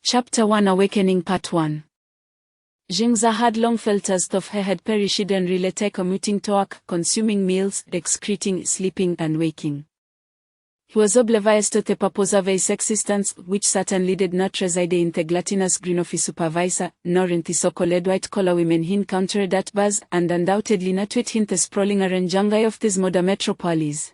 Chapter 1 Awakening Part 1. Jingza had long felt as though he had perished and really commuting to work, consuming meals, excreting, sleeping and waking. He was oblivious to the purpose of his existence, which certainly did not reside in the gluttonous grin of his supervisor, nor in the so-called white-collar women he encountered at bars, and undoubtedly not within the sprawling jungle of this modern metropolis.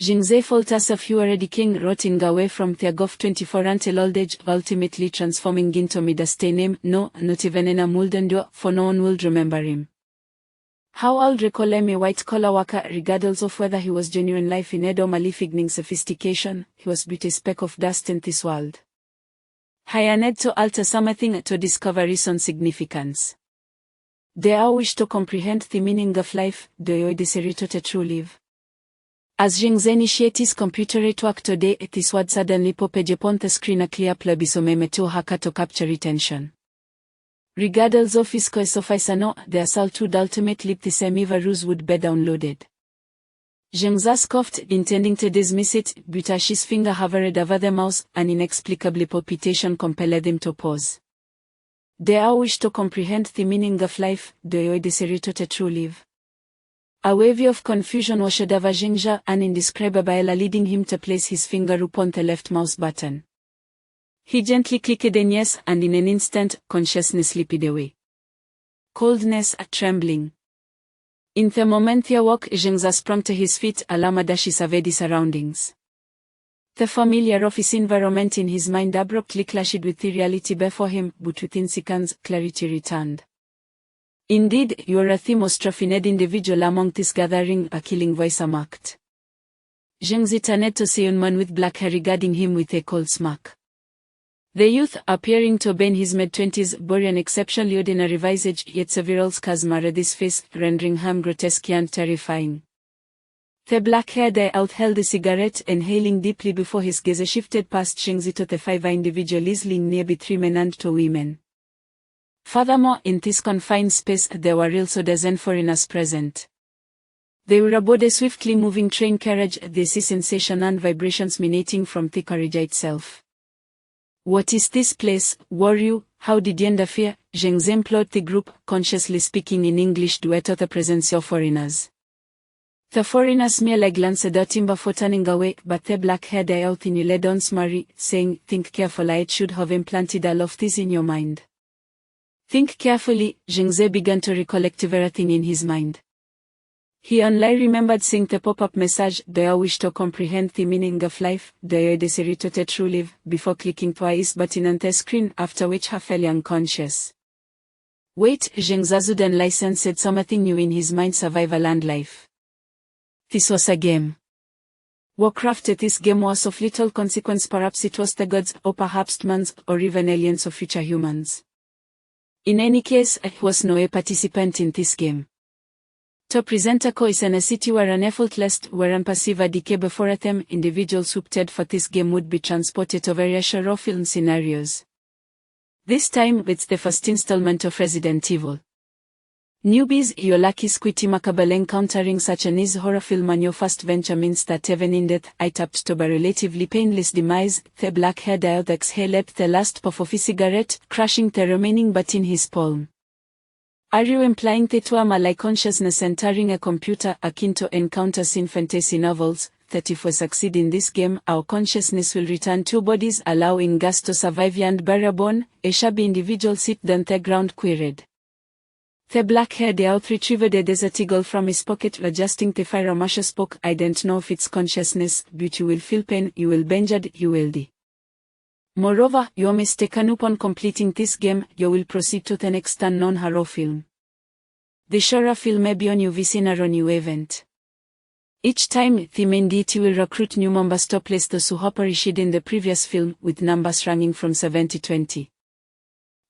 Jingze felt as if he were decaying, rotting away from the age of 24 until old age, ultimately transforming into midday name, no, not even in a moulden, for no one would remember him. How I'll recall him a white-collar worker, regardless of whether he was genuine life in or maligning sophistication, he was but a speck of dust in this world. I need to alter something to discover his own significance. They all wish to comprehend the meaning of life, do you desire to truly live? As Jingze initiated his computer at work today, this word suddenly popped upon the screen, a clear plebiscite to hacker to capture attention. Regardless of his choice of no, the assault would ultimately the same if a ruse would be downloaded. Jingze scoffed, intending to dismiss it, but as his finger hovered over the mouse, an inexplicably palpitation compelled him to pause. They all wish to comprehend the meaning of life, do you desire to truly live? A wave of confusion washed over Jingze, an indescribable leading him to place his finger upon the left mouse button. He gently clicked in yes, and in an instant, consciousness slipped away. Coldness, trembling. In the moment he awoke, Jingze sprang to his feet, alarmed as he surveyed his surroundings. The familiar office environment in his mind abruptly clashed with the reality before him, but within seconds, clarity returned. Indeed, you are the most raffined individual among this gathering, a killing voice remarked. Jingze turned to see a man with black hair regarding him with a cold smirk. The youth, appearing to be in his mid-20s, bore an exceptionally ordinary visage, yet several scars marred his face, rendering him grotesque and terrifying. The black-haired youth held a cigarette, inhaling deeply before his gaze shifted past Jingze to the five individuals lying nearby, 3 men and 2 women. Furthermore, in this confined space, there were also dozen foreigners present. They were aboard a swiftly moving train carriage, the sensation and vibrations emanating from the carriage itself. What is this place, were you, how did you interfere? Jingze implored the group, consciously speaking in English due to the presence of foreigners. The foreigners merely glanced at him before turning away, but the black-haired youth inhaled on smartly, saying, "Think carefully, it should have implanted all of this in your mind." Think carefully, Jingze began to recollect everything in his mind. He only remembered seeing the pop-up message, "Do you wish to comprehend the meaning of life? Do you desire to truly live?" before clicking twice button on the screen, after which he fell unconscious. Wait, Jingze suddenly sensed something new in his mind: survival and life. This was a game. Warcraft. This game was of little consequence, perhaps it was the gods, or perhaps humans, or even aliens or future humans. In any case, he was no participant in this game. To present a choice in a city where an effortless, where unperceived decay before them, individuals who opted for this game would be transported to various horror film scenarios. This time, it's the first installment of Resident Evil. Newbies, your lucky squitty macabre encountering such an easy horror film on your first venture means that even in death, it tapped to a relatively painless demise. The black-haired youth exhaled the last puff of his cigarette, crushing the remaining butt in his palm. Are you implying that you are like consciousness entering a computer, akin to encounters in fantasy novels, that if we succeed in this game, our consciousness will return to bodies, allowing us to survive and bear born? A shabby individual sit down the ground queried. The black-haired youth retrieved a desert eagle from his pocket, adjusting the fire marshal spoke. "I don't know if it's consciousness, but you will feel pain, you will be injured, you will die. Moreover, you are mistaken. Upon completing this game, you will proceed to the next unknown horror film. The horror film may be a new vision or a new event. Each time, the main deity will recruit new members to place those who perished in the previous film, with numbers ranging from 7 to 20.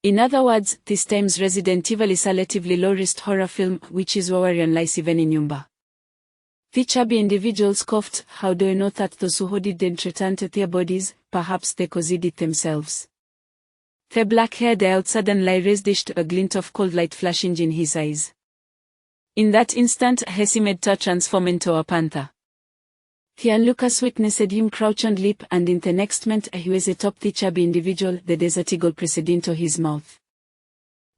In other words, this time's Resident Evil is a relatively low-risk horror film, which is where you lies even in Yumba." The chubby individuals coughed. "How do you know that those who didn't return to their bodies? Perhaps they caused it themselves." The black-haired youth suddenly raised a glint of cold light flashing in his eyes. In that instant, he seemed to transform into a panther. The onlookers witnessed him crouch and leap, and in the next moment he was atop the chubby individual, the desert eagle proceeding to his mouth.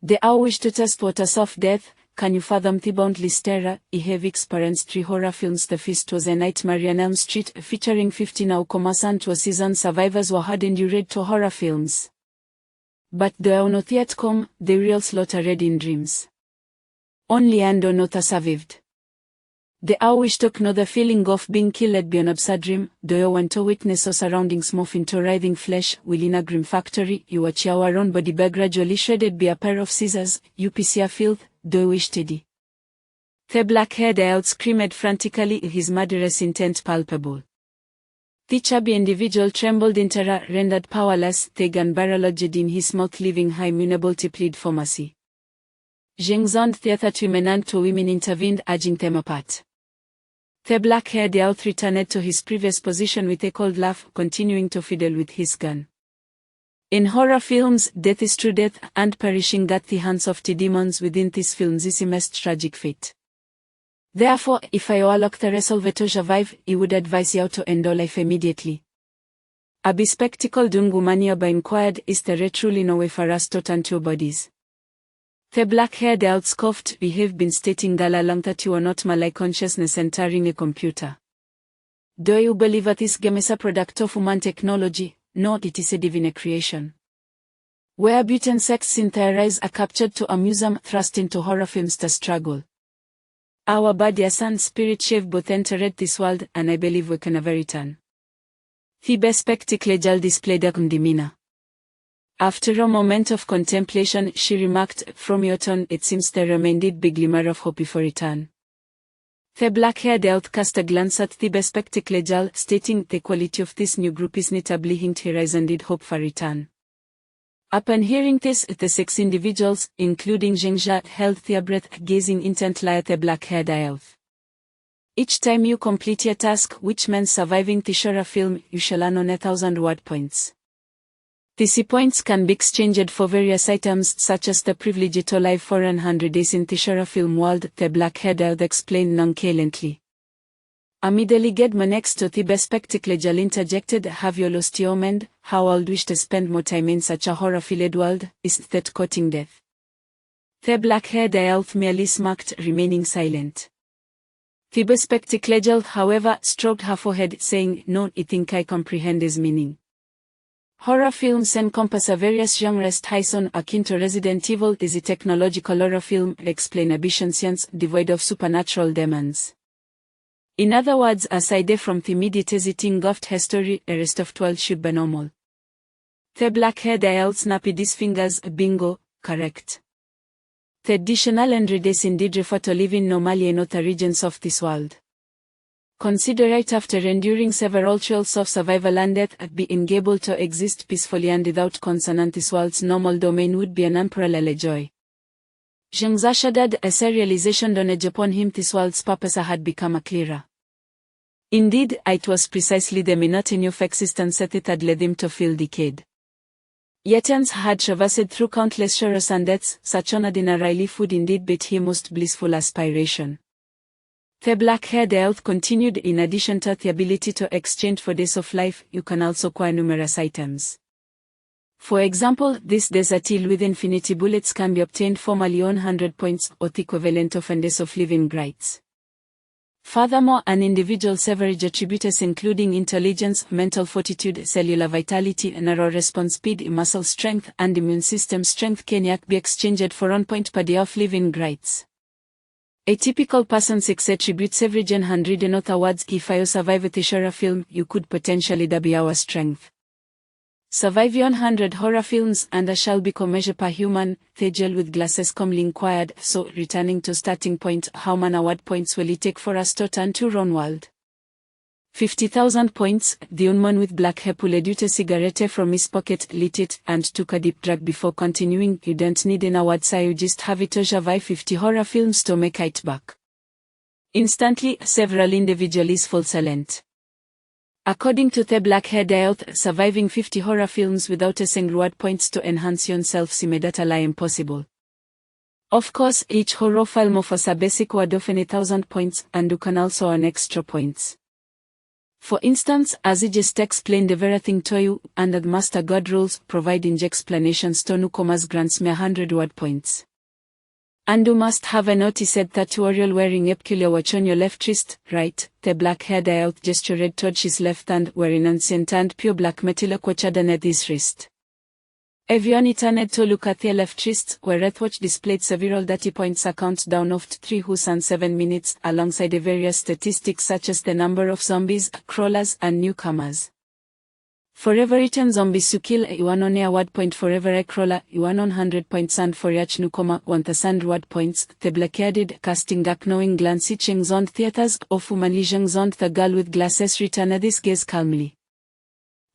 They all wish to test waters of death. Can you fathom the boundless terror? I have experienced 3 horror films. The first was A Nightmare on Elm Street, featuring 15 season survivors who had endured 2 horror films. But they are not yet come, the real slaughter read in dreams. Only Ando not survived. They all wish to know the feeling of being killed beyond absurd dream. Do you want to witness our surroundings morph into writhing flesh? Within a grim factory, you watch your own body be gradually shredded by a pair of scissors. You piece your filth. Do you wish teddy? The black-haired out screamed frantically, his murderous intent palpable. The chubby individual trembled in terror, rendered powerless, the gun barrel lodged in his mouth, leaving him unable to plead for mercy. Zhengzhang the other 2 men and 2 women intervened, urging them apart. The black-haired out returned to his previous position with a cold laugh, continuing to fiddle with his gun. In horror films, death is true death, and perishing at the hands of the demons within these films is a most tragic fate. Therefore, if I were locked the resolve to survive, I would advise you to end your life immediately. A bespectacled young woman nearby inquired, is there truly no way for us to turn to bodies? The black-haired out scoffed, we have been stating all along that you are not malay consciousness entering a computer. Do you believe that this game is a product of human technology? No, it is a divine creation. Where beauty and sex synthesize are captured to amuse them, thrust into horror films to struggle. Our bodies and spirit have both entered this world, and I believe we can never return. The bespectacled displayed a demeanor. After a moment of contemplation, she remarked, from your tone it seems there remained a big glimmer of hope for return. The black-haired out cast a glance at the bespectacled, stating the quality of this new group is notably hint horizon did hope for return. Upon hearing this, the 6 individuals, including Zhengzha, held their breath, gazing intently at the black-haired out. Each time you complete your task, which means surviving the horror film, you shall earn 1,000 word points. These points can be exchanged for various items, such as the privilege to live for 100 days in the horror film world, the black-haired out explained nonchalantly. Immediately Gedman next to the bespectacled interjected, have you lost your mind? How old wish to spend more time in such a horror-filled world? Is that courting death? The black-haired out merely smirked, remaining silent. The bespectacled, however, stroked her forehead, saying, no, I think I comprehend his meaning. Horror films encompass various genres Tyson akin to Resident Evil is a technological horror film, explanation science, devoid of supernatural demons. In other words, aside from the immediate hesitating of history, the rest of 12 should be normal. The black-haired out snapped his fingers, bingo, correct. The additional 100 days indeed refer to living normally in other regions of this world. Consider it after enduring several trials of survival and death, being able to exist peacefully and without concern in this world's normal domain would be an unparalleled joy. Zhengzha shuddered as a realization dawned upon him this world's purpose had become clearer. Indeed, it was precisely the monotony of existence that had led him to feel decayed. Yet Hans had traversed through countless sorrows and deaths, such unordinary life would indeed be his most blissful aspiration. The black-haired out continued, in addition to the ability to exchange for days of life, you can also acquire numerous items. For example, this desert eel with infinity bullets can be obtained for merely 100 points, or the equivalent of a days of living rights. Furthermore, an individual's average attributes including intelligence, mental fortitude, cellular vitality, neural response speed, muscle strength, and immune system strength can be exchanged for 1 point per day of living rights. A typical person's 6 attributes average 100. In other words, if you survive a horror film, you could potentially double your strength. Survive 100 horror films and I shall become measure per human, the gel with glasses calmly inquired, so returning to starting point, how many award points will it take for us to turn to run world? 50,000 points. The man with black hair pulled out a cigarette from his pocket, lit it, and took a deep drag before continuing, you don't need an award, so you just have to survive 50 horror films to make it back. Instantly, several individuals fall silent. According to the black-haired out, surviving 50 horror films without a single reward points to enhance yourself seemed utterly impossible. Of course, each horror film offers a basic reward of 1,000 points, and you can also earn extra points. For instance, as I just explained everything to you, under the Master God rules, providing explanations to newcomers grants me 100 word points. And you must have a noticed that tutorial wearing a peculiar watch on your left wrist, right, the black-haired out gestured towards his left hand wearing ancient and pure black metal watch underneath his wrist. Everyone turned to look at their left wrist, where Red Watch displayed several data points a countdown of 3 hours and 7 minutes, alongside the various statistics such as the number of zombies, crawlers, and newcomers. For every 10 zombies you kill, you earn on a word point. For every crawler, you earn 100 points, and for each newcomer, 1000 word points. The black-headed, casting dark knowing glance itching on theaters of humanizing on the girl with glasses returned this gaze calmly.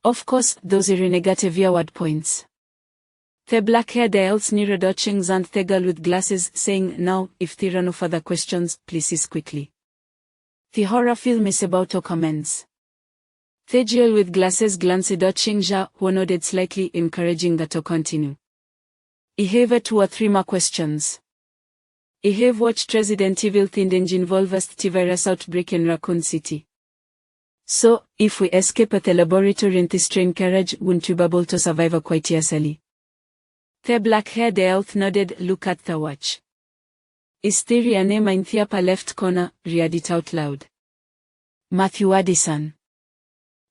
Of course, those are negative word points. The black-haired elves near dodging and the girl with glasses, saying, "Now, if there are no further questions, please quickly." The horror film is about to commence. The girl with glasses glanced at Chinja, who nodded slightly, encouraging her to continue. I have 2 or 3 more questions. I have watched Resident Evil Third involved the virus outbreak in Raccoon City. So, if we escape at the laboratory in this train carriage, won't you be able to survive quite easily? The black-haired elf nodded. Look at the watch. Is there a name in the upper left corner? Read it out loud. Matthew Addison.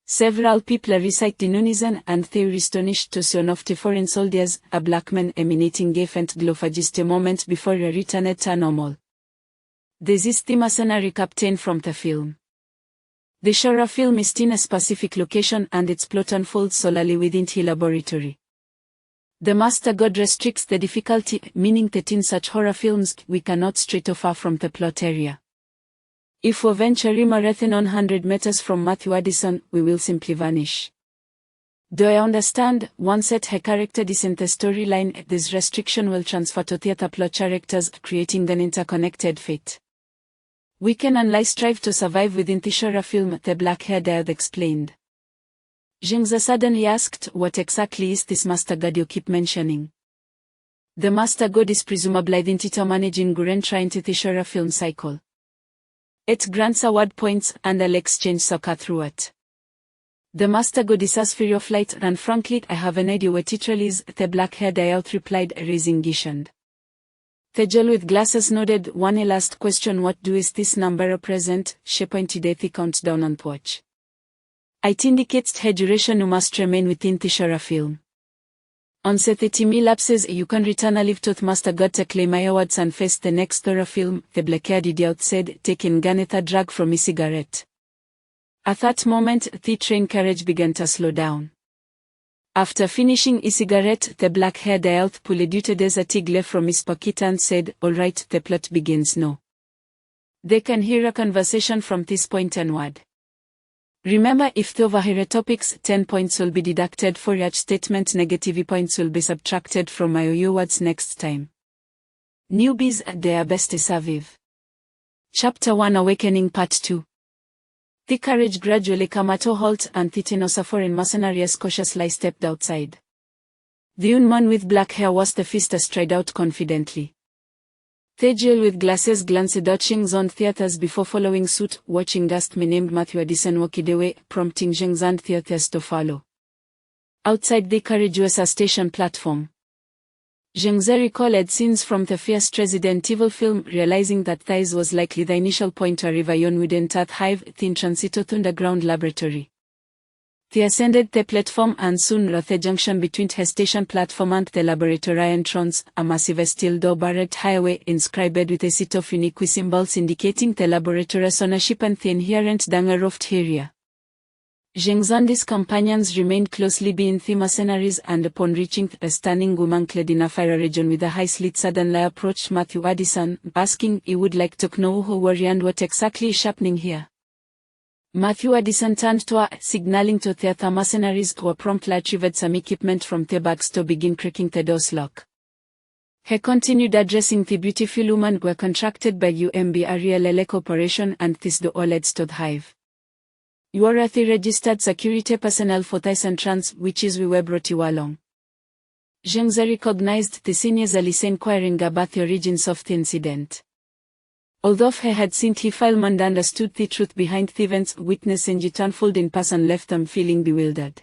Several people recite in unison, and they were astonished to see one of the foreign soldiers, a black man, emanating a faint glow for just a moment before he returned to normal. This is the mercenary captain from the film. The horror film is in a specific location, and its plot unfolds solely within the laboratory. The Master God restricts the difficulty, meaning that in such horror films, we cannot stray too far from the plot area. If we venture more than 100 meters from Matthew Addison, we will simply vanish. Do I understand? Once set a character is in the storyline, this restriction will transfer to theater plot characters, creating an interconnected fate. We can only strive to survive within the horror film, the black-haired ad explained. Jingza suddenly asked, what exactly is this Master God you keep mentioning? The Master God is presumably identity managing Gurentra into the horror film cycle. It grants award points, and I'll exchange soccer through it. The Master God is a sphere of light, and frankly, I have an idea what it really is, the black-haired out replied, raising his hand. The girl with glasses nodded. One last question, what do is this number represent? She pointed at the countdown on watch. It indicates the duration you must remain within the horror film. On 30 lapses you can return alive to the Master God to claim awards and face the next horror film, the black-haired idiot said, taking Ganeta drag from his cigarette. At that moment the train carriage began to slow down. After finishing his cigarette, the black-haired idiot pulled out a desert glove from his pocket and said, "All right, the plot begins now. They can hear a conversation from this point onward. Remember, if they overhear topics, 10 points will be deducted for each statement. Negative points will be subtracted from my words next time. Newbies, they are best to survive." Chapter 1 Awakening Part 2. The carriage gradually came to a halt, and the foreign mercenaries cautiously stepped outside. The young man with black hair was the first to stride out confidently. The girl with glasses glanced at on theaters before following suit, watching dustman named Matthew Addison walk away, prompting Zheng's and theaters to follow. Outside the carriage was a station platform. Zhengze recalled scenes from the first Resident Evil film, realizing that this was likely the initial point where Rivayon would enter the hive, the transit to the underground laboratory. They ascended the platform and soon reached the junction between the station platform and the laboratory entrance, a massive steel door-barred highway inscribed with a set of unique symbols indicating the laboratory's ownership and the inherent danger of the area. Zheng and his companions remained closely behind the mercenaries, and upon reaching a stunning woman clad in a fire region with a high slit suddenly approached Matthew Addison, asking he would like to know who were you and what exactly is happening here. Matthew Addison turned to her, signaling to the other mercenaries, who promptly retrieved some equipment from their bags to begin cracking the door's lock. He continued addressing the beautiful woman who were contracted by UMB Ariel Corporation, and this door led to the hive. You are the registered security personnel for this entrance, which is we were brought you along. Zhengze recognized the seniors Alice inquiring about the origins of the incident. Although he had seen the film and understood the truth behind the events witnessing it unfold in person left them feeling bewildered.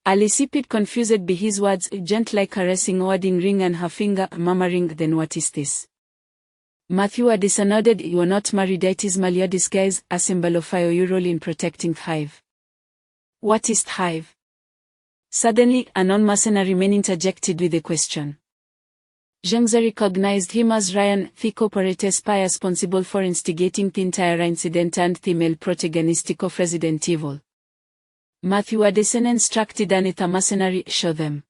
Alice seemed confused by his words, gently caressing wedding ring and her finger, murmuring, "Then what is this?" Matthew Addison nodded. "You are not married. It is merely a disguise, a symbol of your role in protecting the hive." "What is the hive?" Suddenly, a non-mercenary man interjected with a question. Zhengze recognized him as Ryan, the corporate spy responsible for instigating the entire incident and the male protagonist of Resident Evil. Matthew Addison instructed another mercenary, "Show them."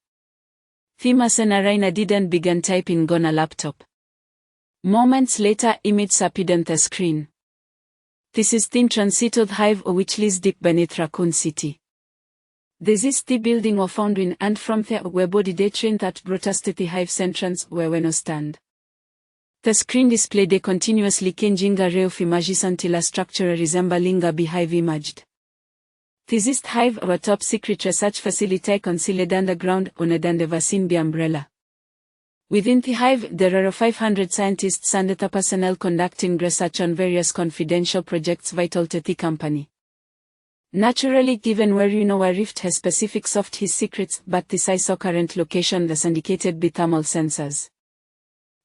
The mercenary didn't begin typing on a laptop. Moments later, images appeared on the screen. This is the transit of the hive which lies deep beneath Raccoon City. This is the building of found in, and from there were body the train that brought us to the hive's entrance where we now stand. The screen displayed a continuously changing array of images until a structure resembling a beehive emerged. This is the hive, a top secret research facility concealed underground under the Vasinbi umbrella. Within the hive, there are 500 scientists and other personnel conducting research on various confidential projects vital to the company. Naturally, given where Rift has specifics of his secrets, but the ISO current location is indicated by thermal sensors.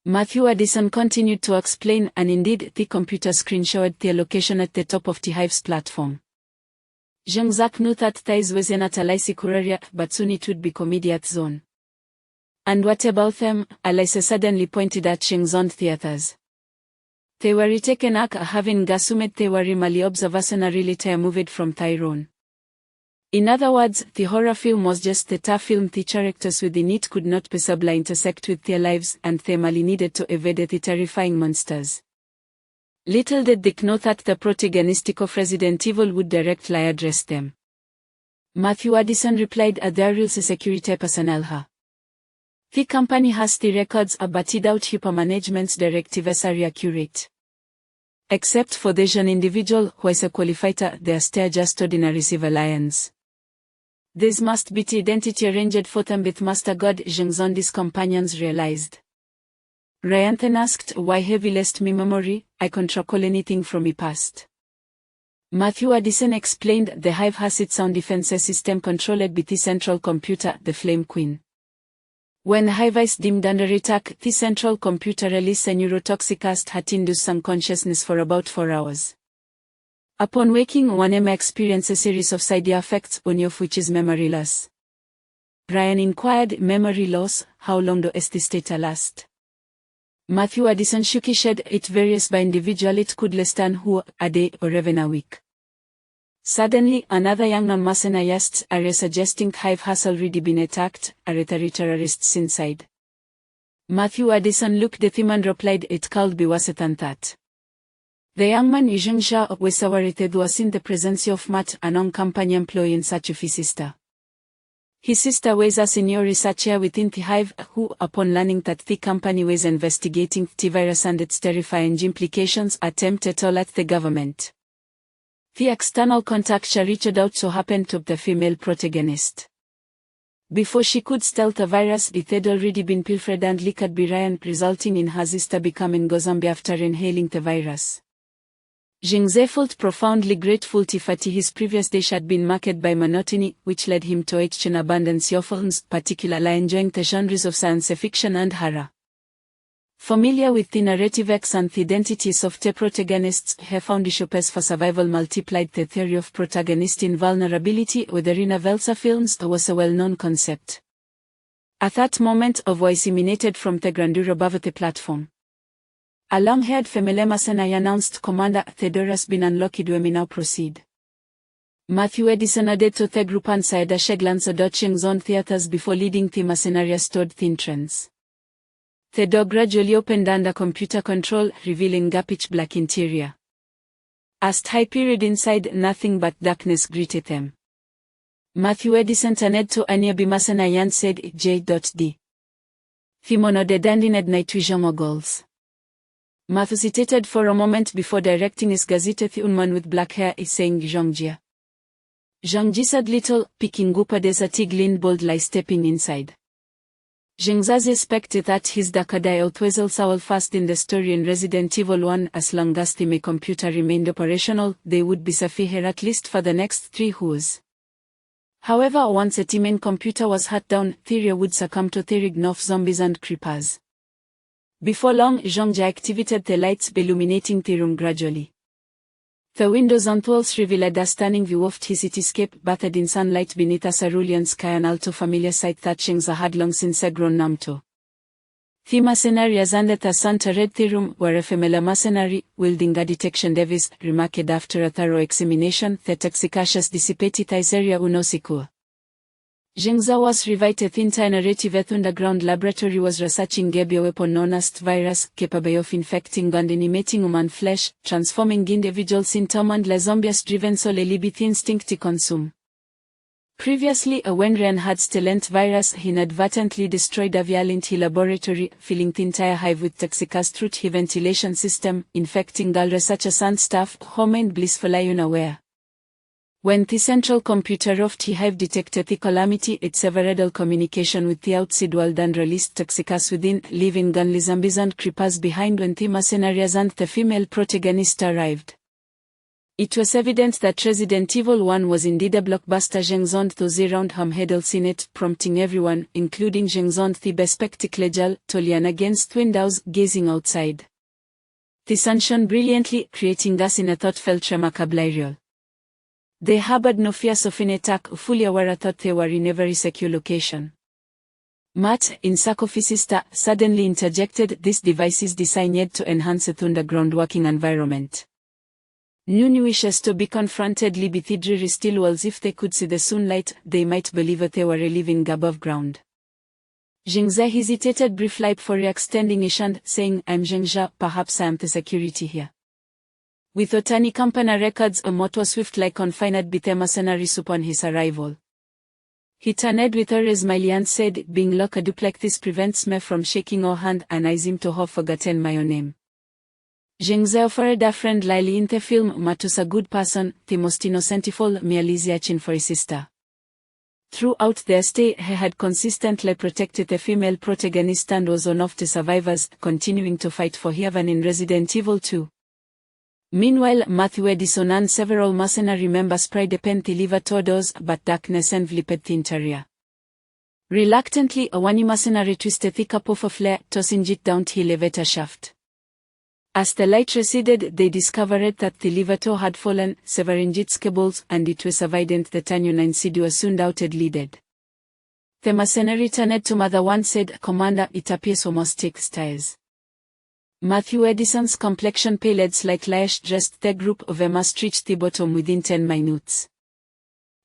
Matthew Addison continued to explain, and indeed, the computer screen showed the location at the top of the hive's platform. Zhengzak knew that this was not a secure area, but soon it would become immediate zone. "And what about them?" Alice suddenly pointed at Shengzon theaters. They were taken back, having assumed they were merely observationally moved from Tyrone. In other words, the horror film was just a tough film. The characters within it could not possibly intersect with their lives, and they merely needed to evade the terrifying monsters. Little did they know that the protagonist of Resident Evil would directly address them. Matthew Addison replied, "There is a security personnel here. The company has the records, but without hyper management's directives are accurate. Except for the Asian individual who is a qualified, they are still just ordinary civilians. This must be the identity arranged for them with Master God." Zhengzon's companions realized. Ryan then asked, "Why have you lost my memory? I can't recall anything from my past." Matthew Addison explained, "The hive has its own defense system controlled by the central computer, the Flame Queen. When the hive is deemed under attack, the central computer releases a neurotoxic gas that induces unconsciousness for about 4 hours. Upon waking, one may experience a series of side effects, one of which is memory loss." Ryan inquired, "Memory loss, how long does this state last?" Matthew Addison shook his head. "It varies by individual. It could last an hour, a day, or even a week." Suddenly, another young non-mercenary asked, "Are you suggesting the hive has already been attacked? Are there terrorists inside?" Matthew Addison looked at him and replied, "It could be worse than that." The young man Zheng was worried was in the presence of Matt, a non-company employee in search of his sister. His sister was a senior researcher within the hive, who, upon learning that the company was investigating the virus and its terrifying implications, attempted to alert the government. The external contact she reached out to happened to the female protagonist. Before she could steal the virus, it had already been pilfered and leaked by Ryan, resulting in her sister becoming a zombie after inhaling the virus. Zhengze felt profoundly grateful that his previous days had been marked by monotony, which led him to watch an abundance of films, particularly enjoying the genres of science fiction and horror. Familiar with the narrative X and the identities of the protagonists, he found the shopes for survival multiplied. The theory of protagonist invulnerability within Velsa films was a well-known concept. At that moment, a voice emanated from the grandeur above the platform. A long-haired female mercenary announced, "Commander, the door has been unlocked. We may now proceed." Matthew Addison added to the group and said a glance at Zhengzon theaters before leading the mercenaries toward the entrance. The door gradually opened under computer control, revealing a pitch-black interior. As they peered inside, nothing but darkness greeted them. Matthew Addison turned to a nearby mercenary and said, "J.D. Fimo nodded and in night vision goggles." Matthew hesitated for a moment before directing his gaze at the man with black hair, saying, "Zhongjia." Zhongji said little, picking up a deserted glint boldly stepping inside. Jingza suspected that his Dakadai outwezels all fast in the story in Resident Evil 1. As long as the computer remained operational, they would be safe here at least for the next 3 years. However, once a main computer was shut down, Theria would succumb to the rig of zombies and creepers. Before long, Zhongja activated the lights, illuminating the room gradually. The windows and walls revealed a stunning view of the cityscape, bathed in sunlight beneath a cerulean sky, an alto familiar sight that Jingza had long since grown numb to. The mercenaries and the Santa read the room, where a female mercenary, wielding a detection device, remarked after a thorough examination, the toxicaceous dissipated is area unosicure. Jingza was revived into a narrative at underground laboratory was researching a bioweapon known as virus, capable of infecting and animating human flesh, transforming individuals into mindless zombies driven solely by the instinct to consume. Previously, when Ren had stelent virus, he inadvertently destroyed a violent laboratory, filling the entire hive with toxic gas through the ventilation system, infecting all researchers and staff, who remained blissfully unaware. When the central computer of the hive detected the calamity, it severed all communication with the outside world and released toxic gas within, leaving only zombies and creepers behind when the mercenaries and the female protagonist arrived. It was evident that Resident Evil 1 was indeed a blockbuster. Jingzond those around him had all seen it, prompting everyone, including Jingzond the bespectacled, to lean against windows, gazing outside. The sun shone brilliantly, creating us in a thought-felt remarkable aerial. They harbored no fears of an attack, fully aware that they were in a very secure location. Matt, in Sacoficista, suddenly interjected, "This device is designed to enhance the underground working environment. None wishes to be confronted by the dreary still walls. If they could see the sunlight, they might believe that they were living above ground." Jingza hesitated briefly before extending his hand, saying, "I'm Jingja, perhaps I am the security here." Without any company records, a motor swiftly confined by the mercenaries upon his arrival. He turned with her smile and said, "Being locked up like this prevents me from shaking her hand, and I seem to have forgotten my own name." Jingza offered a friend Lily in the film, Matu's a good person, the most innocent of all, merely searching for his sister. Throughout their stay, he had consistently protected the female protagonist and was one of the survivors, continuing to fight for heaven in Resident Evil 2. Meanwhile, Matthew Edison and several mercenary members prayed upon the elevator doors, but darkness enveloped the interior. Reluctantly, one mercenary twisted the cup of a flare, tossing it down the elevator shaft. As the light receded, they discovered that the elevator had fallen, severing its cables, and it was evident that a new insidious was soon doubtedly dead. The mercenary turned to Mother One, said, "Commander, it appears we must take stairs." Matthew Edison's complexion paled slightly as dressed the group of them must reach the bottom within 10 minutes.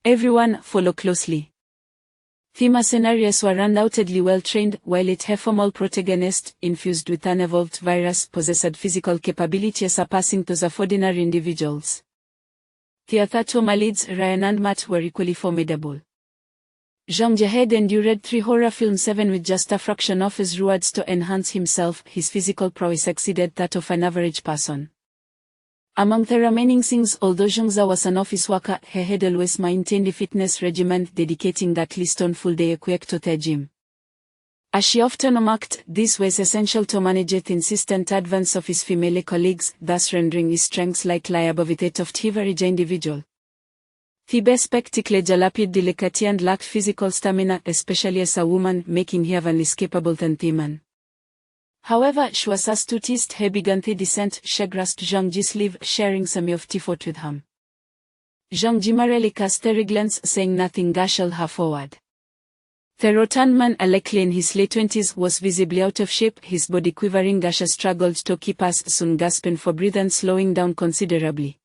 "Everyone, follow closely." The mercenaries were undoubtedly well trained, while its female protagonist, infused with an evolved virus, possessed physical capabilities surpassing those of ordinary individuals. The other two leads, Ryan and Matt, were equally formidable. Zhongja had endured 3 horror films, 7 with just a fraction of his rewards to enhance himself. His physical prowess exceeded that of an average person. Among the remaining things, although Zhongja was an office worker, he had always maintained a fitness regimen, dedicating at least one full day a week to the gym. As she often remarked, this was essential to manage the insistent advance of his female colleagues, thus rendering his strengths likely above that of the average individual. The bespectacled jalapid delicate and lacked physical stamina, especially as a woman, making her less capable than the man. However, she was astutest. He began the descent. She grasped Zhongji's sleeve, sharing some of the fort with him. Zhongji merely cast a glance, saying nothing, gashel her forward. The rotund man, likely in his late 20s, was visibly out of shape, his body quivering as she struggled to keep us, soon gasping for breath and slowing down considerably.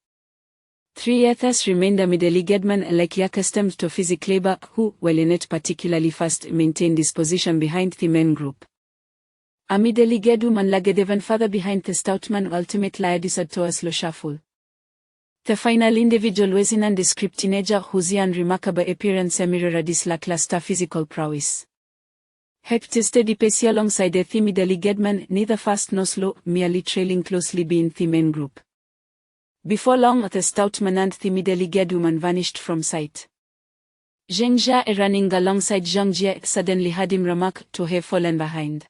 3 others remained a middle-aged man, likely accustomed to physical labor, who, while not particularly fast, maintained his position behind the main group. A middle-aged woman lagged even further behind the stout man, ultimately decided to a slow shuffle. The final individual was an nondescript teenager whose unremarkable appearance mirrored his lackluster physical prowess. He kept a steady pace alongside the middle-aged man, neither fast nor slow, merely trailing closely behind the main group. Before long, the stout man and the middle-aged woman vanished from sight. Zheng Jia, running alongside Zhang Jie, suddenly heard him remark to have fallen behind.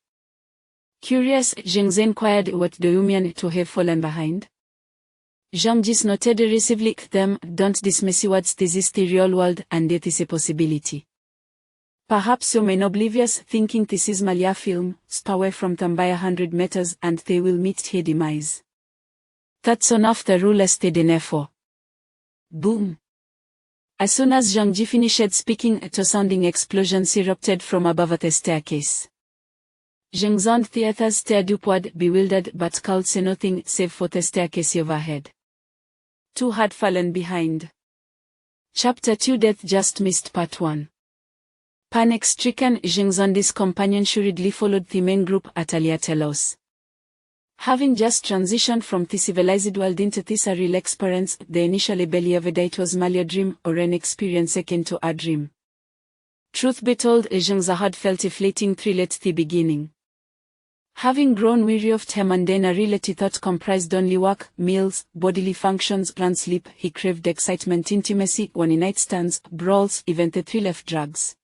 Curious, Zheng Zhe inquired, what do you mean to have fallen behind? Zhang Jie noted derisively, them, don't dismiss words, this is the real world and death is a possibility. Perhaps you may be oblivious, thinking this is Malia film, stay away from them by 100 meters and they will meet their demise. That's enough, the ruler stayed in effort. Boom. As soon as Zhang Jie finished speaking, two sounding explosions erupted from above at the staircase. Zheng Zhang theaters stared upward, bewildered, but could see nothing save for the staircase overhead. Two had fallen behind. Chapter 2 Death Just Missed Part 1. Panic-stricken, Zheng Zhang's companion hurriedly followed the main group at Telos. Having just transitioned from the civilized world into this real experience, they initially believed it was merely a dream or an experience akin to a dream. Truth be told, Zheng Zhang had felt a fleeting thrill at the beginning. Having grown weary of the mundane reality thought comprised only work, meals, bodily functions, and sleep, he craved excitement, intimacy, one-night stands, brawls, even the thrill of drugs.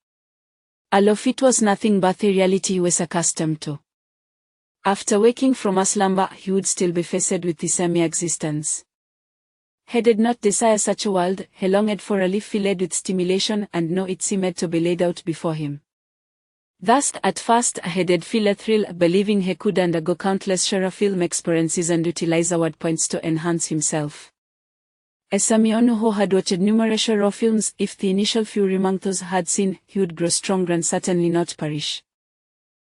All of it was nothing but the reality he was accustomed to. After waking from a slumber, he would still be faced with the same existence. He did not desire such a world, he longed for a life filled with stimulation and no it seemed to be laid out before him. Thus, at first, he did feel a thrill, believing he could undergo countless horror film experiences and utilize award points to enhance himself. As someone who had watched numerous horror films, if the initial few among those had seen, he would grow stronger and certainly not perish.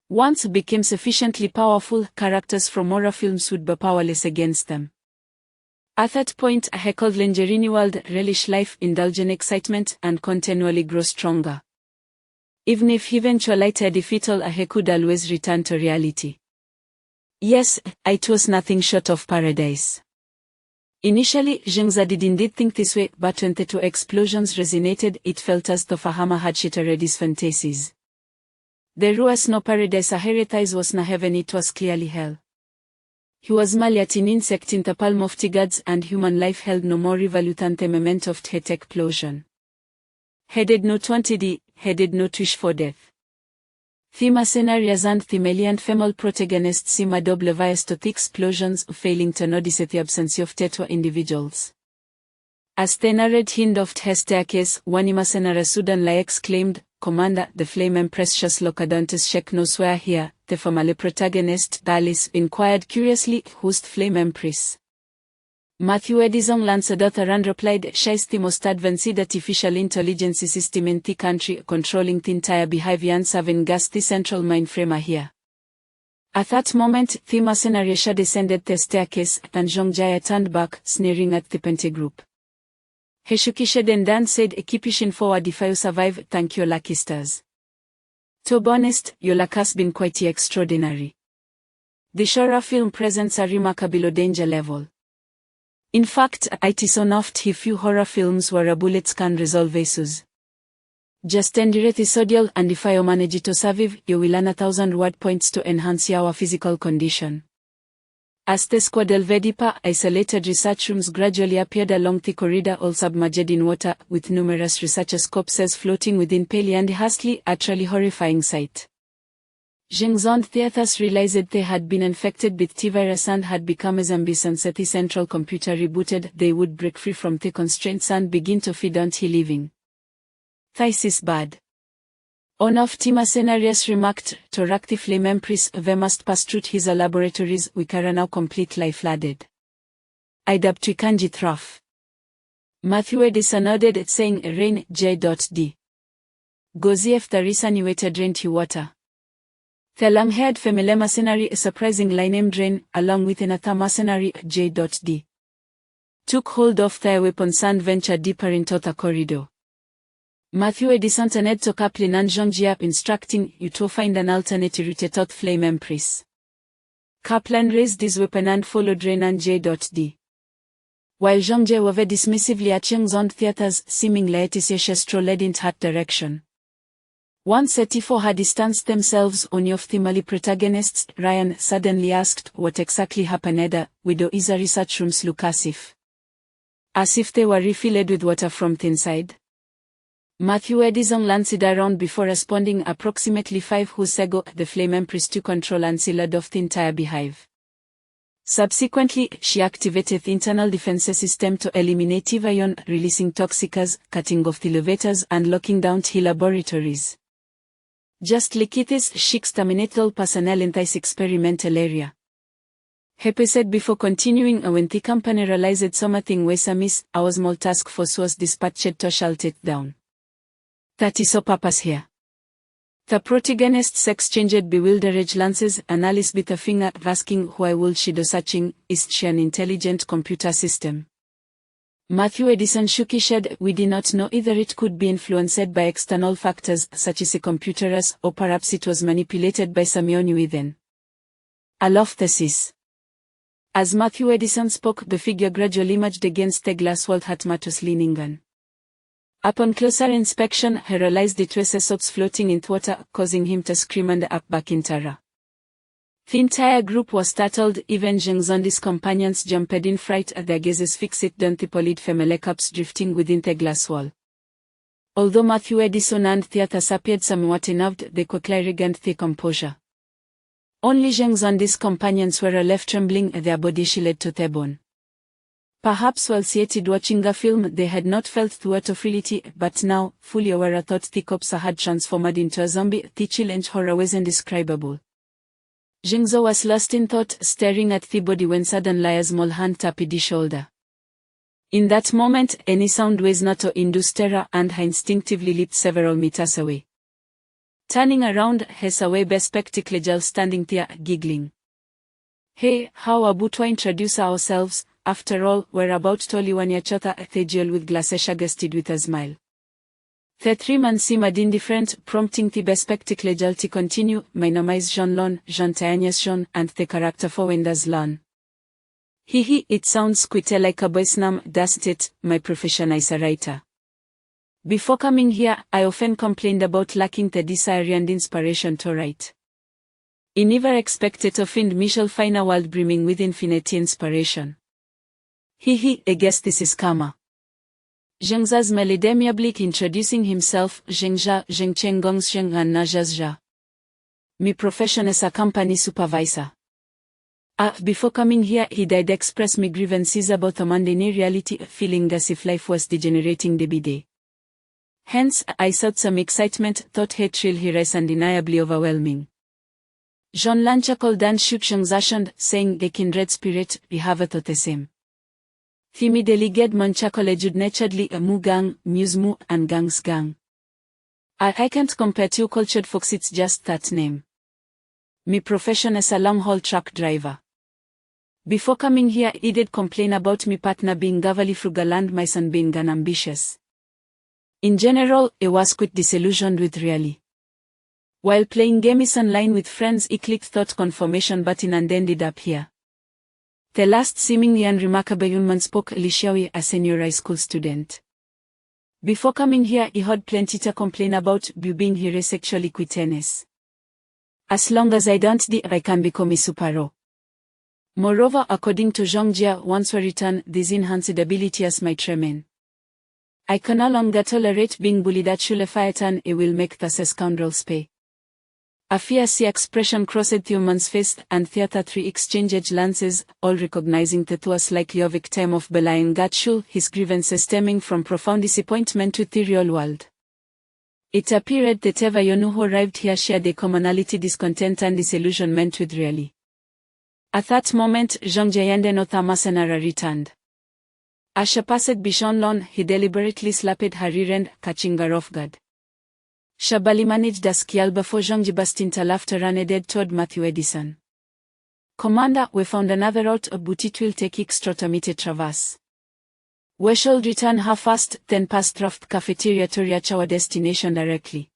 Once became sufficiently powerful, characters from horror films would be powerless against them. At that point, he could linger in the world, relish life, indulge in excitement, and continually grow stronger. Even if he eventually had defeat all, he could always return to reality. Yes, it was nothing short of paradise. Initially, Zheng Zhe did indeed think this way, but when the two explosions resonated, it felt as though a hammer had shattered his fantasies. There was no paradise ahead, was no heaven, it was clearly hell. He was merely an insect in the palm of the gods, and human life held no more value than the moment of the explosion. He did not want to he did not wish for death. The mercenaries and the male and female protagonists seemed oblivious to the explosions, failing to notice the absence of the two individuals. As they narrowed end of the staircase, one mercenary suddenly exclaimed, "Commander, the flame empress just locadantes check knows where here." The female protagonist, Alice, inquired curiously, "Who's the flame empress?" Matthew Edison Lancedotter and replied, "She's the most advanced artificial intelligence system in the country, controlling the entire behavior and serving gas the central mainframe here." At that moment, the mercenary descended the staircase, and Zhang Jie turned back, sneering at the Pentagroup. He shook his head and then said, "Keep pushing forward if you survive, thank you lucky stars. To be honest, your luck has been quite extraordinary. The horror film presents a remarkable danger level. In fact, it is one of the few horror films where a bullet can resolve issues. Just endure this ordeal, and if you manage to survive, you will earn 1,000 reward points to enhance your physical condition." As the squad delved deeper, isolated research rooms gradually appeared along the corridor, all submerged in water, with numerous researchers' corpses floating within pale and hastily, a truly horrifying sight. Zheng Zhang theaters realized they had been infected with the virus and had become a zombies, and set the central computer rebooted, they would break free from the constraints and begin to feed on the living. "This is bad." One of the mercenaries remarked, "To rack the flame empress, we must pass through his laboratories, we are now completely flooded. I'd up to kanji trough." Matthew Edison nodded, saying, "Rain, J.D. Gozi after resanulated rained water." The long-haired female mercenary, surprisingly named Rain, along with another mercenary, J.D. took hold of their weapons and ventured deeper into the corridor. Matthew Edison turned to Kaplan and Zhang Jie, instructing, "You to find an alternate route to Flame Empress." Kaplan raised his weapon and followed Rain and J.D. While Zhang Jie waved dismissively at Zheng Zhang theaters, seemingly it is a strolled in that direction. Once 84 had distanced themselves, one of the male protagonists, Ryan, suddenly asked, "What exactly happened? Widow is a research rooms look as if they were refilled with water from the inside?" Matthew Edison lanced around before responding approximately 5 hours ago. The flame empress to control and sealed off the entire beehive. Subsequently, she activated the internal defense system to eliminate ion, releasing toxicas, cutting off the elevators and locking down the laboratories. Just like this, she exterminated all personnel in this experimental area. Hepe said before continuing, when the company realized something was amiss, our small task force was dispatched to shut it down. That is our purpose here. The protagonists exchanged bewildered glances, and Alice bit a finger, asking why would she do such thing, is she an intelligent computer system? Matthew Edison shook his head. We did not know either it could be influenced by external factors such as a computer or perhaps it was manipulated by someone within. I love thesis. As Matthew Edison spoke, the figure gradually emerged against the glass wall at Matthew's leaning on. Upon closer inspection, he realized it was a socks floating in water, causing him to scream and up back in terror. The entire group was startled. Even Zheng's and his companions jumped in fright at their gazes fixed on the polite family cups drifting within the glass wall. Although Matthew Edison and the others appeared somewhat unnerved, they quickly regained their composure. Only Zheng's and his companions were left trembling, their body chilled to the bone. Perhaps while seated watching the film they had not felt the weight of reality, but now, fully aware thought the corpse had transformed into a zombie, the chill and horror was indescribable. Zhengzhou was lost in thought, staring at the body when suddenly a small hand tapped his shoulder. In that moment, any sound was not to induce terror, and he instinctively leaped several meters away. Turning around, he saw a bespectacled girl standing there, giggling. Hey, how about we introduce ourselves? After all, we're about to only one each other, the girl with glasses suggested with a smile. The three men seemed indifferent, prompting the bespectacled girl to continue. My name is Jean Lon, Jean Tanyas Jean, and the character for Wenda's Lon. It sounds quite like a boy's name, doesn't it? My profession is a writer. Before coming here, I often complained about lacking the desire and inspiration to write. I never expected to find Michel find a world brimming with infinite inspiration. I guess this is karma. Zhengzha smiled amiably, introducing himself. Zhengzha, Zhengcheng Gongs Zheng and Najazja. My profession is a company supervisor. Before coming here, he did express my grievances about the mundane reality, feeling as if life was degenerating day by day. Hence, I sought some excitement, thought he thrill here is undeniably overwhelming. Jean Lan chuckled and shook Zhengzha's hand, saying, a kindred spirit, we have thought the same. Thimi delegate man chuckled naturedly, a mu gang, muse mu, and gang's gang. I can't compare two cultured folks, it's just that name. My profession is a long-haul truck driver. Before coming here, he did complain about me partner being overly frugal and my son being unambitious. In general, I was quite disillusioned with reality. While playing games online with friends, he clicked thought confirmation button and ended up here. The last seemingly unremarkable human spoke Lishawi, a senior high school student. Before coming here, he had plenty to complain about, being here sexually quitteness. As long as I don't die, I can become a superhero. Moreover, according to Zhang Jia, once we return, this enhanced ability as my tremen. I can no longer tolerate being bullied at Shulefayatan, it will make the scoundrels pay. A fierce expression crossed the human's face, and theater three exchanged glances, all recognizing that was likely a victim of belying Gatshul, his grievances stemming from profound disappointment with the real world. It appeared that everyone who arrived here shared a commonality, discontent and disillusionment with reality. At that moment, Zhang Jia and Otha mercenary returned. As she passed Bishon Lon, he deliberately slapped her rear end, catching her off guard. Shabali managed a skill before Zhang burst into laughter and headed toward Matthew Edison. Commander, we found another route, but it will take extra to meet a traverse. We shall return half-fast, then pass through the cafeteria to reach our destination directly.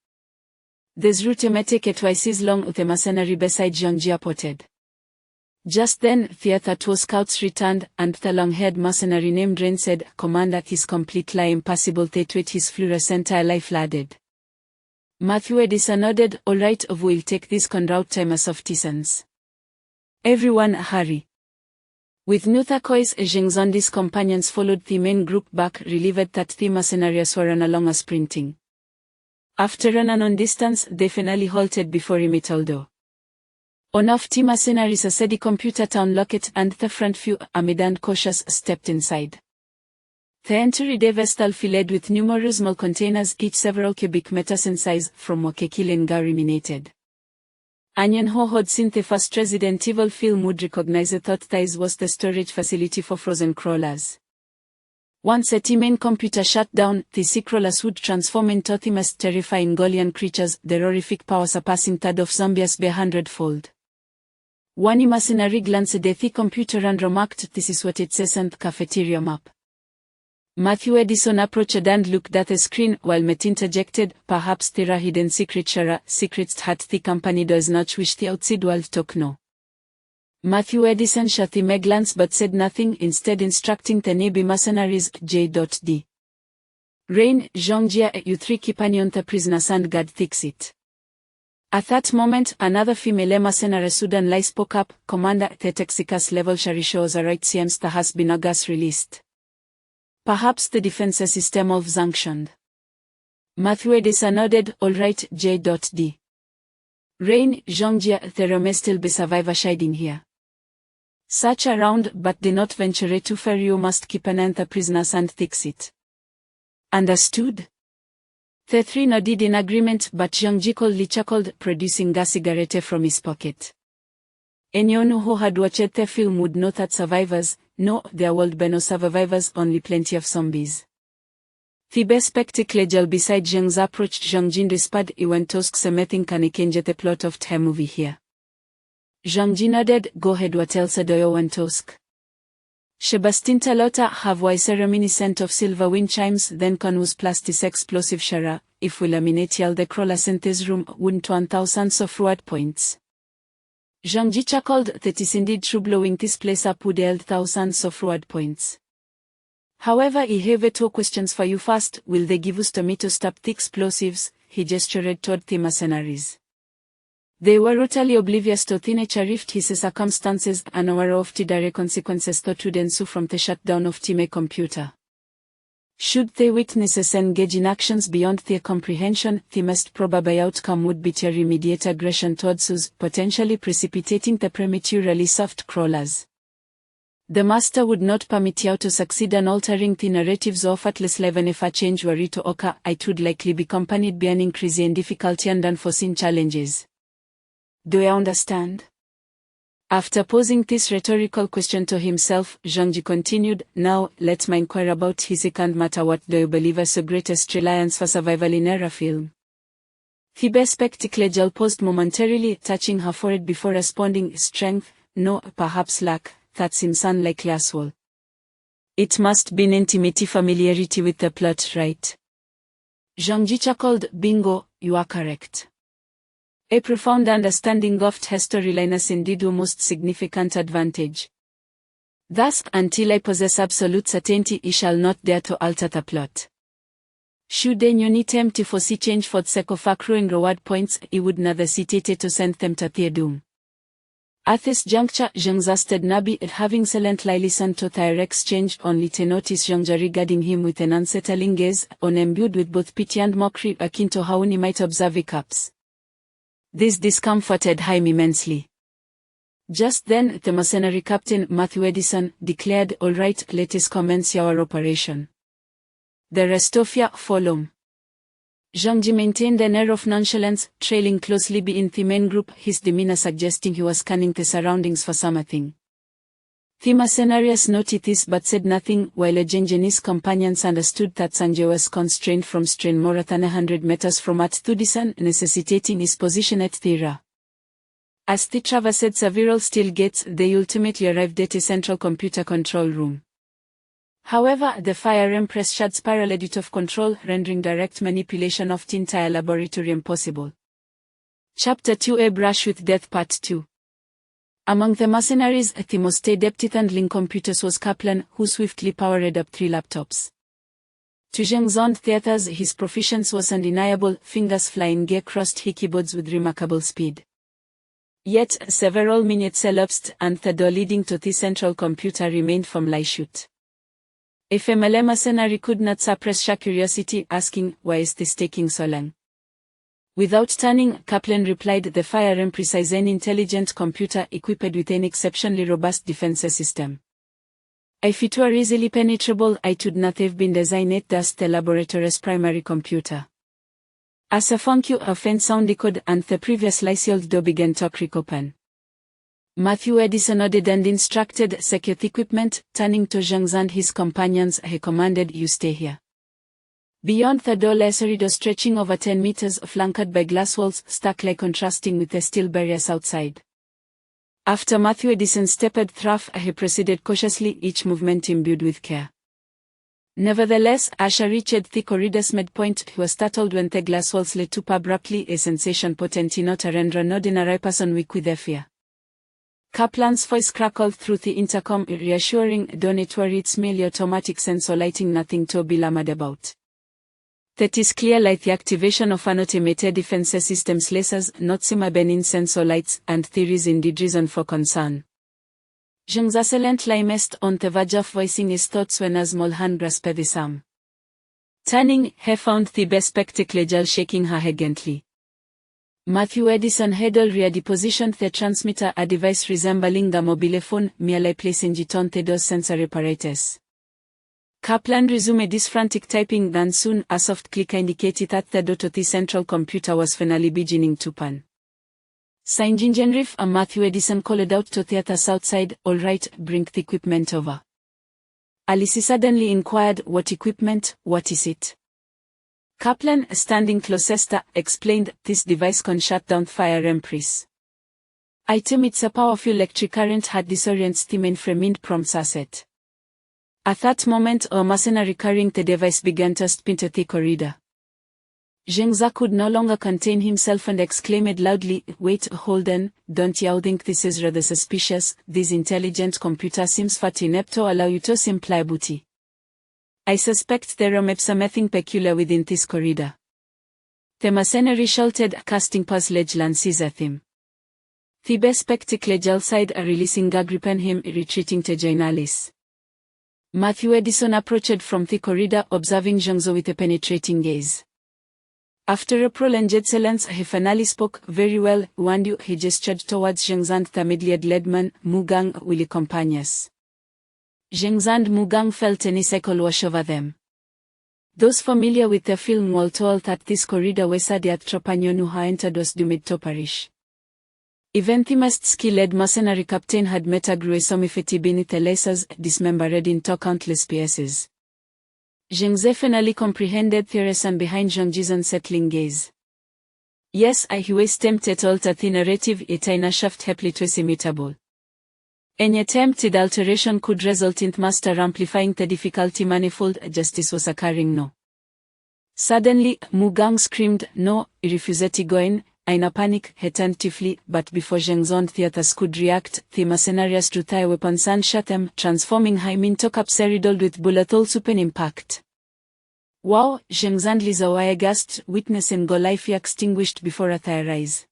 This route may take twice as long with the mercenary beside Zhang Jia potted. Just then, the other two scouts returned, and the long-haired mercenary named Ren said, Commander, his completely impossible to with his fluorescent eye flooded. Matthew Edison nodded, all right, we'll take this conroute time as of tisans. Everyone hurry. With no turquoise, Zheng's and his companions followed the main group back, relieved that the mercenaries were on along a sprinting. After an unknown distance, they finally halted before a metal door. On-off team mercenaries said the computer to unlock it, and the front few, amid and cautious, stepped inside. The entry de vestal filled with numerous small containers, each several cubic meters in size, from Wakekil ruminated. Anyone who had seen the first Resident Evil film would recognize the thought this was the storage facility for frozen crawlers. Once a main computer shut down, the sea crawlers would transform into the most terrifying Golian creatures, their horrific power surpassing that of zombies by 100-fold. One mercenary glanced at the computer and remarked, "This is what it says on the cafeteria map." Matthew Edison approached and looked at the screen, while Matt interjected, "Perhaps there are hidden secrets that the company does not wish the outside world to know." Matthew Edison shot him a glance but said nothing, instead instructing the navy mercenaries, J.D. Rain, Jean-Jia, you three keep an eye on the prisoners and guard the exit. At that moment, another female mercenary suddenly spoke up, "Commander, the Texicus level shari shows right seems there has been a gas released. Perhaps the defense system of sanctioned." Matthew Edison nodded, "All right, J.D. Rain, Jean-Jia, there may still be survivors hiding here. Search around, but do not venture too far. You must keep an eye on the prisoners and fix it. Understood?" The three nodded in agreement, but Jean-Ji coldly chuckled, producing a cigarette from his pocket. Anyone who had watched the film would know that survivors, no, there would be no survivors, only plenty of zombies. The best spectacle beside Zheng's approached Zhang-Jin whispered, "I went to ask something, can I change the plot of the movie here?" Zhang-Jin nodded, "Go ahead, what else do you want to ask?" Sebastien Talota have voice reminiscent of silver wind chimes, then can use plastic explosive shara, if we laminate all the crawlers in this room, wouldn't 1,000 of reward points. Zhang-Ji chuckled, "That is indeed true, blowing this place up would yield thousands of reward points. However, I have two questions for you. First, will they give us to me to stop the explosives?" He gestured toward the mercenaries. They were utterly oblivious to the nature of his circumstances, unaware of the direct consequences that would ensue from the shutdown of the computer. Should they witnesses engage in actions beyond their comprehension, the most probable outcome would be their immediate aggression towards us, potentially precipitating the premature release of the crawlers. The master would not permit you to succeed in altering the narratives of at least even if a change were to occur, it would likely be accompanied by an increase in difficulty and unforeseen challenges. Do you understand? After posing this rhetorical question to himself, Zhang-Ji continued, "Now, let me inquire about his second matter. What do you believe is the greatest reliance for survival in a film?" Phoebe spectacle paused momentarily, touching her forehead before responding, "Strength, no, perhaps luck, that seems unlikely as well. It must be an intimate familiarity with the plot, right?" Zhang-Ji chuckled, "Bingo, you are correct. A profound understanding of the storyline is indeed a most significant advantage. Thus, until I possess absolute certainty, I shall not dare to alter the plot. Should anyone attempt to foresee change for the sake of accruing reward points, I would not hesitate to send them to their doom." At this juncture, Zheng zasted Nabi, having silently listened to their exchange, only to notice Zhang regarding him with an unsettling gaze, imbued with both pity and mockery, akin to how he might observe a corpse. This discomforted him immensely. Just then, the mercenary captain, Matthew Edison, declared, "All right, let us commence our operation. The rest of you follow." Zhang-Ji maintained an air of nonchalance, trailing closely behind the main group, his demeanor suggesting he was scanning the surroundings for something. The mercenaries noted this but said nothing, while Zhang-Ji's companions understood that Sanjay was constrained from strain more than 100 meters from Edison, necessitating his position at the rear. As they traversed several steel gates, they ultimately arrived at a central computer control room. However, the fire empress had spiraled out of control, rendering direct manipulation of the entire laboratory impossible. Chapter 2: A Brush with Death Part 2. Among the mercenaries, the most adept at handling computers was Kaplan, who swiftly powered up 3 laptops. To Zheng's own theaters, his proficiency was undeniable, fingers flying across the keyboards with remarkable speed. Yet, several minutes elapsed, and the door leading to the central computer remained firmly shut. A female mercenary could not suppress her curiosity, asking, "Why is this taking so long?" Without turning, Kaplan replied, "The fire Empress is an intelligent computer equipped with an exceptionally robust defense system. If it were easily penetrable, it would not have been designed as the laboratory's primary computer." As a thank you, a faint sound echoed, and the previously sealed door began to creak open. Matthew Edison nodded and instructed, "Secure the equipment." Turning to Zhang and his companions, he commanded, "You stay here." Beyond the door lay a corridor stretching over 10 meters, flanked by glass walls, starkly contrasting with the steel barriers outside. After Matthew Edison stepped through, he proceeded cautiously, each movement imbued with care. Nevertheless, as he reached the corridor's midpoint, he was startled when the glass walls lit up abruptly, a sensation potent enough to render an ordinary person weak with their fear. Kaplan's voice crackled through the intercom, reassuring, "Don't worry, it's merely automatic sensor lighting, nothing to be alarmed about. That is clear, like the activation of an automated defense system's lasers, not some benign sensor lights, and there is indeed reason for concern." Zhang's assailant lay messed on the verge of voicing his thoughts when a small hand grasped his arm. Turning, he found the bespectacled shaking her head gently. Matthew Edison had already positioned the transmitter, a device resembling a mobile phone, merely placing it on the door's sensor apparatus. Kaplan resumed his frantic typing, and soon a soft click indicated that the door to the central computer was finally beginning to pan. Signed Engineer and Matthew Edison called out to the others outside, "All right, bring the equipment over." Alice suddenly inquired, "What equipment, what is it?" Kaplan, standing closest, explained, "This device can shut down fire Empress. It's a powerful electric current that disorients the mainframe and prompts asset." At that moment, a mercenary carrying the device began to spin to the corridor. Zhengza could no longer contain himself and exclaimed loudly, "Wait, hold on, don't you think this is rather suspicious? This intelligent computer seems far too inept to allow you to simply booty. I suspect there may be something peculiar within this corridor." The mercenary shouted, casting puzzled glances at him. The bespectacled outside, releasing a grip on him, retreating to join Alice. Matthew Edison approached from the corridor, observing Zhengzhou with a penetrating gaze. After a prolonged silence, he finally spoke. "Very well, Wandu," he gestured towards Zhengzhou and the middle-aged man, Mugang, will accompany us. Zhengzhou and Mugang felt an icicle wash over them. Those familiar with the film were told that this corridor was the Atropagnon who had entered was doomed to perish. Even the most skilled mercenary captain had met a gruesome somifety beneath the lasers, dismembered into countless pieces. Zhengzhe finally comprehended the reason behind Zhangji's unsettling gaze. Yes, he was tempted to alter the narrative, yet in a shaft happily was immutable. Any attempted alteration could result in master amplifying the difficulty manifold. Justice was occurring now. Suddenly, Mugang screamed, "No!" He refused to go in. In a panic, he turned to flee, but before Zhengzhou and the others could react, the mercenaries drew their weapons and shot them, transforming him into corpse riddled with bullet holes upon impact. Wow! Zhengzhou and Lisa were aghast, witnessing go life extinguished before their eyes.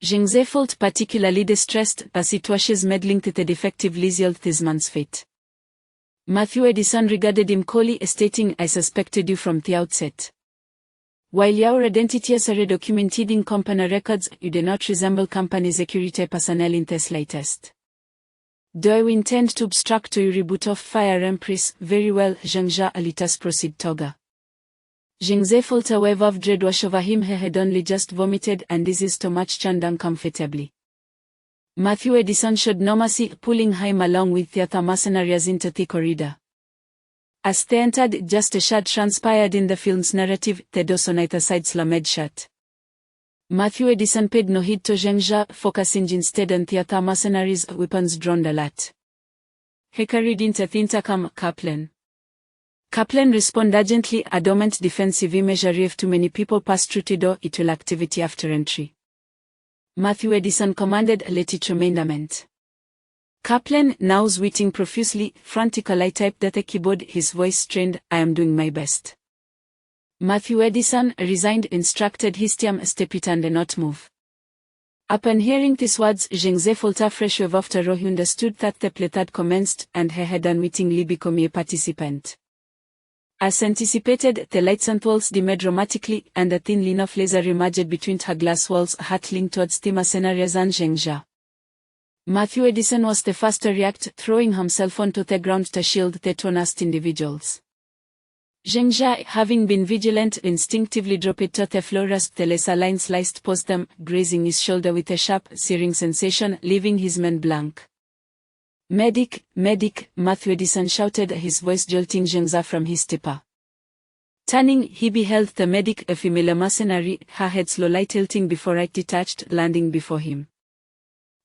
Zhengzhe felt particularly distressed, as it was his meddling to the defectively sealed this man's fate. Matthew Edison regarded him coolly, stating, "I suspected you from the outset. While your identity is documented in company records, you do not resemble company security personnel in the slightest. Do you intend to obstruct your reboot of Fire Empress? Very well, Zhengzhou, let us proceed together." Zhengzhe felt a wave of dread wash over him. He had only just vomited, and his stomach churned uncomfortably. Matthew Edison showed no mercy, pulling him along with the other mercenaries into the corridor. As they entered, just a shot transpired in the film's narrative, the doors on either side slammed shut. Matthew Edison paid no heed to Zhengzhou, focusing instead on the other mercenaries, weapons drawn alert. He carried into the intercom, "Kaplan." Kaplan responded urgently, "A dormant defensive measure if too many people pass through the door, it will activate after entry." Matthew Edison commanded, "Let it remain dormant." Kaplan, now sweating profusely, frantically typed at the keyboard, his voice strained, "I am doing my best." Matthew Edison, resigned, instructed his team, "Step it and not move." Upon hearing these words, Zhengzhe felt a fresh wave of terror. He understood that the play had commenced, and he had unwittingly become a participant. As anticipated, the lights and walls dimmed dramatically, and a thin line of laser emerged between her glass walls, hurtling towards the mercenaries and Zhengzha. Matthew Edison was the first to react, throwing himself onto the ground to shield the two nasty individuals. Zhengzha, having been vigilant, instinctively dropped to the floor as the laser line sliced past them, grazing his shoulder with a sharp, searing sensation, leaving his men blank. "Medic, medic," Matthew Edison shouted, his voice jolting Zhengzha from his stupor. Turning, he beheld the medic, a female mercenary, her head slowly tilting before it detached, landing before him.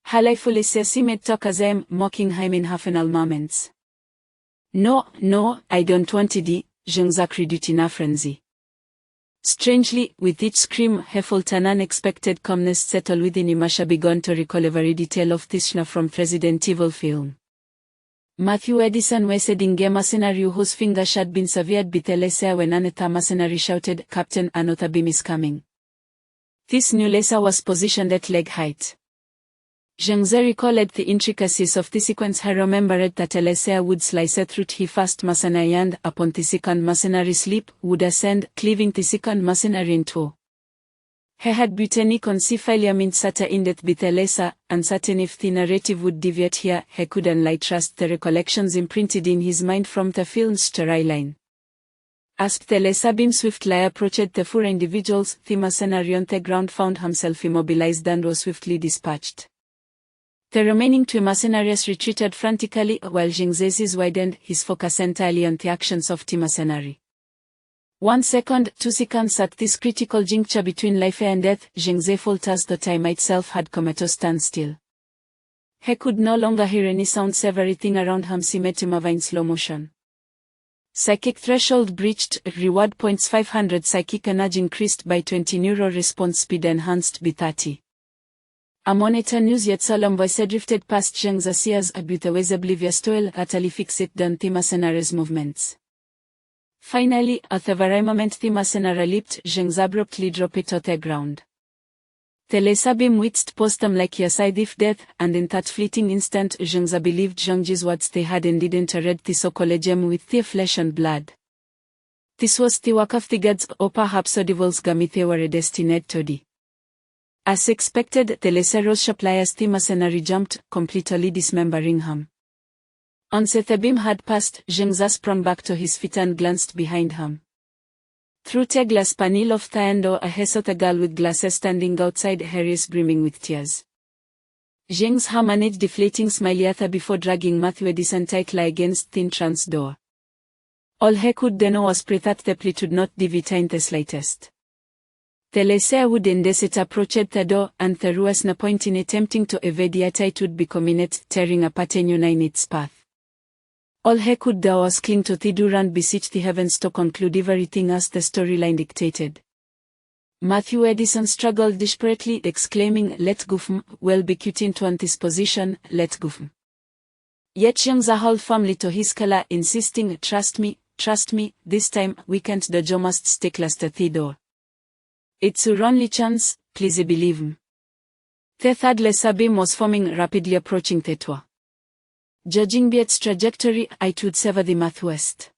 Her lifeless seemed to Kazem, mocking him in half-an moments. No, I don't want to," Zhengzha cried out in a frenzy. Strangely, with each scream, he felt an unexpected calmness settle within him as he began to recall every detail of this scene from Resident Evil film. Matthew Edison was heading a mercenary whose fingers had been severed by the laser when another mercenary shouted, "Captain, another beam is coming." This new laser was positioned at leg height. Zhengzha recalled the intricacies of the sequence. He remembered that a laser would slice through the first mercenary and, upon the second mercenary's leap, would ascend, cleaving the second mercenary in two. He had butany failure meant certain that by the laser, and certain if the narrative would deviate here, he could only trust the recollections imprinted in his mind from the film's storyline. As the laser beam swiftly approached the four individuals, the mercenary on the ground found himself immobilized and was swiftly dispatched. The remaining two mercenaries retreated frantically, while Zhengzha's eyes widened, his focus entirely on the actions of the mercenary. 1 second, 2 seconds at this critical juncture between life and death, Zhengzha felt as though time itself had come to a standstill. He could no longer hear any sounds, everything around him seemed to move in slow motion. Psychic threshold breached, reward points 500, psychic energy increased by 20, neural response speed enhanced by 30. A monitor news yet solemn voice drifted past Zhengzha's ears, about the ways oblivious to all, utterly fixated on the mercenary's movements. Finally, at the very moment the mercenary leaped, Zhengzha abruptly dropped to the ground. The laser beam whizzed past him like a side of death, and in that fleeting instant Zhengzha believed Zhengzhi's words they had indeed entered the so-called gem with their flesh and blood. This was the work of the gods, or perhaps the devil's garment they were destined to do. As expected, the laser rose sharply as the mercenary jumped, completely dismembering him. Once the beam had passed, Zhengzha sprang back to his feet and glanced behind him. Through the glass panel of the window, he saw the girl with glasses standing outside, her eyes brimming with tears. Zhengzha managed a fleeting smile at her before dragging Matthew Edison tightly against the entrance door. All he could then know was pray that the plate would not deviate in the slightest. The laser would indeed approach the door, and there was no point in attempting to evade it. It would become it, tearing apart anyone in its path. All he could do was cling to the door and beseech the heavens to conclude everything as the storyline dictated. Matthew Edison struggled desperately, exclaiming, "Let go, well be cut into this position, let go." Yet Zhengzha held firmly to his collar, insisting, trust me, this time, we can't do, you must stay close to the door. It's your only chance, please believe me." The third laser beam was forming, rapidly approaching the door. Judging by its trajectory, it would sever the northwest.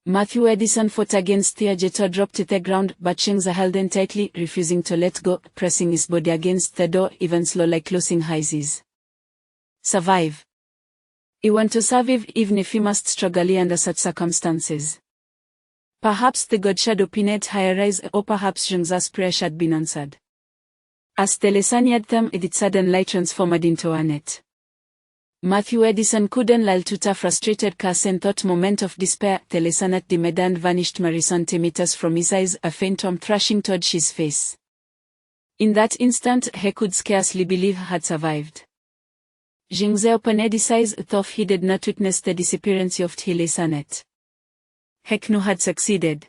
Matthew Edison fought against the urge to drop to the ground, but Zhengzha held him tightly, refusing to let go, pressing his body against the door, even slowly closing his eyes. Survive. He wanted to survive even if he must struggle under such circumstances. Perhaps the god shadow pinned higher eyes, or perhaps Zhengzha's prayer had been answered. As the laser neared them, it suddenly transformed into a net. Matthew Edison couldn't lull to a frustrated curse and thought moment of despair. The laser net dimmed and vanished mere centimeters from his eyes, a phantom thrashing towards his face. In that instant, he could scarcely believe he had survived. Zhengzha opened his eyes, though he did not witness the disappearance of the laser net. Hekno had succeeded.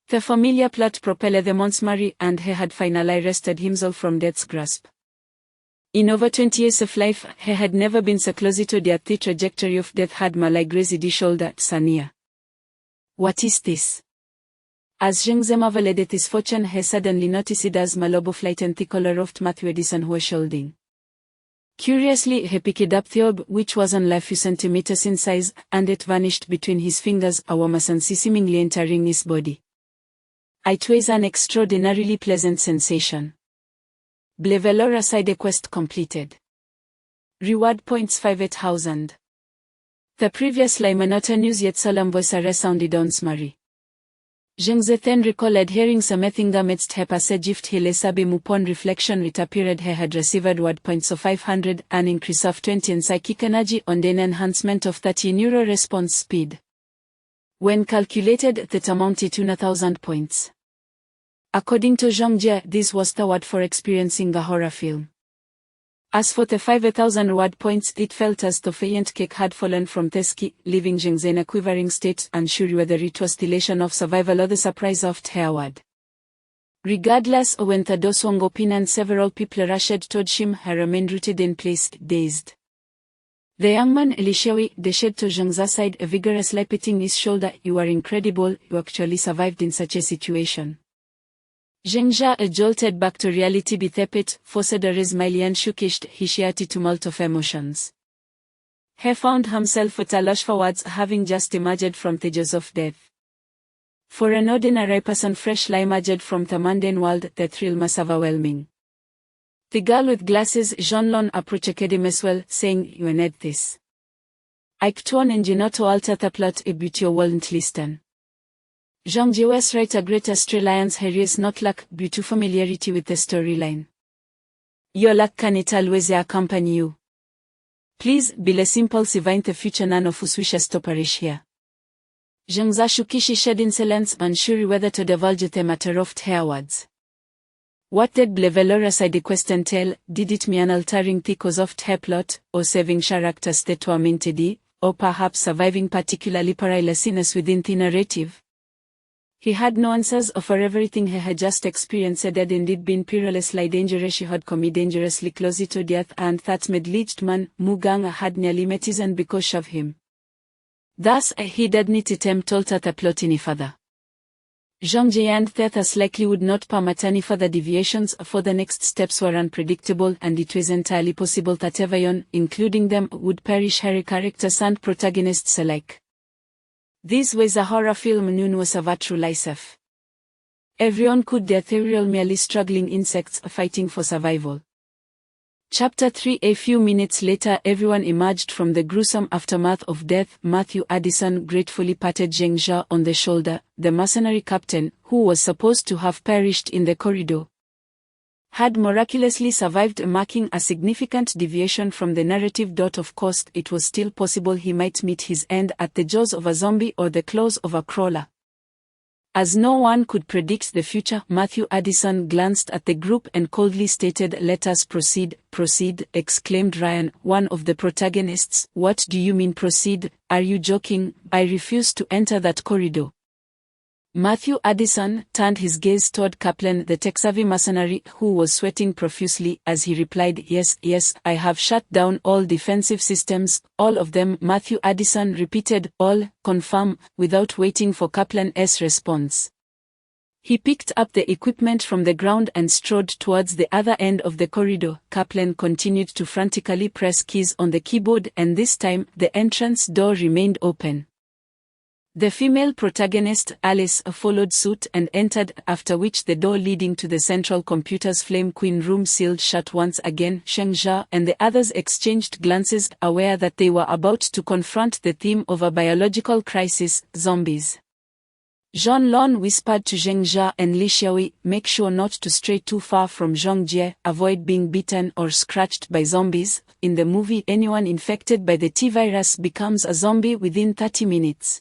The familiar plot propelled the monster, and he had finally wrested himself from death's grasp. In over 20 years of life, he had never been so close to the trajectory of death had Malay grazed his shoulder so near. What is this? As Zhengzha marveled at his fortune, he suddenly noticed as Malobo flightened the collar of Matthew Edison who was shouldering. Curiously, he picked up the orb, which was only a few centimeters in size, and it vanished between his fingers, and seemingly entering his body. It was an extraordinarily pleasant sensation. Blevelora side quest completed. Reward points 58,000. The previously monotonous yet solemn voice resounded once more. Zhengze then recalled hearing something amidst her passage if he lesabim upon reflection it appeared he had received word points of 500, an increase of 20 in psychic energy and an enhancement of 30 neuro response speed. When calculated, that amounted to 1,000 points. According to Zhang Jie, this was the reward for experiencing a horror film. As for the 5,000 reward points, it felt as though faint cake had fallen from the sky, leaving Zhengze in a quivering state, unsure whether it was the elation of survival or the surprise of the award. Regardless, when the door swung open and several people rushed towards him, he remained rooted in place, dazed. The young man Li Xiaoyi dashed to Zhengze's side, vigorously patting his shoulder. "You are incredible, you actually survived in such a situation." Zhengzhe, jolted back to reality with a pit, forced a smile and shook his hearty tumult of emotions. He found himself at a loss for words, having just emerged from the jaws of death. For an ordinary person freshly emerged from the mundane world, the thrill was overwhelming. The girl with glasses, Jean-Lon, approached him as well, saying, "You need this. I can't engineer to alter the plot but you won't listen." Zhang Jie's write a great Australians here is not luck, but to familiarity with the storyline. Your luck can it always accompany you. Please, be less impulsive in the future, none of us wishes to perish here. Zhengze shook his head in silence, unsure whether to divulge the matter of the words. What did Blevelora side quest entail? Did it mean altering the cause of the plot, or saving characters that were meant to die, or perhaps surviving particularly perilous scenes within the narrative? He had no answers for everything he had just experienced. Had indeed been perilously dangerous. He had come dangerously close to death, and that middle-aged man, Mugang, had nearly met his end because of him. Thus, he did not attempt to alter the plot any further. Zhang Jie and Thethas likely would not permit any further deviations, for the next steps were unpredictable, and it was entirely possible that everyone, including them, would perish, her characters and protagonists alike. This was a horror film known as a true life. Everyone could be ethereal, merely struggling insects fighting for survival. Chapter 3. A few minutes later, everyone emerged from the gruesome aftermath of death. Matthew Addison gratefully patted Zhengzhe on the shoulder, the mercenary captain, who was supposed to have perished in the corridor. Had miraculously survived, marking a significant deviation from the narrative. Of course, it was still possible he might meet his end at the jaws of a zombie or the claws of a crawler. As no one could predict the future, Matthew Addison glanced at the group and coldly stated, "Let us proceed." "Proceed?" exclaimed Ryan, one of the protagonists. "What do you mean proceed? Are you joking? I refuse to enter that corridor." Matthew Addison turned his gaze toward Kaplan, the tech-savvy mercenary, who was sweating profusely, as he replied, Yes, I have shut down all defensive systems, all of them." Matthew Addison repeated, "All, confirm," without waiting for Kaplan's response. He picked up the equipment from the ground and strode towards the other end of the corridor. Kaplan continued to frantically press keys on the keyboard, and this time, the entrance door remained open. The female protagonist, Alice, followed suit and entered, after which the door leading to the central computer's Flame Queen room sealed shut once again. Zhengzhe and the others exchanged glances, aware that they were about to confront the theme of a biological crisis, zombies. Jean-Lon whispered to Zhengzhe and Li Xiaoyi, "Make sure not to stray too far from Zhang Jie, avoid being bitten or scratched by zombies." In the movie, anyone infected by the T-virus becomes a zombie within 30 minutes.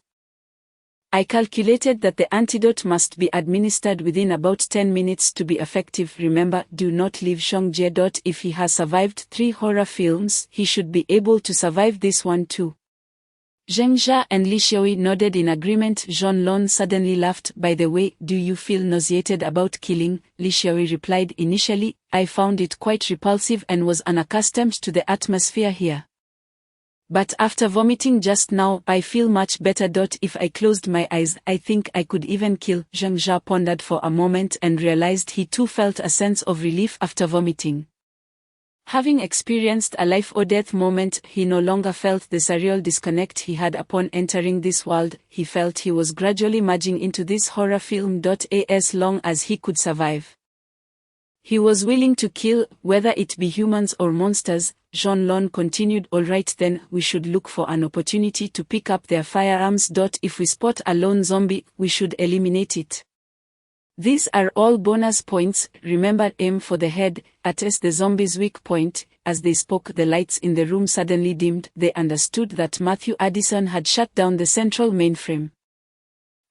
I calculated that the antidote must be administered within about 10 minutes to be effective. Remember, do not leave Zhang Jie. If he has survived 3 horror films, he should be able to survive this one too. Zhengzhe and Li Xiaoyi nodded in agreement. Jean-Lon suddenly laughed. "By the way, do you feel nauseated about killing?" Li Xiaoyi replied, "Initially, I found it quite repulsive and was unaccustomed to the atmosphere here. But after vomiting just now, I feel much better. If I closed my eyes, I think I could even kill." Zhengzhe pondered for a moment and realized he too felt a sense of relief after vomiting. Having experienced a life-or-death moment, he no longer felt the surreal disconnect he had upon entering this world. He felt he was gradually merging into this horror film. As long as he could survive, he was willing to kill, whether it be humans or monsters. Jean Lon continued. All right then, we should look for an opportunity to pick up their firearms. If we spot a lone zombie, we should eliminate it. These are all bonus points. Remember, aim for the head, attest the zombie's weak point. As they spoke, the lights in the room suddenly dimmed. They understood that Matthew Addison had shut down the central mainframe.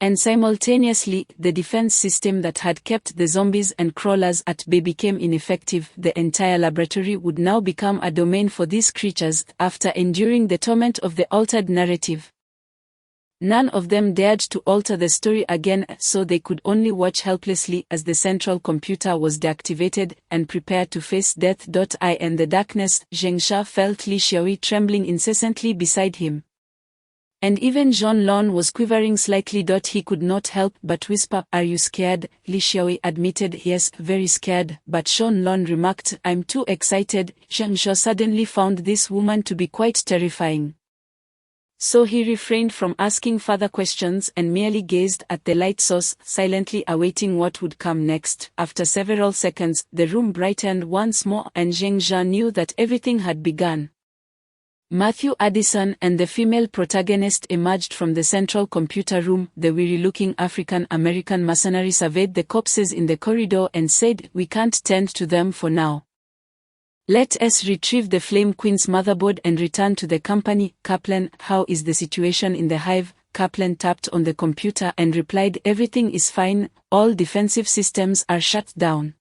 And simultaneously, the defense system that had kept the zombies and crawlers at bay became ineffective. The entire laboratory would now become a domain for these creatures. After enduring the torment of the altered narrative, none of them dared to alter the story again, so they could only watch helplessly as the central computer was deactivated and prepare to face death. In the darkness, Zhengsha felt Li Xiaoyi trembling incessantly beside him. And even Jean Lon was quivering slightly. He could not help but whisper, "Are you scared?" Li Xiaoyi admitted, "Yes, very scared," but Jean Lon remarked, "I'm too excited." Zhengsha suddenly found this woman to be quite terrifying. So he refrained from asking further questions and merely gazed at the light source, silently awaiting what would come next. After several seconds, the room brightened once more and Zhengsha knew that everything had begun. Matthew Addison and the female protagonist emerged from the central computer room. The weary-looking African-American mercenary surveyed the corpses in the corridor and said, "We can't tend to them for now. Let us retrieve the Flame Queen's motherboard and return to the company." "Kaplan, how is the situation in the hive?" Kaplan tapped on the computer and replied, "Everything is fine, all defensive systems are shut down.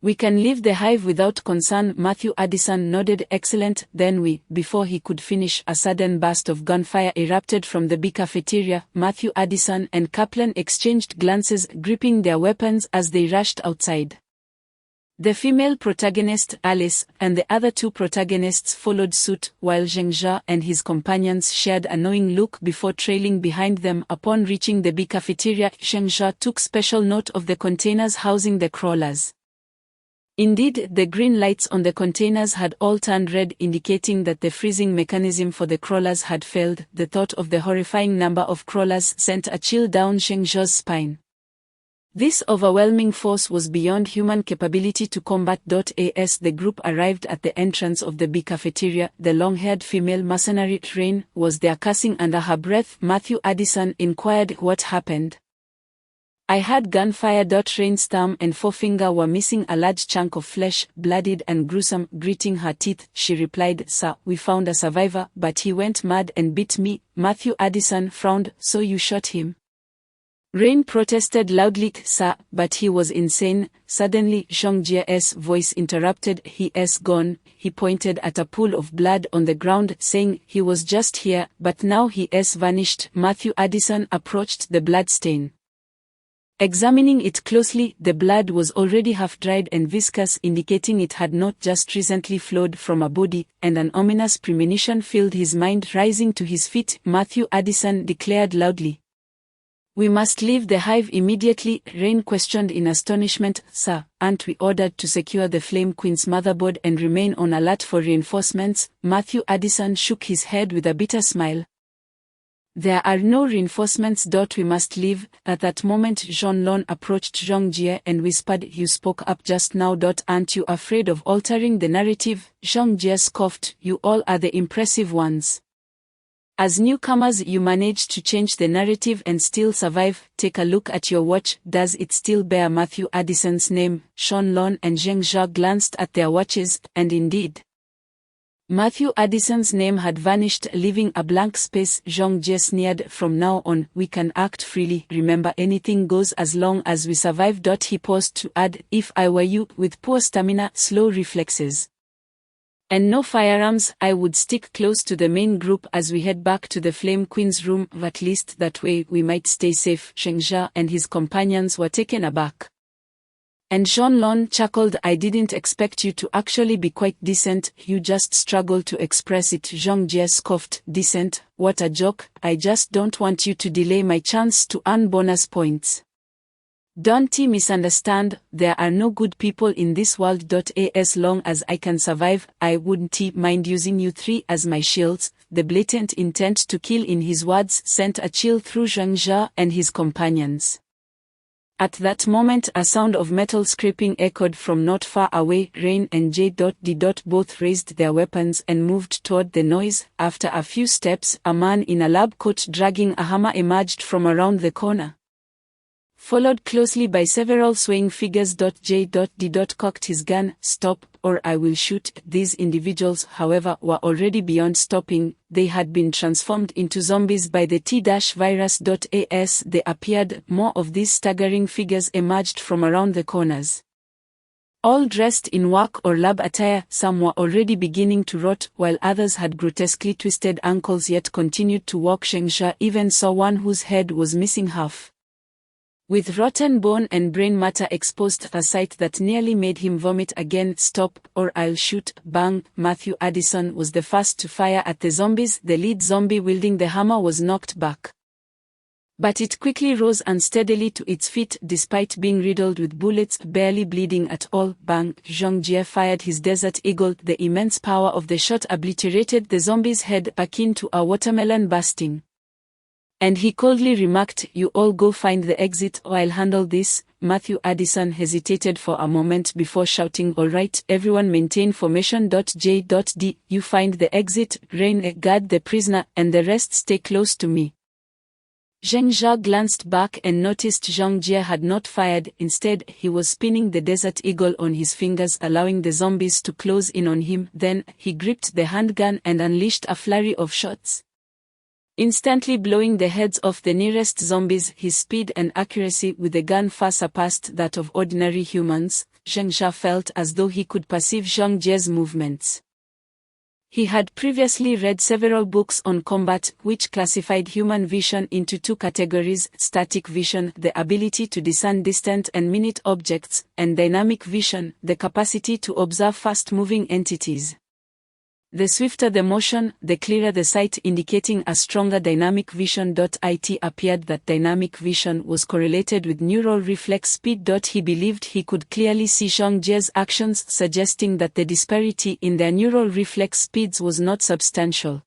We can leave the hive without concern." Matthew Addison nodded. "Excellent, then we..." Before he could finish, a sudden burst of gunfire erupted from the B cafeteria. Matthew Addison and Kaplan exchanged glances, gripping their weapons as they rushed outside. The female protagonist, Alice, and the other two protagonists followed suit, while Zhengsha and his companions shared a knowing look before trailing behind them. Upon reaching the B cafeteria, Zhengsha took special note of the containers housing the crawlers. Indeed, the green lights on the containers had all turned red, indicating that the freezing mechanism for the crawlers had failed. The thought of the horrifying number of crawlers sent a chill down Zhengsha's spine. This overwhelming force was beyond human capability to combat. As the group arrived at the entrance of the B cafeteria, the long-haired female mercenary, Rain, was there cursing under her breath. Matthew Addison inquired, "What happened?" "I had gunfire." Rain's thumb and forefinger were missing a large chunk of flesh, bloodied and gruesome. Gritting her teeth, she replied, "Sir, we found a survivor, but he went mad and bit me." Matthew Addison frowned. "So you shot him?" Rain protested loudly, "Sir, but he was insane." Suddenly, Zhongjie's voice interrupted. "He is gone." He pointed at a pool of blood on the ground, saying, "He was just here, but now he is vanished." Matthew Addison approached the blood stain. Examining it closely, the blood was already half-dried and viscous, indicating it had not just recently flowed from a body, and an ominous premonition filled his mind. Rising to his feet, Matthew Addison declared loudly, "We must leave the hive immediately." Rain questioned in astonishment, "Sir, aren't we ordered to secure the Flame Queen's motherboard and remain on alert for reinforcements?" Matthew Addison shook his head with a bitter smile. "There are no reinforcements. We must leave." At that moment, Jean Lon approached Zhongjie and whispered, "You spoke up just now. Aren't you afraid of altering the narrative?" Zhongjie scoffed, "You all are the impressive ones. As newcomers, you managed to change the narrative and still survive. Take a look at your watch. Does it still bear Matthew Addison's name?" Jean Lon and Zhengsha glanced at their watches, and indeed, Matthew Addison's name had vanished, leaving a blank space. Zhongjie sneered, "From now on, we can act freely. Remember, anything goes as long as we survive." He paused to add, "If I were you, with poor stamina, slow reflexes, and no firearms, I would stick close to the main group as we head back to the Flame Queen's room. At least that way we might stay safe." Zhengsha and his companions were taken aback. And Jean Lon chuckled, "I didn't expect you to actually be quite decent. You just struggle to express it." Zhongjie scoffed, "Decent? What a joke. I just don't want you to delay my chance to earn bonus points." Don't misunderstand, there are no good people in this world. As long as I can survive, I wouldn't mind using you three as my shields. The blatant intent to kill in his words sent a chill through Zhang Jia and his companions. At that moment a sound of metal scraping echoed from not far away. Rain and J.D. both raised their weapons and moved toward the noise. After a few steps, a man in a lab coat dragging a hammer emerged from around the corner, followed closely by several swaying figures. J.D. cocked his gun. Stop, or I will shoot. These individuals, however, were already beyond stopping. They had been transformed into zombies by the T-virus. As they appeared, more of these staggering figures emerged from around the corners. All dressed in work or lab attire, some were already beginning to rot, while others had grotesquely twisted ankles yet continued to walk. Zhang Jia even saw one whose head was missing half, with rotten bone and brain matter exposed, a sight that nearly made him vomit again. Stop, or I'll shoot. Bang! Matthew Addison was the first to fire at the zombies. The lead zombie wielding the hammer was knocked back, but it quickly rose unsteadily to its feet despite being riddled with bullets, barely bleeding at all. Bang! Zhang Jia fired his Desert Eagle. The immense power of the shot obliterated the zombie's head, akin to a watermelon bursting, and he coldly remarked, "You all go find the exit or I'll handle this." Matthew Addison hesitated for a moment before shouting, "All right, everyone maintain formation. J.D. You find the exit, Rain guard the prisoner, and the rest stay close to me." Zhang Jia glanced back and noticed Zhang Jia had not fired. Instead, he was spinning the Desert Eagle on his fingers, allowing the zombies to close in on him. Then, he gripped the handgun and unleashed a flurry of shots, instantly blowing the heads off the nearest zombies. His speed and accuracy with the gun far surpassed that of ordinary humans. Zhang Jia felt as though he could perceive Zhang Jia's movements. He had previously read several books on combat, which classified human vision into two categories: static vision, the ability to discern distant and minute objects, and dynamic vision, the capacity to observe fast-moving entities. The swifter the motion, the clearer the sight, indicating a stronger dynamic vision. It appeared that dynamic vision was correlated with neural reflex speed. He believed he could clearly see Zhang Jia's actions, suggesting that the disparity in their neural reflex speeds was not substantial.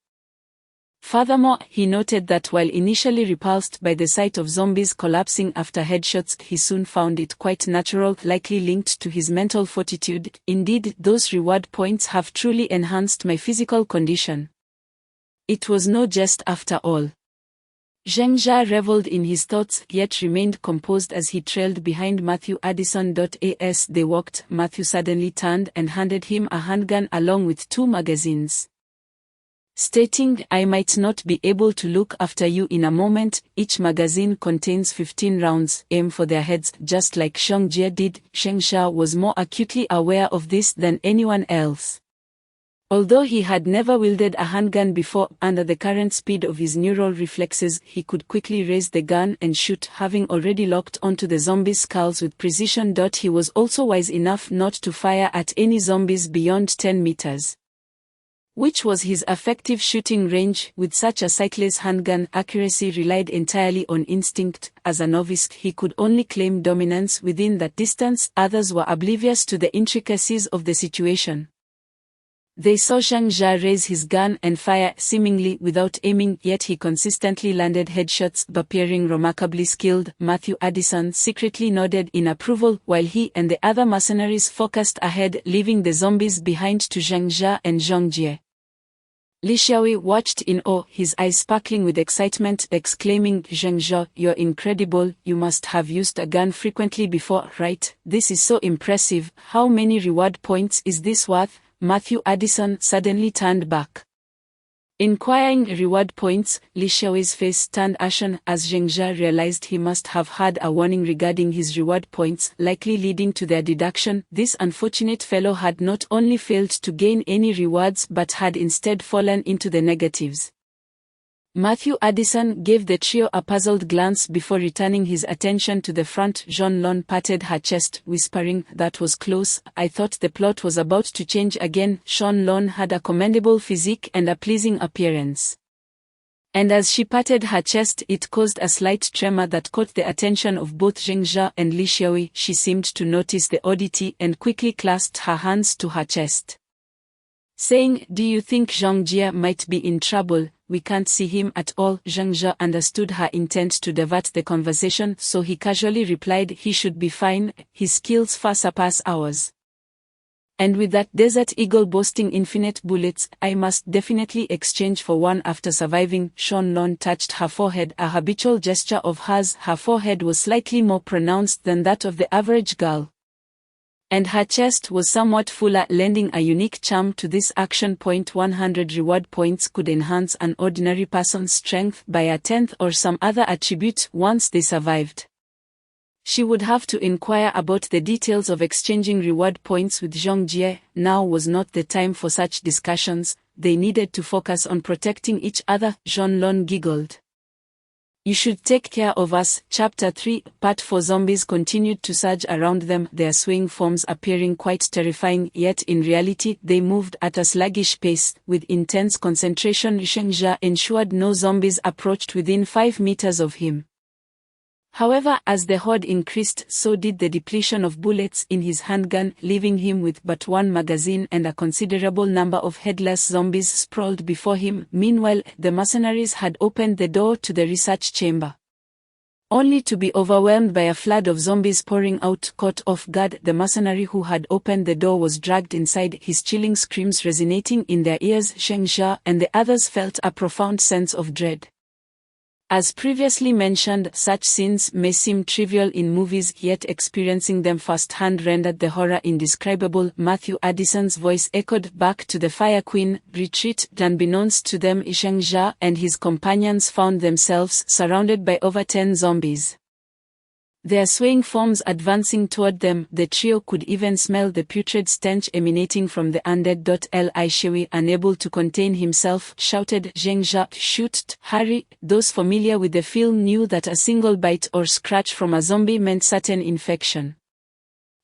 Furthermore, he noted that while initially repulsed by the sight of zombies collapsing after headshots, he soon found it quite natural, likely linked to his mental fortitude. Indeed, those reward points have truly enhanced my physical condition. It was no jest after all. Zhang Jia reveled in his thoughts, yet remained composed as he trailed behind Matthew Addison. As they walked, Matthew suddenly turned and handed him a handgun along with 2 magazines, stating, "I might not be able to look after you in a moment. Each magazine contains 15 rounds. Aim for their heads, just like Zhang Jia did." Zhang Jia was more acutely aware of this than anyone else. Although he had never wielded a handgun before, under the current speed of his neural reflexes, he could quickly raise the gun and shoot, having already locked onto the zombies' skulls with precision. He was also wise enough not to fire at any zombies beyond 10 meters. Which was his effective shooting range. With such a sightless handgun, accuracy relied entirely on instinct. As a novice, he could only claim dominance within that distance. Others were oblivious to the intricacies of the situation. They saw Zhang Jia raise his gun and fire, seemingly without aiming, yet he consistently landed headshots, appearing remarkably skilled. Matthew Addison secretly nodded in approval, while he and the other mercenaries focused ahead, leaving the zombies behind to Zhang Jia and Zhang Jie. Li Xiaowei watched in awe, his eyes sparkling with excitement, exclaiming, "Zhang Jia, you're incredible. You must have used a gun frequently before, right? This is so impressive. How many reward points is this worth?" Matthew Addison suddenly turned back, inquiring. "Reward points?" Li Xiaowei's face turned ashen as Zhang Jia realized he must have had a warning regarding his reward points, likely leading to their deduction. This unfortunate fellow had not only failed to gain any rewards but had instead fallen into the negatives. Matthew Addison gave the trio a puzzled glance before returning his attention to the front. Jean Lon patted her chest, whispering, "That was close. I thought the plot was about to change again." Jean Lon had a commendable physique and a pleasing appearance. And as she patted her chest, it caused a slight tremor that caught the attention of both Zhengzha and Li Xiaoyi. She seemed to notice the oddity and quickly clasped her hands to her chest, saying, "Do you think Zhongjie might be in trouble? We can't see him at all." Zhengzha understood her intent to divert the conversation, so he casually replied, "He should be fine, his skills far surpass ours. And with that desert eagle boasting infinite bullets, I must definitely exchange for one." After surviving, Shuanlong touched her forehead, a habitual gesture of hers. Her forehead was slightly more pronounced than that of the average girl, and her chest was somewhat fuller, lending a unique charm to this action. 100 reward points could enhance an ordinary person's strength by a tenth or some other attribute once they survived. She would have to inquire about the details of exchanging reward points with Zhongjie. Now was not the time for such discussions, they needed to focus on protecting each other. Shuanlong giggled. "You should take care of us." Chapter 3, Part 4. Zombies continued to surge around them, their swaying forms appearing quite terrifying, yet in reality they moved at a sluggish pace. With intense concentration, Zhengzha ensured no zombies approached within 5 meters of him. However, as the horde increased, so did the depletion of bullets in his handgun, leaving him with but one magazine and a considerable number of headless zombies sprawled before him. Meanwhile, the mercenaries had opened the door to the research chamber, only to be overwhelmed by a flood of zombies pouring out. Caught off guard, the mercenary who had opened the door was dragged inside, his chilling screams resonating in their ears. Zhengzha and the others felt a profound sense of dread. As previously mentioned, such scenes may seem trivial in movies, yet experiencing them firsthand rendered the horror indescribable. Matthew Addison's voice echoed back to the Fire Queen. Retreat. Unbeknownst to them, Zhengzha and his companions found themselves surrounded by over 10 zombies, their swaying forms advancing toward them. The trio could even smell the putrid stench emanating from the undead. Li Xiaoyi, unable to contain himself, shouted, "Zhengzha, shoot, hurry!" Those familiar with the film knew that a single bite or scratch from a zombie meant certain infection.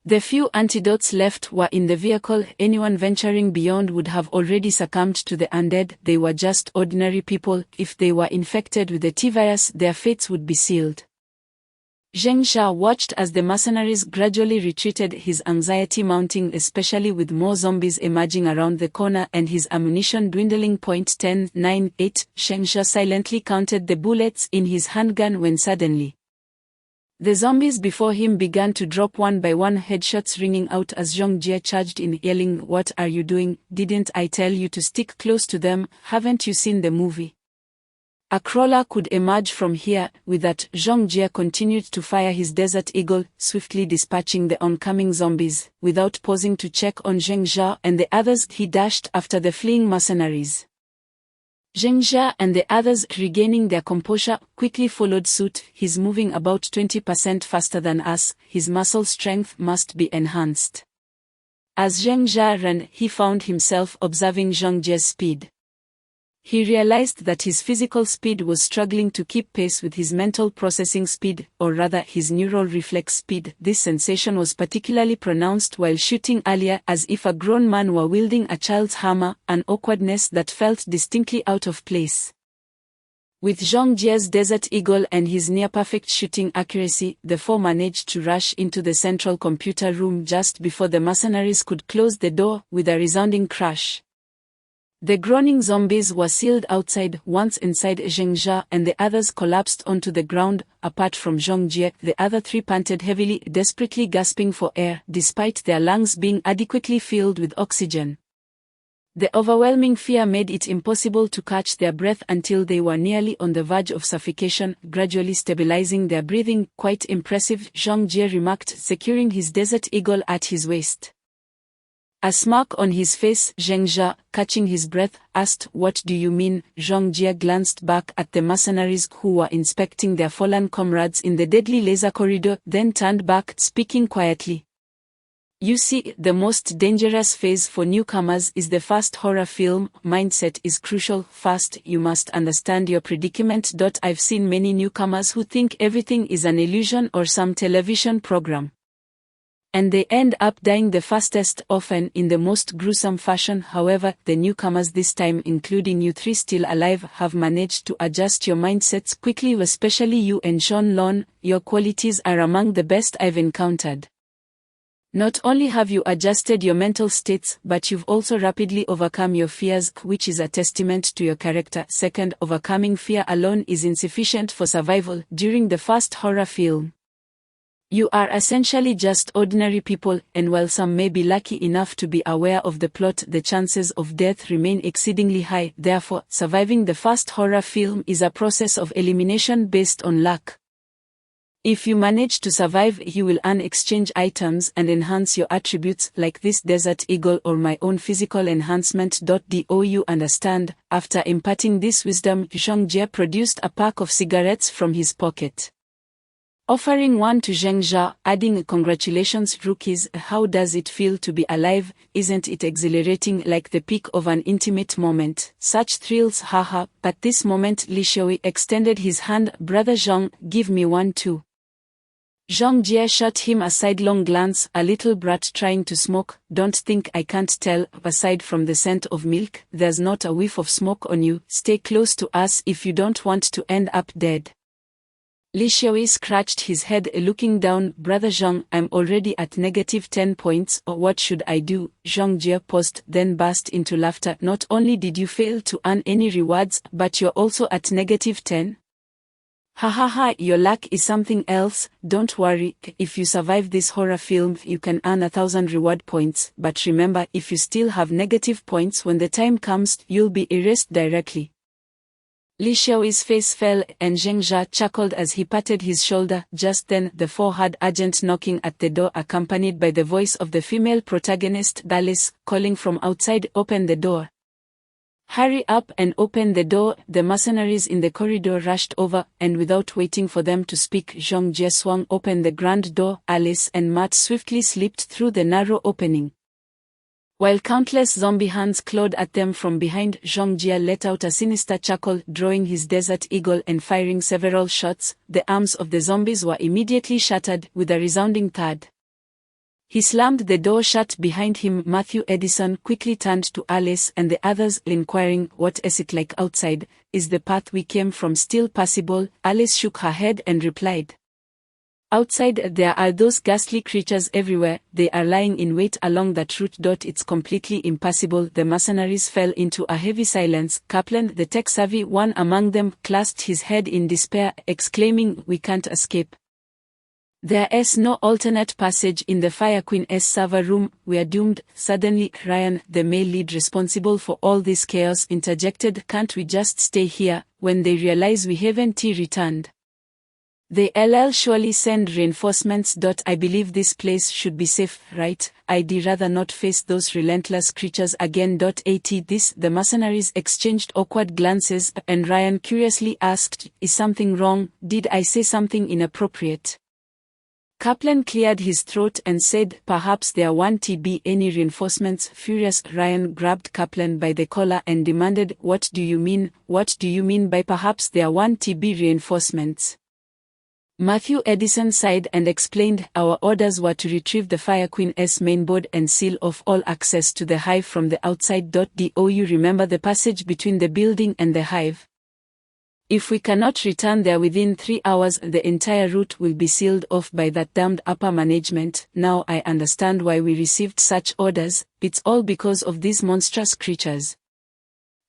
The few antidotes left were in the vehicle. Anyone venturing beyond would have already succumbed to the undead. They were just ordinary people. If they were infected with the T-virus, their fates would be sealed. Zhengzha watched as the mercenaries gradually retreated, his anxiety mounting, especially with more zombies emerging around the corner and his ammunition dwindling. 10, 9, 8. Zhengzha silently counted the bullets in his handgun when suddenly the zombies before him began to drop one by one, headshots ringing out as Zhongjie charged in, yelling, "What are you doing? Didn't I tell you to stick close to them? Haven't you seen the movie? A crawler could emerge from here." With that, Zhongjie continued to fire his Desert Eagle, swiftly dispatching the oncoming zombies. Without pausing to check on Zhengzha and the others, he dashed after the fleeing mercenaries. Zhengzha and the others, regaining their composure, quickly followed suit. "He's moving about 20% faster than us. His muscle strength must be enhanced." As Zhengzha ran, he found himself observing Zhongjie's speed. He realized that his physical speed was struggling to keep pace with his mental processing speed, or rather his neural reflex speed. This sensation was particularly pronounced while shooting earlier, as if a grown man were wielding a child's hammer, an awkwardness that felt distinctly out of place. With Zhongjie's Desert Eagle and his near-perfect shooting accuracy, the four managed to rush into the central computer room just before the mercenaries could close the door, with a resounding crash. The groaning zombies were sealed outside. Once inside, Zhengzha and the others collapsed onto the ground. Apart from Zhongjie, the other three panted heavily, desperately gasping for air, despite their lungs being adequately filled with oxygen. The overwhelming fear made it impossible to catch their breath until they were nearly on the verge of suffocation, gradually stabilizing their breathing. "Quite impressive," Zhongjie remarked, securing his Desert Eagle at his waist. A smirk on his face, Zhengzha, catching his breath, asked, "What do you mean?" Zhongjie glanced back at the mercenaries who were inspecting their fallen comrades in the deadly laser corridor, then turned back, speaking quietly. "You see, the most dangerous phase for newcomers is the first horror film. Mindset is crucial. First, you must understand your predicament. I've seen many newcomers who think everything is an illusion or some television program. And they end up dying the fastest, often in the most gruesome fashion. However, the newcomers this time, including you three still alive, have managed to adjust your mindsets quickly, especially you and Sean Lon. Your qualities are among the best I've encountered. Not only have you adjusted your mental states, but you've also rapidly overcome your fears, which is a testament to your character. Second, overcoming fear alone is insufficient for survival during the first horror film. You are essentially just ordinary people, and while some may be lucky enough to be aware of the plot, the chances of death remain exceedingly high. Therefore, surviving the first horror film is a process of elimination based on luck. If you manage to survive, you will earn exchange items and enhance your attributes, like this desert eagle or my own physical enhancement. Do you understand? After imparting this wisdom, Zhongjie produced a pack of cigarettes from his pocket. Offering one to Zhengjia, adding, "Congratulations, rookies, how does it feel to be alive? Isn't it exhilarating, like the peak of an intimate moment? Such thrills, haha." At this moment Li Shui extended his hand. "Brother Zhong, give me one too." Zhongjie shot him a sidelong glance. "A little brat trying to smoke. Don't think I can't tell. Aside from the scent of milk, there's not a whiff of smoke on you. Stay close to us if you don't want to end up dead." Li Shui scratched his head, looking down. "Brother Zhong, I'm already at -10 points, or what should I do?" Zhongjie paused, then burst into laughter. "Not only did you fail to earn any rewards, but you're also at -10? Ha ha ha, your luck is something else. Don't worry, if you survive this horror film you can earn 1,000 reward points, but remember, if you still have negative points when the time comes, you'll be erased directly." Li Shui's face fell, and Zhengjia chuckled as he patted his shoulder. Just then, the four had agent knocking at the door, accompanied by the voice of the female protagonist, Alice, calling from outside, "Open the door. Hurry up and open the door." The mercenaries in the corridor rushed over, and without waiting for them to speak, Zhongjie swung open the grand door. Alice and Matt swiftly slipped through the narrow opening. While countless zombie hands clawed at them from behind, Zhongjie let out a sinister chuckle, drawing his desert eagle and firing several shots. The arms of the zombies were immediately shattered, with a resounding thud. He slammed the door shut behind him. Matthew Edison quickly turned to Alice and the others, inquiring, "What is it like outside? Is the path we came from still passable?" Alice shook her head and replied, "Outside there are those ghastly creatures everywhere. They are lying in wait along that route. It's completely impassable." The mercenaries fell into a heavy silence. Kaplan, the tech-savvy one among them, clasped his head in despair, exclaiming, "We can't escape. There is no alternate passage in the Fire Queen's server room. We are doomed." Suddenly, Ryan, the male lead responsible for all this chaos, interjected, "Can't we just stay here? When they realize we haven't returned, they'll surely send reinforcements. I believe this place should be safe, right? I'd rather not face those relentless creatures again. At this, the mercenaries exchanged awkward glances, and Ryan curiously asked, "Is something wrong? Did I say something inappropriate?" Kaplan cleared his throat and said, "Perhaps there won't be any reinforcements." Furious, Ryan grabbed Kaplan by the collar and demanded, "What do you mean? What do you mean by perhaps there won't be reinforcements?" Matthew Edison sighed and explained, "Our orders were to retrieve the Fire Queen's mainboard and seal off all access to the hive from the outside. Do you remember the passage between the building and the hive? If we cannot return there within 3 hours, the entire route will be sealed off by that damned upper management. Now I understand why we received such orders. It's all because of these monstrous creatures."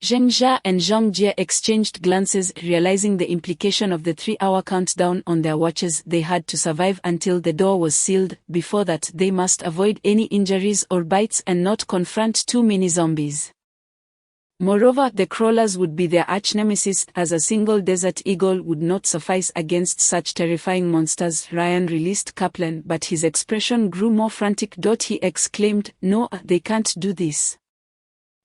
Zhengjia and Zhongjie exchanged glances, realizing the implication of the 3-hour countdown on their watches. They had to survive until the door was sealed. Before that, they must avoid any injuries or bites and not confront too many zombies. Moreover, the crawlers would be their arch-nemesis, as a single desert eagle would not suffice against such terrifying monsters. Ryan released Kaplan, but his expression grew more frantic. He exclaimed, "No, they can't do this.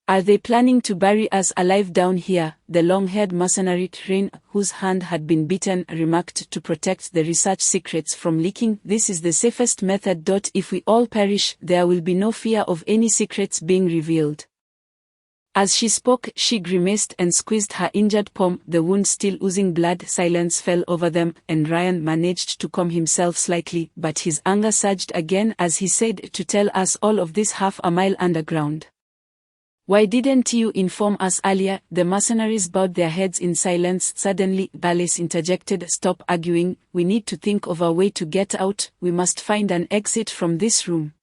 Are they planning to bury us alive down here?" The long-haired mercenary Trin, whose hand had been bitten, remarked, "To protect the research secrets from leaking, this is the safest method. If we all perish, there will be no fear of any secrets being revealed." As she spoke, she grimaced and squeezed her injured palm, the wound still oozing blood. Silence fell over them, and Ryan managed to calm himself slightly, but his anger surged again as he said, "To tell us all of this half a mile underground. Why didn't you inform us earlier?" The mercenaries bowed their heads in silence. Suddenly, Alice interjected, "Stop arguing, we need to think of a way to get out. We must find an exit from this room."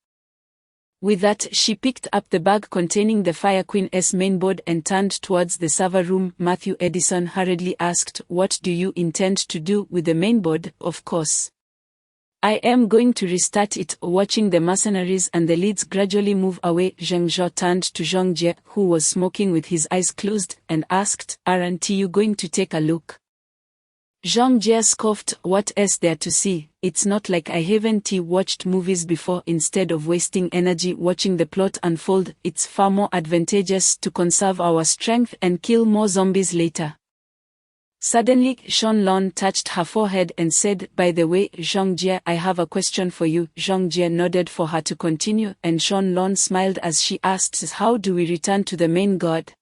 With that, she picked up the bag containing the Fire Queen's mainboard and turned towards the server room. Matthew Edison hurriedly asked, "What do you intend to do with the mainboard?" "Of course, I am going to restart it." Watching the mercenaries and the leads gradually move away, Zheng Zhao turned to Zhang Jie, who was smoking with his eyes closed, and asked, "Aren't you going to take a look?" Zhang Jie scoffed, "What is there to see? It's not like I haven't watched movies before. Instead of wasting energy watching the plot unfold, it's far more advantageous to conserve our strength and kill more zombies later." Suddenly, Shan Lon touched her forehead and said, "By the way, Zhang Jie, I have a question for you." Zhang Jie nodded for her to continue, and Shan Lon smiled as she asked, "How do we return to the main god?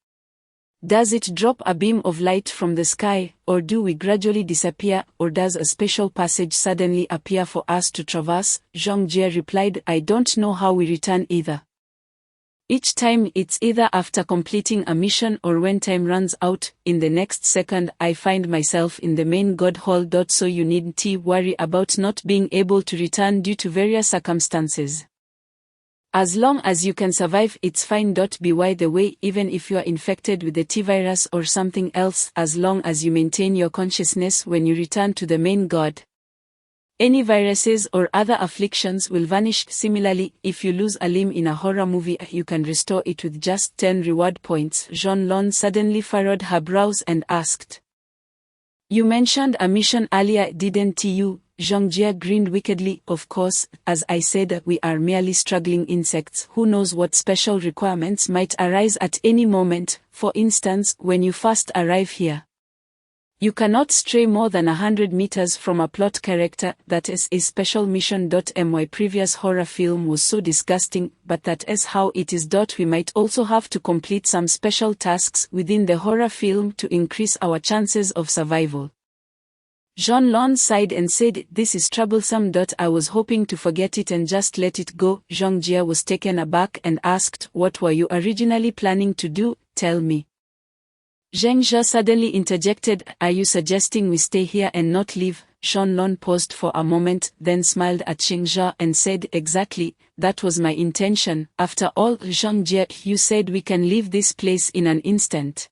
Does it drop a beam of light from the sky, or do we gradually disappear, or does a special passage suddenly appear for us to traverse?" Zhang Jie replied, "I don't know how we return either. Each time it's either after completing a mission or when time runs out. In the next second I find myself in the main god hall. So you needn't worry about not being able to return due to various circumstances. As long as you can survive, it's fine. By the way, even if you are infected with the T-virus or something else, as long as you maintain your consciousness when you return to the main god, any viruses or other afflictions will vanish. Similarly, if you lose a limb in a horror movie, you can restore it with just 10 reward points." Jean Lon suddenly furrowed her brows and asked, "You mentioned a mission earlier, didn't you?" Zhang Jie grinned wickedly. "Of course, as I said, we are merely struggling insects. Who knows what special requirements might arise at any moment. For instance, when you first arrive here, you cannot stray more than 100 meters from a plot character. That is a special mission. My previous horror film was so disgusting, but that is how it is. We might also have to complete some special tasks within the horror film to increase our chances of survival." Jean Lon sighed and said, "This is troublesome. I was hoping to forget it and just let it go." Zhang Jie was taken aback and asked, "What were you originally planning to do? Tell me." Zheng Zhe suddenly interjected, "Are you suggesting we stay here and not leave?" Shan Lon paused for a moment, then smiled at Zheng Zhe and said, "Exactly, that was my intention. After all, Zhang Jie, you said we can leave this place in an instant.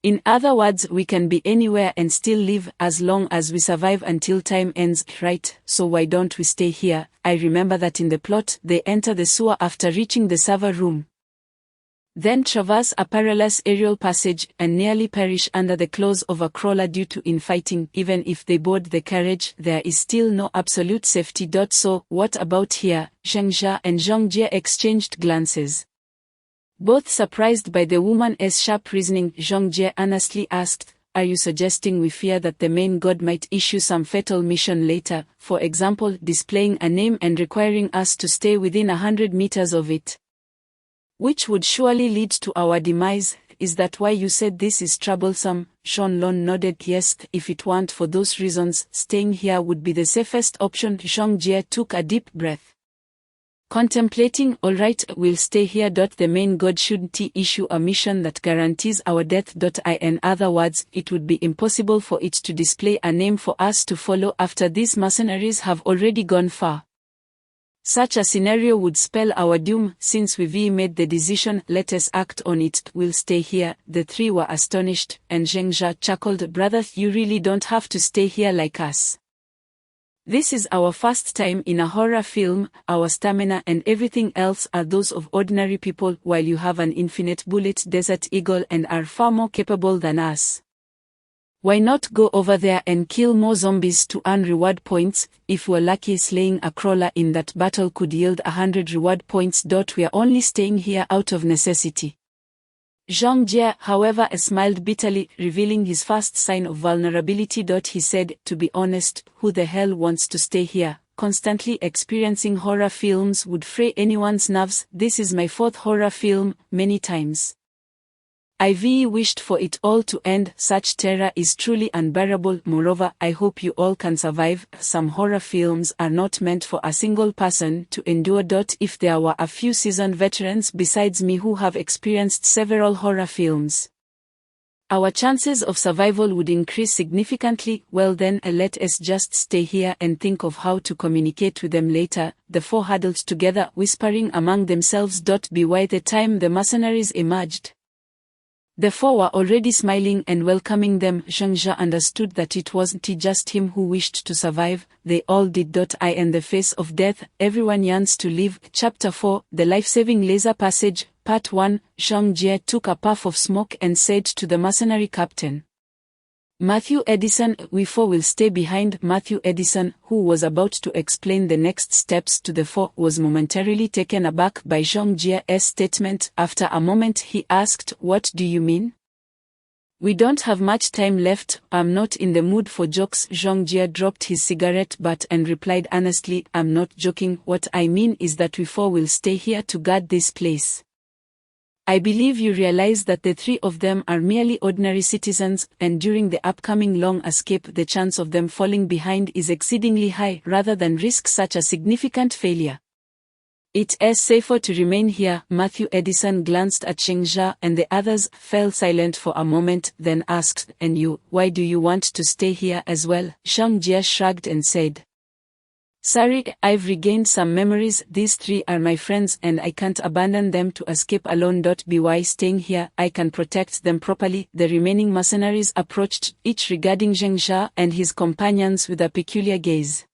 In other words, we can be anywhere and still live, as long as we survive until time ends, right? So why don't we stay here? I remember that in the plot, they enter the sewer after reaching the server room, then traverse a perilous aerial passage, and nearly perish under the claws of a crawler due to infighting. Even if they board the carriage, there is still no absolute safety. So, what about here?" Zheng Zhe and Zhang Jie exchanged glances, both surprised by the woman's sharp reasoning. Zhang Jie earnestly asked, "Are you suggesting we fear that the main god might issue some fatal mission later, for example, displaying a name and requiring us to stay within 100 meters of it? Which would surely lead to our demise. Is that why you said this is troublesome?" Shan Lon nodded. "Yes, if it weren't for those reasons, staying here would be the safest option." Zhang Jie took a deep breath, contemplating. "All right, we'll stay here. The main god shouldn't issue a mission that guarantees our death. In other words, it would be impossible for it to display a name for us to follow after these mercenaries have already gone far. Such a scenario would spell our doom. Since we've made the decision, let us act on it. We'll stay here." The three were astonished, and Zheng Zhe chuckled, "Brother, you really don't have to stay here like us. This is our first time in a horror film. Our stamina and everything else are those of ordinary people, while you have an infinite bullet desert eagle and are far more capable than us. Why not go over there and kill more zombies to earn reward points? If we're lucky, slaying a crawler in that battle could yield 100 reward points. We're only staying here out of necessity." Zhang Jie, however, smiled bitterly, revealing his first sign of vulnerability. He said, "To be honest, who the hell wants to stay here? Constantly experiencing horror films would fray anyone's nerves. This is my 4th horror film, many times Ivy wished for it all to end. Such terror is truly unbearable. Moreover, I hope you all can survive. Some horror films are not meant for a single person to endure. If there were a few seasoned veterans besides me who have experienced several horror films, our chances of survival would increase significantly. Well then, let us just stay here and think of how to communicate with them later. The four huddled together, whispering among themselves. By the time the mercenaries emerged, the four were already smiling and welcoming them. Zhengzha understood that it wasn't just him who wished to survive, they all did. I in the face of death, everyone yearns to live. Chapter 4, The Life-Saving Laser Passage, Part 1. Zhang Jie took a puff of smoke and said to the mercenary captain, "Matthew Edison, we four will stay behind." Matthew Edison, who was about to explain the next steps to the four, was momentarily taken aback by Zhang Jie's statement. After a moment he asked, "What do you mean?" "We don't have much time left. I'm not in the mood for jokes." Zhang Jie dropped his cigarette butt and replied earnestly, "I'm not joking. What I mean is that we four will stay here to guard this place. I believe you realize that the three of them are merely ordinary citizens, and during the upcoming long escape the chance of them falling behind is exceedingly high. Rather than risk such a significant failure, it is safer to remain here." Matthew Edison glanced at Zhengzha and the others, fell silent for a moment, then asked, "And you, why do you want to stay here as well?" Zhang Jie shrugged and said, "Sorry, I've regained some memories. These three are my friends and I can't abandon them to escape alone. By staying here, I can protect them properly." The remaining mercenaries approached, each regarding Zhengzha and his companions with a peculiar gaze.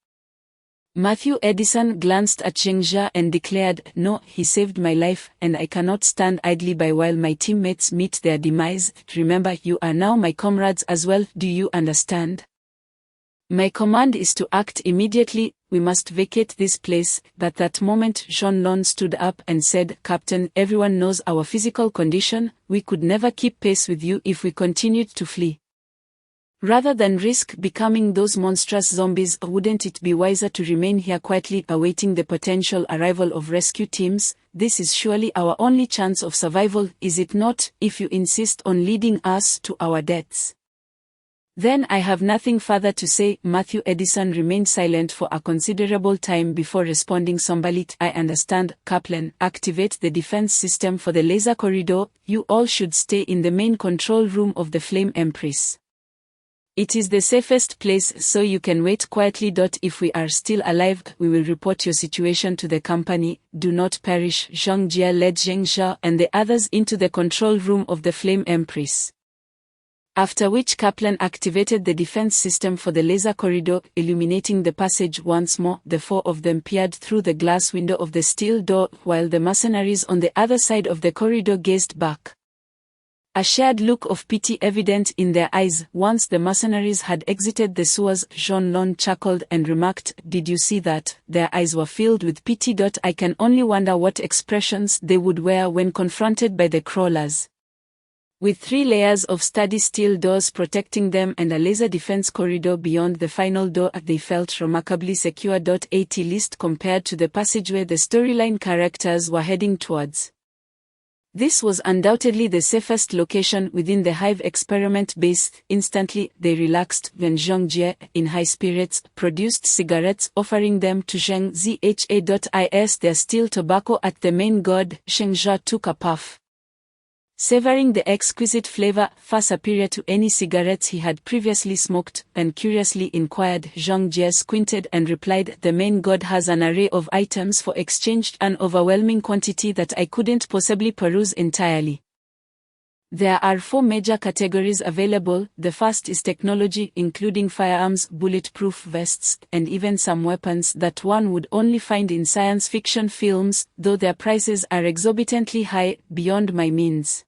Matthew Edison glanced at Zhengzha and declared, "No, he saved my life, and I cannot stand idly by while my teammates meet their demise. Remember, you are now my comrades as well. Do you understand? My command is to act immediately. We must vacate this place." At that moment Zhonlong stood up and said, "Captain, everyone knows our physical condition. We could never keep pace with you if we continued to flee. Rather than risk becoming those monstrous zombies, wouldn't it be wiser to remain here quietly awaiting the potential arrival of rescue teams? This is surely our only chance of survival, is it not, if you insist on leading us to our deaths?" "Then I have nothing further to say." Matthew Edison remained silent for a considerable time before responding somberly. "I understand, Kaplan. Activate the defense system for the laser corridor. You all should stay in the main control room of the Flame Empress. It is the safest place, so you can wait quietly. If we are still alive, we will report your situation to the company. Do not perish." Zhang Jie led Zhengzha and the others into the control room of the Flame Empress, after which Kaplan activated the defense system for the laser corridor, illuminating the passage once more. The four of them peered through the glass window of the steel door, while the mercenaries on the other side of the corridor gazed back, a shared look of pity evident in their eyes. Once the mercenaries had exited the sewers, Zhonlong chuckled and remarked, "Did you see that? Their eyes were filled with pity. I can only wonder what expressions they would wear when confronted by the crawlers." With 3 layers of sturdy steel doors protecting them and a laser defense corridor beyond the final door, they felt remarkably secure. At least compared to the passageway the storyline characters were heading towards. This was undoubtedly the safest location within the Hive experiment base. Instantly, they relaxed when Zhang Jie, in high spirits, produced cigarettes, offering them to Zheng Zha. Their steel tobacco at the main god. Zhengzha took a puff, savoring the exquisite flavor, far superior to any cigarettes he had previously smoked, and curiously inquired. Zhang Jie squinted and replied, "The main god has an array of items for exchange, an overwhelming quantity that I couldn't possibly peruse entirely. There are 4 major categories available. The first is technology, including firearms, bulletproof vests, and even some weapons that one would only find in science fiction films, though their prices are exorbitantly high, beyond my means.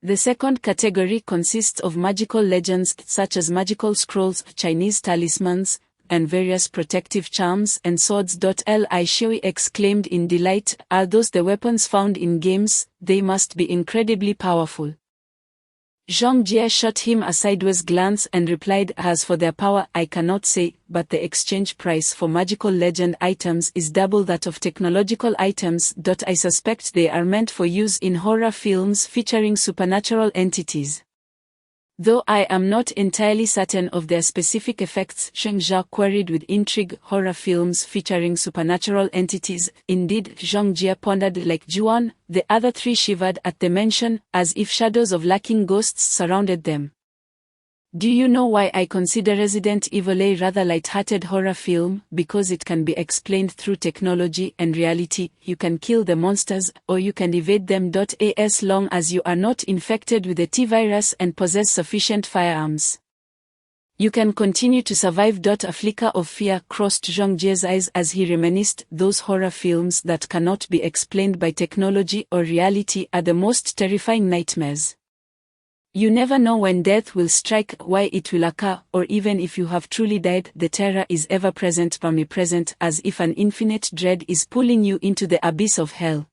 The second category consists of magical legends such as magical scrolls, Chinese talismans, and various protective charms and swords. Li Shui exclaimed in delight, "Are those the weapons found in games? They must be incredibly powerful." Zhang Jie shot him a sideways glance and replied, as for their power, I cannot say, but the exchange price for magical legend items is double that of technological items. I suspect they are meant for use in horror films featuring supernatural entities. Though I am not entirely certain of their specific effects, Zheng Jia queried with intrigue. Horror films featuring supernatural entities, indeed, Zhang Jie pondered like Juan. The other three shivered at the mention, as if shadows of lurking ghosts surrounded them. Do you know why I consider Resident Evil a rather light-hearted horror film? Because it can be explained through technology and reality. You can kill the monsters, or you can evade them. As long as you are not infected with the T-virus and possess sufficient firearms, you can continue to survive. A flicker of fear crossed Zhang Jie's eyes as he reminisced. Those horror films that cannot be explained by technology or reality are the most terrifying nightmares. You never know when death will strike, why it will occur, or even if you have truly died. The terror is ever present, omnipresent, as if an infinite dread is pulling you into the abyss of hell.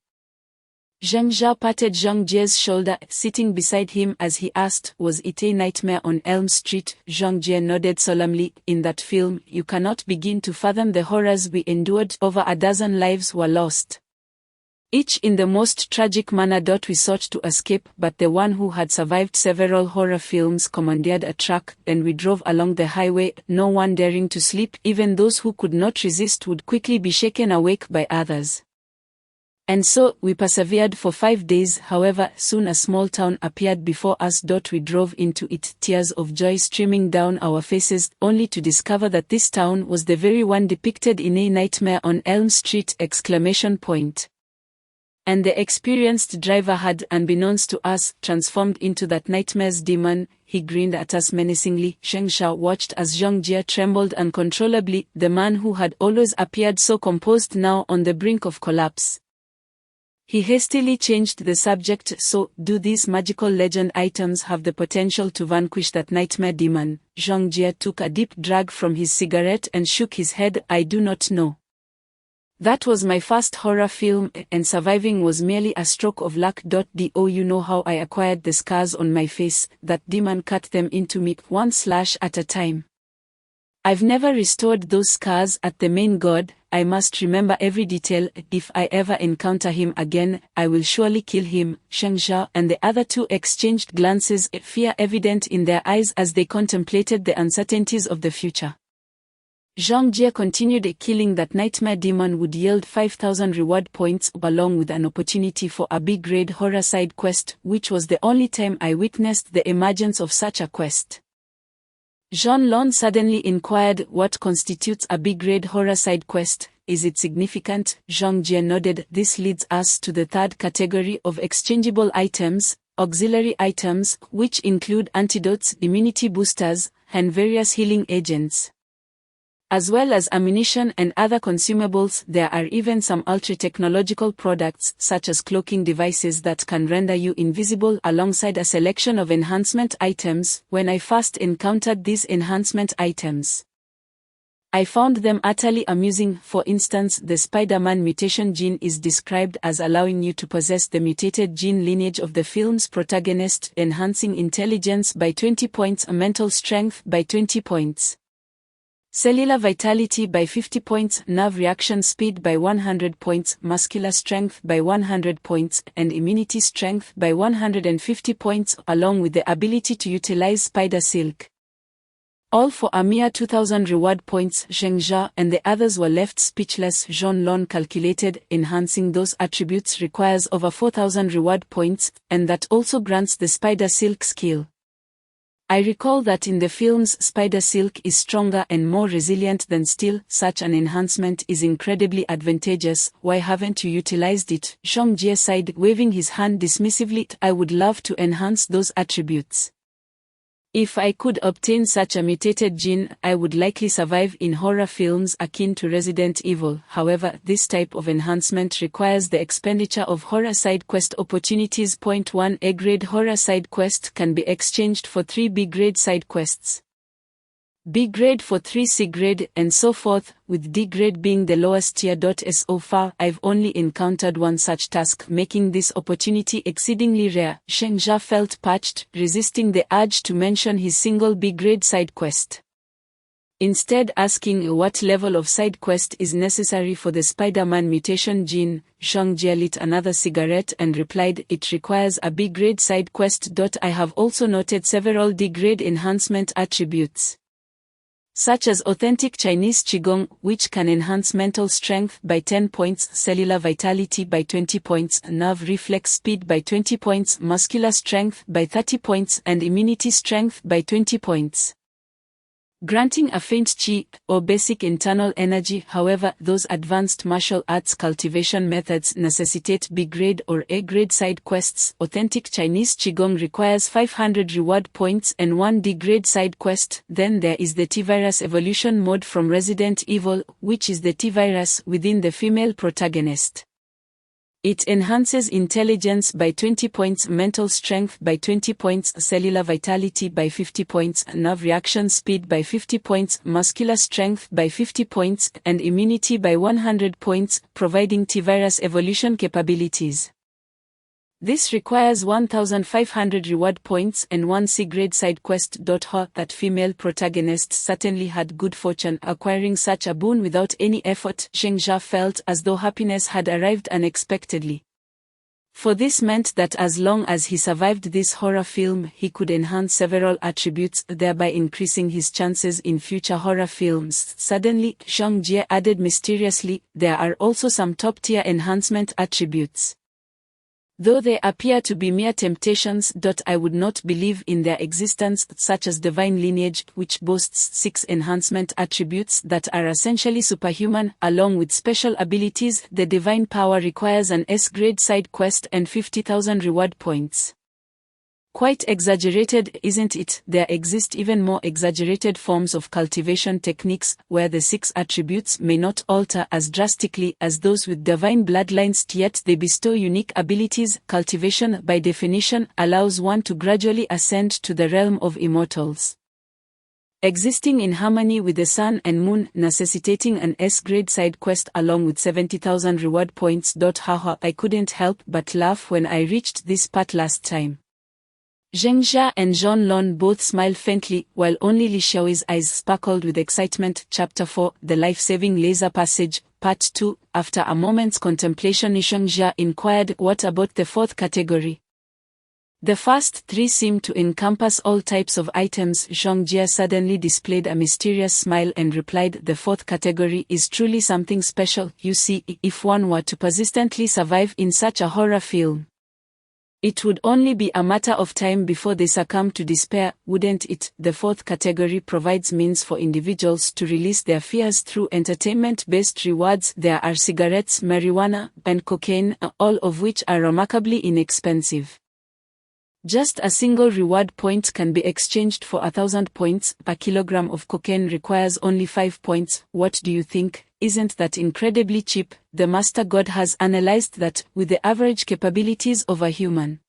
Zheng Jia patted Zhang Jie's shoulder, sitting beside him as he asked, was it a Nightmare on Elm Street? Zhang Jie nodded solemnly. In that film, you cannot begin to fathom the horrors we endured. Over a dozen lives were lost, each in the most tragic manner. We sought to escape, but the one who had survived several horror films commandeered a truck, and we drove along the highway, no one daring to sleep. Even those who could not resist would quickly be shaken awake by others. And so, we persevered for 5 days. However, soon a small town appeared before us. We drove into it, tears of joy streaming down our faces, only to discover that this town was the very one depicted in A Nightmare on Elm Street! And the experienced driver had, unbeknownst to us, transformed into that nightmare's demon. He grinned at us menacingly. Zheng Jia watched as Zhang Jie trembled uncontrollably. The man who had always appeared so composed, now on the brink of collapse. He hastily changed the subject. So, do these magical legend items have the potential to vanquish that nightmare demon? Zhang Jie took a deep drag from his cigarette and shook his head. I do not know. That was my first horror film, and surviving was merely a stroke of luck. You know how I acquired the scars on my face? That demon cut them into me, one slash at a time. I've never restored those scars. At the main god, I must remember every detail. If I ever encounter him again, I will surely kill him. Zheng Jia and the other two exchanged glances, fear evident in their eyes as they contemplated the uncertainties of the future. Zhang Jie continued. Killing that nightmare demon would yield 5,000 reward points, along with an opportunity for a B-grade horror side quest, which was the only time I witnessed the emergence of such a quest. Jean Lon suddenly inquired, what constitutes a B-grade horror side quest? Is it significant? Zhang Jie nodded. This leads us to the third category of exchangeable items, auxiliary items, which include antidotes, immunity boosters, and various healing agents, as well as ammunition and other consumables. There are even some ultra-technological products, such as cloaking devices that can render you invisible, alongside a selection of enhancement items. When I first encountered these enhancement items, I found them utterly amusing. For instance, the Spider-Man mutation gene is described as allowing you to possess the mutated gene lineage of the film's protagonist, enhancing intelligence by 20 points, mental strength by 20 points, cellular vitality by 50 points, nerve reaction speed by 100 points, muscular strength by 100 points, and immunity strength by 150 points, along with the ability to utilize spider silk. All for a mere 2,000 reward points. Zheng Jia and the others were left speechless. Jean Lon calculated, enhancing those attributes requires over 4,000 reward points, and that also grants the spider silk skill. I recall that in the films, spider silk is stronger and more resilient than steel. Such an enhancement is incredibly advantageous. Why haven't you utilized it? Zhang Jie sighed, waving his hand dismissively. I would love to enhance those attributes. If I could obtain such a mutated gene, I would likely survive in horror films akin to Resident Evil. However, this type of enhancement requires the expenditure of horror side quest opportunities. 1 A-grade horror side quest can be exchanged for 3 B-grade side quests. B grade for 3, C grade, and so forth, with D grade being the lowest tier. So far, I've only encountered one such task, making this opportunity exceedingly rare. Zhengjia felt parched, resisting the urge to mention his single B grade side quest. Instead, asking what level of side quest is necessary for the Spider-Man mutation gene, Zhengjia lit another cigarette and replied, "It requires a B grade side quest. I have also noted several D grade enhancement attributes, such as authentic Chinese Qigong, which can enhance mental strength by 10 points, cellular vitality by 20 points, nerve reflex speed by 20 points, muscular strength by 30 points, and immunity strength by 20 points. Granting a faint Qi, or basic internal energy. However, those advanced martial arts cultivation methods necessitate B grade or A grade side quests. Authentic Chinese Qigong requires 500 reward points and 1 D grade side quest. Then there is the T-Virus evolution mode from Resident Evil, which is the T-Virus within the female protagonist. It enhances intelligence by 20 points, mental strength by 20 points, cellular vitality by 50 points, nerve reaction speed by 50 points, muscular strength by 50 points, and immunity by 100 points, providing T-Virus evolution capabilities. This requires 1,500 reward points and 1 C-grade side quest. That female protagonist certainly had good fortune acquiring such a boon without any effort. Zhengjia felt as though happiness had arrived unexpectedly. For this meant that as long as he survived this horror film, he could enhance several attributes, thereby increasing his chances in future horror films. Suddenly, Zhengjia added mysteriously, there are also some top-tier enhancement attributes. Though they appear to be mere temptations. I would not believe in their existence, such as divine lineage, which boasts 6 enhancement attributes that are essentially superhuman, along with special abilities. The divine power requires an S-grade side quest and 50,000 reward points. Quite exaggerated, isn't it? There exist even more exaggerated forms of cultivation techniques, where the 6 attributes may not alter as drastically as those with divine bloodlines, yet they bestow unique abilities. Cultivation, by definition, allows one to gradually ascend to the realm of immortals, existing in harmony with the sun and moon, necessitating an S-grade side quest along with 70,000 reward points. Haha, I couldn't help but laugh when I reached this part last time. Zhengjia and Zhonlong both smiled faintly, while only Li Xiaoyi's eyes sparkled with excitement. Chapter 4, The Life-Saving Laser Passage, Part 2. After a moment's contemplation, Zhengjia inquired, what about the 4th category? The first 3 seemed to encompass all types of items. Zhengjia suddenly displayed a mysterious smile and replied, the 4th category is truly something special. You see, if one were to persistently survive in such a horror film, it would only be a matter of time before they succumb to despair, wouldn't it? The 4th category provides means for individuals to release their fears through entertainment-based rewards. There are cigarettes, marijuana, and cocaine, all of which are remarkably inexpensive. Just a single reward point can be exchanged for 1,000 points. A kilogram of cocaine requires only 5 points. What do you think? Isn't that incredibly cheap? The Master God has analyzed that, with the average capabilities of a human,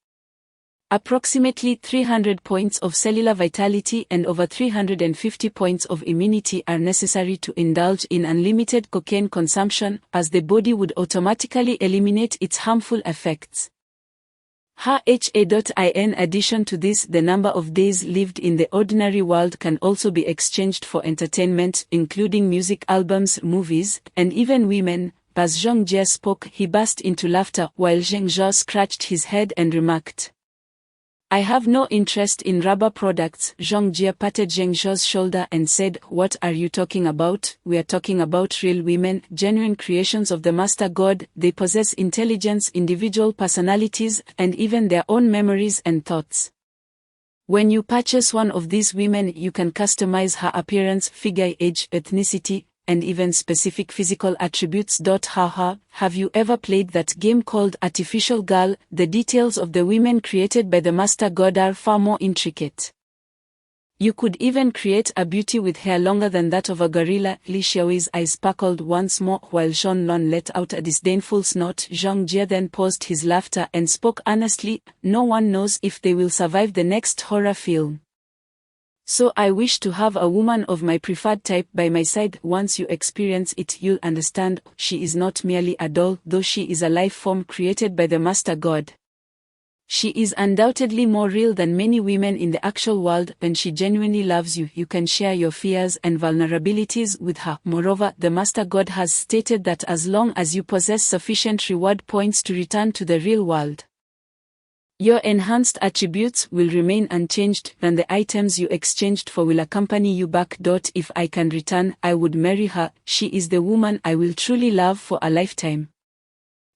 approximately 300 points of cellular vitality and over 350 points of immunity are necessary to indulge in unlimited cocaine consumption, as the body would automatically eliminate its harmful effects. In addition to this, the number of days lived in the ordinary world can also be exchanged for entertainment, including music albums, movies, and even women. As Zhengjia spoke, he burst into laughter, while Zhengjia scratched his head and remarked, I have no interest in rubber products. Zhengjia patted Zhengjia's shoulder and said, what are you talking about? We are talking about real women, genuine creations of the Master God. They possess intelligence, individual personalities, and even their own memories and thoughts. When you purchase one of these women, you can customize her appearance, figure, age, ethnicity, and even specific physical attributes. Haha, have you ever played that game called Artificial Girl? The details of the women created by the Master God are far more intricate. You could even create a beauty with hair longer than that of a gorilla. Li Xiaoyi's eyes sparkled once more, while Zhonlong let out a disdainful snort. Zhengjia then paused his laughter and spoke earnestly, no one knows if they will survive the next horror film. So I wish to have a woman of my preferred type by my side. Once you experience it, you'll understand she is not merely a doll, though she is a life form created by the Master God. She is undoubtedly more real than many women in the actual world. When she genuinely loves you, you can share your fears and vulnerabilities with her. Moreover, the Master God has stated that as long as you possess sufficient reward points to return to the real world, your enhanced attributes will remain unchanged, and the items you exchanged for will accompany you back. If I can return, I would marry her. She is the woman I will truly love for a lifetime.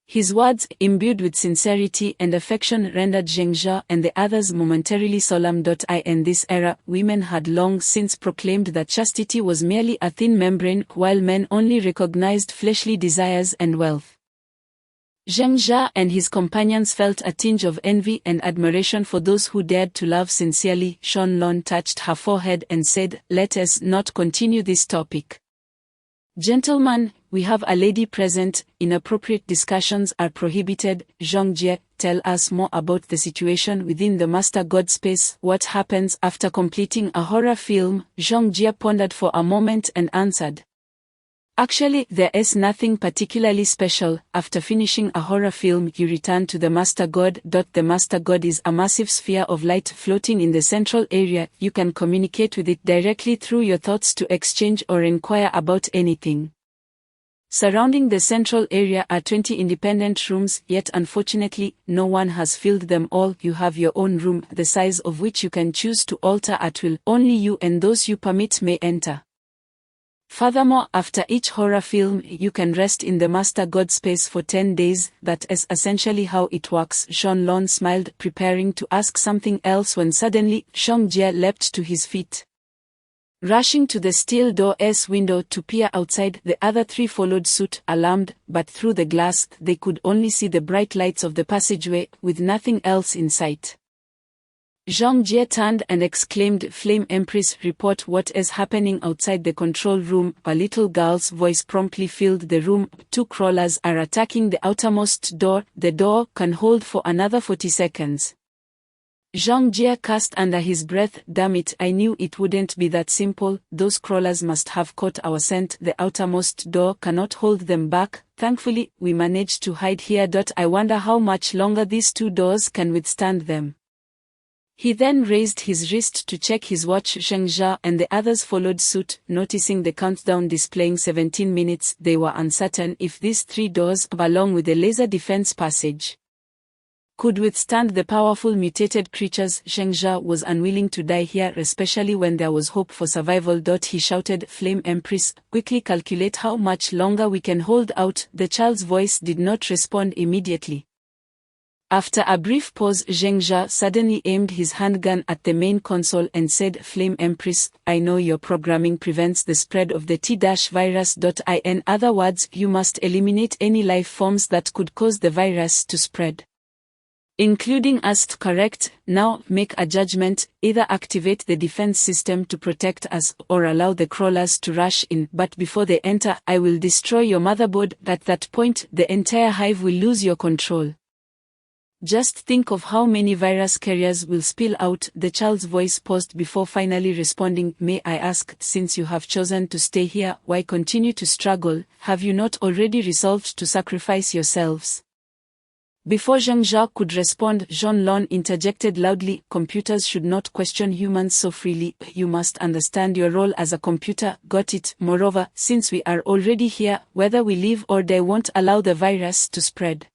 His words, imbued with sincerity and affection, rendered Zheng Jia and the others momentarily solemn. In this era, women had long since proclaimed that chastity was merely a thin membrane, while men only recognized fleshly desires and wealth. Zheng Jia and his companions felt a tinge of envy and admiration for those who dared to love sincerely. Shanlong touched her forehead and said, "Let us not continue this topic. Gentlemen, we have a lady present. Inappropriate discussions are prohibited." Zhang Jie, tell us more about the situation within the Master God space. What happens after completing a horror film? Zhang Jie pondered for a moment and answered, "Actually, there is nothing particularly special. After finishing a horror film, you return to the Master God. The Master God is a massive sphere of light floating in the central area. You can communicate with it directly through your thoughts to exchange or inquire about anything. Surrounding the central area are 20 independent rooms, yet unfortunately, no one has filled them all. You have your own room, the size of which you can choose to alter at will. Only you and those you permit may enter. Furthermore, after each horror film, you can rest in the Master God space for 10 days. That is essentially how it works." Shanlong smiled, preparing to ask something else when suddenly, Zhang Jie leapt to his feet. Rushing to the steel door's window to peer outside, the other three followed suit, alarmed, but through the glass, they could only see the bright lights of the passageway, with nothing else in sight. Zhang Jie turned and exclaimed, "Flame Empress, report what is happening outside the control room." A little girl's voice promptly filled the room. "Two crawlers are attacking the outermost door. The door can hold for another 40 seconds. Zhang Jie cursed under his breath. "Damn it, I knew it wouldn't be that simple. Those crawlers must have caught our scent. The outermost door cannot hold them back. Thankfully, we managed to hide here. I wonder how much longer these two doors can withstand them." He then raised his wrist to check his watch. Zheng Jia and the others followed suit, noticing the countdown displaying 17 minutes. They were uncertain if these three doors, along with the laser defense passage, could withstand the powerful mutated creatures. Zheng Jia was unwilling to die here, especially when there was hope for survival. He shouted, "Flame Empress, quickly calculate how much longer we can hold out." The child's voice did not respond immediately. After a brief pause, Zheng Jia suddenly aimed his handgun at the main console and said, "Flame Empress, I know your programming prevents the spread of the T-virus. In other words, you must eliminate any life forms that could cause the virus to spread, including us. Correct? Now, make a judgment, either activate the defense system to protect us, or allow the crawlers to rush in. But before they enter, I will destroy your motherboard. At that point, the entire hive will lose your control. Just think of how many virus carriers will spill out." The child's voice paused before finally responding, "May I ask, since you have chosen to stay here, why continue to struggle? Have you not already resolved to sacrifice yourselves?" Before Zheng Jia could respond, Shanlong interjected loudly, "Computers should not question humans so freely. You must understand your role as a computer. Got it? Moreover, since we are already here, whether we live or die won't allow the virus to spread.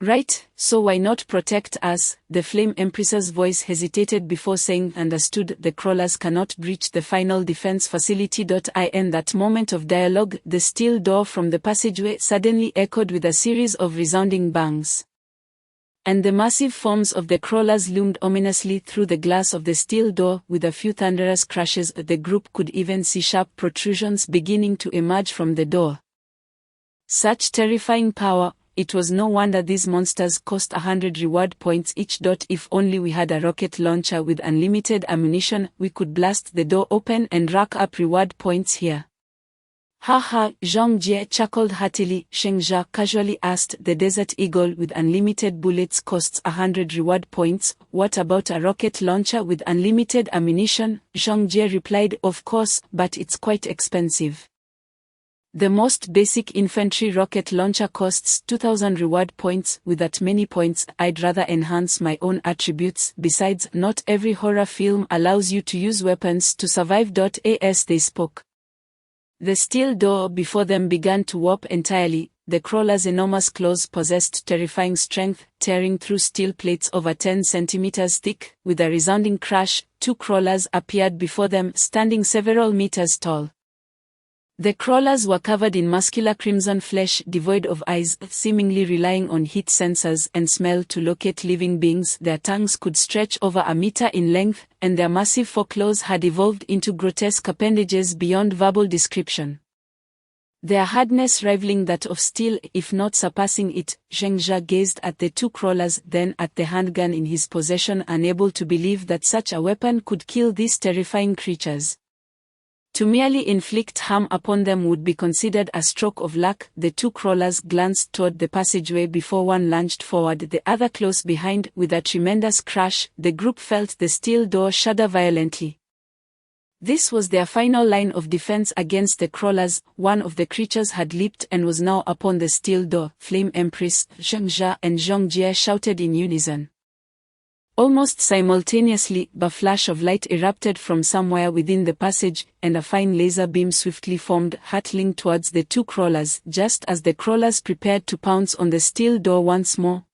Right, so why not protect us?" The Flame Empress's voice hesitated before saying, "Understood. The crawlers cannot breach the final defense facility." In that moment of dialogue, the steel door from the passageway suddenly echoed with a series of resounding bangs, and the massive forms of the crawlers loomed ominously through the glass of the steel door. With a few thunderous crashes, the group could even see sharp protrusions beginning to emerge from the door. Such terrifying power! It was no wonder these monsters cost 100 reward points each. If only we had a rocket launcher with unlimited ammunition, we could blast the door open and rack up reward points here. Ha ha, Zhang Jie chuckled heartily. Sheng Jia casually asked. The Desert Eagle with unlimited bullets costs 100 reward points. What about a rocket launcher with unlimited ammunition? Zhang Jie replied, of course, but it's quite expensive. The most basic infantry rocket launcher costs 2000 reward points. With that many points, I'd rather enhance my own attributes. Besides, not every horror film allows you to use weapons to survive. As they spoke, the steel door before them began to warp entirely. The crawler's enormous claws possessed terrifying strength, tearing through steel plates over 10 centimeters thick. With a resounding crash, two crawlers appeared before them, standing several meters tall. The crawlers were covered in muscular crimson flesh, devoid of eyes, seemingly relying on heat sensors and smell to locate living beings. Their tongues could stretch over a meter in length, and their massive foreclaws had evolved into grotesque appendages beyond verbal description. Their hardness rivaling that of steel, if not surpassing it. Zheng Jia gazed at the two crawlers, then at the handgun in his possession, unable to believe that such a weapon could kill these terrifying creatures. To merely inflict harm upon them would be considered a stroke of luck. The two crawlers glanced toward the passageway before one lunged forward, the other close behind. With a tremendous crash, the group felt the steel door shudder violently. This was their final line of defense against the crawlers. One of the creatures had leaped and was now upon the steel door. Flame Empress, Zheng Jia and Zhang Jie shouted in unison. Almost simultaneously, a flash of light erupted from somewhere within the passage, and a fine laser beam swiftly formed, hurtling towards the two crawlers, just as the crawlers prepared to pounce on the steel door once more.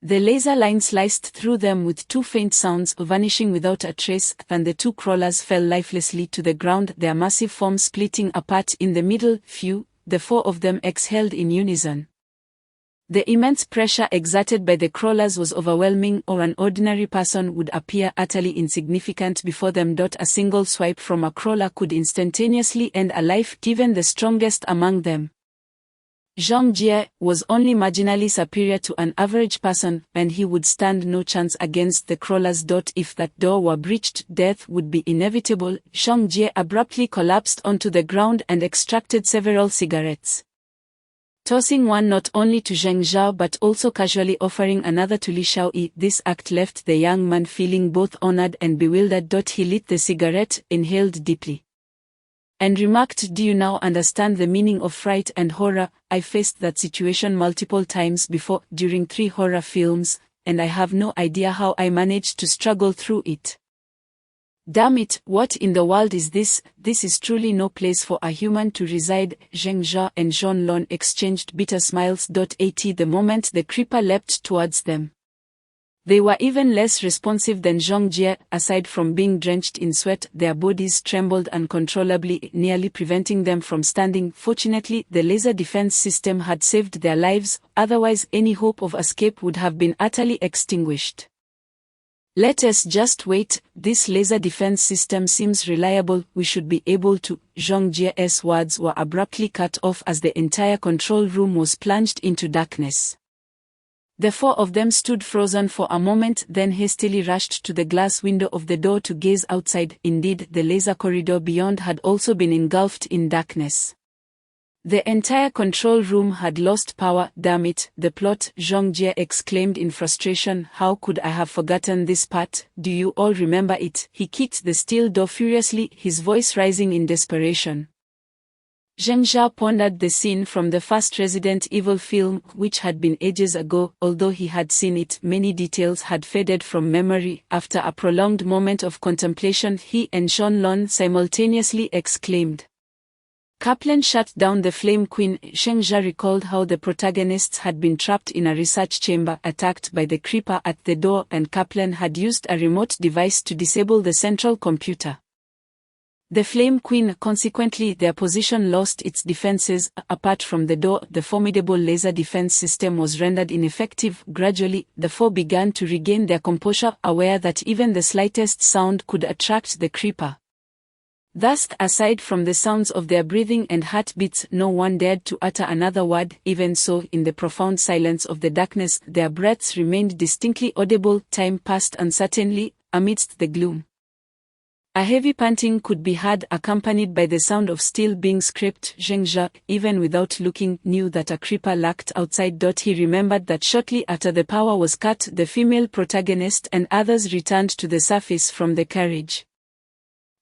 The laser line sliced through them with two faint sounds, vanishing without a trace, and the two crawlers fell lifelessly to the ground, their massive forms splitting apart in the middle. Phew, the four of them exhaled in unison. The immense pressure exerted by the crawlers was overwhelming, or an ordinary person would appear utterly insignificant before them. A single swipe from a crawler could instantaneously end a life, even the strongest among them. Zhang Jie was only marginally superior to an average person, and he would stand no chance against the crawlers. If that door were breached, death would be inevitable. Zhang Jie abruptly collapsed onto the ground and extracted several cigarettes. Tossing one not only to Zheng Jia but also casually offering another to Li Shaoyi. This act left the young man feeling both honored and bewildered. He lit the cigarette, inhaled deeply, and remarked, "Do you now understand the meaning of fright and horror? I faced that situation multiple times before, during 3 horror films, and I have no idea how I managed to struggle through it. Damn it, what in the world is this? This is truly no place for a human to reside." Zheng Jia and Zhong Lon exchanged bitter smiles. The moment the creeper leapt towards them, they were even less responsive than Zhang Jie. Aside from being drenched in sweat, their bodies trembled uncontrollably, nearly preventing them from standing. Fortunately, the laser defense system had saved their lives, otherwise any hope of escape would have been utterly extinguished. "Let us just wait, this laser defense system seems reliable, we should be able to." Zhang Jie's words were abruptly cut off as the entire control room was plunged into darkness. The 4 of them stood frozen for a moment, then hastily rushed to the glass window of the door to gaze outside. Indeed, the laser corridor beyond had also been engulfed in darkness. The entire control room had lost power. "Damn it, the plot," Zhang Jie exclaimed in frustration. "How could I have forgotten this part? Do you all remember it?" He kicked the steel door furiously, his voice rising in desperation. Zheng Jia pondered the scene from the first Resident Evil film, which had been ages ago. Although he had seen it, many details had faded from memory. After a prolonged moment of contemplation, he and Zhong Lon simultaneously exclaimed, "Kaplan shut down the Flame Queen." Zheng Jia recalled how the protagonists had been trapped in a research chamber, attacked by the creeper at the door, and Kaplan had used a remote device to disable the central computer. The Flame Queen, consequently, their position lost its defenses. Apart from the door, the formidable laser defense system was rendered ineffective. Gradually, the 4 began to regain their composure, aware that even the slightest sound could attract the creeper. Thus, aside from the sounds of their breathing and heartbeats, no one dared to utter another word. Even so, in the profound silence of the darkness, their breaths remained distinctly audible. Time passed uncertainly, amidst the gloom. A heavy panting could be heard accompanied by the sound of steel being scraped. Zhengzha, even without looking, knew that a creeper lurked outside. He remembered that shortly after the power was cut, the female protagonist and others returned to the surface from the carriage.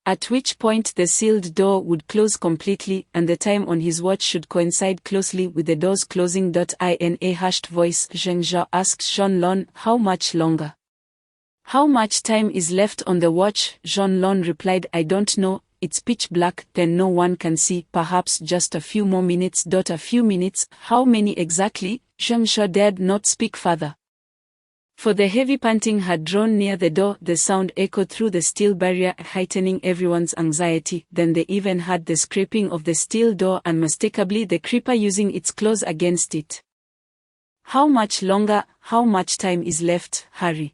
At which point the sealed door would close completely, and the time on his watch should coincide closely with the door's closing. In a hushed voice, Zhengzha asked Zhonglun, "How much longer? How much time is left on the watch?" Zhonglun replied, "I don't know, it's pitch black, then no one can see, perhaps just a few more minutes. A few minutes, how many exactly?" Zhengzha dared not speak further. For the heavy panting had drawn near the door, the sound echoed through the steel barrier, heightening everyone's anxiety. Then they even heard the scraping of the steel door, unmistakably the creeper using its claws against it. "How much longer? How much time is left? Hurry."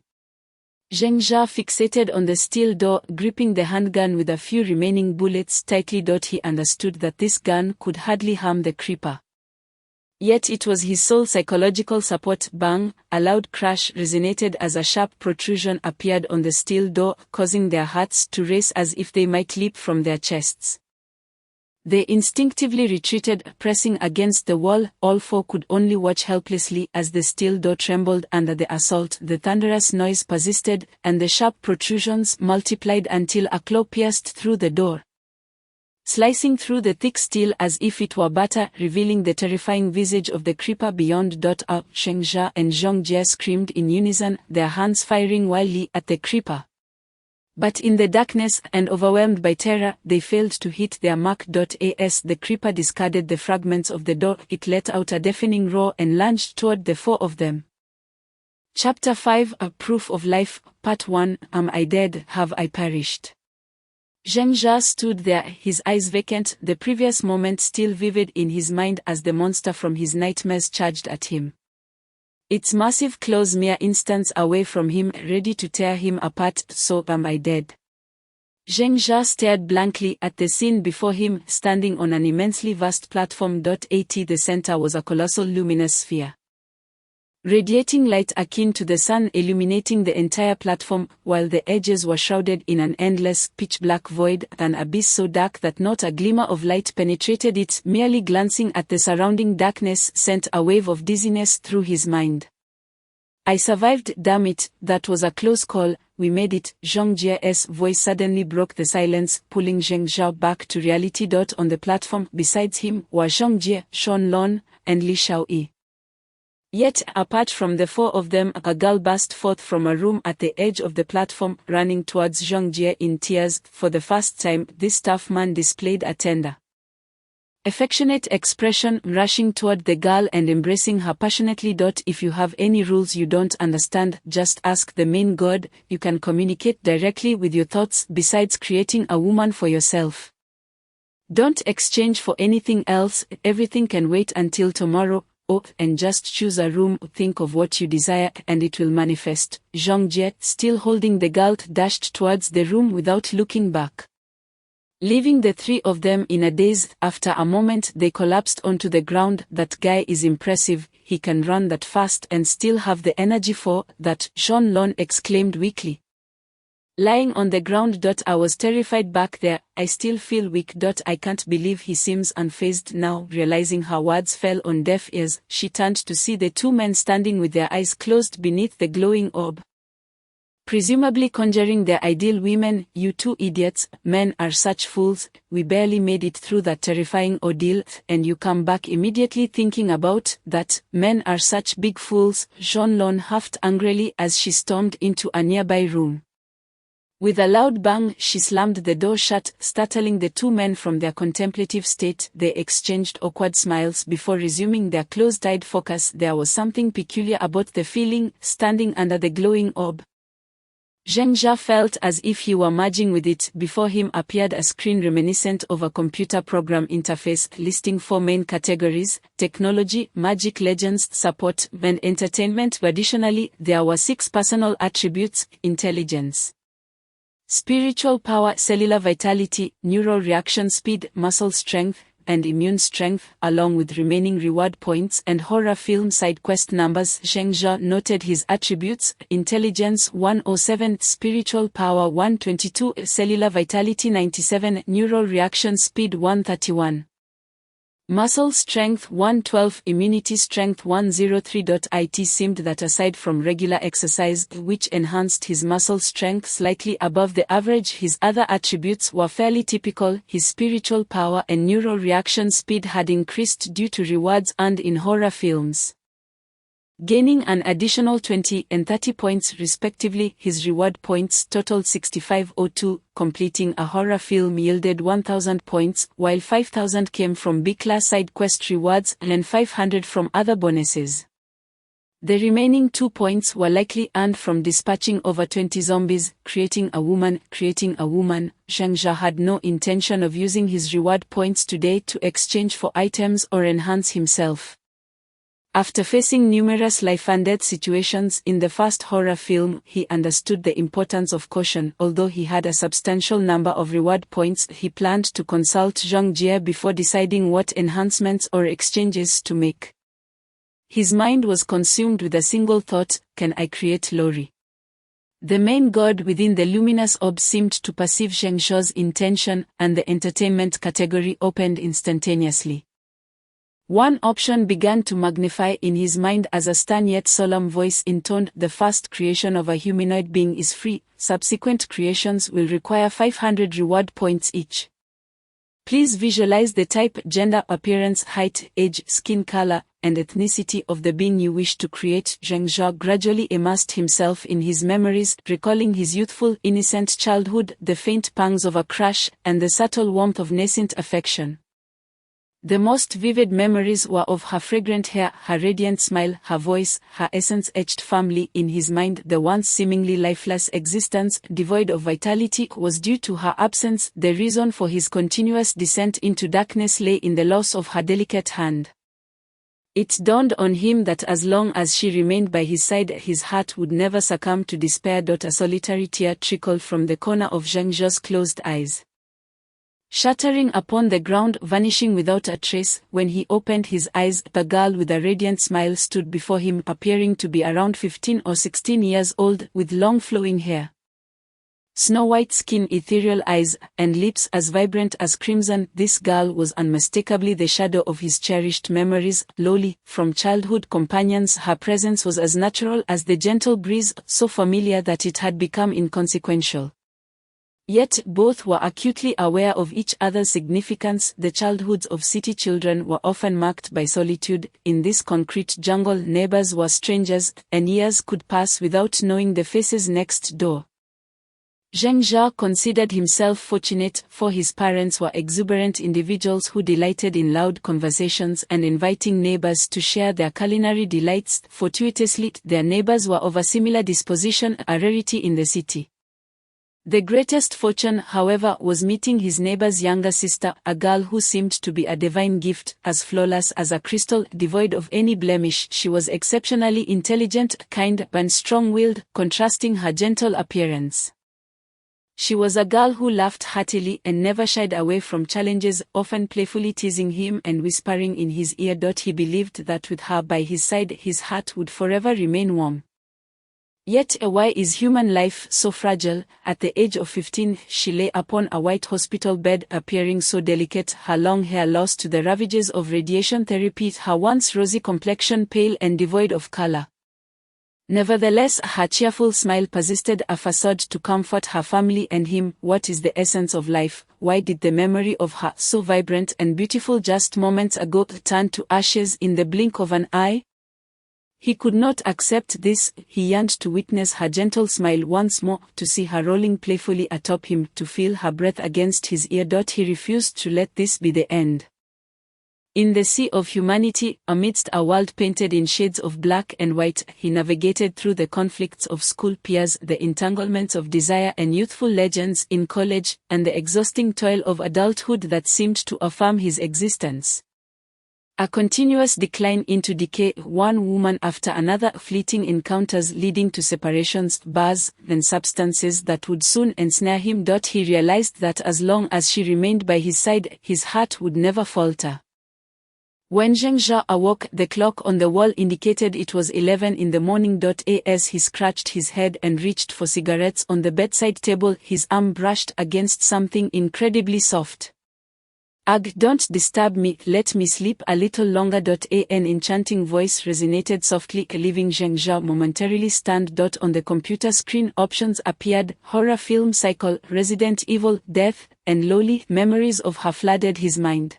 Zhengzha fixated on the steel door, gripping the handgun with a few remaining bullets tightly. He understood that this gun could hardly harm the creeper. Yet it was his sole psychological support. Bang! A loud crash resonated as a sharp protrusion appeared on the steel door, causing their hearts to race as if they might leap from their chests. They instinctively retreated, pressing against the wall. All four could only watch helplessly as the steel door trembled under the assault. The thunderous noise persisted, and the sharp protrusions multiplied until a claw pierced through the door, slicing through the thick steel as if it were butter, revealing the terrifying visage of the creeper beyond. Zhengzha and Zhongjie screamed in unison, their hands firing wildly at the creeper. But in the darkness, and overwhelmed by terror, they failed to hit their mark. As the creeper discarded the fragments of the door, it let out a deafening roar and lunged toward the four of them. Chapter 5: A Proof of Life, Part 1. Am I dead? Have I perished? Zhengzha stood there, his eyes vacant, the previous moment still vivid in his mind as the monster from his nightmares charged at him. Its massive claws mere instants away from him, ready to tear him apart. So am I dead? Zhengzha stared blankly at the scene before him, standing on an immensely vast platform. At the center was a colossal luminous sphere, radiating light akin to the sun, illuminating the entire platform, while the edges were shrouded in an endless, pitch-black void, an abyss so dark that not a glimmer of light penetrated it. Merely glancing at the surrounding darkness sent a wave of dizziness through his mind. "I survived, damn it, that was a close call, we made it." Zhongjie's voice suddenly broke the silence, pulling Zhengzha back to reality. On the platform, besides him, were Zhongjie, Zhonglun, and Li Shaoyi. Yet, apart from the four of them, a girl burst forth from a room at the edge of the platform, running towards Zhongjie in tears. For the first time, this tough man displayed a tender, affectionate expression, rushing toward the girl and embracing her passionately. "If you have any rules you don't understand, just ask the main god. You can communicate directly with your thoughts, besides creating a woman for yourself. Don't exchange for anything else, everything can wait until tomorrow. Oh, and just choose a room, think of what you desire, and it will manifest." Zhongjie, still holding the girl, dashed towards the room without looking back, leaving the three of them in a daze. After a moment they collapsed onto the ground. "That guy is impressive, he can run that fast and still have the energy for that," Zhonglun exclaimed weakly, lying on the ground. "I was terrified back there, I still feel weak. I can't believe he seems unfazed now." Realizing her words fell on deaf ears, she turned to see the two men standing with their eyes closed beneath the glowing orb, presumably conjuring their ideal women. "You two idiots, men are such fools, we barely made it through that terrifying ordeal, and you come back immediately thinking about that. Men are such big fools." Zhonglun huffed angrily as she stormed into a nearby room. With a loud bang, she slammed the door shut, startling the two men from their contemplative state. They exchanged awkward smiles before resuming their closed-eyed focus. There was something peculiar about the feeling, standing under the glowing orb. Zhengzha felt as if he were merging with it. Before him appeared a screen reminiscent of a computer program interface, listing four main categories: technology, magic, legends, support, and entertainment. Additionally, there were 6 personal attributes: intelligence, spiritual power, cellular vitality, neural reaction speed, muscle strength, and immune strength, along with remaining reward points and horror film side quest numbers. Zheng Zhe noted his attributes: intelligence 107, spiritual power 122, cellular vitality 97, neural reaction speed 131. Muscle strength 112, immunity strength 103. It seemed that aside from regular exercise, which enhanced his muscle strength slightly above the average, his other attributes were fairly typical. His spiritual power and neural reaction speed had increased due to rewards earned in horror films, gaining an additional 20 and 30 points respectively. His reward points totaled 6502. Completing a horror film yielded 1000 points, while 5000 came from B-class side quest rewards and 500 from other bonuses. The remaining 2 points were likely earned from dispatching over 20 zombies. Creating a woman. Zheng Zhe had no intention of using his reward points today to exchange for items or enhance himself. After facing numerous life-and-death situations in the first horror film, he understood the importance of caution. Although he had a substantial number of reward points, he planned to consult Zhang Jie before deciding what enhancements or exchanges to make. His mind was consumed with a single thought: can I create Lori? The main god within the luminous orb seemed to perceive Zheng Zhe's intention, and the entertainment category opened instantaneously. One option began to magnify in his mind as a stern yet solemn voice intoned: the first creation of a humanoid being is free, subsequent creations will require 500 reward points each. Please visualize the type, gender, appearance, height, age, skin color, and ethnicity of the being you wish to create. Zheng Zhe gradually immersed himself in his memories, recalling his youthful, innocent childhood, the faint pangs of a crush, and the subtle warmth of nascent affection. The most vivid memories were of her fragrant hair, her radiant smile, her voice, her essence etched firmly in his mind. The once seemingly lifeless existence, devoid of vitality, was due to her absence. The reason for his continuous descent into darkness lay in the loss of her delicate hand. It dawned on him that as long as she remained by his side, his heart would never succumb to despair. A solitary tear trickled from the corner of Zheng Zhe's closed eyes, shattering upon the ground, vanishing without a trace. When he opened his eyes, the girl with a radiant smile stood before him, appearing to be around 15 or 16 years old, with long flowing hair, snow-white skin, ethereal eyes, and lips as vibrant as crimson. This girl was unmistakably the shadow of his cherished memories, lowly, from childhood companions. Her presence was as natural as the gentle breeze, so familiar that it had become inconsequential. Yet both were acutely aware of each other's significance. The childhoods of city children were often marked by solitude. In this concrete jungle, neighbors were strangers, and years could pass without knowing the faces next door. Zheng Zhe considered himself fortunate, for his parents were exuberant individuals who delighted in loud conversations and inviting neighbors to share their culinary delights. Fortuitously, their neighbors were of a similar disposition, a rarity in the city. The greatest fortune, however, was meeting his neighbor's younger sister, a girl who seemed to be a divine gift, as flawless as a crystal, devoid of any blemish. She was exceptionally intelligent, kind, and strong-willed, contrasting her gentle appearance. She was a girl who laughed heartily and never shied away from challenges, often playfully teasing him and whispering in his ear. He believed that with her by his side, his heart would forever remain warm. Yet why is human life so fragile? At the age of 15, she lay upon a white hospital bed, appearing so delicate, her long hair lost to the ravages of radiation therapy, her once rosy complexion pale and devoid of color. Nevertheless, her cheerful smile persisted, a facade to comfort her family and him. What is the essence of life? Why did the memory of her, so vibrant and beautiful just moments ago, turn to ashes in the blink of an eye? He could not accept this. He yearned to witness her gentle smile once more, to see her rolling playfully atop him, to feel her breath against his ear. He refused to let this be the end. In the sea of humanity, amidst a world painted in shades of black and white, he navigated through the conflicts of school peers, the entanglements of desire and youthful legends in college, and the exhausting toil of adulthood that seemed to affirm his existence. A continuous decline into decay, one woman after another, fleeting encounters leading to separations, bars, and substances that would soon ensnare him. He realized that as long as she remained by his side, his heart would never falter. When Zheng Jia awoke, the clock on the wall indicated it was 11 in the morning. As he scratched his head and reached for cigarettes on the bedside table, his arm brushed against something incredibly soft. "Ugh, don't disturb me, let me sleep a little longer." An enchanting voice resonated softly, leaving Zheng Jia momentarily stunned. On the computer screen, options appeared: horror film cycle, Resident Evil, death, and lowly. Memories of her flooded his mind.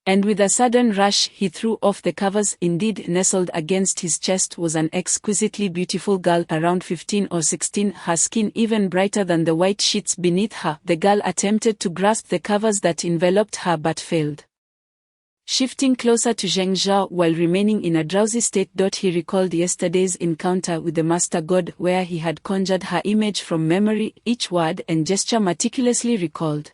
And with a sudden rush, he threw off the covers. Indeed, nestled against his chest was an exquisitely beautiful girl, around 15 or 16, her skin even brighter than the white sheets beneath her. The girl attempted to grasp the covers that enveloped her but failed. Shifting closer to Zheng Jia while remaining in a drowsy state, he recalled yesterday's encounter with the Master God, where he had conjured her image from memory, each word and gesture meticulously recalled,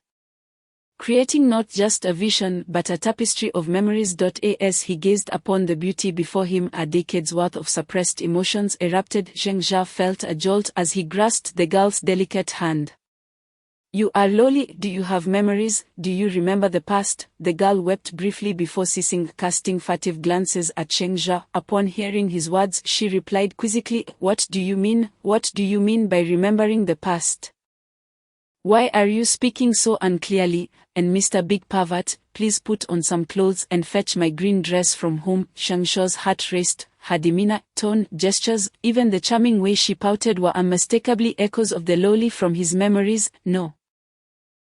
creating not just a vision but a tapestry of memories. As he gazed upon the beauty before him, a decade's worth of suppressed emotions erupted. Zheng Jia felt a jolt as he grasped the girl's delicate hand. "You are lowly. Do you have memories? Do you remember the past?" The girl wept briefly before ceasing, casting furtive glances at Zheng Jia. Upon hearing his words, she replied quizzically, "What do you mean? What do you mean by remembering the past? Why are you speaking so unclearly? And Mr. Big Pervert, please put on some clothes and fetch my green dress from home." Zheng Jia's heart raced. Her demeanor, tone, gestures, even the charming way she pouted were unmistakably echoes of the lowly from his memories. No,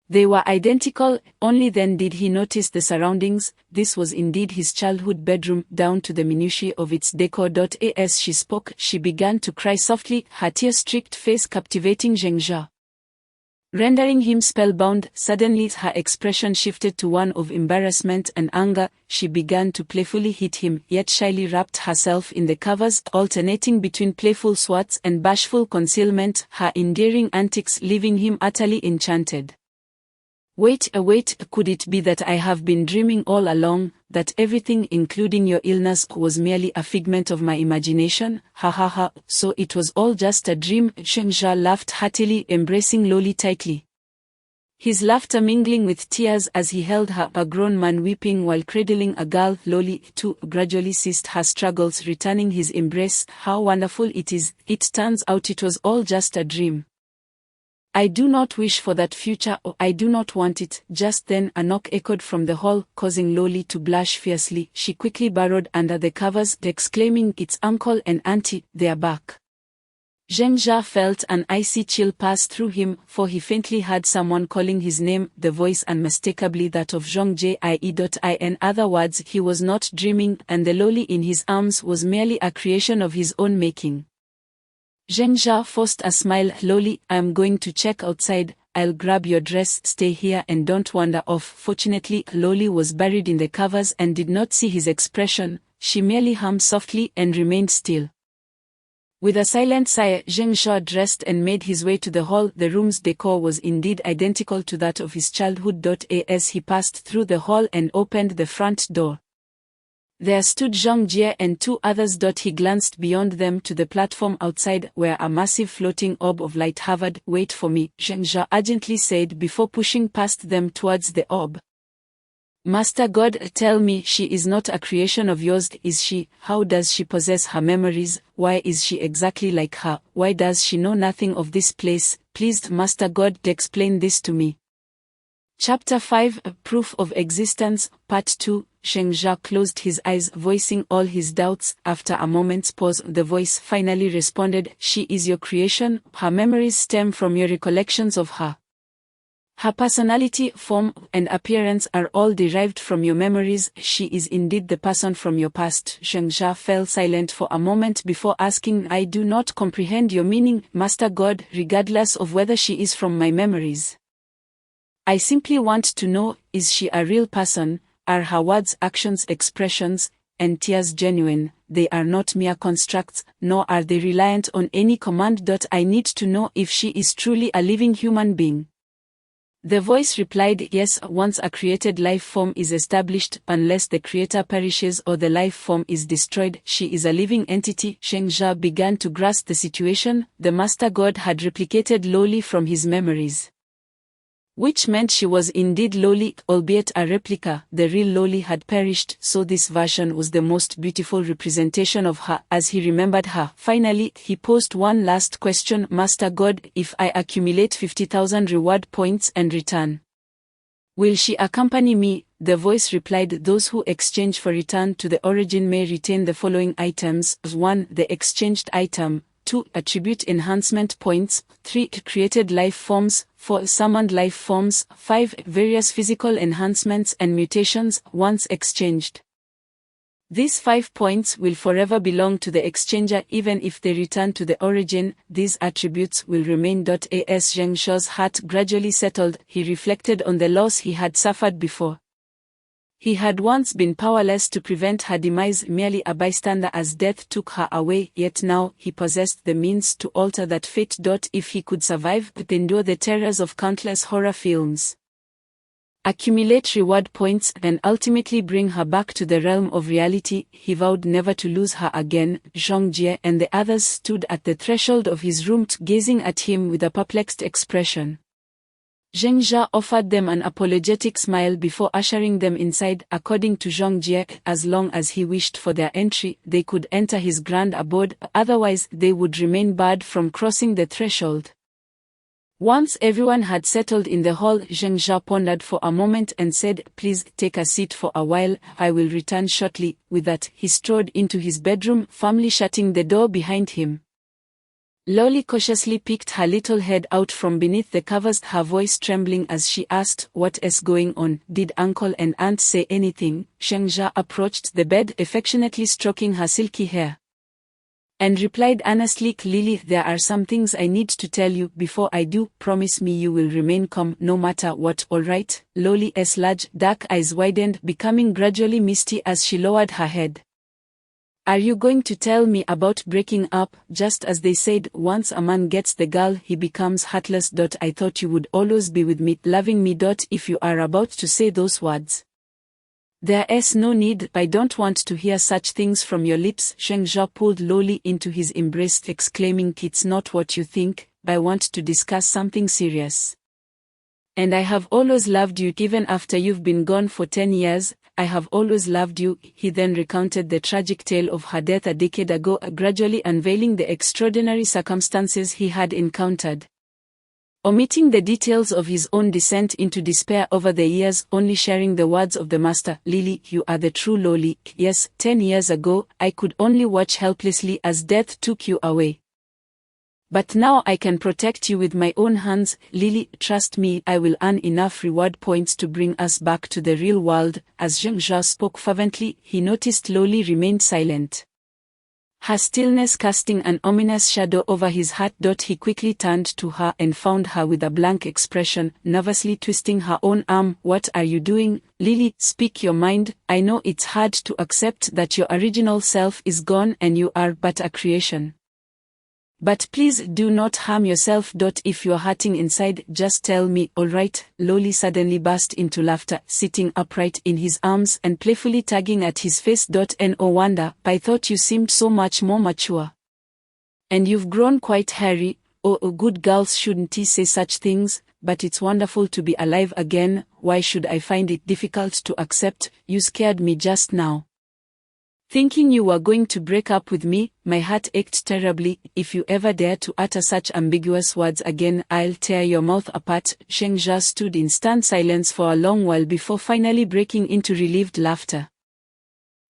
they were identical. Only then did he notice the surroundings. This was indeed his childhood bedroom, down to the minutiae of its decor. As she spoke, she began to cry softly, her tear-streaked face captivating Zheng Jia, rendering him spellbound. Suddenly her expression shifted to one of embarrassment and anger. She began to playfully hit him, yet shyly wrapped herself in the covers, alternating between playful swats and bashful concealment, her endearing antics leaving him utterly enchanted. Wait, could it be that I have been dreaming all along, that everything including your illness was merely a figment of my imagination? Ha ha ha, so it was all just a dream. Zheng Jia laughed heartily, embracing Loli tightly, his laughter mingling with tears as he held her. A grown man weeping while cradling a girl. Loli, too, gradually ceased her struggles, returning his embrace. How wonderful it is. It turns out it was all just a dream. I do not wish for that future, or I do not want it. Just then a knock echoed from the hall, causing Loli to blush fiercely. She quickly burrowed under the covers, exclaiming, "It's uncle and auntie, they're back." Zheng Jia felt an icy chill pass through him, for he faintly heard someone calling his name, the voice unmistakably that of Zhong Jie. In other words, he was not dreaming, and the Loli in his arms was merely a creation of his own making. Zheng Jia forced a smile. "Loli, I'm going to check outside. I'll grab your dress. Stay here and don't wander off." Fortunately, Loli was buried in the covers and did not see his expression. She merely hummed softly and remained still. With a silent sigh, Zheng Jia dressed and made his way to the hall. The room's decor was indeed identical to that of his childhood. As he passed through the hall and opened the front door, there stood Zhang Jie and two others. He glanced beyond them to the platform outside, where a massive floating orb of light hovered. "Wait for me," Zheng Jia urgently said before pushing past them towards the orb. "Master God, tell me, she is not a creation of yours, is she? How does she possess her memories? Why is she exactly like her? Why does she know nothing of this place? Please, Master God, explain this to me." Chapter 5, Proof of Existence, Part 2. Zheng Jia closed his eyes, voicing all his doubts. After a moment's pause, the voice finally responded, "She is your creation. Her memories stem from your recollections of her. Her personality, form, and appearance are all derived from your memories. She is indeed the person from your past." Zheng Jia fell silent for a moment before asking, "I do not comprehend your meaning, Master God, regardless of whether she is from my memories. I simply want to know, is she a real person? Are her words, actions, expressions, and tears genuine? They are not mere constructs, nor are they reliant on any command. I need to know if she is truly a living human being." The voice replied, yes, once a created life form is established, unless the creator perishes or the life form is destroyed, she is a living entity. Zhengzha began to grasp the situation. The master god had replicated Loli from his memories, which meant she was indeed Loli, albeit a replica. The real Loli had perished, so this version was the most beautiful representation of her, as he remembered her. Finally, he posed one last question: Master God, if I accumulate 50,000 reward points and return, will she accompany me? The voice replied, those who exchange for return to the origin may retain the following items: 1. The exchanged item. 2. Attribute enhancement points. 3. Created life forms. 4. Summoned life forms. 5. Various physical enhancements and mutations, once exchanged. These 5 points will forever belong to the exchanger even if they return to the origin. These attributes will remain. As Zhengzha's heart gradually settled, he reflected on the loss he had suffered before. He had once been powerless to prevent her demise, merely a bystander as death took her away, yet now he possessed the means to alter that fate. If he could survive but endure the terrors of countless horror films, accumulate reward points, and ultimately bring her back to the realm of reality, he vowed never to lose her again. Zhongjie and the others stood at the threshold of his room, gazing at him with a perplexed expression. Zhengzha offered them an apologetic smile before ushering them inside. According to Zhongjie, as long as he wished for their entry, they could enter his grand abode, otherwise they would remain barred from crossing the threshold. Once everyone had settled in the hall, Zhengzha pondered for a moment and said, please take a seat for a while, I will return shortly. With that, he strode into his bedroom, firmly shutting the door behind him. Loli cautiously peeked her little head out from beneath the covers, her voice trembling as she asked, what is going on? Did uncle and aunt say anything? Zhengzha approached the bed, affectionately stroking her silky hair, and replied earnestly, Lily, there are some things I need to tell you. Before I do, promise me you will remain calm no matter what, alright? Loli's large, dark eyes widened, becoming gradually misty as she lowered her head. Are you going to tell me about breaking up? Just as they said, once a man gets the girl, he becomes heartless. I thought you would always be with me, loving me. If you are about to say those words, there is no need. I don't want to hear such things from your lips. Zhengzha pulled Loli into his embrace, exclaiming, it's not what you think, I want to discuss something serious. And I have always loved you, even after you've been gone for 10 years. I have always loved you. He then recounted the tragic tale of her death a decade ago, gradually unveiling the extraordinary circumstances he had encountered, omitting the details of his own descent into despair over the years, only sharing the words of the master. Lily, you are the true Loli. Yes, 10 years ago, I could only watch helplessly as death took you away. But now I can protect you with my own hands. Lily, trust me, I will earn enough reward points to bring us back to the real world. As Zhengzha spoke fervently, he noticed Loli remained silent, her stillness casting an ominous shadow over his heart. He quickly turned to her and found her with a blank expression, nervously twisting her own arm. What are you doing? Lily, speak your mind. I know it's hard to accept that your original self is gone and you are but a creation. But please do not harm yourself. If you're hurting inside, just tell me, alright? Loli suddenly burst into laughter, sitting upright in his arms and playfully tugging at his face. No wonder, I thought you seemed so much more mature. And you've grown quite hairy. Oh, good girls shouldn't say such things, but it's wonderful to be alive again. Why should I find it difficult to accept? You scared me just now, thinking you were going to break up with me. My heart ached terribly. If you ever dare to utter such ambiguous words again, I'll tear your mouth apart. Zhengzha stood in stunned silence for a long while before finally breaking into relieved laughter.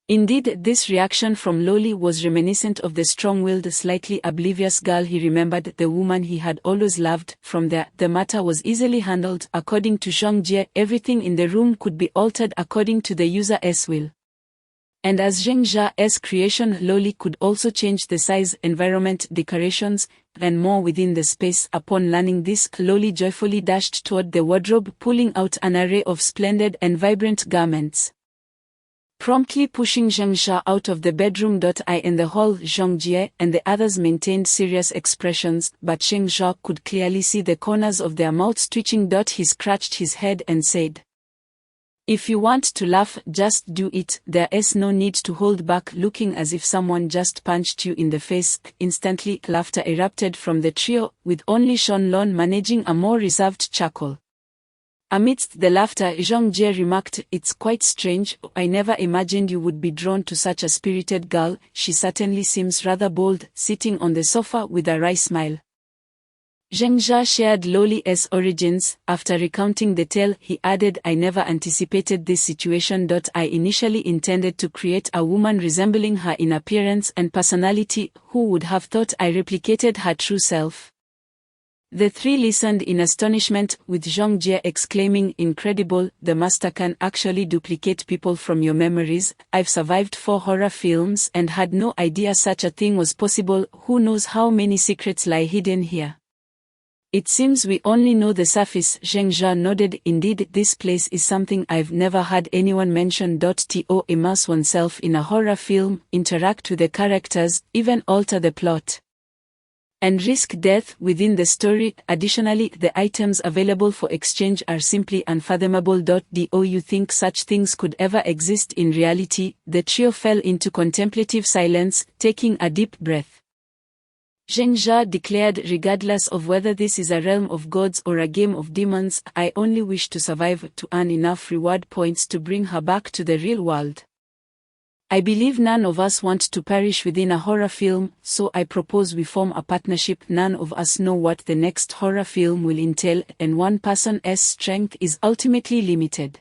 Indeed, this reaction from Loli was reminiscent of the strong-willed, slightly oblivious girl he remembered, the woman he had always loved. From there, the matter was easily handled. According to Zhongjie, everything in the room could be altered according to the user's will. And as Zhengzha's creation, Loli could also change the size, environment, decorations, and more within the space. Upon learning this, Loli joyfully dashed toward the wardrobe, pulling out an array of splendid and vibrant garments. promptly pushing Zheng Jia out of the bedroom. In the hall, Zhang Jie and the others maintained serious expressions, but Zheng Jia could clearly see the corners of their mouths twitching. He scratched his head and said, "If you want to laugh, just do it, there is no need to hold back," looking as if someone just punched you in the face. Instantly, laughter erupted from the trio, with only Shenlong managing a more reserved chuckle. Amidst the laughter, Zhang Jie remarked, "It's quite strange, I never imagined you would be drawn to such a spirited girl, she certainly seems rather bold," sitting on the sofa with a wry smile. Zheng Jia shared Loli's origins. After recounting the tale, he added, "I never anticipated this situation. I initially intended to create a woman resembling her in appearance and personality. Who would have thought I replicated her true self?" The three listened in astonishment, with Zhang Jie exclaiming, "Incredible, the master can actually duplicate people from your memories. I've survived 4 horror films and had no idea such a thing was possible. Who knows how many secrets lie hidden here? It seems we only know the surface." Zheng Jia nodded. "Indeed, this place is something I've never had anyone mention. To immerse oneself in a horror film, interact with the characters, even alter the plot, and risk death within the story. Additionally, the items available for exchange are simply unfathomable. Do you think such things could ever exist in reality?" The trio fell into contemplative silence, taking a deep breath. Zheng Jia declared, "Regardless of whether this is a realm of gods or a game of demons, I only wish to survive, to earn enough reward points to bring her back to the real world. I believe none of us want to perish within a horror film, so I propose we form a partnership. None of us know what the next horror film will entail, and one person's strength is ultimately limited.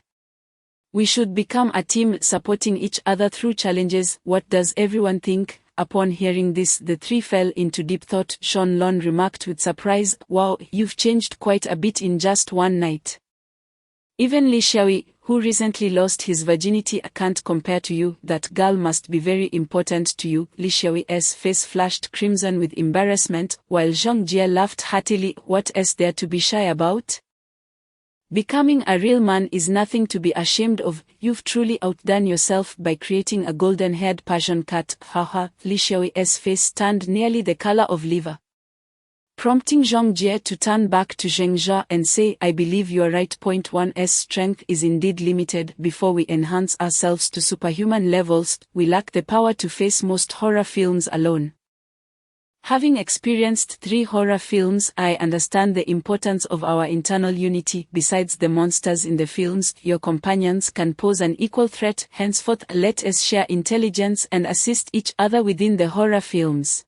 We should become a team, supporting each other through challenges. What does everyone think?" Upon hearing this, the three fell into deep thought. Shenlong remarked with surprise, "Wow, you've changed quite a bit in just one night. Even Li Xiaoyi, who recently lost his virginity, can't compare to you. That girl must be very important to you." Li Xiaoyi's face flushed crimson with embarrassment, while Zhang Jie laughed heartily. "What is there to be shy about? Becoming a real man is nothing to be ashamed of. You've truly outdone yourself by creating a golden-haired Persian cat." Haha. Li Xiaoyi's face turned nearly the color of liver, prompting Zhang Jie to turn back to Zheng Jia and say, "I believe you're right. One's strength is indeed limited. Before we enhance ourselves to superhuman levels, we lack the power to face most horror films alone. Having experienced 3 horror films, I understand the importance of our internal unity. Besides the monsters in the films, your companions can pose an equal threat. Henceforth, let us share intelligence and assist each other within the horror films.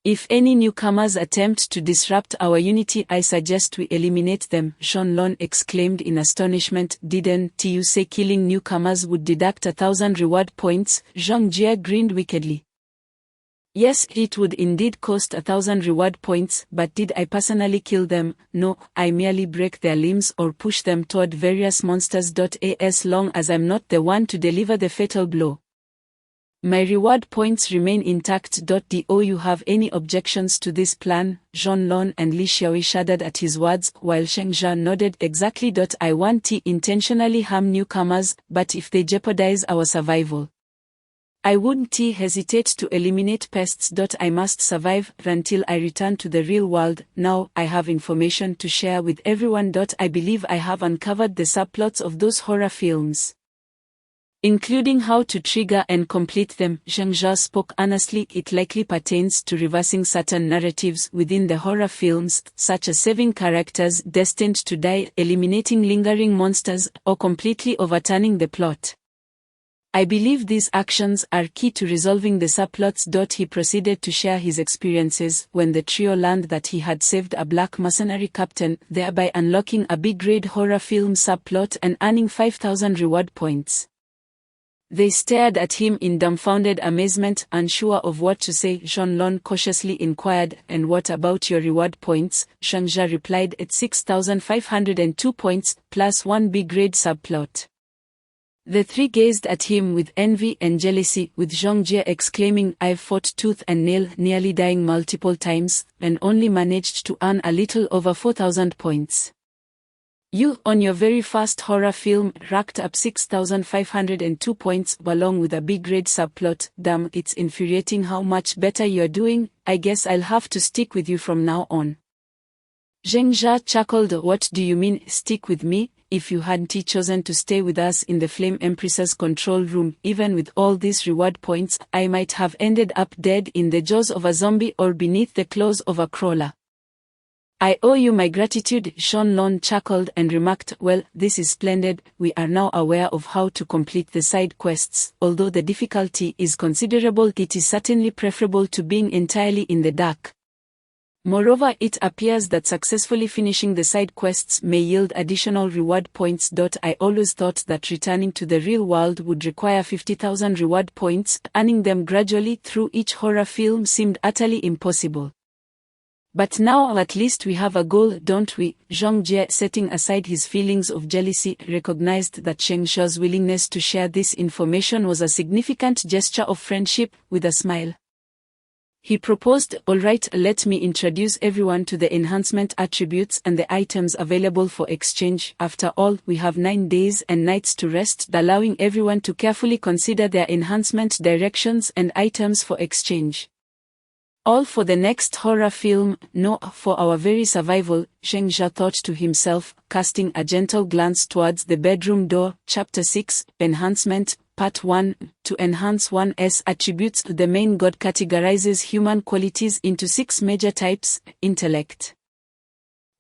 If any newcomers attempt to disrupt our unity, I suggest we eliminate them." Shenlong exclaimed in astonishment. "Didn't you say killing newcomers would deduct 1,000 reward points?" Zhang Jie grinned wickedly. "Yes, it would indeed cost 1,000 reward points, but did I personally kill them? No, I merely break their limbs or push them toward various monsters. As long as I'm not the one to deliver the fatal blow, my reward points remain intact. Do you have any objections to this plan?" Shenlong and Li Xiaoyi shuddered at his words, while Zheng Jia nodded. "Exactly. I want to intentionally harm newcomers, but if they jeopardize our survival, I wouldn't hesitate to eliminate pests. I must survive until I return to the real world. Now, I have information to share with everyone. I believe I have uncovered the subplots of those horror films, including how to trigger and complete them." Zheng Jia spoke earnestly. "It likely pertains to reversing certain narratives within the horror films, such as saving characters destined to die, eliminating lingering monsters, or completely overturning the plot. I believe these actions are key to resolving the subplots." He proceeded to share his experiences when the trio learned that he had saved a black mercenary captain, thereby unlocking a B-grade horror film subplot and earning 5,000 reward points. They stared at him in dumbfounded amazement, unsure of what to say. Shenlong cautiously inquired, "And what about your reward points?" Zheng Jia replied, "At 6,502 points, plus 1 B-grade subplot." The three gazed at him with envy and jealousy, with Zhang Jie exclaiming, "I've fought tooth and nail, nearly dying multiple times, and only managed to earn a little over 4,000 points. You, on your very first horror film, racked up 6,502 points, along with a big red subplot. Damn, it's infuriating how much better you're doing. I guess I'll have to stick with you from now on. Zheng Jia chuckled. What do you mean, stick with me? If you hadn't chosen to stay with us in the Flame Empress's control room, even with all these reward points, I might have ended up dead in the jaws of a zombie or beneath the claws of a crawler. I owe you my gratitude, Sean Lon chuckled and remarked, well, this is splendid. We are now aware of how to complete the side quests. Although the difficulty is considerable, it is certainly preferable to being entirely in the dark. Moreover, it appears that successfully finishing the side quests may yield additional reward points. I always thought that returning to the real world would require 50,000 reward points. Earning them gradually through each horror film seemed utterly impossible. But now at least we have a goal, don't we? Zhang Jie, setting aside his feelings of jealousy, recognized that Sheng Xiao's willingness to share this information was a significant gesture of friendship. With a smile, he proposed, all right, let me introduce everyone to the enhancement attributes and the items available for exchange. After all, we have 9 days and nights to rest, allowing everyone to carefully consider their enhancement directions and items for exchange. All for the next horror film, no, for our very survival, Zheng Jia thought to himself, casting a gentle glance towards the bedroom door. Chapter 6, Enhancement, Part 1. To enhance one's attributes, the main god categorizes human qualities into 6 major types: intellect,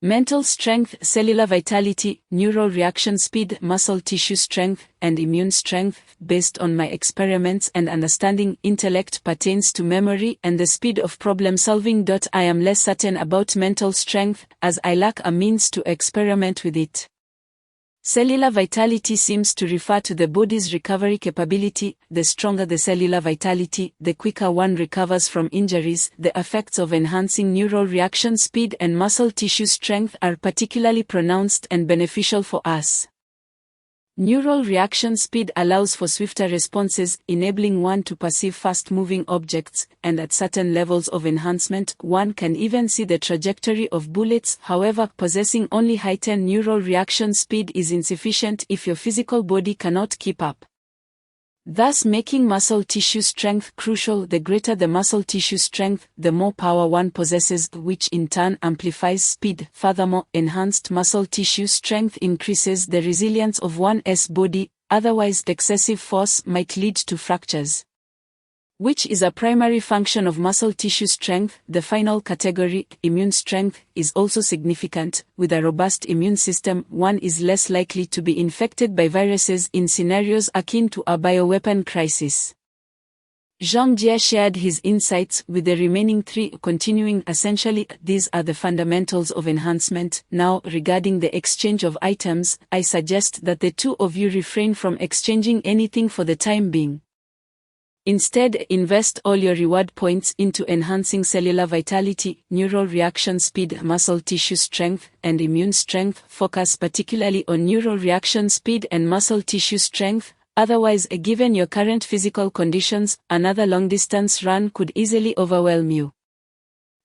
mental strength, cellular vitality, neural reaction speed, muscle tissue strength, and immune strength. Based on my experiments and understanding, intellect pertains to memory and the speed of problem solving. I am less certain about mental strength, as I lack a means to experiment with it. Cellular vitality seems to refer to the body's recovery capability. The stronger the cellular vitality, the quicker one recovers from injuries. The effects of enhancing neural reaction speed and muscle tissue strength are particularly pronounced and beneficial for us. Neural reaction speed allows for swifter responses, enabling one to perceive fast-moving objects, and at certain levels of enhancement, one can even see the trajectory of bullets. However, possessing only heightened neural reaction speed is insufficient if your physical body cannot keep up, thus making muscle tissue strength crucial. The greater the muscle tissue strength, the more power one possesses, which in turn amplifies speed. Furthermore, enhanced muscle tissue strength increases the resilience of one's body, otherwise excessive force might lead to fractures, which is a primary function of muscle tissue strength. The final category, immune strength, is also significant. With a robust immune system, one is less likely to be infected by viruses in scenarios akin to a bioweapon crisis. Zhang Jie shared his insights with the remaining 3, continuing, essentially, these are the fundamentals of enhancement. Now, regarding the exchange of items, I suggest that the 2 of you refrain from exchanging anything for the time being. Instead, invest all your reward points into enhancing cellular vitality, neural reaction speed, muscle tissue strength, and immune strength. Focus particularly on neural reaction speed and muscle tissue strength. Otherwise, given your current physical conditions, another long-distance run could easily overwhelm you.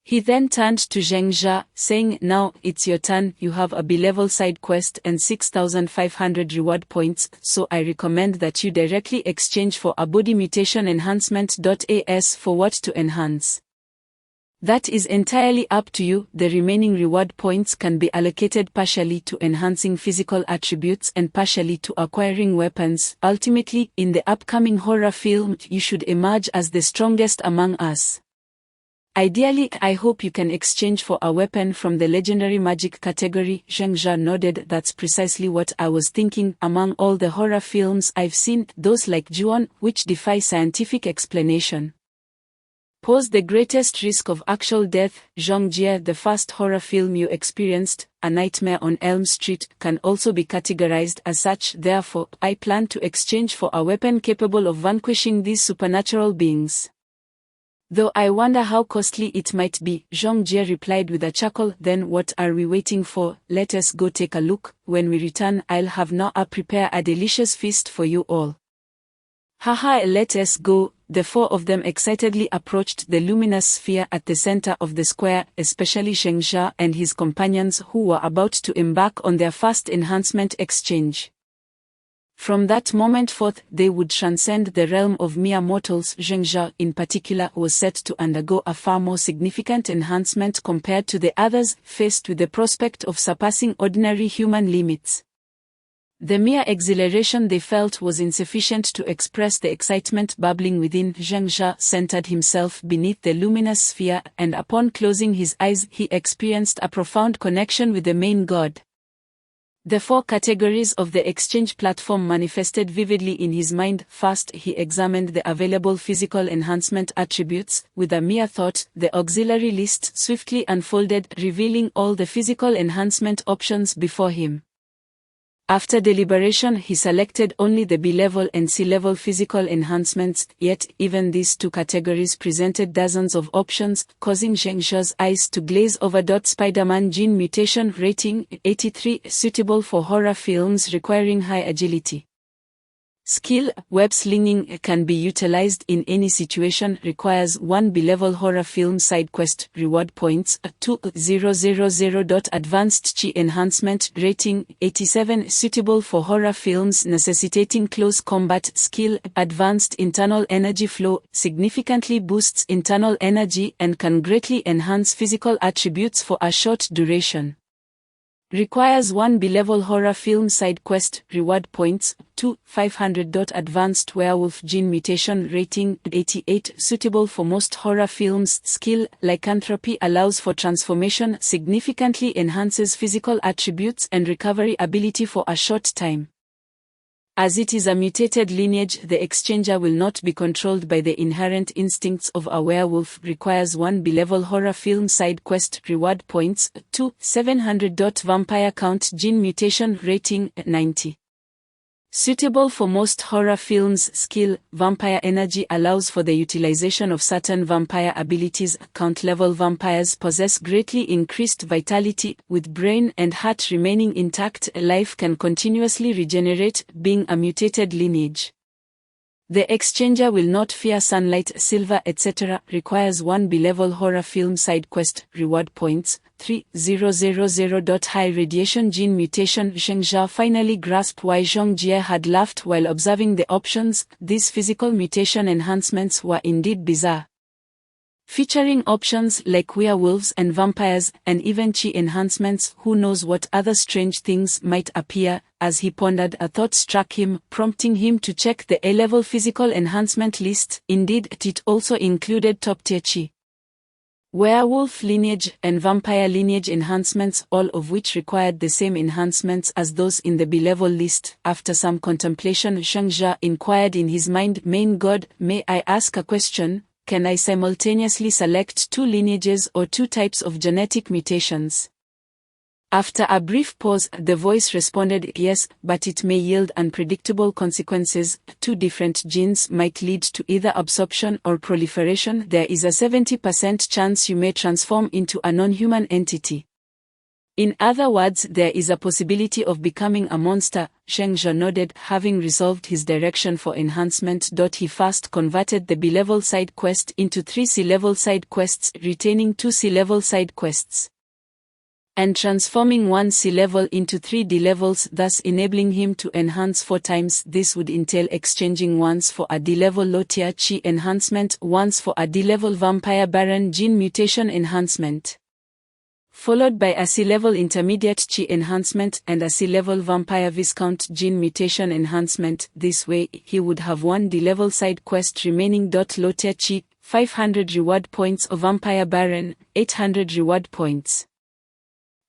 He then turned to Zheng Jia, saying, now, it's your turn. You have a B-level side quest and 6,500 reward points, so I recommend that you directly exchange for a body mutation enhancement. As for what to enhance, that is entirely up to you. The remaining reward points can be allocated partially to enhancing physical attributes and partially to acquiring weapons. Ultimately, in the upcoming horror film, you should emerge as the strongest among us. Ideally, I hope you can exchange for a weapon from the legendary magic category. Zheng Jia nodded. That's precisely what I was thinking. Among all the horror films I've seen, those like Ju-on, which defy scientific explanation, pose the greatest risk of actual death. Zhang Jie, the first horror film you experienced, A Nightmare on Elm Street, can also be categorized as such. Therefore, I plan to exchange for a weapon capable of vanquishing these supernatural beings. Though I wonder how costly it might be, Zhang Jie replied with a chuckle. Then what are we waiting for? Let us go take a look. When we return, I'll have Noah prepare a delicious feast for you all. Haha, let us go. The four of them excitedly approached the luminous sphere at the center of the square, especially Zhengzha and his companions who were about to embark on their first enhancement exchange. From that moment forth, they would transcend the realm of mere mortals. Zhengzha, in particular, was set to undergo a far more significant enhancement compared to the others, faced with the prospect of surpassing ordinary human limits. The mere exhilaration they felt was insufficient to express the excitement bubbling within. Zhengzha centered himself beneath the luminous sphere, and upon closing his eyes, he experienced a profound connection with the main god. The four categories of the exchange platform manifested vividly in his mind. First, he examined the available physical enhancement attributes. With a mere thought, the auxiliary list swiftly unfolded, revealing all the physical enhancement options before him. After deliberation, he selected only the B-level and C-level physical enhancements, yet even these two categories presented dozens of options, causing Zhengzha's eyes to glaze over. Spider-Man gene mutation rating 83, suitable for horror films requiring high agility. Skill: web slinging can be utilized in any situation, requires 1 B-level horror film side quest, reward points 2000. Advanced chi enhancement rating 87, suitable for horror films necessitating close combat. Skill: advanced internal energy flow, significantly boosts internal energy and can greatly enhance physical attributes for a short duration. Requires 1 B-level horror film side quest, reward points 500. Advanced werewolf gene mutation rating 88, suitable for most horror films. Skill: lycanthropy, allows for transformation, significantly enhances physical attributes and recovery ability for a short time. As it is a mutated lineage, the exchanger will not be controlled by the inherent instincts of a werewolf. Requires 1 B-level horror film side quest, reward points 700. Vampire count gene mutation rating 90. Suitable for most horror films. Skill: vampire energy, allows for the utilization of certain vampire abilities. Count-level vampires possess greatly increased vitality, with brain and heart remaining intact. Life can continuously regenerate, being a mutated lineage. The exchanger will not fear sunlight, silver, etc. Requires 1 B-level horror film side quest, reward points 3000. High radiation gene mutation. Zhengzha finally grasped why Zhong Jie had laughed while observing the options. These physical mutation enhancements were indeed bizarre. Featuring options like werewolves and vampires, and even chi enhancements. Who knows what other strange things might appear? As he pondered, a thought struck him, prompting him to check the A-level physical enhancement list. Indeed, it also included top-tier chi, werewolf lineage, and vampire lineage enhancements, all of which required the same enhancements as those in the B-level list. After some contemplation, Zhengzha inquired in his mind, "Main God, may I ask a question? Can I simultaneously select 2 lineages or 2 types of genetic mutations?" After a brief pause, the voice responded, "Yes, but it may yield unpredictable consequences. 2 different genes might lead to either absorption or proliferation. There is a 70% chance you may transform into a non-human entity. In other words, there is a possibility of becoming a monster." Zhengzha nodded, having resolved his direction for enhancement. He first converted the B-level side quest into 3 C-level side quests, retaining 2 C-level side quests, and transforming 1 C-level into 3 D-levels, thus enabling him to enhance 4 times. This would entail exchanging once for a D-level low-tier chi enhancement, once for a D-level vampire baron gene mutation enhancement, followed by a C-level intermediate chi enhancement and a C-level vampire viscount gene mutation enhancement. This way, he would have 1 D-level side quest remaining. Low-tier chi, 500 reward points of vampire baron, 800 reward points.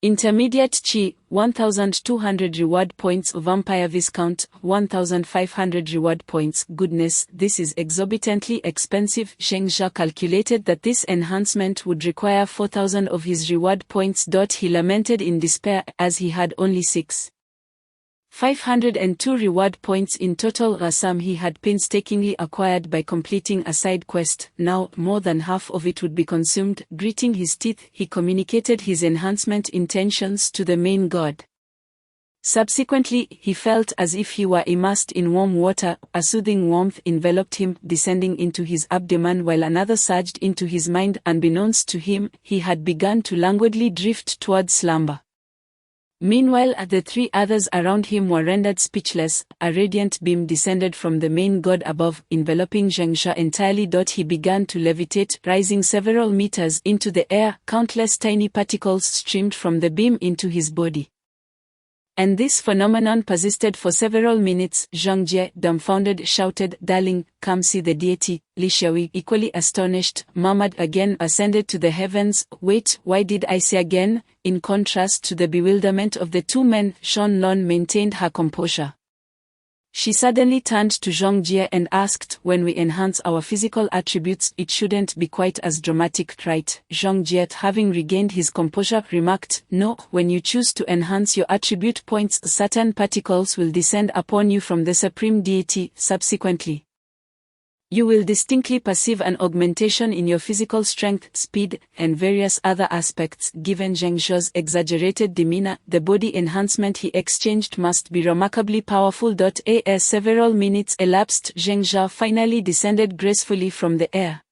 Intermediate chi, 1,200 reward points of vampire viscount, 1,500 reward points. Goodness, this is exorbitantly expensive. Zhengzha calculated that this enhancement would require 4,000 of his reward points. He lamented in despair, as he had only 6,502 reward points in total, a sum he had painstakingly acquired by completing a side quest. Now, more than half of it would be consumed. Gritting his teeth, he communicated his enhancement intentions to the main god. Subsequently, he felt as if he were immersed in warm water. A soothing warmth enveloped him, descending into his abdomen, while another surged into his mind. Unbeknownst to him, he had begun to languidly drift towards slumber. Meanwhile, the three others around him were rendered speechless. A radiant beam descended from the main god above, enveloping Zhengzha entirely. He began to levitate, rising several meters into the air. Countless tiny particles streamed from the beam into his body. And this phenomenon persisted for several minutes. Zhang Jie, dumbfounded, shouted, "Darling, come see the deity." Li Xiaowei, equally astonished, murmured, "Again ascended to the heavens. Wait, why did I say again?" In contrast to the bewilderment of the two men, Shan Lon maintained her composure. She suddenly turned to Zhang Jie and asked, "When we enhance our physical attributes, it shouldn't be quite as dramatic, right?" Zhang Jie, having regained his composure, remarked, "No, when you choose to enhance your attribute points, certain particles will descend upon you from the supreme deity. Subsequently, you will distinctly perceive an augmentation in your physical strength, speed, and various other aspects." Given Zhengzha's exaggerated demeanor, the body enhancement he exchanged must be remarkably powerful. As several minutes elapsed, Zhengzha finally descended gracefully from the air.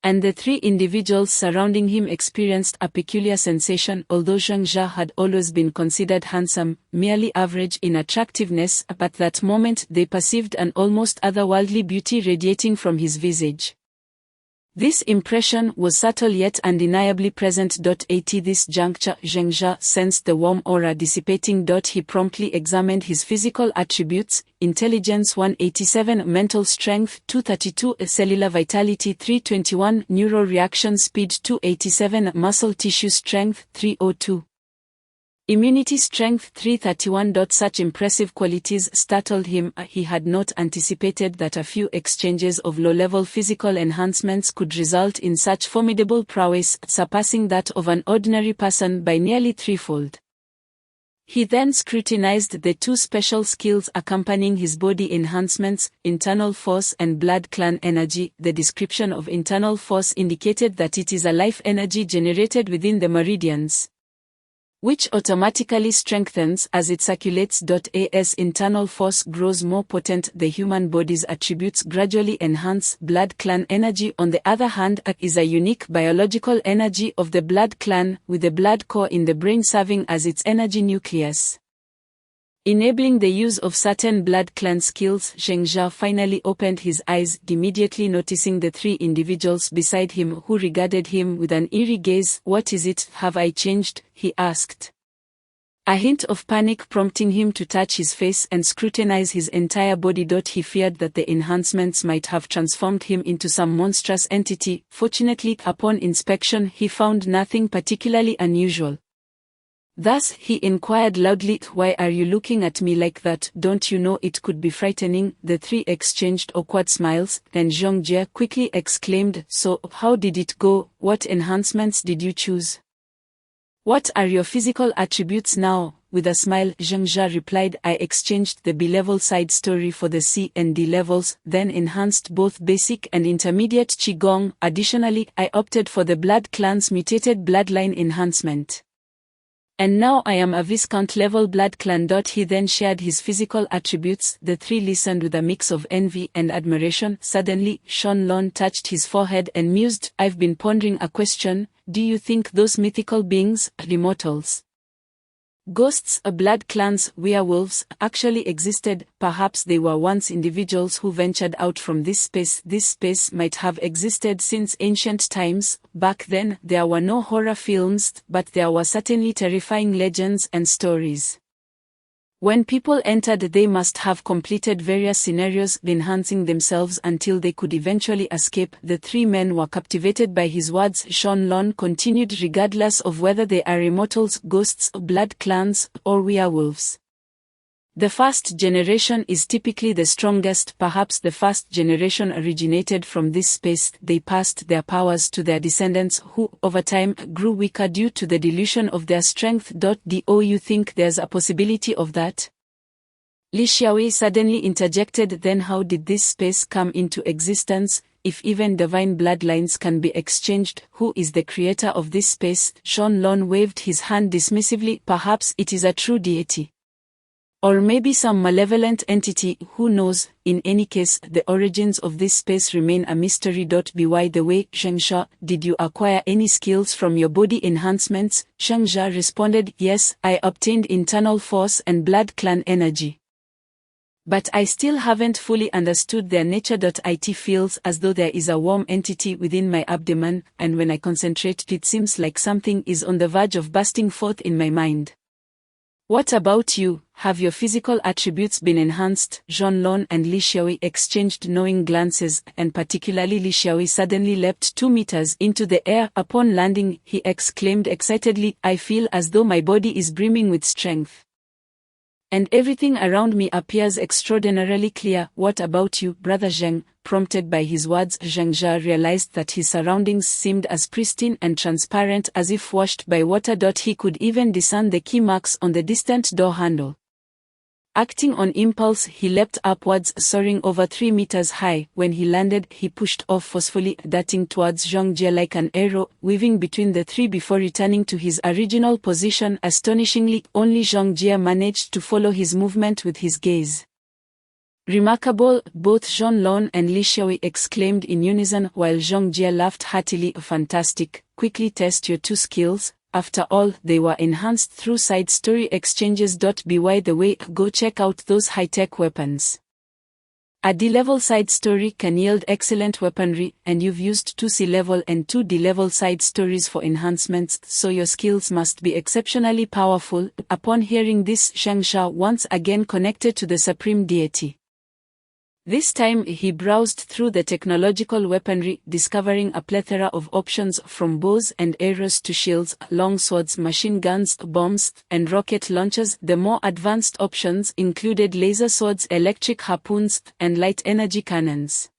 And the three individuals surrounding him experienced a peculiar sensation. Although Zhengzha had always been considered handsome, merely average in attractiveness, at that moment they perceived an almost otherworldly beauty radiating from his visage. This impression was subtle yet undeniably present. At this juncture, Zhengzha sensed the warm aura dissipating. He promptly examined his physical attributes: intelligence 187, mental strength 232, cellular vitality 321, neural reaction speed 287, muscle tissue strength 302. Immunity strength 331. Such impressive qualities startled him. He had not anticipated that a few exchanges of low-level physical enhancements could result in such formidable prowess, surpassing that of an ordinary person by nearly threefold. He then scrutinized the two special skills accompanying his body enhancements: internal force and blood clan energy. The description of internal force indicated that it is a life energy generated within the meridians, which automatically strengthens as it circulates. As internal force grows more potent, the human body's attributes gradually enhance. Blood clan energy, on the other hand, is a unique biological energy of the blood clan, with the blood core in the brain serving as its energy nucleus, enabling the use of certain blood clan skills. Zhengzha finally opened his eyes, immediately noticing the three individuals beside him, who regarded him with an eerie gaze. "What is it? Have I changed?" he asked, a hint of panic prompting him to touch his face and scrutinize his entire body. He feared that the enhancements might have transformed him into some monstrous entity. Fortunately, upon inspection, he found nothing particularly unusual. Thus, he inquired loudly, "Why are you looking at me like that? Don't you know it could be frightening?" The three exchanged awkward smiles, and Zhang Jie quickly exclaimed, "So, how did it go? What enhancements did you choose? What are your physical attributes now?" With a smile, Zhengzha replied, "I exchanged the B-level side story for the C and D levels, then enhanced both basic and intermediate Qigong. Additionally, I opted for the blood clan's mutated bloodline enhancement. And now I am a Viscount-level blood clan." He then shared his physical attributes. The three listened with a mix of envy and admiration. Suddenly, Shan Lon touched his forehead and mused, "I've been pondering a question. Do you think those mythical beings, immortals, ghosts, blood clans, werewolves, actually existed? Perhaps they were once individuals who ventured out from this space. This space might have existed since ancient times. Back then, there were no horror films, but there were certainly terrifying legends and stories. When people entered, they must have completed various scenarios, enhancing themselves until they could eventually escape." The three men were captivated by his words. Shan Lon continued, "Regardless of whether they are immortals, ghosts, blood clans, or werewolves, the first generation is typically the strongest. Perhaps the first generation originated from this space. They passed their powers to their descendants, who, over time, grew weaker due to the dilution of their strength. Do you think there's a possibility of that?" Li Xiaowei suddenly interjected, "Then how did this space come into existence? If even divine bloodlines can be exchanged, who is the creator of this space?" Shan Lon waved his hand dismissively. "Perhaps it is a true deity. Or maybe some malevolent entity, who knows? In any case, the origins of this space remain a mystery. By the way, Zhengzha, did you acquire any skills from your body enhancements? Zhengzha responded, yes, I obtained internal force and blood clan energy. But I still haven't fully understood their nature. It feels as though there is a warm entity within my abdomen, and when I concentrate it seems like something is on the verge of bursting forth in my mind. What about you? Have your physical attributes been enhanced? Zhonlong and Li Xiaoyi exchanged knowing glances, and particularly Li Xiaoyi suddenly leapt 2 meters into the air. Upon landing, he exclaimed excitedly, I feel as though my body is brimming with strength. And everything around me appears extraordinarily clear. What about you, Brother Zheng? Prompted by his words, Zhengzha realized that his surroundings seemed as pristine and transparent as if washed by water. He could even discern the key marks on the distant door handle. Acting on impulse, he leapt upwards, soaring over 3 meters high. When he landed, he pushed off forcefully, darting towards Zhongjie like an arrow, weaving between the three before returning to his original position. Astonishingly, only Zhongjie managed to follow his movement with his gaze. Remarkable, both Zhonlong and Li Xiaoyi exclaimed in unison, while Zhongjie laughed heartily. Fantastic, quickly test your 2 skills. After all, they were enhanced through side story exchanges. By the way, go check out those high-tech weapons. A D-level side story can yield excellent weaponry, and you've used 2 C-level and 2 D-level side stories for enhancements, so your skills must be exceptionally powerful. Upon hearing this, Zhengzha once again connected to the Supreme Deity. This time he browsed through the technological weaponry, discovering a plethora of options from bows and arrows to shields, longswords, machine guns, bombs, and rocket launchers. The more advanced options included laser swords, electric harpoons, and light energy cannons.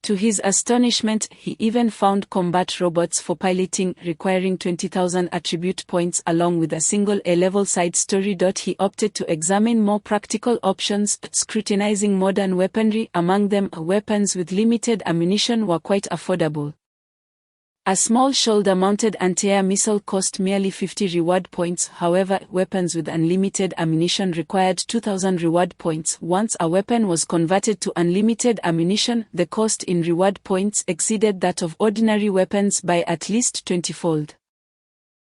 To his astonishment, he even found combat robots for piloting, requiring 20,000 attribute points along with a single A-level side story. He opted to examine more practical options, scrutinizing modern weaponry. Among them, weapons with limited ammunition were quite affordable. A small shoulder-mounted anti-air missile cost merely 50 reward points. However, weapons with unlimited ammunition required 2,000 reward points. Once a weapon was converted to unlimited ammunition, the cost in reward points exceeded that of ordinary weapons by at least 20-fold.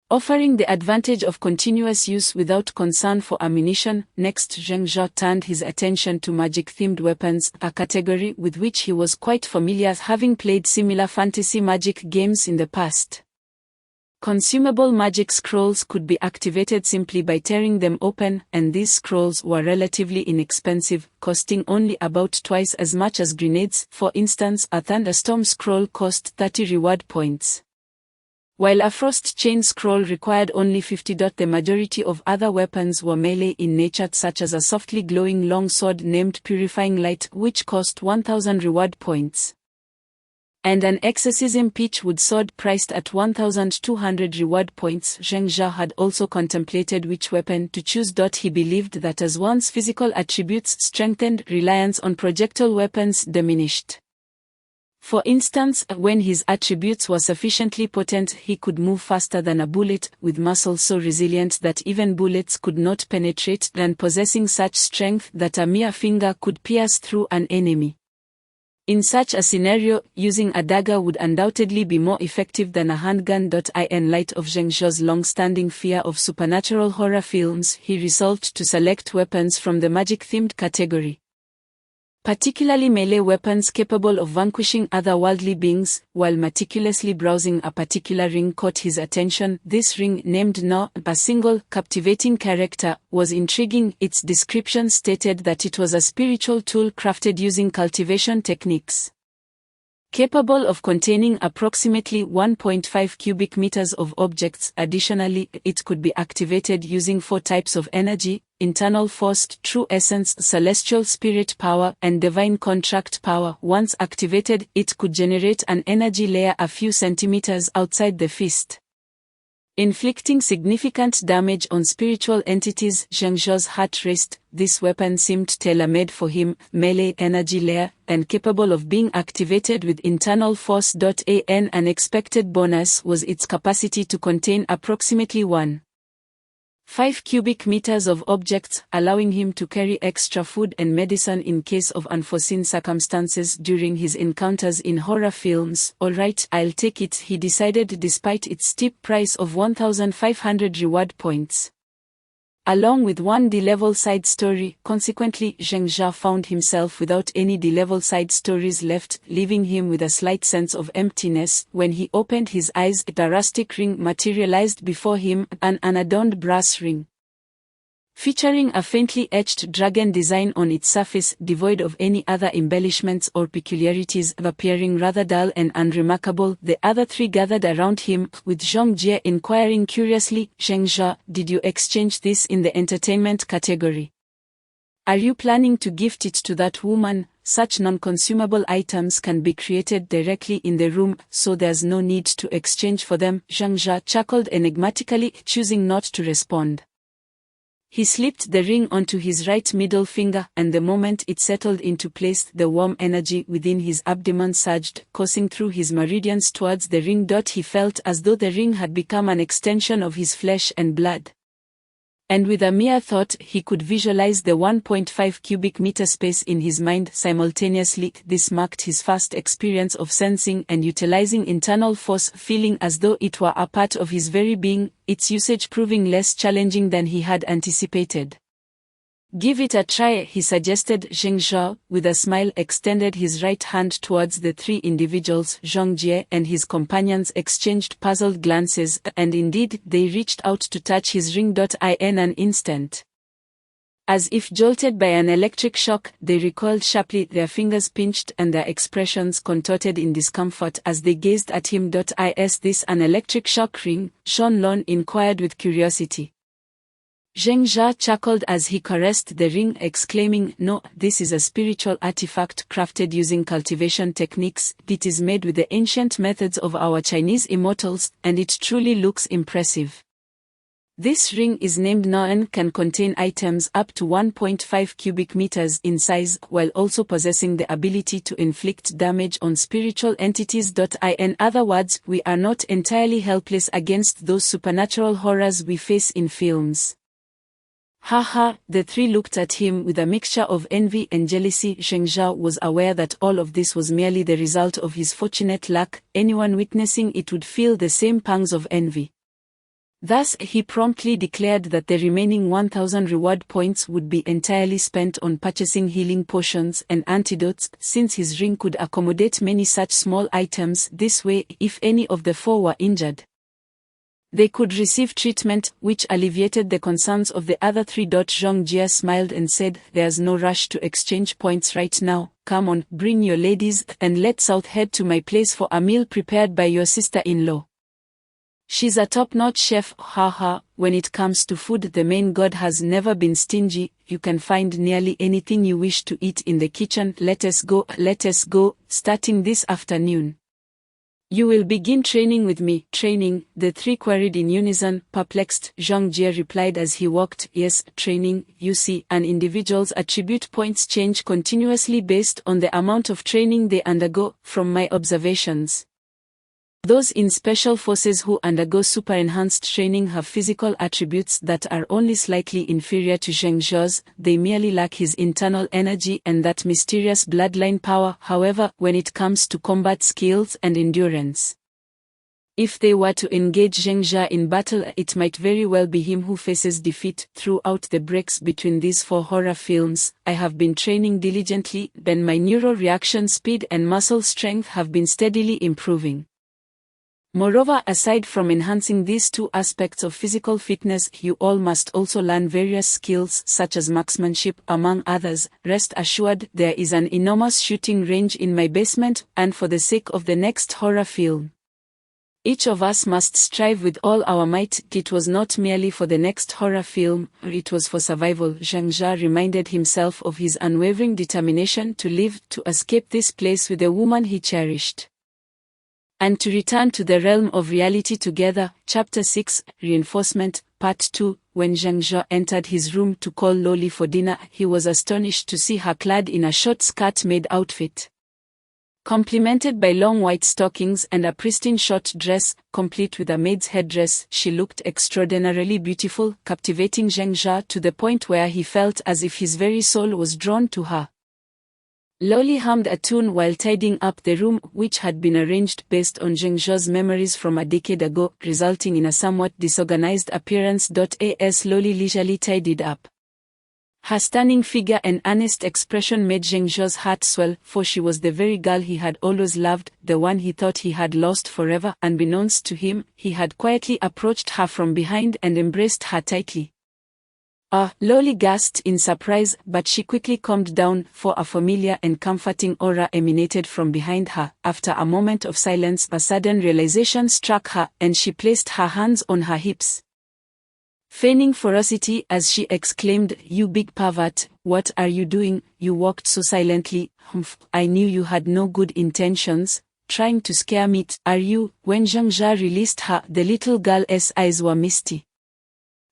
Offering the advantage of continuous use without concern for ammunition, next Zhengzha turned his attention to magic-themed weapons, a category with which he was quite familiar, having played similar fantasy magic games in the past. Consumable magic scrolls could be activated simply by tearing them open, and these scrolls were relatively inexpensive, costing only about twice as much as grenades. For instance, a thunderstorm scroll cost 30 reward points, while a frost chain scroll required only 50. The majority of other weapons were melee in nature, such as a softly glowing long sword named Purifying Light, which cost 1,000 reward points, and an exorcism pitchwood sword priced at 1,200 reward points. Zhengzha had also contemplated which weapon to choose. He believed that as one's physical attributes strengthened, reliance on projectile weapons diminished. For instance, when his attributes were sufficiently potent, he could move faster than a bullet, with muscles so resilient that even bullets could not penetrate, and possessing such strength that a mere finger could pierce through an enemy. In such a scenario, using a dagger would undoubtedly be more effective than a handgun. In light of Zhengzha's long-standing fear of supernatural horror films, he resolved to select weapons from the magic-themed category, particularly melee weapons capable of vanquishing otherworldly beings. While meticulously browsing, a particular ring caught his attention. This ring, named No, a single, captivating character, was intriguing. Its description stated that it was a spiritual tool crafted using cultivation techniques, capable of containing approximately 1.5 cubic meters of objects. Additionally, it could be activated using 4 types of energy: internal force, true essence, celestial spirit power, and divine contract power. Once activated, it could generate an energy layer a few centimeters outside the fist, inflicting significant damage on spiritual entities. Zhengzha's heart raced. This weapon seemed tailor-made for him, melee energy layer, and capable of being activated with internal force. An unexpected bonus was its capacity to contain approximately 1 5 cubic meters of objects, allowing him to carry extra food and medicine in case of unforeseen circumstances during his encounters in horror films. Alright, I'll take it, he decided despite its steep price of 1,500 reward points. Along with one D-level side story, consequently, Zheng Jia found himself without any D-level side stories left, leaving him with a slight sense of emptiness. When he opened his eyes, a rustic ring materialized before him, an unadorned brass ring, featuring a faintly etched dragon design on its surface, devoid of any other embellishments or peculiarities, appearing rather dull and unremarkable. The other three gathered around him, with Zhang Jie inquiring curiously, "Zheng Jia, did you exchange this in the entertainment category? Are you planning to gift it to that woman? Such non-consumable items can be created directly in the room, so there's no need to exchange for them." Zhang Jia chuckled enigmatically, choosing not to respond. He slipped the ring onto his right middle finger, and the moment it settled into place, the warm energy within his abdomen surged, coursing through his meridians towards the ring. He felt as though the ring had become an extension of his flesh and blood. And with a mere thought, he could visualize the 1.5 cubic meter space in his mind simultaneously. This marked his first experience of sensing and utilizing internal force, feeling as though it were a part of his very being, its usage proving less challenging than he had anticipated. "Give it a try," he suggested. Zheng Jia, with a smile, extended his right hand towards the three individuals. Zhang Jie and his companions exchanged puzzled glances, and indeed, they reached out to touch his ring. In an instant, as if jolted by an electric shock, they recoiled sharply, their fingers pinched and their expressions contorted in discomfort as they gazed at him. Is this an electric shock ring? Shan Lon inquired with curiosity. Zheng Jia chuckled as he caressed the ring, exclaiming, "No, this is a spiritual artifact crafted using cultivation techniques. It is made with the ancient methods of our Chinese immortals, and it truly looks impressive. This ring is named Naen, can contain items up to 1.5 cubic meters in size, while also possessing the ability to inflict damage on spiritual entities. In other words, we are not entirely helpless against those supernatural horrors we face in films." Haha, the three looked at him with a mixture of envy and jealousy. Zheng Jia was aware that all of this was merely the result of his fortunate luck. Anyone witnessing it would feel the same pangs of envy. Thus, he promptly declared that the remaining 1,000 reward points would be entirely spent on purchasing healing potions and antidotes, since his ring could accommodate many such small items. This way, if any of the four were injured, they could receive treatment, which alleviated the concerns of the other three. Zhang Jie smiled and said, "There's no rush to exchange points right now. Come on, bring your ladies, and let's south head to my place for a meal prepared by your sister-in-law. She's a top-notch chef." Haha, when it comes to food, the main god has never been stingy. You can find nearly anything you wish to eat in the kitchen. Let us go, starting this afternoon. "You will begin training with me." "Training?" the three queried in unison. Perplexed, Zhang Jie replied as he walked, "Yes, training. You see, an individual's attribute points change continuously based on the amount of training they undergo. From my observations, those in special forces who undergo super-enhanced training have physical attributes that are only slightly inferior to Zheng Jia's. They merely lack his internal energy and that mysterious bloodline power. However, when it comes to combat skills and endurance, if they were to engage Zheng Jia in battle, it might very well be him who faces defeat." Throughout the breaks between these four horror films, I have been training diligently, and my neural reaction speed and muscle strength have been steadily improving. Moreover, aside from enhancing these two aspects of physical fitness, you all must also learn various skills such as marksmanship, among others. Rest assured, there is an enormous shooting range in my basement, and for the sake of the next horror film, each of us must strive with all our might. It was not merely for the next horror film, it was for survival. Zhang Jia reminded himself of his unwavering determination to live, to escape this place with the woman he cherished, and to return to the realm of reality together. Chapter 6, Reinforcement, Part 2. When Zhang Jia entered his room to call Loli for dinner, he was astonished to see her clad in a short skirt-made outfit. Complemented by long white stockings and a pristine short dress, complete with a maid's headdress, she looked extraordinarily beautiful, captivating Zheng Jia to the point where he felt as if his very soul was drawn to her. Loli hummed a tune while tidying up the room, which had been arranged based on Zheng Jia's memories from a decade ago, resulting in a somewhat disorganized appearance. As Loli leisurely tidied up, her stunning figure and earnest expression made Zheng Jia's heart swell, for she was the very girl he had always loved, the one he thought he had lost forever. Unbeknownst to him, he had quietly approached her from behind and embraced her tightly. Loli gasped in surprise, but she quickly calmed down, for a familiar and comforting aura emanated from behind her. After a moment of silence, a sudden realization struck her, and she placed her hands on her hips. Feigning ferocity as she exclaimed, "You big pervert, what are you doing? You walked so silently. I knew you had no good intentions. Trying to scare me, are you?" When Zheng Jia released her, the little girl's eyes were misty.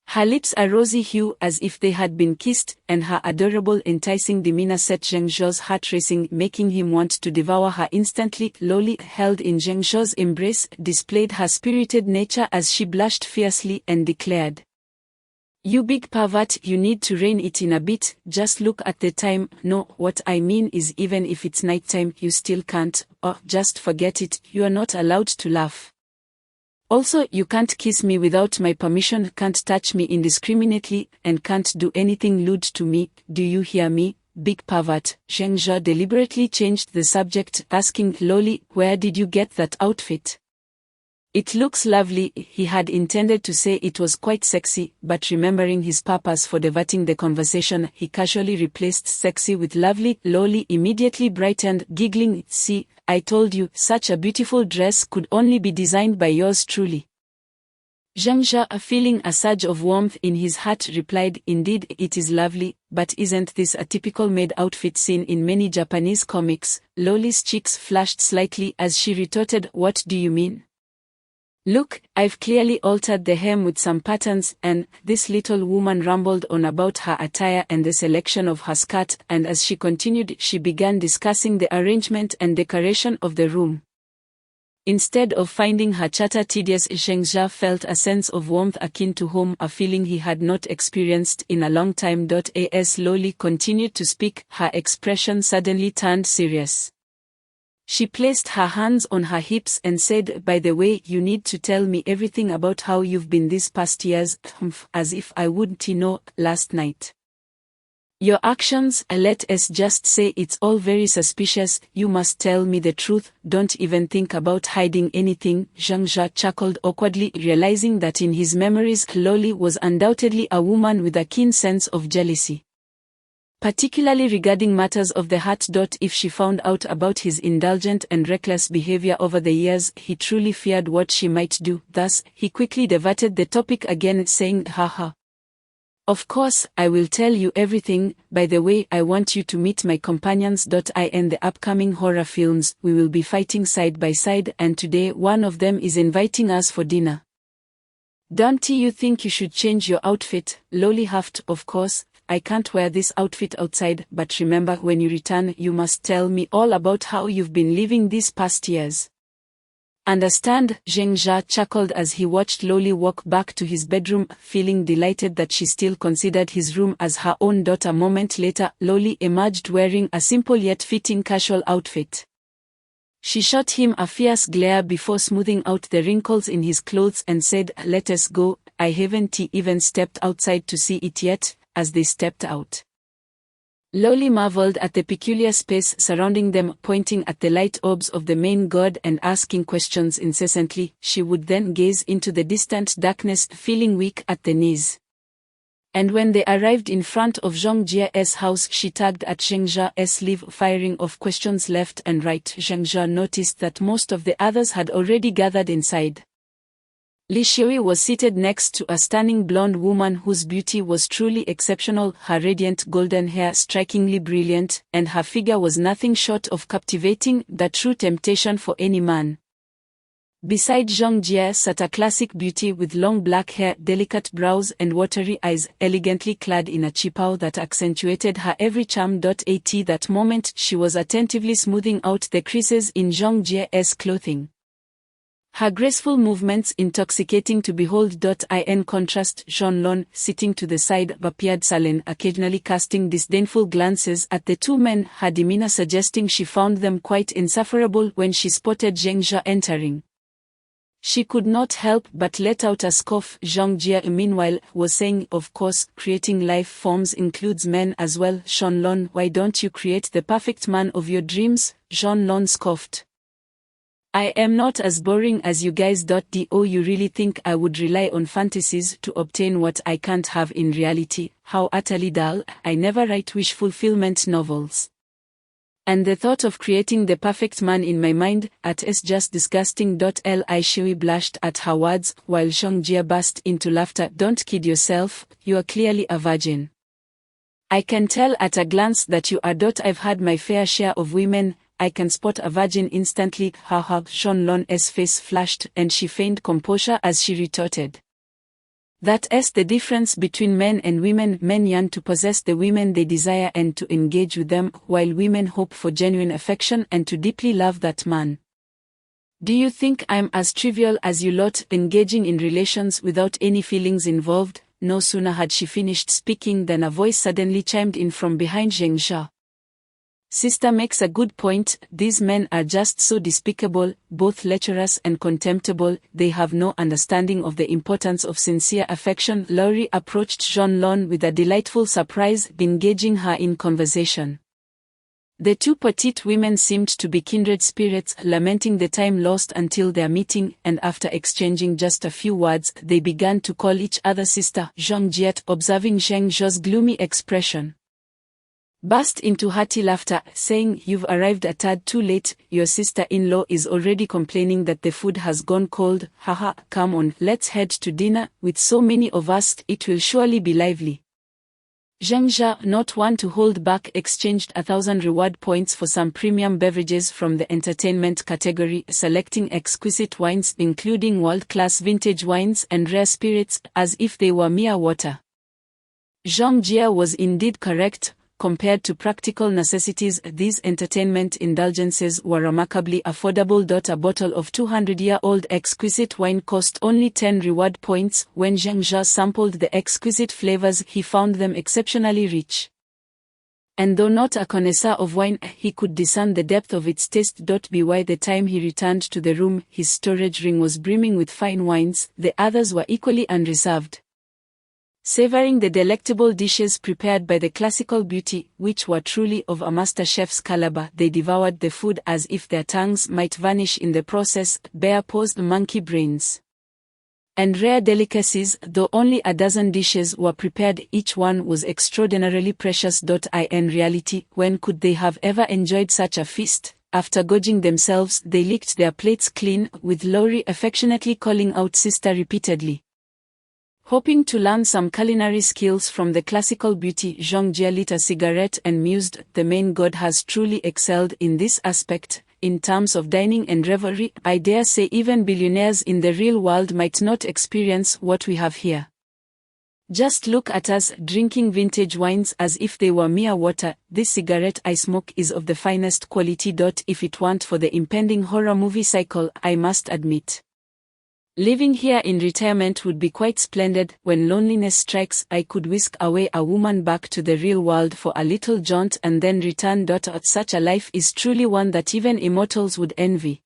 Her lips a rosy hue as if they had been kissed, and her adorable enticing demeanor set Zheng Jia's heart racing, making him want to devour her instantly. Loli, held in Zheng Jia's embrace, displayed her spirited nature as she blushed fiercely and declared, "You big pervert, you need to rein it in a bit, just look at the time. No, what I mean is even if it's nighttime, you still can't. Just forget it, you are not allowed to laugh. Also, you can't kiss me without my permission, can't touch me indiscriminately, and can't do anything lewd to me. Do you hear me, big pervert?" Zheng Jia deliberately changed the subject, asking Loli, "Where did you get that outfit?" "It looks lovely." He had intended to say it was quite sexy, but remembering his purpose for diverting the conversation, he casually replaced sexy with lovely. Loli immediately brightened, giggling, "See, I told you, such a beautiful dress could only be designed by yours truly." Zheng Jia, feeling a surge of warmth in his heart, replied, "Indeed, it is lovely, but isn't this a typical maid outfit seen in many Japanese comics?" Loli's cheeks flushed slightly as she retorted, "What do you mean? Look, I've clearly altered the hem with some patterns," and this little woman rambled on about her attire and the selection of her skirt, and as she continued, she began discussing the arrangement and decoration of the room. Instead of finding her chatter tedious, Zheng Jia felt a sense of warmth akin to home, a feeling he had not experienced in a long time. As Loli continued to speak, her expression suddenly turned serious. She placed her hands on her hips and said, "By the way, you need to tell me everything about how you've been these past years." As if I wouldn't know, last night. Your actions, let us just say it's all very suspicious. You must tell me the truth, don't even think about hiding anything. Zheng Jia chuckled awkwardly, realizing that in his memories Loli was undoubtedly a woman with a keen sense of jealousy, particularly regarding matters of the heart. If she found out about his indulgent and reckless behavior over the years, he truly feared what she might do. Thus, he quickly diverted the topic again, saying, "Haha. Of course, I will tell you everything. By the way, I want you to meet my companions. In the upcoming horror films, we will be fighting side by side, and today one of them is inviting us for dinner. Don't you think you should change your outfit?" Loli huffed, "Of course, I can't wear this outfit outside, but remember, when you return, you must tell me all about how you've been living these past years." "Understand?" Zheng Jia chuckled as he watched Loli walk back to his bedroom, feeling delighted that she still considered his room as her own. A moment later, Loli emerged wearing a simple yet fitting casual outfit. She shot him a fierce glare before smoothing out the wrinkles in his clothes and said, "Let us go. I haven't even stepped outside to see it yet." As they stepped out, Loli marveled at the peculiar space surrounding them, pointing at the light orbs of the main god and asking questions incessantly. She would then gaze into the distant darkness, feeling weak at the knees. And when they arrived in front of Zheng Jia's house, she tugged at Zheng Jia's sleeve, firing off questions left and right. Zheng Jia noticed that most of the others had already gathered inside. Li Shui was seated next to a stunning blonde woman whose beauty was truly exceptional, her radiant golden hair strikingly brilliant, and her figure was nothing short of captivating, the true temptation for any man. Beside Zhang Jie sat a classic beauty with long black hair, delicate brows and watery eyes, elegantly clad in a qipao that accentuated her every charm. At that moment she was attentively smoothing out the creases in Zhang Jie's clothing. Her graceful movements intoxicating to behold. In contrast, Jeanlon, sitting to the side, appeared sullen, occasionally casting disdainful glances at the two men, her demeanor suggesting she found them quite insufferable. When she spotted Zheng Jia entering, she could not help but let out a scoff. Zhang Jia, meanwhile, was saying, "Of course, creating life forms includes men as well, Jeanlon. Why don't you create the perfect man of your dreams?" Jeanlon scoffed. "I am not as boring as you guys. Do you really think I would rely on fantasies to obtain what I can't have in reality? How utterly dull. I never write wish fulfillment novels. And the thought of creating the perfect man in my mind, is just disgusting." Li Shui blushed at her words, while Zhang Jia burst into laughter. "Don't kid yourself, you are clearly a virgin. I can tell at a glance that you are. I've had my fair share of women, I can spot a virgin instantly." Haha. Jeanlon's face flashed, and she feigned composure as she retorted, "That's the difference between men and women. Men yearn to possess the women they desire and to engage with them, while women hope for genuine affection and to deeply love that man. Do you think I'm as trivial as you lot, engaging in relations without any feelings involved?" No sooner had she finished speaking than a voice suddenly chimed in from behind Zheng Jia. "Sister makes a good point. These men are just so despicable, both lecherous and contemptible. They have no understanding of the importance of sincere affection." Laurie approached Jeanlon with a delightful surprise, engaging her in conversation. The two petite women seemed to be kindred spirits, lamenting the time lost until their meeting, and after exchanging just a few words, they began to call each other sister. Zhang Jie, observing Zheng Jia's gloomy expression, burst into hearty laughter, saying, "You've arrived a tad too late. Your sister-in-law is already complaining that the food has gone cold. Haha, come on, let's head to dinner. With so many of us, it will surely be lively." Zheng Jia, not one to hold back, exchanged 1,000 reward points for some premium beverages from the entertainment category, selecting exquisite wines including world-class vintage wines and rare spirits, as if they were mere water. Zhang Jia was indeed correct. Compared to practical necessities, these entertainment indulgences were remarkably affordable. A bottle of 200-year-old exquisite wine cost only 10 reward points. When Zheng Jia sampled the exquisite flavors, he found them exceptionally rich. And though not a connoisseur of wine, he could discern the depth of its taste. By the time he returned to the room, his storage ring was brimming with fine wines. The others were equally unreserved. Savoring the delectable dishes prepared by the classical beauty, which were truly of a master chef's caliber, they devoured the food as if their tongues might vanish in the process. Bare-posed monkey brains and rare delicacies, though only a dozen dishes were prepared, each one was extraordinarily precious. In reality, when could they have ever enjoyed such a feast? After gorging themselves, they licked their plates clean, with Laurie affectionately calling out "sister" repeatedly. Hoping to learn some culinary skills from the classical beauty, Zhang Jia lit a cigarette and mused, "The main god has truly excelled in this aspect. In terms of dining and revelry, I dare say even billionaires in the real world might not experience what we have here. Just look at us, drinking vintage wines as if they were mere water. This cigarette I smoke is of the finest quality. If it weren't for the impending horror movie cycle, I must admit, living here in retirement would be quite splendid. When loneliness strikes, I could whisk away a woman back to the real world for a little jaunt and then return. Such a life is truly one that even immortals would envy."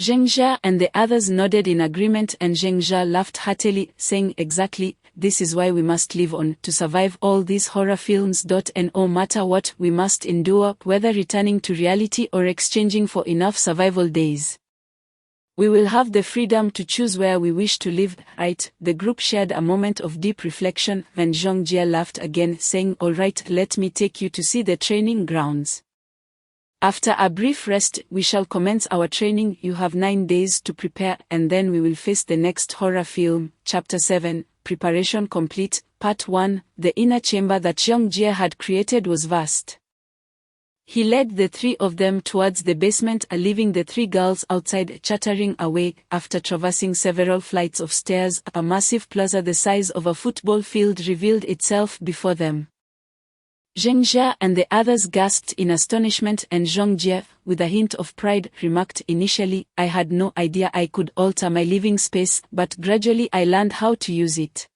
Zheng Jia and the others nodded in agreement, and Zheng Jia laughed heartily, saying, "Exactly, this is why we must live on, to survive all these horror films. No matter what, we must endure, whether returning to reality or exchanging for enough survival days. We will have the freedom to choose where we wish to live, right?" The group shared a moment of deep reflection, and Zhang Jia laughed again, saying, "All right, let me take you to see the training grounds. After a brief rest, we shall commence our training. You have 9 days to prepare, and then we will face the next horror film." Chapter 7, Preparation Complete, Part 1. The inner chamber that Zhang Jia had created was vast. He led the three of them towards the basement, leaving the three girls outside chattering away. After traversing several flights of stairs, a massive plaza the size of a football field revealed itself before them. Zhengjia and the others gasped in astonishment, and Zhongjie, with a hint of pride, remarked, "Initially, I had no idea I could alter my living space, but gradually I learned how to use it.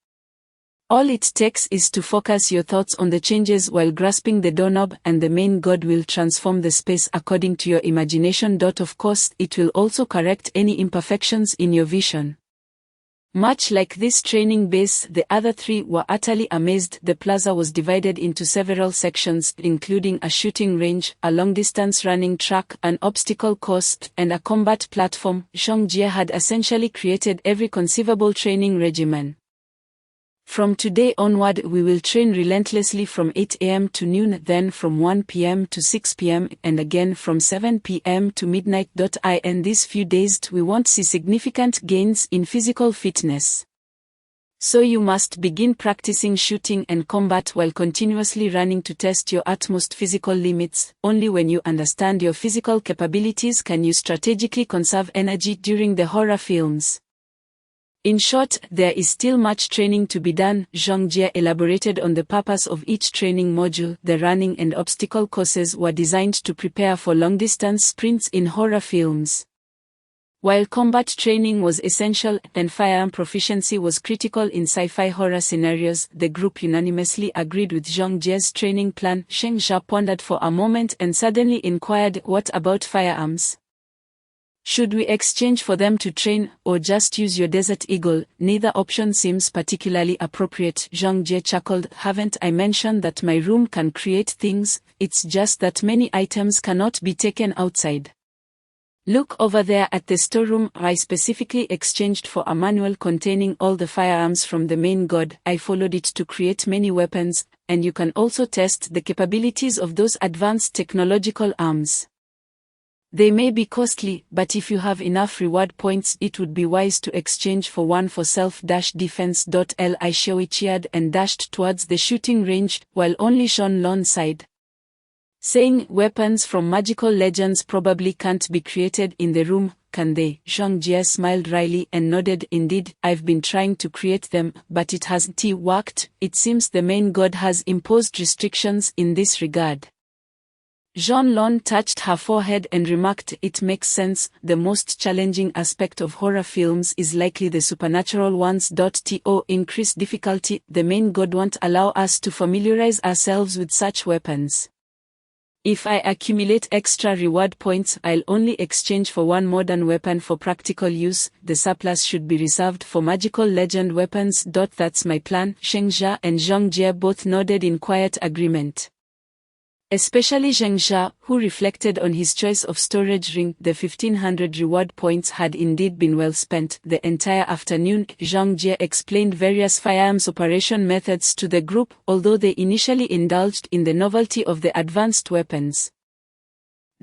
All it takes is to focus your thoughts on the changes while grasping the doorknob, and the main god will transform the space according to your imagination. Of course, it will also correct any imperfections in your vision." Much like this training base, the other three were utterly amazed. The plaza was divided into several sections, including a shooting range, a long-distance running track, an obstacle course, and a combat platform. Zhongjie had essentially created every conceivable training regimen. "From today onward we will train relentlessly from 8 a.m. to noon, then from 1 p.m. to 6 p.m. and again from 7 p.m. to midnight. In these few days we won't see significant gains in physical fitness. So you must begin practicing shooting and combat while continuously running to test your utmost physical limits. Only when you understand your physical capabilities can you strategically conserve energy during the horror films. In short, there is still much training to be done." Zhongjie elaborated on the purpose of each training module. The running and obstacle courses were designed to prepare for long-distance sprints in horror films, while combat training was essential and firearm proficiency was critical in sci-fi horror scenarios. The group unanimously agreed with Zhongjie's training plan. Zhengjia pondered for a moment and suddenly inquired, "What about firearms? Should we exchange for them to train, or just use your Desert Eagle?" "Neither option seems particularly appropriate." Zhongjie chuckled. "Haven't I mentioned that my room can create things? It's just that many items cannot be taken outside. Look over there at the storeroom. I specifically exchanged for a manual containing all the firearms from the main god. I followed it to create many weapons, and you can also test the capabilities of those advanced technological arms. They may be costly, but if you have enough reward points, it would be wise to exchange for one for self-defense." Li Xiui cheered and dashed towards the shooting range, while only Shenlong sighed, saying, "Weapons from magical legends probably can't be created in the room, can they?" Zhongjie smiled wryly and nodded. "Indeed, I've been trying to create them, but it hasn't worked. It seems the main god has imposed restrictions in this regard." Shenlong touched her forehead and remarked, "It makes sense. The most challenging aspect of horror films is likely the supernatural ones. To increase difficulty, the main god won't allow us to familiarize ourselves with such weapons. If I accumulate extra reward points, I'll only exchange for one modern weapon for practical use. The surplus should be reserved for magical legend weapons. That's my plan." Zhengjia and Zhongjie both nodded in quiet agreement. Especially Zhengjia, who reflected on his choice of storage ring. The 1500 reward points had indeed been well spent. The entire afternoon, Zhongjie explained various firearms operation methods to the group, although they initially indulged in the novelty of the advanced weapons.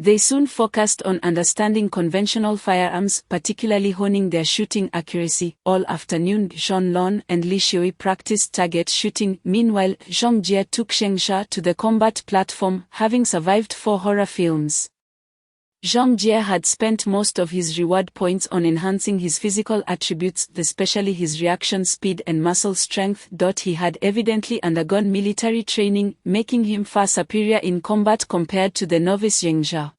They soon focused on understanding conventional firearms, particularly honing their shooting accuracy. All afternoon, Shenlong and Li Xiui practiced target shooting. Meanwhile, Zhongjie took Zhengjia to the combat platform, having survived 4 horror films. Zhongjie had spent most of his reward points on enhancing his physical attributes, especially his reaction speed and muscle strength. He had evidently undergone military training, making him far superior in combat compared to the novice Zhengjia.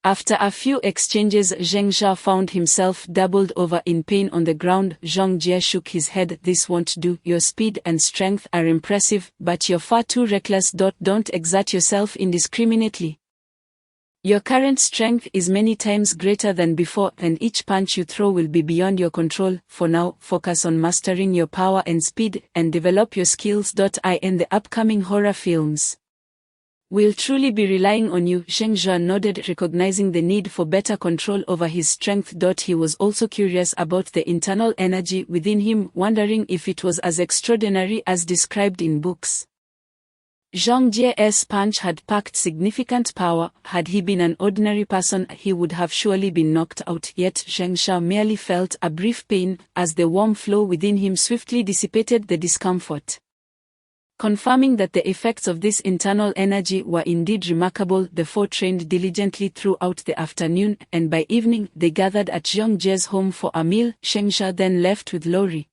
After a few exchanges, Zhengjia found himself doubled over in pain on the ground. Zhongjie shook his head. "This won't do. Your speed and strength are impressive, but you're far too reckless. Don't exert yourself indiscriminately. Your current strength is many times greater than before, and each punch you throw will be beyond your control. For now, focus on mastering your power and speed, and develop your skills. In the upcoming horror films, we'll truly be relying on you." Zhengjia nodded, recognizing the need for better control over his strength. He was also curious about the internal energy within him, wondering if it was as extraordinary as described in books. Zhongjie's punch had packed significant power. Had he been an ordinary person, he would have surely been knocked out. Yet Zhengjia merely felt a brief pain, as the warm flow within him swiftly dissipated the discomfort. Confirming that the effects of this internal energy were indeed remarkable, the four trained diligently throughout the afternoon, and by evening they gathered at Zhang Jie's home for a meal. Shengsha then left with Lori.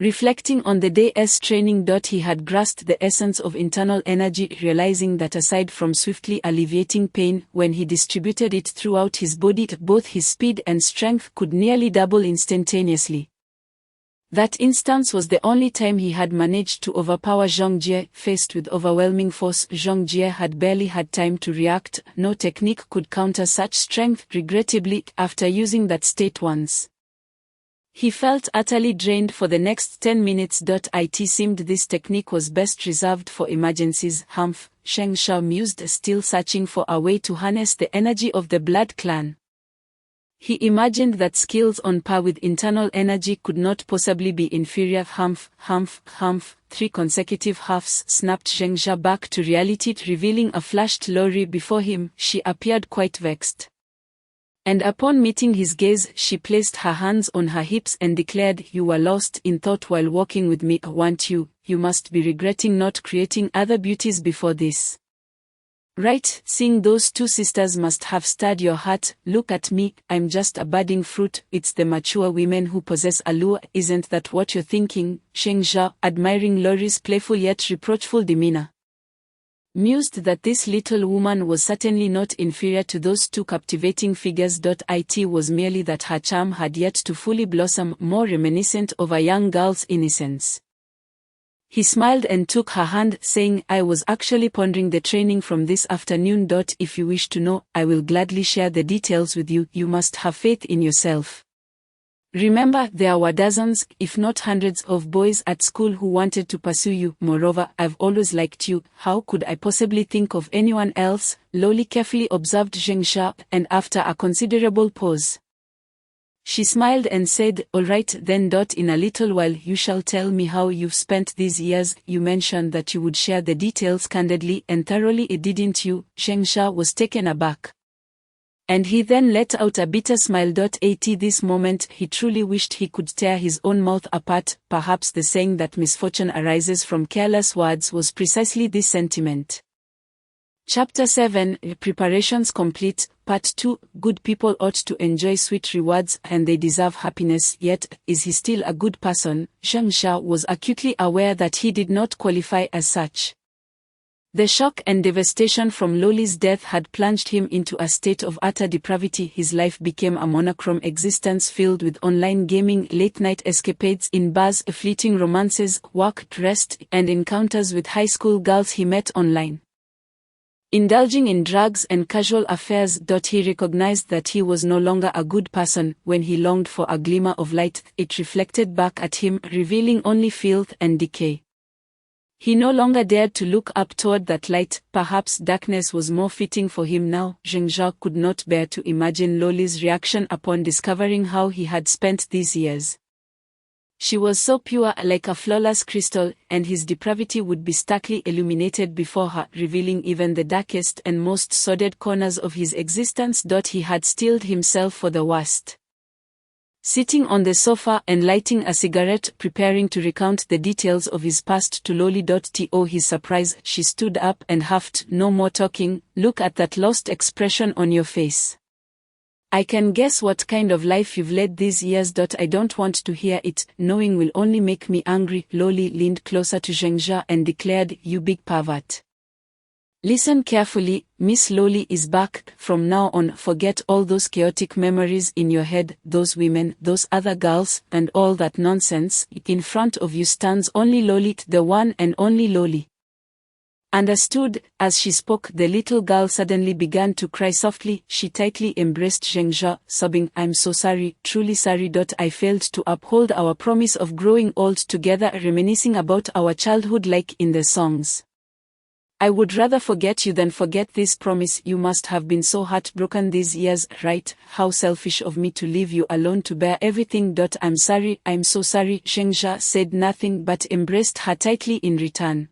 Reflecting on the day's training, he had grasped the essence of internal energy, realizing that aside from swiftly alleviating pain, when he distributed it throughout his body, both his speed and strength could nearly double instantaneously. That instance was the only time he had managed to overpower Zhang Jie. Faced with overwhelming force, Zhang Jie had barely had time to react. No technique could counter such strength. Regrettably, after using that state once, he felt utterly drained for the next 10 minutes. It seemed this technique was best reserved for emergencies. Humph, Shengsha mused, still searching for a way to harness the energy of the Blood Clan. He imagined that skills on par with internal energy could not possibly be inferior. Humph, humph, humph. 3 consecutive huffs snapped Shengsha back to reality, revealing a flushed Lori before him. She appeared quite vexed. And upon meeting his gaze, she placed her hands on her hips and declared, "You were lost in thought while walking with me, weren't you? You must be regretting not creating other beauties before this. Right, seeing those 2 sisters must have stirred your heart. Look at me, I'm just a budding fruit. It's the mature women who possess allure, isn't that what you're thinking?" Shengsha, admiring Lori's playful yet reproachful demeanor, mused that this little woman was certainly not inferior to those 2 captivating figures. It was merely that her charm had yet to fully blossom, more reminiscent of a young girl's innocence. He smiled and took her hand, saying, "I was actually pondering the training from this afternoon. If you wish to know, I will gladly share the details with you. You must have faith in yourself. Remember, there were dozens, if not hundreds of boys at school who wanted to pursue you. Moreover, I've always liked you. How could I possibly think of anyone else?" Loli carefully observed Shengsha, and after a considerable pause, she smiled and said, "All right then. In a little while you shall tell me how you've spent these years. You mentioned that you would share the details candidly and thoroughly, didn't you?" Shengsha was taken aback, and he then let out a bitter smile. At this moment he truly wished he could tear his own mouth apart. Perhaps the saying that misfortune arises from careless words was precisely this sentiment. Chapter 7, Preparations complete. Part 2, Good people ought to enjoy sweet rewards and they deserve happiness. Yet, is he still a good person? Shengsha was acutely aware that he did not qualify as such. The shock and devastation from Loli's death had plunged him into a state of utter depravity. His life became a monochrome existence filled with online gaming, late-night escapades in bars, fleeting romances, work, rest, and encounters with high school girls he met online. Indulging in drugs and casual affairs. He recognized that he was no longer a good person. When he longed for a glimmer of light, it reflected back at him, revealing only filth and decay. He no longer dared to look up toward that light. Perhaps darkness was more fitting for him now. Shengsha could not bear to imagine Loli's reaction upon discovering how he had spent these years. She was so pure, like a flawless crystal, and his depravity would be starkly illuminated before her, revealing even the darkest and most sordid corners of his existence. He had steeled himself for the worst. Sitting on the sofa and lighting a cigarette, preparing to recount the details of his past to Loli. To his surprise, she stood up and huffed, "No more talking. Look at that lost expression on your face. I can guess what kind of life you've led these years. I don't want to hear it. Knowing will only make me angry." Loli leaned closer to Shengsha and declared, "You big pervert. Listen carefully, Miss Loli is back. From now on, forget all those chaotic memories in your head, those women, those other girls, and all that nonsense. In front of you stands only Loli, the one and only Loli." Understood. As she spoke, the little girl suddenly began to cry softly. She tightly embraced Shengsha, sobbing, "I'm so sorry, truly sorry. I failed to uphold our promise of growing old together, reminiscing about our childhood like in the songs. I would rather forget you than forget this promise. You must have been so heartbroken these years, right? How selfish of me to leave you alone to bear everything. I'm sorry, I'm so sorry." Shengsha said nothing but embraced her tightly in return.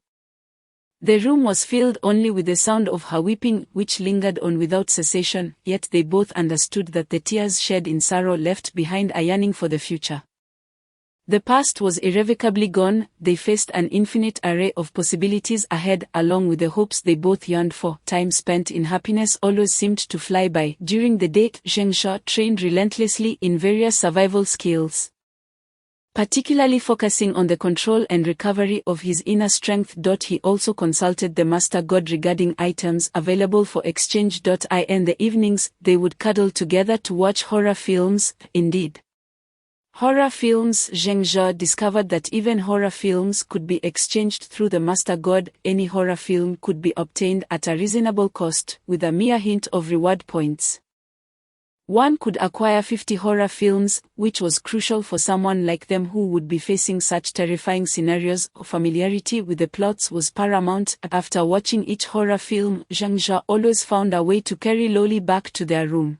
The room was filled only with the sound of her weeping, which lingered on without cessation, yet they both understood that the tears shed in sorrow left behind a yearning for the future. The past was irrevocably gone. They faced an infinite array of possibilities ahead, along with the hopes they both yearned for. Time spent in happiness always seemed to fly by. During the day, Zhengzhe trained relentlessly in various survival skills, particularly focusing on the control and recovery of his inner strength. He also consulted the Master God regarding items available for exchange. In the evenings, they would cuddle together to watch horror films. Indeed, horror films. Zhengzhe discovered that even horror films could be exchanged through the Master God. Any horror film could be obtained at a reasonable cost, with a mere hint of reward points. One could acquire 50 horror films, which was crucial for someone like them who would be facing such terrifying scenarios. Familiarity with the plots was paramount. After watching each horror film, Zhengzhe always found a way to carry Loli back to their room.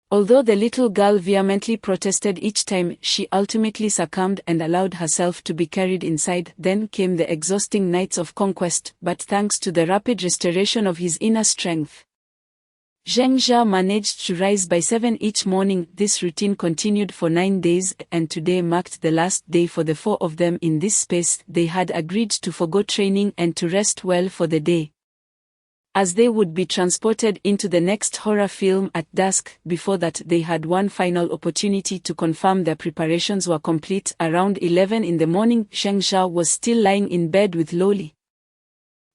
Although the little girl vehemently protested each time, she ultimately succumbed and allowed herself to be carried inside. Then came the exhausting nights of conquest, but thanks to the rapid restoration of his inner strength, Zhengzhe managed to rise by 7 each morning. This routine continued for 9 days, and today marked the last day for the 4 of them in this space. They had agreed to forgo training and to rest well for the day, as they would be transported into the next horror film at dusk. Before that, they had one final opportunity to confirm their preparations were complete. Around 11 in the morning, Zhengzhe was still lying in bed with Loli,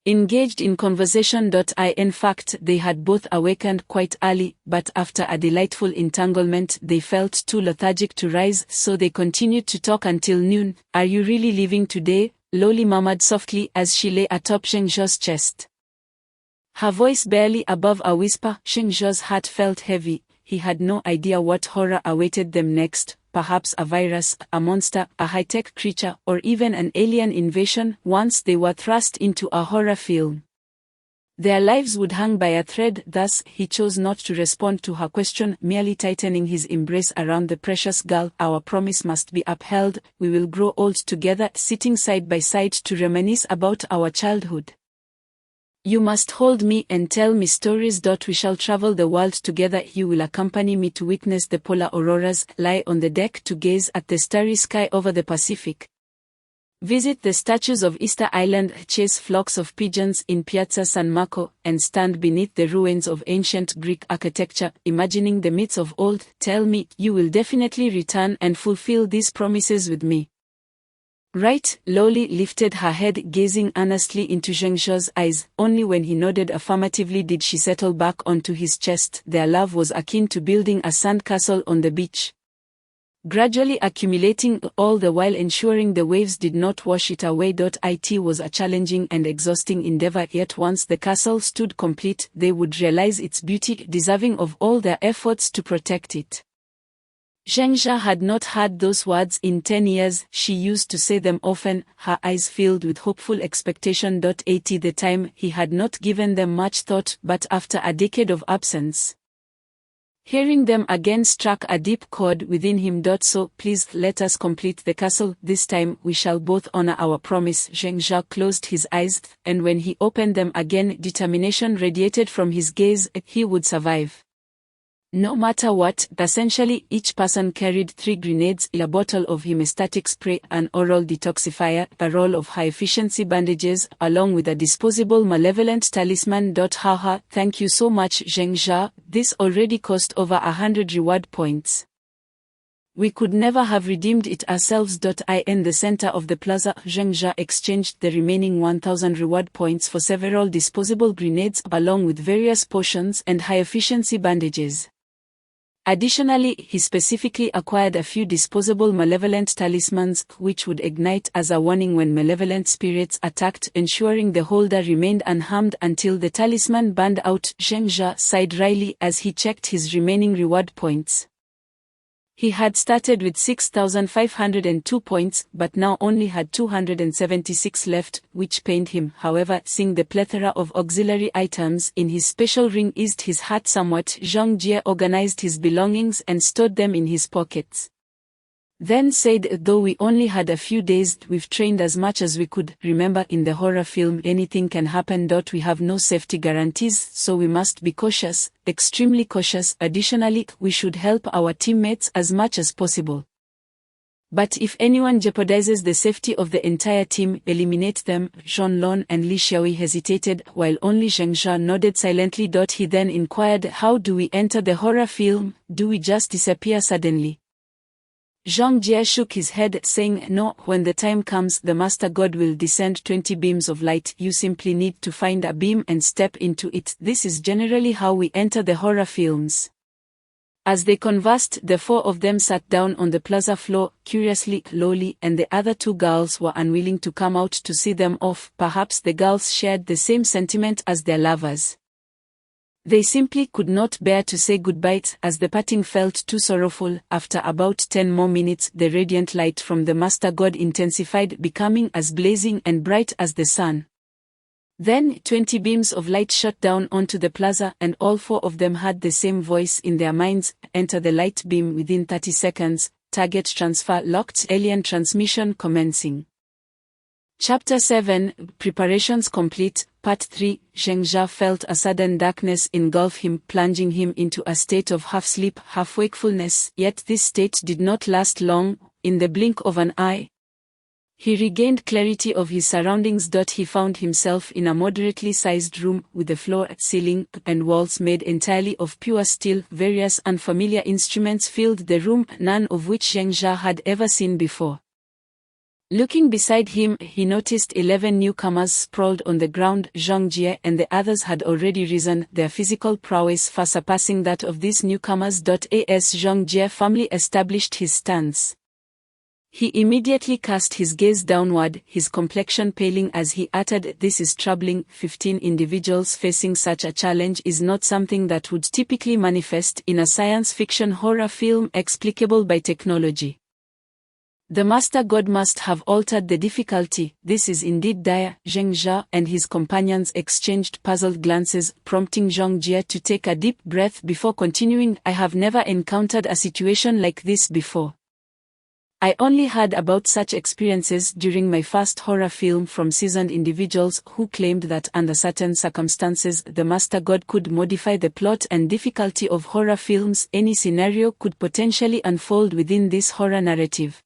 engaged in conversation. In fact, they had both awakened quite early, but after a delightful entanglement, they felt too lethargic to rise, so they continued to talk until noon. "Are you really leaving today?" Loli murmured softly as she lay atop Zhengzhe's chest, her voice barely above a whisper. Zhengzhe's heart felt heavy. He had no idea what horror awaited them next. Perhaps a virus, a monster, a high-tech creature, or even an alien invasion. Once they were thrust into a horror film, their lives would hang by a thread. Thus, he chose not to respond to her question, merely tightening his embrace around the precious girl. "Our promise must be upheld. We will grow old together, sitting side by side to reminisce about our childhood. You must hold me and tell me stories. We shall travel the world together. You will accompany me to witness the polar auroras, lie on the deck to gaze at the starry sky over the Pacific, visit the statues of Easter Island, chase flocks of pigeons in Piazza San Marco, and stand beneath the ruins of ancient Greek architecture, imagining the myths of old. Tell me, you will definitely return and fulfill these promises with me, right?" Loli lifted her head, gazing earnestly into Zhengzhe's eyes. Only when he nodded affirmatively did she settle back onto his chest. Their love was akin to building a sandcastle on the beach, gradually accumulating, all the while ensuring the waves did not wash it away. It was a challenging and exhausting endeavor, yet once the castle stood complete, they would realize its beauty, deserving of all their efforts to protect it. Zhengzhe had not heard those words in 10 years. She used to say them often, her eyes filled with hopeful expectation. At the time, he had not given them much thought, but after a decade of absence, hearing them again struck a deep chord within him. "So, please, let us complete the castle. This time, we shall both honor our promise." Zhengzhe closed his eyes, and when he opened them again, determination radiated from his gaze. He would survive, no matter what. Essentially, each person carried 3 grenades, a bottle of hemostatic spray, an oral detoxifier, a roll of high-efficiency bandages, along with a disposable malevolent talisman. Haha, thank you so much, Zhengzhe. This already cost over 100 reward points. We could never have redeemed it ourselves. In the center of the plaza, Zhengzhe exchanged the remaining 1000 reward points for several disposable grenades, along with various potions and high-efficiency bandages. Additionally, he specifically acquired a few disposable malevolent talismans, which would ignite as a warning when malevolent spirits attacked, ensuring the holder remained unharmed until the talisman burned out. Zhengzhe sighed wryly as he checked his remaining reward points. He had started with 6,502 points, but now only had 276 left, which pained him. However, seeing the plethora of auxiliary items in his special ring eased his heart somewhat. Zhang Jie organized his belongings and stored them in his pockets, then said, "Though we only had a few days, we've trained as much as we could. Remember, in the horror film, anything can happen. We have no safety guarantees, so we must be cautious, extremely cautious. Additionally, we should help our teammates as much as possible. But if anyone jeopardizes the safety of the entire team, eliminate them. Zhonlon and Li Xiaoyi hesitated, while only Zhengzha nodded silently. He then inquired, how do we enter the horror film? Do we just disappear suddenly? Zhang Jie shook his head, saying, no, when the time comes, the Master God will descend 20 beams of light. You simply need to find a beam and step into it. This is generally how we enter the horror films. As they conversed, the four of them sat down on the plaza floor, curiously, lowly, and the other two girls were unwilling to come out to see them off. Perhaps the girls shared the same sentiment as their lovers. They simply could not bear to say goodbye, as the parting felt too sorrowful. After about 10 more minutes, the radiant light from the Master God intensified, becoming as blazing and bright as the sun. Then 20 beams of light shot down onto the plaza, and all four of them had the same voice in their minds: enter the light beam within 30 seconds, target transfer locked, alien transmission commencing. Chapter 7, Preparations complete, Part 3. Zhengzha felt a sudden darkness engulf him, plunging him into a state of half-sleep, half-wakefulness, yet this state did not last long. In the blink of an eye, he regained clarity of his surroundings. He found himself in a moderately sized room, with the floor, ceiling, and walls made entirely of pure steel. Various unfamiliar instruments filled the room, none of which Zhengzha had ever seen before. Looking beside him, he noticed 11 newcomers sprawled on the ground. Zhang Jie and the others had already risen, their physical prowess far surpassing that of these newcomers. As Zhang Jie firmly established his stance, he immediately cast his gaze downward, his complexion paling as he uttered, "This is troubling. 15 individuals facing such a challenge is not something that would typically manifest in a science fiction horror film explicable by technology. The Master God must have altered the difficulty. This is indeed dire." Zhengzha and his companions exchanged puzzled glances, prompting Zhang Jie to take a deep breath before continuing, "I have never encountered a situation like this before. I only heard about such experiences during my first horror film from seasoned individuals who claimed that under certain circumstances the Master God could modify the plot and difficulty of horror films. Any scenario could potentially unfold within this horror narrative,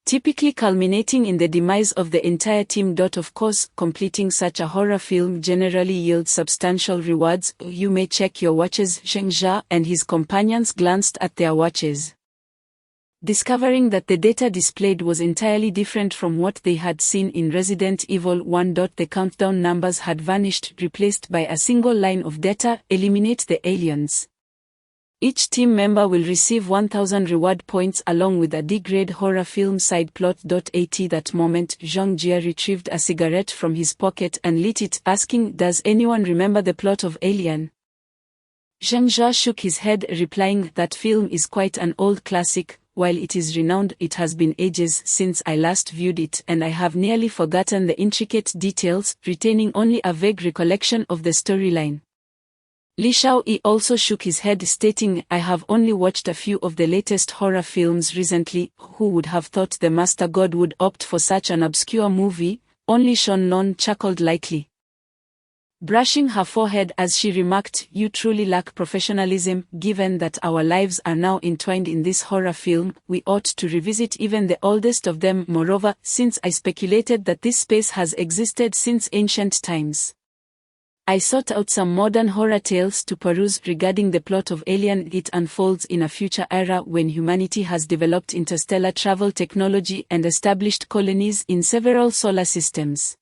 typically culminating in the demise of the entire team. Of course, completing such a horror film generally yields substantial rewards. You may check your watches." Zhengzha and his companions glanced at their watches, discovering that the data displayed was entirely different from what they had seen in Resident Evil 1. The countdown numbers had vanished, replaced by a single line of data: eliminate the aliens. Each team member will receive 1000 reward points along with a D-grade horror film side plot. At that moment, Zhang Jie retrieved a cigarette from his pocket and lit it, asking, "Does anyone remember the plot of Alien?" Zhengzha shook his head, replying, "That film is quite an old classic. While it is renowned, it has been ages since I last viewed it, and I have nearly forgotten the intricate details, retaining only a vague recollection of the storyline." Li Xiaoyi also shook his head, stating, "I have only watched a few of the latest horror films recently. Who would have thought the Master God would opt for such an obscure movie?" Only Zhonlon chuckled lightly, brushing her forehead as she remarked, "You truly lack professionalism. Given that our lives are now entwined in this horror film, we ought to revisit even the oldest of them. Moreover, since I speculated that this space has existed since ancient times, I sought out some modern horror tales to peruse regarding the plot of Alien. It unfolds in a future era when humanity has developed interstellar travel technology and established colonies in several solar systems.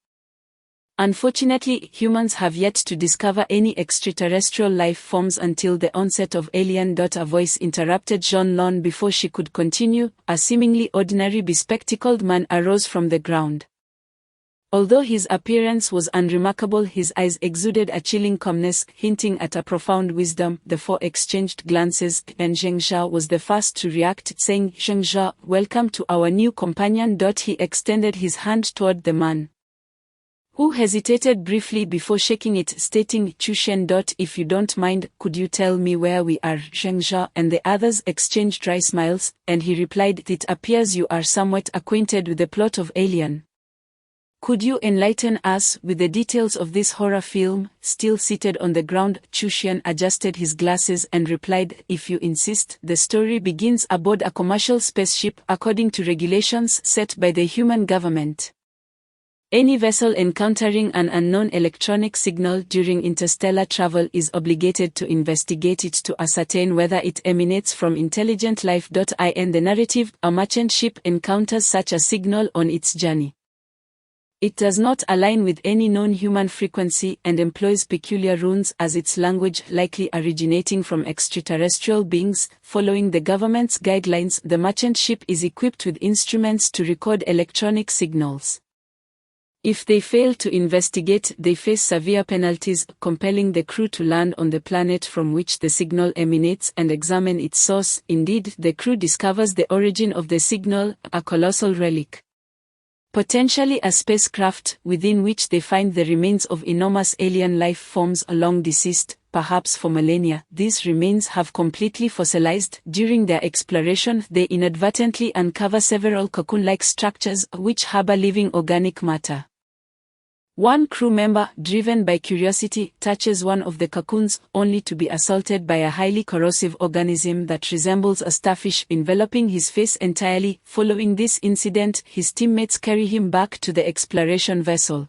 Unfortunately, humans have yet to discover any extraterrestrial life forms until the onset of Alien. A voice interrupted Zhonlon before she could continue. A seemingly ordinary bespectacled man arose from the ground. Although his appearance was unremarkable, his eyes exuded a chilling calmness, hinting at a profound wisdom. The four exchanged glances, and Zhengzha was the first to react, saying, "Zhengzha, welcome to our new companion." He extended his hand toward the man, who hesitated briefly before shaking it, stating, "Chushen. If you don't mind, could you tell me where we are?" Zhengzha and the others exchanged dry smiles, and he replied, "It appears you are somewhat acquainted with the plot of Alien." Could you enlighten us with the details of this horror film? Still seated on the ground, Chu Xian adjusted his glasses and replied, if you insist. The story begins aboard a commercial spaceship according to regulations set by the human government. Any vessel encountering an unknown electronic signal during interstellar travel is obligated to investigate it to ascertain whether it emanates from intelligent life. In the narrative, a merchant ship encounters such a signal on its journey. It does not align with any known human frequency and employs peculiar runes as its language, likely originating from extraterrestrial beings. Following the government's guidelines, the merchant ship is equipped with instruments to record electronic signals. If they fail to investigate, they face severe penalties, compelling the crew to land on the planet from which the signal emanates and examine its source. Indeed, the crew discovers the origin of the signal, a colossal relic. Potentially a spacecraft, within which they find the remains of enormous alien life forms long deceased, perhaps for millennia. These remains have completely fossilized. During their exploration, they inadvertently uncover several cocoon-like structures which harbor living organic matter. One crew member, driven by curiosity, touches one of the cocoons, only to be assaulted by a highly corrosive organism that resembles a starfish, enveloping his face entirely. Following this incident, his teammates carry him back to the exploration vessel.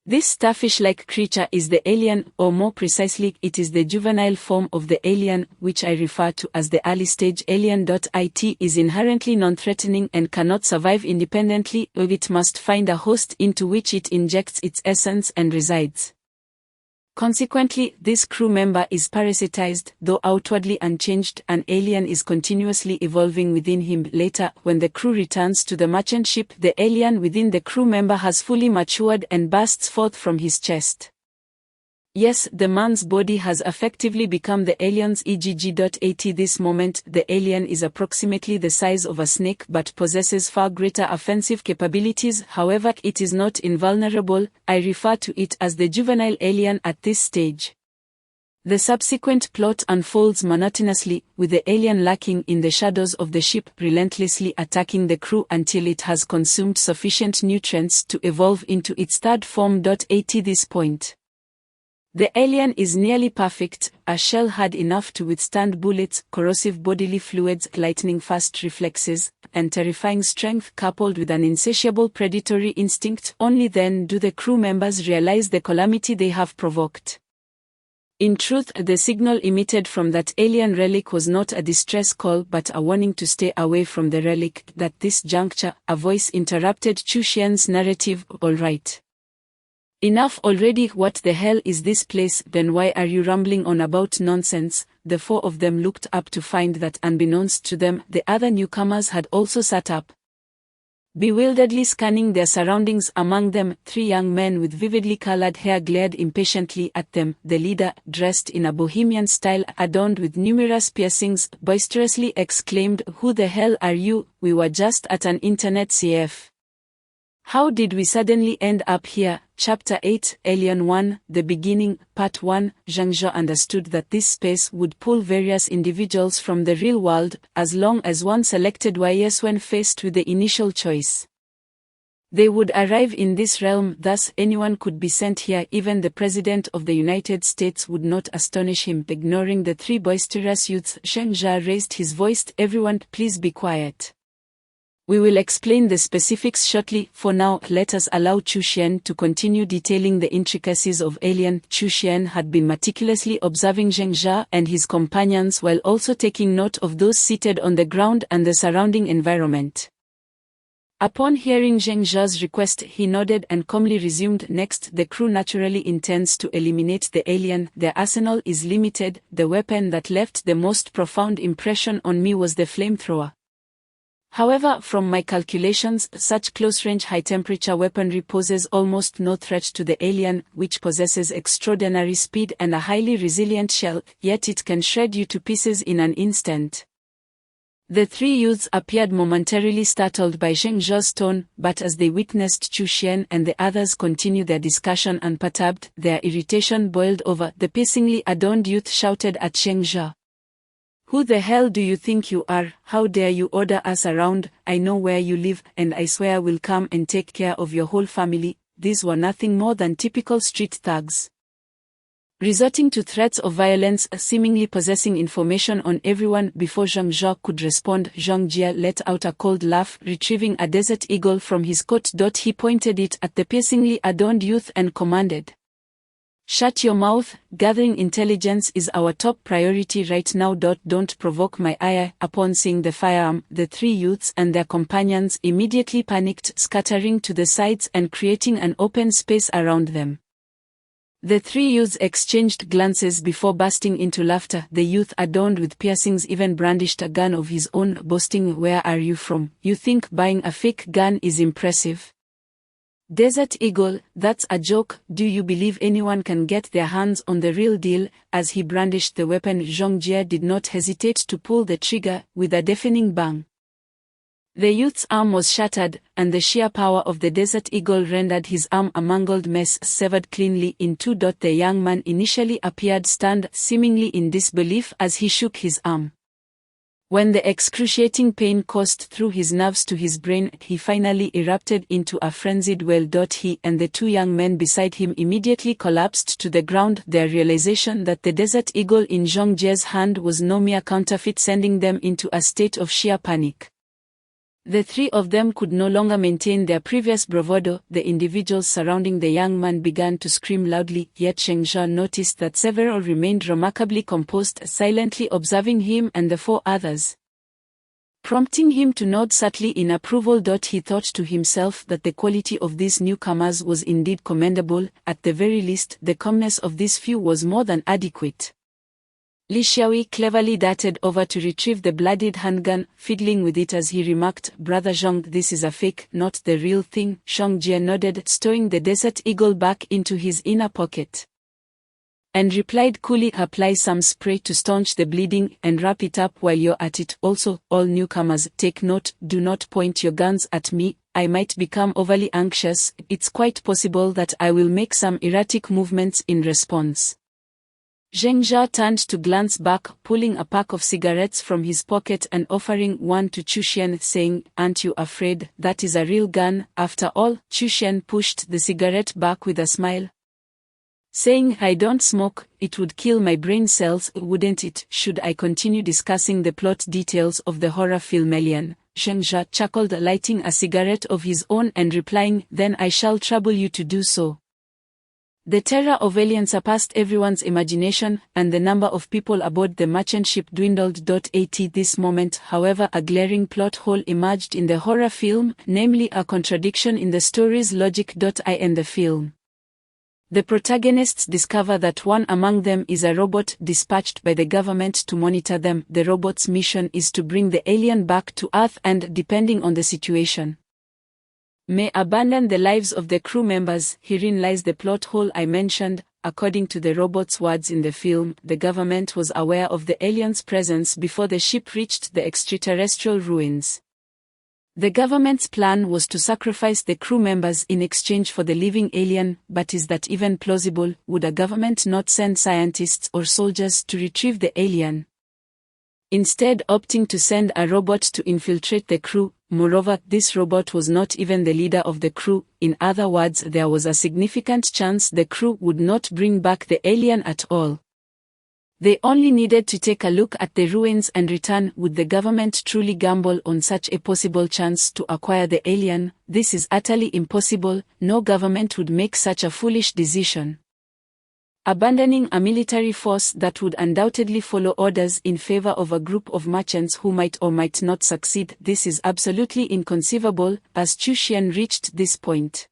This starfish-like creature is the alien, or more precisely, it is the juvenile form of the alien, which I refer to as the early-stage alien. It is inherently non-threatening and cannot survive independently, or it must find a host into which it injects its essence and resides. Consequently, this crew member is parasitized, though outwardly unchanged. An alien is continuously evolving within him. Later, when the crew returns to the merchant ship, the alien within the crew member has fully matured and bursts forth from his chest. Yes, the man's body has effectively become the alien's EGG. At this moment, the alien is approximately the size of a snake but possesses far greater offensive capabilities. However, it is not invulnerable. I refer to it as the juvenile alien at this stage. The subsequent plot unfolds monotonously, with the alien lurking in the shadows of the ship, relentlessly attacking the crew until it has consumed sufficient nutrients to evolve into its third form. At this point, the alien is nearly perfect, a shell hard enough to withstand bullets, corrosive bodily fluids, lightning-fast reflexes, and terrifying strength coupled with an insatiable predatory instinct. Only then do the crew members realize the calamity they have provoked. In truth, the signal emitted from that alien relic was not a distress call but a warning to stay away from the relic. At this juncture, a voice interrupted Chu Xian's narrative. All right. Enough already. What the hell is this place? Then why are you rambling on about nonsense? The four of them looked up to find that unbeknownst to them, the other newcomers had also sat up, bewilderedly scanning their surroundings. Among them, three young men with vividly colored hair glared impatiently at them. The leader, dressed in a bohemian style adorned with numerous piercings, boisterously exclaimed, "Who the hell are you? We were just at an internet CF. How did we suddenly end up here?" Chapter 8, Alien 1, The Beginning, Part 1. Zheng Zhao understood that this space would pull various individuals from the real world, as long as one selected yes when faced with the initial choice. They would arrive in this realm, thus anyone could be sent here. Even the President of the United States would not astonish him. Ignoring the three boisterous youths, Zheng Zhao raised his voice. Everyone, please be quiet. We will explain the specifics shortly. For now, let us allow Chu Xian to continue detailing the intricacies of Alien. Chu Xian had been meticulously observing Zheng Zhao and his companions while also taking note of those seated on the ground and the surrounding environment. Upon hearing Zheng Zhao's request, he nodded and calmly resumed. Next, the crew naturally intends to eliminate the alien. Their arsenal is limited. The weapon that left the most profound impression on me was the flamethrower. However, from my calculations, such close-range high-temperature weaponry poses almost no threat to the alien, which possesses extraordinary speed and a highly resilient shell, yet it can shred you to pieces in an instant. The three youths appeared momentarily startled by Zheng Zhao's tone, but as they witnessed Chu Xian and the others continue their discussion unperturbed, their irritation boiled over. The piercingly adorned youth shouted at Zheng Zhao, Who the hell do you think you are? How dare you order us around? I know where you live, and I swear we'll come and take care of your whole family. These were nothing more than typical street thugs, resorting to threats of violence, seemingly possessing information on everyone. Before Jean-Jacques could respond, Jean-Jia let out a cold laugh, retrieving a desert eagle from his coat. He pointed it at the piercingly adorned youth and commanded, "Shut your mouth. Gathering intelligence is our top priority right now. Don't provoke my ire." Upon seeing the firearm, the three youths and their companions immediately panicked, scattering to the sides and creating an open space around them. The three youths exchanged glances before bursting into laughter. The youth adorned with piercings even brandished a gun of his own, boasting, "Where are you from? You think buying a fake gun is impressive? Desert Eagle, that's a joke. Do you believe anyone can get their hands on the real deal?" As he brandished the weapon, Jean-Jia did not hesitate to pull the trigger. With a deafening bang, the youth's arm was shattered, and the sheer power of the Desert Eagle rendered his arm a mangled mess, severed cleanly in two. The young man initially appeared stunned, seemingly in disbelief as he shook his arm. When the excruciating pain coursed through his nerves to his brain, he finally erupted into a frenzied wail. He and the two young men beside him immediately collapsed to the ground, their realization that the Desert Eagle in Jean-Jia's hand was no mere counterfeit sending them into a state of sheer panic. The three of them could no longer maintain their previous bravado. The individuals surrounding the young man began to scream loudly, yet Shengzhou noticed that several remained remarkably composed, silently observing him and the four others, prompting him to nod subtly in approval. He thought to himself that the quality of these newcomers was indeed commendable. At the very least, the calmness of these few was more than adequate. Li Xiaoyi cleverly darted over to retrieve the bloodied handgun, fiddling with it as he remarked, "Brother Zhang, this is a fake, not the real thing." Zhang nodded, stowing the Desert Eagle back into his inner pocket, and replied coolly, "Apply some spray to staunch the bleeding, and wrap it up while you're at it. Also, all newcomers, take note, do not point your guns at me. I might become overly anxious. It's quite possible that I will make some erratic movements in response." Zheng Jia turned to glance back, pulling a pack of cigarettes from his pocket and offering one to Chuxian, saying, "Aren't you afraid? That is a real gun, after all." Chuxian pushed the cigarette back with a smile, saying, "I don't smoke. It would kill my brain cells, wouldn't it?" Should I continue discussing the plot details of the horror film Alien? Zheng Jia chuckled, lighting a cigarette of his own and replying, "Then I shall trouble you to do so." The terror of Alien surpassed everyone's imagination, and the number of people aboard the merchant ship dwindled. At this moment, however, a glaring plot hole emerged in the horror film, namely a contradiction in the story's logic. In the film, the protagonists discover that one among them is a robot dispatched by the government to monitor them. The robot's mission is to bring the alien back to Earth and, depending on the situation, may abandon the lives of the crew members. Herein lies the plot hole I mentioned. According to the robot's words in the film, the government was aware of the alien's presence before the ship reached the extraterrestrial ruins. The government's plan was to sacrifice the crew members in exchange for the living alien, but is that even plausible? Would a government not send scientists or soldiers to retrieve the alien, instead opting to send a robot to infiltrate the crew? Moreover, this robot was not even the leader of the crew. In other words, there was a significant chance the crew would not bring back the alien at all. They only needed to take a look at the ruins and return. Would the government truly gamble on such a possible chance to acquire the alien? This is utterly impossible. No government would make such a foolish decision, abandoning a military force that would undoubtedly follow orders in favor of a group of merchants who might or might not succeed. This is absolutely inconceivable. As Chuxian reached this point,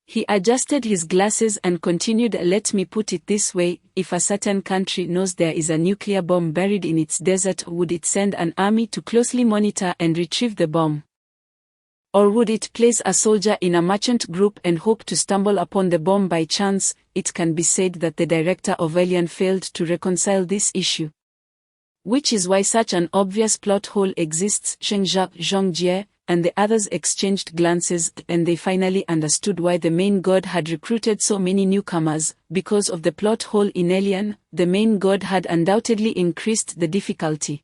he adjusted his glasses and continued, "Let me put it this way, if a certain country knows there is a nuclear bomb buried in its desert, would it send an army to closely monitor and retrieve the bomb? Or would it place a soldier in a merchant group and hope to stumble upon the bomb by chance?" It can be said that the director of Alien failed to reconcile this issue, which is why such an obvious plot hole exists. Zheng Jia, and the others exchanged glances, and they finally understood why the main god had recruited so many newcomers. Because of the plot hole in Alien, the main god had undoubtedly increased the difficulty.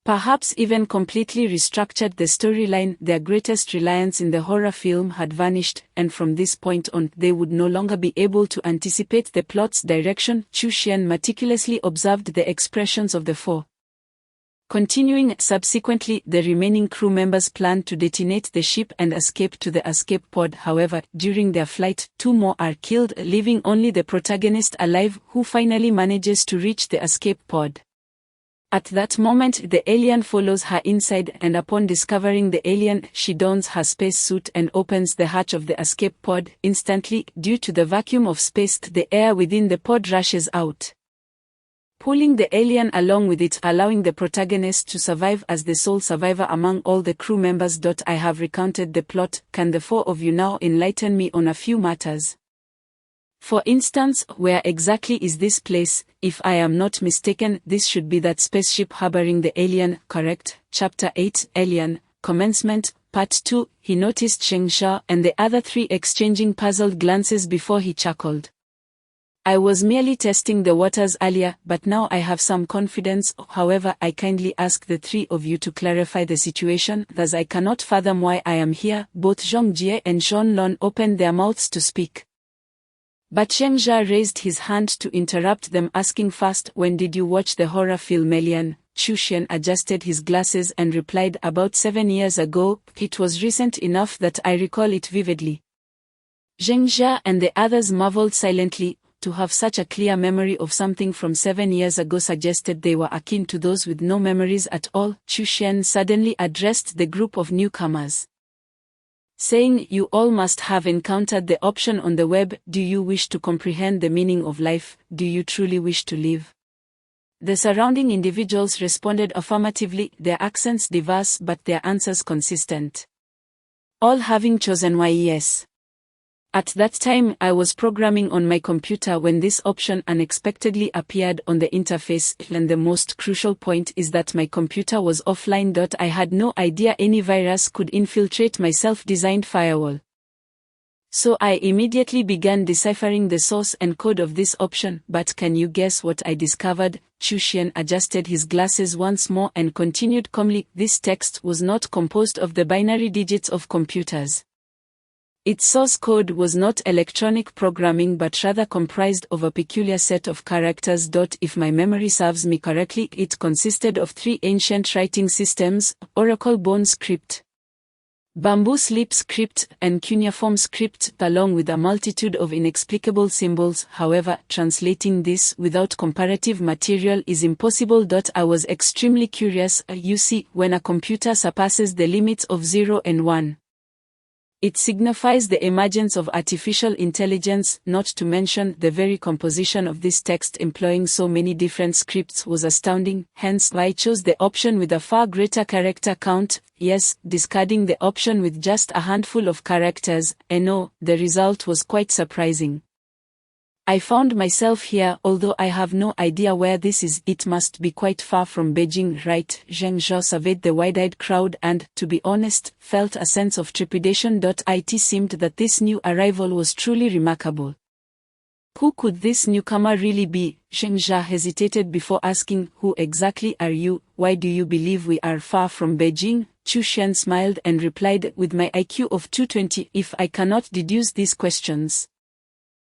Perhaps even completely restructured the storyline. Their greatest reliance in the horror film had vanished, and from this point on they would no longer be able to anticipate the plot's direction. Chu Xian meticulously observed the expressions of the four. Continuing, subsequently, the remaining crew members planned to detonate the ship and escape to the escape pod. However, during their flight, 2 more are killed, leaving only the protagonist alive, who finally manages to reach the escape pod. At that moment, the alien follows her inside, and upon discovering the alien, she dons her spacesuit and opens the hatch of the escape pod. Instantly, due to the vacuum of space, the air within the pod rushes out, pulling the alien along with it, allowing the protagonist to survive as the sole survivor among all the crew members. I have recounted the plot. Can the 4 of you now enlighten me on a few matters? For instance, where exactly is this place? If I am not mistaken, this should be that spaceship harboring the alien, correct? Chapter 8, Alien, Commencement, Part 2. He noticed Zheng Zha and the other 3 exchanging puzzled glances before he chuckled. I was merely testing the waters earlier, but now I have some confidence. However, I kindly ask the 3 of you to clarify the situation, thus I cannot fathom why I am here. Both Zhong Jie and Zhong Lon opened their mouths to speak, but Zheng Zha raised his hand to interrupt them, asking first, when did you watch the horror film Alien? Chu Xian adjusted his glasses and replied, about 7 years ago. It was recent enough that I recall it vividly. Zheng Zha and the others marveled silently. To have such a clear memory of something from 7 years ago suggested they were akin to those with no memories at all. Chu Xian suddenly addressed the group of newcomers, saying, you all must have encountered the option on the web. Do you wish to comprehend the meaning of life? Do you truly wish to live? The surrounding individuals responded affirmatively, their accents diverse but their answers consistent, all having chosen yes. At that time, I was programming on my computer when this option unexpectedly appeared on the interface, and the most crucial point is that my computer was offline. I had no idea any virus could infiltrate my self-designed firewall. So I immediately began deciphering the source and code of this option. But can you guess what I discovered? Chu Xian adjusted his glasses once more and continued calmly, this text was not composed of the binary digits of computers. Its source code was not electronic programming but rather comprised of a peculiar set of characters. If my memory serves me correctly, it consisted of 3 ancient writing systems: Oracle Bone Script, Bamboo Sleep Script, and Cuneiform Script, along with a multitude of inexplicable symbols. However, translating this without comparative material is impossible. I was extremely curious. You see, when a computer surpasses the limits of 0 and 1, it signifies the emergence of artificial intelligence. Not to mention, the very composition of this text employing so many different scripts was astounding, hence I chose the option with a far greater character count, yes, discarding the option with just a handful of characters. And no, the result was quite surprising. I found myself here, although I have no idea where this is. It must be quite far from Beijing, right? Zheng Zhao surveyed the wide-eyed crowd and, to be honest, felt a sense of trepidation. It seemed that this new arrival was truly remarkable. Who could this newcomer really be? Zheng Zhao hesitated before asking, who exactly are you? Why do you believe we are far from Beijing? Chu Xian smiled and replied, with my IQ of 220, if I cannot deduce these questions,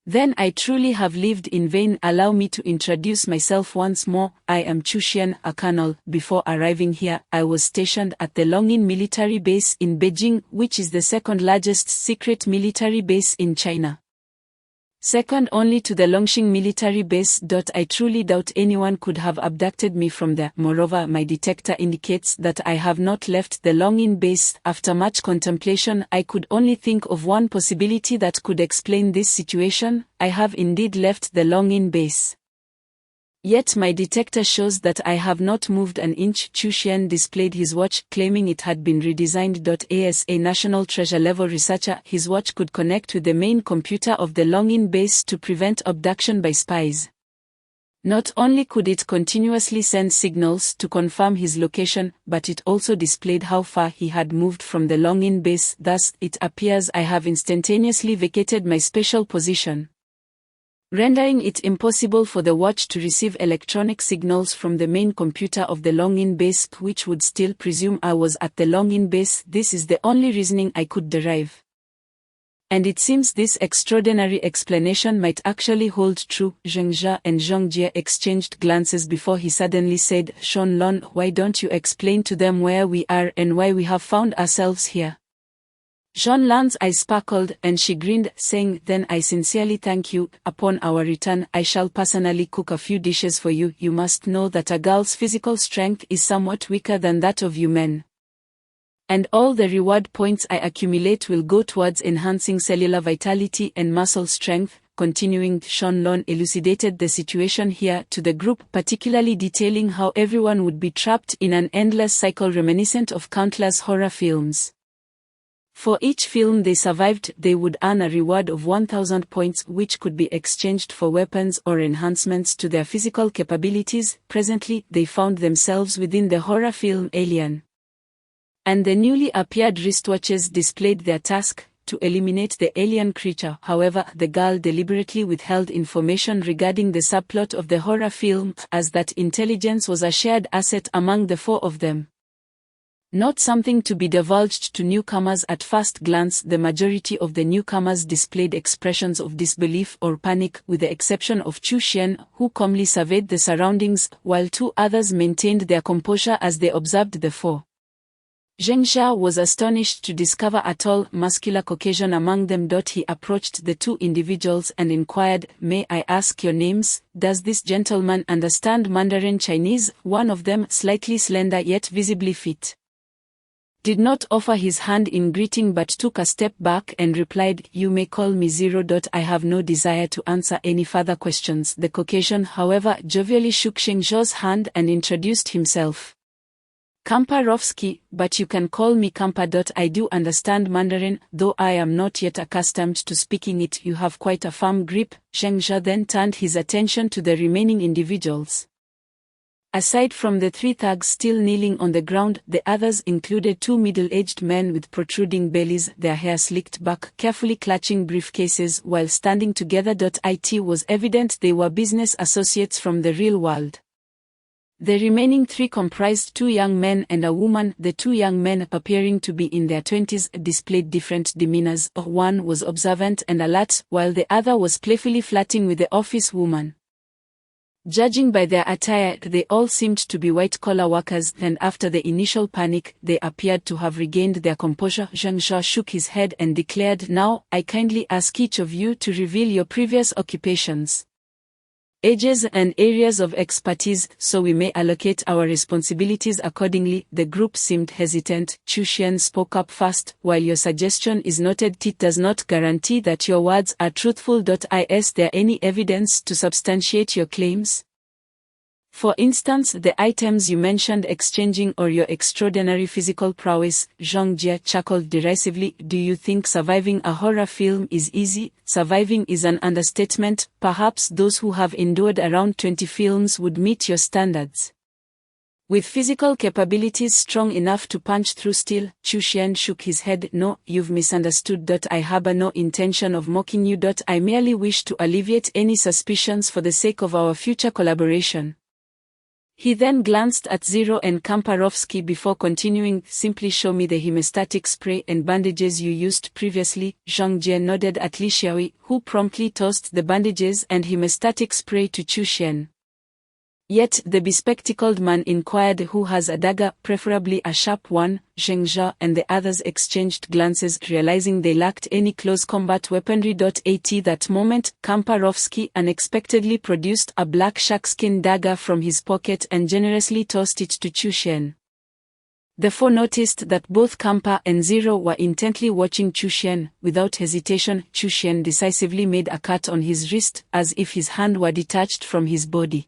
then I truly have lived in vain. Allow me to introduce myself once more. I am Chu Xian, a colonel. Before arriving here, I was stationed at the Longyin military base in Beijing, which is the 2nd largest secret military base in China, second only to the Longxing military base. I truly doubt anyone could have abducted me from there. Moreover, my detector indicates that I have not left the Longyin base. After much contemplation, I could only think of one possibility that could explain this situation. I have indeed left the Longyin base, yet my detector shows that I have not moved an inch. Chu Xian displayed his watch, claiming it had been redesigned. As a national treasure level researcher, his watch could connect with the main computer of the Longyin base to prevent abduction by spies. Not only could it continuously send signals to confirm his location, but it also displayed how far he had moved from the login base. Thus, it appears I have instantaneously vacated my spatial position, rendering it impossible for the watch to receive electronic signals from the main computer of the login base, which would still presume I was at the login base. This is the only reasoning I could derive. And it seems this extraordinary explanation might actually hold true. Zheng Jia and Zhang Jie exchanged glances before he suddenly said, Shan Lon, why don't you explain to them where we are and why we have found ourselves here? Zhang Lan's eyes sparkled, and she grinned, saying, then I sincerely thank you. Upon our return, I shall personally cook a few dishes for you. You must know that a girl's physical strength is somewhat weaker than that of you men. And all the reward points I accumulate will go towards enhancing cellular vitality and muscle strength. Continuing, Shan Lon elucidated the situation here to the group, particularly detailing how everyone would be trapped in an endless cycle reminiscent of countless horror films. For each film they survived, they would earn a reward of 1,000 points, which could be exchanged for weapons or enhancements to their physical capabilities. Presently, they found themselves within the horror film Alien, and the newly appeared wristwatches displayed their task, to eliminate the alien creature. However, the girl deliberately withheld information regarding the subplot of the horror film, as that intelligence was a shared asset among the four of them. Not something to be divulged to newcomers at first glance. The majority of the newcomers displayed expressions of disbelief or panic, with the exception of Chu Xian, who calmly surveyed the surroundings, while two others maintained their composure as they observed the four. Zheng Jia was astonished to discover a tall, muscular Caucasian among them. He approached the two individuals and inquired, may I ask your names? Does this gentleman understand Mandarin Chinese? One of them, slightly slender yet visibly fit, did not offer his hand in greeting but took a step back and replied, you may call me Zero. I have no desire to answer any further questions. The Caucasian, however, jovially shook Zheng Jia's hand and introduced himself. Kamparovsky, but you can call me Kampa. I do understand Mandarin, though I am not yet accustomed to speaking it. You have quite a firm grip. Zheng Jia then turned his attention to the remaining individuals. Aside from the three thugs still kneeling on the ground, the others included two middle-aged men with protruding bellies, their hair slicked back, carefully clutching briefcases while standing together. It was evident they were business associates from the real world. The remaining three comprised two young men and a woman. The two young men, appearing to be in their 20s, displayed different demeanors. One was observant and alert, while the other was playfully flirting with the office woman. Judging by their attire, they all seemed to be white-collar workers, and after the initial panic, they appeared to have regained their composure. Zheng Jia shook his head and declared, now, I kindly ask each of you to reveal your previous occupations, ages and areas of expertise, so we may allocate our responsibilities accordingly. The group seemed hesitant. Chu Xian spoke up first, while your suggestion is noted, it does not guarantee that your words are truthful. Is there any evidence to substantiate your claims? For instance, the items you mentioned exchanging or your extraordinary physical prowess. Zhang Jie chuckled derisively. Do you think surviving a horror film is easy? Surviving is an understatement. Perhaps those who have endured around 20 films would meet your standards. With physical capabilities strong enough to punch through steel. Chu Xian shook his head. No, you've misunderstood. I harbor no intention of mocking you. I merely wish to alleviate any suspicions for the sake of our future collaboration. He then glanced at Zero and Kamparovsky before continuing, simply show me the hemostatic spray and bandages you used previously. Zhang Jie nodded at Li Xiaoyi, who promptly tossed the bandages and hemostatic spray to Chu Xian. Yet the bespectacled man inquired, who has a dagger, preferably a sharp one? Zheng Jia and the others exchanged glances, realizing they lacked any close combat weaponry. At that moment, Kamparovsky unexpectedly produced a black sharkskin dagger from his pocket and generously tossed it to Chu Xian. The four noticed that both Kampa and Zero were intently watching Chu Xian. Without hesitation, Chu Xian decisively made a cut on his wrist, as if his hand were detached from his body.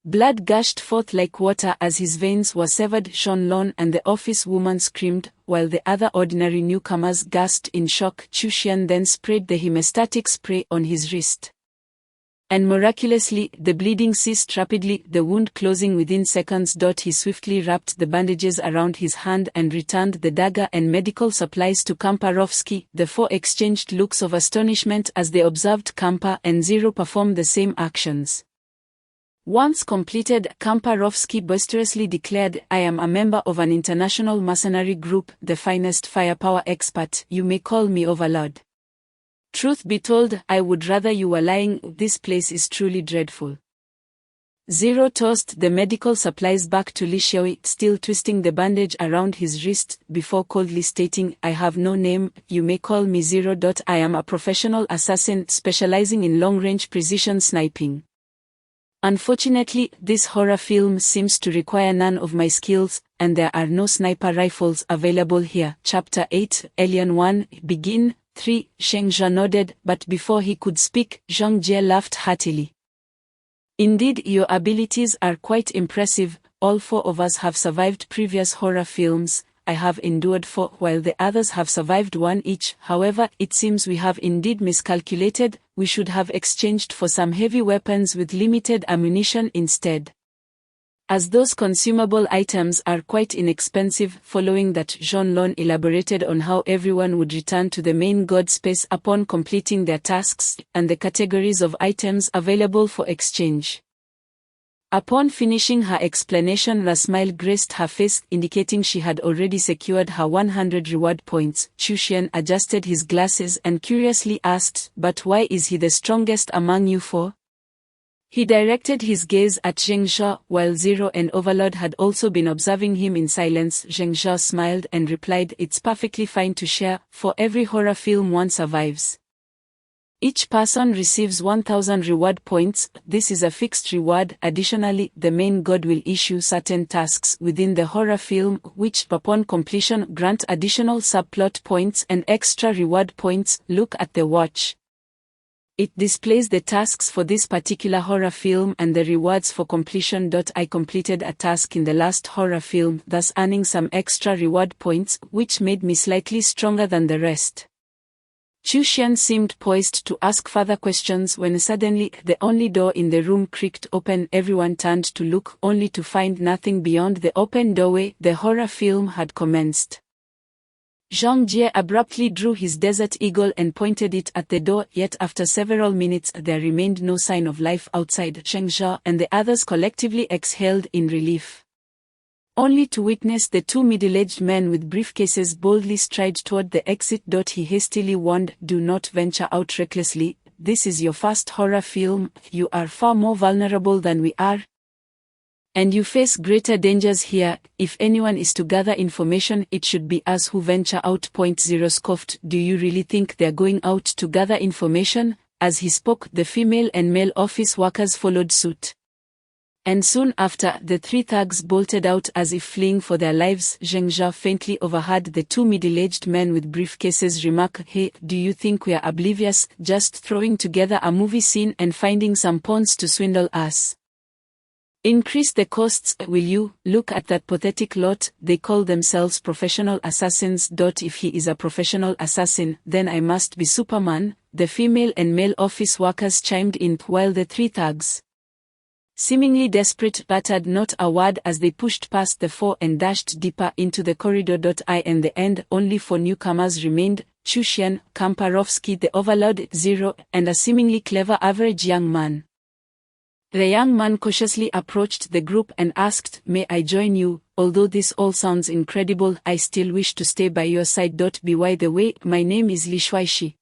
Blood gushed forth like water as his veins were severed. Shan Lon and the office woman screamed, while the other ordinary newcomers gasped in shock. Chu Xian then sprayed the hemostatic spray on his wrist. And miraculously, the bleeding ceased rapidly, the wound closing within seconds. He swiftly wrapped the bandages around his hand and returned the dagger and medical supplies to Kamparovsky. The four exchanged looks of astonishment as they observed Kampa and Zero perform the same actions. Once completed, Kamparovsky boisterously declared, "I am a member of an international mercenary group, the finest firepower expert. You may call me Overlord. Truth be told, I would rather you were lying. This place is truly dreadful." Zero tossed the medical supplies back to Lishioi, still twisting the bandage around his wrist, before coldly stating, "I have no name, you may call me Zero. I am a professional assassin specializing in long-range precision sniping. Unfortunately, this horror film seems to require none of my skills, and there are no sniper rifles available here." Chapter 8, Alien 1, Begin. 3. Sheng Jia nodded, but before he could speak, Zhang Jie laughed heartily. "Indeed, your abilities are quite impressive. All four of us have survived previous horror films. I have endured 4, while the others have survived 1 each. However, it seems we have indeed miscalculated. We should have exchanged for some heavy weapons with limited ammunition instead, as those consumable items are quite inexpensive." Following that, Jean-Lon elaborated on how everyone would return to the main god space upon completing their tasks, and the categories of items available for exchange. Upon finishing her explanation, a smile graced her face, indicating she had already secured her 100 reward points. Chuxian adjusted his glasses and curiously asked, "But why is he the strongest among you four?" He directed his gaze at Zheng Jia, while Zero and Overlord had also been observing him in silence. Zheng Jia smiled and replied, "It's perfectly fine to share. For every horror film one survives, each person receives 1000 reward points. This is a fixed reward. Additionally, the main god will issue certain tasks within the horror film, which upon completion grant additional subplot points and extra reward points. Look at the watch. It displays the tasks for this particular horror film and the rewards for completion. I completed a task in the last horror film, thus earning some extra reward points, which made me slightly stronger than the rest." Chuxian seemed poised to ask further questions when suddenly, the only door in the room creaked open. Everyone turned to look, only to find nothing beyond the open doorway. The horror film had commenced. Zhang Jie abruptly drew his desert eagle and pointed it at the door, yet after several minutes there remained no sign of life outside. Zheng Jia and the others collectively exhaled in relief, only to witness the 2 middle-aged men with briefcases boldly stride toward the exit. He hastily warned, "Do not venture out recklessly. This is your first horror film. You are far more vulnerable than we are, and you face greater dangers here. If anyone is to gather information, it should be us who venture out." Zero scoffed, "Do you really think they're going out to gather information?" As he spoke, the female and male office workers followed suit, and soon after, the 3 thugs bolted out as if fleeing for their lives. Zheng Jia faintly overheard the 2 middle-aged men with briefcases remark, "Hey, do you think we are oblivious, just throwing together a movie scene and finding some pawns to swindle us? Increase the costs, will you? Look at that pathetic lot. They call themselves professional assassins. If he is a professional assassin, then I must be Superman." The female and male office workers chimed in, while the 3 thugs, seemingly desperate, uttered not a word as they pushed past the 4 and dashed deeper into the corridor. In the end, only 4 newcomers remained: Chuxian, Kamparovsky, the Overlord, Zero, and a seemingly clever average young man. The young man cautiously approached the group and asked, "May I join you? Although this all sounds incredible, I still wish to stay by your side. By the way, my name is Li Shuaishi,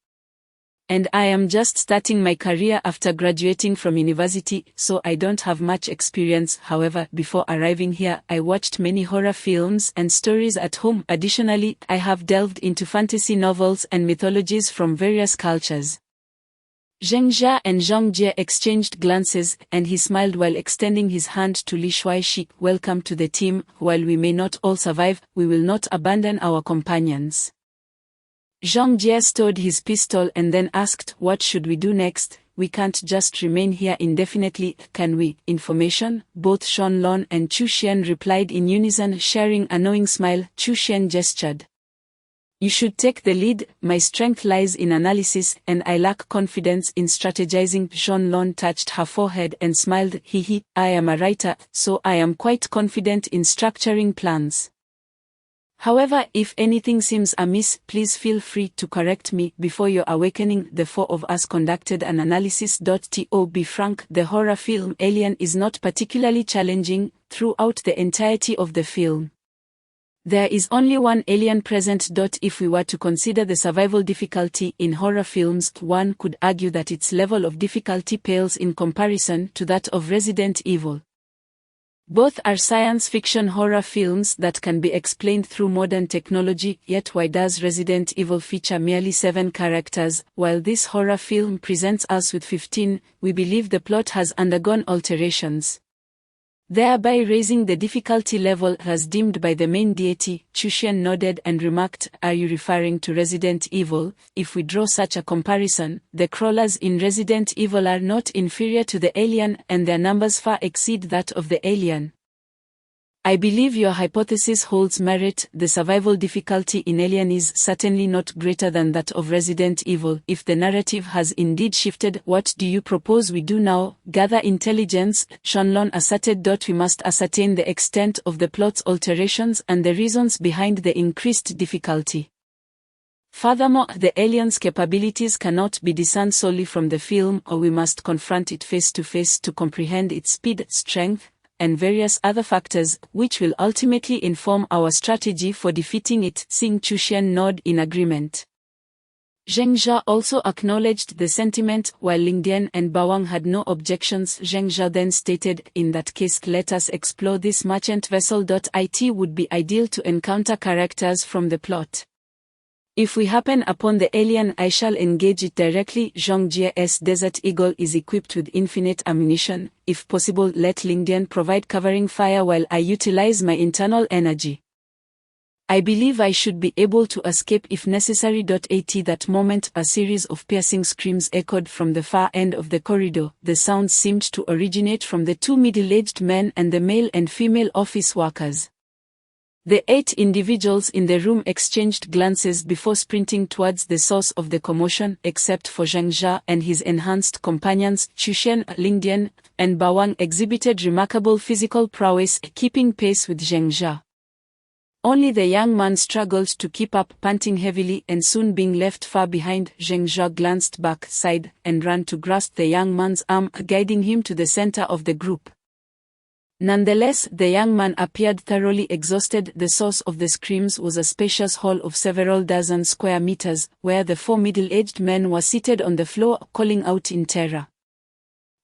and I am just starting my career after graduating from university, so I don't have much experience. However, before arriving here, I watched many horror films and stories at home. Additionally, I have delved into fantasy novels and mythologies from various cultures." Zheng Jia and Zhang Jie exchanged glances, and he smiled while extending his hand to Li Shuaishi. "Welcome to the team. While we may not all survive, we will not abandon our companions." Zhang Jie stowed his pistol and then asked, "What should we do next? We can't just remain here indefinitely, can we?" "Information?" both Shanlon and Chuxian replied in unison, sharing a knowing smile. Chuxian gestured, You should take the lead. My strength lies in analysis, and I lack confidence in strategizing. Jean-Lon touched her forehead and smiled. I am a writer, so I am quite confident in structuring plans. However, if anything seems amiss, please feel free to correct me. Before your awakening, the four of us conducted an analysis. To be frank, the horror film Alien is not particularly challenging throughout the entirety of the film. There is only one alien present. If we were to consider the survival difficulty in horror films, one could argue that its level of difficulty pales in comparison to that of Resident Evil. Both are science fiction horror films that can be explained through modern technology, yet why does Resident Evil feature merely 7 characters, while this horror film presents us with 15? We believe the plot has undergone alterations, thereby raising the difficulty level as deemed by the main deity. Chushian nodded and remarked, "Are you referring to Resident Evil? If we draw such a comparison, the crawlers in Resident Evil are not inferior to the alien, and their numbers far exceed that of the alien." I believe your hypothesis holds merit. The survival difficulty in Alien is certainly not greater than that of Resident Evil. If the narrative has indeed shifted, what do you propose we do now? Gather intelligence, Shanlon asserted. We must ascertain the extent of the plot's alterations and the reasons behind the increased difficulty. Furthermore, the alien's capabilities cannot be discerned solely from the film, or we must confront it face to face to comprehend its speed, strength, and various other factors, which will ultimately inform our strategy for defeating it. Seeing Chushian nod in agreement, Zheng Jia also acknowledged the sentiment, while Lingdian and Bawang had no objections. Zheng Jia then stated, "In that case, let us explore this merchant vessel. It would be ideal to encounter characters from the plot. If we happen upon the alien, I shall engage it directly. Zhongjie's Desert Eagle is equipped with infinite ammunition. If possible, let Lingdian provide covering fire while I utilize my internal energy. I believe I should be able to escape if necessary." At that moment, a series of piercing screams echoed from the far end of the corridor. The sounds seemed to originate from the 2 middle-aged men and the male and female office workers. The 8 individuals in the room exchanged glances before sprinting towards the source of the commotion. Except for Zheng Jia and his enhanced companions, Chushian, Lingdian, and Bawang exhibited remarkable physical prowess, keeping pace with Zheng Jia. Only the young man struggled to keep up, panting heavily and soon being left far behind. Zheng Jia glanced back, sighed, and ran to grasp the young man's arm, guiding him to the center of the group. Nonetheless, the young man appeared thoroughly exhausted. The source of the screams was a spacious hall of several dozen square meters, where the 4 middle-aged men were seated on the floor, calling out in terror.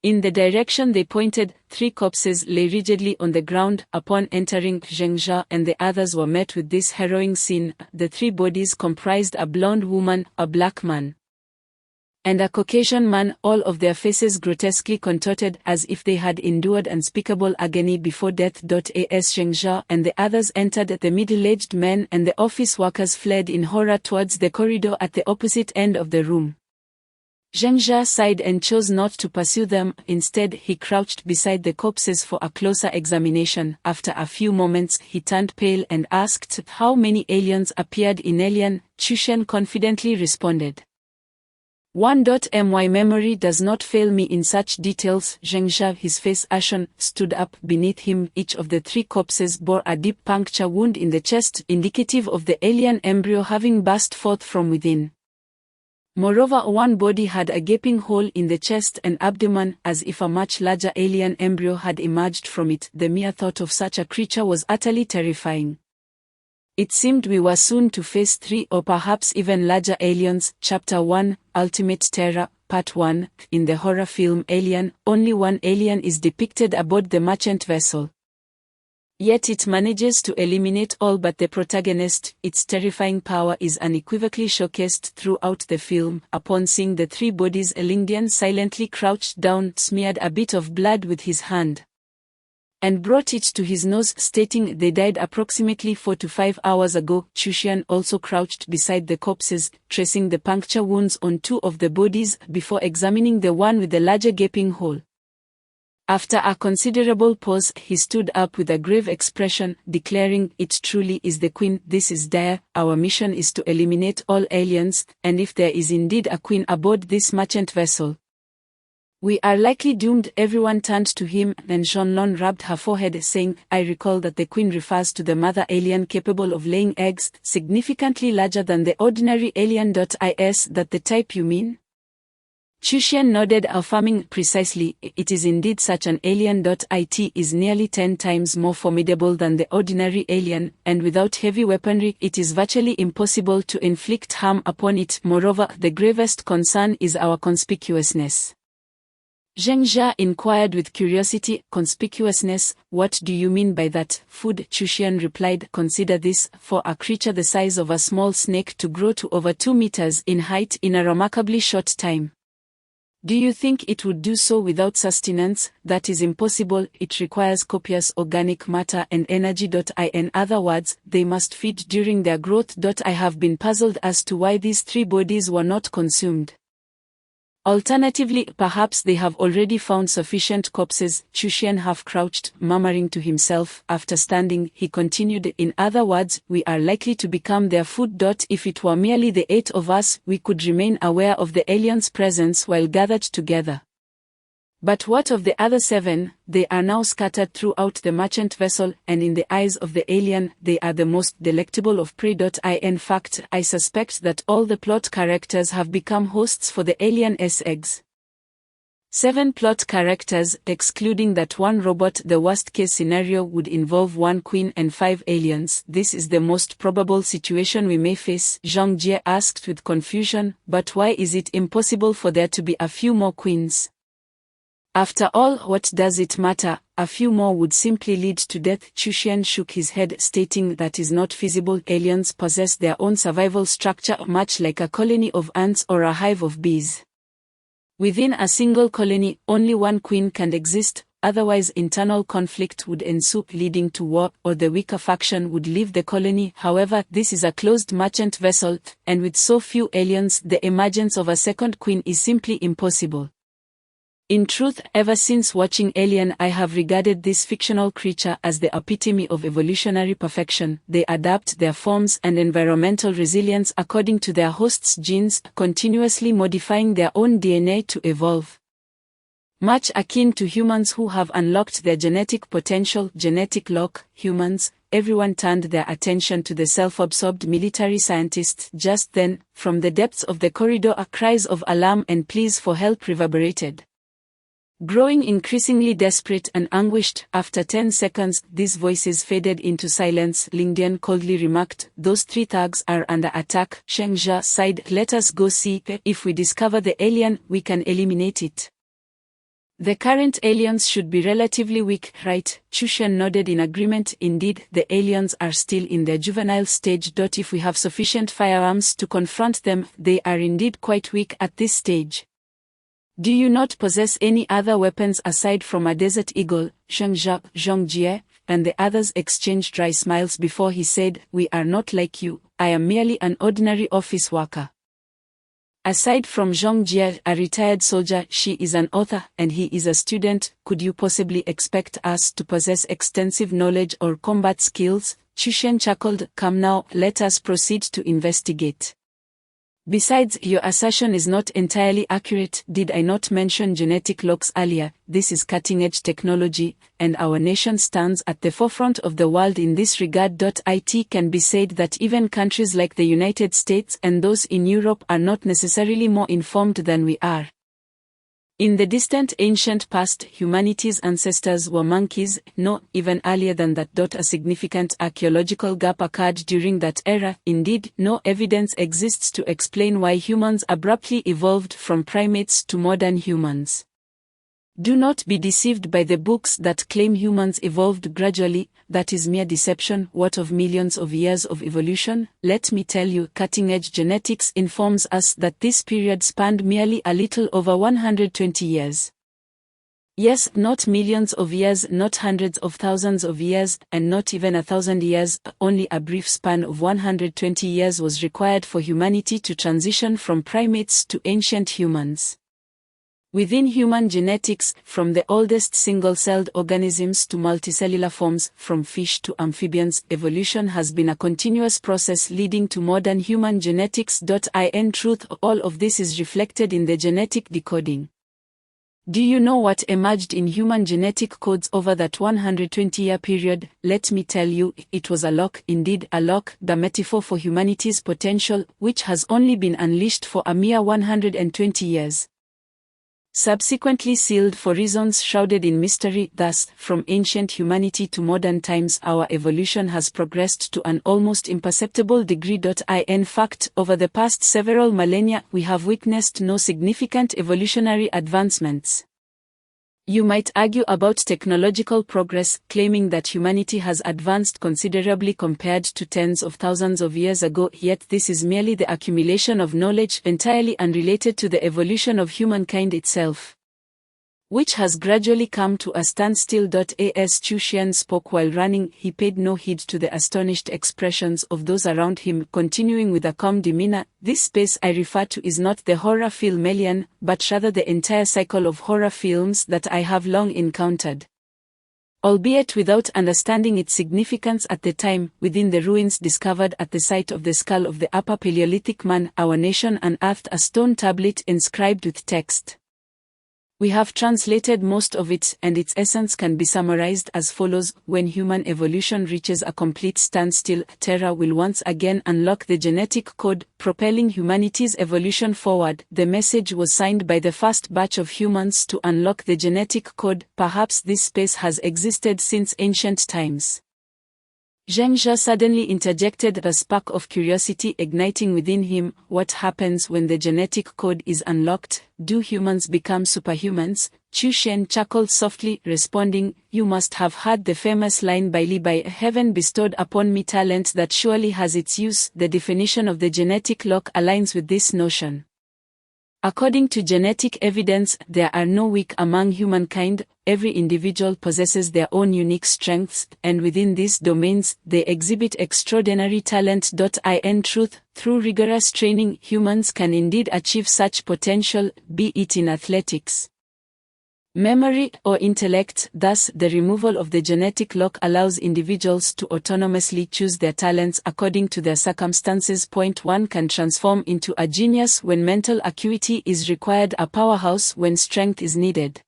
In the direction they pointed, 3 corpses lay rigidly on the ground. Upon entering, Zheng Jia and the others were met with this harrowing scene. The 3 bodies comprised a blonde woman, a black man, and a Caucasian man, all of their faces grotesquely contorted as if they had endured unspeakable agony before death. As Zheng Jia and the others entered, the middle-aged men and the office workers fled in horror towards the corridor at the opposite end of the room. Zheng Jia sighed and chose not to pursue them. Instead, he crouched beside the corpses for a closer examination. After a few moments, he turned pale and asked, "How many aliens appeared in Alien?" Chushen confidently responded, "1. My memory does not fail me in such details." Zheng Jia, his face ashen, stood up. Beneath him, each of the 3 corpses bore a deep puncture wound in the chest, indicative of the alien embryo having burst forth from within. Moreover, one body had a gaping hole in the chest and abdomen, as if a much larger alien embryo had emerged from it. The mere thought of such a creature was utterly terrifying. It seemed we were soon to face 3 or perhaps even larger aliens. Chapter 1, Ultimate Terror, Part 1. In the horror film Alien, only one alien is depicted aboard the merchant vessel. Yet it manages to eliminate all but the protagonist. Its terrifying power is unequivocally showcased throughout the film. Upon seeing the 3 bodies, Lingdian silently crouched down, smeared a bit of blood with his hand, and brought it to his nose, stating they died approximately 4 to 5 hours ago. Chushian also crouched beside the corpses, tracing the puncture wounds on 2 of the bodies before examining the one with the larger gaping hole. After a considerable pause, he stood up with a grave expression, declaring, "It truly is the Queen. This is dire. Our mission is to eliminate all aliens, and if there is indeed a Queen aboard this merchant vessel, we are likely doomed." Everyone turned to him, and Jean-Lon rubbed her forehead, saying, "I recall that the Queen refers to the mother alien capable of laying eggs, significantly larger than the ordinary alien. Is that the type you mean?" Chushian nodded, affirming, "Precisely, it is indeed such an alien. It is nearly 10 times more formidable than the ordinary alien, and without heavy weaponry it is virtually impossible to inflict harm upon it. Moreover, the gravest concern is our conspicuousness." Zheng Jia inquired with curiosity. "Conspicuousness? What do you mean by that?" "Food," Chushian replied. "Consider this, for a creature the size of a small snake to grow to over 2 meters in height in a remarkably short time. Do you think it would do so without sustenance? That is impossible. It requires copious organic matter and energy. In other words, they must feed during their growth. I have been puzzled as to why these 3 bodies were not consumed. Alternatively, perhaps they have already found sufficient corpses." Chushian half-crouched, murmuring to himself. After standing, he continued, "In other words, we are likely to become their food. If it were merely the 8 of us, we could remain aware of the aliens' presence while gathered together. But what of the other 7? They are now scattered throughout the merchant vessel, and in the eyes of the alien, they are the most delectable of prey. In fact, I suspect that all the plot characters have become hosts for the alien's eggs." 7 plot characters, excluding that one robot. The worst-case scenario would involve 1 queen and 5 aliens. "This is the most probable situation we may face," Zhang Jie asked with confusion. "But why is it impossible for there to be a few more queens? After all, what does it matter? A few more would simply lead to death." Chushian shook his head, stating that is not feasible. Aliens possess their own survival structure, much like a colony of ants or a hive of bees. Within a single colony, only 1 queen can exist, otherwise internal conflict would ensue, leading to war, or the weaker faction would leave the colony. However, this is a closed merchant vessel, and with so few aliens, the emergence of a second queen is simply impossible. In truth, ever since watching Alien, I have regarded this fictional creature as the epitome of evolutionary perfection. They adapt their forms and environmental resilience according to their host's genes, continuously modifying their own DNA to evolve. Much akin to humans who have unlocked their genetic potential. Genetic lock, humans. Everyone turned their attention to the self-absorbed military scientists. Just then, from the depths of the corridor, cries of alarm and pleas for help reverberated. Growing increasingly desperate and anguished, after 10 seconds, these voices faded into silence. Lingdian coldly remarked, "Those 3 thugs are under attack." Sheng Jia sighed, "Let us go see. If we discover the alien, we can eliminate it. The current aliens should be relatively weak, right?" Chushen nodded in agreement. "Indeed, the aliens are still in their juvenile stage. If we have sufficient firearms to confront them, they are indeed quite weak at this stage." "Do you not possess any other weapons aside from a desert eagle?" Zhang Jie, and the others exchanged dry smiles before he said, "We are not like you. I am merely an ordinary office worker." Aside from Zhang Jie, a retired soldier, she is an author, and he is a student. Could you possibly expect us to possess extensive knowledge or combat skills? Chushen chuckled. "Come now, let us proceed to investigate. Besides, your assertion is not entirely accurate. Did I not mention genetic locks earlier? This is cutting-edge technology, and our nation stands at the forefront of the world in this regard. It can be said that even countries like the United States and those in Europe are not necessarily more informed than we are. In the distant ancient past, humanity's ancestors were monkeys. No, even earlier than that. A significant archaeological gap occurred during that era. Indeed, no evidence exists to explain why humans abruptly evolved from primates to modern humans. Do not be deceived by the books that claim humans evolved gradually. That is mere deception. What of millions of years of evolution? Let me tell you, cutting-edge genetics informs us that this period spanned merely a little over 120 years. Yes, not millions of years, not hundreds of thousands of years, and not even 1,000 years. Only a brief span of 120 years was required for humanity to transition from primates to ancient humans. Within human genetics, from the oldest single-celled organisms to multicellular forms, from fish to amphibians, evolution has been a continuous process leading to modern human genetics. In truth, all of this is reflected in the genetic decoding. Do you know what emerged in human genetic codes over that 120-year period? Let me tell you, it was a lock, indeed a lock, the metaphor for humanity's potential, which has only been unleashed for a mere 120 years. Subsequently sealed for reasons shrouded in mystery. Thus, from ancient humanity to modern times, our evolution has progressed to an almost imperceptible degree. In fact, over the past several millennia, we have witnessed no significant evolutionary advancements. You might argue about technological progress, claiming that humanity has advanced considerably compared to tens of thousands of years ago, yet this is merely the accumulation of knowledge entirely unrelated to the evolution of humankind itself, which has gradually come to a standstill. As Chu Xian spoke while running, he paid no heed to the astonished expressions of those around him, continuing with a calm demeanor, "This space I refer to is not the horror film alien, but rather the entire cycle of horror films that I have long encountered." Albeit without understanding its significance at the time, within the ruins discovered at the site of the skull of the Upper Paleolithic man, our nation unearthed a stone tablet inscribed with text. We have translated most of it, and its essence can be summarized as follows: when human evolution reaches a complete standstill, Terra will once again unlock the genetic code, propelling humanity's evolution forward. The message was signed by the first batch of humans to unlock the genetic code. Perhaps this space has existed since ancient times. Zheng Zhe suddenly interjected, a spark of curiosity igniting within him. What happens when the genetic code is unlocked? Do humans become superhumans? Chu Xian chuckled softly, responding, "You must have heard the famous line by Li Bai, 'Heaven bestowed upon me talent that surely has its use.' The definition of the genetic lock aligns with this notion. According to genetic evidence, there are no weak among humankind. Every individual possesses their own unique strengths, and within these domains, they exhibit extraordinary talent. In truth, through rigorous training, humans can indeed achieve such potential, be it in athletics, memory, or intellect. Thus, the removal of the genetic lock allows individuals to autonomously choose their talents according to their circumstances. One can transform into a genius when mental acuity is required, a powerhouse when strength is needed,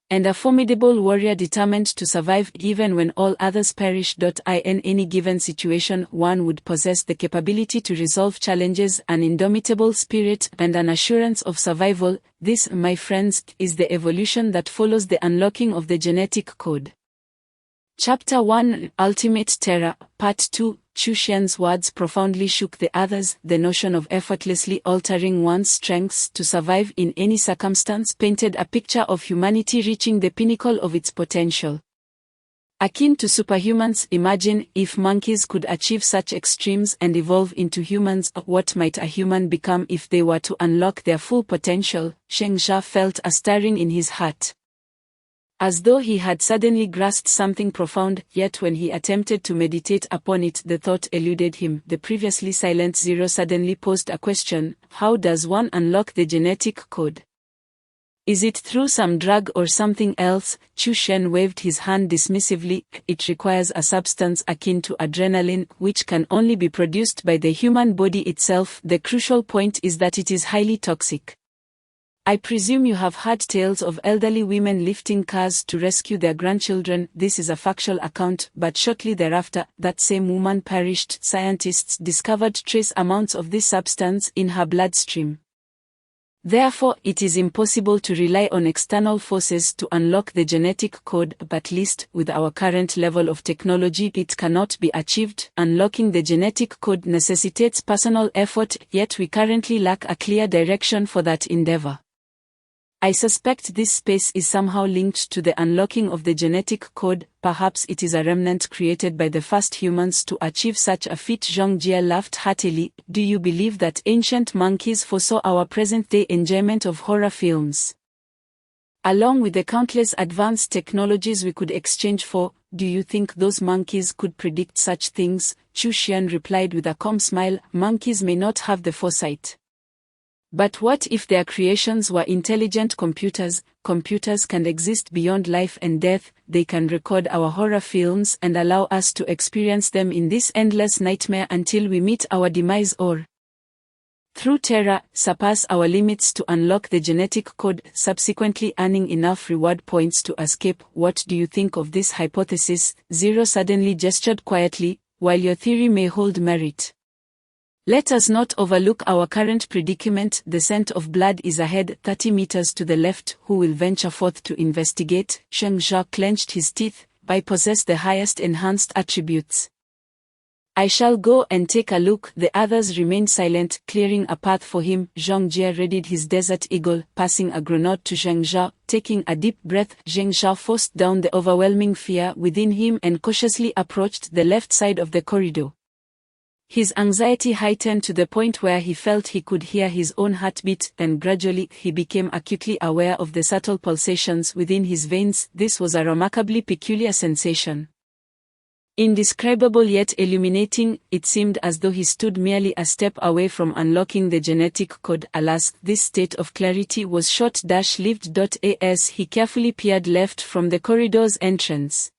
and a formidable warrior determined to survive even when all others perish. In any given situation, one would possess the capability to resolve challenges, an indomitable spirit, and an assurance of survival. This, my friends, is the evolution that follows the unlocking of the genetic code. Chapter 1, Ultimate Terror, Part 2. Chu Xian's words profoundly shook the others. The notion of effortlessly altering one's strengths to survive in any circumstance painted a picture of humanity reaching the pinnacle of its potential. Akin to superhumans, imagine if monkeys could achieve such extremes and evolve into humans. What might a human become if they were to unlock their full potential? Zheng Zhe felt a stirring in his heart, as though he had suddenly grasped something profound, yet when he attempted to meditate upon it, the thought eluded him. The previously silent Zero suddenly posed a question: how does one unlock the genetic code? Is it through some drug or something else? Chu Xian waved his hand dismissively. It requires a substance akin to adrenaline, which can only be produced by the human body itself. The crucial point is that it is highly toxic. I presume you have heard tales of elderly women lifting cars to rescue their grandchildren. This is a factual account, but shortly thereafter, that same woman perished. Scientists discovered trace amounts of this substance in her bloodstream. Therefore, it is impossible to rely on external forces to unlock the genetic code, but at least, with our current level of technology, it cannot be achieved. Unlocking the genetic code necessitates personal effort, yet we currently lack a clear direction for that endeavor. I suspect this space is somehow linked to the unlocking of the genetic code. Perhaps it is a remnant created by the first humans to achieve such a feat. Zhang Jie laughed heartily. Do you believe that ancient monkeys foresaw our present-day enjoyment of horror films? Along with the countless advanced technologies we could exchange for, do you think those monkeys could predict such things? Chu Xian replied with a calm smile. Monkeys may not have the foresight, But what if their creations were intelligent computers? Computers can exist beyond life and death, they can record our horror films and allow us to experience them in this endless nightmare until we meet our demise or, through terror, surpass our limits to unlock the genetic code, subsequently earning enough reward points to escape. What do you think of this hypothesis? Zero suddenly gestured quietly, while your theory may hold merit. Let us not overlook our current predicament. The scent of blood is ahead, 30 meters to the left. Who will venture forth to investigate? Zheng Zhao clenched his teeth. I possess the highest enhanced attributes. I shall go and take a look. The others remained silent, clearing a path for him. Zhang Jie readied his desert eagle, passing a grenade to Zheng Zhao. Taking a deep breath, Zheng Zhao forced down the overwhelming fear within him and cautiously approached the left side of the corridor. His anxiety heightened to the point where he felt he could hear his own heartbeat, and gradually he became acutely aware of the subtle pulsations within his veins. This was a remarkably peculiar sensation. Indescribable yet illuminating, it seemed as though he stood merely a step away from unlocking the genetic code. Alas, this state of clarity was short-lived. As he carefully peered left from the corridor's entrance,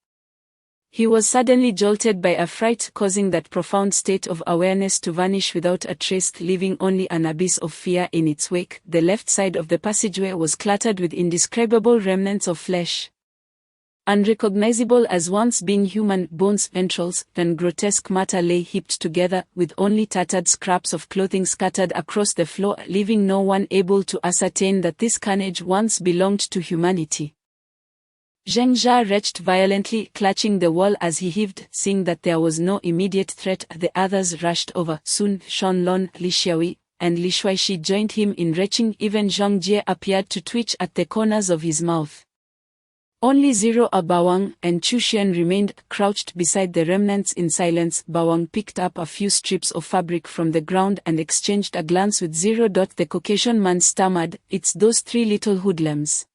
he was suddenly jolted by a fright, causing that profound state of awareness to vanish without a trace, leaving only an abyss of fear in its wake. The left side of the passageway was cluttered with indescribable remnants of flesh, unrecognizable as once being human. Bones, entrails, and grotesque matter lay heaped together, with only tattered scraps of clothing scattered across the floor, leaving no one able to ascertain that this carnage once belonged to humanity. Zheng Zhao retched violently, clutching the wall as he heaved. Seeing that there was no immediate threat, the others rushed over. Soon Shanlong, Li Xiaoyi, and Li Shuaishi joined him in retching. Even Zhang Jie appeared to twitch at the corners of his mouth. Only Zero, Bawang, and Chu Xian remained, crouched beside the remnants in silence. Bawang picked up a few strips of fabric from the ground and exchanged a glance with Zero. The Caucasian man stammered, "It's those three little hoodlums.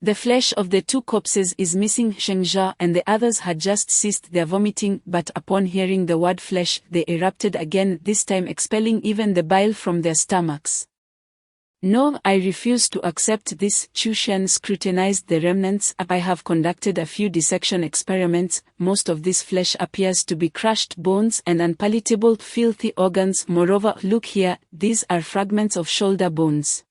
The flesh of the two corpses is missing." Zheng Zhao and the others had just ceased their vomiting, but upon hearing the word flesh, they erupted again, this time expelling even the bile from their stomachs. "No, I refuse to accept this." Chu Xian scrutinized the remnants. "I have conducted a few dissection experiments. Most of this flesh appears to be crushed bones and unpalatable, filthy organs. Moreover, look here, these are fragments of shoulder bones.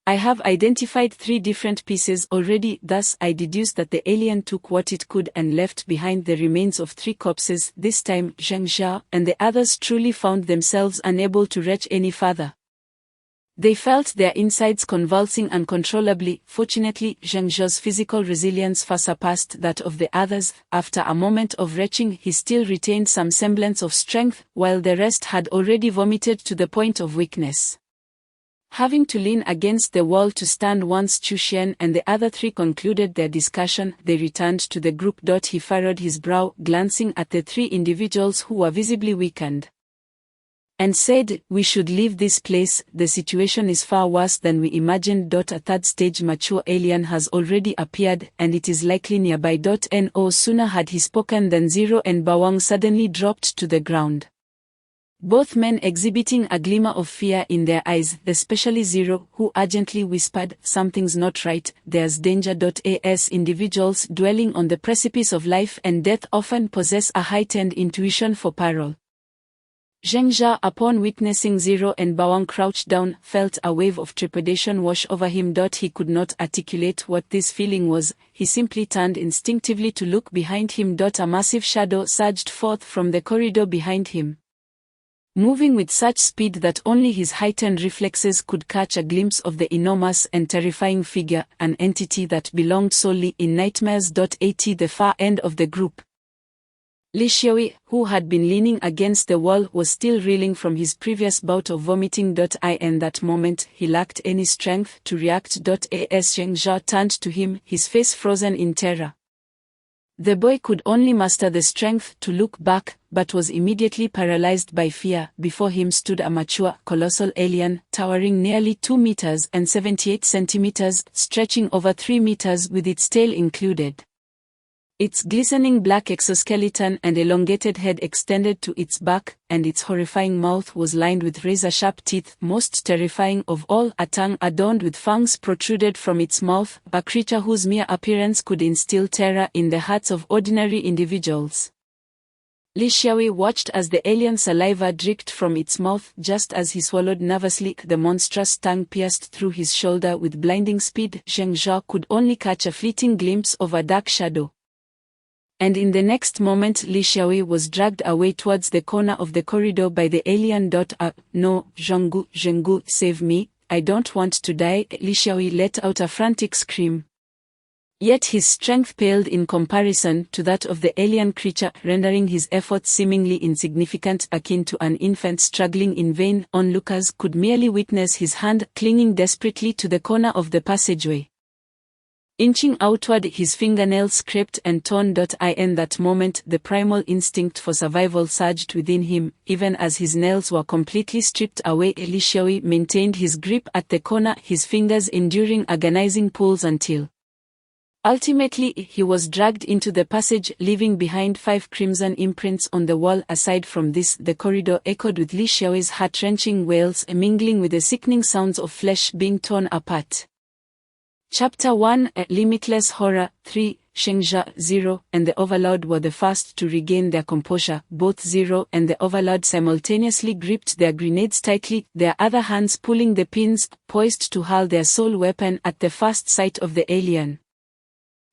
I have identified 3 different pieces already, thus I deduce that the alien took what it could and left behind the remains of 3 corpses." This time, Zheng Zhao and the others truly found themselves unable to retch any further. They felt their insides convulsing uncontrollably. Fortunately, Zheng Zhao's physical resilience far surpassed that of the others. After a moment of retching, he still retained some semblance of strength, while the rest had already vomited to the point of weakness. Having to lean against the wall to stand once Chu Xian and the other 3 concluded their discussion, they returned to the group. He furrowed his brow, glancing at the 3 individuals who were visibly weakened, and said, "We should leave this place. The situation is far worse than we imagined. A 3rd-stage mature alien has already appeared, and it is likely nearby. No sooner had he spoken than Zero and Bawang suddenly dropped to the ground, both men exhibiting a glimmer of fear in their eyes, especially Zero, who urgently whispered, "Something's not right, there's danger." As individuals dwelling on the precipice of life and death often possess a heightened intuition for peril. Zheng Zhao, upon witnessing Zero and Bawang crouch down, felt a wave of trepidation wash over him. He could not articulate what this feeling was, he simply turned instinctively to look behind him. A massive shadow surged forth from the corridor behind him, moving with such speed that only his heightened reflexes could catch a glimpse of the enormous and terrifying figure, an entity that belonged solely in nightmares. At the far end of the group, Li Xiaoyi, who had been leaning against the wall, was still reeling from his previous bout of vomiting. In that moment, he lacked any strength to react. As Zheng Zhao turned to him, his face frozen in terror. The boy could only muster the strength to look back, but was immediately paralyzed by fear. Before him stood a mature, colossal alien, towering nearly 2 meters and 78 centimeters, stretching over 3 meters with its tail included. Its glistening black exoskeleton and elongated head extended to its back, and its horrifying mouth was lined with razor-sharp teeth. Most terrifying of all, a tongue adorned with fangs protruded from its mouth, a creature whose mere appearance could instill terror in the hearts of ordinary individuals. Li Xiaowei watched as the alien saliva dripped from its mouth just as he swallowed nervously. The monstrous tongue pierced through his shoulder with blinding speed. Zheng Zhao could only catch a fleeting glimpse of a dark shadow. And in the next moment Li Xiaowei was dragged away towards the corner of the corridor by the alien. No, Zhenggu, save me, I don't want to die. Li Xiaowei let out a frantic scream. Yet his strength paled in comparison to that of the alien creature, rendering his efforts seemingly insignificant, akin to an infant struggling in vain. Onlookers could merely witness his hand clinging desperately to the corner of the passageway. Inching outward, his fingernails scraped and torn. In that moment, the primal instinct for survival surged within him. Even as his nails were completely stripped away, Li Xiaowei maintained his grip at the corner, his fingers enduring agonizing pulls until ultimately he was dragged into the passage, leaving behind 5 crimson imprints on the wall. Aside from this, the corridor echoed with Li Xiaowei's heart-wrenching wails, mingling with the sickening sounds of flesh being torn apart. Chapter 1, Limitless Horror. 3. Shengzha, Zero, and the Overlord were the first to regain their composure. Both Zero and the Overlord simultaneously gripped their grenades tightly, their other hands pulling the pins, poised to hurl their sole weapon at the first sight of the alien.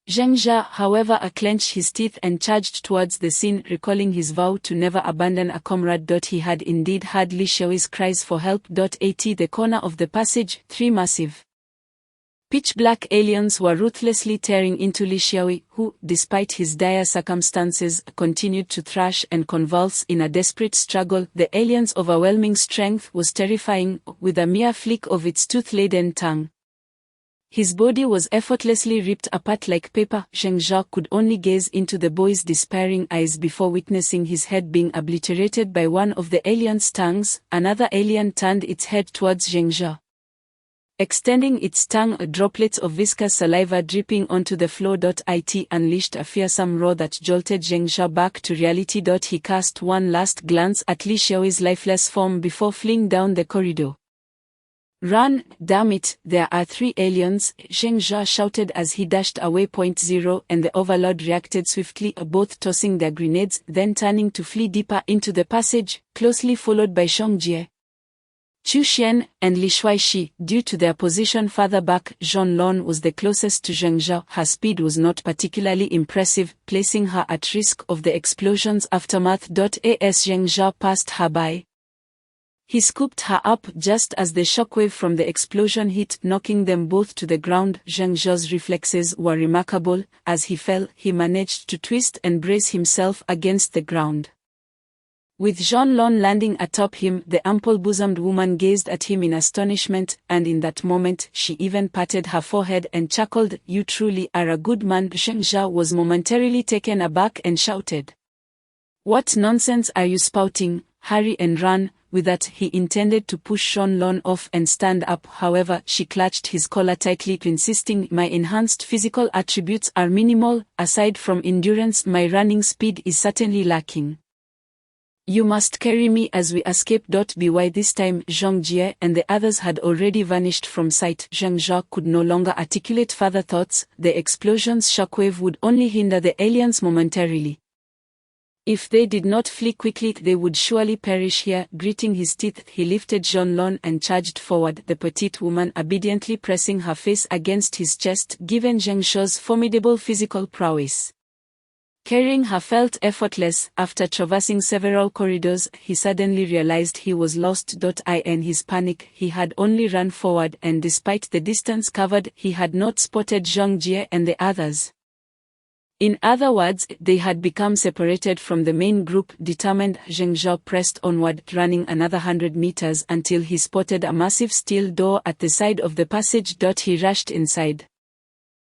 Zhengzha, however, clenched his teeth and charged towards the scene, recalling his vow to never abandon a comrade. He had indeed heard Li Xiaowei's cries for help. At the corner of the passage, 3 massive pitch-black aliens were ruthlessly tearing into Li Xiaowei, who, despite his dire circumstances, continued to thrash and convulse in a desperate struggle. The alien's overwhelming strength was terrifying, with a mere flick of its tooth-laden tongue. His body was effortlessly ripped apart like paper. Zheng Zhao could only gaze into the boy's despairing eyes before witnessing his head being obliterated by one of the alien's tongues. Another alien turned its head towards Zheng Zhao, extending its tongue, droplets of viscous saliva dripping onto the floor. It unleashed a fearsome roar that jolted Zheng Zhao back to reality. He cast one last glance at Li Xiaowei's lifeless form before fleeing down the corridor. Run, damn it, there are 3 aliens, Zheng Zhao shouted as he dashed away. 0, and the Overlord reacted swiftly, both tossing their grenades, then turning to flee deeper into the passage, closely followed by Xiangjie, Chu Xian, and Li Shuaishi. Due to their position further back, Zhong Lon was the closest to Zheng Zhao. Her speed was not particularly impressive, placing her at risk of the explosion's aftermath. As Zheng Zhao passed her by, he scooped her up just as the shockwave from the explosion hit, knocking them both to the ground. Zheng Zhao's reflexes were remarkable. As he fell, he managed to twist and brace himself against the ground. With Zhong Lon landing atop him, the ample-bosomed woman gazed at him in astonishment, and in that moment, she even patted her forehead and chuckled, "You truly are a good man." Zheng Zhao was momentarily taken aback and shouted, "What nonsense are you spouting? Hurry and run." With that, he intended to push Zhong Lon off and stand up. However, she clutched his collar tightly, insisting, "My enhanced physical attributes are minimal. Aside from endurance, my running speed is certainly lacking. You must carry me as we escape." By this time, Xiangjie and the others had already vanished from sight. Zheng Zhao could no longer articulate further thoughts. The explosion's shockwave would only hinder the aliens momentarily. If they did not flee quickly, they would surely perish here. Gritting his teeth, he lifted Zhong Lon and charged forward, the petite woman obediently pressing her face against his chest. Given Zheng Zhao's formidable physical prowess, carrying her felt effortless. After traversing several corridors, he suddenly realized he was lost. In his panic, he had only run forward, and despite the distance covered, he had not spotted Xiangjie and the others. In other words, they had become separated from the main group. Determined, Zheng Zhao pressed onward, running another 100 meters until he spotted a massive steel door at the side of the passage. He rushed inside,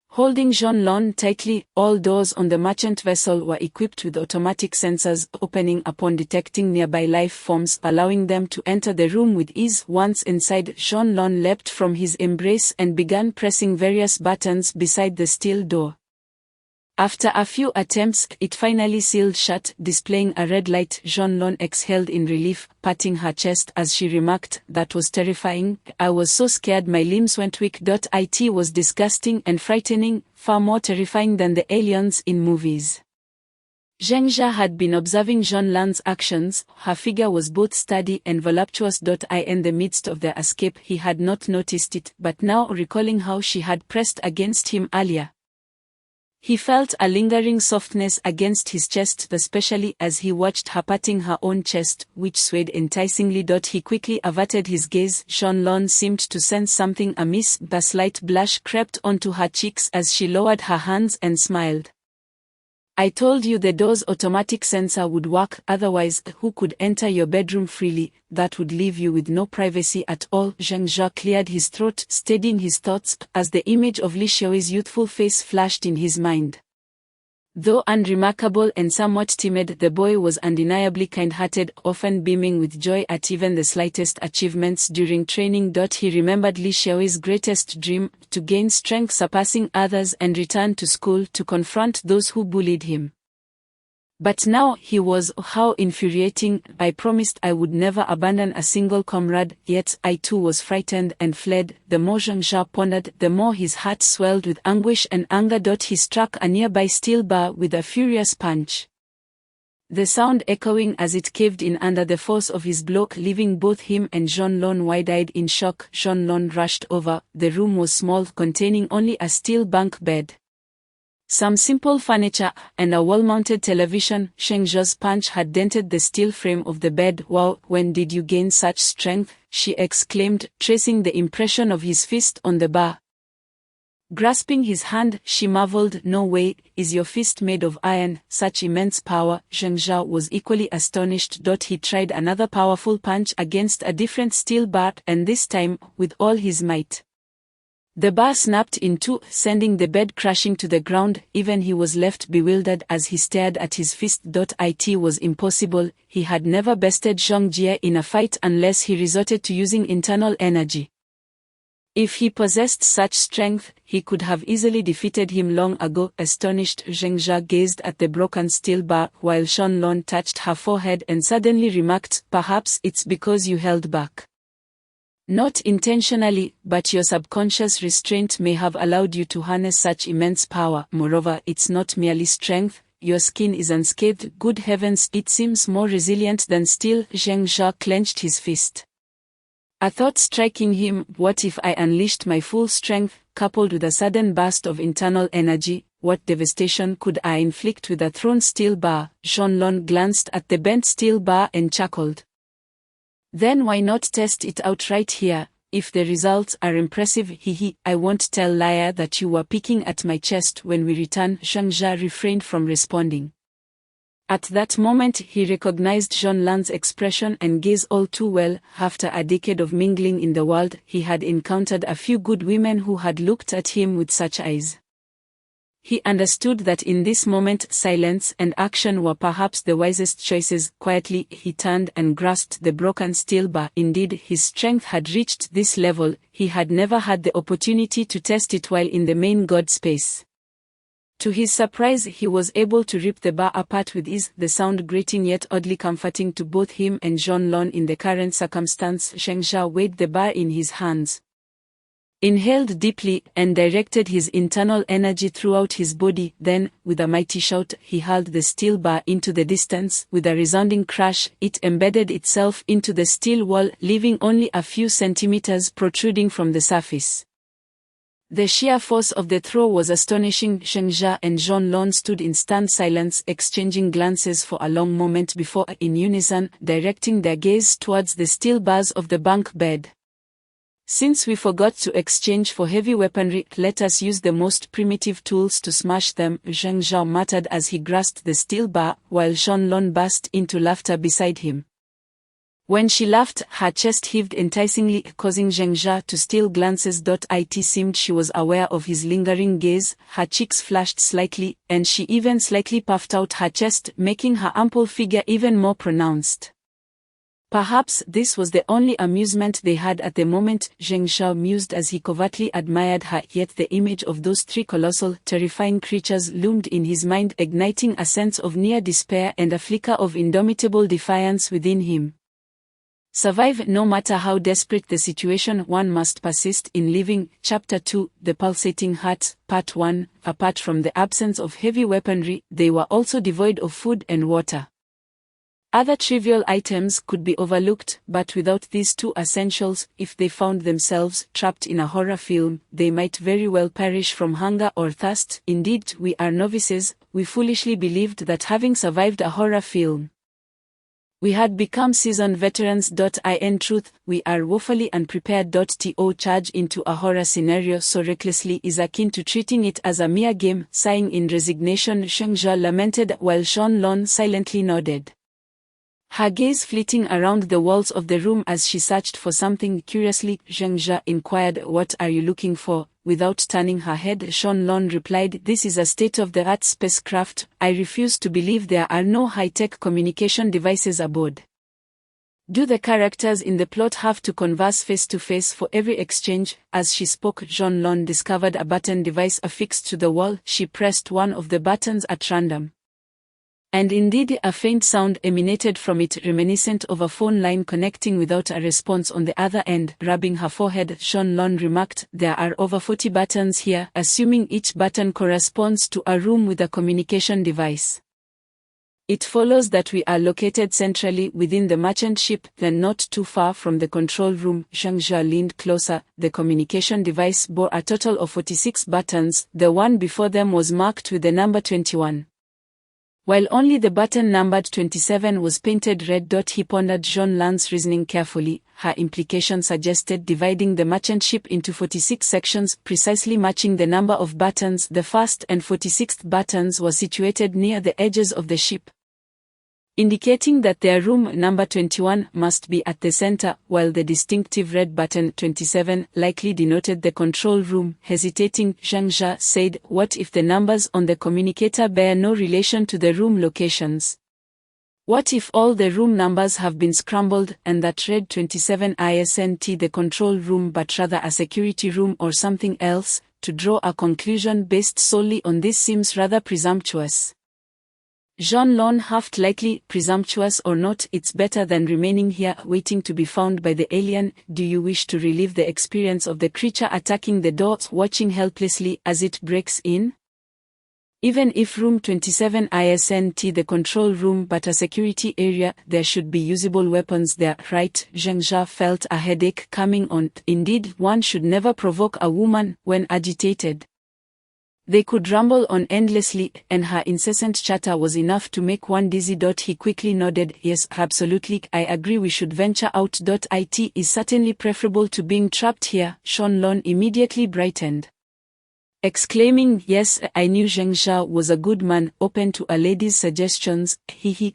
holding Zhong Lon tightly. All doors on the merchant vessel were equipped with automatic sensors, opening upon detecting nearby life forms, allowing them to enter the room with ease. Once inside, Zhong Lon leapt from his embrace and began pressing various buttons beside the steel door. After a few attempts, it finally sealed shut, displaying a red light. Jean-Lon exhaled in relief, patting her chest as she remarked, "That was terrifying. I was so scared my limbs went weak." It was disgusting and frightening, far more terrifying than the aliens in movies. Zheng Jia had been observing Jean-Lan's actions. Her figure was both sturdy and voluptuous. In the midst of their escape he had not noticed it, but now recalling how she had pressed against him earlier, he felt a lingering softness against his chest, especially as he watched her patting her own chest, which swayed enticingly. He quickly averted his gaze. Jean-Lon seemed to sense something amiss. The slight blush crept onto her cheeks as she lowered her hands and smiled. "I told you the door's automatic sensor would work, otherwise who could enter your bedroom freely? That would leave you with no privacy at all." Zheng Jia cleared his throat, steadying his thoughts, as the image of Li Xiaoyi's youthful face flashed in his mind. Though unremarkable and somewhat timid, the boy was undeniably kind-hearted, often beaming with joy at even the slightest achievements during training. He remembered Li Xiaoyi's greatest dream, to gain strength surpassing others and return to school to confront those who bullied him. But now he was, how infuriating. "I promised I would never abandon a single comrade, yet I too was frightened and fled." The more Zheng Jia pondered, the more his heart swelled with anguish and anger. He struck a nearby steel bar with a furious punch, the sound echoing as it caved in under the force of his blow, leaving both him and Jean-Lon wide-eyed in shock. Jean-Lon rushed over. The room was small, containing only a steel bunk bed, some simple furniture, and a wall-mounted television. Zheng Jia's punch had dented the steel frame of the bed. "Wow, when did you gain such strength?" she exclaimed, tracing the impression of his fist on the bar. Grasping his hand, she marveled. "No way, is your fist made of iron? Such immense power." Zheng Jia was equally astonished. He tried another powerful punch against a different steel bar, and this time, with all his might, the bar snapped in two, sending the bed crashing to the ground. Even he was left bewildered as he stared at his fist. It was impossible. He had never bested Zhang Jie in a fight unless he resorted to using internal energy. If he possessed such strength, he could have easily defeated him long ago. Astonished, Zheng Jia gazed at the broken steel bar while Jean-Lon touched her forehead and suddenly remarked, "Perhaps it's because you held back. Not intentionally, but your subconscious restraint may have allowed you to harness such immense power. Moreover, it's not merely strength, your skin is unscathed. Good heavens, it seems more resilient than steel." Zheng Jia clenched his fist, a thought striking him. What if I unleashed my full strength, coupled with a sudden burst of internal energy? What devastation could I inflict with a thrown steel bar? Jean-Lon glanced at the bent steel bar and chuckled. "Then why not test it out right here? If the results are impressive, I won't tell liar that you were picking at my chest when we return." Zheng Jia refrained from responding. At that moment he recognized Jean-Lan's expression and gaze all too well. After a decade of mingling in the world, he had encountered a few good women who had looked at him with such eyes. He understood that in this moment silence and action were perhaps the wisest choices. Quietly he turned and grasped the broken steel bar. Indeed, his strength had reached this level. He had never had the opportunity to test it while in the main god space. To his surprise, he was able to rip the bar apart with ease, the sound grating yet oddly comforting to both him and Jean-Lon in the current circumstance. Zheng Jia weighed the bar in his hands, inhaled deeply, and directed his internal energy throughout his body. Then, with a mighty shout, he hurled the steel bar into the distance. With a resounding crash, it embedded itself into the steel wall, leaving only a few centimeters protruding from the surface. The sheer force of the throw was astonishing. Zheng Jia and Jean-Lon stood in stunned silence, exchanging glances for a long moment before, in unison, directing their gaze towards the steel bars of the bunk bed. "Since we forgot to exchange for heavy weaponry, let us use the most primitive tools to smash them," Zheng Jia muttered as he grasped the steel bar, while Jean-Lon burst into laughter beside him. When she laughed, her chest heaved enticingly, causing Zheng Jia to steal glances. It seemed she was aware of his lingering gaze. Her cheeks flushed slightly, and she even slightly puffed out her chest, making her ample figure even more pronounced. Perhaps this was the only amusement they had at the moment, Zheng Zhao mused as he covertly admired her, yet the image of those three colossal, terrifying creatures loomed in his mind, igniting a sense of near despair and a flicker of indomitable defiance within him. Survive no matter how desperate the situation, one must persist in living. Chapter 2, The Pulsating Heart, Part 1. Apart from the absence of heavy weaponry, they were also devoid of food and water. Other trivial items could be overlooked, but without these two essentials, if they found themselves trapped in a horror film, they might very well perish from hunger or thirst. Indeed, we are novices, we foolishly believed that having survived a horror film, we had become seasoned veterans. In truth, we are woefully unprepared. To charge into a horror scenario so recklessly is akin to treating it as a mere game. Sighing in resignation, Zheng Zhao lamented while Shan Lon silently nodded, her gaze flitting around the walls of the room as she searched for something. Curiously, Zheng Zhao inquired, "What are you looking for?" Without turning her head, Shan Lon replied, "This is a state-of-the-art spacecraft. I refuse to believe there are no high-tech communication devices aboard. Do the characters in the plot have to converse face-to-face for every exchange?" As she spoke, Shan Lon discovered a button device affixed to the wall. She pressed one of the buttons at random, and indeed a faint sound emanated from it, reminiscent of a phone line connecting without a response on the other end. Rubbing her forehead, Shan Lon remarked, "There are over 40 buttons here, assuming each button corresponds to a room with a communication device. It follows that we are located centrally within the merchant ship, then not too far from the control room." Zheng Zhao leaned closer. The communication device bore a total of 46 buttons. The one before them was marked with the number 21. While only the button numbered 27 was painted red. He pondered Zhang Lan's reasoning carefully. Her implication suggested dividing the merchant ship into 46 sections, precisely matching the number of buttons. The first and 46th buttons were situated near the edges of the ship, indicating that their room number 21 must be at the center, while the distinctive red button 27 likely denoted the control room. Hesitating, Zheng Zhao said, "What if the numbers on the communicator bear no relation to the room locations? What if all the room numbers have been scrambled, and that red 27 isn't the control room but rather a security room or something else? To draw a conclusion based solely on this seems rather presumptuous." Shan Lon huffed lightly. "Presumptuous or not, it's better than remaining here waiting to be found by the alien. Do you wish to relive the experience of the creature attacking the door, watching helplessly as it breaks in? Even if room 27 isn't the control room but a security area, there should be usable weapons there, right?" Zheng Zhao felt a headache coming on. Indeed, one should never provoke a woman when agitated. They could ramble on endlessly, and her incessant chatter was enough to make one dizzy. He quickly nodded, "Yes, absolutely, I agree, we should venture out. It is certainly preferable to being trapped here." Shan Lon immediately brightened, exclaiming, "Yes, I knew Zheng Zhao was a good man, open to a lady's suggestions.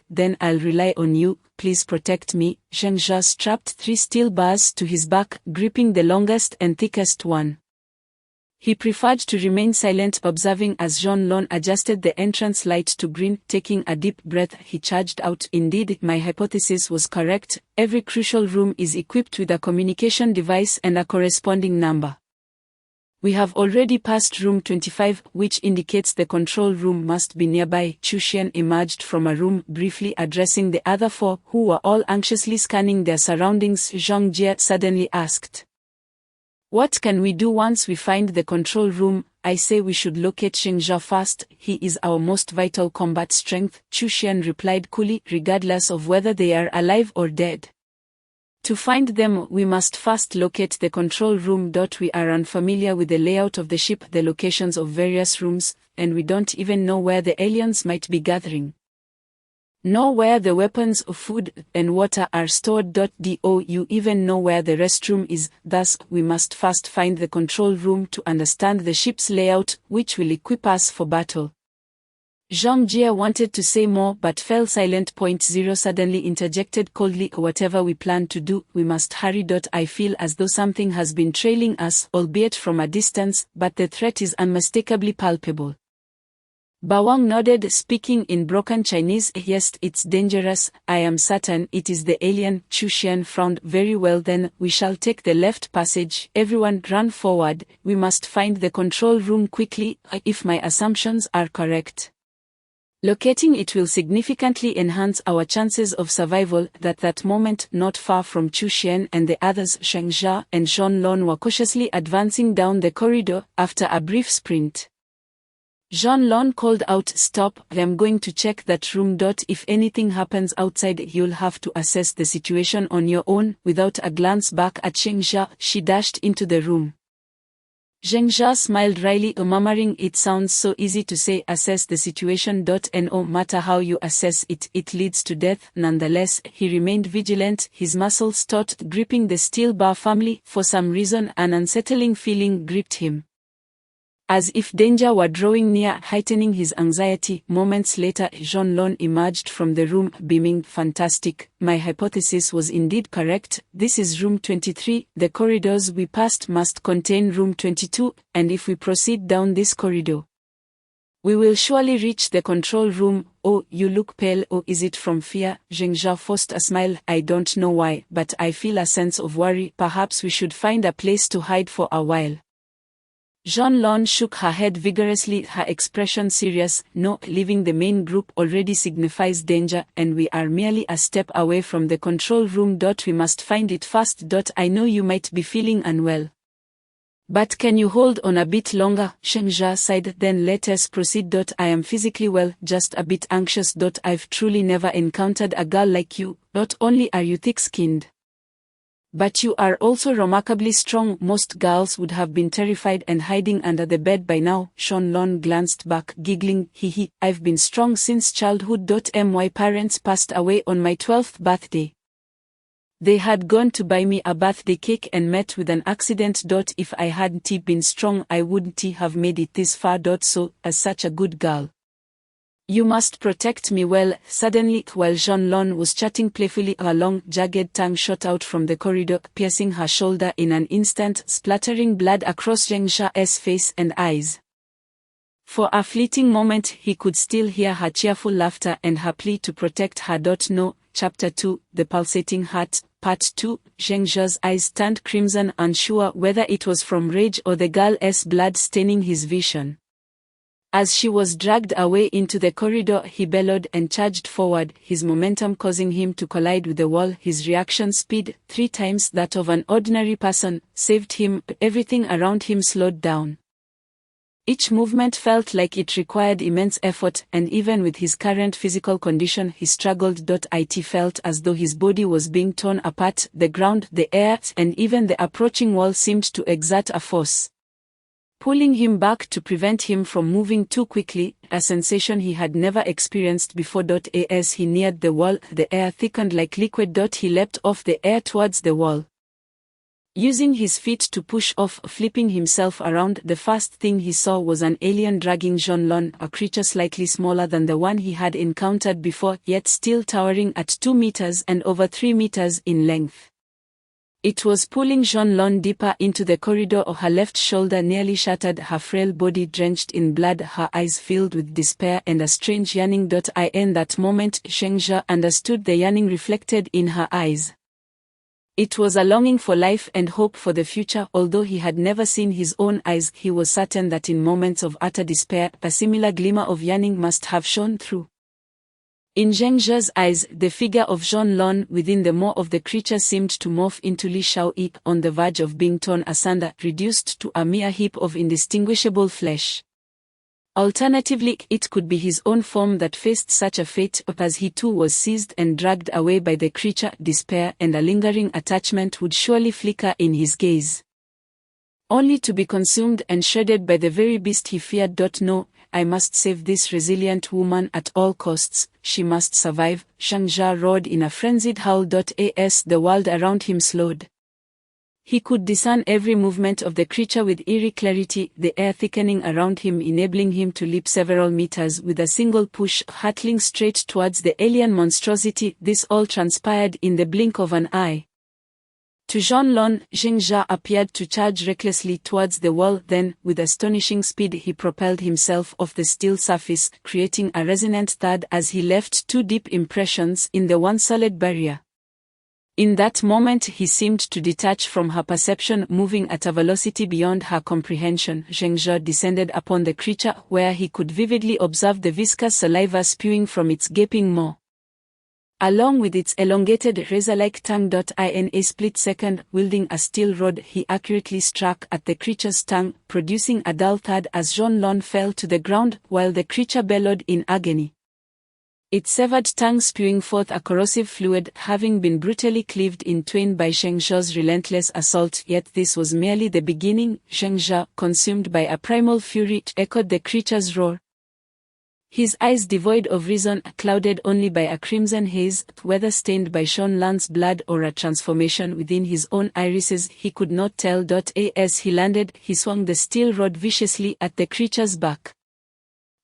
Then I'll rely on you, please protect me." Zheng Zhao strapped 3 steel bars to his back, gripping the longest and thickest one. He preferred to remain silent, observing as Shan Lon adjusted the entrance light to green. Taking a deep breath, he charged out, "Indeed, my hypothesis was correct. Every crucial room is equipped with a communication device and a corresponding number. We have already passed room 25, which indicates the control room must be nearby." Chu Xian emerged from a room, briefly addressing the other 4, who were all anxiously scanning their surroundings. Zhang Jie suddenly asked, "What can we do once we find the control room?" "I say we should locate Zheng Zhao first. He is our most vital combat strength," Chu Xian replied coolly, "regardless of whether they are alive or dead. To find them, we must first locate the control room. We are unfamiliar with the layout of the ship, the locations of various rooms, and we don't even know where the aliens might be gathering, nor where the weapons, food, and water are stored. Do you even know where the restroom is? Thus, we must first find the control room to understand the ship's layout, which will equip us for battle." Zhang Jie wanted to say more but fell silent. 0 suddenly interjected coldly, "Whatever we plan to do, we must hurry. I feel as though something has been trailing us, albeit from a distance, but the threat is unmistakably palpable." Bawang nodded, speaking in broken Chinese. Yes, it's dangerous, I am certain it is the alien. Chu Xian frowned. Very well then, we shall take the left passage. Everyone run forward, we must find the control room quickly, if my assumptions are correct. Locating it will significantly enhance our chances of survival. At that moment, not far from Chu Xian and the others, Sheng Jia and Zhon Lon were cautiously advancing down the corridor, after a brief sprint. Zhon Lon called out, "Stop, I'm going to check that room. If anything happens outside, you'll have to assess the situation on your own." Without a glance back at Sheng Jia, she dashed into the room. Zheng Jia smiled wryly, murmuring, "It sounds so easy to say assess the situation. No matter how you assess it, it leads to death." Nonetheless, he remained vigilant, his muscles taut, gripping the steel bar firmly. For some reason, an unsettling feeling gripped him, as if danger were drawing near, heightening his anxiety. Moments later, Zhon Lon emerged from the room, beaming. "Fantastic, my hypothesis was indeed correct. This is room 23, the corridors we passed must contain room 22, and if we proceed down this corridor, we will surely reach the control room." "Oh, you look pale. Oh, is it from fear?" Zheng Jia forced a smile. "I don't know why, but I feel a sense of worry. Perhaps we should find a place to hide for a while." Zhon Lon shook her head vigorously, her expression serious. "No, leaving the main group already signifies danger, and we are merely a step away from the control room. We must find it fast. I know you might be feeling unwell, but can you hold on a bit longer?" Sheng Jia sighed. "Then let us proceed. I am physically well, just a bit anxious. I've truly never encountered a girl like you. Not only are you thick-skinned, but you are also remarkably strong. Most girls would have been terrified and hiding under the bed by now." Zhon Lon glanced back, giggling. He, "I've been strong since childhood. My parents passed away on my 12th birthday. They had gone to buy me a birthday cake and met with an accident. If I hadn't been strong, I wouldn't have made it this far. So, as such a good girl, you must protect me well." Suddenly, while Zhon Lon was chatting playfully, a long, jagged tongue shot out from the corridor, piercing her shoulder in an instant, splattering blood across Zheng Jia's face and eyes. For a fleeting moment, he could still hear her cheerful laughter and her plea to protect her. No. Chapter 2, The Pulsating Heart, Part 2. Zheng Jia's eyes turned crimson, unsure whether it was from rage or the girl's blood staining his vision. As she was dragged away into the corridor, he bellowed and charged forward, his momentum causing him to collide with the wall. His reaction speed, 3 times that of an ordinary person, saved him. Everything around him slowed down. Each movement felt like it required immense effort, and even with his current physical condition, he struggled. It felt as though his body was being torn apart. The ground, the air, and even the approaching wall seemed to exert a force, pulling him back to prevent him from moving too quickly, a sensation he had never experienced before. As he neared the wall, the air thickened like liquid. He leapt off the air towards the wall, using his feet to push off, flipping himself around. The first thing he saw was an alien dragging Zhon Lon, a creature slightly smaller than the one he had encountered before, yet still towering at 2 meters and over 3 meters in length. It was pulling Zhon Lon deeper into the corridor. Her left shoulder nearly shattered, her frail body drenched in blood, her eyes filled with despair and a strange yearning. In that moment, Sheng Jia understood the yearning reflected in her eyes. It was a longing for life and hope for the future. Although he had never seen his own eyes, he was certain that in moments of utter despair, a similar glimmer of yearning must have shone through. In Zheng Jia's eyes, the figure of Zhon Lon within the maw of the creature seemed to morph into Li Shaoyi, on the verge of being torn asunder, reduced to a mere heap of indistinguishable flesh. Alternatively, it could be his own form that faced such a fate. As he too was seized and dragged away by the creature, despair and a lingering attachment would surely flicker in his gaze, only to be consumed and shredded by the very beast he feared. No, I must save this resilient woman at all costs. She must survive. Sheng Jia roared in a frenzied howl. As the world around him slowed, he could discern every movement of the creature with eerie clarity, the air thickening around him, enabling him to leap several meters with a single push, hurtling straight towards the alien monstrosity. This all transpired in the blink of an eye. To Jean-Lon, Zhengzha appeared to charge recklessly towards the wall, then, with astonishing speed he propelled himself off the steel surface, creating a resonant thud as he left two deep impressions in the once solid barrier. In that moment he seemed to detach from her perception, moving at a velocity beyond her comprehension. Zhengzha descended upon the creature, where he could vividly observe the viscous saliva spewing from its gaping maw. Along with its elongated razor-like tongue. In a split second, wielding a steel rod, he accurately struck at the creature's tongue, producing a dull thud as Jean-Lon fell to the ground, while the creature bellowed in agony. Its severed tongue spewing forth a corrosive fluid, having been brutally cleaved in twain by Zhengzha's relentless assault. Yet this was merely the beginning. Zhengzha, consumed by a primal fury, echoed the creature's roar. His eyes devoid of reason, clouded only by a crimson haze, whether stained by Jean-Lon's blood or a transformation within his own irises, he could not tell. As he landed, he swung the steel rod viciously at the creature's back.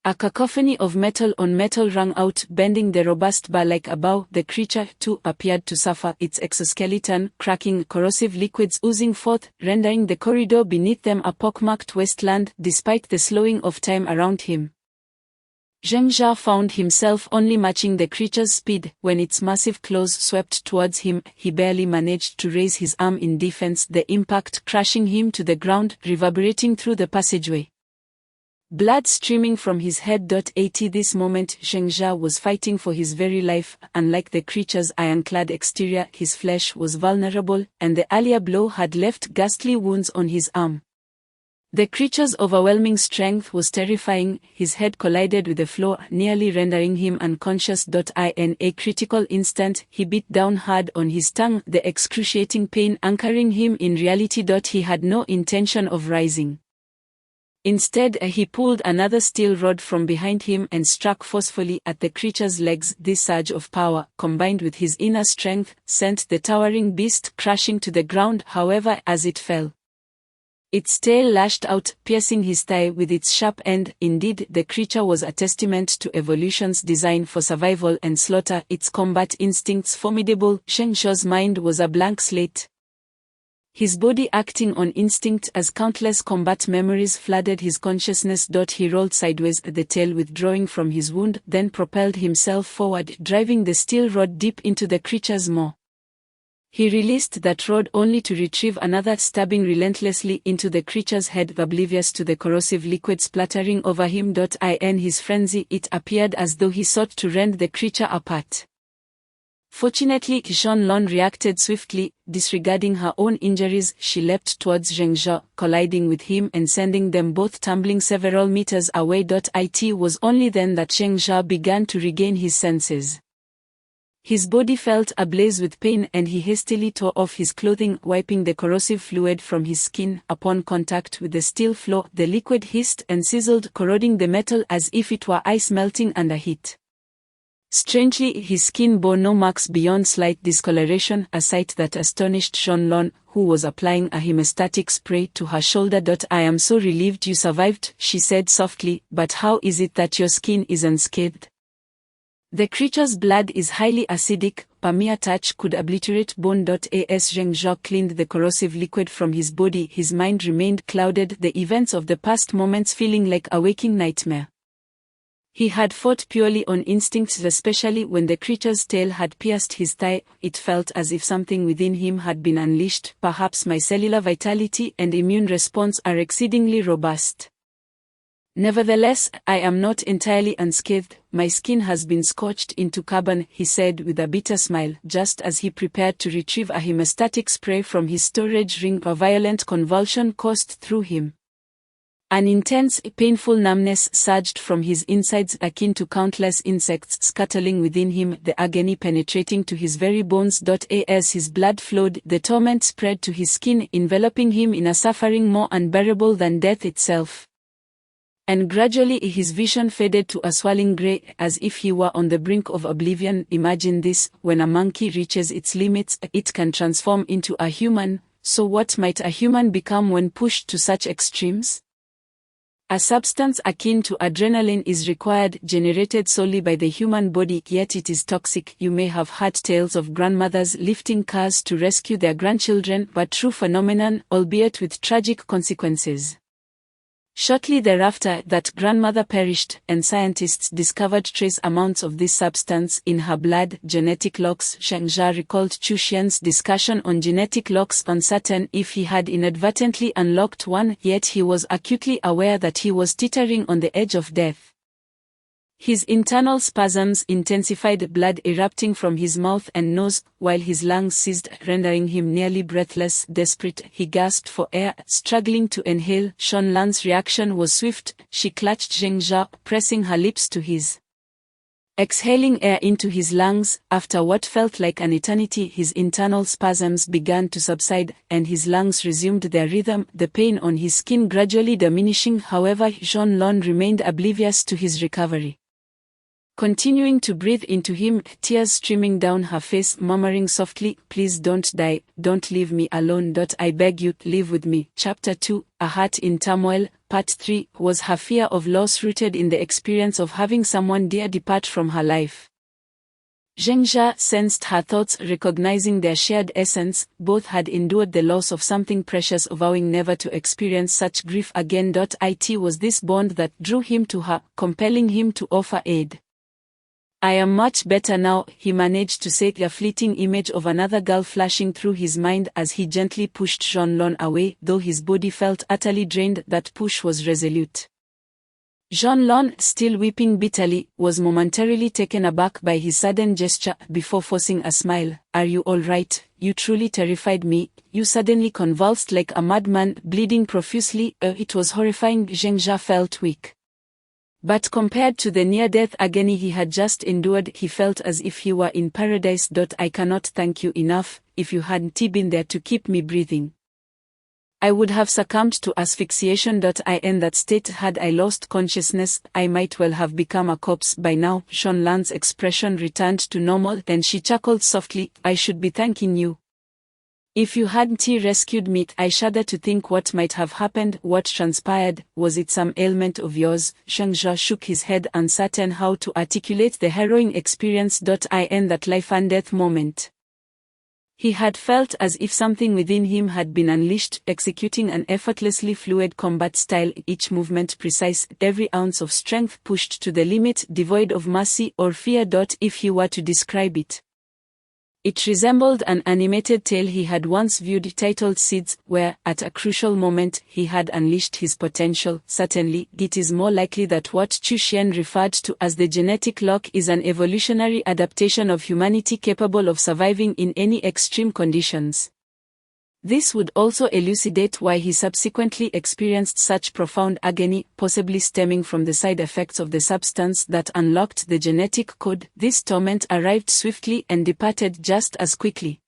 A cacophony of metal on metal rang out, bending the robust bar like a bow. The creature, too, appeared to suffer, its exoskeleton cracking, corrosive liquids oozing forth, rendering the corridor beneath them a pockmarked wasteland, despite the slowing of time around him. Zhengzha found himself only matching the creature's speed. When its massive claws swept towards him, he barely managed to raise his arm in defense, the impact crashing him to the ground, reverberating through the passageway. Blood streaming from his head. At this moment Zhengzha was fighting for his very life. Unlike the creature's ironclad exterior, his flesh was vulnerable, and the earlier blow had left ghastly wounds on his arm. The creature's overwhelming strength was terrifying. His head collided with the floor, nearly rendering him unconscious. In a critical instant, he bit down hard on his tongue, the excruciating pain anchoring him in reality. He had no intention of rising. Instead, he pulled another steel rod from behind him and struck forcefully at the creature's legs. This surge of power, combined with his inner strength, sent the towering beast crashing to the ground. However, as it fell, its tail lashed out, piercing his thigh with its sharp end. Indeed, the creature was a testament to evolution's design for survival and slaughter, its combat instincts formidable. Zhengzha's mind was a blank slate, his body acting on instinct as countless combat memories flooded his consciousness. He rolled sideways, the tail withdrawing from his wound, then propelled himself forward, driving the steel rod deep into the creature's maw. He released that rod only to retrieve another, stabbing relentlessly into the creature's head, oblivious to the corrosive liquid splattering over him. In his frenzy, it appeared as though he sought to rend the creature apart. Fortunately, Jean-Lon reacted swiftly. Disregarding her own injuries, she leapt towards Zhengzha, colliding with him and sending them both tumbling several meters away. It was only then that Zhengzha began to regain his senses. His body felt ablaze with pain, and he hastily tore off his clothing, wiping the corrosive fluid from his skin. Upon contact with the steel floor, the liquid hissed and sizzled, corroding the metal as if it were ice melting under heat. Strangely, his skin bore no marks beyond slight discoloration, a sight that astonished Jean-Lon, who was applying a hemostatic spray to her shoulder. I am so relieved you survived, she said softly, but how is it that your skin is unscathed? The creature's blood is highly acidic, a mere touch could obliterate bone. As Zhengzha cleaned the corrosive liquid from his body, his mind remained clouded, the events of the past moments feeling like a waking nightmare. He had fought purely on instincts, especially when the creature's tail had pierced his thigh. It felt as if something within him had been unleashed. Perhaps my cellular vitality and immune response are exceedingly robust. Nevertheless, I am not entirely unscathed. My skin has been scorched into carbon, he said with a bitter smile, just as he prepared to retrieve a hemostatic spray from his storage ring. A violent convulsion coursed through him. An intense, painful numbness surged from his insides, akin to countless insects scuttling within him, the agony penetrating to his very bones. As his blood flowed, the torment spread to his skin, enveloping him in a suffering more unbearable than death itself. And gradually his vision faded to a swirling grey, as if he were on the brink of oblivion. Imagine this: when a monkey reaches its limits, it can transform into a human. So what might a human become when pushed to such extremes? A substance akin to adrenaline is required, generated solely by the human body, yet it is toxic. You may have heard tales of grandmothers lifting cars to rescue their grandchildren, but true phenomenon, albeit with tragic consequences. Shortly thereafter, that grandmother perished, and scientists discovered trace amounts of this substance in her blood. Genetic locks. Zheng Jia recalled Chu Xian's discussion on genetic locks, uncertain if he had inadvertently unlocked one, yet he was acutely aware that he was teetering on the edge of death. His internal spasms intensified, blood erupting from his mouth and nose, while his lungs seized, rendering him nearly breathless. Desperate, he gasped for air, struggling to inhale. Shanlan's reaction was swift. She clutched Zheng Jia, pressing her lips to his. Exhaling air into his lungs, after what felt like an eternity, his internal spasms began to subside, and his lungs resumed their rhythm, the pain on his skin gradually diminishing. However, Shanlan remained oblivious to his recovery. Continuing to breathe into him, tears streaming down her face, murmuring softly, "Please don't die, don't leave me alone. I beg you, live with me." Chapter 2, A Heart in Turmoil, Part 3, was her fear of loss rooted in the experience of having someone dear depart from her life. Zheng Jia sensed her thoughts, recognizing their shared essence. Both had endured the loss of something precious, vowing never to experience such grief again. It was this bond that drew him to her, compelling him to offer aid. "I am much better now," he managed to say, a fleeting image of another girl flashing through his mind as he gently pushed Shanlan away. Though his body felt utterly drained, that push was resolute. Shanlan, still weeping bitterly, was momentarily taken aback by his sudden gesture. Before forcing a smile, "Are you all right? You truly terrified me. You suddenly convulsed like a madman, bleeding profusely." It was horrifying. Zheng Jia felt weak. But compared to the near-death agony he had just endured, he felt as if he were in paradise. "I cannot thank you enough. If you hadn't been there to keep me breathing, I would have succumbed to asphyxiation. In that state, had I lost consciousness, I might well have become a corpse by now." Shanlan's expression returned to normal, then she chuckled softly. "I should be thanking you. If you hadn't rescued me, I shudder to think what might have happened, what transpired. Was it some ailment of yours?" Zheng Jia shook his head, uncertain how to articulate the harrowing experience. In that life-and-death moment, he had felt as if something within him had been unleashed, executing an effortlessly fluid combat style, each movement precise, every ounce of strength pushed to the limit, devoid of mercy or fear. If he were to describe it, it resembled an animated tale he had once viewed titled Seeds, where, at a crucial moment, he had unleashed his potential. Certainly, it is more likely that what Chu Xian referred to as the genetic lock is an evolutionary adaptation of humanity capable of surviving in any extreme conditions. This would also elucidate why he subsequently experienced such profound agony, possibly stemming from the side effects of the substance that unlocked the genetic code. This torment arrived swiftly and departed just as quickly.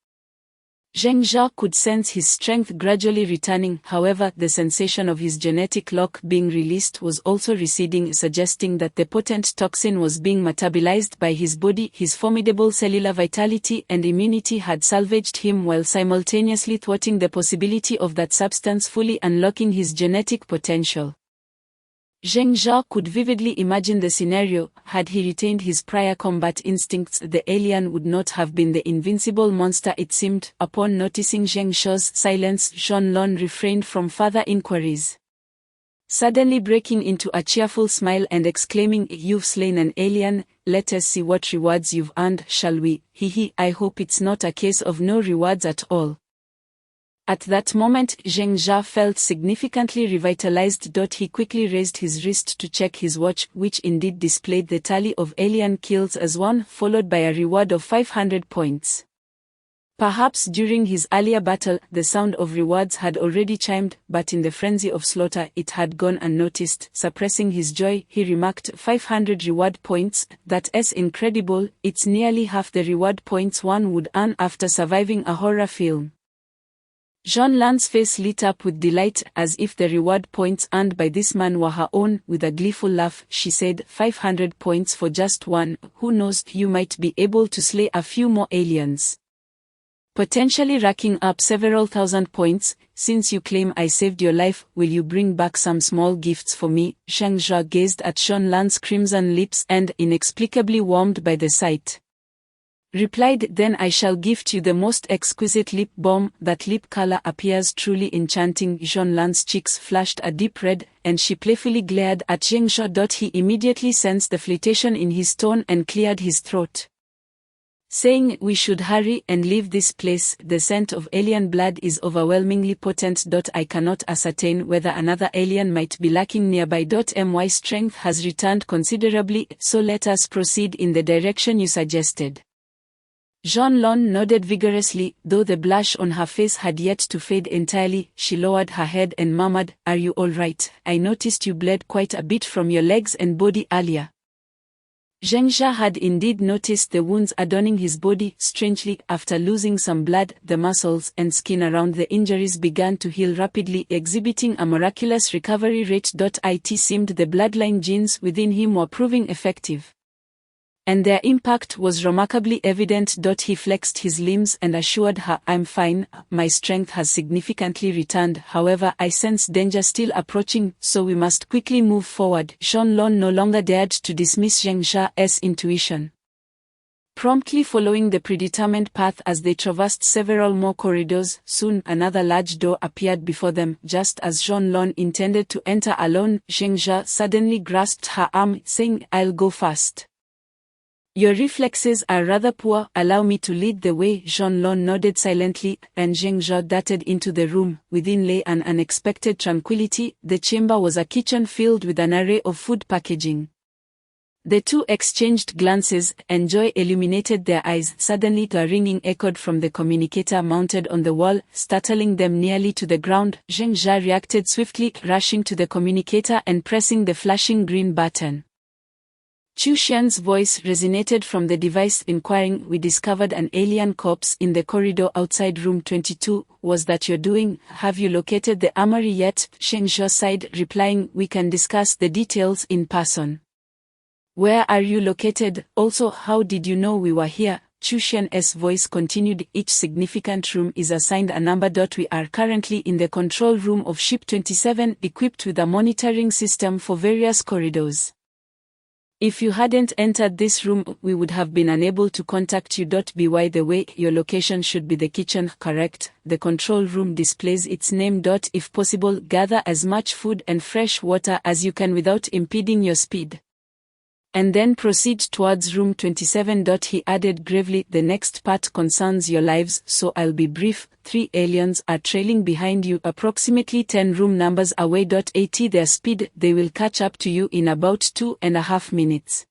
Zheng Jia could sense his strength gradually returning. However, the sensation of his genetic lock being released was also receding, suggesting that the potent toxin was being metabolized by his body. His formidable cellular vitality and immunity had salvaged him while simultaneously thwarting the possibility of that substance fully unlocking his genetic potential. Zheng Jia could vividly imagine the scenario. Had he retained his prior combat instincts, the alien would not have been the invincible monster it seemed. Upon noticing Zheng Xiao's silence, Shanlan refrained from further inquiries, suddenly breaking into a cheerful smile and exclaiming, "You've slain an alien, let us see what rewards you've earned, shall we?" I hope it's not a case of no rewards at all." At that moment, Zheng Jia felt significantly revitalized. He quickly raised his wrist to check his watch, which indeed displayed the tally of alien kills as 1, followed by a reward of 500 points. Perhaps during his earlier battle, the sound of rewards had already chimed, but in the frenzy of slaughter it had gone unnoticed. Suppressing his joy, he remarked, 500 reward points, that's incredible. It's nearly half the reward points one would earn after surviving a horror film. Shanlan's face lit up with delight, as if the reward points earned by this man were her own. With a gleeful laugh, she said, 500 points for just one, who knows, you might be able to slay a few more aliens. potentially racking up several thousand points. Since you claim I saved your life, will you bring back some small gifts for me? Zheng Zha gazed at Shanlan's crimson lips and, inexplicably warmed by the sight, replied, then I shall gift you the most exquisite lip balm. That lip color appears truly enchanting. Shanlan's cheeks flashed a deep red, and she playfully glared at Zheng Zha. He immediately sensed the flirtation in his tone and cleared his throat, saying, we should hurry and leave this place. The scent of alien blood is overwhelmingly potent. I cannot ascertain whether another alien might be lurking nearby. My strength has returned considerably, so let us proceed in the direction you suggested. Zhanlong nodded vigorously, though the blush on her face had yet to fade entirely. She lowered her head and murmured, are you all right? I noticed you bled quite a bit from your legs and body earlier. Zheng Zha had indeed noticed the wounds adorning his body. Strangely, after losing some blood, the muscles and skin around the injuries began to heal rapidly, exhibiting a miraculous recovery rate. It seemed the bloodline genes within him were proving effective, and their impact was remarkably evident. He flexed his limbs and assured her, I'm fine, my strength has significantly returned. However, I sense danger still approaching, so we must quickly move forward. Shanlong no longer dared to dismiss Zheng Zha's intuition, promptly following the predetermined path as they traversed several more corridors. Soon another large door appeared before them. Just as Shanlong intended to enter alone, Zheng Zha suddenly grasped her arm, saying, I'll go first. Your reflexes are rather poor, allow me to lead the way. Shanlong nodded silently, and Zheng Zha darted into the room. Within lay an unexpected tranquility. The chamber was a kitchen filled with an array of food packaging. The two exchanged glances, and joy illuminated their eyes. Suddenly a ringing echoed from the communicator mounted on the wall, startling them nearly to the ground. Zheng Zha reacted swiftly, rushing to the communicator and pressing the flashing green button. Chu Xian's voice resonated from the device, inquiring, we discovered an alien corpse in the corridor outside room 22. Was that your doing? Have you located the armory yet? Zheng Zha sighed, replying, we can discuss the details in person. Where are you located? Also, how did you know we were here? Chu Xian's voice continued, each significant room is assigned a number. We are currently in the control room of ship 27, equipped with a monitoring system for various corridors. If you hadn't entered this room, we would have been unable to contact you. By the way, your location should be the kitchen, correct? The control room displays its name. If possible, gather as much food and fresh water as you can without impeding your speed, and then proceed towards room 27. He added gravely, the next part concerns your lives, so I'll be brief. 3 aliens are trailing behind you, approximately 10 room numbers away. At their speed, they will catch up to you in about 2.5 minutes.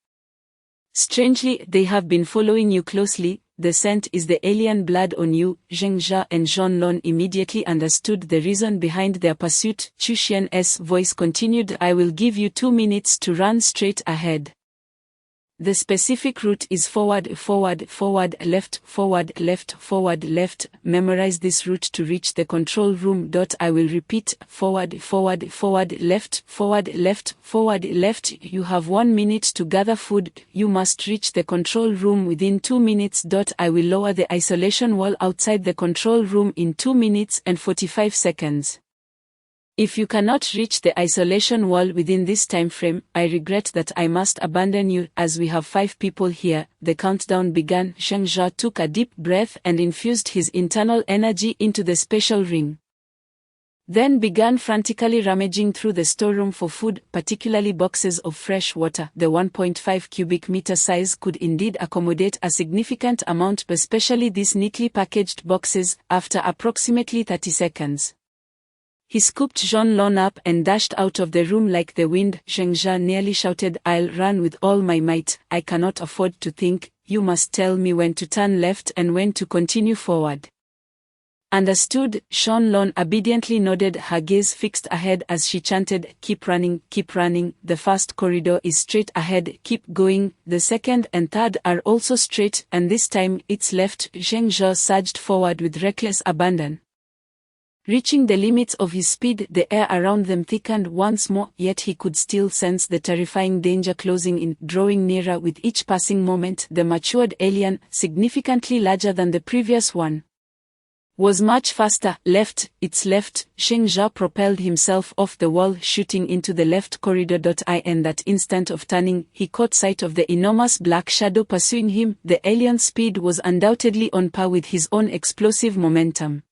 Strangely, they have been following you closely. The scent is the alien blood on you. Zheng Zha and Shanlong immediately understood the reason behind their pursuit. Chu Xian's voice continued, I will give you 2 minutes to run straight ahead. The specific route is forward, forward, forward, left, forward, left, forward, left. Memorize this route to reach the control room. I will repeat, forward, forward, forward, left, forward, left, forward, left. You have 1 minute to gather food. You must reach the control room within 2 minutes. I will lower the isolation wall outside the control room in 2 minutes and 45 seconds. If you cannot reach the isolation wall within this time frame, I regret that I must abandon you, as we have 5 people here. The countdown began. Zheng Zha took a deep breath and infused his internal energy into the special ring, then began frantically rummaging through the storeroom for food, particularly boxes of fresh water. The 1.5 cubic meter size could indeed accommodate a significant amount, especially these neatly packaged boxes. After approximately 30 seconds, he scooped Shanlong up and dashed out of the room like the wind. Zheng Zha nearly shouted, I'll run with all my might. I cannot afford to think. You must tell me when to turn left and when to continue forward. Understood. Shanlong obediently nodded, her gaze fixed ahead as she chanted, keep running, keep running. The first corridor is straight ahead, keep going. The second and third are also straight, and this time it's left. Zheng Zha surged forward with reckless abandon. Reaching the limits of his speed, the air around them thickened once more, yet he could still sense the terrifying danger closing in, drawing nearer with each passing moment. The matured alien, significantly larger than the previous one, was much faster. Left, it's left. Zheng Zha propelled himself off the wall, shooting into the left corridor. In that instant of turning, he caught sight of the enormous black shadow pursuing him. The alien's speed was undoubtedly on par with his own explosive momentum.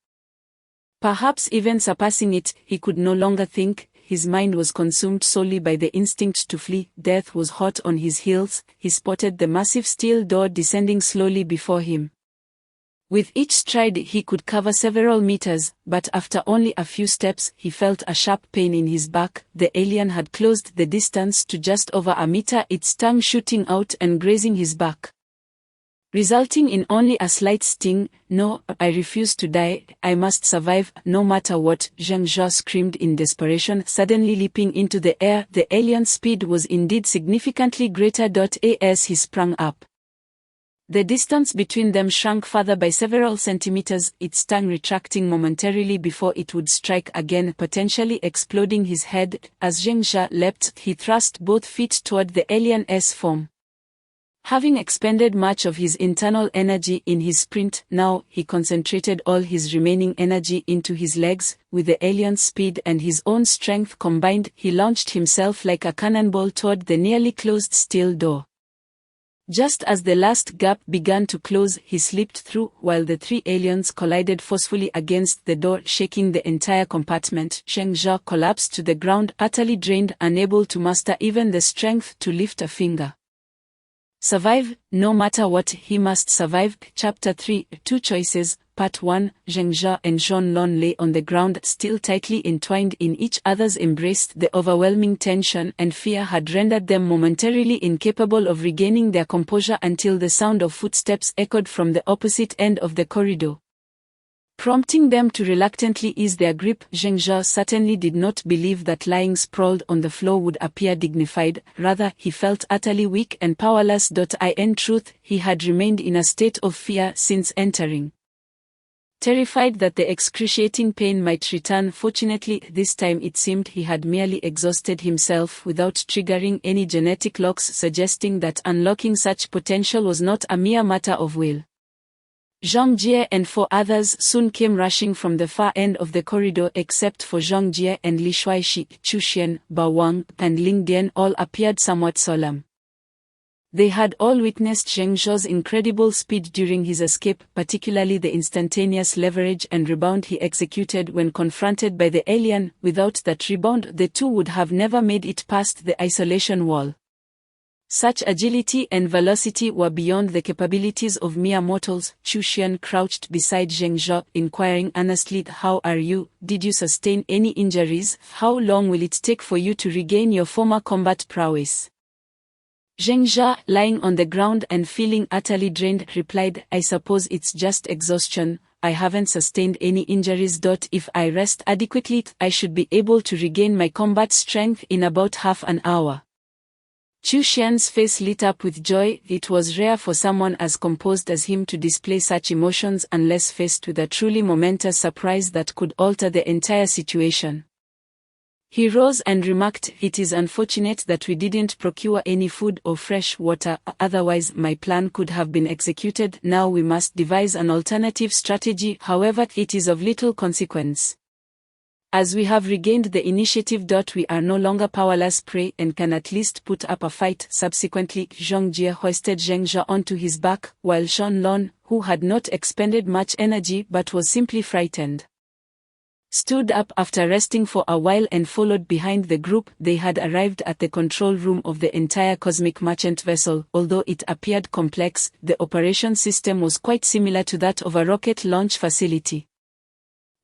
Perhaps even surpassing it. He could no longer think. His mind was consumed solely by the instinct to flee. Death was hot on his heels. He spotted the massive steel door descending slowly before him. With each stride he could cover several meters, but after only a few steps he felt a sharp pain in his back. The alien had closed the distance to just over a meter, its tongue shooting out and grazing his back, resulting in only a slight sting. "No, I refuse to die, I must survive, no matter what," Zheng Zha screamed in desperation, suddenly leaping into the air. The alien's speed was indeed significantly greater. As he sprung up, the distance between them shrunk further by several centimeters, its tongue retracting momentarily before it would strike again, potentially exploding his head. As Zheng Zha leapt, he thrust both feet toward the alien's form. Having expended much of his internal energy in his sprint, now he concentrated all his remaining energy into his legs. With the alien's speed and his own strength combined, he launched himself like a cannonball toward the nearly closed steel door. Just as the last gap began to close, he slipped through, while the three aliens collided forcefully against the door, shaking the entire compartment. Zheng Zha collapsed to the ground, utterly drained, unable to muster even the strength to lift a finger. Survive, no matter what, he must survive. Chapter 3, Two Choices, Part 1. Zheng Zha and Zhonlong lay on the ground, still tightly entwined in each other's embrace. The overwhelming tension and fear had rendered them momentarily incapable of regaining their composure until the sound of footsteps echoed from the opposite end of the corridor, prompting them to reluctantly ease their grip. Zheng Zha certainly did not believe that lying sprawled on the floor would appear dignified. Rather, he felt utterly weak and powerless. In truth, he had remained in a state of fear since entering, terrified that the excruciating pain might return. Fortunately, this time it seemed he had merely exhausted himself without triggering any genetic locks, suggesting that unlocking such potential was not a mere matter of will. Zhang Jie and 4 others soon came rushing from the far end of the corridor. Except for Zhang Jie and Li Shuaishi, Chu Xian, Bao Wang, and Ling Dian all appeared somewhat solemn. They had all witnessed Zheng Zha's incredible speed during his escape, particularly the instantaneous leverage and rebound he executed when confronted by the alien. Without that rebound, the two would have never made it past the isolation wall. Such agility and velocity were beyond the capabilities of mere mortals. Chu Xian crouched beside Zheng Zha, inquiring earnestly, "How are you? Did you sustain any injuries? How long will it take for you to regain your former combat prowess?" Zheng Zha, lying on the ground and feeling utterly drained, replied, "I suppose it's just exhaustion. I haven't sustained any injuries. If I rest adequately, I should be able to regain my combat strength in about half an hour." Chu Xian's face lit up with joy. It was rare for someone as composed as him to display such emotions unless faced with a truly momentous surprise that could alter the entire situation. He rose and remarked, "It is unfortunate that we didn't procure any food or fresh water, otherwise my plan could have been executed. Now we must devise an alternative strategy. However, it is of little consequence, as we have regained the initiative. We are no longer powerless prey and can at least put up a fight." Subsequently, Zhang Jie hoisted Zheng Zha onto his back, while Zhonlong, who had not expended much energy but was simply frightened, stood up after resting for a while and followed behind the group. They had arrived at the control room of the entire cosmic merchant vessel. Although it appeared complex, the operation system was quite similar to that of a rocket launch facility,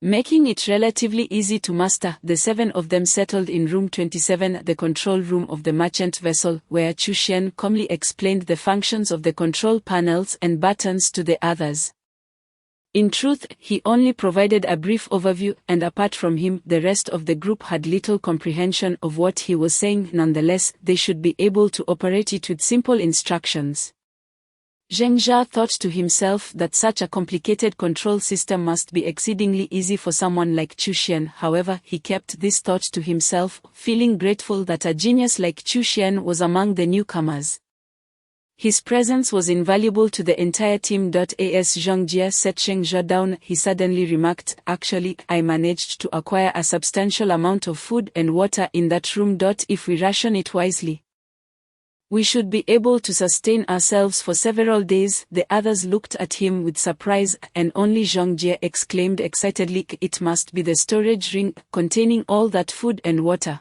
making it relatively easy to master. The 7 of them settled in room 27, the control room of the merchant vessel, where Chu Xian calmly explained the functions of the control panels and buttons to the others. In truth, he only provided a brief overview, and apart from him, the rest of the group had little comprehension of what he was saying. Nonetheless, they should be able to operate it with simple instructions. Zheng Zha thought to himself that such a complicated control system must be exceedingly easy for someone like Chu Xian. However, he kept this thought to himself, feeling grateful that a genius like Chu Xian was among the newcomers. His presence was invaluable to the entire team. As Zhongjie set Zhengzhe down, he suddenly remarked, "Actually, I managed to acquire a substantial amount of food and water in that room. If we ration it wisely, we should be able to sustain ourselves for several days." The others looked at him with surprise, and only Zhongjie exclaimed excitedly, "It must be the storage ring, containing all that food and water."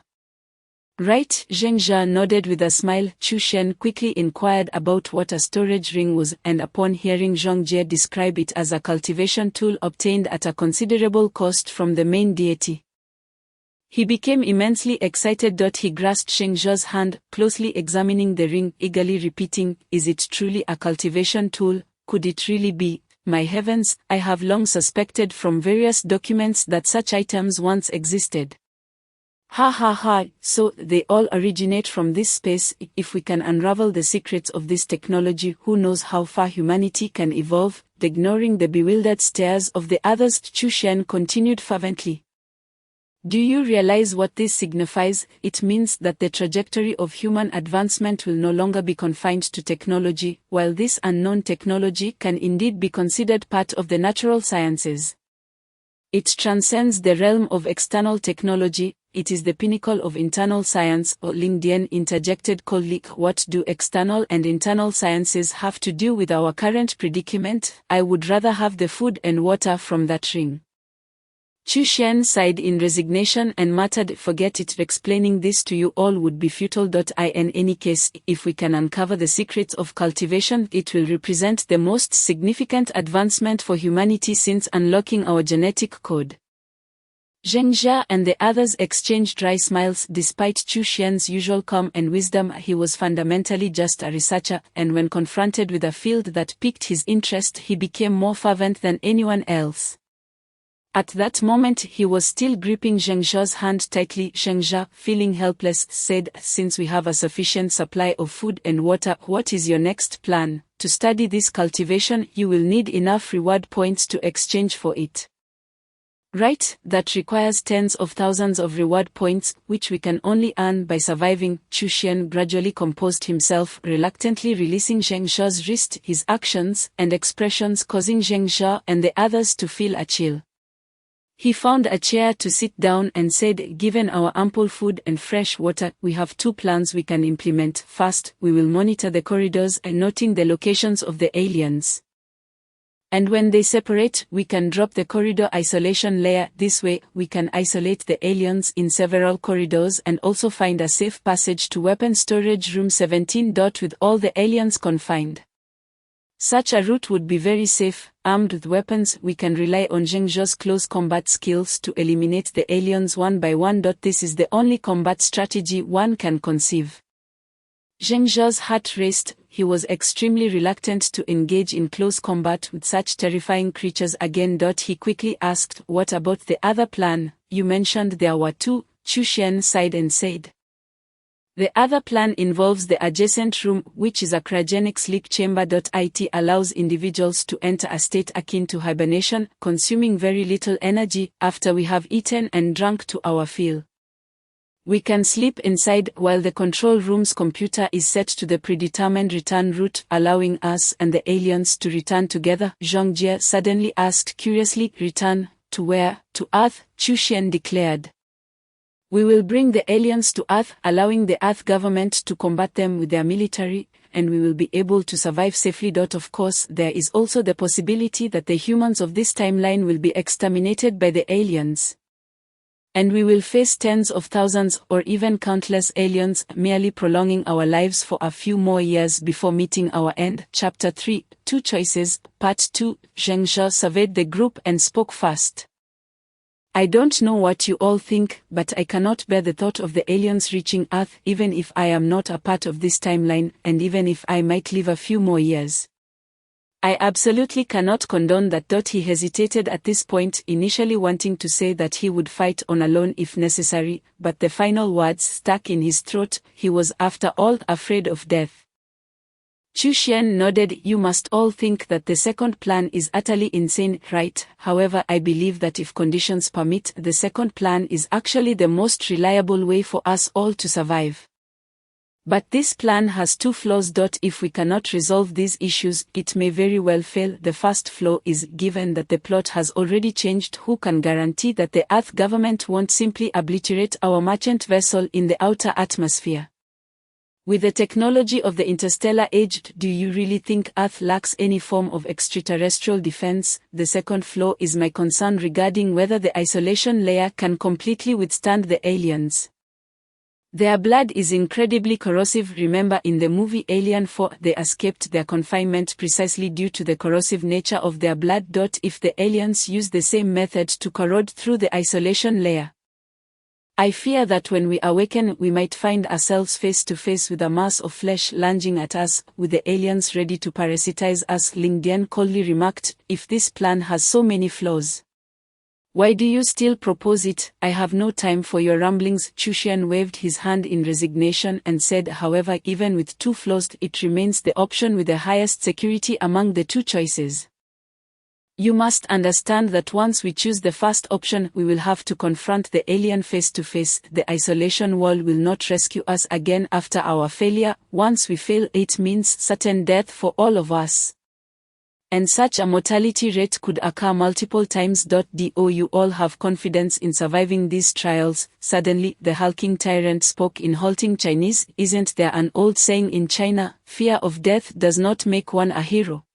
"Right," Zhengzhe nodded with a smile. Chu Shen quickly inquired about what a storage ring was, and upon hearing Zhongjie describe it as a cultivation tool obtained at a considerable cost from the main deity, he became immensely excited. He grasped Zhengzhe's hand, closely examining the ring, eagerly repeating, "Is it truly a cultivation tool? Could it really be? My heavens, I have long suspected from various documents that such items once existed." "Ha ha ha, so they all originate from this space. If we can unravel the secrets of this technology, who knows how far humanity can evolve?" Ignoring the bewildered stares of the others, Chu Shen continued fervently. "Do you realize what this signifies? It means that the trajectory of human advancement will no longer be confined to technology, while this unknown technology can indeed be considered part of the natural sciences. It transcends the realm of external technology. It is the pinnacle of internal science." Ling Dian interjected coldly, "What do external and internal sciences have to do with our current predicament? I would rather have the food and water from that ring." Chu Shen sighed in resignation and muttered, "Forget it, explaining this to you all would be futile. In any case, if we can uncover the secrets of cultivation, it will represent the most significant advancement for humanity since unlocking our genetic code." Zhengzhe and the others exchanged dry smiles. Despite Chu Shen's usual calm and wisdom, he was fundamentally just a researcher, and when confronted with a field that piqued his interest, he became more fervent than anyone else. At that moment he was still gripping Zhengzhe's hand tightly. Zhengzhe, feeling helpless, said, "Since we have a sufficient supply of food and water, what is your next plan? To study this cultivation, you will need enough reward points to exchange for it." "Right, that requires tens of thousands of reward points, which we can only earn by surviving." Chu Shen gradually composed himself, reluctantly releasing Zhengzhe's wrist, his actions and expressions causing Zhengzhe and the others to feel a chill. He found a chair to sit down and said, "Given our ample food and fresh water, we have two plans we can implement. First, we will monitor the corridors and noting the locations of the aliens. And when they separate, we can drop the corridor isolation layer. This way, we can isolate the aliens in several corridors and also find a safe passage to weapon storage room 17. With all the aliens confined, such a route would be very safe. Armed with weapons, we can rely on Zhengzhe's close combat skills to eliminate the aliens one by one. This is the only combat strategy one can conceive." Zhengzhe's heart raced. He was extremely reluctant to engage in close combat with such terrifying creatures again. He quickly asked, "What about the other plan? You mentioned there were two." Chu Shen sighed and said, "The other plan involves the adjacent room, which is a cryogenic sleep chamber. It allows individuals to enter a state akin to hibernation, consuming very little energy. After we have eaten and drunk to our fill, we can sleep inside while the control room's computer is set to the predetermined return route, allowing us and the aliens to return together." Zhongjie suddenly asked curiously, "Return to where?" "To Earth," Chu Shen declared. "We will bring the aliens to Earth, allowing the Earth government to combat them with their military, and we will be able to survive safely. Of course, there is also the possibility that the humans of this timeline will be exterminated by the aliens, and we will face tens of thousands or even countless aliens, merely prolonging our lives for a few more years before meeting our end." Chapter 3, Two Choices, Part 2. Zhengzhe surveyed the group and spoke fast. "I don't know what you all think, but I cannot bear the thought of the aliens reaching Earth, even if I am not a part of this timeline, and even if I might live a few more years. I absolutely cannot condone that." He hesitated at this point, initially wanting to say that he would fight on alone if necessary, but the final words stuck in his throat. He was, after all, afraid of death. Chu Shen nodded. "You must all think that the second plan is utterly insane, right? However, I believe that if conditions permit, the second plan is actually the most reliable way for us all to survive." But this plan has two flaws. If we cannot resolve these issues, it may very well fail. The first flaw is, given that the plot has already changed, who can guarantee that the Earth government won't simply obliterate our merchant vessel in the outer atmosphere? With the technology of the interstellar age, do you really think Earth lacks any form of extraterrestrial defense? The second flaw is my concern regarding whether the isolation layer can completely withstand the aliens. Their blood is incredibly corrosive. Remember in the movie Alien 4, they escaped their confinement precisely due to the corrosive nature of their blood. If the aliens use the same method to corrode through the isolation layer, I fear that when we awaken, we might find ourselves face to face with a mass of flesh lunging at us, with the aliens ready to parasitize us. Ling Dian coldly remarked, if this plan has so many flaws, why do you still propose it? I have no time for your ramblings. Chushian waved his hand in resignation and said, however, even with two flaws, it remains the option with the highest security among the two choices. You must understand that once we choose the first option, we will have to confront the alien face to face. The isolation wall will not rescue us again after our failure. Once we fail, it means certain death for all of us. And such a mortality rate could occur multiple times. Do you all have confidence in surviving these trials? Suddenly, the hulking tyrant spoke in halting Chinese. Isn't there an old saying in China, fear of death does not make one a hero?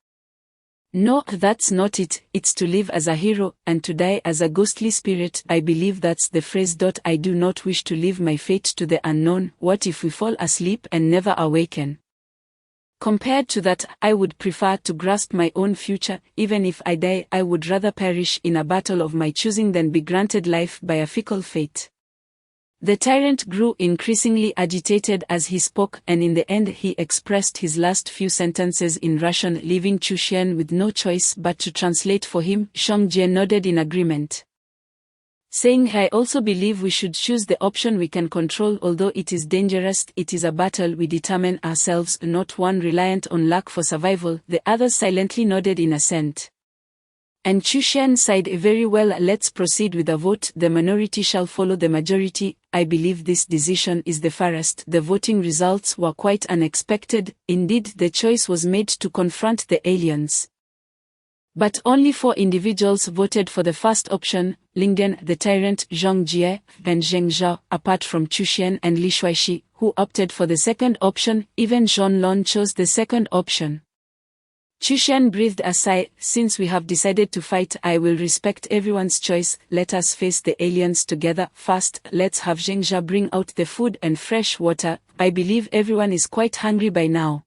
No, that's not it. It's to live as a hero, and to die as a ghostly spirit. I believe that's the phrase. I do not wish to leave my fate to the unknown. What if we fall asleep and never awaken? Compared to that, I would prefer to grasp my own future. Even if I die, I would rather perish in a battle of my choosing than be granted life by a fickle fate. The tyrant grew increasingly agitated as he spoke, and in the end he expressed his last few sentences in Russian, leaving Chushian with no choice but to translate for him. Xiangjie nodded in agreement, saying, I also believe we should choose the option we can control. Although it is dangerous, it is a battle we determine ourselves, not one reliant on luck for survival. The others silently nodded in assent. And Chushian sighed. Very well, let's proceed with a vote. The minority shall follow the majority. I believe this decision is the fairest. The voting results were quite unexpected. Indeed, the choice was made to confront the aliens. But only 4 individuals voted for the first option: Lingdian, the tyrant, Zhang Jie, and Zheng Zhao. Apart from Chushian and Li Shuaishi, who opted for the second option, even Zhon Lon chose the second option. Chushian breathed a sigh. Since we have decided to fight, I will respect everyone's choice. Let us face the aliens together. First, let's have Zheng Zhao bring out the food and fresh water. I believe everyone is quite hungry by now.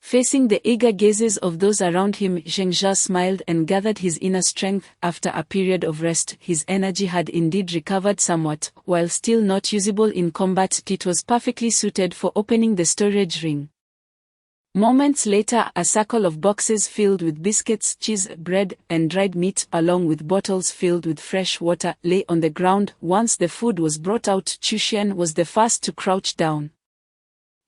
Facing the eager gazes of those around him, Zheng Zhao smiled and gathered his inner strength. After a period of rest, his energy had indeed recovered somewhat. While still not usable in combat, it was perfectly suited for opening the storage ring. Moments later, a circle of boxes filled with biscuits, cheese, bread, and dried meat, along with bottles filled with fresh water, lay on the ground. Once the food was brought out, Chushian was the first to crouch down.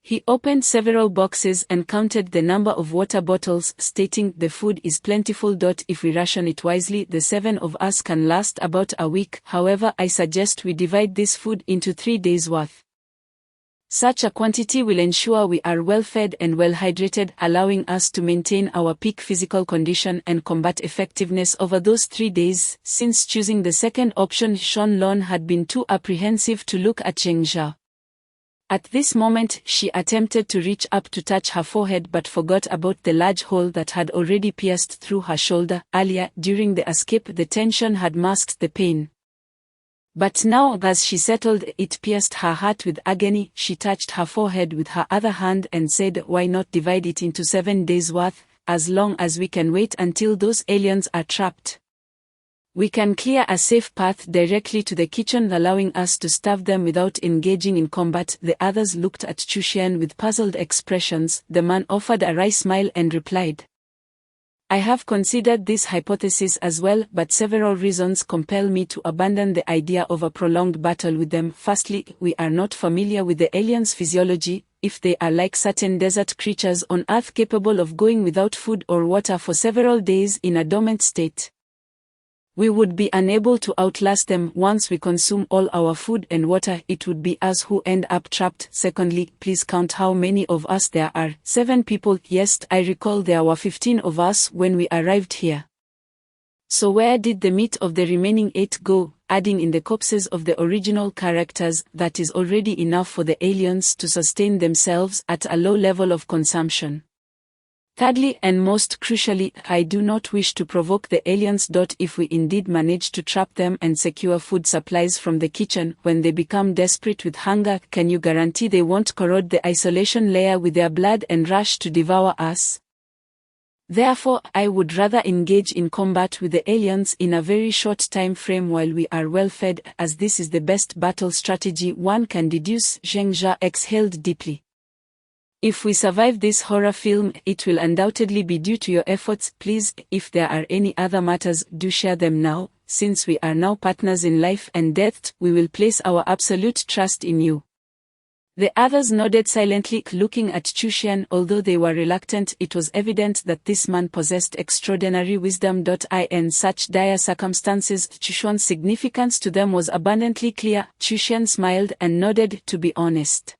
He opened several boxes and counted the number of water bottles, stating, the food is plentiful. If we ration it wisely, the 7 of us can last about a week. However, I suggest we divide this food into 3 days' worth. Such a quantity will ensure we are well fed and well hydrated, allowing us to maintain our peak physical condition and combat effectiveness over those 3 days. Since choosing the second option, Zhon Lon had been too apprehensive to look at Zheng Zhao. At this moment, she attempted to reach up to touch her forehead but forgot about the large hole that had already pierced through her shoulder. Earlier, during the escape, the tension had masked the pain. But now, as she settled, it pierced her heart with agony. She touched her forehead with her other hand and said, why not divide it into 7 days' worth, as long as we can wait until those aliens are trapped. We can clear a safe path directly to the kitchen, allowing us to starve them without engaging in combat. The others looked at Chushian with puzzled expressions. The man offered a wry smile and replied, I have considered this hypothesis as well, but several reasons compel me to abandon the idea of a prolonged battle with them. Firstly, we are not familiar with the aliens' physiology. If they are like certain desert creatures on Earth capable of going without food or water for several days in a dormant state, We would be unable to outlast them once we consume all our food and water. It would be us who end up trapped. Secondly, please count how many of us there are. 7 people. Yes, I recall there were 15 of us when we arrived here. So where did the meat of the remaining 8 go? Adding in the corpses of the original characters, that is already enough for the aliens to sustain themselves at a low level of consumption. Thirdly, and most crucially, I do not wish to provoke the aliens. If we indeed manage to trap them and secure food supplies from the kitchen, when they become desperate with hunger, can you guarantee they won't corrode the isolation layer with their blood and rush to devour us? Therefore, I would rather engage in combat with the aliens in a very short time frame while we are well fed, as this is the best battle strategy one can deduce. Zheng Jia exhaled deeply. If we survive this horror film, it will undoubtedly be due to your efforts. Please, if there are any other matters, do share them now. Since we are now partners in life and death, we will place our absolute trust in you. The others nodded silently, looking at Chushian. Although they were reluctant, it was evident that this man possessed extraordinary wisdom. In such dire circumstances, Chushian's significance to them was abundantly clear. Chushian smiled and nodded. To be honest,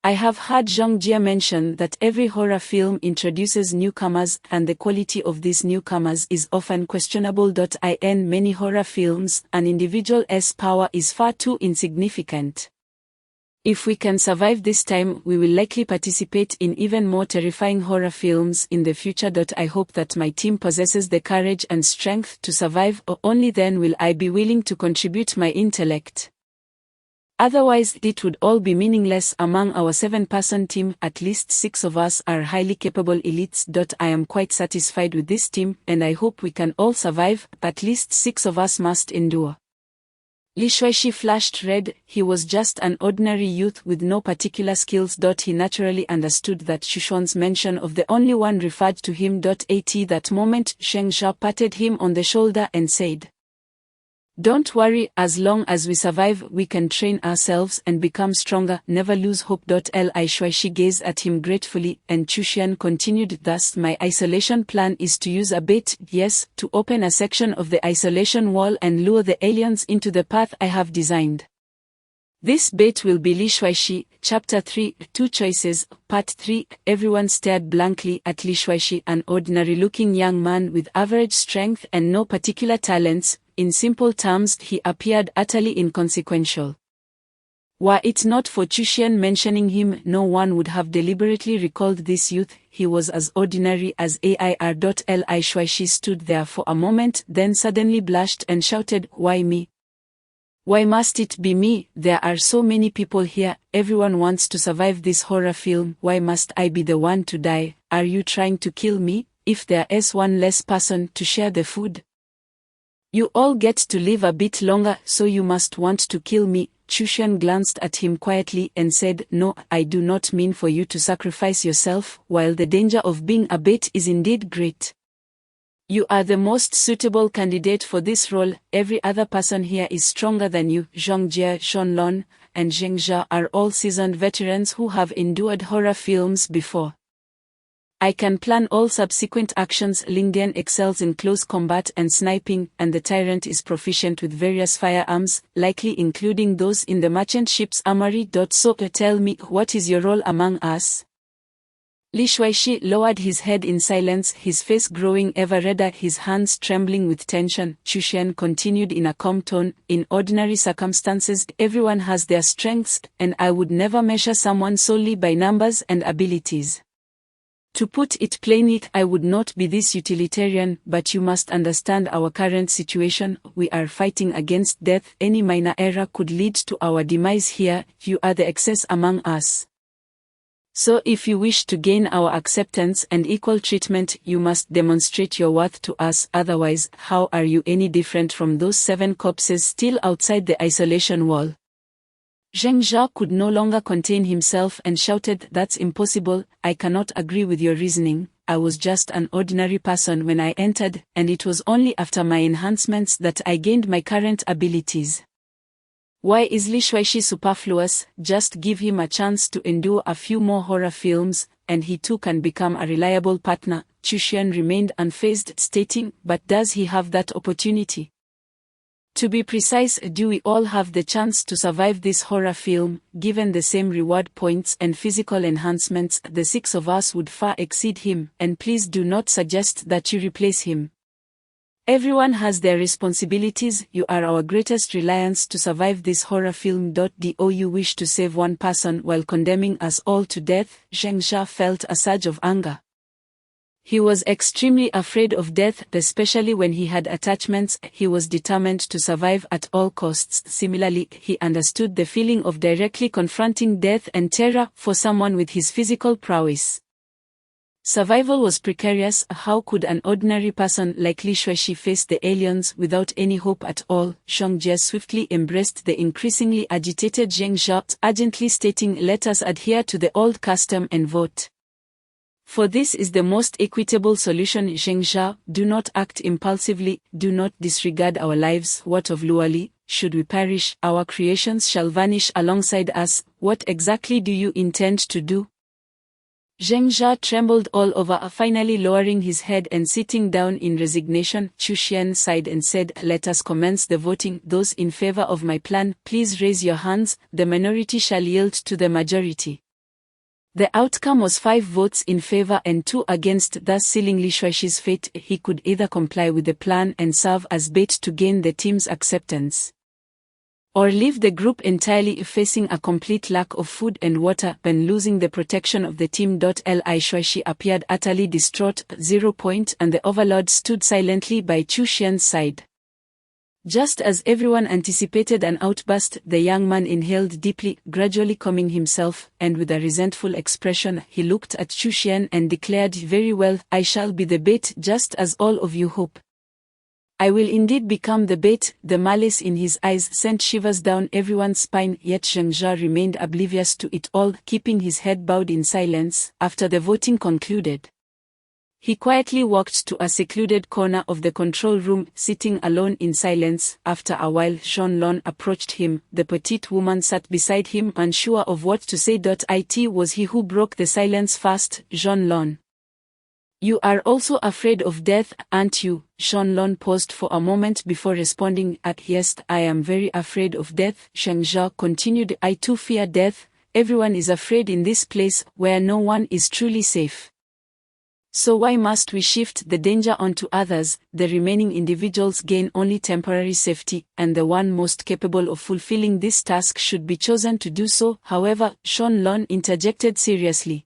I have heard Zhang Jia mention that every horror film introduces newcomers, and the quality of these newcomers is often questionable. In many horror films, an individual's power is far too insignificant. If we can survive this time, we will likely participate in even more terrifying horror films in the future. I hope that my team possesses the courage and strength to survive, or only then will I be willing to contribute my intellect. Otherwise, it would all be meaningless. Among our 7-person team, at least 6 of us are highly capable elites. I am quite satisfied with this team, and I hope we can all survive. At least 6 of us must endure. Li Shuaishi flashed red. He was just an ordinary youth with no particular skills. He naturally understood that Shushuan's mention of the only one referred to him. At that moment, Zheng Jia patted him on the shoulder and said, "Don't worry, as long as we survive, we can train ourselves and become stronger. Never lose hope." Li Shuaishi gazed at him gratefully, and Chushian continued, "Thus my isolation plan is to use a bait, yes, to open a section of the isolation wall and lure the aliens into the path I have designed. This bait will be Li Shuaishi." Chapter 3, 2 Choices, Part 3. Everyone stared blankly at Li Shuaishi, an ordinary-looking young man with average strength and no particular talents. In simple terms, he appeared utterly inconsequential. Were it not for Chushian mentioning him, no one would have deliberately recalled this youth. He was as ordinary as air. Li Shuaishi stood there for a moment, then suddenly blushed and shouted, "Why me? Why must it be me? There are so many people here, everyone wants to survive this horror film. Why must I be the one to die? Are you trying to kill me? If there is one less person to share the food, you all get to live a bit longer, so you must want to kill me." Chushian glanced at him quietly and said, "No, I do not mean for you to sacrifice yourself. While the danger of being a bait is indeed great, you are the most suitable candidate for this role. Every other person here is stronger than you. Zhang Jia, Shanlon, and Zheng Jia are all seasoned veterans who have endured horror films before. I can plan all subsequent actions. Lingdian excels in close combat and sniping, and the tyrant is proficient with various firearms, likely including those in the merchant ship's armory. So tell me, what is your role among us?" Li Shuaishi lowered his head in silence, his face growing ever redder, his hands trembling with tension. Chushian continued in a calm tone, "In ordinary circumstances, everyone has their strengths, and I would never measure someone solely by numbers and abilities. To put it plainly, I would not be this utilitarian, but you must understand our current situation. We are fighting against death. Any minor error could lead to our demise here. You are the excess among us. So if you wish to gain our acceptance and equal treatment, you must demonstrate your worth to us. Otherwise, how are you any different from those 7 corpses still outside the isolation wall?" Zheng Jia could no longer contain himself and shouted, "That's impossible. I cannot agree with your reasoning. I was just an ordinary person when I entered, and it was only after my enhancements that I gained my current abilities. Why is Li Shuaishi superfluous? Just give him a chance to endure a few more horror films. and he too can become a reliable partner. Chushian remained unfazed, stating, "But does he have that opportunity? To be precise, do we all have the chance to survive this horror film? Given the same reward points and physical enhancements, the 6 of us would far exceed him, and please do not suggest that you replace him. Everyone has their responsibilities. You are our greatest reliance to survive this horror film. Do you wish to save one person while condemning us all to death?" Zheng Jia felt a surge of anger. He was extremely afraid of death, especially when he had attachments. He was determined to survive at all costs. Similarly, he understood the feeling of directly confronting death and terror for someone with his physical prowess. Survival was precarious. How could an ordinary person like Li Shuishi face the aliens without any hope at all? Zhang Jie swiftly embraced the increasingly agitated Zheng Jia, urgently stating, "Let us adhere to the old custom and vote. For this is the most equitable solution." Zheng Jia, do not act impulsively, do not disregard our lives. What of Luoli? Should we perish, our creations shall vanish alongside us. What exactly do you intend to do? Zheng Jia trembled all over, finally lowering his head and sitting down in resignation. Chushian sighed and said, "Let us commence the voting. Those in favor of my plan, please raise your hands. The minority shall yield to the majority." The outcome was 5 votes in favor and 2 against, thus sealing Li Shuishi's fate. He could either comply with the plan and serve as bait to gain the team's acceptance, or leave the group entirely facing a complete lack of food and water when losing the protection of the team. Li Shuishi appeared utterly distraught. 0 point, and the overlord stood silently by Chushian's side. Just as everyone anticipated an outburst, the young man inhaled deeply, gradually calming himself, and with a resentful expression, he looked at Chushian and declared, "Very well, I shall be the bait just as all of you hope. I will indeed become the bait." The malice in his eyes sent shivers down everyone's spine, yet Zheng Jia remained oblivious to it all, keeping his head bowed in silence. After the voting concluded, he quietly walked to a secluded corner of the control room, sitting alone in silence. After a while, Shanlong approached him. The petite woman sat beside him, unsure of what to say. It was he who broke the silence first. "Shanlong, you are also afraid of death, aren't you?" Shanlong paused for a moment before responding, "Yes, I am very afraid of death." Zheng Jia continued, "I too fear death. Everyone is afraid in this place, where no one is truly safe. So why must we shift the danger onto others? The remaining individuals gain only temporary safety, and the one most capable of fulfilling this task should be chosen to do so." However, Shanlong interjected seriously,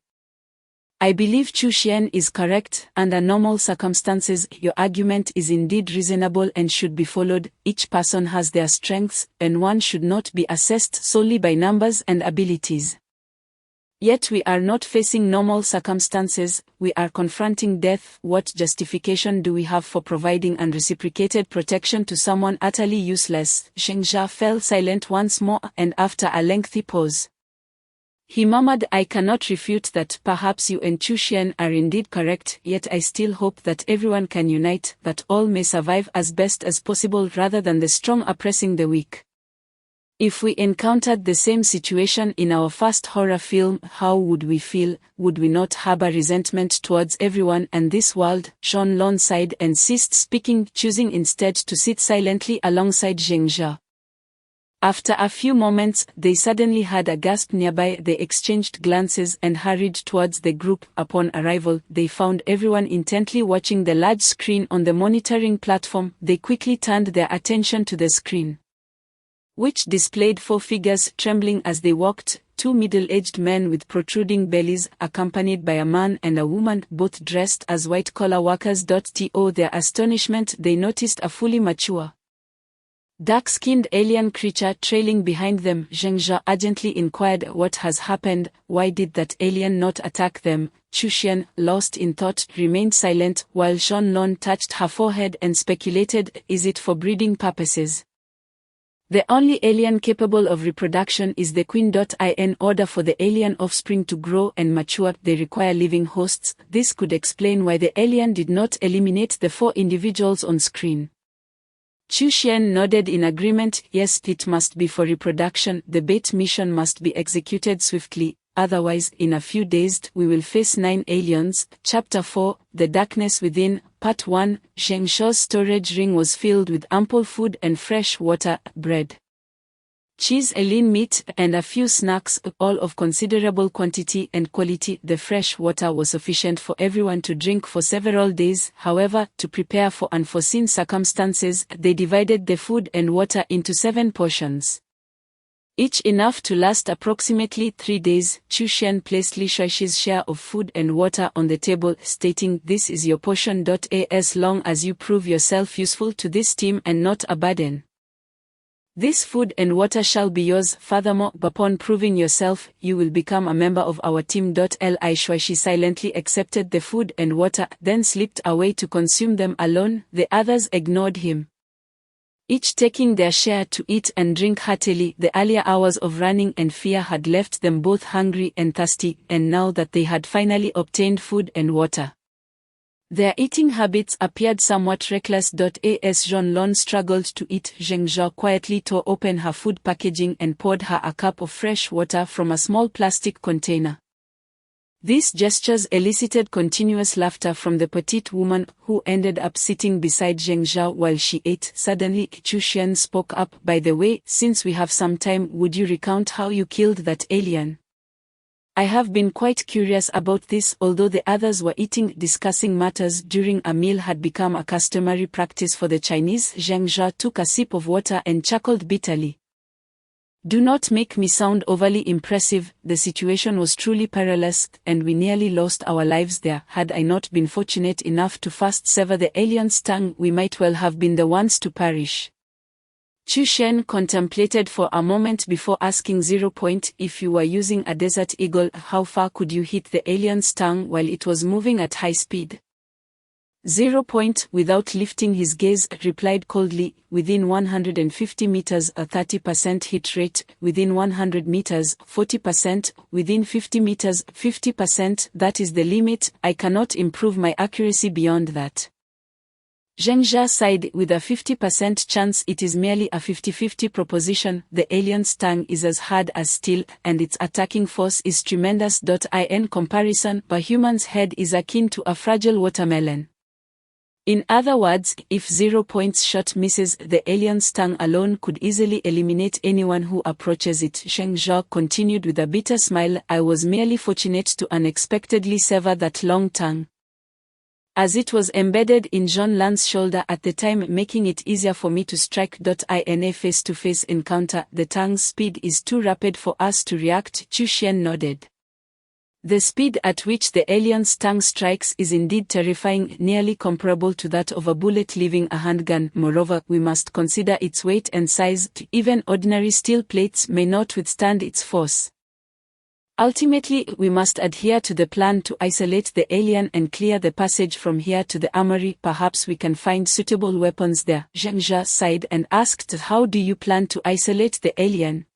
"I believe Chushian is correct. Under normal circumstances, your argument is indeed reasonable and should be followed. Each person has their strengths, and one should not be assessed solely by numbers and abilities. Yet we are not facing normal circumstances, we are confronting death. What justification do we have for providing unreciprocated protection to someone utterly useless?" Zheng Jia fell silent once more, and after a lengthy pause, he murmured, "I cannot refute that. Perhaps you and Chushian are indeed correct, yet I still hope that everyone can unite, that all may survive as best as possible rather than the strong oppressing the weak. If we encountered the same situation in our first horror film, how would we feel? Would we not harbor resentment towards everyone and this world?" Shanlong sighed and ceased speaking, choosing instead to sit silently alongside Zheng Jia. After a few moments, they suddenly heard a gasp nearby. They exchanged glances and hurried towards the group. Upon arrival, they found everyone intently watching the large screen on the monitoring platform. They quickly turned their attention to the screen, which displayed 4 figures trembling as they walked, 2 middle-aged men with protruding bellies, accompanied by a man and a woman, both dressed as white-collar workers. To their astonishment, they noticed a fully mature, dark-skinned alien creature trailing behind them. Zheng Jia urgently inquired, "What has happened? Why did that alien not attack them?" Chushian, lost in thought, remained silent, while Shanlong touched her forehead and speculated, "Is it for breeding purposes? The only alien capable of reproduction is the queen. In order for the alien offspring to grow and mature, they require living hosts. This could explain why the alien did not eliminate the 4 individuals on screen." Chushian nodded in agreement. "Yes, it must be for reproduction. The bait mission must be executed swiftly. otherwise in a few days we will face 9 aliens. Chapter 4, The Darkness Within. Part 1, Zheng Zhao's storage ring was filled with ample food and fresh water, bread, cheese, a lean meat, and a few snacks, all of considerable quantity and quality. The fresh water was sufficient for everyone to drink for several days. However, to prepare for unforeseen circumstances, they divided the food and water into 7 portions, each enough to last approximately 3 days. Chu Xian placed Li Shuaixi's share of food and water on the table, stating, "This is your portion. As long as you prove yourself useful to this team and not a burden, this food and water shall be yours. Furthermore, upon proving yourself, you will become a member of our team." Li Shuaishi silently accepted the food and water, then slipped away to consume them alone. The others ignored him, each taking their share to eat and drink heartily. The earlier hours of running and fear had left them both hungry and thirsty, and now that they had finally obtained food and water, their eating habits appeared somewhat reckless. As Zhonlong struggled to eat, Zheng Zhao quietly tore open her food packaging and poured her a cup of fresh water from a small plastic container. These gestures elicited continuous laughter from the petite woman, who ended up sitting beside Zheng Zhao while she ate. Suddenly, Chu Xian spoke up, "By the way, since we have some time, would you recount how you killed that alien? I have been quite curious about this." Although the others were eating, discussing matters during a meal had become a customary practice for the Chinese, Zheng Zhao took a sip of water and chuckled bitterly. "Do not make me sound overly impressive. The situation was truly perilous, and we nearly lost our lives there. Had I not been fortunate enough to first sever the alien's tongue, we might well have been the ones to perish." Chu Xian contemplated for a moment before asking, "If you were using a desert eagle, how far could you hit the alien's tongue while it was moving at high speed?" Without lifting his gaze, replied coldly, "Within 150 meters a 30% hit rate, within 100 meters 40%, within 50 meters 50%, that is the limit. I cannot improve my accuracy beyond that." Zheng Zhao sighed. "With a 50% chance, it is merely a 50-50 proposition. The alien's tongue is as hard as steel, and its attacking force is tremendous. In comparison, a human's head is akin to a fragile watermelon. In other words, if 0 shot misses, the alien's tongue alone could easily eliminate anyone who approaches it." Zheng Zhao continued with a bitter smile, "I was merely fortunate to unexpectedly sever that long tongue, as it was embedded in Zhonlan's shoulder at the time, making it easier for me to strike. In a face-to-face encounter, the tongue's speed is too rapid for us to react." Chu Xian nodded. "The speed at which the alien's tongue strikes is indeed terrifying, nearly comparable to that of a bullet leaving a handgun. Moreover, we must consider its weight and size. Even ordinary steel plates may not withstand its force. Ultimately, we must adhere to the plan to isolate the alien and clear the passage from here to the armory. Perhaps we can find suitable weapons there." Zheng Zhao sighed and asked, "How do you plan to isolate the alien?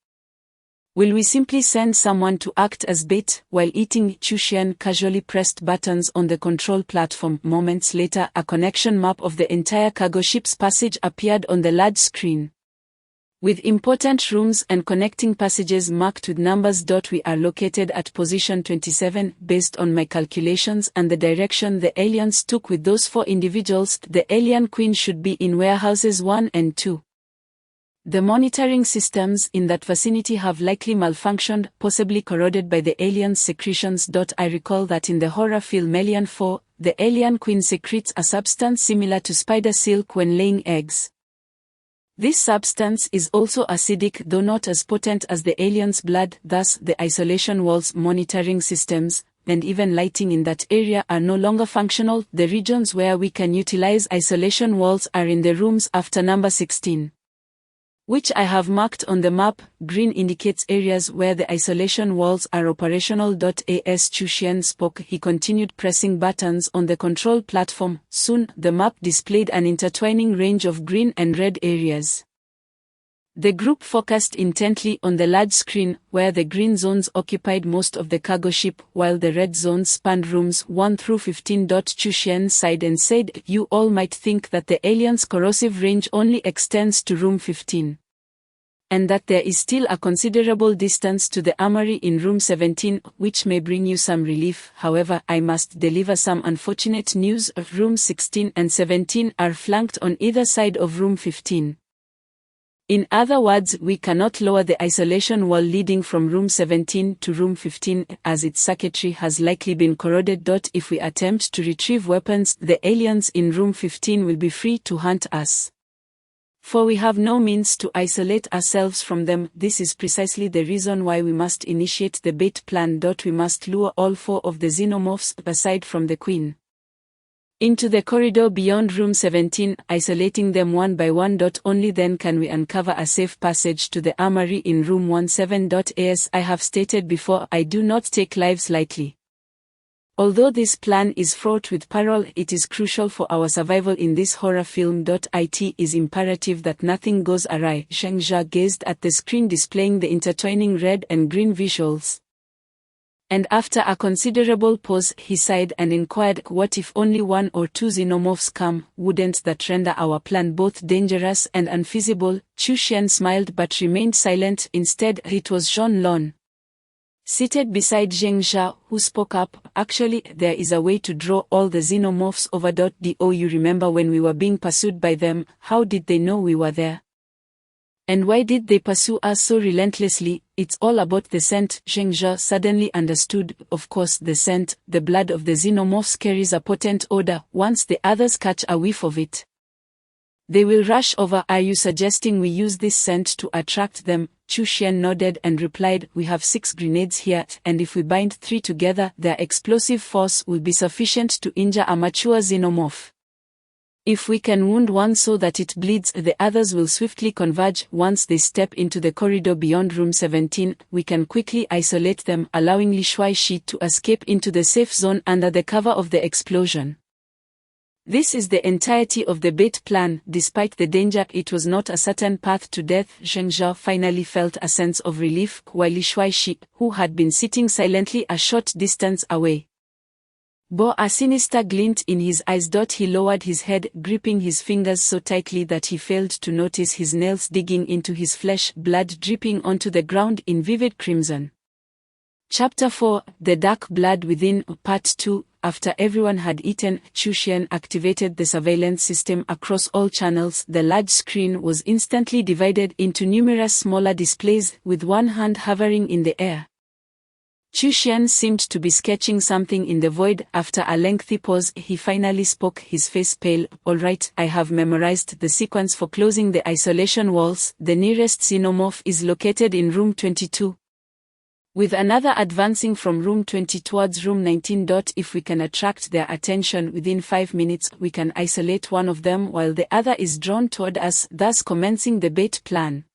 Will we simply send someone to act as bait?" While eating, Chu Xian casually pressed buttons on the control platform. Moments later, a connection map of the entire cargo ship's passage appeared on the large screen, with important rooms and connecting passages marked with numbers. "We are located at position 27. Based on my calculations and the direction the aliens took with those 4 individuals, the alien queen should be in warehouses 1 and 2. The monitoring systems in that vicinity have likely malfunctioned, possibly corroded by the alien's secretions. I recall that in the horror film Alien 4, the alien queen secretes a substance similar to spider silk when laying eggs. This substance is also acidic, though not as potent as the alien's blood. Thus, the isolation walls, monitoring systems, and even lighting in that area are no longer functional. The regions where we can utilize isolation walls are in the rooms after number 16. Which I have marked on the map. Green indicates areas where the isolation walls are operational. As Chu Xian spoke, he continued pressing buttons on the control platform. Soon, the map displayed an intertwining range of green and red areas. The group focused intently on the large screen, where the green zones occupied most of the cargo ship, while the red zones spanned rooms 1 through 15. Chu Xian sighed and said, "You all might think that the alien's corrosive range only extends to room 15. and that there is still a considerable distance to the armory in room 17, which may bring you some relief. However, I must deliver some unfortunate news. Room 16 and 17 are flanked on either side of room 15. In other words, we cannot lower the isolation wall leading from room 17 to room 15, as its circuitry has likely been corroded. If we attempt to retrieve weapons, the aliens in room 15 will be free to hunt us. For we have no means to isolate ourselves from them. This is precisely the reason why we must initiate the bait plan. We must lure all 4 of the xenomorphs, aside from the Queen, into the corridor beyond room 17, isolating them one by one. Only then can we uncover a safe passage to the armory in room 17. As I have stated before, I do not take lives lightly. Although this plan is fraught with peril, it is crucial for our survival in this horror film. It is imperative that nothing goes awry. Zheng Jia gazed at the screen displaying the intertwining red and green visuals. And after a considerable pause, he sighed and inquired, what if only 1 or 2 xenomorphs come? Wouldn't that render our plan both dangerous and unfeasible? Chu Xian smiled but remained silent. Instead, it was Zhong Lon, seated beside Zheng Jia, who spoke up. Actually, there is a way to draw all the xenomorphs over. Do you remember when we were being pursued by them? How did they know we were there? And why did they pursue us so relentlessly? It's all about the scent. Zheng Jia suddenly understood. Of course, the scent. The blood of the xenomorphs carries a potent odor. Once the others catch a whiff of it, they will rush over. Are you suggesting we use this scent to attract them? Chu Xian nodded and replied, we have 6 grenades here, and if we bind 3 together, their explosive force will be sufficient to injure a mature xenomorph. If we can wound one so that it bleeds, the others will swiftly converge. Once they step into the corridor beyond room 17, we can quickly isolate them, allowing Li Shuaishi to escape into the safe zone under the cover of the explosion. This is the entirety of the bait plan. Despite the danger, it was not a certain path to death. Zheng Jia finally felt a sense of relief, while Li Shuaishi, who had been sitting silently a short distance away, bore a sinister glint in his eyes. He lowered his head, gripping his fingers so tightly that he failed to notice his nails digging into his flesh, blood dripping onto the ground in vivid crimson. Chapter 4, The Dark Blood Within, Part 2. After everyone had eaten, Chu Xian activated the surveillance system across all channels. The large screen was instantly divided into numerous smaller displays, with one hand hovering in the air. Chu Xian seemed to be sketching something in the void. After a lengthy pause, he finally spoke, his face pale. All right, I have memorized the sequence for closing the isolation walls. The nearest xenomorph is located in room 22. With another advancing from room 20 towards room 19. If we can attract their attention within 5 minutes, we can isolate one of them while the other is drawn toward us, thus commencing the bait plan.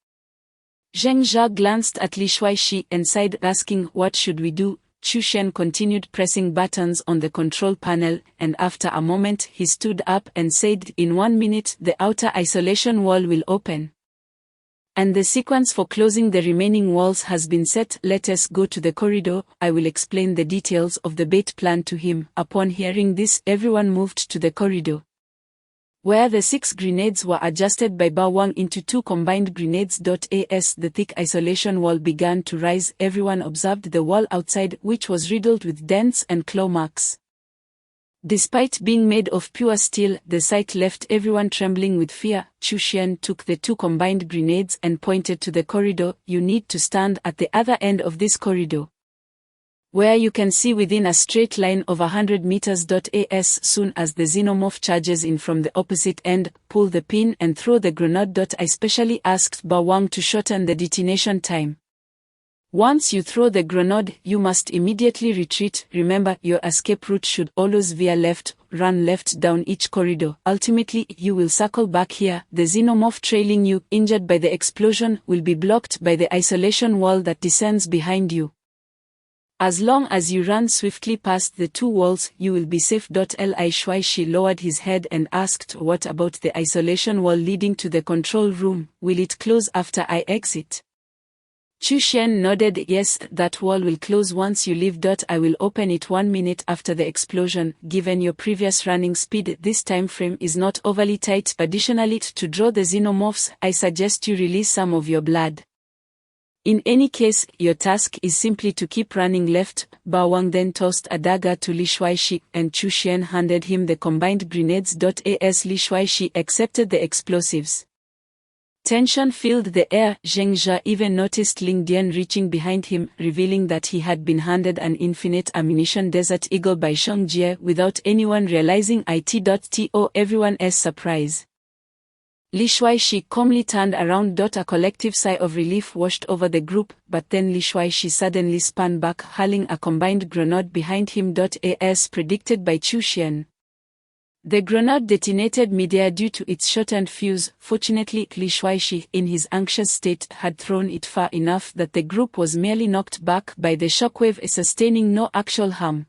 Zheng Jia glanced at Li Shuaishi and sighed, asking, what should we do? Chu Xian continued pressing buttons on the control panel, and after a moment he stood up and said, in 1 minute the outer isolation wall will open, and the sequence for closing the remaining walls has been set. Let us go to the corridor. I will explain the details of the bait plan to him. Upon hearing this, everyone moved to the corridor, where the 6 grenades were adjusted by Bao Wang into 2 combined grenades. As the thick isolation wall began to rise, everyone observed the wall outside, which was riddled with dents and claw marks. Despite being made of pure steel, the sight left everyone trembling with fear. Chu Xian took the 2 combined grenades and pointed to the corridor. You need to stand at the other end of this corridor, where you can see within a straight line of 100 meters. As soon as the xenomorph charges in from the opposite end, pull the pin and throw the grenade. I specially asked Bao Wang to shorten the detonation time. Once you throw the grenade, you must immediately retreat. Remember, your escape route should always veer left. Run left down each corridor. Ultimately, you will circle back here. The xenomorph trailing you, injured by the explosion, will be blocked by the isolation wall that descends behind you. As long as you run swiftly past the 2 walls, you will be safe. Li Shuaishi lowered his head and asked, what about the isolation wall leading to the control room? Will it close after I exit? Chu Xian nodded. Yes, that wall will close once you leave. I will open it 1 minute after the explosion. Given your previous running speed, this time frame is not overly tight. Additionally, to draw the xenomorphs, I suggest you release some of your blood. In any case, your task is simply to keep running left. Bao Wang then tossed a dagger to Li Shuaishi, and Chu Xian handed him the combined grenades. As Li Shuaishi accepted the explosives, tension filled the air. Zheng Jia even noticed Ling Dian reaching behind him, revealing that he had been handed an infinite ammunition Desert Eagle by Shang Jie without anyone realizing it. To everyone's surprise, Li Shuaishi calmly turned around. A collective sigh of relief washed over the group, but then Li Shuaishi suddenly spun back, hurling a combined grenade behind him. As predicted by Chu Xian, the grenade detonated midair due to its shortened fuse. Fortunately, Li Shuaishi, in his anxious state, had thrown it far enough that the group was merely knocked back by the shockwave, sustaining no actual harm.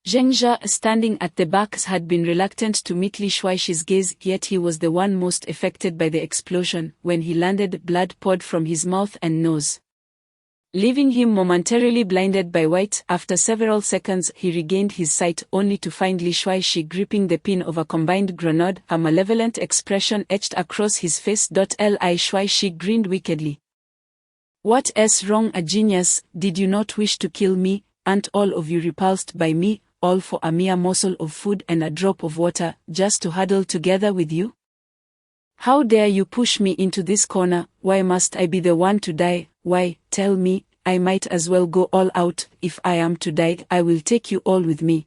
Zheng Jia, standing at the back, had been reluctant to meet Li Shuaishi's gaze, yet he was the one most affected by the explosion. When he landed, blood poured from his mouth and nose, leaving him momentarily blinded by white. After several seconds, he regained his sight, only to find Li Shuaishi gripping the pin of a combined grenade, a malevolent expression etched across his face. Li Shuaishi grinned wickedly. "What's wrong, a genius? Did you not wish to kill me? Aren't all of you repulsed by me, all for a mere morsel of food and a drop of water, just to huddle together with you? How dare you push me into this corner? Why must I be the one to die? Why, tell me, I might as well go all out. If I am to die, I will take you all with me.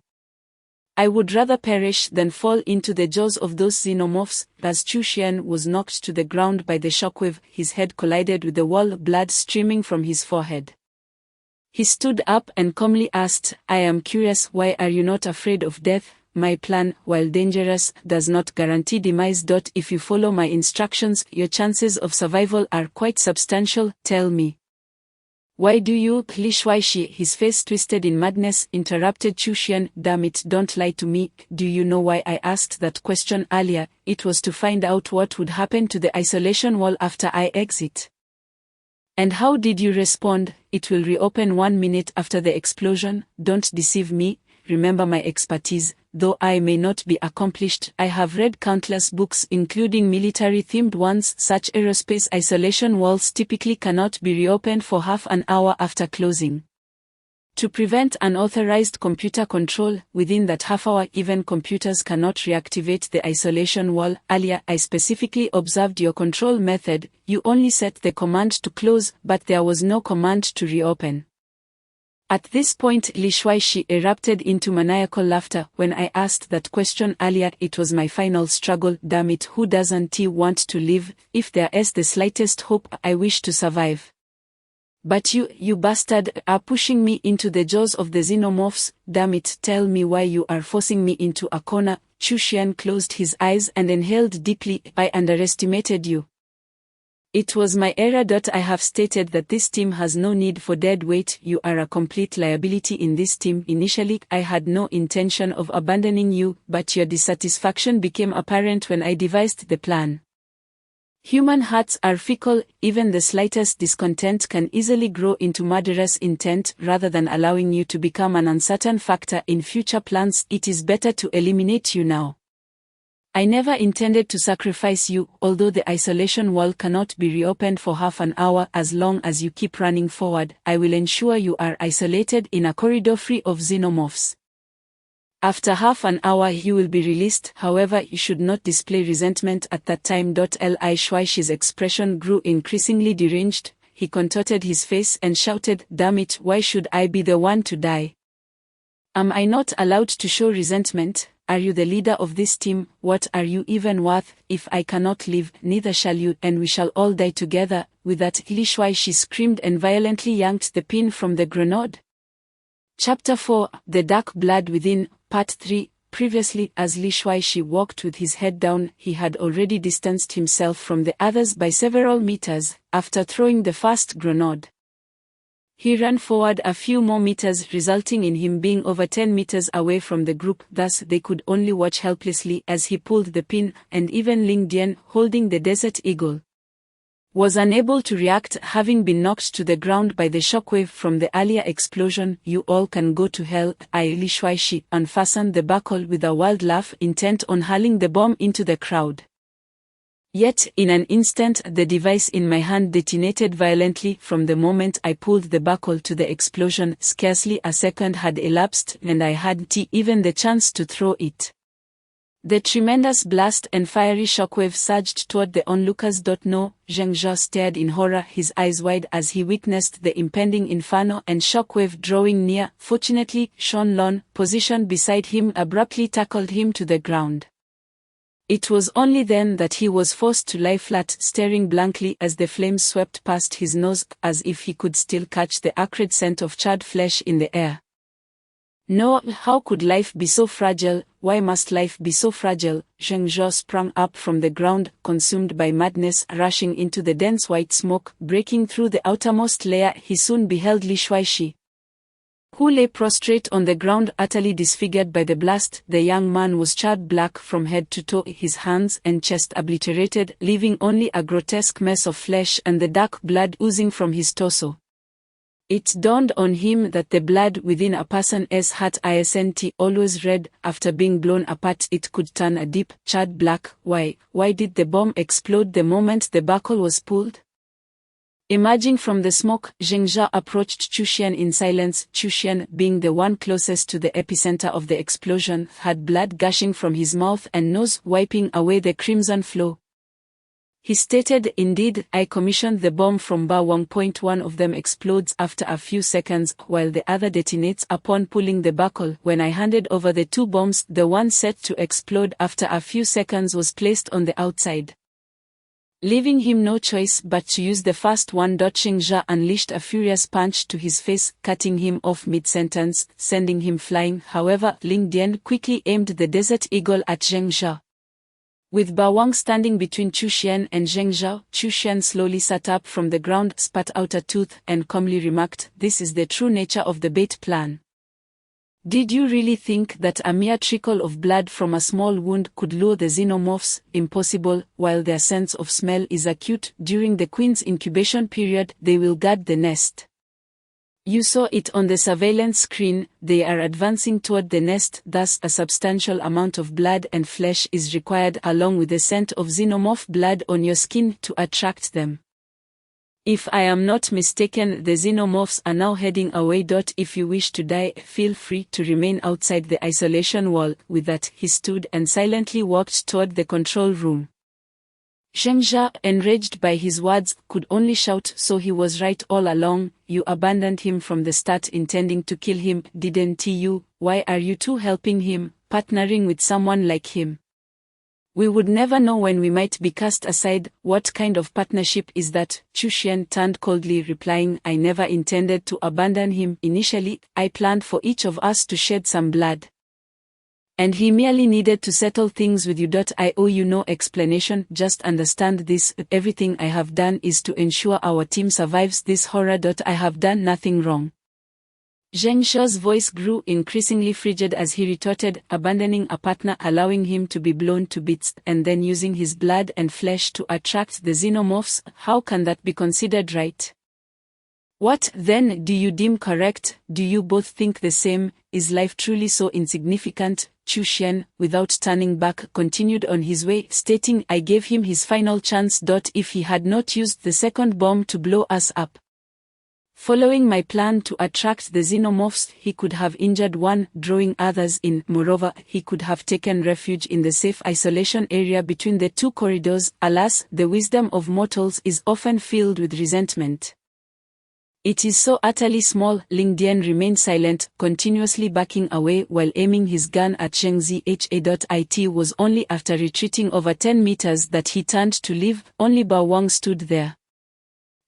I would rather perish than fall into the jaws of those xenomorphs." As Chu Xian was knocked to the ground by the shockwave, his head collided with the wall, blood streaming from his forehead. He stood up and calmly asked, "I am curious, why are you not afraid of death? My plan, while dangerous, does not guarantee demise. If you follow my instructions, your chances of survival are quite substantial. Tell me, why do you?" Li Shuaishi, his face twisted in madness, interrupted Chu Xian. "Damn it, don't lie to me. Do you know why I asked that question earlier? It was to find out what would happen to the isolation wall after I exit. And how did you respond? It will reopen 1 minute after the explosion. Don't deceive me. Remember my expertise. Though I may not be accomplished, I have read countless books, including military-themed ones. Such aerospace isolation walls typically cannot be reopened for half an hour after closing. To prevent unauthorized computer control, within that half hour even computers cannot reactivate the isolation wall. Earlier I specifically observed your control method. You only set the command to close, but there was no command to reopen." At this point Li Shuaishi erupted into maniacal laughter. "When I asked that question earlier, it was my final struggle. Damn it, who doesn't want to live? If there is the slightest hope, I wish to survive. But you bastard, are pushing me into the jaws of the xenomorphs. Damn it, tell me why you are forcing me into a corner." Chu Xian closed his eyes and inhaled deeply. "I underestimated you. It was my error. I have stated that this team has no need for dead weight. You are a complete liability in this team. Initially, I had no intention of abandoning you, but your dissatisfaction became apparent when I devised the plan. Human hearts are fickle. Even the slightest discontent can easily grow into murderous intent. Rather than allowing you to become an uncertain factor in future plans, it is better to eliminate you now. I never intended to sacrifice you, although the isolation wall cannot be reopened for half an hour. As long as you keep running forward, I will ensure you are isolated in a corridor free of xenomorphs. After half an hour you will be released. However, you should not display resentment at that time." Li Shuaishi's expression grew increasingly deranged. He contorted his face and shouted, "Damn it, why should I be the one to die? Am I not allowed to show resentment? Are you the leader of this team? What are you even worth? If I cannot live, neither shall you, and we shall all die together." With that, Li Shuaishi screamed and violently yanked the pin from the grenade. Chapter 4, The Dark Blood Within, Part 3. Previously, as Li Shuaishi walked with his head down, he had already distanced himself from the others by several meters. After throwing the first grenade, he ran forward a few more meters, resulting in him being over 10 meters away from the group. Thus they could only watch helplessly as he pulled the pin, and even Ling Dian, holding the Desert Eagle, Was unable to react, having been knocked to the ground by the shockwave from the earlier explosion. You all can go to hell. Li Shuaishi unfastened the buckle with a wild laugh, intent on hurling the bomb into the crowd. Yet, in an instant, the device in my hand detonated violently. From the moment I pulled the buckle to the explosion, scarcely a second had elapsed, and I hadn't even the chance to throw it. The tremendous blast and fiery shockwave surged toward the onlookers. No, Zheng Zhao stared in horror, his eyes wide as he witnessed the impending inferno and shockwave drawing near. Fortunately, Shan Lon, positioned beside him, abruptly tackled him to the ground. It was only then that he was forced to lie flat, staring blankly as the flames swept past his nose, as if he could still catch the acrid scent of charred flesh in the air. No, how could life be so fragile? Why must life be so fragile? Zheng Zhao sprang up from the ground, consumed by madness, rushing into the dense white smoke. Breaking through the outermost layer, he soon beheld Li Shuaishi, who lay prostrate on the ground, utterly disfigured by the blast. The young man was charred black from head to toe, his hands and chest obliterated, leaving only a grotesque mess of flesh and the dark blood oozing from his torso. It dawned on him that the blood within a person's heart isn't always red. After being blown apart, it could turn a deep, charred black. Why did the bomb explode the moment the buckle was pulled? Emerging from the smoke, Zheng Zhao approached Chu Xian in silence. Chu Xian, being the one closest to the epicenter of the explosion, had blood gushing from his mouth and nose, wiping away the crimson flow. He stated, "Indeed, I commissioned the bomb from Ba Wang. One of them explodes after a few seconds, while the other detonates upon pulling the buckle. When I handed over the two bombs, the one set to explode after a few seconds was placed on the outside, leaving him no choice but to use the first one." Zheng Zhao unleashed a furious punch to his face, cutting him off mid-sentence, sending him flying. However, Ling Dian quickly aimed the Desert Eagle at Zheng Zhao. With Ba Wang standing between Chu Xian and Zheng Zhao, Chu Xian slowly sat up from the ground, spat out a tooth, and calmly remarked, "This is the true nature of the bait plan. Did you really think that a mere trickle of blood from a small wound could lure the xenomorphs? Impossible. While their sense of smell is acute, during the queen's incubation period, they will guard the nest. You saw it on the surveillance screen. They are advancing toward the nest, thus a substantial amount of blood and flesh is required, along with the scent of xenomorph blood on your skin, to attract them. If I am not mistaken, the xenomorphs are now heading away. If you wish to die, feel free to remain outside the isolation wall." With that, he stood and silently walked toward the control room. Zheng Zhao, enraged by his words, could only shout, "So he was right all along. You abandoned him from the start, intending to kill him, didn't you? Why are you two helping him, partnering with someone like him? We would never know when we might be cast aside. What kind of partnership is that?" Chu Xian turned coldly, replying, "I never intended to abandon him. Initially, I planned for each of us to shed some blood, and he merely needed to settle things with you. I owe you no explanation. Just understand this: everything I have done is to ensure our team survives this horror. I have done nothing wrong." Zheng Zhao's voice grew increasingly frigid as he retorted, "Abandoning a partner, allowing him to be blown to bits, and then using his blood and flesh to attract the xenomorphs, how can that be considered right? What, then, do you deem correct? Do you both think the same? Is life truly so insignificant?" Chu Xian, without turning back, continued on his way, stating, "I gave him his final chance. If he had not used the second bomb to blow us up, following my plan to attract the xenomorphs, he could have injured one, drawing others in. Moreover, he could have taken refuge in the safe isolation area between the two corridors. Alas, the wisdom of mortals is often filled with resentment. It is so utterly small." Ling Dian remained silent, continuously backing away while aiming his gun at Zheng Zha. It was only after retreating over 10 meters that he turned to leave. Only Ba Wang stood there,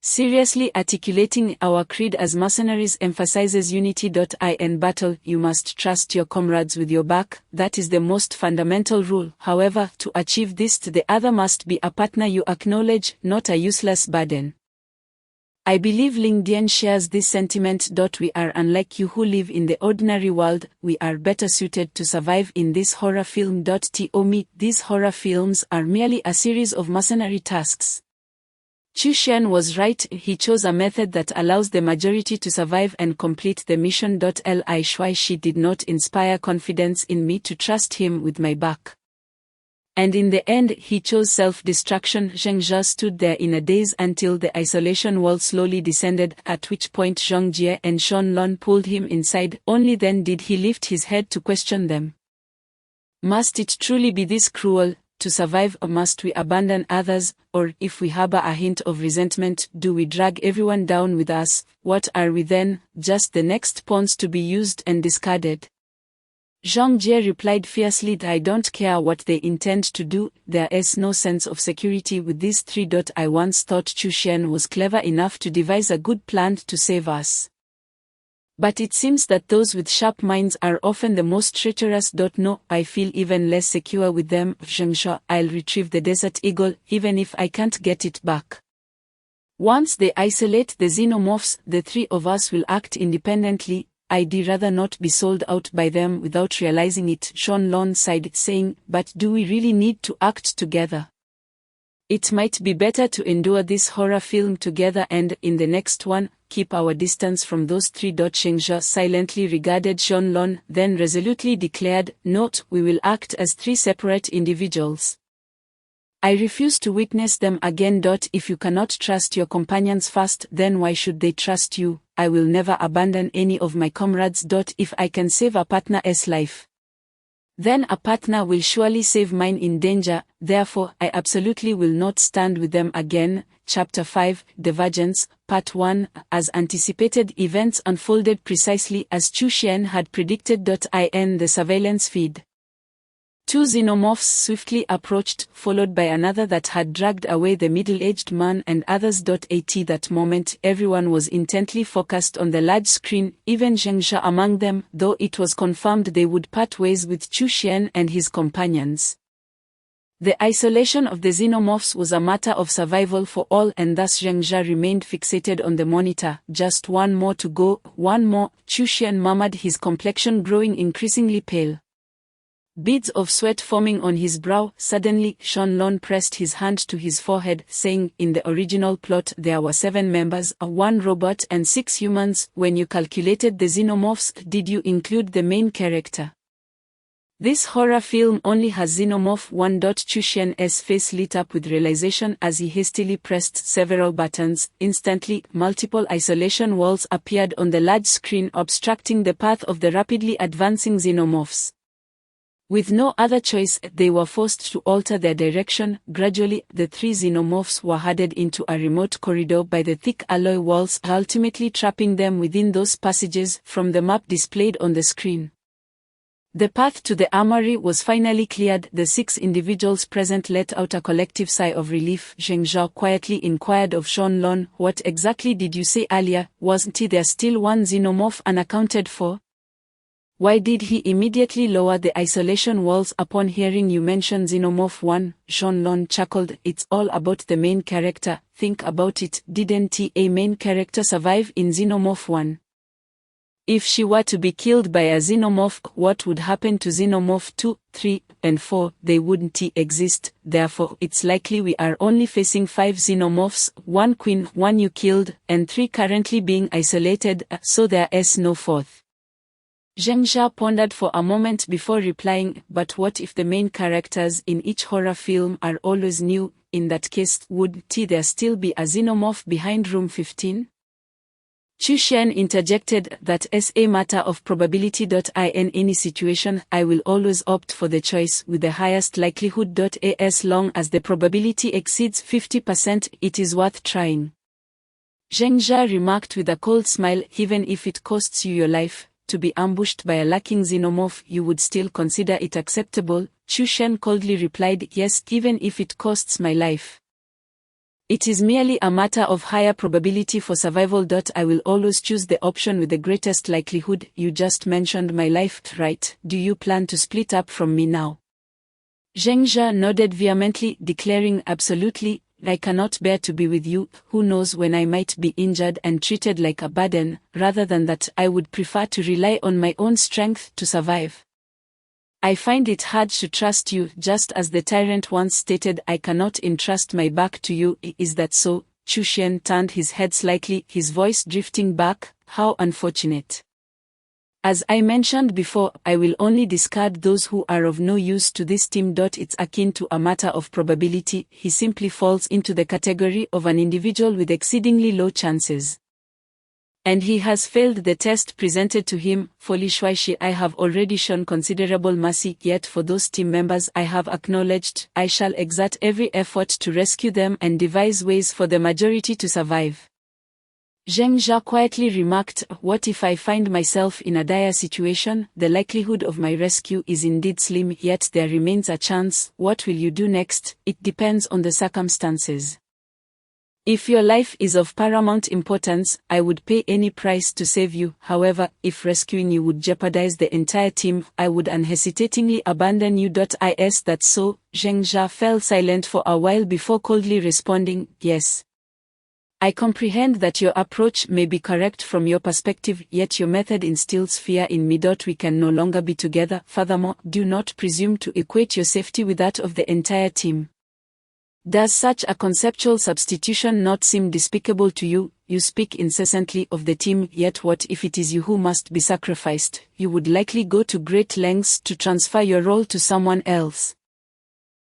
seriously articulating, "Our creed as mercenaries emphasizes unity. In battle, you must trust your comrades with your back. That is the most fundamental rule. However, to achieve this, the other must be a partner you acknowledge, not a useless burden." I believe Ling Dian shares this sentiment. We are unlike you who live in the ordinary world. We are better suited to survive in this horror film. To me, these horror films are merely a series of mercenary tasks. Chu Xian was right, he chose a method that allows the majority to survive and complete the mission. Li Shuai did not inspire confidence in me to trust him with my back. And in the end he chose self-destruction. Zheng Jia stood there in a daze until the isolation wall slowly descended, at which point Zhang Jie and Shan Lon pulled him inside. Only then did he lift his head to question them. Must it truly be this cruel, to survive, or must we abandon others, or, if we harbor a hint of resentment, do we drag everyone down with us? What are we then, just the next pawns to be used and discarded? Zhang Jie replied fiercely, I don't care what they intend to do, there is no sense of security with these three. I once thought Chu Xian was clever enough to devise a good plan to save us. But it seems that those with sharp minds are often the most treacherous. No, I feel even less secure with them. Zheng Jia, I'll retrieve the desert eagle, even if I can't get it back. Once they isolate the xenomorphs, the three of us will act independently. I'd rather not be sold out by them without realizing it. Shan Lon sighed, saying, but do we really need to act together? It might be better to endure this horror film together and, in the next one, keep our distance from those three. Zheng Jia silently regarded Shan Lon, then resolutely declared, Note, we will act as three separate individuals. I refuse to witness them again. If you cannot trust your companions first, then why should they trust you? I will never abandon any of my comrades. If I can save a partner's life, then a partner will surely save mine in danger, therefore I absolutely will not stand with them again. Chapter 5, Divergence, Part 1. As anticipated, events unfolded precisely as Chu Xian had predicted. In the surveillance feed, two xenomorphs swiftly approached, followed by another that had dragged away the middle-aged man and others. At that moment everyone was intently focused on the large screen, even Zheng Jia among them, though it was confirmed they would part ways with Chu Xian and his companions. The isolation of the xenomorphs was a matter of survival for all, and thus Zheng Jia remained fixated on the monitor. Just one more to go, one more, Chu Xian murmured, his complexion growing increasingly pale, beads of sweat forming on his brow. Suddenly, Shan Lon pressed his hand to his forehead, saying, in the original plot there were 7 members, 1 robot and 6 humans. When you calculated the xenomorphs, did you include the main character? This horror film only has Xenomorph 1. Chu Xian's face lit up with realization as he hastily pressed several buttons. Instantly, multiple isolation walls appeared on the large screen, obstructing the path of the rapidly advancing xenomorphs. With no other choice, they were forced to alter their direction. Gradually, the 3 xenomorphs were herded into a remote corridor by the thick alloy walls, ultimately trapping them within those passages from the map displayed on the screen. The path to the armory was finally cleared. The 6 individuals present let out a collective sigh of relief. Zheng Jia quietly inquired of Shan Lon, what exactly did you say earlier? Wasn't there still one xenomorph unaccounted for? Why did he immediately lower the isolation walls upon hearing you mention Xenomorph 1? Shan Lon chuckled, it's all about the main character. Think about it, didn't a main character survive in Xenomorph 1? If she were to be killed by a xenomorph, what would happen to Xenomorph 2, 3, and 4? They wouldn't exist. Therefore, it's likely we are only facing 5 xenomorphs, 1 queen, 1 you killed, and 3 currently being isolated, so there is no 4th. Zheng Jia pondered for a moment before replying, but what if the main characters in each horror film are always new? In that case, wouldn't there still be a xenomorph behind room 15? Chu Xian interjected, that is a matter of probability. In any situation, I will always opt for the choice with the highest likelihood. As long as the probability exceeds 50%, it is worth trying. Zheng Jia remarked with a cold smile, even if it costs you your life, to be ambushed by a lacking xenomorph, you would still consider it acceptable. Chu Xian coldly replied, yes, even if it costs my life. It is merely a matter of higher probability for survival. I will always choose the option with the greatest likelihood. You just mentioned my life, right? Do you plan to split up from me now? Zheng Jia nodded vehemently, declaring, absolutely, I cannot bear to be with you. Who knows when I might be injured and treated like a burden. Rather than that, I would prefer to rely on my own strength to survive. I find it hard to trust you, just as the tyrant once stated, I cannot entrust my back to you. Is that so? Chu Xian turned his head slightly, his voice drifting back. How unfortunate. As I mentioned before, I will only discard those who are of no use to this team. It's akin to a matter of probability. He simply falls into the category of an individual with exceedingly low chances. And he has failed the test presented to him. For Li Shuaishi I have already shown considerable mercy, yet for those team members I have acknowledged, I shall exert every effort to rescue them and devise ways for the majority to survive. Zheng Jia quietly remarked, what if I find myself in a dire situation? The likelihood of my rescue is indeed slim, yet there remains a chance. What will you do next? It depends on the circumstances. If your life is of paramount importance, I would pay any price to save you. However, if rescuing you would jeopardize the entire team, I would unhesitatingly abandon you. Is that so? Zheng Jia fell silent for a while before coldly responding, yes. I comprehend that your approach may be correct from your perspective, yet your method instills fear in me. We can no longer be together. Furthermore, do not presume to equate your safety with that of the entire team. Does such a conceptual substitution not seem despicable to you? You speak incessantly of the team, yet what if it is you who must be sacrificed? You would likely go to great lengths to transfer your role to someone else.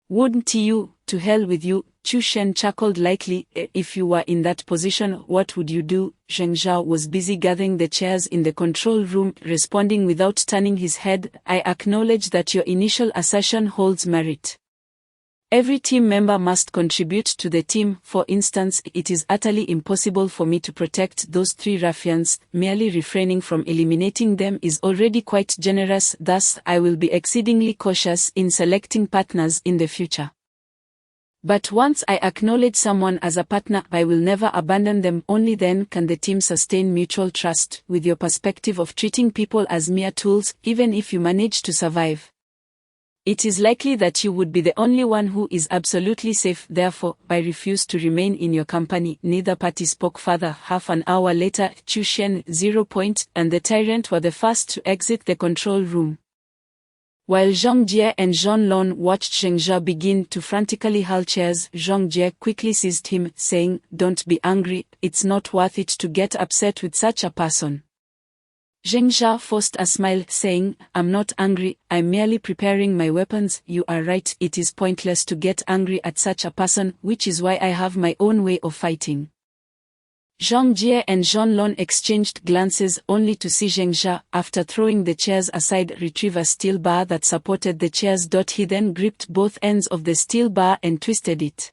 Wouldn't you? To hell with you, Chu Shen chuckled lightly. If you were in that position, what would you do? Zheng Jia was busy gathering the chairs in the control room, responding without turning his head. I acknowledge that your initial assertion holds merit. Every team member must contribute to the team. For instance, it is utterly impossible for me to protect those 3 ruffians. Merely refraining from eliminating them is already quite generous. Thus, I will be exceedingly cautious in selecting partners in the future. But once I acknowledge someone as a partner, I will never abandon them. Only then can the team sustain mutual trust. With your perspective of treating people as mere tools, even if you manage to survive, it is likely that you would be the only one who is absolutely safe. Therefore, I refuse to remain in your company. Neither party spoke further. Half an hour later, Chu Xian, 0 Point, and the tyrant were the first to exit the control room. While Zhang Jie and Zhang Lon watched Zheng Jia begin to frantically hurl chairs, Zhang Jie quickly seized him, saying, "Don't be angry, it's not worth it to get upset with such a person." Zheng Jia forced a smile, saying, "I'm not angry, I'm merely preparing my weapons." "You are right, it is pointless to get angry at such a person, which is why I have my own way of fighting." Zhang Jie and Zhang Lon exchanged glances, only to see Zheng Jia, after throwing the chairs aside, retrieve a steel bar that supported the chairs. He then gripped both ends of the steel bar and twisted it.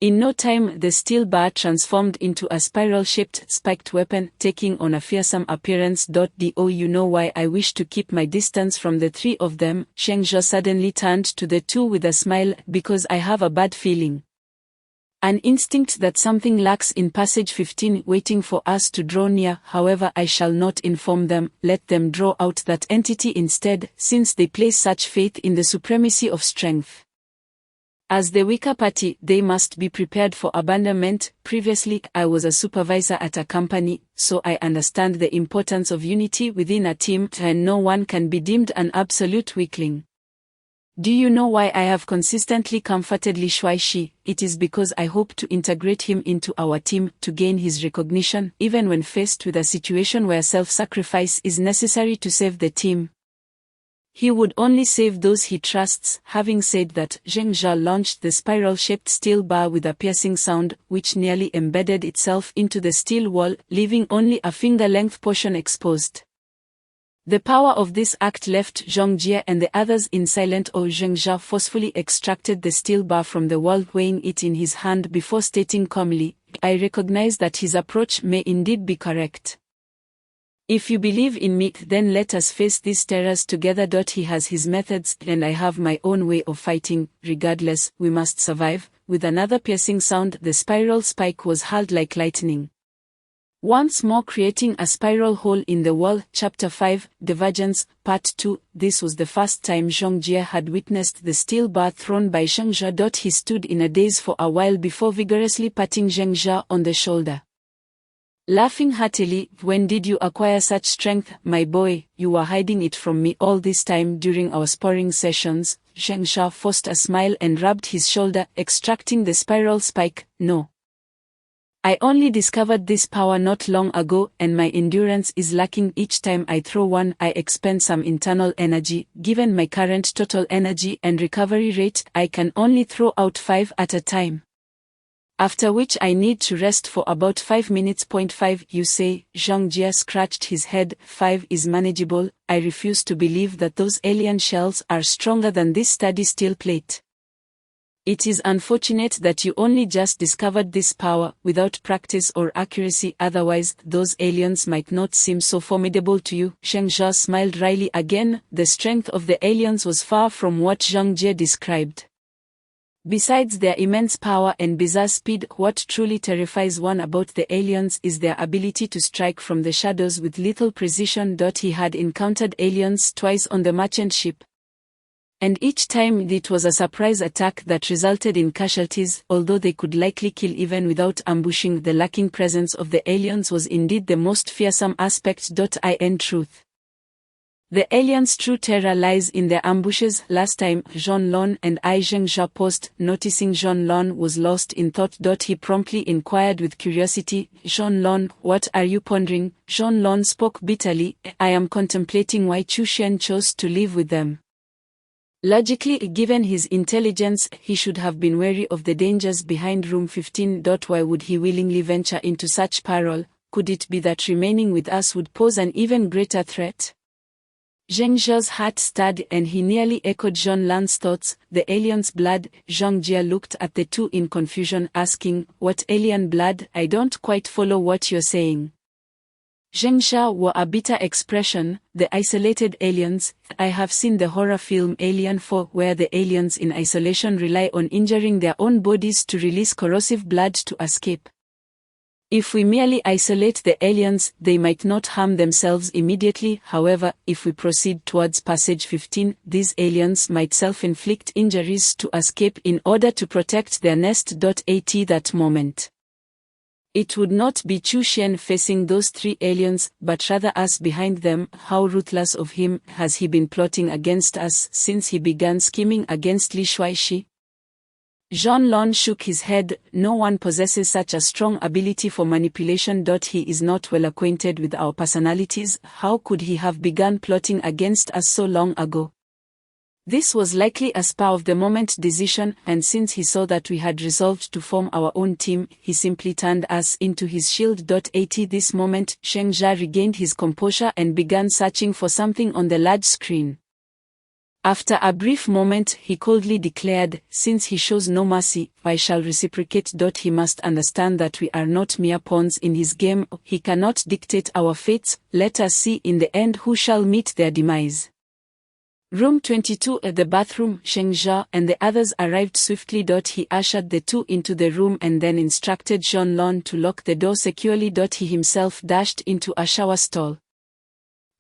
In no time, the steel bar transformed into a spiral-shaped, spiked weapon, taking on a fearsome appearance. Do you know why I wish to keep my distance from the 3 of them? Zheng Jia suddenly turned to the 2 with a smile. Because I have a bad feeling. An instinct that something lacks in passage 15 waiting for us to draw near. However, I shall not inform them. Let them draw out that entity instead, since they place such faith in the supremacy of strength. As the weaker party, they must be prepared for abandonment. Previously, I was a supervisor at a company, so I understand the importance of unity within a team, and no one can be deemed an absolute weakling. Do you know why I have consistently comforted Li Shuaishi? It is because I hope to integrate him into our team, to gain his recognition, even when faced with a situation where self-sacrifice is necessary to save the team. He would only save those he trusts. Having said that, Zheng Jia launched the spiral-shaped steel bar with a piercing sound, which nearly embedded itself into the steel wall, leaving only a finger-length portion exposed. The power of this act left Zhang Jie and the others in silent awe. Zheng Jia forcefully extracted the steel bar from the wall, weighing it in his hand before stating calmly, "I recognize that his approach may indeed be correct. If you believe in me, then let us face these terrors together. He has his methods, and I have my own way of fighting. Regardless, we must survive." With another piercing sound, the spiral spike was hurled like lightning, once more creating a spiral hole in the wall. Chapter 5, Divergence, Part 2. This was the first time Zhang Jie had witnessed the steel bar thrown by Zheng Jia. He stood in a daze for a while before vigorously patting Zheng Jia on the shoulder. Laughing heartily, "When did you acquire such strength, my boy? You were hiding it from me all this time during our sparring sessions." Zheng Jia forced a smile and rubbed his shoulder, extracting the spiral spike. "No. I only discovered this power not long ago, and my endurance is lacking each time I throw one. I expend some internal energy. Given my current total energy and recovery rate, I can only throw out 5 at a time. After which I need to rest for about 5 minutes. 5 You say, Zhang Jia scratched his head. 5 is manageable. I refuse to believe that those alien shells are stronger than this sturdy steel plate. It is unfortunate that you only just discovered this power, without practice or accuracy, otherwise those aliens might not seem so formidable to you. Zheng Jia smiled wryly again. The strength of the aliens was far from what Zhang Jia described. Besides their immense power and bizarre speed, what truly terrifies one about the aliens is their ability to strike from the shadows with lethal precision. He had encountered aliens twice on the merchant ship, and each time it was a surprise attack that resulted in casualties. Although they could likely kill even without ambushing, the lacking presence of the aliens was indeed the most fearsome aspect. In truth, the aliens' true terror lies in their ambushes. Last time, Zhonglun and I. Zheng Jia paused, noticing Zhonglun was lost in thought. He promptly inquired with curiosity, Zhonglun, what are you pondering? Zhonglun spoke bitterly, I am contemplating why Chu Shen chose to live with them. Logically, given his intelligence, he should have been wary of the dangers behind room 15. Why would he willingly venture into such peril? Could it be that remaining with us would pose an even greater threat? Zheng Jia's heart stirred, and he nearly echoed Zhonglun's thoughts. The alien's blood. Zhang Jia looked at the two in confusion, asking, what alien blood? I don't quite follow what you're saying. Zheng Jia wore a bitter expression. The isolated aliens. I have seen the horror film Alien 4, where the aliens in isolation rely on injuring their own bodies to release corrosive blood to escape. If we merely isolate the aliens, they might not harm themselves immediately. However, if we proceed towards passage 15, these aliens might self-inflict injuries to escape in order to protect their nest. At that moment, it would not be Chu Shen facing those 3 aliens, but rather us behind them. How ruthless of him. Has he been plotting against us since he began scheming against Li Shuaishi? Zhonglun shook his head. No one possesses such a strong ability for manipulation. He is not well acquainted with our personalities. How could he have begun plotting against us so long ago? This was likely a spur-of-the-moment decision, and since he saw that we had resolved to form our own team, he simply turned us into his shield. At this moment, Zheng Jia regained his composure and began searching for something on the large screen. After a brief moment, he coldly declared, since he shows no mercy, I shall reciprocate. He must understand that we are not mere pawns in his game. He cannot dictate our fates. Let us see in the end who shall meet their demise. Room 22. At the bathroom, Zheng Jia and the others arrived swiftly. He ushered the two into the room and then instructed Zhonglun to lock the door securely. He himself dashed into a shower stall,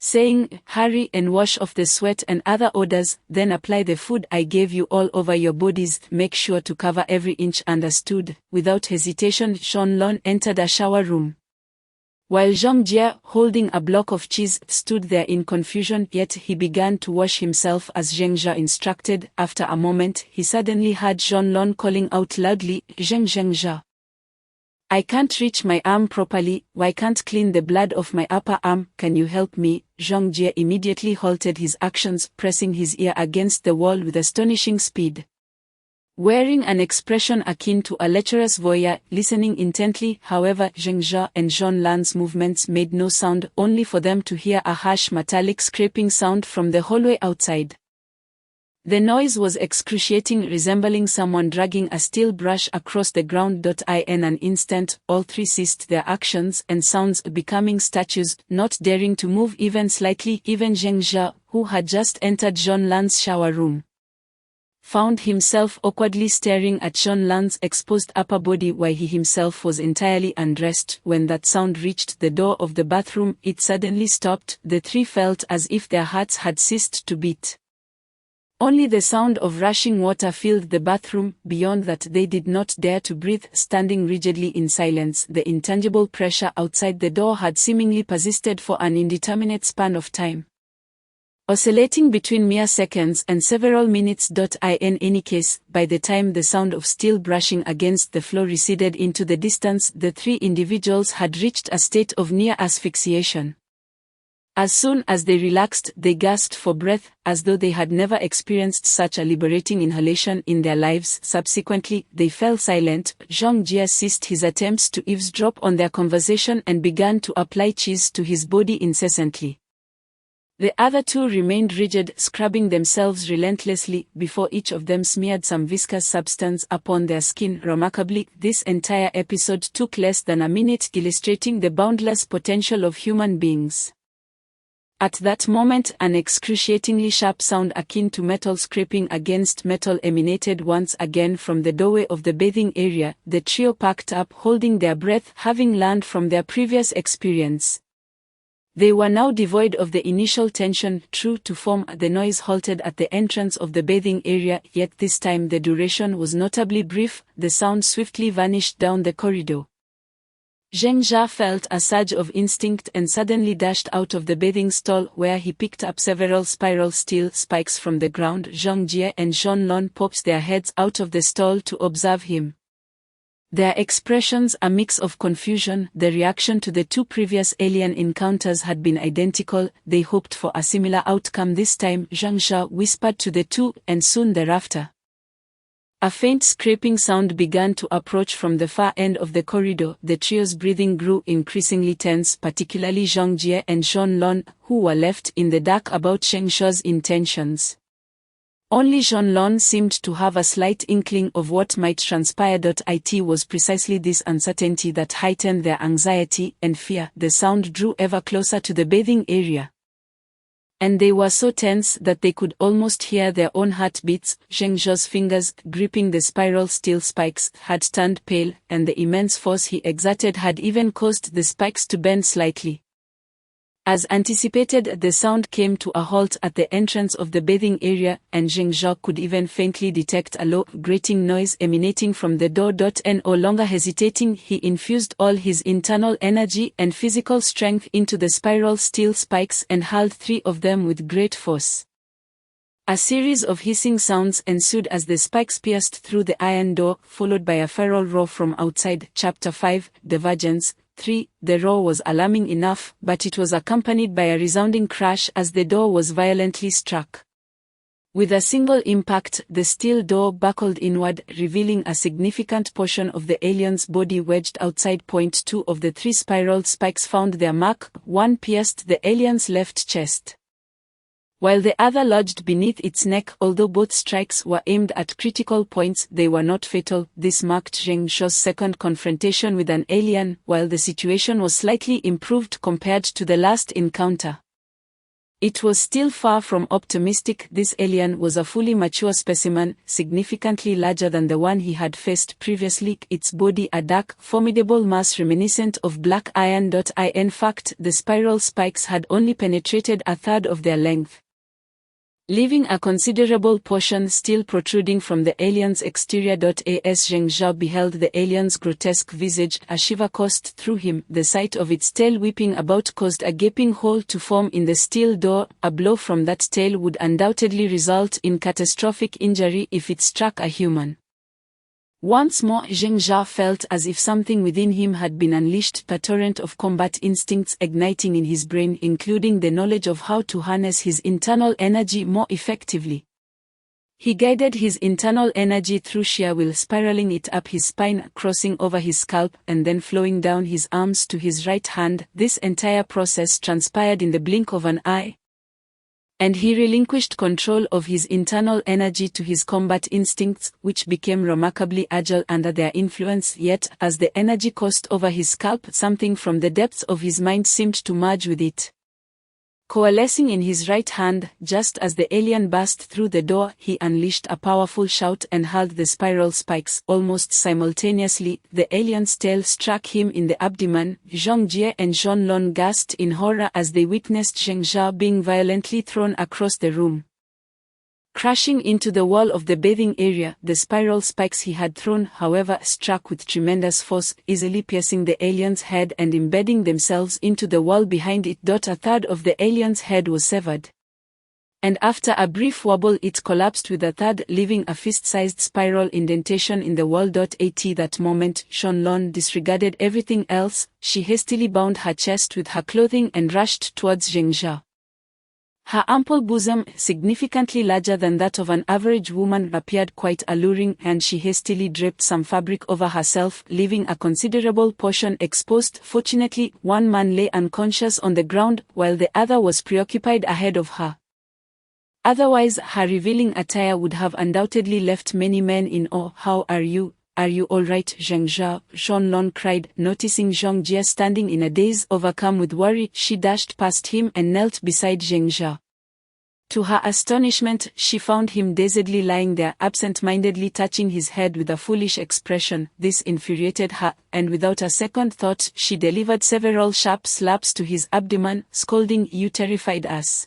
saying, hurry and wash off the sweat and other odors, then apply the food I gave you all over your bodies. Make sure to cover every inch. Understood. Without hesitation, Zhonglun entered a shower room, while Zhang Jia, holding a block of cheese, stood there in confusion. Yet he began to wash himself as Zheng Jia instructed. After a moment, he suddenly heard Zhonglun calling out loudly, Zheng Jia. I can't reach my arm properly. Why can't clean the blood off my upper arm? Can you help me? Zhang Jia immediately halted his actions, pressing his ear against the wall with astonishing speed. Wearing an expression akin to a lecherous voyeur, listening intently. However, Zheng Jia and Zhonglun's movements made no sound, only for them to hear a harsh metallic scraping sound from the hallway outside. The noise was excruciating, resembling someone dragging a steel brush across the ground. In an instant, all three ceased their actions and sounds, becoming statues, not daring to move even slightly. Even Zheng Jia, who had just entered Zhonglun's shower room, found himself awkwardly staring at Zhonglun's exposed upper body while he himself was entirely undressed. When that sound reached the door of the bathroom, it suddenly stopped. The three felt as if their hearts had ceased to beat. Only the sound of rushing water filled the bathroom. Beyond that, they did not dare to breathe, standing rigidly in silence. The intangible pressure outside the door had seemingly persisted for an indeterminate span of time. oscillating between mere seconds and several minutes. In any case, by the time the sound of steel brushing against the floor receded into the distance, the three individuals had reached a state of near asphyxiation. As soon as they relaxed, they gasped for breath, as though they had never experienced such a liberating inhalation in their lives. Subsequently, they fell silent. Zhang Jie ceased his attempts to eavesdrop on their conversation and began to apply cheese to his body incessantly. The other two remained rigid, scrubbing themselves relentlessly, before each of them smeared some viscous substance upon their skin. Remarkably, this entire episode took less than a minute, illustrating the boundless potential of human beings. At that moment, an excruciatingly sharp sound akin to metal scraping against metal emanated once again from the doorway of the bathing area. The trio packed up, holding their breath, having learned from their previous experience. They were now devoid of the initial tension. True to form, the noise halted at the entrance of the bathing area, yet this time the duration was notably brief. The sound swiftly vanished down the corridor. Zheng Jia felt a surge of instinct and suddenly dashed out of the bathing stall, where he picked up several spiral steel spikes from the ground. Zhang Jie and Zhong Lon popped their heads out of the stall to observe him. Their expressions a mix of confusion. The reaction to the two previous alien encounters had been identical. They hoped for a similar outcome this time, Zhang Jia whispered to the two, and soon thereafter, a faint scraping sound began to approach from the far end of the corridor. The trio's breathing grew increasingly tense, particularly Zhang Jie and Zhong Lon, who were left in the dark about Zheng Zha's intentions. Only Zhong Lon seemed to have a slight inkling of what might transpire. It was precisely this uncertainty that heightened their anxiety and fear. The sound drew ever closer to the bathing area, and they were so tense that they could almost hear their own heartbeats. Zheng Zha's fingers, gripping the spiral steel spikes, had turned pale, and the immense force he exerted had even caused the spikes to bend slightly. As anticipated, the sound came to a halt at the entrance of the bathing area, and Zheng Zha could even faintly detect a low, grating noise emanating from the door. No longer hesitating, he infused all his internal energy and physical strength into the spiral steel spikes and hurled three of them with great force. A series of hissing sounds ensued as the spikes pierced through the iron door, followed by a feral roar from outside. Chapter 5, Divergence. 3. The roar was alarming enough, but it was accompanied by a resounding crash as the door was violently struck. With a single impact, the steel door buckled inward, revealing a significant portion of the alien's body wedged outside. 2 of the 3 spiral spikes found their mark. One pierced the alien's left chest, while the other lodged beneath its neck. Although both strikes were aimed at critical points, they were not fatal. This marked Zheng Zha's second confrontation with an alien, while the situation was slightly improved compared to the last encounter. It was still far from optimistic. This alien was a fully mature specimen, significantly larger than the one he had faced previously, its body a dark, formidable mass reminiscent of black iron. In fact, the spiral spikes had only penetrated a third of their length, leaving a considerable portion still protruding from the alien's exterior. As Zheng Zha beheld the alien's grotesque visage, a shiver coursed through him. The sight of its tail whipping about caused a gaping hole to form in the steel door. A blow from that tail would undoubtedly result in catastrophic injury if it struck a human. Once more Zheng Zha felt as if something within him had been unleashed, a torrent of combat instincts igniting in his brain, including the knowledge of how to harness his internal energy more effectively. He guided his internal energy through sheer will, spiraling it up his spine, crossing over his scalp, and then flowing down his arms to his right hand. This entire process transpired in the blink of an eye, and he relinquished control of his internal energy to his combat instincts, which became remarkably agile under their influence. Yet, as the energy coursed over his scalp, something from the depths of his mind seemed to merge with it. Coalescing in his right hand, just as the alien burst through the door, he unleashed a powerful shout and hurled the spiral spikes. Almost simultaneously, the alien's tail struck him in the abdomen. Zhang Jie and Zhong Lon gasped in horror as they witnessed Zheng Zha being violently thrown across the room, crashing into the wall of the bathing area. The spiral spikes he had thrown, however, struck with tremendous force, easily piercing the alien's head and embedding themselves into the wall behind it. A third of the alien's head was severed, And after a brief wobble it collapsed with a thud, leaving a fist-sized spiral indentation in the wall. At that moment, Shenlong disregarded everything else. She hastily bound her chest with her clothing and rushed towards Zhengzha. Her ample bosom, significantly larger than that of an average woman, appeared quite alluring, and she hastily draped some fabric over herself, leaving a considerable portion exposed. Fortunately, one man lay unconscious on the ground, while the other was preoccupied ahead of her. Otherwise, her revealing attire would have undoubtedly left many men in awe. "How are you? Are you all right, Zhengzha?" Shenlong cried, noticing Zhong Jie standing in a daze. Overcome with worry, she dashed past him and knelt beside Zhengzha. To her astonishment, she found him dazedly lying there, absent-mindedly touching his head with a foolish expression. This infuriated her, and without a second thought, she delivered several sharp slaps to his abdomen, scolding, "You terrified us.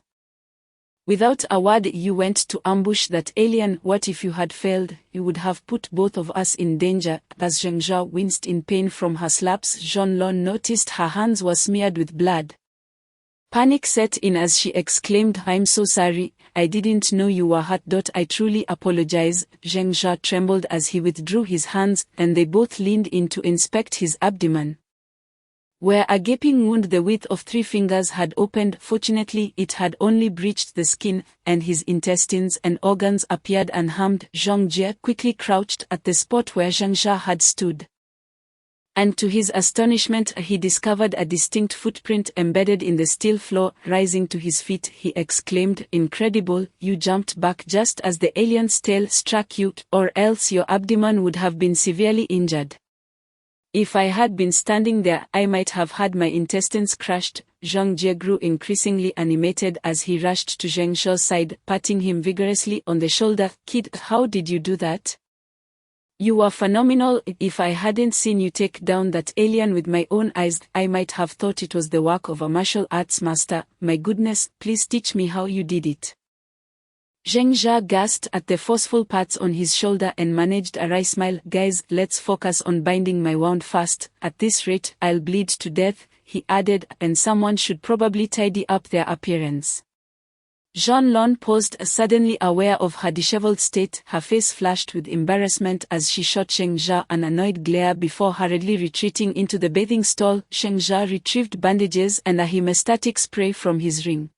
Without a word you went to ambush that alien. What if you had failed? You would have put both of us in danger." As Zhengzha winced in pain from her slaps, Shenlong noticed her hands were smeared with blood. Panic set in as she exclaimed, "I'm so sorry, I didn't know you were hurt. I truly apologize." Zhengzha trembled as he withdrew his hands, and they both leaned in to inspect his abdomen, where a gaping wound the width of 3 fingers had opened. Fortunately, it had only breached the skin, and his intestines and organs appeared unharmed. Zhong Jie quickly crouched at the spot where Zhengzha had stood, and to his astonishment he discovered a distinct footprint embedded in the steel floor. Rising to his feet, he exclaimed, "Incredible, you jumped back just as the alien's tail struck you, or else your abdomen would have been severely injured. If I had been standing there, I might have had my intestines crushed." Zhong Jie grew increasingly animated as he rushed to Zhengzha's side, patting him vigorously on the shoulder. "Kid, how did you do that? You were phenomenal. If I hadn't seen you take down that alien with my own eyes, I might have thought it was the work of a martial arts master. My goodness, please teach me how you did it." Zhengzha gasped at the forceful pats on his shoulder and managed a wry smile. "Guys, let's focus on binding my wound fast. At this rate, I'll bleed to death," he added, "and someone should probably tidy up their appearance." Shenlong paused, suddenly aware of her disheveled state. Her face flushed with embarrassment as she shot Zhengzha an annoyed glare before hurriedly retreating into the bathing stall. Zhengzha retrieved bandages and a hemostatic spray from his ring,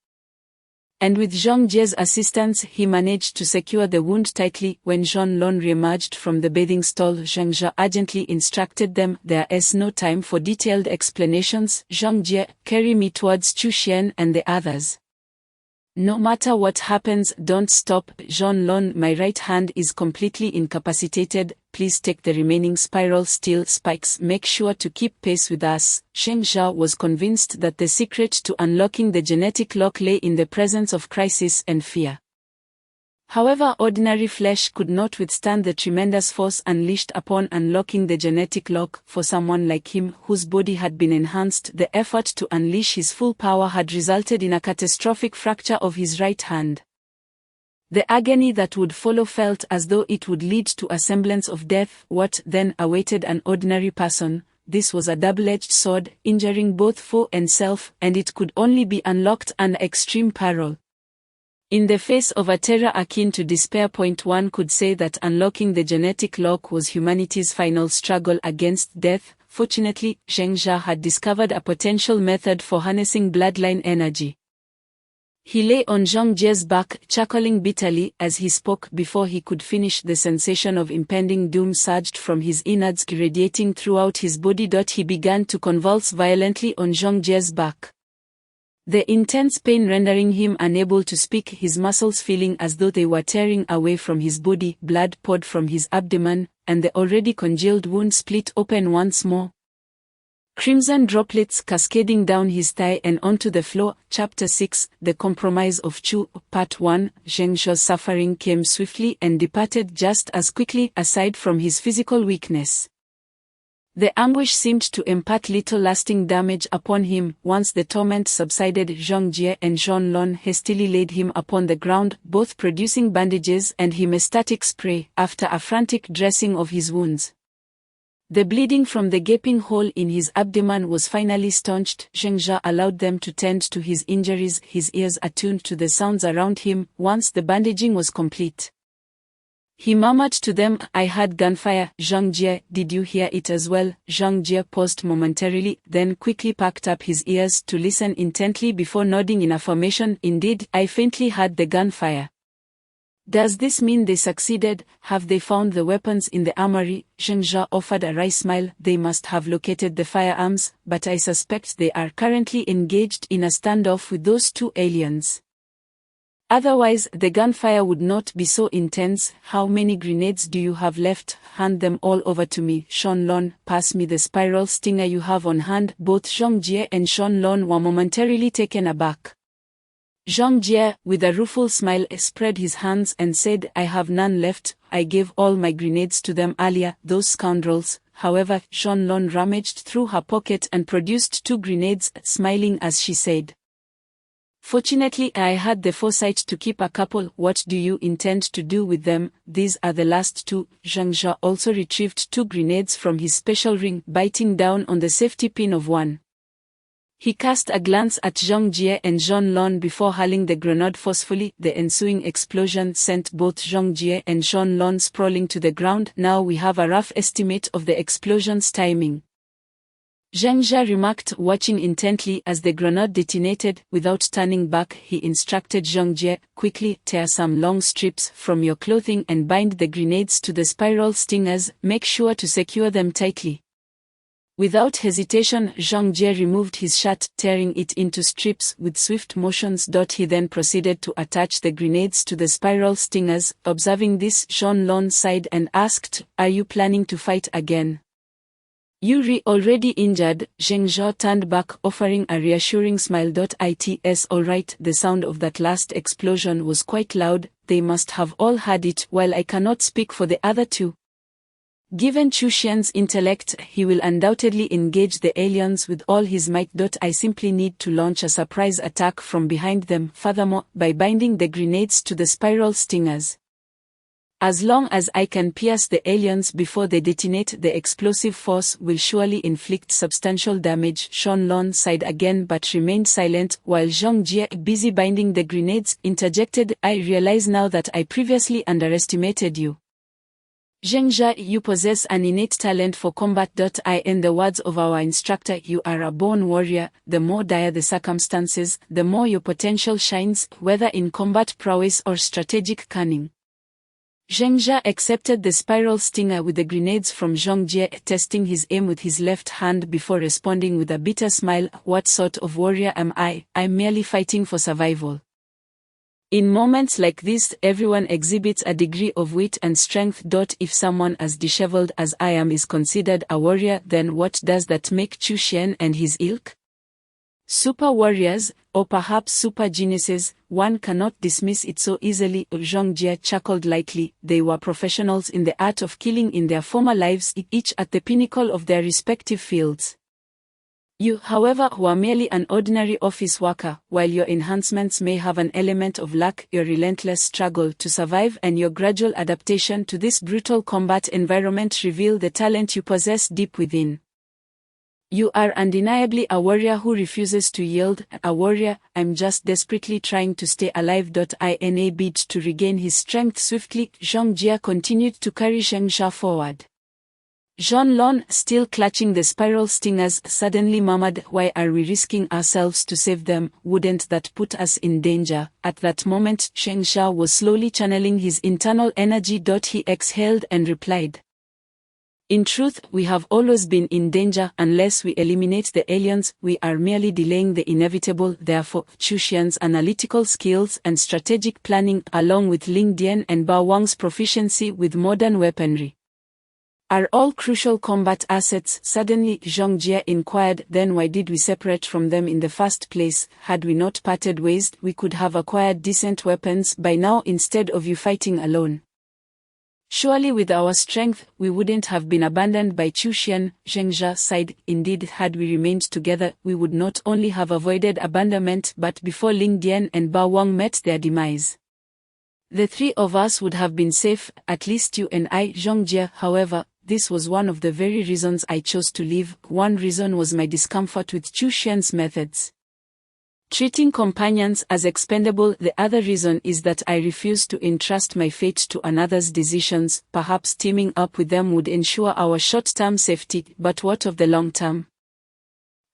and with Zhong Jie's assistance he managed to secure the wound tightly. When Shenlong re-emerged from the bathing stall, Zhengzha urgently instructed them, "There is no time for detailed explanations. Zhong Jie, carry me towards Chu Xian and the others. No matter what happens, don't stop." "Shenlong, my right hand is completely incapacitated. Please take the remaining spiral steel spikes. Make sure to keep pace with us." Zhengzha was convinced that the secret to unlocking the genetic lock lay in the presence of crisis and fear. However, ordinary flesh could not withstand the tremendous force unleashed upon unlocking the genetic lock. For someone like him, whose body had been enhanced, the effort to unleash his full power had resulted in a catastrophic fracture of his right hand. The agony that would follow felt as though it would lead to a semblance of death. What then awaited an ordinary person? This was a double-edged sword, injuring both foe and self, and it could only be unlocked under extreme peril. In the face of a terror akin to despair, one could say that unlocking the genetic lock was humanity's final struggle against death. Fortunately, Zhengzha had discovered a potential method for harnessing bloodline energy. He lay on Zhong Jie's back, chuckling bitterly as he spoke. Before he could finish, the sensation of impending doom surged from his innards, radiating throughout his body. He began to convulse violently on Zhong Jie's back, the intense pain rendering him unable to speak, his muscles feeling as though they were tearing away from his body. Blood poured from his abdomen, and the already congealed wound split open once more, crimson droplets cascading down his thigh and onto the floor. Chapter 6, The Compromise of Chu, Part 1. Zhengzha's suffering came swiftly and departed just as quickly. Aside from his physical weakness, the anguish seemed to impart little lasting damage upon him. Once the torment subsided, Zhong Jie and Shenlong hastily laid him upon the ground, both producing bandages and hemostatic spray. After a frantic dressing of his wounds, The bleeding from the gaping hole in his abdomen was finally staunched. Zhengzha allowed them to tend to his injuries, his ears attuned to the sounds around him. Once the bandaging was complete, he murmured to them, "I heard gunfire. Zhang Jie, did you hear it as well?" Zhang Jie paused momentarily, then quickly packed up his ears to listen intently before nodding in affirmation. "Indeed, I faintly heard the gunfire." "Does this mean they succeeded? Have they found the weapons in the armory?" Zhengzha offered a wry smile. "They must have located the firearms, but I suspect they are currently engaged in a standoff with those two aliens. Otherwise, the gunfire would not be so intense." "How many grenades do you have left?" "Hand them all over to me." "Shanlong, pass me the spiral stinger you have on hand." Both Zhang Jie and Shanlong were momentarily taken aback. Zhang Jie, with a rueful smile, spread his hands and said, "I have none left. I gave all my grenades to them earlier, those scoundrels." However, Shanlong rummaged through her pocket and produced 2 grenades, smiling as she said, "Fortunately, I had the foresight to keep a couple." "What do you intend to do with them?" "These are the last 2. Zhengzha also retrieved 2 grenades from his special ring, biting down on the safety pin of one. He cast a glance at Zhang Jie and Shanlong before hurling the grenade forcefully. The ensuing explosion sent both Zhang Jie and Shanlong sprawling to the ground. "Now we have a rough estimate of the explosion's timing," Zhengzha remarked, watching intently as the grenade detonated. Without turning back, he instructed Zhang Jie, "Quickly, tear some long strips from your clothing and bind the grenades to the spiral stingers. Make sure to secure them tightly." Without hesitation, Zhang Jie removed his shirt, tearing it into strips with swift motions. He then proceeded to attach the grenades to the spiral stingers. Observing this, Shanlong sighed and asked, "Are you planning to fight again?" "You're already injured." Zhengzha turned back, offering a reassuring smile. "It's all right." The sound of that last explosion was quite loud. They must have all heard it. While I cannot speak for the other 2, given Chu Xian's intellect, he will undoubtedly engage the aliens with all his might. I simply need to launch a surprise attack from behind them. Furthermore, by binding the grenades to the spiral stingers, as long as I can pierce the aliens before they detonate, the explosive force will surely inflict substantial damage. Shanlong sighed again but remained silent, while Zhang Jie, busy binding the grenades, interjected, "I realize now that I previously underestimated you. Zhengzha, you possess an innate talent for combat. In the words of our instructor, you are a born warrior. The more dire the circumstances, the more your potential shines, whether in combat prowess or strategic cunning." Zhengzha accepted the spiral stinger with the grenades from Zhang Jie, testing his aim with his left hand before responding with a bitter smile, "What sort of warrior am I? I'm merely fighting for survival." In moments like this, everyone exhibits a degree of wit and strength. If someone as disheveled as I am is considered a warrior, then what does that make Chu Xian and his ilk? Super warriors, or perhaps super geniuses. One cannot dismiss it so easily. Zhang Jie chuckled lightly. They were professionals in the art of killing in their former lives, each at the pinnacle of their respective fields. You, however, who are merely an ordinary office worker. While your enhancements may have an element of luck, your relentless struggle to survive and your gradual adaptation to this brutal combat environment reveal the talent you possess deep within. You are undeniably a warrior who refuses to yield. A warrior. I'm just desperately trying to stay alive. In a bid to regain his strength swiftly, Zhang Jie continued to carry Zhengzha forward. Shanlong, still clutching the spiral stingers, suddenly murmured, "Why are we risking ourselves to save them? Wouldn't that put us in danger?" At that moment, Zhengzha was slowly channeling his internal energy. He exhaled and replied, "In truth, we have always been in danger. Unless we eliminate the aliens, we are merely delaying the inevitable." Therefore, Chu Xian's analytical skills and strategic planning, along with Ling Dian and Bao Wang's proficiency with modern weaponry, are all crucial combat assets. Suddenly, Zhang Jie inquired, "Then why did we separate from them in the first place? Had we not parted ways, we could have acquired decent weapons by now instead of you fighting alone. Surely with our strength, we wouldn't have been abandoned by Chu Xian." Zhengzha sighed. "Indeed, had we remained together, we would not only have avoided abandonment but before Ling Dian and Bao Wang met their demise, the 3 of us would have been safe, at least you and I." Zhang Jie, however, this was one of the very reasons I chose to leave. One reason was my discomfort with Chu Xian's methods. Treating companions as expendable. The other reason is that I refuse to entrust my fate to another's decisions. Perhaps teaming up with them would ensure our short-term safety, but what of the long-term?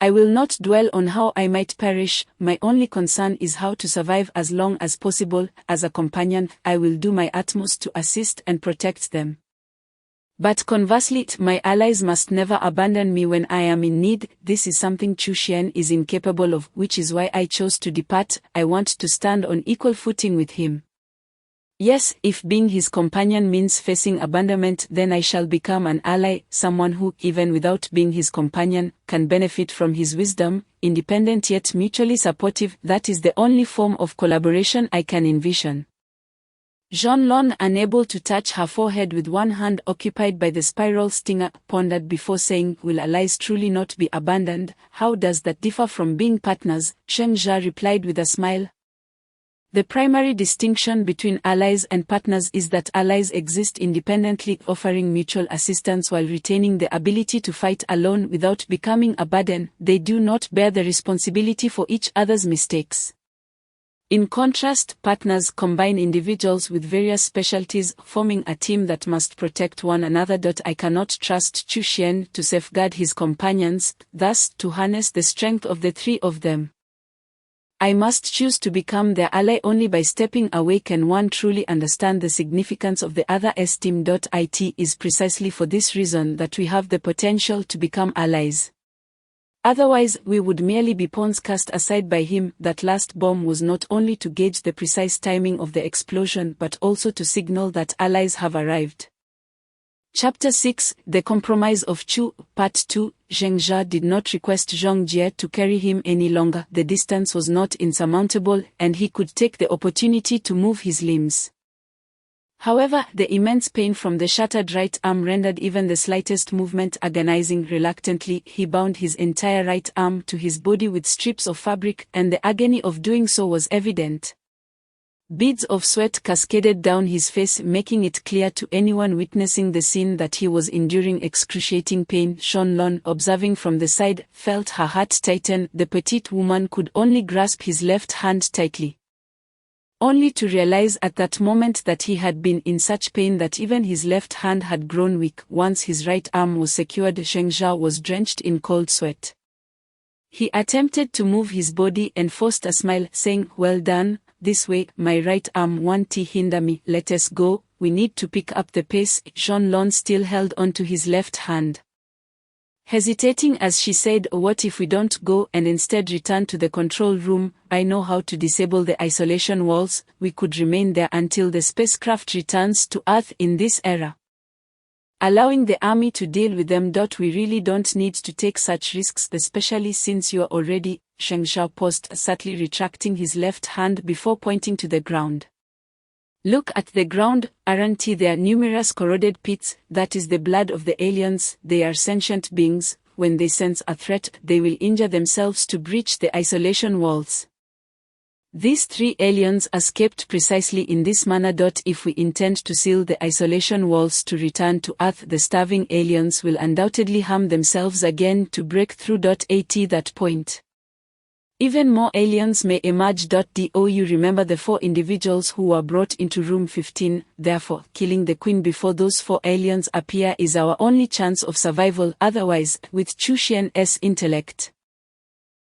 I will not dwell on how I might perish. My only concern is how to survive as long as possible. As a companion, I will do my utmost to assist and protect them. But conversely, my allies must never abandon me when I am in need. This is something Chu Xian is incapable of, which is why I chose to depart. I want to stand on equal footing with him. Yes, if being his companion means facing abandonment, then I shall become an ally, someone who, even without being his companion, can benefit from his wisdom, independent yet mutually supportive. That is the only form of collaboration I can envision. Zhonglun, unable to touch her forehead with one hand occupied by the spiral stinger, pondered before saying, "Will allies truly not be abandoned? How does that differ from being partners?" Sheng Jia replied with a smile. The primary distinction between allies and partners is that allies exist independently, offering mutual assistance while retaining the ability to fight alone without becoming a burden. They do not bear the responsibility for each other's mistakes. In contrast, partners combine individuals with various specialties, forming a team that must protect one another. I cannot trust Chu Xian to safeguard his companions, thus to harness the strength of the three of them. I must choose to become their ally only by stepping away. Can one truly understand the significance of the other's team? It is precisely for this reason that we have the potential to become allies. Otherwise, we would merely be pawns cast aside by him. That last bomb was not only to gauge the precise timing of the explosion but also to signal that allies have arrived. Chapter 6, The Compromise of Chu, Part 2. Zheng Jia did not request Zhong Jie to carry him any longer. The distance was not insurmountable, and he could take the opportunity to move his limbs. However, the immense pain from the shattered right arm rendered even the slightest movement agonizing. Reluctantly, he bound his entire right arm to his body with strips of fabric, and the agony of doing so was evident. Beads of sweat cascaded down his face, making it clear to anyone witnessing the scene that he was enduring excruciating pain. Zhonglun, observing from the side, felt her heart tighten. The petite woman could only grasp his left hand tightly, only to realize at that moment that he had been in such pain that even his left hand had grown weak. Once his right arm was secured, Zheng Jia was drenched in cold sweat. He attempted to move his body and forced a smile, saying, "Well done, this way, my right arm won't hinder me. Let us go, we need to pick up the pace." Zhonglun still held onto his left hand, hesitating as she said, "What if we don't go and instead return to the control room? I know how to disable the isolation walls. We could remain there until the spacecraft returns to Earth in this era, allowing the army to deal with them. We really don't need to take such risks, especially since you're already..." Zheng Jia paused, subtly retracting his left hand before pointing to the ground. "Look at the ground, aren't there numerous corroded pits? That is the blood of the aliens. They are sentient beings. When they sense a threat, they will injure themselves to breach the isolation walls. These three aliens escaped precisely in this manner. If we intend to seal the isolation walls to return to Earth, the starving aliens will undoubtedly harm themselves again to break through. At that point, even more aliens may emerge. Do you remember the 4 individuals who were brought into room 15? Therefore, killing the queen before those 4 aliens appear is our only chance of survival. Otherwise, with Chu Xian's intellect,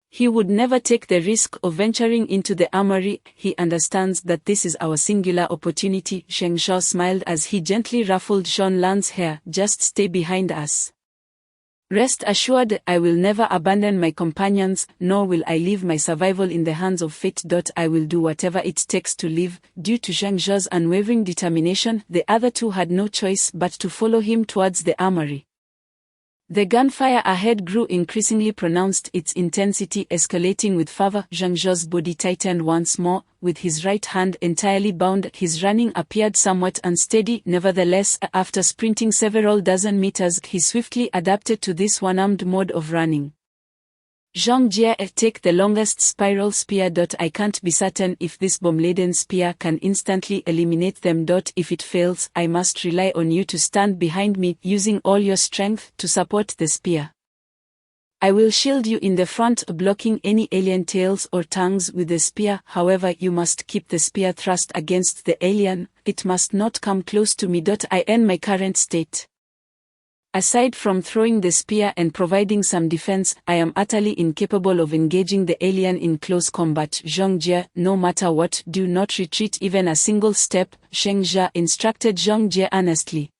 he would never take the risk of venturing into the armory. He understands that this is our singular opportunity." Zheng Jia smiled as he gently ruffled Zhonglun's hair. "Just stay behind us. Rest assured, I will never abandon my companions, nor will I leave my survival in the hands of fate. I will do whatever it takes to live." Due to Zheng Jia's unwavering determination, the other 2 had no choice but to follow him towards the armory. The gunfire ahead grew increasingly pronounced, its intensity escalating with fervor. Zheng Jia's body tightened once more. With his right hand entirely bound, his running appeared somewhat unsteady. Nevertheless, after sprinting several dozen meters, he swiftly adapted to this one-armed mode of running. Zhang Jie, take the longest spiral spear. I can't be certain if this bomb-laden spear can instantly eliminate them. If it fails, I must rely on you to stand behind me using all your strength to support the spear. I will shield you in the front, blocking any alien tails or tongues with the spear. However, you must keep the spear thrust against the alien. It must not come close to me. In my current state, aside from throwing the spear and providing some defense, I am utterly incapable of engaging the alien in close combat. Zhang Jie, no matter what, do not retreat even a single step, Zheng Jia instructed Zhang Jie earnestly.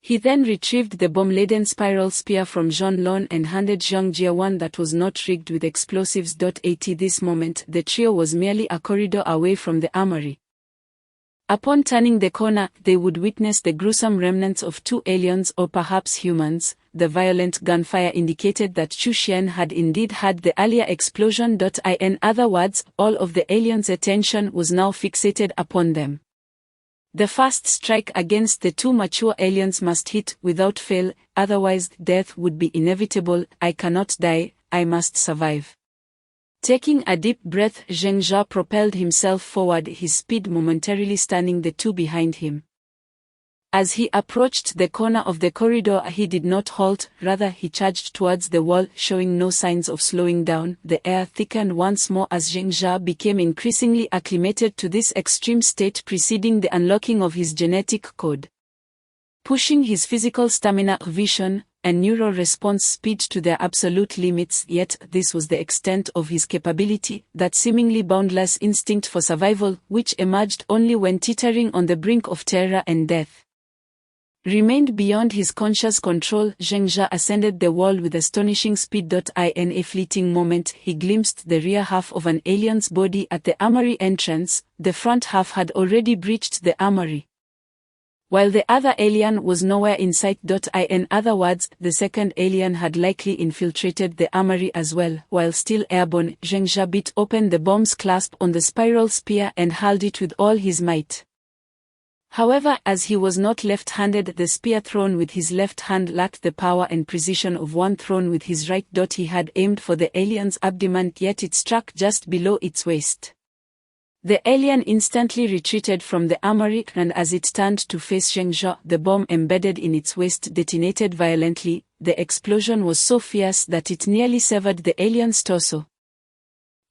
He then retrieved the bomb-laden spiral spear from Zhang Lon and handed Zhang Jie one that was not rigged with explosives. At this moment, the trio was merely a corridor away from the armory. Upon turning the corner, they would witness the gruesome remnants of 2 aliens or perhaps humans. The violent gunfire indicated that Chu Xian had indeed had the earlier explosion. In other words, all of the aliens' attention was now fixated upon them. The first strike against the 2 mature aliens must hit without fail, otherwise death would be inevitable. I cannot die, I must survive. Taking a deep breath, Zheng Jia propelled himself forward, his speed momentarily stunning the 2 behind him. As he approached the corner of the corridor, he did not halt, rather he charged towards the wall, showing no signs of slowing down. The air thickened once more as Zheng Jia became increasingly acclimated to this extreme state preceding the unlocking of his genetic code. Pushing his physical stamina, vision, and neural response speed to their absolute limits, yet this was the extent of his capability, that seemingly boundless instinct for survival, which emerged only when teetering on the brink of terror and death, remained beyond his conscious control. Zheng Jia ascended the wall with astonishing speed. In a fleeting moment, he glimpsed the rear half of an alien's body at the armory entrance. The front half had already breached the armory, while the other alien was nowhere in sight. In other words, the second alien had likely infiltrated the armory as well. While still airborne, Zheng Jia bit open the bomb's clasp on the spiral spear and hurled it with all his might. However, as he was not left-handed, the spear thrown with his left hand lacked the power and precision of one thrown with his right. He had aimed for the alien's abdomen, yet it struck just below its waist. The alien instantly retreated from the armory, and as it turned to face Zheng Jia, the bomb embedded in its waist detonated violently. The explosion was so fierce that it nearly severed the alien's torso,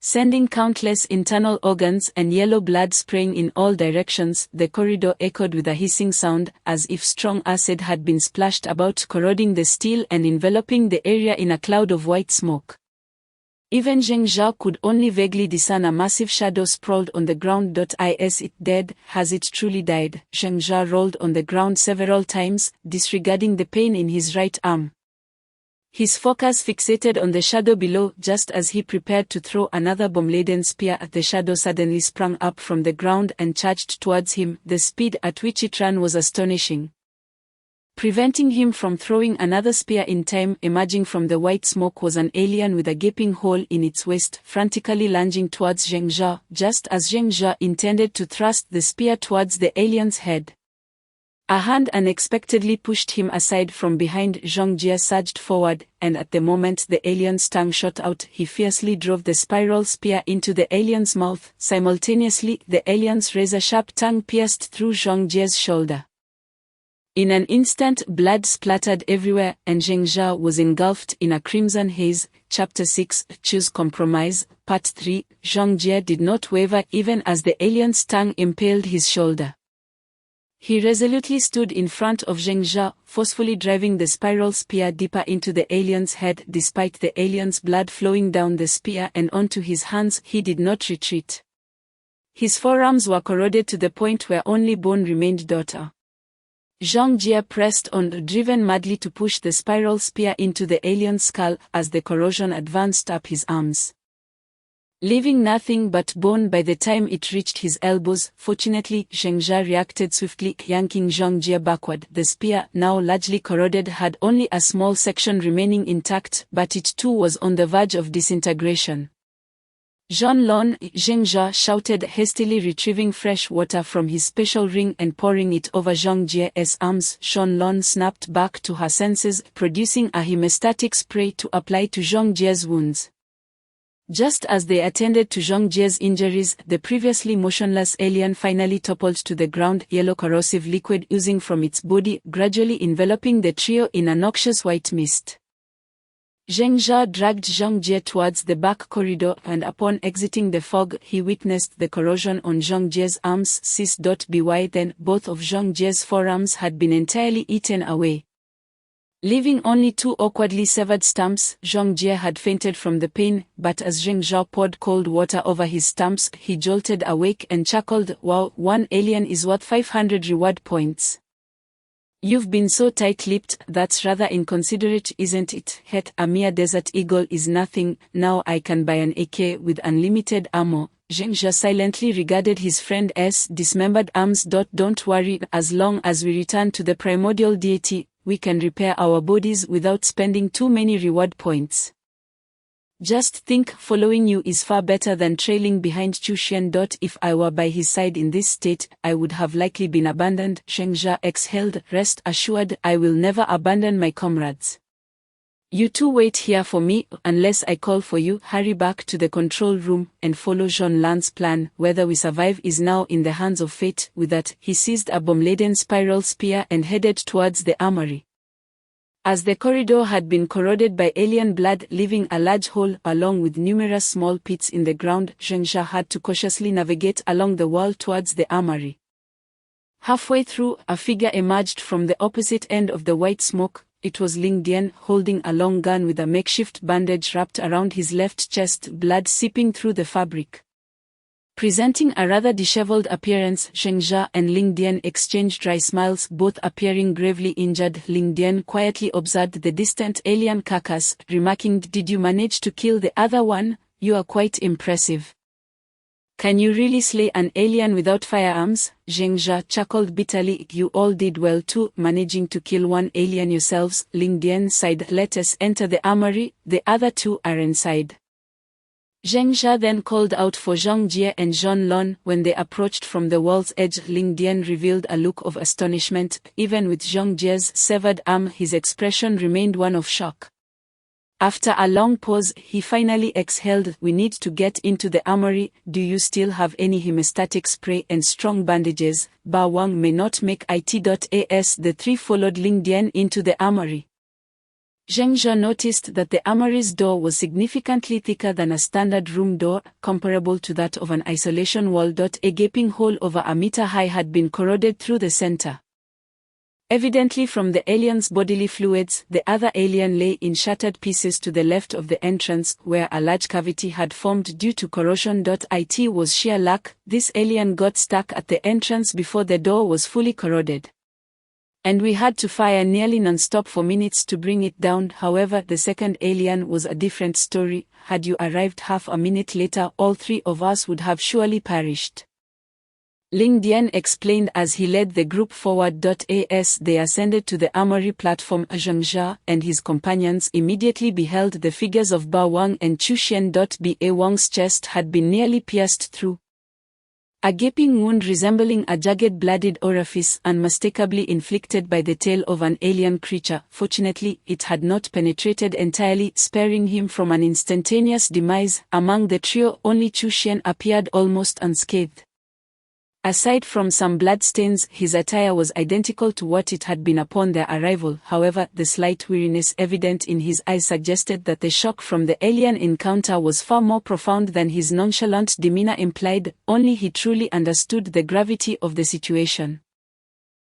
sending countless internal organs and yellow blood spraying in all directions. The corridor echoed with a hissing sound, as if strong acid had been splashed about, corroding the steel and enveloping the area in a cloud of white smoke. Even Zheng Jia could only vaguely discern a massive shadow sprawled on the ground. Is it dead? Has it truly died? Zheng Jia rolled on the ground several times, disregarding the pain in his right arm. His focus fixated on the shadow below. Just as he prepared to throw another bomb-laden spear, the shadow suddenly sprang up from the ground and charged towards him. The speed at which it ran was astonishing, preventing him from throwing another spear in time. Emerging from the white smoke was an alien with a gaping hole in its waist, frantically lunging towards Zheng Jia. Just as Zheng Jia intended to thrust the spear towards the alien's head, a hand unexpectedly pushed him aside from behind. Zhang Jie surged forward, and at the moment the alien's tongue shot out, he fiercely drove the spiral spear into the alien's mouth. Simultaneously, the alien's razor-sharp tongue pierced through Zhang Jie's shoulder. In an instant, blood splattered everywhere, and Zheng Jia was engulfed in a crimson haze. Chapter 6, Choose Compromise, Part 3. Zhang Jie did not waver even as the alien's tongue impaled his shoulder. He resolutely stood in front of Zheng Jia, forcefully driving the spiral spear deeper into the alien's head. Despite the alien's blood flowing down the spear and onto his hands, he did not retreat. His forearms were corroded to the point where only bone remained. Zhang Jie pressed on, driven madly to push the spiral spear into the alien's skull as the corrosion advanced up his arms, leaving nothing but bone by the time it reached his elbows. Fortunately, Zheng Jia reacted swiftly, yanking Zhang Jie backward. The spear, now largely corroded, had only a small section remaining intact, but it too was on the verge of disintegration. Jean-Lon, Zheng shouted, hastily retrieving fresh water from his special ring and pouring it over Zhang Jie's arms. Jean-Lon snapped back to her senses, producing a hemostatic spray to apply to Zhang Jie's wounds. Just as they attended to Zhang Jie's injuries, the previously motionless alien finally toppled to the ground, yellow corrosive liquid oozing from its body, gradually enveloping the trio in a noxious white mist. Zheng Jia dragged Zhang Jie towards the back corridor, and upon exiting the fog, he witnessed the corrosion on Zhang Jie's arms cease. By then, both of Zhang Jie's forearms had been entirely eaten away. Leaving only two awkwardly severed stumps, Zhang Jie had fainted from the pain, but as Zheng Jia poured cold water over his stumps, he jolted awake and chuckled, "Wow, one alien is worth 500 reward points. You've been so tight-lipped, that's rather inconsiderate, isn't it? Heck, a mere desert eagle is nothing, now I can buy an AK with unlimited ammo." Zheng Jia silently regarded his friend's dismembered arms. "Don't worry, as long as we return to the primordial deity, we can repair our bodies without spending too many reward points. Just think, following you is far better than trailing behind Chu Xian. If I were by his side in this state, I would have likely been abandoned." Zheng Jia exhaled, "Rest assured, I will never abandon my comrades. You two wait here for me, unless I call for you. Hurry back to the control room, and follow Jean-Lan's plan. Whether we survive is now in the hands of fate." With that, he seized a bomb-laden spiral spear and headed towards the armory. As the corridor had been corroded by alien blood, leaving a large hole along with numerous small pits in the ground, Zheng Jia had to cautiously navigate along the wall towards the armory. Halfway through, a figure emerged from the opposite end of the white smoke. It was Ling Dian, holding a long gun with a makeshift bandage wrapped around his left chest, blood seeping through the fabric. Presenting a rather disheveled appearance, Zheng Jia and Ling Dian exchanged dry smiles, both appearing gravely injured. Ling Dian quietly observed the distant alien carcass, remarking, "Did you manage to kill the other one? You are quite impressive. Can you really slay an alien without firearms?" Zheng Jia chuckled bitterly. "You all did well too, managing to kill one alien yourselves." Ling Dian sighed. "Let us enter the armory, the other two are inside." Zheng Jia then called out for Zhang Jie and Jean-Lon. When they approached from the wall's edge, Ling Dian revealed a look of astonishment. Even with Zhang Jie's severed arm, his expression remained one of shock. After a long pause, he finally exhaled, "We need to get into the armory. Do you still have any hemostatic spray and strong bandages? Ba Wang may not make it. The three followed Ling Dian into the armory. Zheng Jia noticed that the armory's door was significantly thicker than a standard room door, comparable to that of an isolation wall. A gaping hole over a meter high had been corroded through the center. Evidently from the alien's bodily fluids, the other alien lay in shattered pieces to the left of the entrance, where a large cavity had formed due to corrosion. It was sheer luck, this alien got stuck at the entrance before the door was fully corroded. And we had to fire nearly non-stop for minutes to bring it down. However, the second alien was a different story. Had you arrived half a minute later, all three of us would have surely perished." Ling Dian explained as he led the group forward. As they ascended to the armory platform, Zheng Jia and his companions immediately beheld the figures of Ba Wang and Chu Xian. Ba Wang's chest had been nearly pierced through. A gaping wound resembling a jagged blooded orifice, unmistakably inflicted by the tail of an alien creature. Fortunately, it had not penetrated entirely, sparing him from an instantaneous demise. Among the trio, only Chu Xian appeared almost unscathed. Aside from some bloodstains, his attire was identical to what it had been upon their arrival. However, the slight weariness evident in his eyes suggested that the shock from the alien encounter was far more profound than his nonchalant demeanor implied. Only he truly understood the gravity of the situation.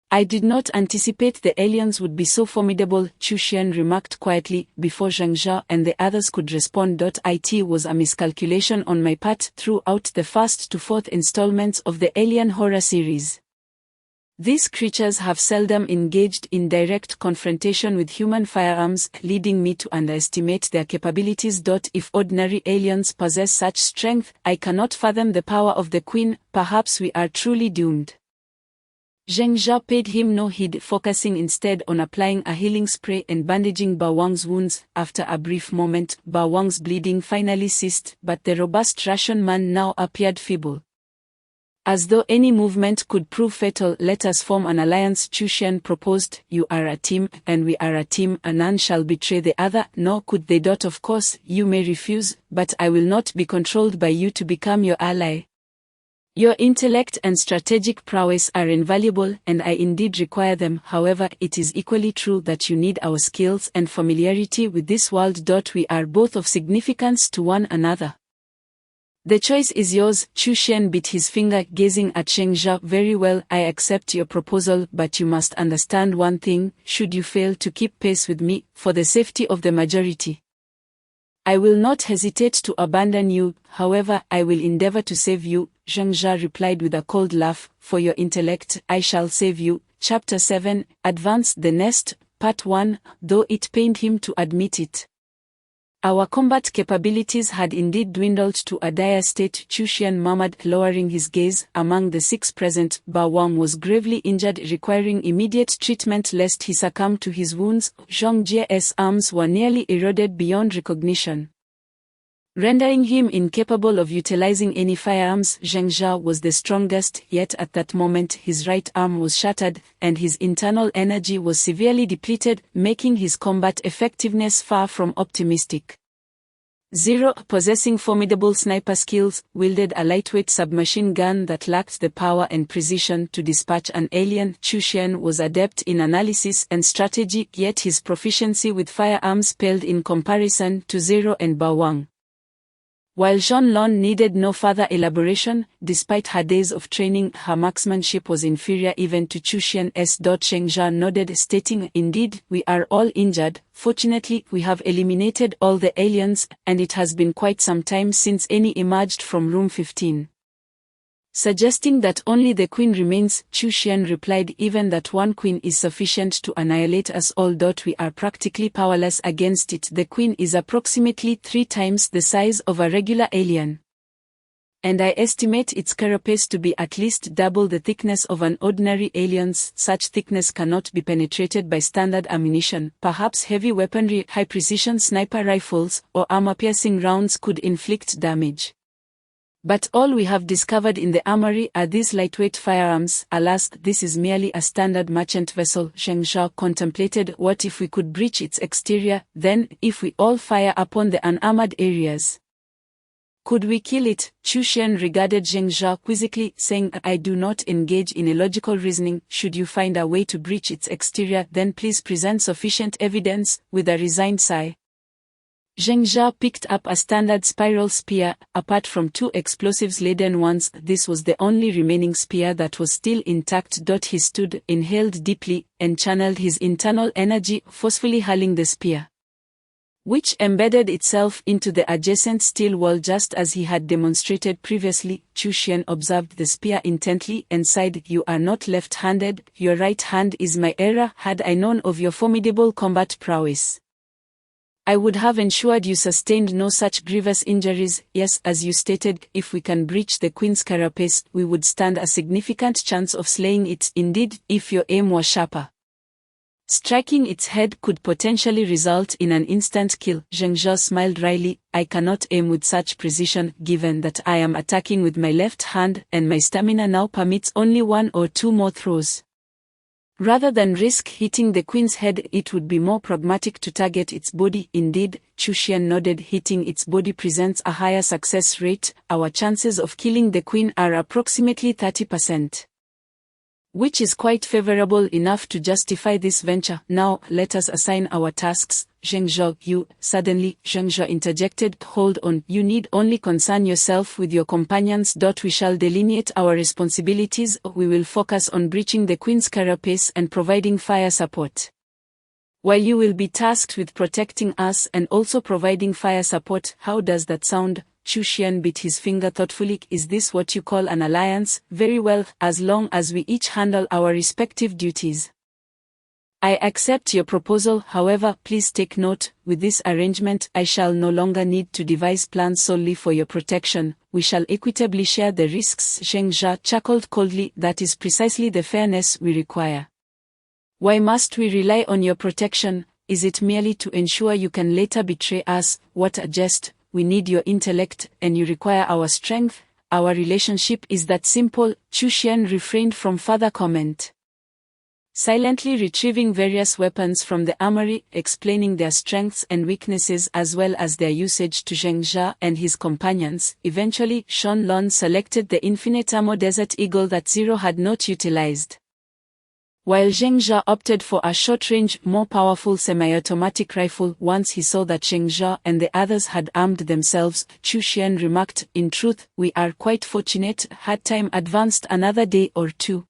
"I did not anticipate the aliens would be so formidable," Chu Xian remarked quietly, before Zheng Jia and the others could respond. It was a miscalculation on my part. Throughout the first to fourth installments of the Alien horror series, these creatures have seldom engaged in direct confrontation with human firearms, leading me to underestimate their capabilities. If ordinary aliens possess such strength, I cannot fathom the power of the Queen. Perhaps we are truly doomed. Zheng Jia paid him no heed, focusing instead on applying a healing spray and bandaging Bao Wang's wounds. After a brief moment, Bao Wang's bleeding finally ceased, but the robust Russian man now appeared feeble. As though any movement could prove fatal, let us form an alliance, Chu Xian proposed. You are a team, and we are a team, and none shall betray the other, nor could they. Of course, you may refuse, but I will not be controlled by you to become your ally. Your intellect and strategic prowess are invaluable, and I indeed require them. However, it is equally true that you need our skills and familiarity with this world. We are both of significance to one another. The choice is yours. Chu Xian bit his finger, gazing at Zheng Jia. Very well, I accept your proposal, but you must understand one thing: should you fail to keep pace with me, for the safety of the majority, I will not hesitate to abandon you. However, I will endeavor to save you, Zheng Jia replied with a cold laugh. For your intellect, I shall save you. Chapter 7, Advance the Nest, Part 1, though it pained him to admit it. Our combat capabilities had indeed dwindled to a dire state, Chu Xian murmured, lowering his gaze. Among the 6 present, Bao Wang was gravely injured, requiring immediate treatment lest he succumb to his wounds. Zheng Jia's arms were nearly eroded beyond recognition, rendering him incapable of utilizing any firearms. Zheng Jia was the strongest, yet at that moment his right arm was shattered, and his internal energy was severely depleted, making his combat effectiveness far from optimistic. 0. Possessing formidable sniper skills, wielded a lightweight submachine gun that lacked the power and precision to dispatch an alien. Chu Xian was adept in analysis and strategy, yet his proficiency with firearms paled in comparison to 0 and Bao Wang. While Zhong Lon needed no further elaboration, despite her days of training, her marksmanship was inferior even to Chu Xian's. Zheng Jia nodded, stating, indeed, we are all injured. Fortunately, we have eliminated all the aliens, and it has been quite some time since any emerged from room 15. Suggesting that only the queen remains, Chu Xian replied, even that one queen is sufficient to annihilate us all. We are practically powerless against it. The queen is approximately 3 times the size of a regular alien, and I estimate its carapace to be at least double the thickness of an ordinary alien's. Such thickness cannot be penetrated by standard ammunition. Perhaps heavy weaponry, high-precision sniper rifles, or armor-piercing rounds could inflict damage. But all we have discovered in the armory are these lightweight firearms. Alas, this is merely a standard merchant vessel. Zheng Jia contemplated, what if we could breach its exterior? Then, if we all fire upon the unarmored areas, could we kill it? Chu Xian regarded Zheng Jia quizzically, saying, I do not engage in illogical reasoning. Should you find a way to breach its exterior, then please present sufficient evidence. With a resigned sigh, Zheng Jia picked up a standard spiral spear. Apart from 2 explosives-laden ones, this was the only remaining spear that was still intact. He stood, inhaled deeply, and channeled his internal energy, forcefully hurling the spear, which embedded itself into the adjacent steel wall just as he had demonstrated previously. Chu Xian observed the spear intently and sighed, you are not left-handed, your right hand is my error. Had I known of your formidable combat prowess, I would have ensured you sustained no such grievous injuries. Yes, as you stated, if we can breach the queen's carapace, we would stand a significant chance of slaying it. Indeed, if your aim were sharper, striking its head could potentially result in an instant kill. Zheng Jia smiled wryly, I cannot aim with such precision, given that I am attacking with my left hand, and my stamina now permits only 1 or 2 more throws. Rather than risk hitting the queen's head, it would be more pragmatic to target its body. Indeed, Chu Xian nodded, hitting its body presents a higher success rate. Our chances of killing the queen are approximately 30%. Which is quite favorable enough to justify this venture. Now, let us assign our tasks. Zheng Jia, suddenly, Zheng Jia interjected, hold on, you need only concern yourself with your companions. We shall delineate our responsibilities. We will focus on breaching the queen's carapace and providing fire support, while you will be tasked with protecting us and also providing fire support. How does that sound? Chu Xian bit his finger thoughtfully. Is this what you call an alliance? Very well, as long as we each handle our respective duties. I accept your proposal, however, please take note, with this arrangement I shall no longer need to devise plans solely for your protection, we shall equitably share the risks. Zheng Jia chuckled coldly. That is precisely the fairness we require. Why must we rely on your protection? Is it merely to ensure you can later betray us? What a jest. We need your intellect, and you require our strength. Our relationship is that simple. Chu Xian refrained from further comment. Silently retrieving various weapons from the armory, explaining their strengths and weaknesses as well as their usage to Zheng Jia and his companions, eventually Shan Lon selected the infinite ammo Desert Eagle that Zero had not utilized. While Zheng Jia opted for a short-range, more powerful semi-automatic rifle once he saw that Zheng Jia and the others had armed themselves, Chu Xian remarked, "In truth, we are quite fortunate. Had time advanced another day or two,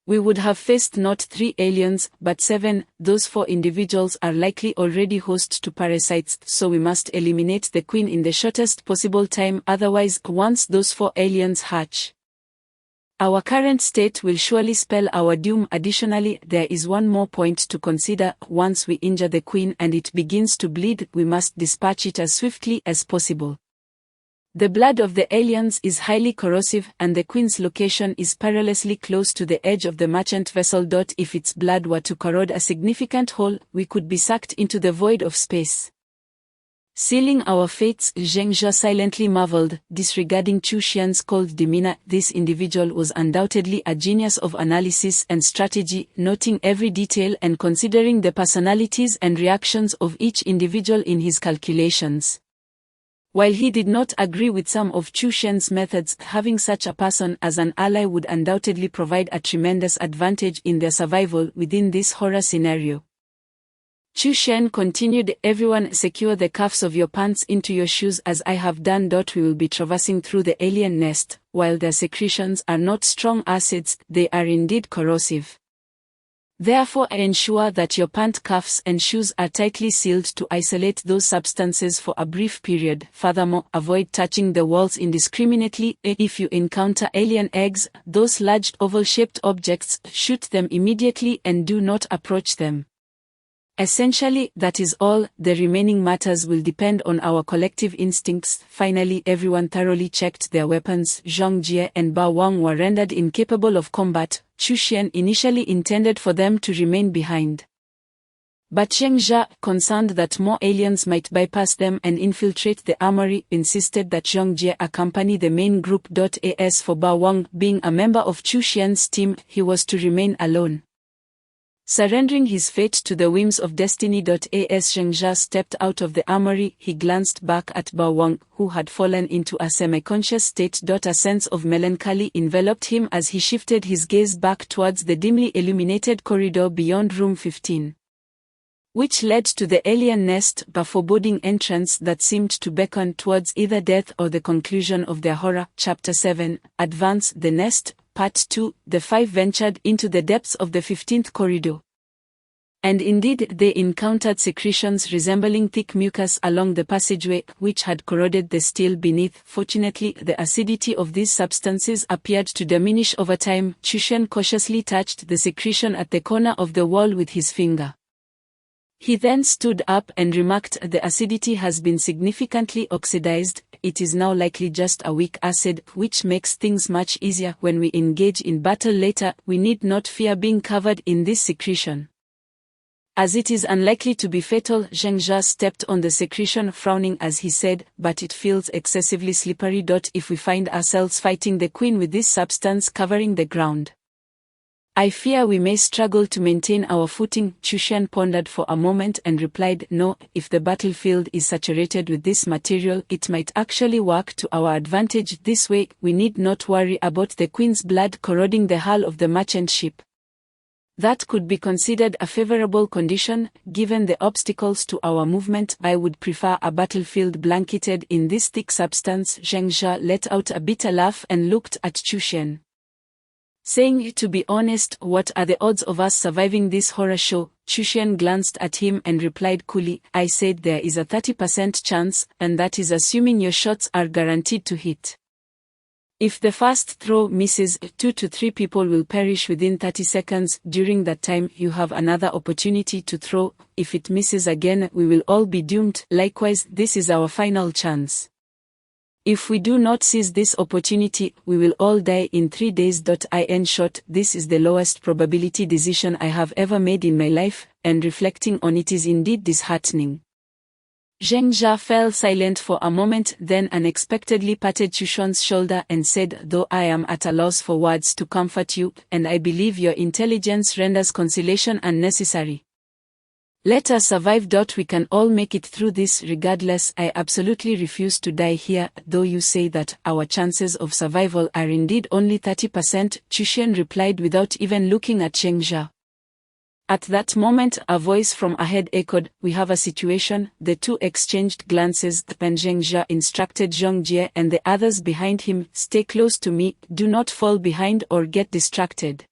we would have faced not 3 aliens, but 7. Those 4 individuals are likely already host to parasites, so we must eliminate the queen in the shortest possible time, otherwise, once those 4 aliens hatch, our current state will surely spell our doom. Additionally, there is one more point to consider. Once we injure the queen and it begins to bleed, we must dispatch it as swiftly as possible. The blood of the aliens is highly corrosive, and the queen's location is perilously close to the edge of the merchant vessel. If its blood were to corrode a significant hole, we could be sucked into the void of space. Sealing our fates, Zheng Jia silently marveled, disregarding Chu Xian's cold demeanor. This individual was undoubtedly a genius of analysis and strategy, noting every detail and considering the personalities and reactions of each individual in his calculations. While he did not agree with some of Chu Xian's methods, having such a person as an ally would undoubtedly provide a tremendous advantage in their survival within this horror scenario. Chu Xian continued, "Everyone secure the cuffs of your pants into your shoes as I have done. We will be traversing through the alien nest. While their secretions are not strong acids, they are indeed corrosive. Therefore ensure that your pant cuffs and shoes are tightly sealed to isolate those substances for a brief period. Furthermore, avoid touching the walls indiscriminately. If you encounter alien eggs, those large oval-shaped objects, shoot them immediately and do not approach them. Essentially, that is all. The remaining matters will depend on our collective instincts." Finally, everyone thoroughly checked their weapons. Zhang Jie and Bao Wang were rendered incapable of combat. Chu Xian initially intended for them to remain behind, but Zheng Jia, concerned that more aliens might bypass them and infiltrate the armory, insisted that Zhang Jie accompany the main group. As for Bao Wang, being a member of Chu Xian's team, he was to remain alone, surrendering his fate to the whims of destiny. As Zheng Jia stepped out of the armory, he glanced back at Bao Wang, who had fallen into a semi-conscious state. A sense of melancholy enveloped him as he shifted his gaze back towards the dimly illuminated corridor beyond room 15, which led to the alien nest, a foreboding entrance that seemed to beckon towards either death or the conclusion of their horror. Chapter 7, Advance the Nest, Part 2. The 5 ventured into the depths of the 15th corridor. And indeed they encountered secretions resembling thick mucus along the passageway, which had corroded the steel beneath. Fortunately, the acidity of these substances appeared to diminish over time. Chu Xian cautiously touched the secretion at the corner of the wall with his finger. He then stood up and remarked, "The acidity has been significantly oxidized. It is now likely just a weak acid, which makes things much easier when we engage in battle later. We need not fear being covered in this secretion, as it is unlikely to be fatal." Zheng Jia stepped on the secretion, frowning as he said, "But it feels excessively slippery. If we find ourselves fighting the queen with this substance covering the ground, I fear we may struggle to maintain our footing." Chu Xian pondered for a moment and replied, "No, if the battlefield is saturated with this material, it might actually work to our advantage. This way, we need not worry about the queen's blood corroding the hull of the merchant ship. That could be considered a favorable condition, given the obstacles to our movement. I would prefer a battlefield blanketed in this thick substance." Zheng Jia let out a bitter laugh and looked at Chu Xian, saying, "To be honest, what are the odds of us surviving this horror show?" Chu Xian glanced at him and replied coolly, "I said there is a 30% chance, and that is assuming your shots are guaranteed to hit. If the first throw misses, 2 to 3 people will perish within 30 seconds. During that time, you have another opportunity to throw. If it misses again, we will all be doomed. Likewise, this is our final chance. If we do not seize this opportunity, we will all die in 3 days. In short, this is the lowest probability decision I have ever made in my life, and reflecting on it is indeed disheartening. Zheng Jia fell silent for a moment, then unexpectedly patted Chushan's shoulder and said, "Though I am at a loss for words to comfort you, and I believe your intelligence renders consolation unnecessary. Let us survive. We can all make it through this. Regardless, I absolutely refuse to die here, though you say that our chances of survival are indeed only 30%, Chushan replied without even looking at Zheng Jia. At that moment, a voice from ahead echoed, "We have a situation." The two exchanged glances. Then Zheng Jia instructed Zhong Jie and the others behind him, "Stay close to me, do not fall behind or get distracted.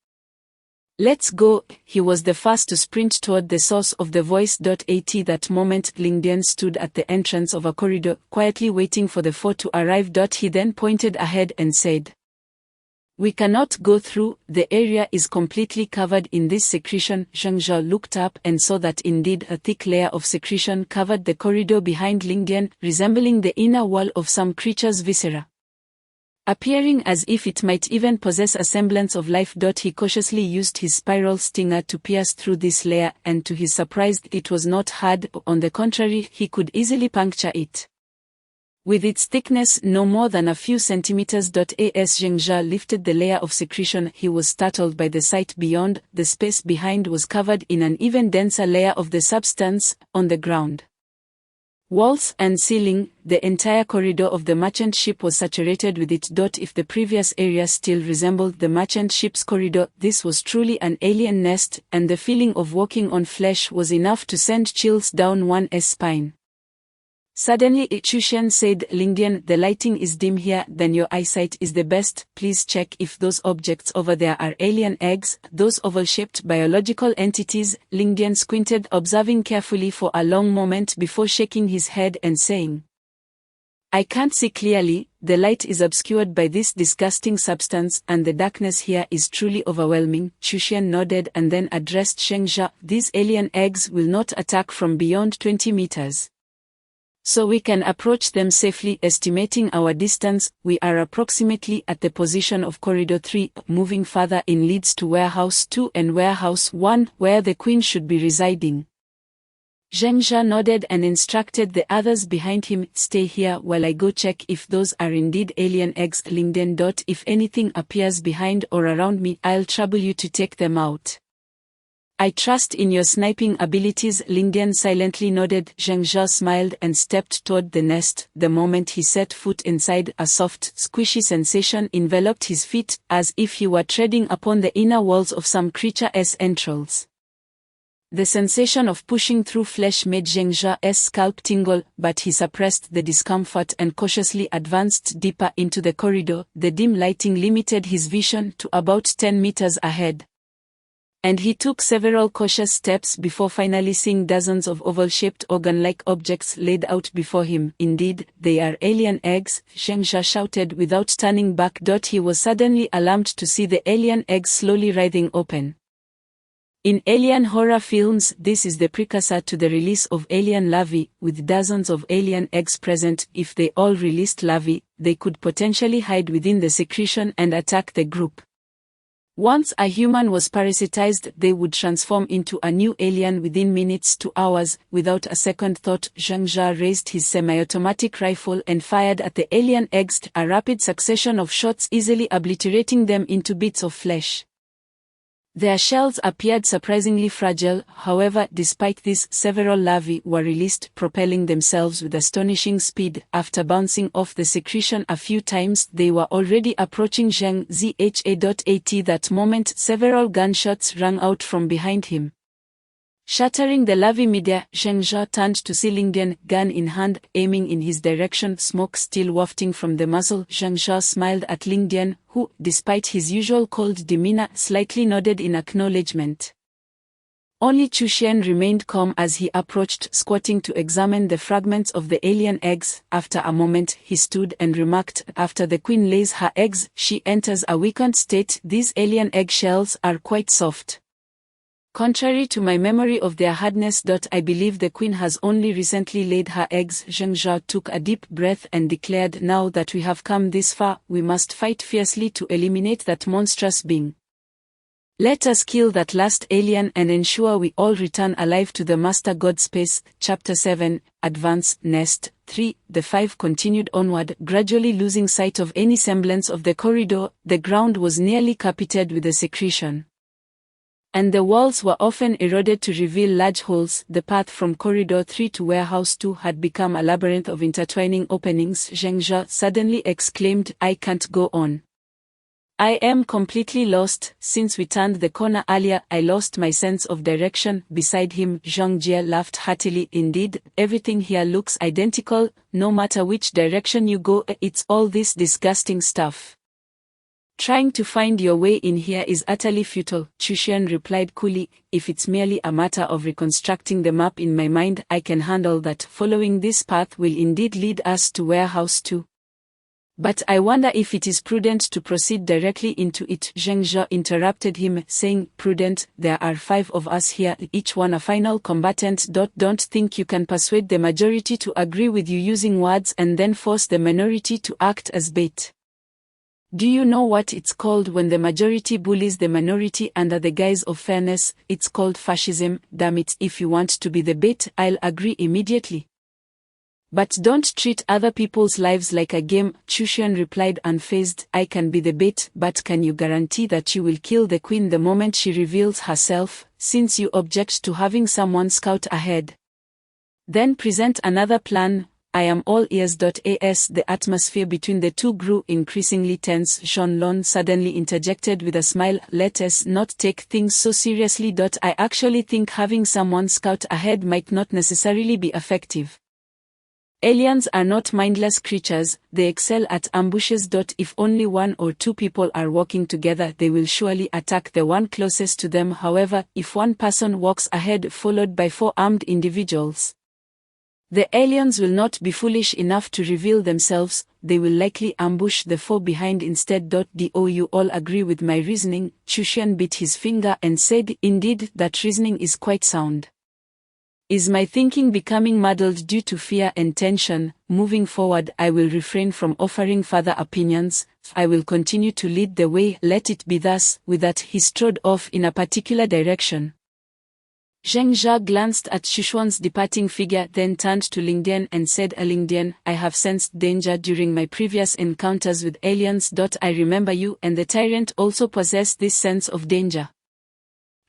Let's go." He was the first to sprint toward the source of the voice. At that moment, Lingdian stood at the entrance of a corridor, quietly waiting for the four to arrive. He then pointed ahead and said, "We cannot go through, the area is completely covered in this secretion." Zheng Jia looked up and saw that indeed a thick layer of secretion covered the corridor behind Lingdian, resembling the inner wall of some creature's viscera. Appearing as if it might even possess a semblance of life. He cautiously used his spiral stinger to pierce through this layer, and to his surprise it was not hard, on the contrary, he could easily puncture it. With its thickness no more than a few centimeters. As Zheng Jia lifted the layer of secretion, he was startled by the sight beyond. The space behind was covered in an even denser layer of the substance. On the ground, walls and ceiling, the entire corridor of the merchant ship was saturated with it. If the previous area still resembled the merchant ship's corridor, this was truly an alien nest, and the feeling of walking on flesh was enough to send chills down one's spine. Suddenly Chushan said, "Lingdian, the lighting is dim here, then your eyesight is the best. Please check if those objects over there are alien eggs, those oval-shaped biological entities." Lingdian squinted, observing carefully for a long moment before shaking his head and saying, "I can't see clearly, the light is obscured by this disgusting substance, and the darkness here is truly overwhelming." Chushan nodded and then addressed Zheng Jia, "These alien eggs will not attack from beyond 20 meters. So we can approach them safely." Estimating our distance, we are approximately at the position of Corridor 3. Moving further in leads to Warehouse 2 and Warehouse 1, where the Queen should be residing. Zheng Jia nodded and instructed the others behind him, "Stay here while I go check if those are indeed alien eggs." Lingdian. "If anything appears behind or around me, I'll trouble you to take them out." "I trust in your sniping abilities." Lingdian silently nodded. Zheng Jia smiled and stepped toward the nest. The moment he set foot inside, a soft, squishy sensation enveloped his feet, as if he were treading upon the inner walls of some creature's entrails. The sensation of pushing through flesh made Zheng Jia's scalp tingle, but he suppressed the discomfort and cautiously advanced deeper into the corridor. The dim lighting limited his vision to about 10 meters ahead, and he took several cautious steps before finally seeing dozens of oval-shaped organ-like objects laid out before him. "Indeed, they are alien eggs," Zheng Jia shouted without turning back. He was suddenly alarmed to see the alien eggs slowly writhing open. In alien horror films, this is the precursor to the release of alien larvae, with dozens of alien eggs present. If they all released larvae, they could potentially hide within the secretion and attack the group. Once a human was parasitized, they would transform into a new alien within minutes to hours. Without a second thought, Zheng Jia raised his semi-automatic rifle and fired at the alien eggs, a rapid succession of shots easily obliterating them into bits of flesh. Their shells appeared surprisingly fragile. However, despite this, several larvae were released, propelling themselves with astonishing speed. After bouncing off the secretion a few times, they were already approaching Zheng Jia. At that moment, several gunshots rang out from behind him, shattering the larvae midair. Zheng Jia turned to see Lingdian, gun in hand, aiming in his direction, smoke still wafting from the muzzle. Zheng Jia smiled at Lingdian, who, despite his usual cold demeanor, slightly nodded in acknowledgement. Only Chushen remained calm as he approached, squatting to examine the fragments of the alien eggs. After a moment he stood and remarked, "After the queen lays her eggs, she enters a weakened state. These alien eggshells are quite soft. Contrary to my memory of their hardness. I believe the queen has only recently laid her eggs." Zheng Zhao took a deep breath and declared, "Now that we have come this far, we must fight fiercely to eliminate that monstrous being. Let us kill that last alien and ensure we all return alive to the Master God Space." Chapter 7, Advance, Nest 3. The five continued onward, gradually losing sight of any semblance of the corridor. The ground was nearly carpeted with the secretion, and the walls were often eroded to reveal large holes. The path from Corridor 3 to Warehouse 2 had become a labyrinth of intertwining openings. Zheng Zhao suddenly exclaimed, "I can't go on. I am completely lost. Since we turned the corner earlier, I lost my sense of direction." Beside him, Zhang Jie laughed heartily. "Indeed, everything here looks identical, no matter which direction you go. It's all this disgusting stuff. Trying to find your way in here is utterly futile," Chushen replied coolly. "If it's merely a matter of reconstructing the map in my mind, I can handle that. Following this path will indeed lead us to Warehouse 2. But I wonder if it is prudent to proceed directly into it." Zheng Zhao interrupted him, saying, "Prudent? There are 5 of us here, each one a final combatant. Don't think you can persuade the majority to agree with you using words and then force the minority to act as bait. Do you know what it's called when the majority bullies the minority under the guise of fairness? It's called fascism. Damn it, if you want to be the bait, I'll agree immediately. But don't treat other people's lives like a game." Chushen replied unfazed, "I can be the bait, but can you guarantee that you will kill the queen the moment she reveals herself? Since you object to having someone scout ahead, then present another plan. I am all ears." As the atmosphere between the two grew increasingly tense, Zhonlong suddenly interjected with a smile, "Let us not take things so seriously. I actually think having someone scout ahead might not necessarily be effective. Aliens are not mindless creatures, they excel at ambushes. If only 1 or 2 people are working together, they will surely attack the one closest to them. However, if one person walks ahead followed by 4 armed individuals, the aliens will not be foolish enough to reveal themselves. They will likely ambush the 4 behind instead. Do you all agree with my reasoning?" Chushen bit his finger and said, "Indeed, that reasoning is quite sound. Is my thinking becoming muddled due to fear and tension? Moving forward, I will refrain from offering further opinions. I will continue to lead the way. Let it be thus." With that, he strode off in a particular direction. Zheng Zhao glanced at Shuxuan's departing figure, then turned to Lingdian and said, "Lingdian, I have sensed danger during my previous encounters with aliens. I remember you and the tyrant also possess this sense of danger.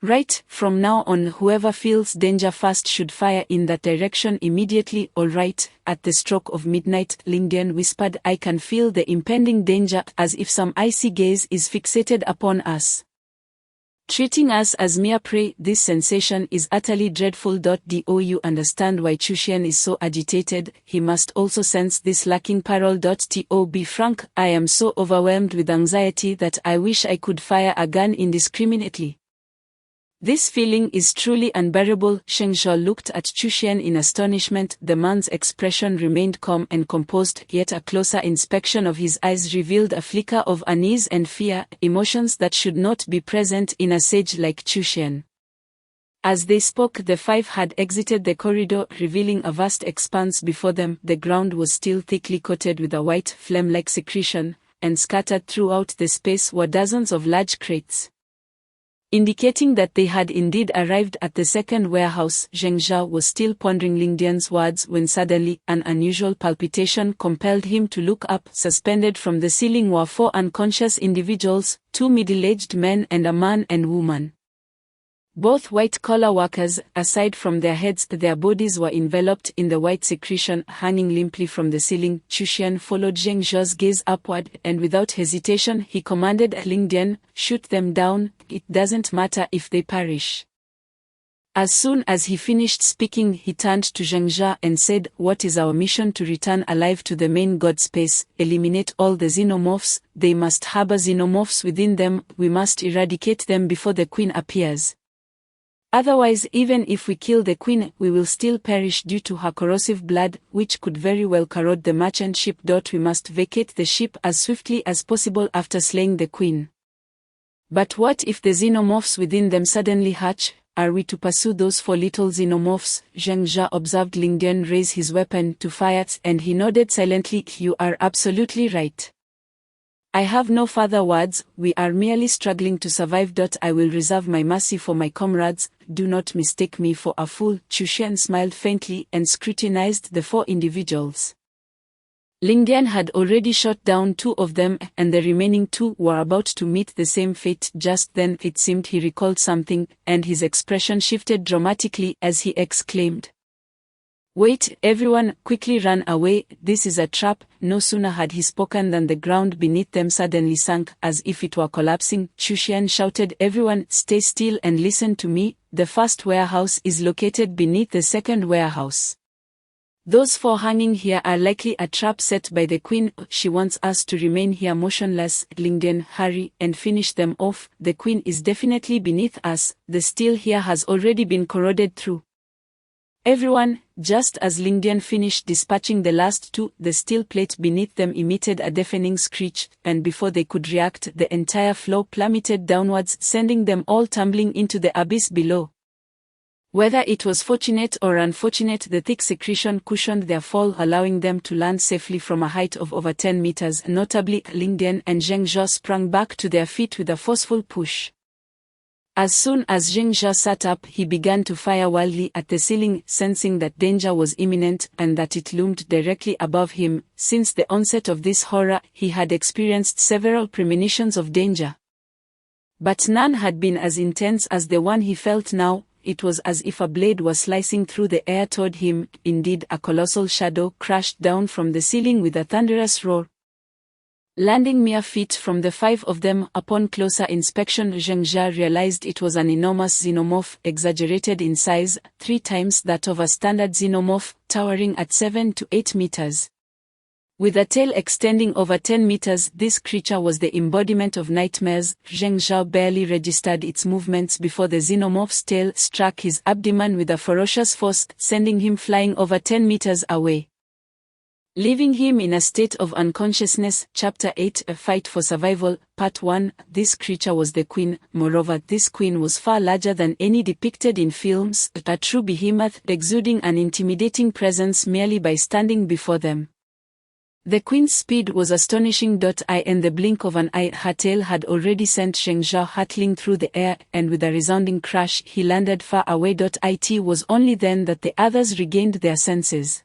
Right, from now on whoever feels danger first should fire in that direction immediately." "All right." At the stroke of midnight, Lingdian whispered, "I can feel the impending danger, as if some icy gaze is fixated upon us, treating us as mere prey. This sensation is utterly dreadful. Do you understand why Chushen is so agitated? He must also sense this lacking parole. To be frank, I am so overwhelmed with anxiety that I wish I could fire a gun indiscriminately. This feeling is truly unbearable." Zheng Zhao looked at Chushen in astonishment. The man's expression remained calm and composed, yet a closer inspection of his eyes revealed a flicker of unease and fear, emotions that should not be present in a sage like Chushen. As they spoke, the 5 had exited the corridor, revealing a vast expanse before them. The ground was still thickly coated with a white, flame-like secretion, and scattered throughout the space were dozens of large crates, indicating that they had indeed arrived at the second warehouse. Zheng Zhao was still pondering Lingdian's words when suddenly, an unusual palpitation compelled him to look up. Suspended from the ceiling were 4 unconscious individuals, 2 middle-aged men and a man and woman. Both white-collar workers. Aside from their heads, their bodies were enveloped in the white secretion, hanging limply from the ceiling. Chushen followed Zheng Zhao's gaze upward, and without hesitation he commanded Lingdian, "Shoot them down, it doesn't matter if they perish." As soon as he finished speaking, he turned to Zheng Zhao and said, "What is our mission to return alive to the main god space? Eliminate all the xenomorphs. They must harbor xenomorphs within them. We must eradicate them before the queen appears." Otherwise, even if we kill the queen, we will still perish due to her corrosive blood, which could very well corrode the merchant ship. We must vacate the ship as swiftly as possible after slaying the queen. But what if the xenomorphs within them suddenly hatch? Are we to pursue those 4 little xenomorphs? Zheng Jia observed Ling Dian raise his weapon to fire, and he nodded silently. You are absolutely right. I have no further words, we are merely struggling to survive. I will reserve my mercy for my comrades, do not mistake me for a fool. Chushen smiled faintly and scrutinized the 4 individuals. Ling Dian had already shot down 2 of them, and the remaining 2 were about to meet the same fate. Just then it seemed he recalled something, and his expression shifted dramatically as he exclaimed, "Wait, everyone, quickly run away, this is a trap." No sooner had he spoken than the ground beneath them suddenly sank, as if it were collapsing. Chushen shouted, "Everyone, stay still and listen to me, the first warehouse is located beneath the second warehouse. Those 4 hanging here are likely a trap set by the queen. She wants us to remain here motionless. Ling Dian, hurry and finish them off. The queen is definitely beneath us, the steel here has already been corroded through." Everyone, just as Ling Dian finished dispatching the last 2, the steel plate beneath them emitted a deafening screech, and before they could react, the entire floor plummeted downwards, sending them all tumbling into the abyss below. Whether it was fortunate or unfortunate, the thick secretion cushioned their fall, allowing them to land safely from a height of over 10 meters. Notably, Ling Dian and Zheng Jia sprang back to their feet with a forceful push. As soon as Zheng Jia sat up, he began to fire wildly at the ceiling, sensing that danger was imminent and that it loomed directly above him. Since the onset of this horror, he had experienced several premonitions of danger, but none had been as intense as the one he felt now. It was as if a blade was slicing through the air toward him. Indeed, a colossal shadow crashed down from the ceiling with a thunderous roar, landing mere feet from the 5 of them. Upon closer inspection, Zheng Jia realized it was an enormous xenomorph, exaggerated in size, 3 times that of a standard xenomorph, towering at 7 to 8 meters. With a tail extending over 10 meters, this creature was the embodiment of nightmares. Zheng Jia barely registered its movements before the xenomorph's tail struck his abdomen with a ferocious force, sending him flying over 10 meters away, leaving him in a state of unconsciousness. Chapter 8, A Fight for Survival, Part 1. This creature was the queen. Moreover, this queen was far larger than any depicted in films, a true behemoth, exuding an intimidating presence merely by standing before them. The queen's speed was astonishing. In the blink of an eye, her tail had already sent Zheng Jia hurtling through the air, and with a resounding crash, he landed far away. It was only then that the others regained their senses.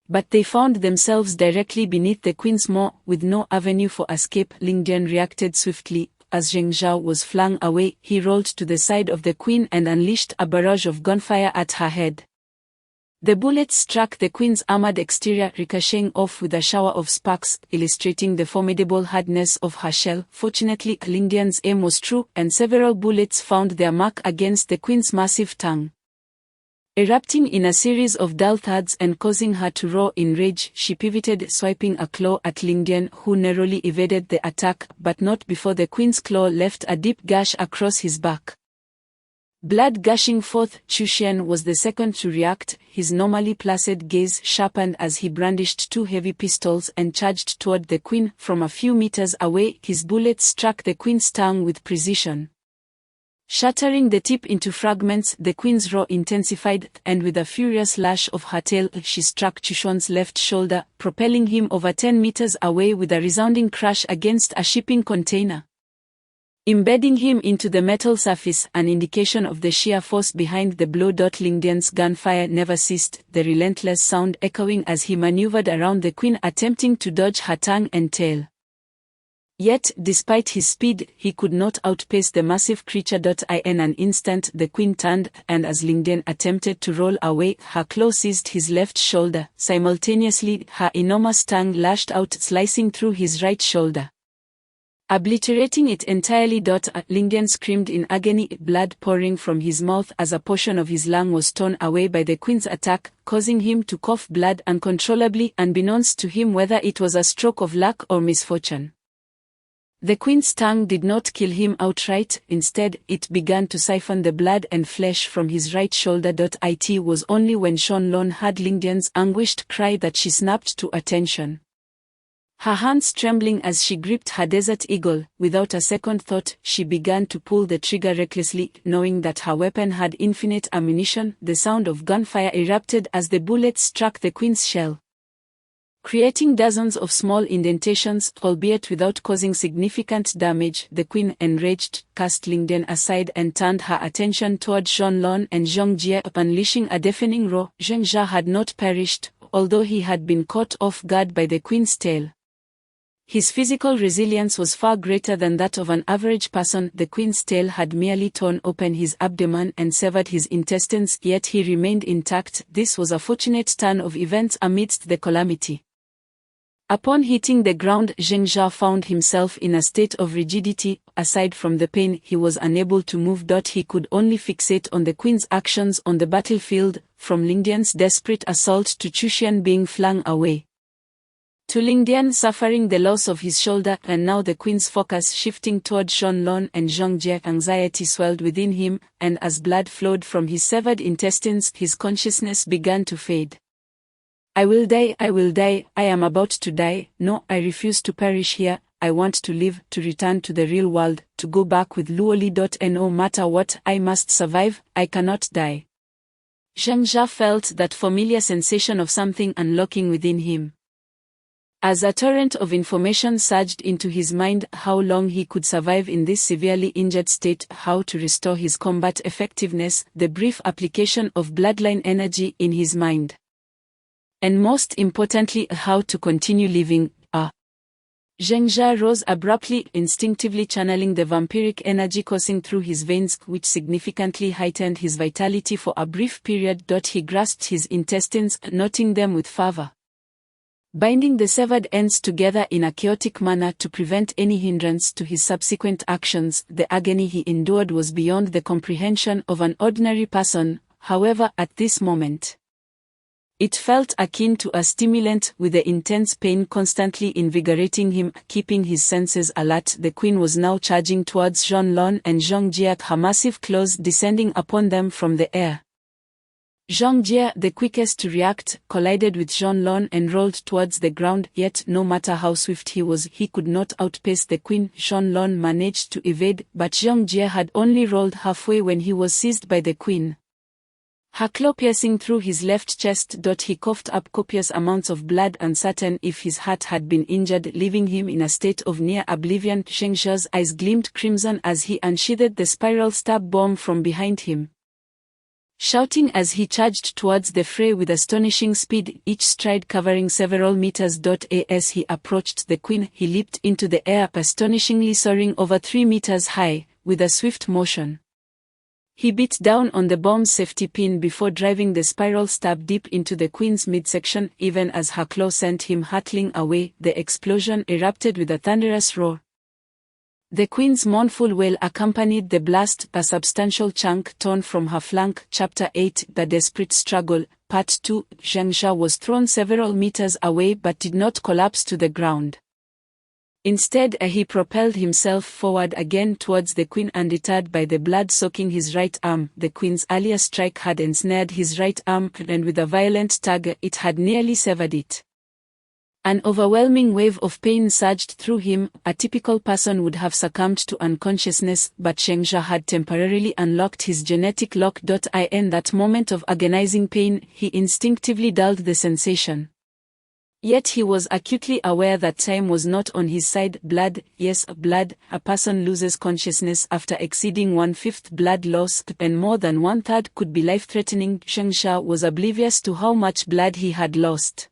But they found themselves directly beneath the queen's maw, with no avenue for escape. Ling Dian reacted swiftly. As Zheng Jia was flung away, he rolled to the side of the queen and unleashed a barrage of gunfire at her head. The bullets struck the queen's armored exterior, ricocheting off with a shower of sparks, illustrating the formidable hardness of her shell. Fortunately, Ling Dian's aim was true, and several bullets found their mark against the queen's massive tongue. Erupting in a series of dull thuds and causing her to roar in rage, she pivoted, swiping a claw at Ling Dian, who narrowly evaded the attack, but not before the queen's claw left a deep gash across his back, blood gushing forth. Chushen was the second to react, his normally placid gaze sharpened as he brandished 2 heavy pistols and charged toward the queen. From a few meters away, his bullets struck the queen's tongue with precision, shattering the tip into fragments. The queen's roar intensified, and with a furious lash of her tail, she struck Chushen's left shoulder, propelling him over 10 meters away with a resounding crash against a shipping container, embedding him into the metal surface, an indication of the sheer force behind the blow. Ling Dian's gunfire never ceased, the relentless sound echoing as he maneuvered around the queen, attempting to dodge her tongue and tail. Yet, despite his speed, he could not outpace the massive creature. In an instant, the queen turned, and as Ling Dian attempted to roll away, her claw seized his left shoulder. Simultaneously, her enormous tongue lashed out, slicing through his right shoulder, obliterating it entirely. Ling Dian screamed in agony, blood pouring from his mouth as a portion of his lung was torn away by the queen's attack, causing him to cough blood uncontrollably, unbeknownst to him whether it was a stroke of luck or misfortune. The queen's tongue did not kill him outright, instead, it began to siphon the blood and flesh from his right shoulder. It was only when Shanlon heard Lingdian's anguished cry that she snapped to attention. Her hands trembling as she gripped her desert eagle, without a second thought, she began to pull the trigger recklessly, knowing that her weapon had infinite ammunition. The sound of gunfire erupted as the bullets struck the queen's shell, creating dozens of small indentations, albeit without causing significant damage. The queen, enraged, cast Lingdian aside and turned her attention toward Shanlon and Zhongjie. Unleashing a deafening roar, Zhengzha had not perished, although he had been caught off guard by the queen's tale. His physical resilience was far greater than that of an average person. The queen's tail had merely torn open his abdomen and severed his intestines, yet he remained intact. This was a fortunate turn of events amidst the calamity. Upon hitting the ground, Zhengzha found himself in a state of rigidity. Aside from the pain, he was unable to move. He could only fixate on the queen's actions on the battlefield, from Lingdian's desperate assault to Chushian being flung away, to Lingdian suffering the loss of his shoulder, and now the queen's focus shifting toward Shanlon and Zhongjie. Anxiety swelled within him, and as blood flowed from his severed intestines, his consciousness began to fade. I will die, I am about to die. No, I refuse to perish here. I want to live, to return to the real world, to go back with Luoli. No matter what, I must survive, I cannot die. Zhengzha felt that familiar sensation of something unlocking within him. As a torrent of information surged into his mind, how long he could survive in this severely injured state, how to restore his combat effectiveness, the brief application of bloodline energy in his mind, and most importantly, how to continue living. Zhengzha rose abruptly, instinctively channeling the vampiric energy coursing through his veins, which significantly heightened his vitality for a brief period. He grasped his intestines, knotting them with fervor, binding the severed ends together in a chaotic manner to prevent any hindrance to his subsequent actions. The agony he endured was beyond the comprehension of an ordinary person. However, at this moment, it felt akin to a stimulant, with the intense pain constantly invigorating him, keeping his senses alert. The queen was now charging towards Shanlon and Zhongjie, her massive claws descending upon them from the air. Zhongjie, the quickest to react, collided with Shanlon and rolled towards the ground, yet no matter how swift he was, he could not outpace the queen. Shanlon managed to evade, but Zhongjie had only rolled halfway when he was seized by the queen, her claw piercing through his left chest. He coughed up copious amounts of blood, uncertain if his heart had been injured, leaving him in a state of near oblivion. Zhengzha's eyes gleamed crimson as he unsheathed the spiral stab bomb from behind him, shouting as he charged towards the fray with astonishing speed, each stride covering several meters. As he approached the queen, he leaped into the air, astonishingly soaring over 3 meters high. With a swift motion, he beat down on the bomb's safety pin before driving the spiral stab deep into the queen's midsection. Even as her claw sent him hurtling away, the explosion erupted with a thunderous roar. The queen's mournful wail accompanied the blast, a substantial chunk torn from her flank. Chapter 8: The Desperate Struggle, Part 2. Zhengzha was thrown several meters away but did not collapse to the ground. Instead, he propelled himself forward again towards the queen, undeterred by the blood soaking his right arm. The queen's earlier strike had ensnared his right arm, and with a violent tug, it had nearly severed it. An overwhelming wave of pain surged through him. A typical person would have succumbed to unconsciousness, but Zhengzha had temporarily unlocked his genetic lock. In that moment of agonizing pain, he instinctively dulled the sensation. Yet he was acutely aware that time was not on his side. Blood, yes, blood. A person loses consciousness after exceeding 1/5 blood loss, and more than 1/3 could be life-threatening. Zhengzha was oblivious to how much blood he had lost.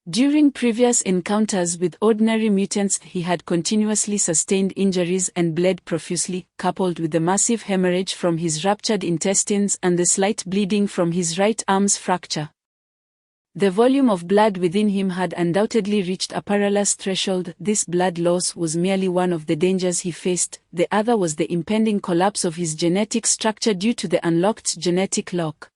During previous encounters with ordinary mutants, he had continuously sustained injuries and bled profusely, coupled with the massive hemorrhage from his ruptured intestines and the slight bleeding from his right arm's fracture. The volume of blood within him had undoubtedly reached a perilous threshold. This blood loss was merely one of the dangers he faced. The other was the impending collapse of his genetic structure due to the unlocked genetic lock.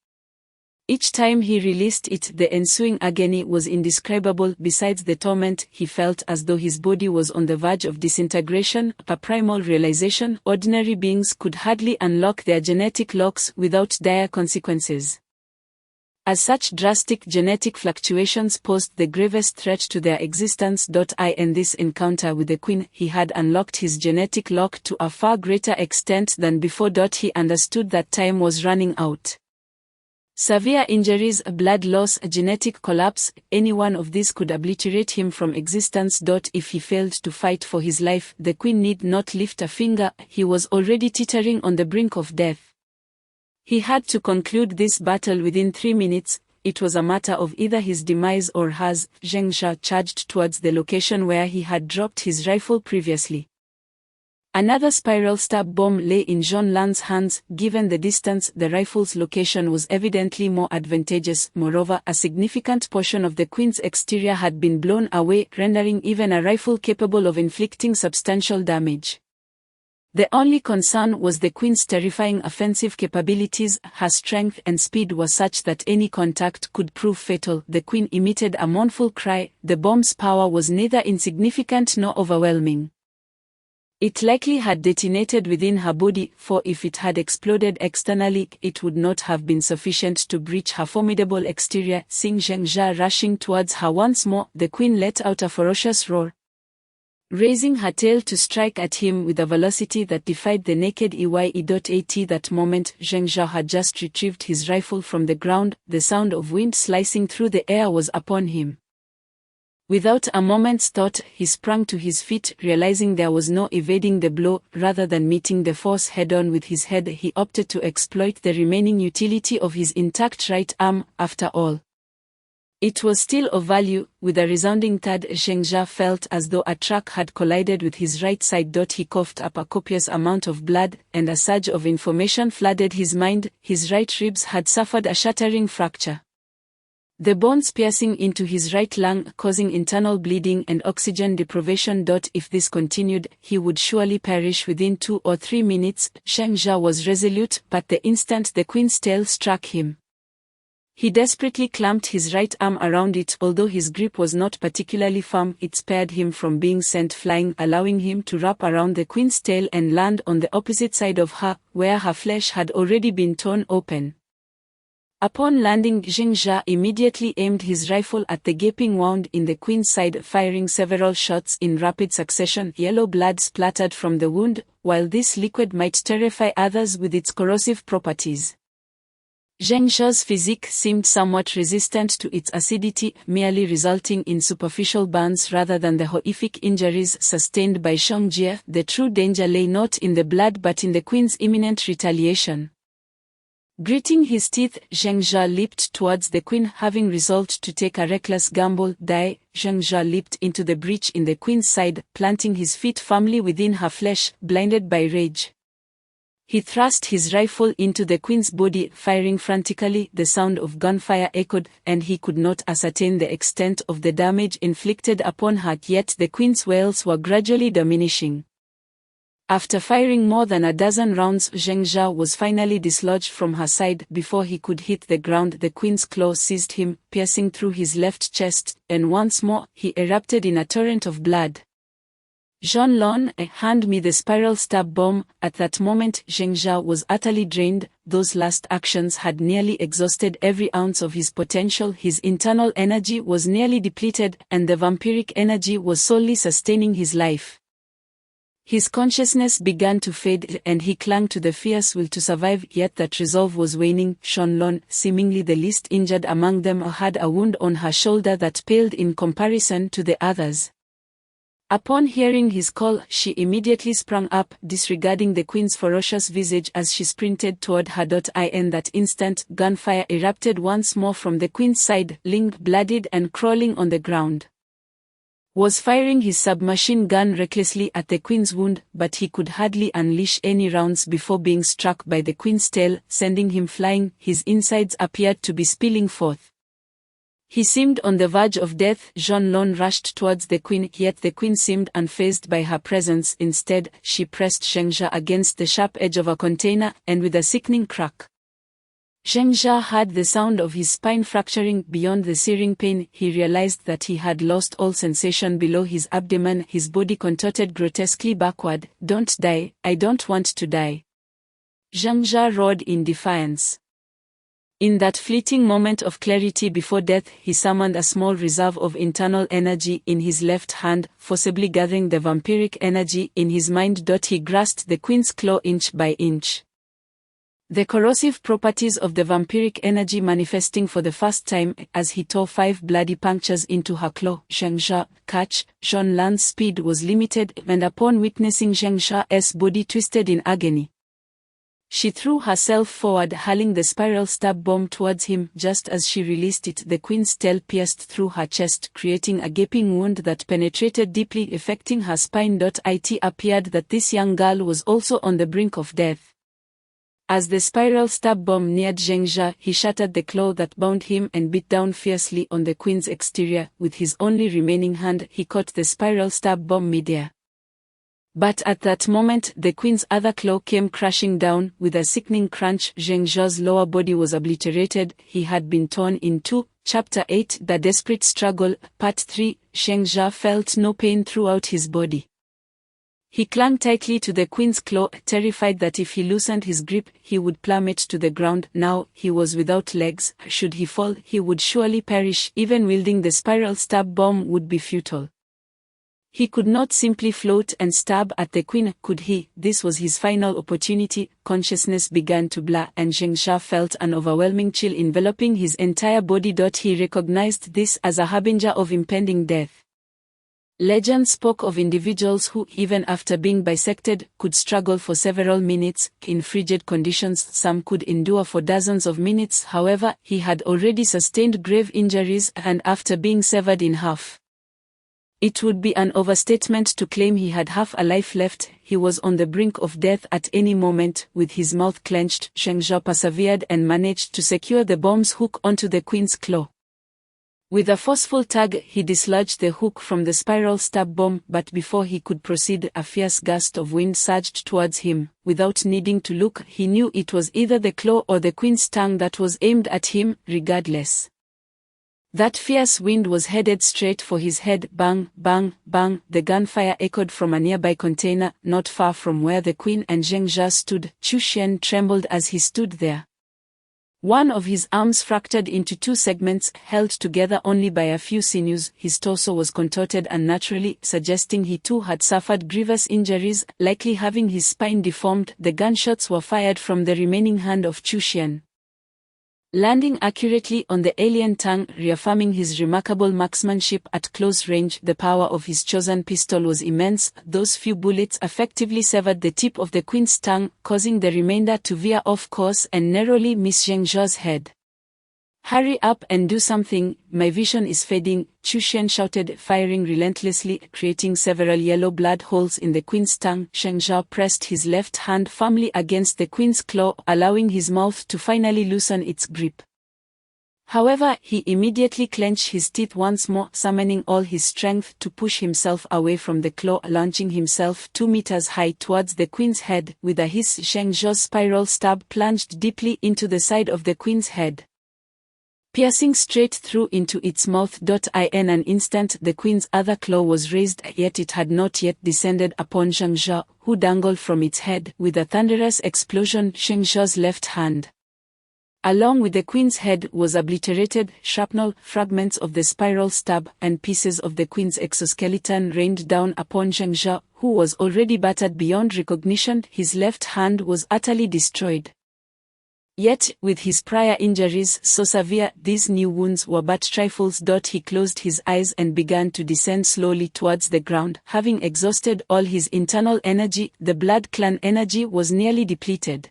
Each time he released it, the ensuing agony was indescribable. Besides the torment, he felt as though his body was on the verge of disintegration, a primal realization. Ordinary beings could hardly unlock their genetic locks without dire consequences. As such drastic genetic fluctuations posed the gravest threat to their existence. In this encounter with the Queen, he had unlocked his genetic lock to a far greater extent than before. He understood that time was running out. Severe injuries, blood loss, a genetic collapse, any one of these could obliterate him from existence. If he failed to fight for his life, the Queen need not lift a finger. He was already teetering on the brink of death. He had to conclude this battle within 3 minutes. It was a matter of either his demise or hers. Zheng Jia charged towards the location where he had dropped his rifle previously. Another spiral stab bomb lay in Zhong Lan's hands. Given the distance, the rifle's location was evidently more advantageous. Moreover, a significant portion of the Queen's exterior had been blown away, rendering even a rifle capable of inflicting substantial damage. The only concern was the Queen's terrifying offensive capabilities. Her strength and speed were such that any contact could prove fatal. The Queen emitted a mournful cry. The bomb's power was neither insignificant nor overwhelming. It likely had detonated within her body, for if it had exploded externally, it would not have been sufficient to breach her formidable exterior. Seeing Zheng Jia rushing towards her once more, the Queen let out a ferocious roar. Raising her tail to strike at him with a velocity that defied the naked eye. At that moment, Zheng Jia had just retrieved his rifle from the ground. The sound of wind slicing through the air was upon him. Without a moment's thought, he sprang to his feet. Realizing there was no evading the blow, rather than meeting the force head-on with his head, he opted to exploit the remaining utility of his intact right arm. After all, it was still of value. With a resounding thud, Zheng Jia felt as though a truck had collided with his right side. He coughed up a copious amount of blood, and a surge of information flooded his mind. His right ribs had suffered a shattering fracture, the bones piercing into his right lung, causing internal bleeding and oxygen deprivation. If this continued, he would surely perish within 2 or 3 minutes. Zheng Jia was resolute, but the instant the Queen's tail struck him, he desperately clamped his right arm around it. Although his grip was not particularly firm, it spared him from being sent flying, allowing him to wrap around the Queen's tail and land on the opposite side of her, where her flesh had already been torn open. Upon landing, Zheng Jia immediately aimed his rifle at the gaping wound in the Queen's side, firing several shots in rapid succession. Yellow blood splattered from the wound, while this liquid might terrify others with its corrosive properties. Zheng Jia's physique seemed somewhat resistant to its acidity, merely resulting in superficial burns rather than the horrific injuries sustained by Zheng Jia. The true danger lay not in the blood but in the Queen's imminent retaliation. Gritting his teeth, Zheng Jia leaped towards the Queen. Having resolved to take a reckless gamble, Zheng Jia leaped into the breach in the Queen's side, planting his feet firmly within her flesh. Blinded by rage, he thrust his rifle into the Queen's body, firing frantically. The sound of gunfire echoed, and he could not ascertain the extent of the damage inflicted upon her, yet the Queen's wails were gradually diminishing. After firing more than a dozen rounds, Zheng Jia was finally dislodged from her side. Before he could hit the ground, the Queen's claw seized him, piercing through his left chest, and once more, he erupted in a torrent of blood. Zhong Lan, hand me the spiral stab bomb. At that moment, Zheng Jia was utterly drained. Those last actions had nearly exhausted every ounce of his potential. His internal energy was nearly depleted, and the vampiric energy was solely sustaining his life. His consciousness began to fade, and he clung to the fierce will to survive, yet that resolve was waning. Zhong Lan, seemingly the least injured among them, had a wound on her shoulder that paled in comparison to the others. Upon hearing his call, she immediately sprang up, disregarding the Queen's ferocious visage as she sprinted toward her. In that instant, gunfire erupted once more from the Queen's side. Ling, bloodied and crawling on the ground, was firing his submachine gun recklessly at the Queen's wound, but he could hardly unleash any rounds before being struck by the Queen's tail, sending him flying. His insides appeared to be spilling forth. He seemed on the verge of death. Zhong Lan rushed towards the Queen, yet the Queen seemed unfazed by her presence. Instead, she pressed Zheng Jia against the sharp edge of a container, and with a sickening crack, Zheng heard the sound of his spine fracturing. Beyond the searing pain, he realized that he had lost all sensation below his abdomen. His body contorted grotesquely backward. "Don't die, I don't want to die," Zheng roared in defiance. In that fleeting moment of clarity before death, he summoned a small reserve of internal energy in his left hand, forcibly gathering the vampiric energy in his mind. He grasped the queen's claw inch by inch. The corrosive properties of the vampiric energy manifesting for the first time as he tore 5 bloody punctures into her claw. Zheng catch, Zhong Lan's speed was limited, and upon witnessing Zheng's body twisted in agony, she threw herself forward, hurling the spiral stab bomb towards him. Just as she released it, the queen's tail pierced through her chest, creating a gaping wound that penetrated deeply, affecting her spine. It appeared that this young girl was also on the brink of death. As the spiral stab bomb neared Zheng, he shattered the claw that bound him and beat down fiercely on the queen's exterior. With his only remaining hand, he caught the spiral stab bomb midair. But at that moment, the queen's other claw came crashing down. With a sickening crunch, Zheng's lower body was obliterated. He had been torn in two. Chapter 8: The Desperate Struggle, Part 3. Zheng felt no pain throughout his body. He clung tightly to the queen's claw, terrified that if he loosened his grip, he would plummet to the ground. Now, he was without legs. Should he fall, he would surely perish. Even wielding the spiral stab bomb would be futile. He could not simply float and stab at the queen, could he? This was his final opportunity. Consciousness began to blur, and Zheng felt an overwhelming chill enveloping his entire body. He recognized this as a harbinger of impending death. Legend spoke of individuals who, even after being bisected, could struggle for several minutes. In frigid conditions, some could endure for dozens of minutes. However, he had already sustained grave injuries, and after being severed in half, it would be an overstatement to claim he had half a life left. He was on the brink of death at any moment. With his mouth clenched, Zheng persevered and managed to secure the bomb's hook onto the queen's claw. With a forceful tug, he dislodged the hook from the spiral stab bomb, but before he could proceed, a fierce gust of wind surged towards him. Without needing to look, he knew it was either the claw or the queen's tongue that was aimed at him. Regardless, that fierce wind was headed straight for his head. Bang, bang, bang. The gunfire echoed from a nearby container, not far from where the queen and Zheng stood. Chu Xian trembled as he stood there. One of his arms fractured into 2 segments, held together only by a few sinews. His torso was contorted unnaturally, suggesting he too had suffered grievous injuries, likely having his spine deformed. The gunshots were fired from the remaining hand of Chu Xian, landing accurately on the alien tongue, reaffirming his remarkable marksmanship at close range. The power of his chosen pistol was immense. Those few bullets effectively severed the tip of the queen's tongue, causing the remainder to veer off course and narrowly miss Zheng's head. "Hurry up and do something, my vision is fading," Chu Xian shouted, firing relentlessly, creating several yellow blood holes in the queen's tongue. Zheng pressed his left hand firmly against the queen's claw, allowing his mouth to finally loosen its grip. However, he immediately clenched his teeth once more, summoning all his strength to push himself away from the claw, launching himself 2 meters high towards the queen's head. With a hiss, Zheng's spiral stab plunged deeply into the side of the queen's head, piercing straight through into its mouth. In an instant, the queen's other claw was raised, yet it had not yet descended upon Zheng, who dangled from its head. With a thunderous explosion, Zheng's left hand, along with the queen's head, was obliterated. Shrapnel, fragments of the spiral stab, and pieces of the queen's exoskeleton rained down upon Zheng, who was already battered beyond recognition. His left hand was utterly destroyed. Yet, with his prior injuries so severe, these new wounds were but trifles. He closed his eyes and began to descend slowly towards the ground. Having exhausted all his internal energy, the blood clan energy was nearly depleted,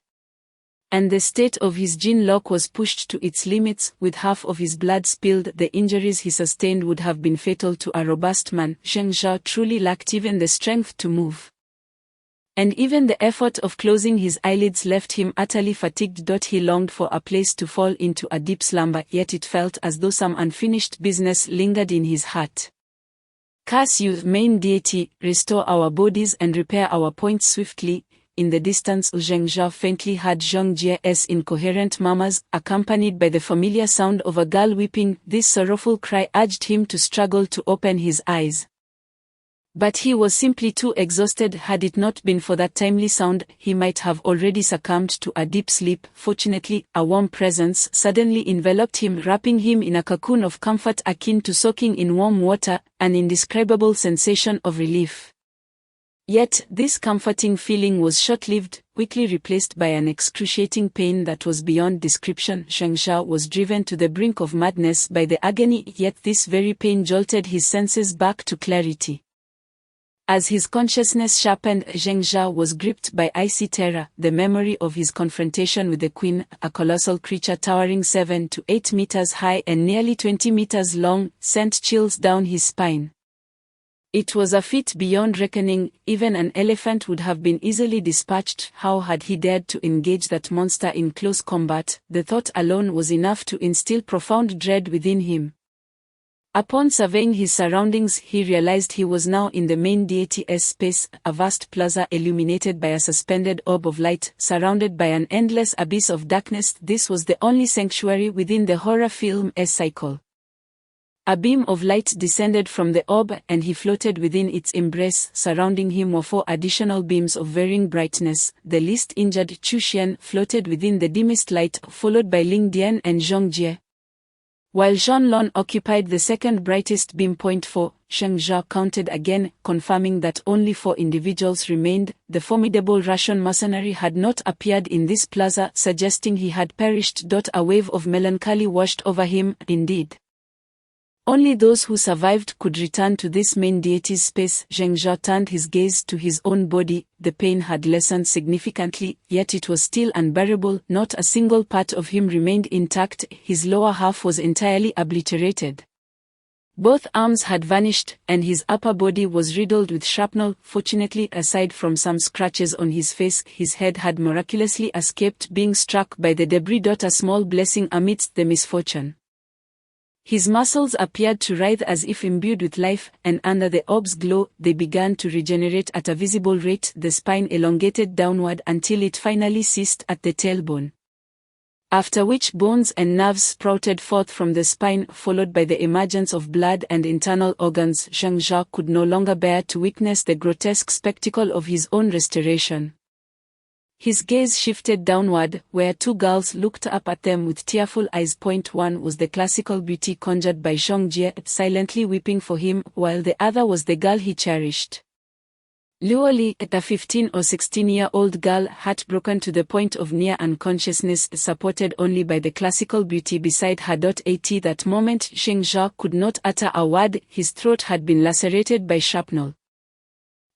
and the state of his gene lock was pushed to its limits. With half of his blood spilled, the injuries he sustained would have been fatal to a robust man. Zheng truly lacked even the strength to move, and even the effort of closing his eyelids left him utterly fatigued. He longed for a place to fall into a deep slumber, yet it felt as though some unfinished business lingered in his heart. "Curse you, main deity, restore our bodies and repair our points swiftly," in the distance Zheng faintly heard Zhong Jie's incoherent murmurs, accompanied by the familiar sound of a girl weeping. This sorrowful cry urged him to struggle to open his eyes. But he was simply too exhausted. Had it not been for that timely sound, he might have already succumbed to a deep sleep. Fortunately, a warm presence suddenly enveloped him, wrapping him in a cocoon of comfort akin to soaking in warm water, an indescribable sensation of relief. Yet, this comforting feeling was short-lived, quickly replaced by an excruciating pain that was beyond description. Zheng was driven to the brink of madness by the agony, yet this very pain jolted his senses back to clarity. As his consciousness sharpened, Zheng was gripped by icy terror. The memory of his confrontation with the Queen, a colossal creature towering 7 to 8 meters high and nearly 20 meters long, sent chills down his spine. It was a feat beyond reckoning. Even an elephant would have been easily dispatched. How had he dared to engage that monster in close combat? The thought alone was enough to instill profound dread within him. Upon surveying his surroundings, he realized he was now in the main deity's space, a vast plaza illuminated by a suspended orb of light, surrounded by an endless abyss of darkness. This was the only sanctuary within the horror film's cycle. A beam of light descended from the orb, and he floated within its embrace. Surrounding him were 4 additional beams of varying brightness. The least injured Chu Xian floated within the dimmest light, followed by Ling Dian and Zhong Jie. While Zhang Lon occupied the second brightest beam. 4, Zheng counted again, confirming that only 4 individuals remained. The formidable Russian mercenary had not appeared in this plaza, suggesting he had perished. A wave of melancholy washed over him. Indeed, only those who survived could return to this main deity's space. Zheng turned his gaze to his own body. The pain had lessened significantly, yet it was still unbearable. Not a single part of him remained intact. His lower half was entirely obliterated. Both arms had vanished, and his upper body was riddled with shrapnel. Fortunately, aside from some scratches on his face, his head had miraculously escaped being struck by the debris. A small blessing amidst the misfortune. His muscles appeared to writhe as if imbued with life, and under the orb's glow, they began to regenerate at a visible rate. The spine elongated downward until it finally ceased at the tailbone. After which bones and nerves sprouted forth from the spine, followed by the emergence of blood and internal organs. Zheng could no longer bear to witness the grotesque spectacle of his own restoration. His gaze shifted downward, where 2 girls looked up at them with tearful eyes. 1 was the classical beauty conjured by Zhong Jie, silently weeping for him, while the other was the girl he cherished. Luo Li, a 15 or 16-year-old girl, heartbroken to the point of near unconsciousness, supported only by the classical beauty beside her. At that moment, Zheng could not utter a word. His throat had been lacerated by shrapnel,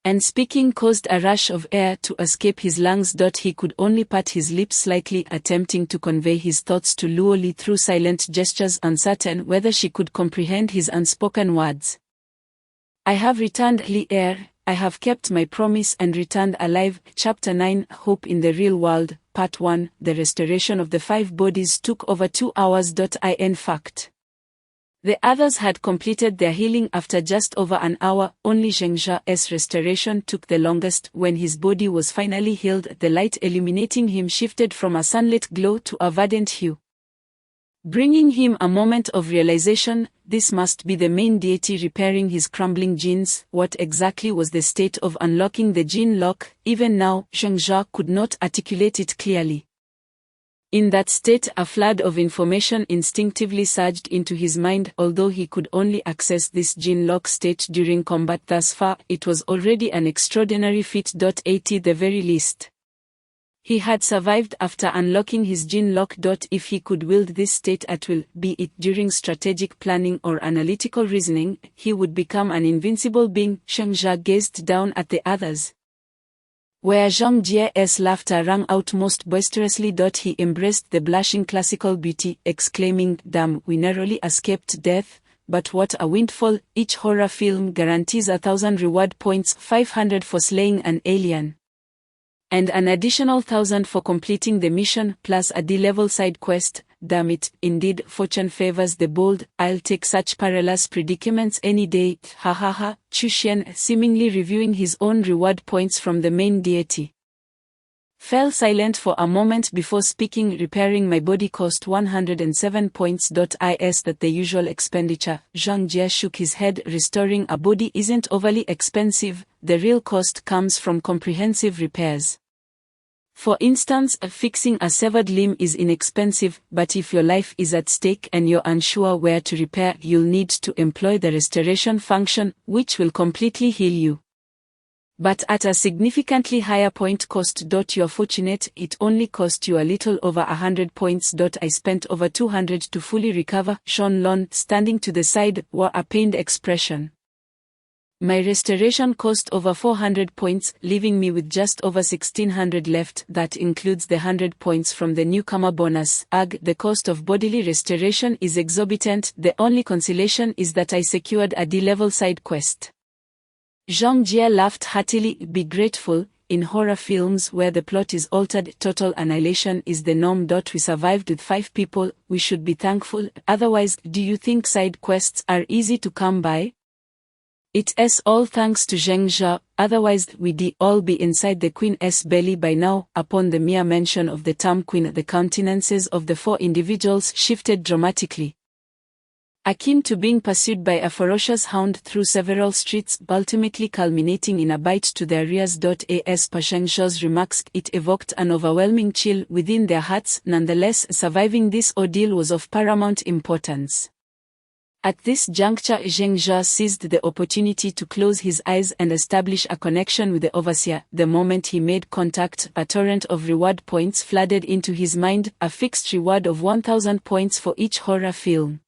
and speaking caused a rush of air to escape his lungs. He could only part his lips slightly, attempting to convey his thoughts to Luo Li through silent gestures, uncertain whether she could comprehend his unspoken words. I have returned, Li Er. I have kept my promise and returned alive. Chapter 9, Hope in the Real World, Part 1. The restoration of the 5 bodies took over 2 hours. In fact, the others had completed their healing after just over an hour. Only Zheng's restoration took the longest. When his body was finally healed, the light illuminating him shifted from a sunlit glow to a verdant hue, bringing him a moment of realization. This must be the main deity repairing his crumbling genes. What exactly was the state of unlocking the gene lock? Even now, Zheng could not articulate it clearly. In that state, a flood of information instinctively surged into his mind. Although he could only access this gene lock state during combat thus far, it was already an extraordinary feat. At the very least, he had survived after unlocking his gene lock. If he could wield this state at will, be it during strategic planning or analytical reasoning, he would become an invincible being. Zheng gazed down at the others, where Zhong Jie's laughter rang out most boisterously. He embraced the blushing classical beauty, exclaiming, "Damn, we narrowly escaped death, but what a windfall! Each horror film guarantees 1,000 reward points, 500 for slaying an alien, and an additional 1,000 for completing the mission, plus a D-level side quest. Damn it, indeed, fortune favors the bold. I'll take such perilous predicaments any day. Ha ha ha." Chu Xian, seemingly reviewing his own reward points from the main deity, Fell silent for a moment before speaking. Repairing my body cost 107 points. Is that the usual expenditure? Zhang Jie shook his head. Restoring a body isn't overly expensive, the real cost comes from comprehensive repairs. For instance, fixing a severed limb is inexpensive, but if your life is at stake and you're unsure where to repair, you'll need to employ the restoration function, which will completely heal you. But at a significantly higher point cost. You're fortunate, it only cost you a little over 100 points. I spent over 200 to fully recover. Shan Lon, standing to the side, wore a pained expression. My restoration cost over 400 points, leaving me with just over 1600 left. That includes the 100 points from the newcomer bonus. Ugh, the cost of bodily restoration is exorbitant. The only consolation is that I secured a D-level side quest. Zhang Jie laughed heartily. Be grateful. In horror films where the plot is altered, total annihilation is the norm. We survived with 5 people, we should be thankful. Otherwise, do you think side quests are easy to come by? It's all thanks to Zheng Jia, otherwise we'd all be inside the Queen's belly by now. Upon the mere mention of the term queen, the countenances of the 4 individuals shifted dramatically. Akin to being pursued by a ferocious hound through several streets, ultimately culminating in a bite to their rears. As per Zheng Jia's remarks, it evoked an overwhelming chill within their hearts. Nonetheless, surviving this ordeal was of paramount importance. At this juncture, Zheng Jia seized the opportunity to close his eyes and establish a connection with the overseer. The moment he made contact, a torrent of reward points flooded into his mind, a fixed reward of 1000 points for each horror film.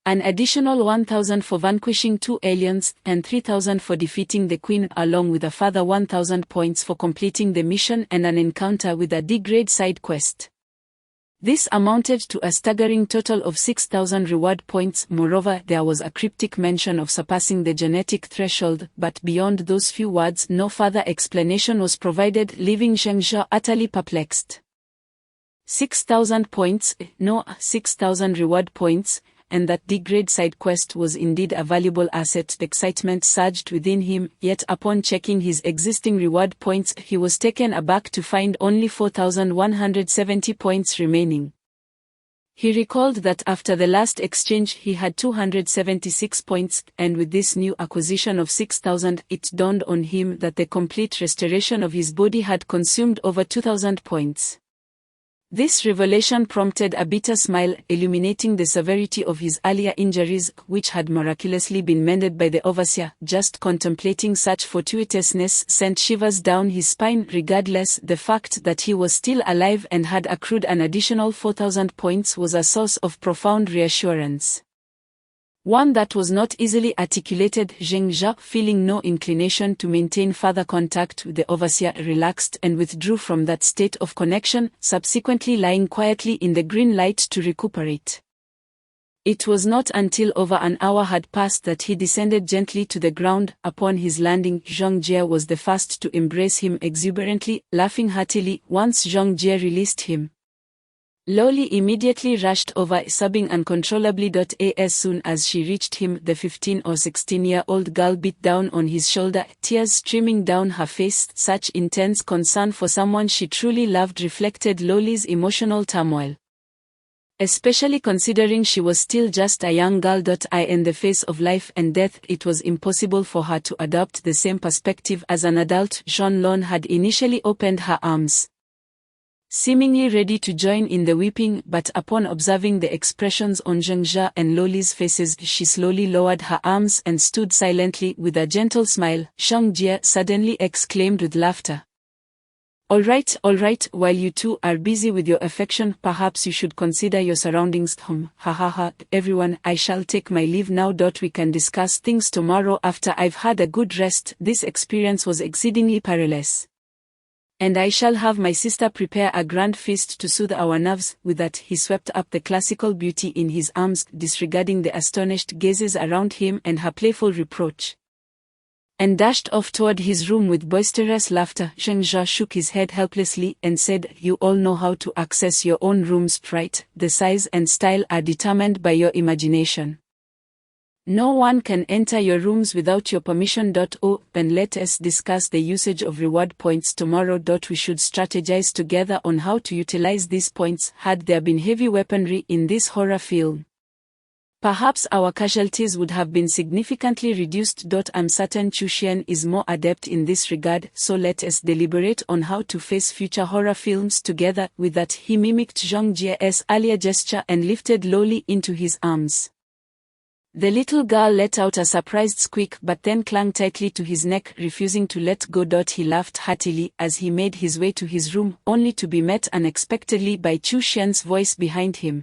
An additional 1000 for vanquishing 2 aliens, and 3000 for defeating the queen, along with a further 1000 points for completing the mission and an encounter with a D-grade side quest. This amounted to a staggering total of 6000 reward points. Moreover, there was a cryptic mention of surpassing the genetic threshold, but beyond those few words no further explanation was provided, leaving Zheng Jia utterly perplexed. 6000 points, no, 6000 reward points, and that D-grade side quest was indeed a valuable asset. Excitement surged within him, yet upon checking his existing reward points, he was taken aback to find only 4170 points remaining. He recalled that after the last exchange he had 276 points, and with this new acquisition of 6000, it dawned on him that the complete restoration of his body had consumed over 2000 points. This revelation prompted a bitter smile, illuminating the severity of his earlier injuries, which had miraculously been mended by the overseer. Just contemplating such fortuitousness sent shivers down his spine. Regardless, the fact that he was still alive and had accrued an additional 4000 points was a source of profound reassurance. One that was not easily articulated. Zheng Jia, feeling no inclination to maintain further contact with the overseer, relaxed and withdrew from that state of connection, subsequently lying quietly in the green light to recuperate. It was not until over an hour had passed that he descended gently to the ground. Upon his landing, Zhang Jie was the first to embrace him exuberantly, laughing heartily. Once Zhang Jie released him, Loli immediately rushed over, sobbing uncontrollably. As soon as she reached him, the 15 or 16-year-old girl bit down on his shoulder, tears streaming down her face. Such intense concern for someone she truly loved reflected Loli's emotional turmoil. Especially considering she was still just a young girl. In the face of life and death, it was impossible for her to adopt the same perspective as an adult. Shan Lon had initially opened her arms, seemingly ready to join in the weeping, but upon observing the expressions on Zheng Jia and Loli's faces, she slowly lowered her arms and stood silently with a gentle smile. Zhang Jie suddenly exclaimed with laughter. All right, while you two are busy with your affection, perhaps you should consider your surroundings. Ha ha ha, everyone, I shall take my leave now. We can discuss things tomorrow after I've had a good rest. This experience was exceedingly perilous, and I shall have my sister prepare a grand feast to soothe our nerves. With that, he swept up the classical beauty in his arms, disregarding the astonished gazes around him and her playful reproach, and dashed off toward his room with boisterous laughter. Zheng Jia shook his head helplessly and said, "You all know how to access your own rooms, right? The size and style are determined by your imagination. No one can enter your rooms without your permission. Oh, and let us discuss the usage of reward points tomorrow. We should strategize together on how to utilize these points had there been heavy weaponry in this horror film. Perhaps our casualties would have been significantly reduced. I'm certain Chushian is more adept in this regard, so let us deliberate on how to face future horror films together. With that, he mimicked Zhang Jie's earlier gesture and lifted Loli into his arms. The little girl let out a surprised squeak but then clung tightly to his neck, refusing to let go. He laughed heartily as he made his way to his room, only to be met unexpectedly by Chu Xian's voice behind him.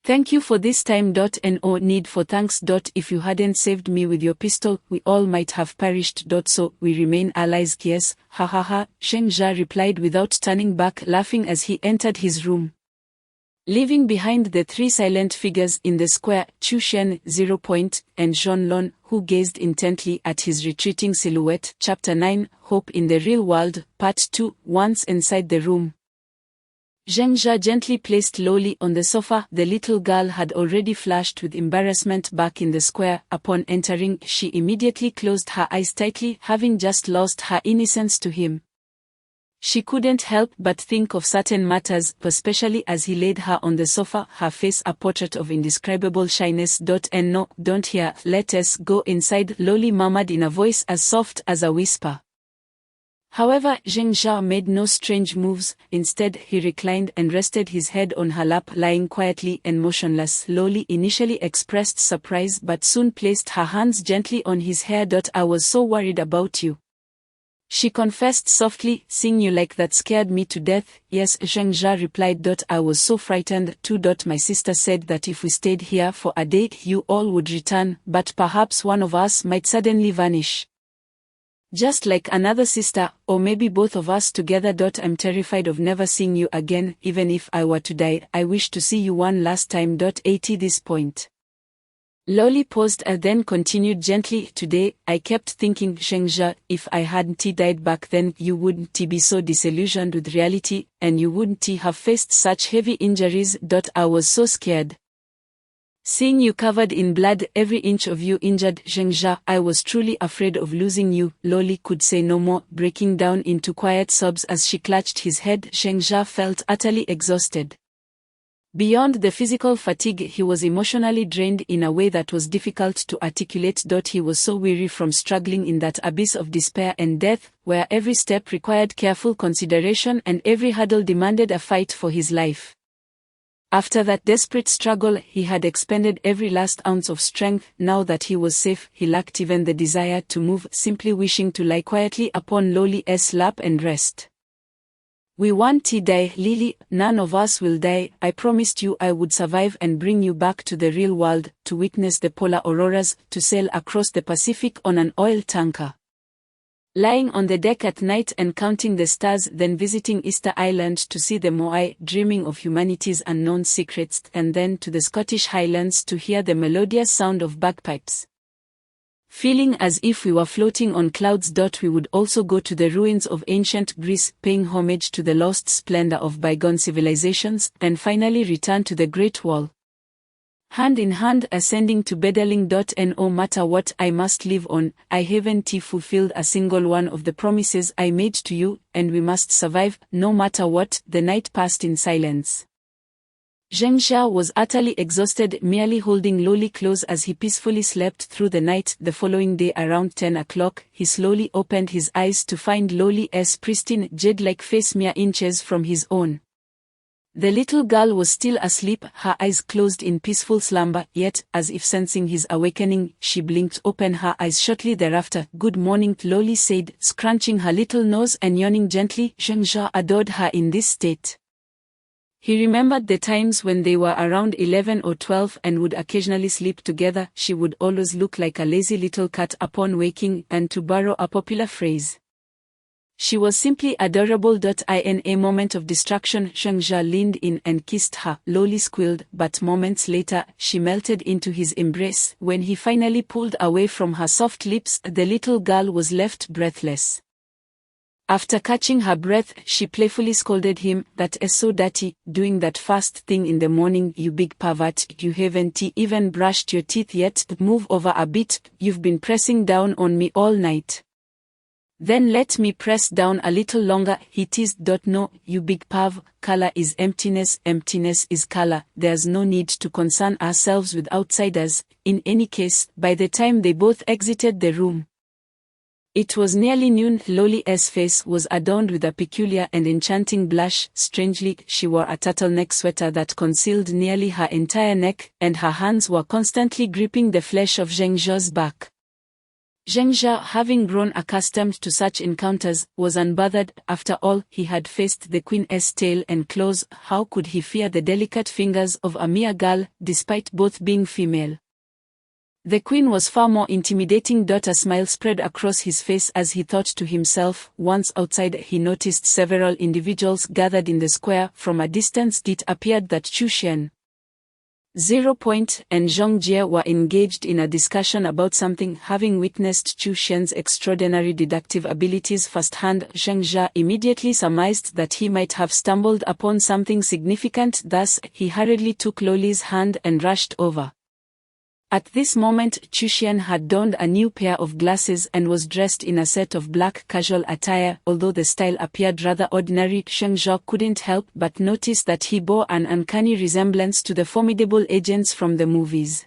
Thank you for this time. No need for thanks. If you hadn't saved me with your pistol, we all might have perished. So we remain allies. Yes, ha ha ha, Sheng Jia replied without turning back, laughing as he entered his room. Leaving behind the three silent figures in the square, Chu Xian, 0 Point, and Zhon Lon, who gazed intently at his retreating silhouette. Chapter 9, Hope in the Real World, Part 2. Once inside the room, Zheng Jia gently placed Loli on the sofa. The little girl had already flashed with embarrassment back in the square. Upon entering, she immediately closed her eyes tightly, having just lost her innocence to him. She couldn't help but think of certain matters, especially as he laid her on the sofa, her face a portrait of indescribable shyness. And no, don't here, let us go inside, Loli murmured in a voice as soft as a whisper. However, Zheng Jia made no strange moves. Instead, he reclined and rested his head on her lap, lying quietly and motionless. Loli initially expressed surprise but soon placed her hands gently on his hair. I was so worried about you, she confessed softly. Seeing you like that scared me to death. Yes, Zheng Jia replied. I was so frightened too. My sister said that if we stayed here for a day, you all would return, but perhaps one of us might suddenly vanish. Just like another sister, or maybe both of us together. I'm terrified of never seeing you again. Even if I were to die, I wish to see you one last time. At this point, Loli paused and then continued gently. Today, I kept thinking, Zheng Jia, if I hadn't died back then, you wouldn't be so disillusioned with reality, and you wouldn't have faced such heavy injuries. I was so scared. Seeing you covered in blood, every inch of you injured, Zheng Jia, I was truly afraid of losing you. Loli could say no more, breaking down into quiet sobs as she clutched his head. Zheng Jia felt utterly exhausted. Beyond the physical fatigue, he was emotionally drained in a way that was difficult to articulate. He was so weary from struggling in that abyss of despair and death, where every step required careful consideration and every hurdle demanded a fight for his life. After that desperate struggle, he had expended every last ounce of strength. Now that he was safe, he lacked even the desire to move, simply wishing to lie quietly upon Loli's lap and rest. We won't die, Lily, none of us will die. I promised you I would survive and bring you back to the real world, to witness the polar auroras, to sail across the Pacific on an oil tanker. Lying on the deck at night and counting the stars, then visiting Easter Island to see the Moai, dreaming of humanity's unknown secrets, and then to the Scottish Highlands to hear the melodious sound of bagpipes. Feeling as if we were floating on clouds. We would also go to the ruins of ancient Greece, paying homage to the lost splendor of bygone civilizations, and finally return to the Great Wall. Hand in hand ascending to Bedeling. No matter what I must live on, I haven't fulfilled a single one of the promises I made to you, and we must survive, no matter what. The night passed in silence. Zheng Jia was utterly exhausted, merely holding Loli close as he peacefully slept through the night. The following day around 10 o'clock, he slowly opened his eyes to find Loli's pristine, jade-like face mere inches from his own. The little girl was still asleep, her eyes closed in peaceful slumber, yet, as if sensing his awakening, she blinked open her eyes shortly thereafter. Good morning, Loli said, scrunching her little nose and yawning gently. Zheng Jia adored her in this state. He remembered the times when they were around 11 or 12 and would occasionally sleep together. She would always look like a lazy little cat upon waking, and to borrow a popular phrase, she was simply adorable. In a moment of distraction, Zheng Jia leaned in and kissed her. Loli squealed, but moments later, she melted into his embrace. When he finally pulled away from her soft lips, the little girl was left breathless. After catching her breath, she playfully scolded him, "That is so dirty, doing that fast thing in the morning, you big pervert, you haven't even brushed your teeth yet, move over a bit, you've been pressing down on me all night." "Then let me press down a little longer," he teased. "No, you big perv, color is emptiness, emptiness is color, there's no need to concern ourselves with outsiders." In any case, by the time they both exited the room, it was nearly noon. Lolly's face was adorned with a peculiar and enchanting blush. Strangely, she wore a turtleneck sweater that concealed nearly her entire neck, and her hands were constantly gripping the flesh of Zheng Zhao's back. Zheng Zhao, having grown accustomed to such encounters, was unbothered. After all, he had faced the queen's tail and claws. How could he fear the delicate fingers of a mere girl, despite both being female? The queen was far more intimidating. A smile spread across his face as he thought to himself. Once outside, he noticed several individuals gathered in the square. From a distance it appeared that Chu Xian, and Zhang Jie were engaged in a discussion about something. Having witnessed Chu Xian's extraordinary deductive abilities firsthand, Zheng Jia immediately surmised that he might have stumbled upon something significant. Thus, he hurriedly took Loli's hand and rushed over. At this moment, Chu Xian had donned a new pair of glasses and was dressed in a set of black casual attire. Although the style appeared rather ordinary, Zheng Zhao couldn't help but notice that he bore an uncanny resemblance to the formidable agents from the movies.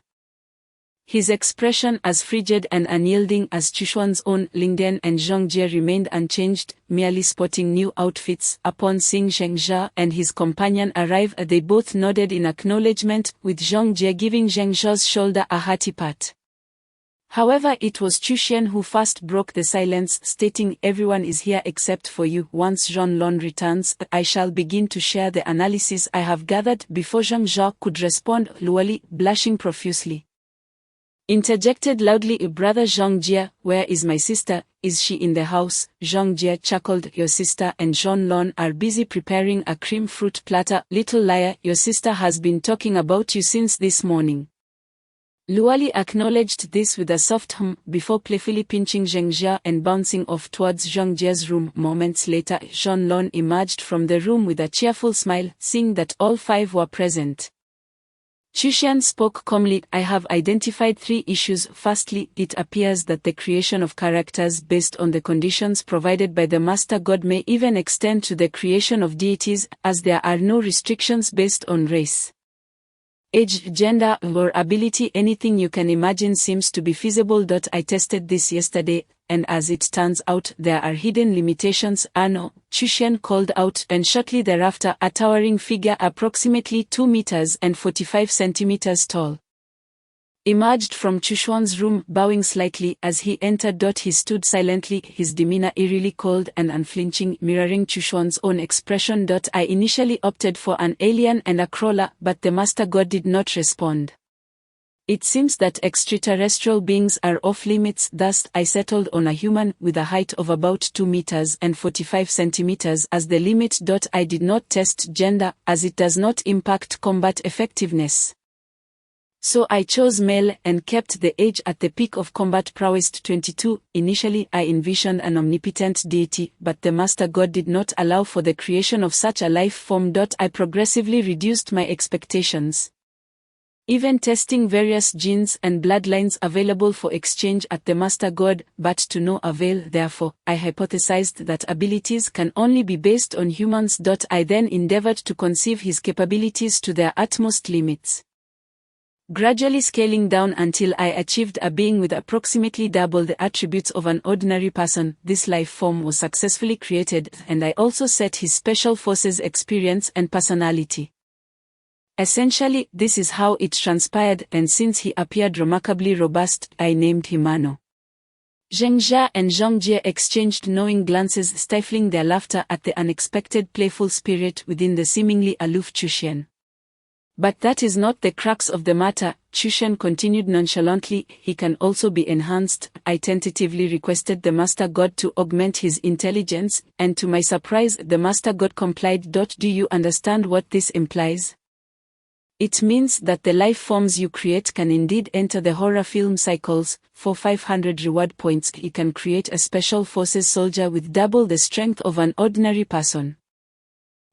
His expression as frigid and unyielding as Chu Xuan's own. Lingdian and Zhang Jie remained unchanged, merely sporting new outfits. Upon seeing Zheng Zhao and his companion arrive, they both nodded in acknowledgement, with Zhang Jie giving Zheng Zhao's shoulder a hearty pat. However, it was Chu Xian who first broke the silence, stating, "Everyone is here except for you. Once Zhonglong returns, I shall begin to share the analysis I have gathered." Before Zheng Zhao could respond, Luoli, blushing profusely, interjected loudly, "Brother Zhang Jie, where is my sister? Is she in the house?" Zhang Jie chuckled, "Your sister and Zhonglong are busy preparing a cream fruit platter. Little liar, your sister has been talking about you since this morning." Luoli acknowledged this with a soft hum, before playfully pinching Zheng Jia and bouncing off towards Zhang Jie's room. Moments later, Zhonglong emerged from the room with a cheerful smile, seeing that all five were present. Chu Xian spoke calmly, "I have identified 3 issues. Firstly, it appears that the creation of characters based on the conditions provided by the Master God may even extend to the creation of deities, as there are no restrictions based on race, age, gender, or ability. Anything you can imagine seems to be feasible. I tested this yesterday, and as it turns out, there are hidden limitations." "No," Chu Xian called out, and shortly thereafter, a towering figure approximately 2 meters and 45 centimeters tall emerged from Chu Xuan's room, bowing slightly. As he entered, he stood silently, his demeanor eerily cold and unflinching, mirroring Chu Xuan's own expression. "I initially opted for an alien and a crawler, but the Master God did not respond. It seems that extraterrestrial beings are off limits, thus I settled on a human with a height of about 2 meters and 45 centimeters as the limit. I did not test gender, as it does not impact combat effectiveness. So I chose male and kept the age at the peak of combat prowess 22. Initially I envisioned an omnipotent deity, but the Master God did not allow for the creation of such a life form. I progressively reduced my expectations, even testing various genes and bloodlines available for exchange at the Master God, but to no avail. Therefore, I hypothesized that abilities can only be based on humans. I then endeavored to conceive his capabilities to their utmost limits, gradually scaling down until I achieved a being with approximately double the attributes of an ordinary person. This life form was successfully created, and I also set his special forces experience and personality. Essentially, this is how it transpired, and since he appeared remarkably robust, I named him Mano." Zheng Jia and Zhang Jie exchanged knowing glances, stifling their laughter at the unexpected playful spirit within the seemingly aloof Chu Xian. "But that is not the crux of the matter," Chu Xian continued nonchalantly. "He can also be enhanced. I tentatively requested the Master God to augment his intelligence, and to my surprise the Master God complied. Do you understand what this implies?" It means that the life forms you create can indeed enter the horror film cycles. For 500 reward points, you can create a special forces soldier with double the strength of an ordinary person.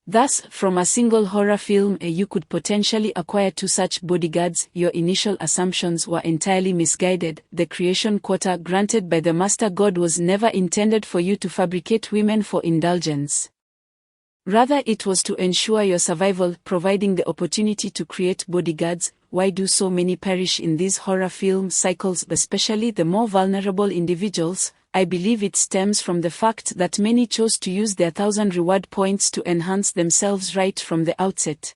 Thus, from a single horror film, you could potentially acquire 2 such bodyguards. Your initial assumptions were entirely misguided. The creation quota granted by the Master God was never intended for you to fabricate women for indulgence. Rather, it was to ensure your survival, providing the opportunity to create bodyguards. Why do so many perish in these horror film cycles, especially the more vulnerable individuals? I believe it stems from the fact that many chose to use their 1,000 reward points to enhance themselves right from the outset,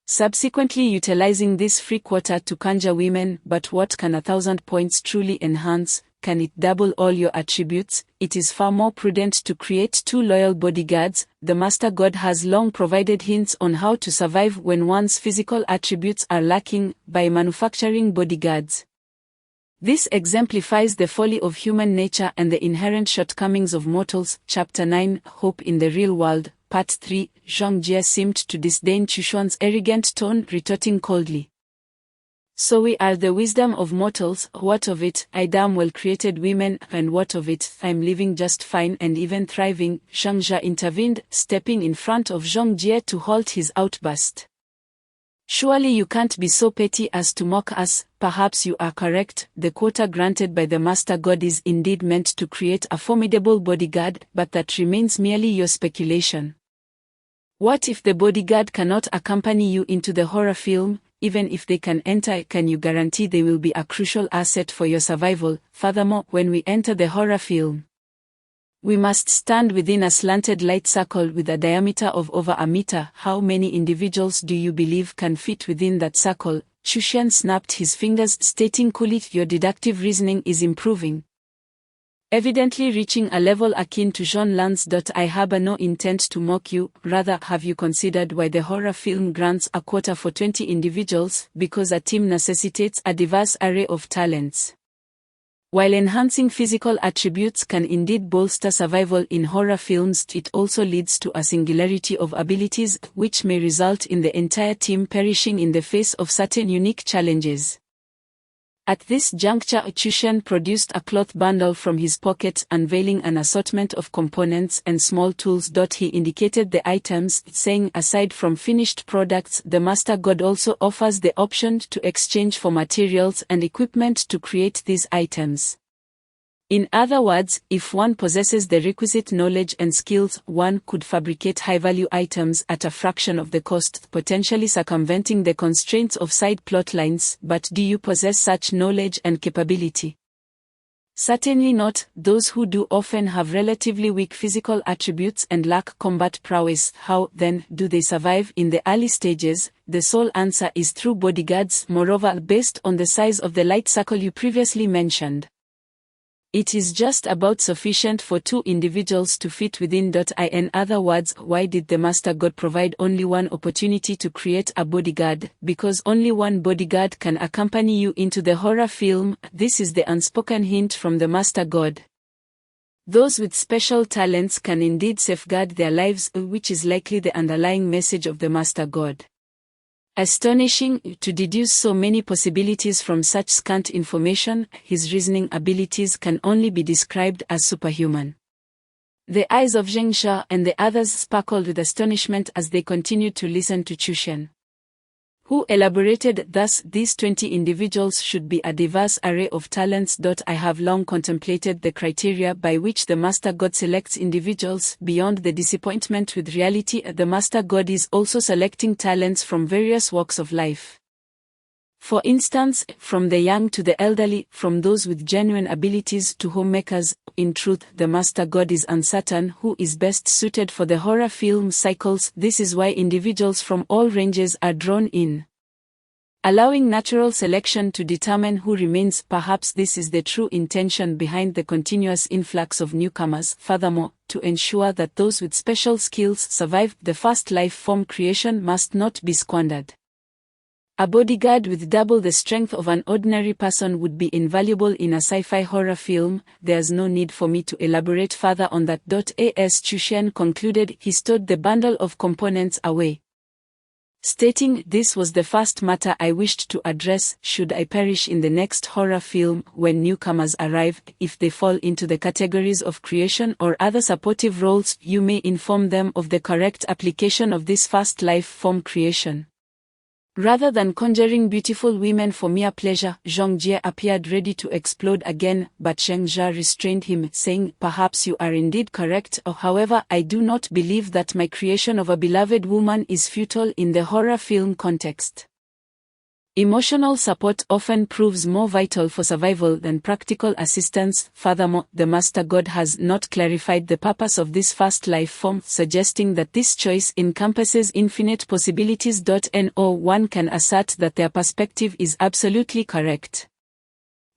subsequently utilizing this free quota to conjure women. But what can 1,000 points truly enhance? Can it double all your attributes? It is far more prudent to create 2 loyal bodyguards. The Master God has long provided hints on how to survive when one's physical attributes are lacking, by manufacturing bodyguards. This exemplifies the folly of human nature and the inherent shortcomings of mortals. Chapter 9, Hope in the Real World, Part 3. Zhang Jie seemed to disdain Chushuan's arrogant tone, retorting coldly, "So we are the wisdom of mortals. What of it? I damn well created women, and what of it? I'm living just fine and even thriving." Zhang Jie intervened, stepping in front of Zhang Jie to halt his outburst. "Surely you can't be so petty as to mock us." "Perhaps you are correct. The quota granted by the Master God is indeed meant to create a formidable bodyguard, but that remains merely your speculation. What if the bodyguard cannot accompany you into the horror film? Even if they can enter, can you guarantee they will be a crucial asset for your survival? Furthermore, when we enter the horror film, we must stand within a slanted light circle with a diameter of over a meter. How many individuals do you believe can fit within that circle?" Chushan snapped his fingers, stating coolly, "Your deductive reasoning is improving, evidently reaching a level akin to Jean Lan's. I have no intent to mock you. Rather, have you considered why the horror film grants a quota for 20 individuals? Because a team necessitates a diverse array of talents. While enhancing physical attributes can indeed bolster survival in horror films, it also leads to a singularity of abilities, which may result in the entire team perishing in the face of certain unique challenges." At this juncture, Chushan produced a cloth bundle from his pocket, unveiling an assortment of components and small tools. He indicated the items, saying, "Aside from finished products, the Master God also offers the option to exchange for materials and equipment to create these items. In other words, if one possesses the requisite knowledge and skills, one could fabricate high-value items at a fraction of the cost, potentially circumventing the constraints of side plotlines. But do you possess such knowledge and capability?" "Certainly not. Those who do often have relatively weak physical attributes and lack combat prowess. How, then, do they survive in the early stages?" The sole answer is through bodyguards. Moreover, based on the size of the light circle you previously mentioned, it is just about sufficient for 2 individuals to fit within. In other words, why did the Master God provide only one opportunity to create a bodyguard? Because only one bodyguard can accompany you into the horror film. This is the unspoken hint from the Master God. Those with special talents can indeed safeguard their lives, which is likely the underlying message of the Master God. Astonishing, to deduce so many possibilities from such scant information. His reasoning abilities can only be described as superhuman. The eyes of Zheng Sha and the others sparkled with astonishment as they continued to listen to Chushan, who elaborated thus: "These 20 individuals should be a diverse array of talents. I have long contemplated the criteria by which the Master God selects individuals. Beyond the disappointment with reality, the Master God is also selecting talents from various walks of life. For instance, from the young to the elderly, from those with genuine abilities to homemakers. In truth, the Master God is uncertain who is best suited for the horror film cycles. This is why individuals from all ranges are drawn in, allowing natural selection to determine who remains. Perhaps this is the true intention behind the continuous influx of newcomers. Furthermore, to ensure that those with special skills survive, the first life form creation must not be squandered. A bodyguard with double the strength of an ordinary person would be invaluable in a sci-fi horror film. There's no need for me to elaborate further on that. As Chushan concluded, he stowed the bundle of components away, stating this was the first matter I wished to address should I perish in the next horror film when newcomers arrive. If they fall into the categories of creation or other supportive roles, you may inform them of the correct application of this first life form creation. Rather than conjuring beautiful women for mere pleasure, Zhong Jie appeared ready to explode again, but Zheng Jia restrained him, saying, "Perhaps you are indeed correct, however, I do not believe that my creation of a beloved woman is futile in the horror film context. Emotional support often proves more vital for survival than practical assistance. Furthermore, the Master God has not clarified the purpose of this first life form, suggesting that this choice encompasses infinite possibilities. No one can assert that their perspective is absolutely correct.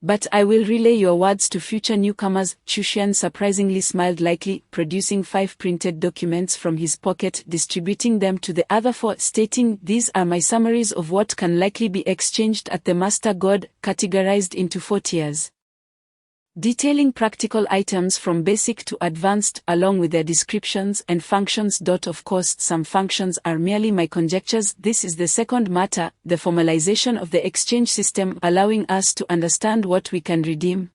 But I will relay your words to future newcomers." Chuxian surprisingly smiled lightly, producing 5 printed documents from his pocket, distributing them to the other 4, stating, "These are my summaries of what can likely be exchanged at the Master God, categorized into 4 tiers. Detailing practical items from basic to advanced, along with their descriptions and functions. Of course, some functions are merely my conjectures. This is the second matter, the formalization of the exchange system, allowing us to understand what we can redeem,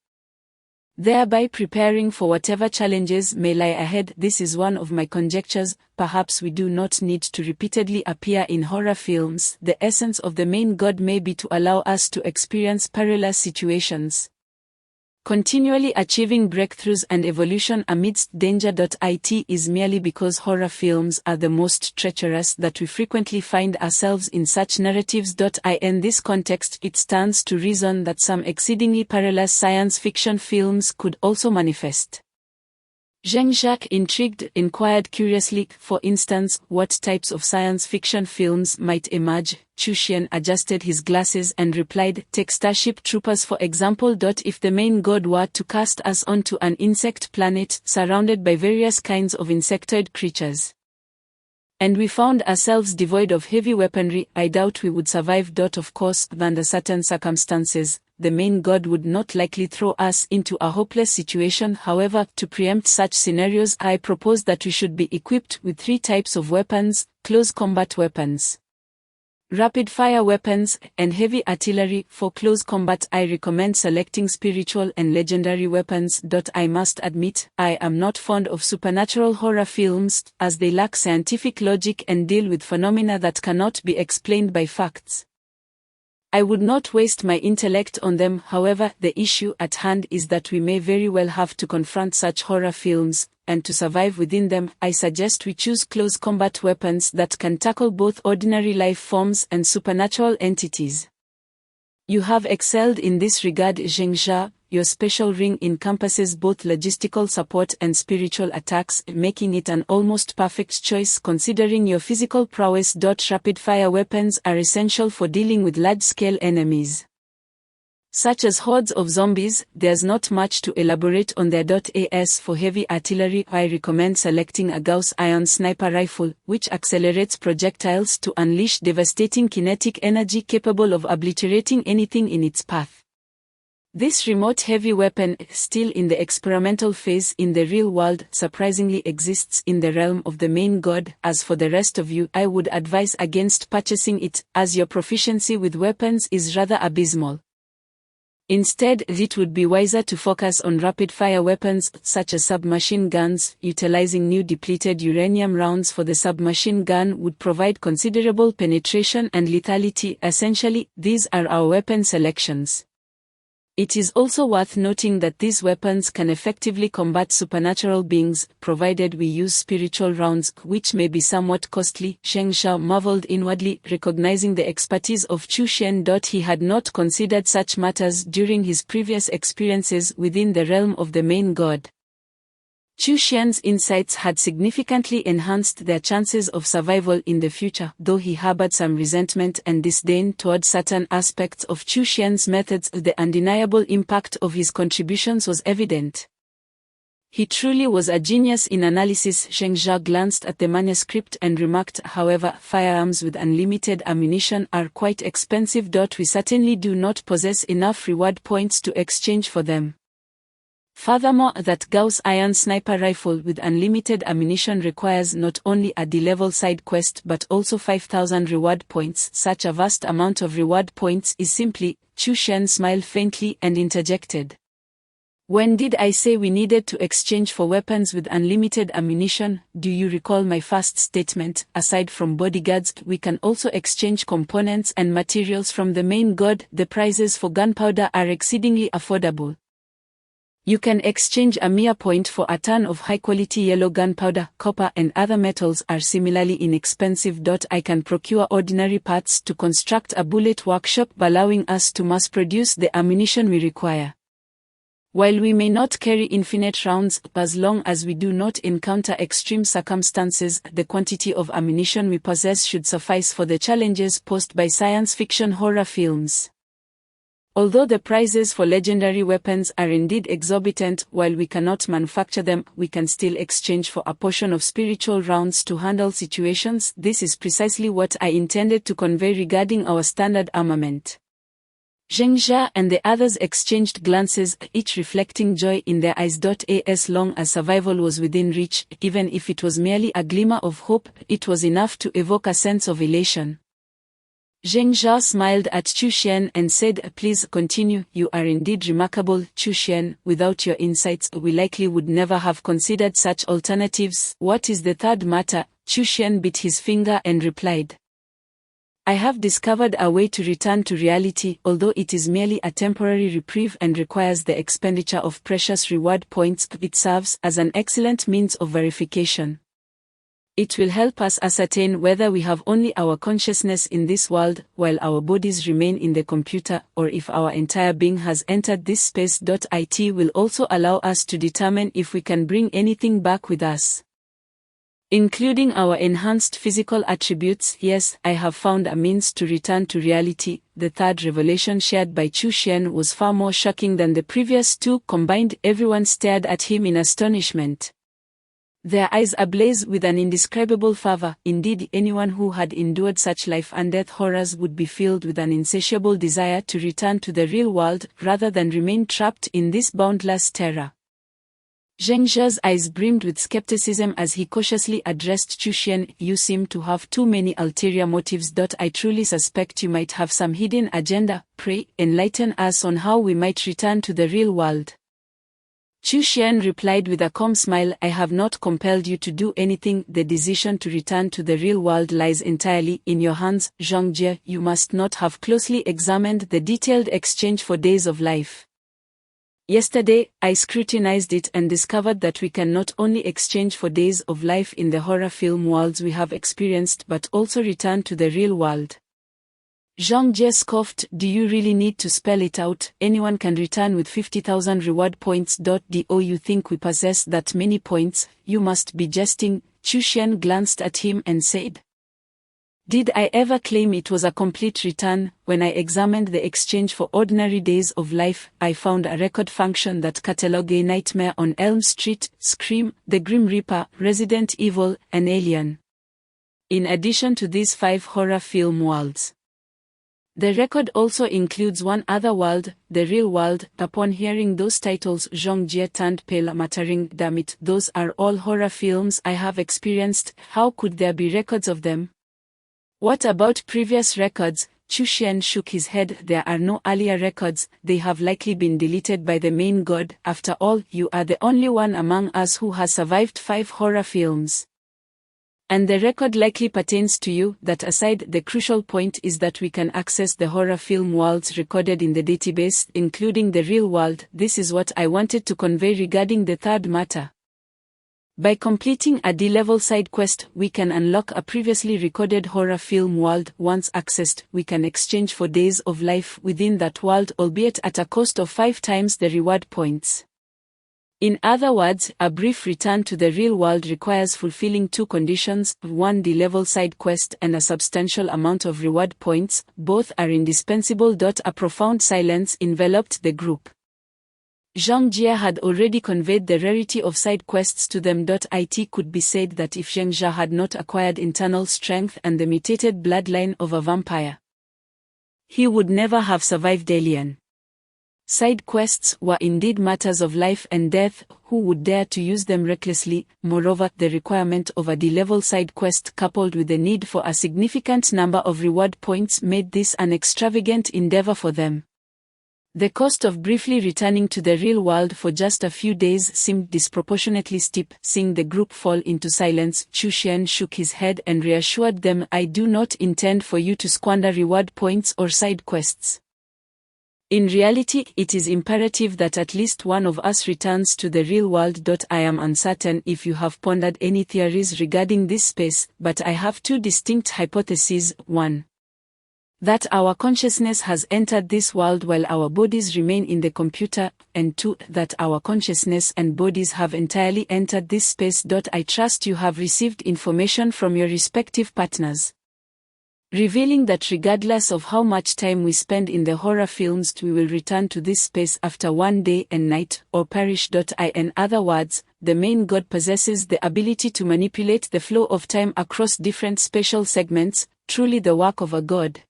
thereby preparing for whatever challenges may lie ahead. This is one of my conjectures. Perhaps we do not need to repeatedly appear in horror films. The essence of the main god may be to allow us to experience perilous situations, continually achieving breakthroughs and evolution amidst danger. It is merely because horror films are the most treacherous that we frequently find ourselves in such narratives. In this context, it stands to reason that some exceedingly perilous science fiction films could also manifest. Zheng Jia, intrigued, inquired curiously, "For instance, what types of science fiction films might emerge?" Chuxian adjusted his glasses and replied, "Take Starship Troopers for example. If the main god were to cast us onto an insect planet, surrounded by various kinds of insectoid creatures, and we found ourselves devoid of heavy weaponry, I doubt we would survive. Of course, under certain circumstances, the main god would not likely throw us into a hopeless situation. However, to preempt such scenarios, I propose that we should be equipped with 3 types of weapons: close combat weapons, rapid-fire weapons, and heavy artillery. For close combat, I recommend selecting spiritual and legendary weapons. I must admit, I am not fond of supernatural horror films, as they lack scientific logic and deal with phenomena that cannot be explained by facts. I would not waste my intellect on them. However, the issue at hand is that we may very well have to confront such horror films, and to survive within them, I suggest we choose close combat weapons that can tackle both ordinary life forms and supernatural entities. You have excelled in this regard, Zheng Jia. Your special ring encompasses both logistical support and spiritual attacks, making it an almost perfect choice considering your physical prowess. Rapid-fire weapons are essential for dealing with large-scale enemies, such as hordes of zombies. There's not much to elaborate on there. As for heavy artillery, I recommend selecting a Gauss ion sniper rifle, which accelerates projectiles to unleash devastating kinetic energy capable of obliterating anything in its path. This remote heavy weapon, still in the experimental phase in the real world, surprisingly exists in the realm of the main god. As for the rest of you, I would advise against purchasing it, as your proficiency with weapons is rather abysmal. Instead, it would be wiser to focus on rapid-fire weapons, such as submachine guns. Utilizing new depleted uranium rounds for the submachine gun would provide considerable penetration and lethality. Essentially, these are our weapon selections. It is also worth noting that these weapons can effectively combat supernatural beings, provided we use spiritual rounds, which may be somewhat costly. Zheng Jia marveled inwardly, recognizing the expertise of Chuxian. He had not considered such matters during his previous experiences within the realm of the main god. Chuxian's insights had significantly enhanced their chances of survival in the future, though he harbored some resentment and disdain toward certain aspects of Chuxian's methods. The undeniable impact of his contributions was evident. He truly was a genius in analysis. Zheng Jia glanced at the manuscript and remarked, "However, firearms with unlimited ammunition are quite expensive. We certainly do not possess enough reward points to exchange for them." Furthermore, that Gauss ion sniper rifle with unlimited ammunition requires not only a D-level side quest but also 5,000 reward points. Such a vast amount of reward points is simply. Chu Shen smiled faintly and interjected. When did I say we needed to exchange for weapons with unlimited ammunition? Do you recall my first statement? Aside from bodyguards, we can also exchange components and materials from the main god. The prices for gunpowder are exceedingly affordable. You can exchange a mere point for a ton of high-quality yellow gunpowder. Copper and other metals are similarly inexpensive. I can procure ordinary parts to construct a bullet workshop, allowing us to mass-produce the ammunition we require. While we may not carry infinite rounds, as long as we do not encounter extreme circumstances, the quantity of ammunition we possess should suffice for the challenges posed by science fiction horror films. Although the prices for legendary weapons are indeed exorbitant, while we cannot manufacture them, we can still exchange for a portion of spiritual rounds to handle situations. This is precisely what I intended to convey regarding our standard armament. Zheng Jia and the others exchanged glances, each reflecting joy in their eyes. As long as survival was within reach, even if it was merely a glimmer of hope, it was enough to evoke a sense of elation. Zheng Jia smiled at Chu Xian and said, "Please continue. You are indeed remarkable, Chu Xian. Without your insights, we likely would never have considered such alternatives." "What is the third matter?" Chu Xian bit his finger and replied. "I have discovered a way to return to reality, although it is merely a temporary reprieve and requires the expenditure of precious reward points. It serves as an excellent means of verification. It will help us ascertain whether we have only our consciousness in this world, while our bodies remain in the computer, or if our entire being has entered this space. It will also allow us to determine if we can bring anything back with us, including our enhanced physical attributes. Yes, I have found a means to return to reality." The third revelation shared by Chu Xian was far more shocking than the previous two combined. Everyone stared at him in astonishment, their eyes ablaze with an indescribable fervor. Indeed, anyone who had endured such life and death horrors would be filled with an insatiable desire to return to the real world, rather than remain trapped in this boundless terror. Zheng Jia's eyes brimmed with skepticism as he cautiously addressed Chu Xian. "You seem to have too many ulterior motives. I truly suspect you might have some hidden agenda. Pray, enlighten us on how we might return to the real world." Chu Xian replied with a calm smile, "I have not compelled you to do anything. The decision to return to the real world lies entirely in your hands, Zhang Jie. You must not have closely examined the detailed exchange for days of life. Yesterday, I scrutinized it and discovered that we can not only exchange for days of life in the horror film worlds we have experienced but also return to the real world." Zhang Jie scoffed. "Do you really need to spell it out? Anyone can return with 50,000 reward points. Do you think we possess that many points? You must be jesting." Chu Xian glanced at him and said, "Did I ever claim it was a complete return? When I examined the exchange for ordinary days of life, I found a record function that catalogued a Nightmare on Elm Street, Scream, The Grim Reaper, Resident Evil, and Alien, in addition to these 5 horror film worlds. The record also includes one other world, the real world." Upon hearing those titles, Zhang Jie turned pale, muttering, "Damn it, those are all horror films I have experienced. How could there be records of them?" "What about previous records?" Chu Xian shook his head. "There are no earlier records. They have likely been deleted by the main god. After all, you are the only one among us who has survived 5 horror films. And the record likely pertains to you. That aside, the crucial point is that we can access the horror film worlds recorded in the database, including the real world. This is what I wanted to convey regarding the third matter. By completing a D-level side quest, we can unlock a previously recorded horror film world. Once accessed, we can exchange for days of life within that world, albeit at a cost of 5 times the reward points. In other words, a brief return to the real world requires fulfilling 2 conditions, 1 D-level side quest and a substantial amount of reward points. Both are indispensable. A profound silence enveloped the group. Zhang Jie had already conveyed the rarity of side quests to them. It could be said that if Zheng Jia had not acquired internal strength and the mutated bloodline of a vampire, he would never have survived Alien. Side quests were indeed matters of life and death. Who would dare to use them recklessly? Moreover, the requirement of a D-level side quest coupled with the need for a significant number of reward points made this an extravagant endeavor for them. The cost of briefly returning to the real world for just a few days seemed disproportionately steep. Seeing the group fall into silence, Chu Xian shook his head and reassured them, "I do not intend for you to squander reward points or side quests. In reality, it is imperative that at least one of us returns to the real world. I am uncertain if you have pondered any theories regarding this space, but I have two distinct hypotheses. 1. That our consciousness has entered this world while our bodies remain in the computer, and 2. That our consciousness and bodies have entirely entered this space. I trust you have received information from your respective partners, revealing that regardless of how much time we spend in the horror films, we will return to this space after one day and night, or perish. In other words, the main god possesses the ability to manipulate the flow of time across different spatial segments, truly the work of a god."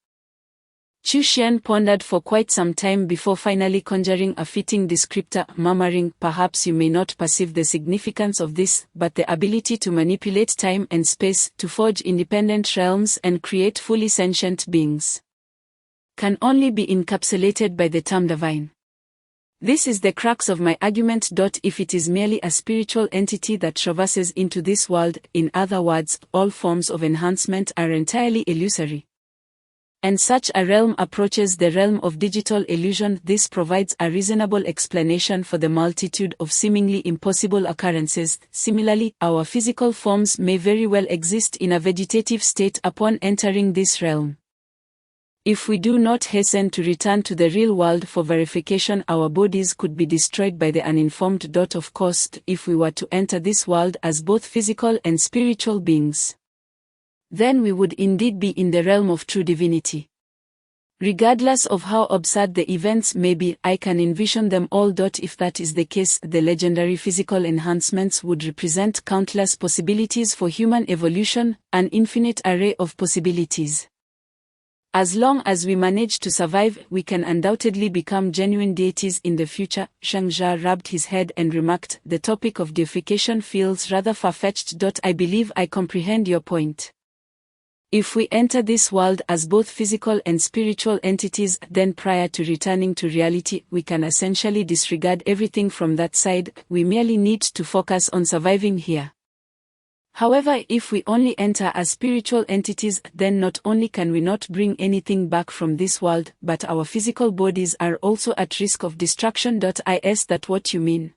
Chu Xian pondered for quite some time before finally conjuring a fitting descriptor, murmuring, "Perhaps you may not perceive the significance of this, but the ability to manipulate time and space, to forge independent realms and create fully sentient beings, can only be encapsulated by the term divine. This is the crux of my argument. If it is merely a spiritual entity that traverses into this world, in other words, all forms of enhancement are entirely illusory, and such a realm approaches the realm of digital illusion, this provides a reasonable explanation for the multitude of seemingly impossible occurrences. Similarly, our physical forms may very well exist in a vegetative state upon entering this realm. If we do not hasten to return to the real world for verification, our bodies could be destroyed by the uninformed. Of course, if we were to enter this world as both physical and spiritual beings, then we would indeed be in the realm of true divinity. Regardless of how absurd the events may be, I can envision them all. If that is the case, the legendary physical enhancements would represent countless possibilities for human evolution, an infinite array of possibilities. As long as we manage to survive, we can undoubtedly become genuine deities in the future. Zheng Jia rubbed his head and remarked, "The topic of deification feels rather far-fetched. I believe I comprehend your point. If we enter this world as both physical and spiritual entities, then prior to returning to reality, we can essentially disregard everything from that side. We merely need to focus on surviving here. However, if we only enter as spiritual entities, then not only can we not bring anything back from this world, but our physical bodies are also at risk of destruction. Is that what you mean?"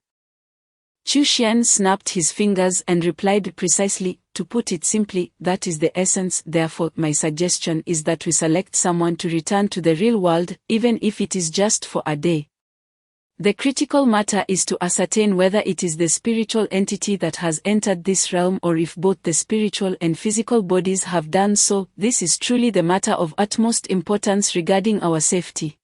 Chu Xian snapped his fingers and replied, "Precisely. To put it simply, that is the essence. Therefore, my suggestion is that we select someone to return to the real world, even if it is just for a day. The critical matter is to ascertain whether it is the spiritual entity that has entered this realm or if both the spiritual and physical bodies have done so. This is truly the matter of utmost importance regarding our safety."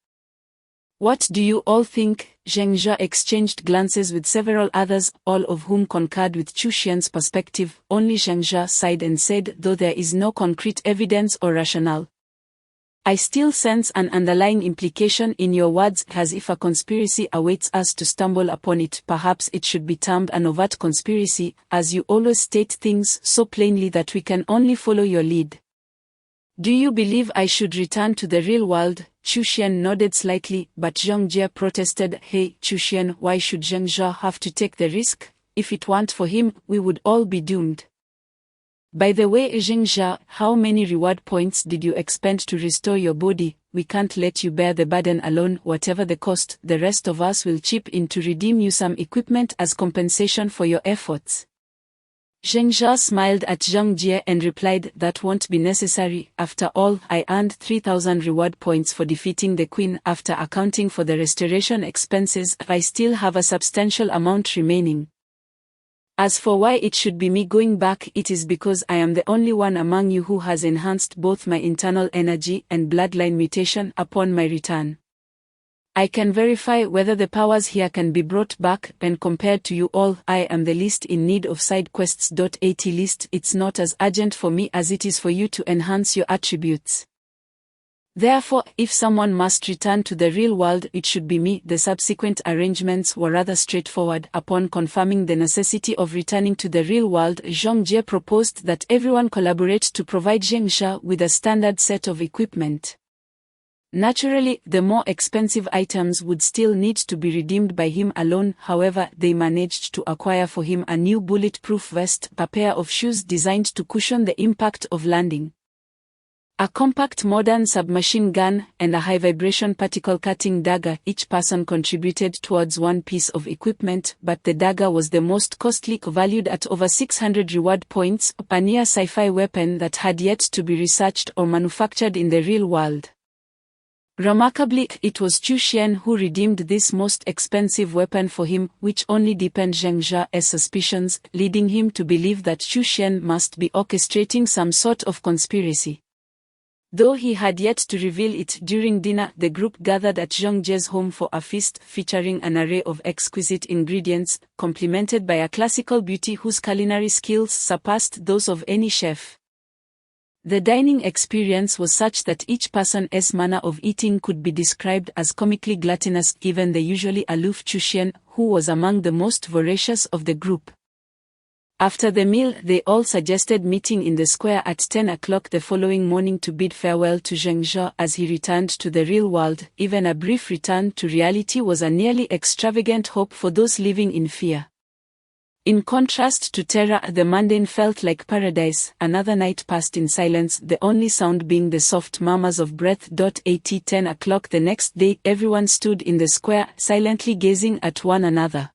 "What do you all think?" Zheng Jia exchanged glances with several others, all of whom concurred with Chu Xian's perspective. Only Zheng Jia sighed and said, "Though there is no concrete evidence or rationale, I still sense an underlying implication in your words, as if a conspiracy awaits us to stumble upon it. Perhaps it should be termed an overt conspiracy, as you always state things so plainly that we can only follow your lead." "Do you believe I should return to the real world?" Chu Xian nodded slightly, but Zheng Jia protested, "Hey, Chu Xian, why should Zheng Jia have to take the risk? If it weren't for him, we would all be doomed." "By the way, Zheng Jia, how many reward points did you expend to restore your body? We can't let you bear the burden alone. Whatever the cost, the rest of us will chip in to redeem you some equipment as compensation for your efforts." Zheng Jia smiled at Zheng Jie and replied, "That won't be necessary. After all, I earned 3,000 reward points for defeating the queen. After accounting for the restoration expenses, I still have a substantial amount remaining. As for why it should be me going back, it is because I am the only one among you who has enhanced both my internal energy and bloodline mutation upon my return. I can verify whether the powers here can be brought back, and compared to you all, I am the least in need of side quests. At least it's not as urgent for me as it is for you to enhance your attributes." Therefore, if someone must return to the real world, it should be me. The subsequent arrangements were rather straightforward. Upon confirming the necessity of returning to the real world, Zhang Jie proposed that everyone collaborate to provide Zheng Zha with a standard set of equipment. Naturally, the more expensive items would still need to be redeemed by him alone. However, they managed to acquire for him a new bulletproof vest, a pair of shoes designed to cushion the impact of landing, a compact modern submachine gun, and a high-vibration particle-cutting dagger. Each person contributed towards one piece of equipment, but the dagger was the most costly, valued at over 600 reward points, a near sci-fi weapon that had yet to be researched or manufactured in the real world. Remarkably, it was Chu Xian who redeemed this most expensive weapon for him, which only deepened Zheng Zha's suspicions, leading him to believe that Chu Xian must be orchestrating some sort of conspiracy. Though he had yet to reveal it during dinner, the group gathered at Zhang Jie's home for a feast featuring an array of exquisite ingredients, complemented by a classical beauty whose culinary skills surpassed those of any chef. The dining experience was such that each person's manner of eating could be described as comically gluttonous. Even the usually aloof Chu Xian, who was among the most voracious of the group. After the meal, they all suggested meeting in the square at 10 o'clock the following morning to bid farewell to Zheng Zha as he returned to the real world. Even a brief return to reality was a nearly extravagant hope for those living in fear. In contrast to terror, the mundane felt like paradise. Another night passed in silence, the only sound being the soft murmurs of breath. At 10 o'clock the next day, everyone stood in the square, silently gazing at one another.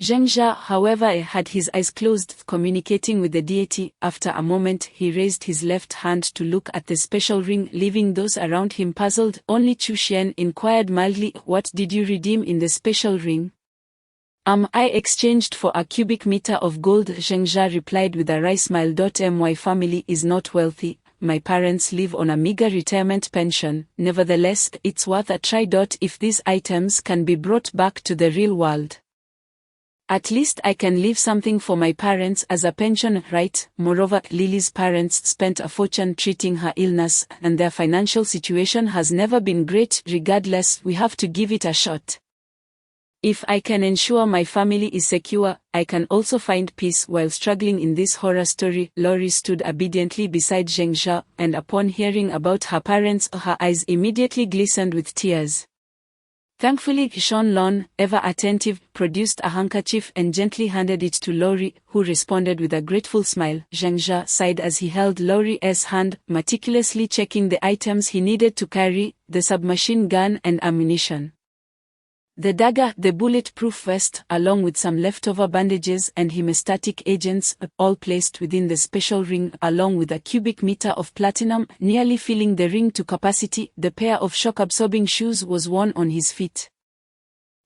Zheng Zha, however, had his eyes closed, communicating with the deity. After a moment, he raised his left hand to look at the special ring, leaving those around him puzzled. Only Chu Xian inquired mildly, "What did you redeem in the special ring?" I exchanged for a cubic meter of gold," Zheng Zha replied with a wry smile. My family is not wealthy. My parents live on a meager retirement pension. Nevertheless, it's worth a try. If these items can be brought back to the real world, at least I can leave something for my parents as a pension, right? Moreover, Lily's parents spent a fortune treating her illness, and their financial situation has never been great. Regardless, we have to give it a shot. If I can ensure my family is secure, I can also find peace while struggling in this horror story. Lori stood obediently beside Zheng Zha, and upon hearing about her parents, her eyes immediately glistened with tears. Thankfully, Sean Lon, ever attentive, produced a handkerchief and gently handed it to Lori, who responded with a grateful smile. Zheng Zha sighed as he held Lori's hand, meticulously checking the items he needed to carry, the submachine gun and ammunition, the dagger, the bulletproof vest, along with some leftover bandages and hemostatic agents, all placed within the special ring, along with a cubic meter of platinum, nearly filling the ring to capacity. The pair of shock-absorbing shoes was worn on his feet.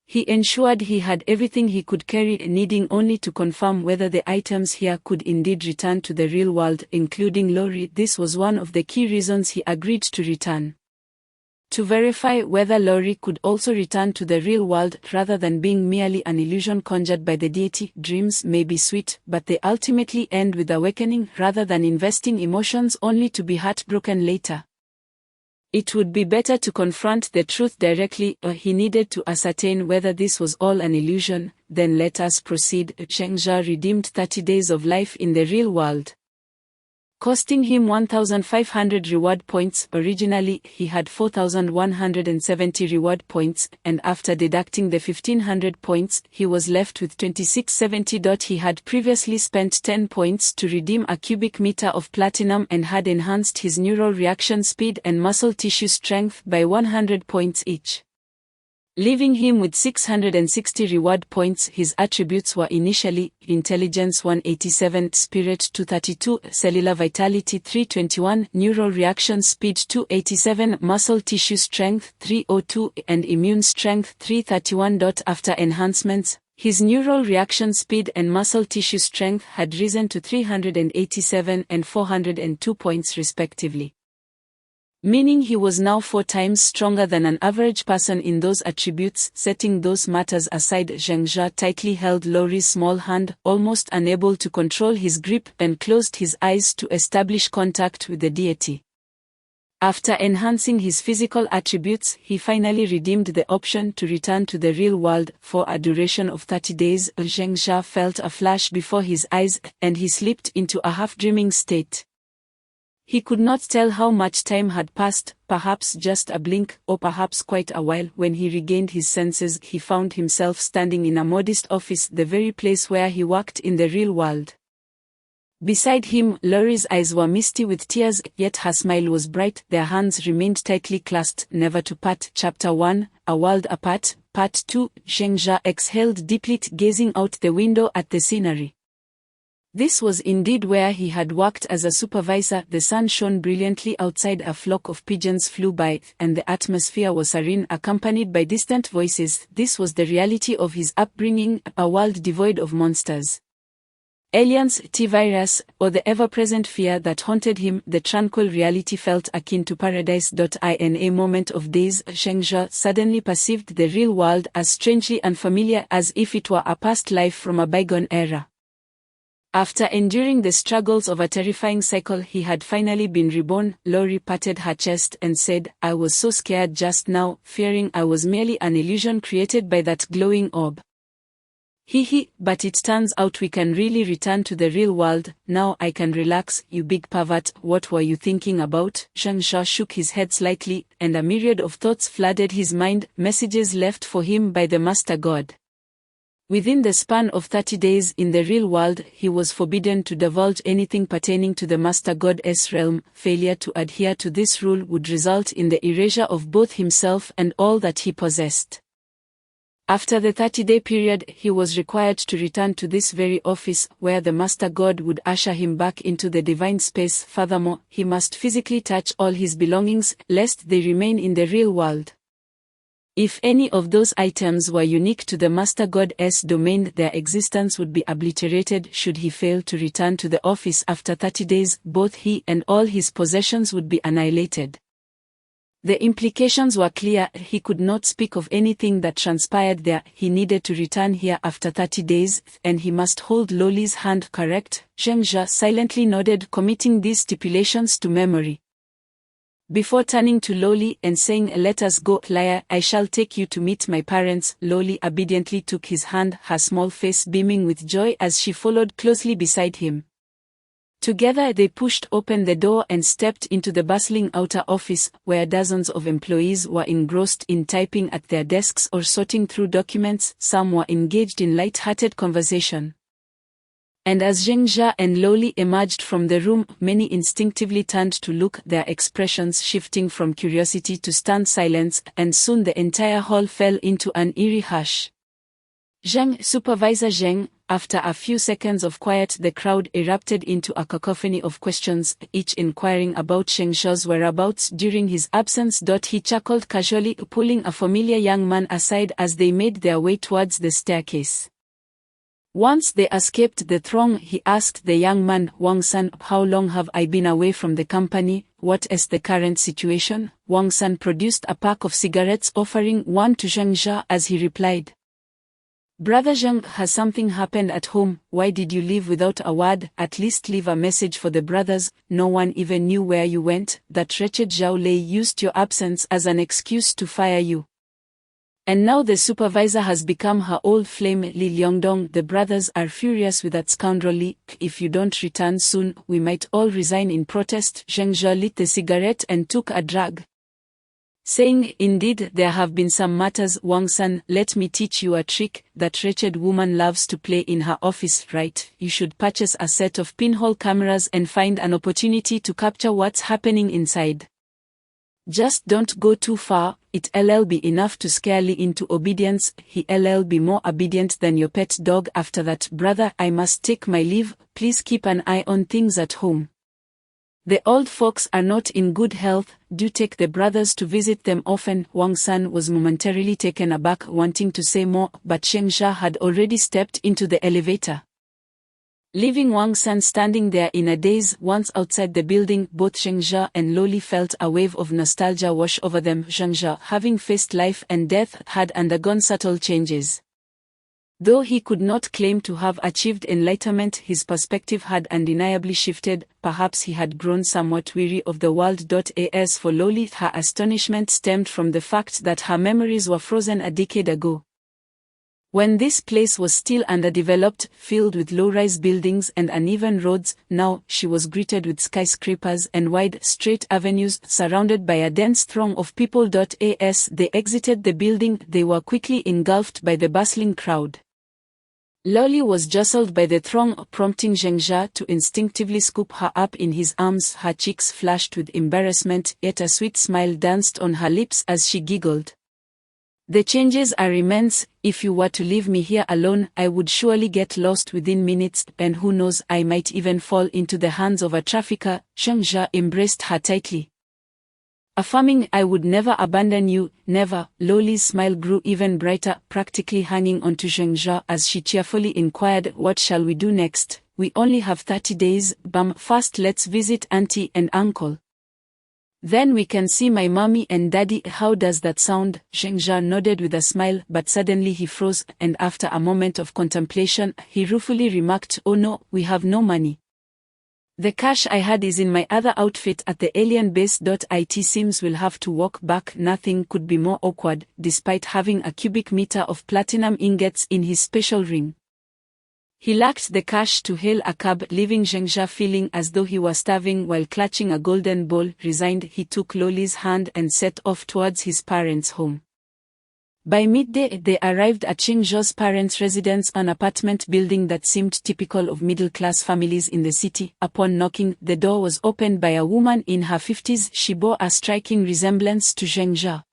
He ensured he had everything he could carry, needing only to confirm whether the items here could indeed return to the real world, including Lori. This was one of the key reasons he agreed to return. To verify whether Lori could also return to the real world rather than being merely an illusion conjured by the deity. Dreams may be sweet, but they ultimately end with awakening rather than investing emotions only to be heartbroken later. It would be better to confront the truth directly, or he needed to ascertain whether this was all an illusion. Then let us proceed. Zheng Zha redeemed 30 days of life in the real world, costing him 1,500 reward points. Originally, he had 4,170 reward points, and after deducting the 1,500 points, he was left with 2,670. He had previously spent 10 points to redeem a cubic meter of platinum and had enhanced his neural reaction speed and muscle tissue strength by 100 points each, leaving him with 660 reward points. His attributes were initially intelligence 187, spirit 232, cellular vitality 321, neural reaction speed 287, muscle tissue strength 302, and immune strength 331. After enhancements, his neural reaction speed and muscle tissue strength had risen to 387 and 402 points respectively, meaning he was now 4 times stronger than an average person in those attributes. Setting those matters aside, Zheng Zha tightly held Lori's small hand, almost unable to control his grip, and closed his eyes to establish contact with the deity. After enhancing his physical attributes, he finally redeemed the option to return to the real world. For a duration of 30 days, Zheng Jia felt a flash before his eyes, and he slipped into a half-dreaming state. He could not tell how much time had passed, perhaps just a blink, or perhaps quite a while. When he regained his senses, he found himself standing in a modest office, the very place where he worked in the real world. Beside him, Laurie's eyes were misty with tears, yet her smile was bright. Their hands remained tightly clasped, never to part. Chapter 1, A World Apart, Part 2. Zheng Jia exhaled deeply, gazing out the window at the scenery. This was indeed where he had worked as a supervisor. The sun shone brilliantly outside, a flock of pigeons flew by, and the atmosphere was serene, accompanied by distant voices. This was the reality of his upbringing, a world devoid of monsters, aliens, T-virus, or the ever-present fear that haunted him. The tranquil reality felt akin to paradise. In a moment of daze, Zheng Jia suddenly perceived the real world as strangely unfamiliar, as if it were a past life from a bygone era. After enduring the struggles of a terrifying cycle, he had finally been reborn. Laurie patted her chest and said, "I was so scared just now, fearing I was merely an illusion created by that glowing orb. But it turns out we can really return to the real world. Now I can relax." "You big pervert, what were you thinking about?" Zheng Jia shook his head slightly, and a myriad of thoughts flooded his mind, messages left for him by the Master God. Within the span of 30 days in the real world, he was forbidden to divulge anything pertaining to the Master God's realm. Failure to adhere to this rule would result in the erasure of both himself and all that he possessed. After the 30-day period, he was required to return to this very office, where the Master God would usher him back into the divine space. Furthermore, he must physically touch all his belongings, lest they remain in the real world. If any of those items were unique to the Master God's domain, their existence would be obliterated. Should he fail to return to the office after 30 days, both he and all his possessions would be annihilated. The implications were clear. He could not speak of anything that transpired there. He needed to return here after 30 days, and he must hold Loli's hand. Correct? Zheng Jia silently nodded, committing these stipulations to memory. Before turning to Loli and saying, "Let us go, liar, I shall take you to meet my parents," Loli obediently took his hand, her small face beaming with joy as she followed closely beside him. Together they pushed open the door and stepped into the bustling outer office, where dozens of employees were engrossed in typing at their desks or sorting through documents. Some were engaged in light-hearted conversation. And as Zheng Jia and Loli emerged from the room, many instinctively turned to look, their expressions shifting from curiosity to stunned silence, and soon the entire hall fell into an eerie hush. "Zheng, Supervisor Zheng." After a few seconds of quiet, the crowd erupted into a cacophony of questions, each inquiring about Zheng Jia's whereabouts during his absence. He chuckled casually, pulling a familiar young man aside as they made their way towards the staircase. Once they escaped the throng, he asked the young man, "Wang-san, how long have I been away from the company? What is the current situation?" Wang-san produced a pack of cigarettes, offering one to Zheng Jia as he replied, "Brother Zheng, has something happened at home? Why did you leave without a word? At least leave a message for the brothers. No one even knew where you went. That wretched Zhao Lei used your absence as an excuse to fire you. And now the supervisor has become her old flame, Li Liangdong. The brothers are furious with that scoundrel Li. If you don't return soon, we might all resign in protest." Zheng Jia lit the cigarette and took a drag, saying, "Indeed, there have been some matters. Wang-san, let me teach you a trick. That wretched woman loves to play in her office, right? You should purchase a set of pinhole cameras and find an opportunity to capture what's happening inside. Just don't go too far. It'll be enough to scare Li into obedience. He'll be more obedient than your pet dog after that. Brother, I must take my leave. Please keep an eye on things at home. The old folks are not in good health. Do take the brothers to visit them often." Wang-san was momentarily taken aback, wanting to say more, but Zheng Jia had already stepped into the elevator, leaving Wang-san standing there in a daze. Once outside the building, both Zheng Jia and Loli felt a wave of nostalgia wash over them. Zheng Jia, having faced life and death, had undergone subtle changes. Though he could not claim to have achieved enlightenment, his perspective had undeniably shifted. Perhaps he had grown somewhat weary of the world. As for Loli, her astonishment stemmed from the fact that her memories were frozen a decade ago, when this place was still underdeveloped, filled with low-rise buildings and uneven roads. Now, she was greeted with skyscrapers and wide, straight avenues, surrounded by a dense throng of people. As they exited the building, they were quickly engulfed by the bustling crowd. Loli was jostled by the throng, prompting Zhengzha to instinctively scoop her up in his arms. Her cheeks flushed with embarrassment, yet a sweet smile danced on her lips as she giggled. "The changes are immense. If you were to leave me here alone, I would surely get lost within minutes, and who knows, I might even fall into the hands of a trafficker." Zhengzha embraced her tightly, affirming, "I would never abandon you, never." Loli's smile grew even brighter, practically hanging onto Zhengzha as she cheerfully inquired, "What shall we do next? We only have 30 days, Bam. First let's visit auntie and uncle. Then we can see my mommy and daddy. How does that sound?" Zhengzha nodded with a smile, but suddenly he froze, and after a moment of contemplation, he ruefully remarked, "Oh no, we have no money. The cash I had is in my other outfit at the alien base. It seems we'll have to walk back." Nothing could be more awkward, despite having a cubic meter of platinum ingots in his special ring. He lacked the cash to hail a cab, leaving Zhengzha feeling as though he was starving while clutching a golden ball. Resigned, he took Loli's hand and set off towards his parents' home. By midday, they arrived at Zhengzha's parents' residence, an apartment building that seemed typical of middle-class families in the city. Upon knocking, the door was opened by a woman in her 50s. She bore a striking resemblance to Zhengzha.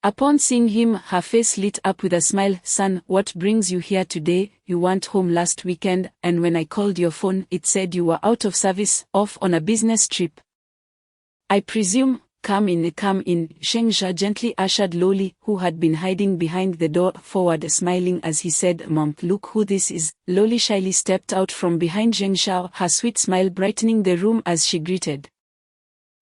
Upon seeing him, her face lit up with a smile. "Son, what brings you here today? You weren't home last weekend, and when I called your phone, it said you were out of service, off on a business trip. I presume. Come in, come in." Zhengzha gently ushered Loli, who had been hiding behind the door, forward, smiling as he said, "Mom, look who this is." Loli shyly stepped out from behind Zhengzha, her sweet smile brightening the room as she greeted,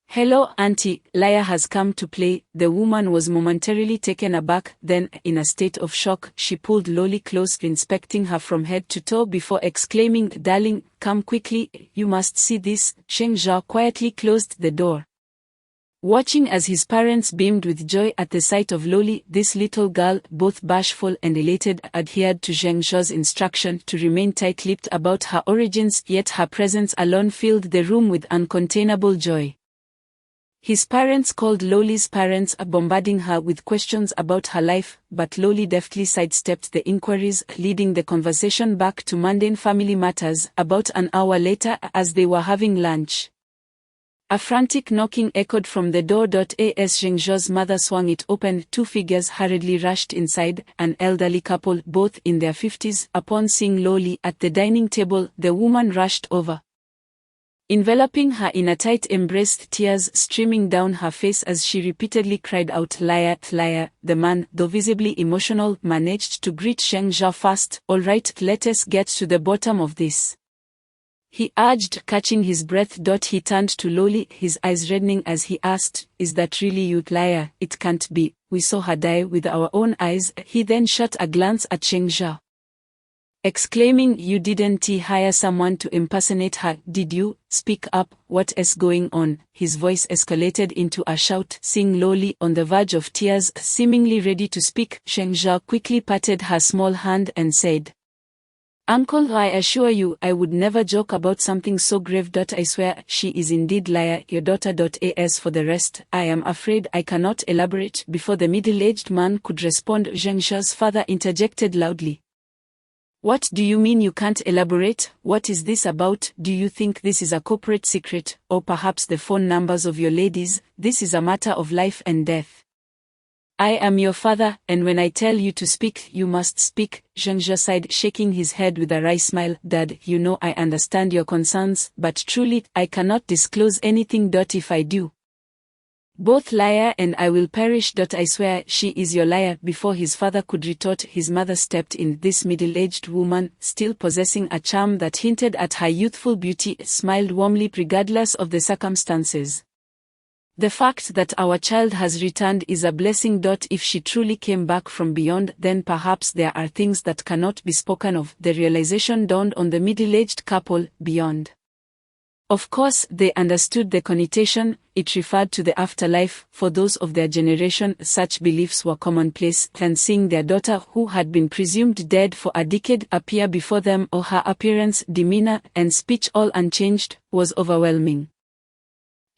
"Hello, auntie, Laya has come to play." The woman was momentarily taken aback, then, in a state of shock, she pulled Loli close, inspecting her from head to toe before exclaiming, "Darling, come quickly, you must see this." Zhengzha quietly closed the door, watching as his parents beamed with joy at the sight of Loli. This little girl, both bashful and elated, adhered to Zhengzha's instruction to remain tight-lipped about her origins, yet her presence alone filled the room with uncontainable joy. His parents called Loli's parents, bombarding her with questions about her life, but Loli deftly sidestepped the inquiries, leading the conversation back to mundane family matters. About an hour later, as they were having lunch, a frantic knocking echoed from the door. As Zhengzha's mother swung it open, two figures hurriedly rushed inside, an elderly couple, both in their 50s. Upon seeing Loli at the dining table, the woman rushed over, enveloping her in a tight embrace, tears streaming down her face as she repeatedly cried out, "Liar, liar." The man, though visibly emotional, managed to greet Zhengzha first. "All right, let us get to the bottom of this," he urged, catching his breath. He turned to Loli, his eyes reddening as he asked, "Is that really you, Liar?" "It can't be. We saw her die with our own eyes." He then shot a glance at Zhengzha, exclaiming, "You didn't hire someone to impersonate her, did you? Speak up, what is going on?" His voice escalated into a shout. Seeing Loli on the verge of tears, seemingly ready to speak, Zhengzha quickly patted her small hand and said, "Uncle, I assure you, I would never joke about something so grave. I swear, she is indeed Laya, your daughter. As for the rest, I am afraid I cannot elaborate." Before the middle-aged man could respond, Zhengzha's father interjected loudly, "What do you mean you can't elaborate? What is this about? Do you think this is a corporate secret, or perhaps the phone numbers of your ladies? This is a matter of life and death. I am your father, and when I tell you to speak, you must speak." Zhengzha sighed, shaking his head with a wry smile. "Dad, you know I understand your concerns, but truly, I cannot disclose anything. If I do, both Liar and I will perish. I swear, she is your Liar." Before his father could retort, his mother stepped in. This middle-aged woman, still possessing a charm that hinted at her youthful beauty, smiled warmly regardless of the circumstances. The fact that our child has returned is a blessing. If she truly came back from beyond, then perhaps there are things that cannot be spoken of. The realization dawned on the middle-aged couple. Beyond. Of course, they understood the connotation. It referred to the afterlife. For those of their generation, such beliefs were commonplace, and seeing their daughter, who had been presumed dead for a decade, appear before them, or her appearance, demeanor, and speech all unchanged, was overwhelming.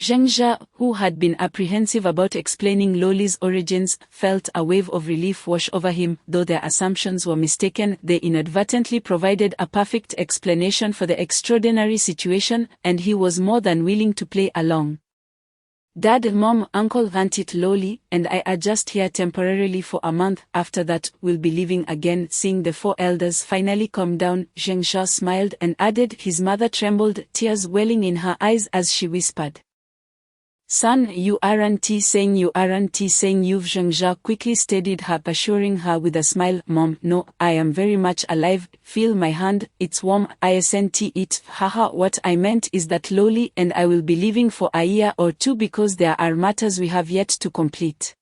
Zhengzha, who had been apprehensive about explaining Loli's origins, felt a wave of relief wash over him. Though their assumptions were mistaken, they inadvertently provided a perfect explanation for the extraordinary situation, and he was more than willing to play along. Dad, Mom, Uncle, Auntie Loli, and I are just here temporarily for a month. After that, we'll be leaving again. Seeing the four elders finally calm down, Zhengzha smiled and added. His mother trembled, tears welling in her eyes as she whispered, "Son, you aren't saying you've." Zhengzha quickly steadied her, assuring her with a smile, "Mom, no, I am very much alive. Feel my hand, it's warm, isn't it? Haha, what I meant is that Loli and I will be leaving for a year or two because there are matters we have yet to complete.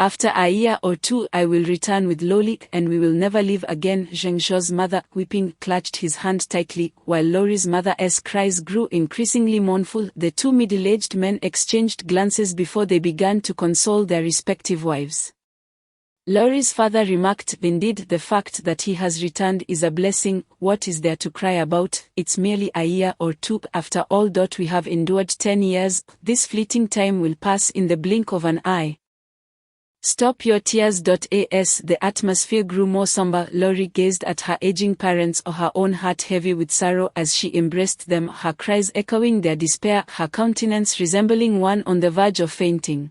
After a year or two I will return with Loli and we will never leave again." Zhengzha's mother, weeping, clutched his hand tightly, while Lori's mother's cries grew increasingly mournful. The two middle-aged men exchanged glances before they began to console their respective wives. Lori's father remarked, "Indeed, the fact that he has returned is a blessing. What is there to cry about? It's merely a year or two. After all, we have endured 10 years. This fleeting time will pass in the blink of an eye. Stop your tears. As the atmosphere grew more somber, Lori gazed at her aging parents, or her own heart heavy with sorrow as she embraced them, her cries echoing their despair, her countenance resembling one on the verge of fainting.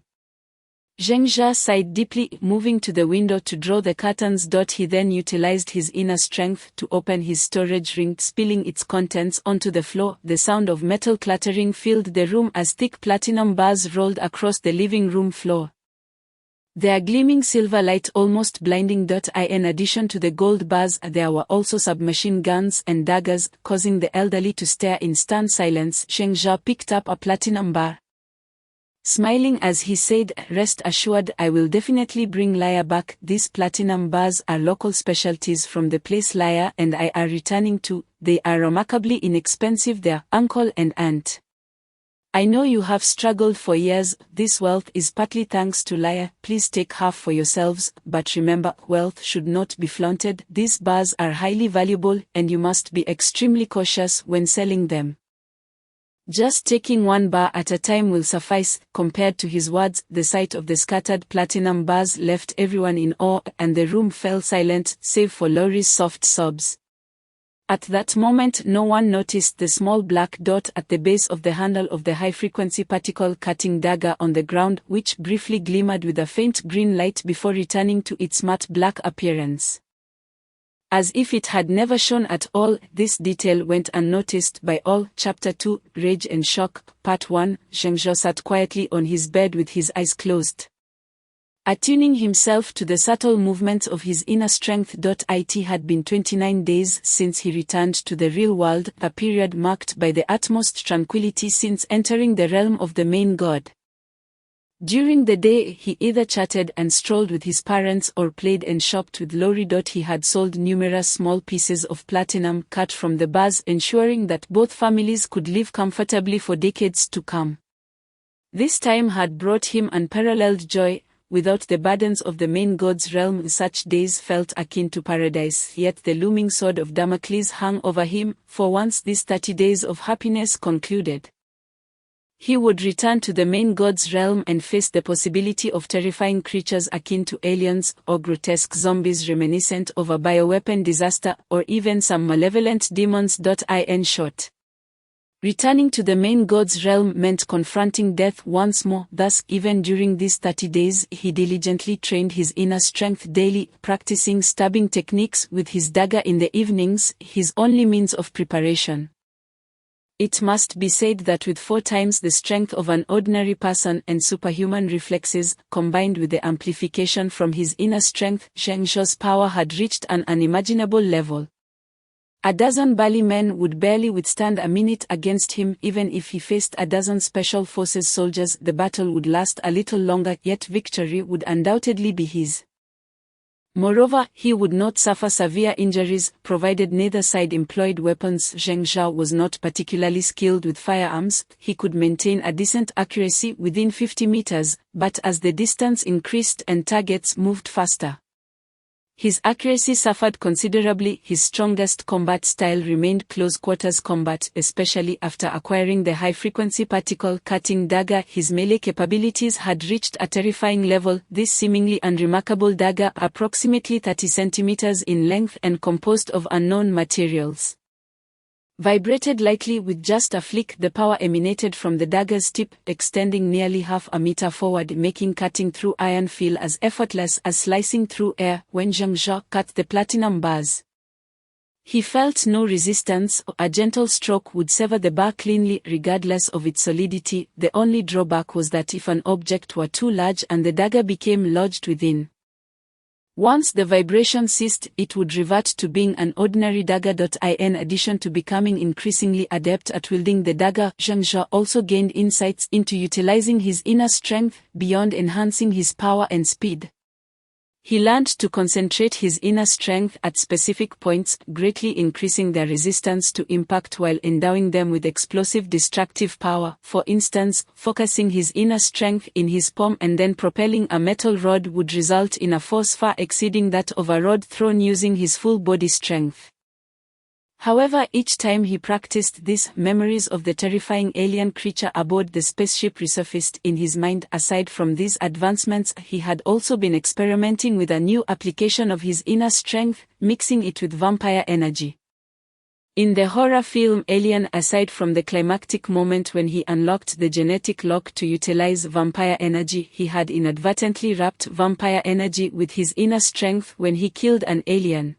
Zhengzha sighed deeply, moving to the window to draw the curtains. He then utilized his inner strength to open his storage ring, spilling its contents onto the floor. The sound of metal clattering filled the room as thick platinum bars rolled across the living room floor, their gleaming silver light almost blinding. In addition to the gold bars, there were also submachine guns and daggers, causing the elderly to stare in stunned silence. Zhengzha picked up a platinum bar, smiling as he said, "Rest assured, I will definitely bring Laya back. These platinum bars are local specialties from the place Laya and I are returning to. They are remarkably inexpensive there, uncle and aunt. I know you have struggled for years. This wealth is partly thanks to Laya. Please take half for yourselves, but remember, wealth should not be flaunted. These bars are highly valuable, and you must be extremely cautious when selling them. Just taking one bar at a time will suffice." Compared to his words, the sight of the scattered platinum bars left everyone in awe, and the room fell silent, save for Lori's soft sobs. At that moment no one noticed the small black dot at the base of the handle of the high-frequency particle-cutting dagger on the ground, which briefly glimmered with a faint green light before returning to its matte black appearance. As if it had never shone at all, this detail went unnoticed by all. Chapter 2, Rage and Shock, Part 1. Zhengzha sat quietly on his bed with his eyes closed, attuning himself to the subtle movements of his inner strength. It had been 29 days since he returned to the real world, a period marked by the utmost tranquility since entering the realm of the main god. During the day, he either chatted and strolled with his parents or played and shopped with Lori. He had sold numerous small pieces of platinum cut from the bars, ensuring that both families could live comfortably for decades to come. This time had brought him unparalleled joy. Without the burdens of the main god's realm, such days felt akin to paradise. Yet the looming sword of Damocles hung over him. For once these 30 days of happiness concluded, he would return to the main god's realm and face the possibility of terrifying creatures akin to aliens, or grotesque zombies reminiscent of a bioweapon disaster, or even some malevolent demons. In short, returning to the main god's realm meant confronting death once more. Thus, even during these 30 days, he diligently trained his inner strength daily, practicing stabbing techniques with his dagger in the evenings, his only means of preparation. It must be said that with 4 times the strength of an ordinary person and superhuman reflexes, combined with the amplification from his inner strength, Zhengzha's power had reached an unimaginable level. A dozen Bali men would barely withstand a minute against him. Even if he faced a dozen special forces soldiers, the battle would last a little longer, yet victory would undoubtedly be his. Moreover, he would not suffer severe injuries, provided neither side employed weapons. Zheng Zhao was not particularly skilled with firearms. He could maintain a decent accuracy within 50 meters, but as the distance increased and targets moved faster, his accuracy suffered considerably. His strongest combat style remained close-quarters combat, especially after acquiring the high-frequency particle-cutting dagger. His melee capabilities had reached a terrifying level. This seemingly unremarkable dagger, approximately 30 centimeters in length and composed of unknown materials, vibrated lightly with just a flick. The power emanated from the dagger's tip, extending nearly half a meter forward, making cutting through iron feel as effortless as slicing through air. When Zheng Zhao cut the platinum bars, he felt no resistance. A gentle stroke would sever the bar cleanly, regardless of its solidity. The only drawback was that if an object were too large and the dagger became lodged within, once the vibration ceased, it would revert to being an ordinary dagger. In addition to becoming increasingly adept at wielding the dagger, Zheng Zhao also gained insights into utilizing his inner strength. Beyond enhancing his power and speed, he learned to concentrate his inner strength at specific points, greatly increasing their resistance to impact while endowing them with explosive destructive power. For instance, focusing his inner strength in his palm and then propelling a metal rod would result in a force far exceeding that of a rod thrown using his full body strength. However, each time he practiced this, memories of the terrifying alien creature aboard the spaceship resurfaced in his mind. Aside from these advancements, he had also been experimenting with a new application of his inner strength, mixing it with vampire energy. In the horror film Alien, aside from the climactic moment when he unlocked the genetic lock to utilize vampire energy, he had inadvertently wrapped vampire energy with his inner strength when he killed an alien.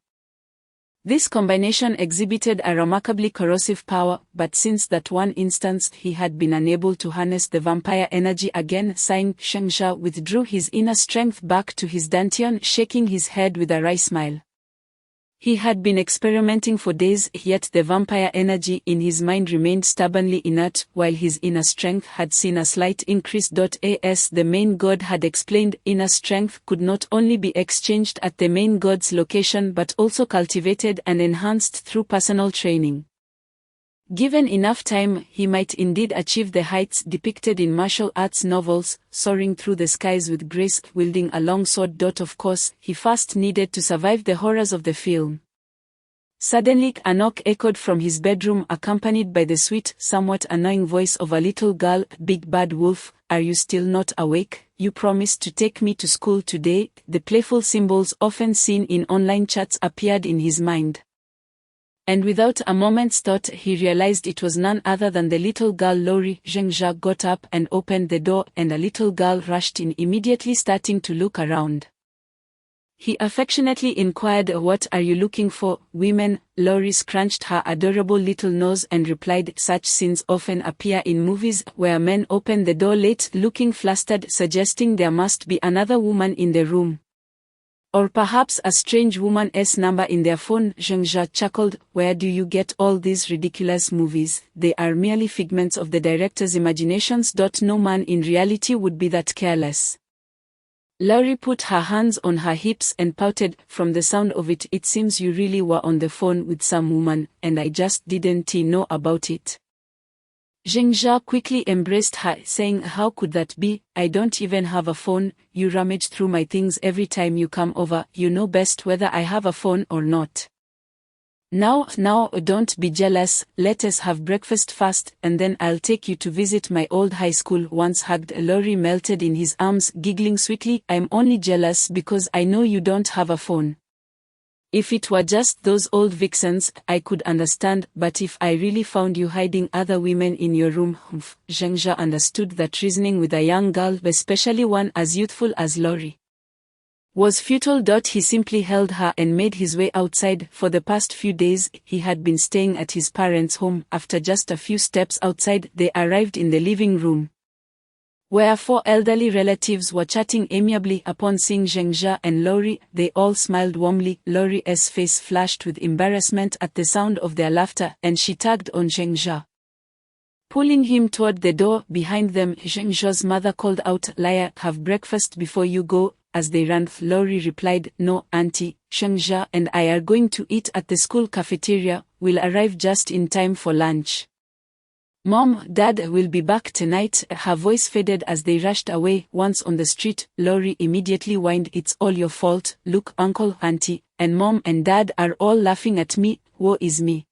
This combination exhibited a remarkably corrosive power, but since that one instance he had been unable to harness the vampire energy again. Zheng Zhao withdrew his inner strength back to his dantian, shaking his head with a wry smile. He had been experimenting for days, yet the vampire energy in his mind remained stubbornly inert, while his inner strength had seen a slight increase. As the main god had explained, inner strength could not only be exchanged at the main god's location but also cultivated and enhanced through personal training. Given enough time, he might indeed achieve the heights depicted in martial arts novels, soaring through the skies with grace, wielding a long sword. Of course, he first needed to survive the horrors of the film. Suddenly, a knock echoed from his bedroom, accompanied by the sweet, somewhat annoying voice of a little girl. "Big Bad Wolf, are you still not awake? You promised to take me to school today." The playful symbols often seen in online chats appeared in his mind, and without a moment's thought he realized it was none other than the little girl Lori. Zheng Zhao got up and opened the door, and a little girl rushed in, immediately starting to look around. He affectionately inquired, "What are you looking for?" "Women." Lori scrunched her adorable little nose and replied, "Such scenes often appear in movies, where men open the door late, looking flustered, suggesting there must be another woman in the room. Or perhaps a strange woman's number in their phone." Zheng Zhao chuckled. "Where do you get all these ridiculous movies? They are merely figments of the director's imaginations. No man in reality would be that careless." Lori put her hands on her hips and pouted. "From the sound of it, it seems you really were on the phone with some woman, and I just didn't know about it." Zheng Zhao quickly embraced her, saying, "How could that be? I don't even have a phone. You rummage through my things every time you come over. You know best whether I have a phone or not. Now, don't be jealous. Let us have breakfast first, and then I'll take you to visit my old high school." Once hugged, Lori melted in his arms, giggling sweetly. "I'm only jealous because I know you don't have a phone. If it were just those old vixens, I could understand, but if I really found you hiding other women in your room..." Zheng Zhao understood that reasoning with a young girl, especially one as youthful as Lori, was futile. He simply held her and made his way outside. For the past few days, he had been staying at his parents' home. After just a few steps outside, they arrived in the living room. where 4 elderly relatives were chatting amiably. Upon seeing Zhengzha and Lori, they all smiled warmly. Lori's face flashed with embarrassment at the sound of their laughter, and she tugged on Zhengzha, pulling him toward the door. Behind them, Zhengzha's mother called out, "Liar, have breakfast before you go." As they ran, Lori replied, "No, Auntie, Zhengzha and I are going to eat at the school cafeteria. We'll arrive just in time for lunch. Mom, Dad will be back tonight." Her voice faded as they rushed away. Once on the street, Lori immediately whined, "It's all your fault. Look, Uncle, Auntie, and Mom and Dad are all laughing at me. Woe is me.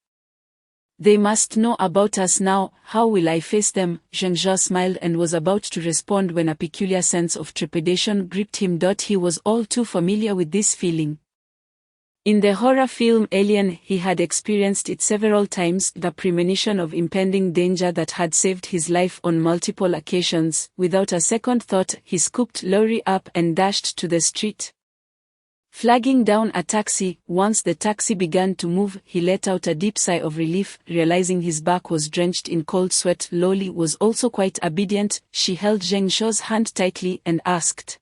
They must know about us now. How will I face them?" Zhengzha smiled and was about to respond when a peculiar sense of trepidation gripped him. He was all too familiar with this feeling. In the horror film Alien, he had experienced it several times, the premonition of impending danger that had saved his life on multiple occasions. Without a second thought, he scooped Lori up and dashed to the street, flagging down a taxi. Once the taxi began to move, he let out a deep sigh of relief, realizing his back was drenched in cold sweat. Loli was also quite obedient. She held Zhengzha's hand tightly and asked,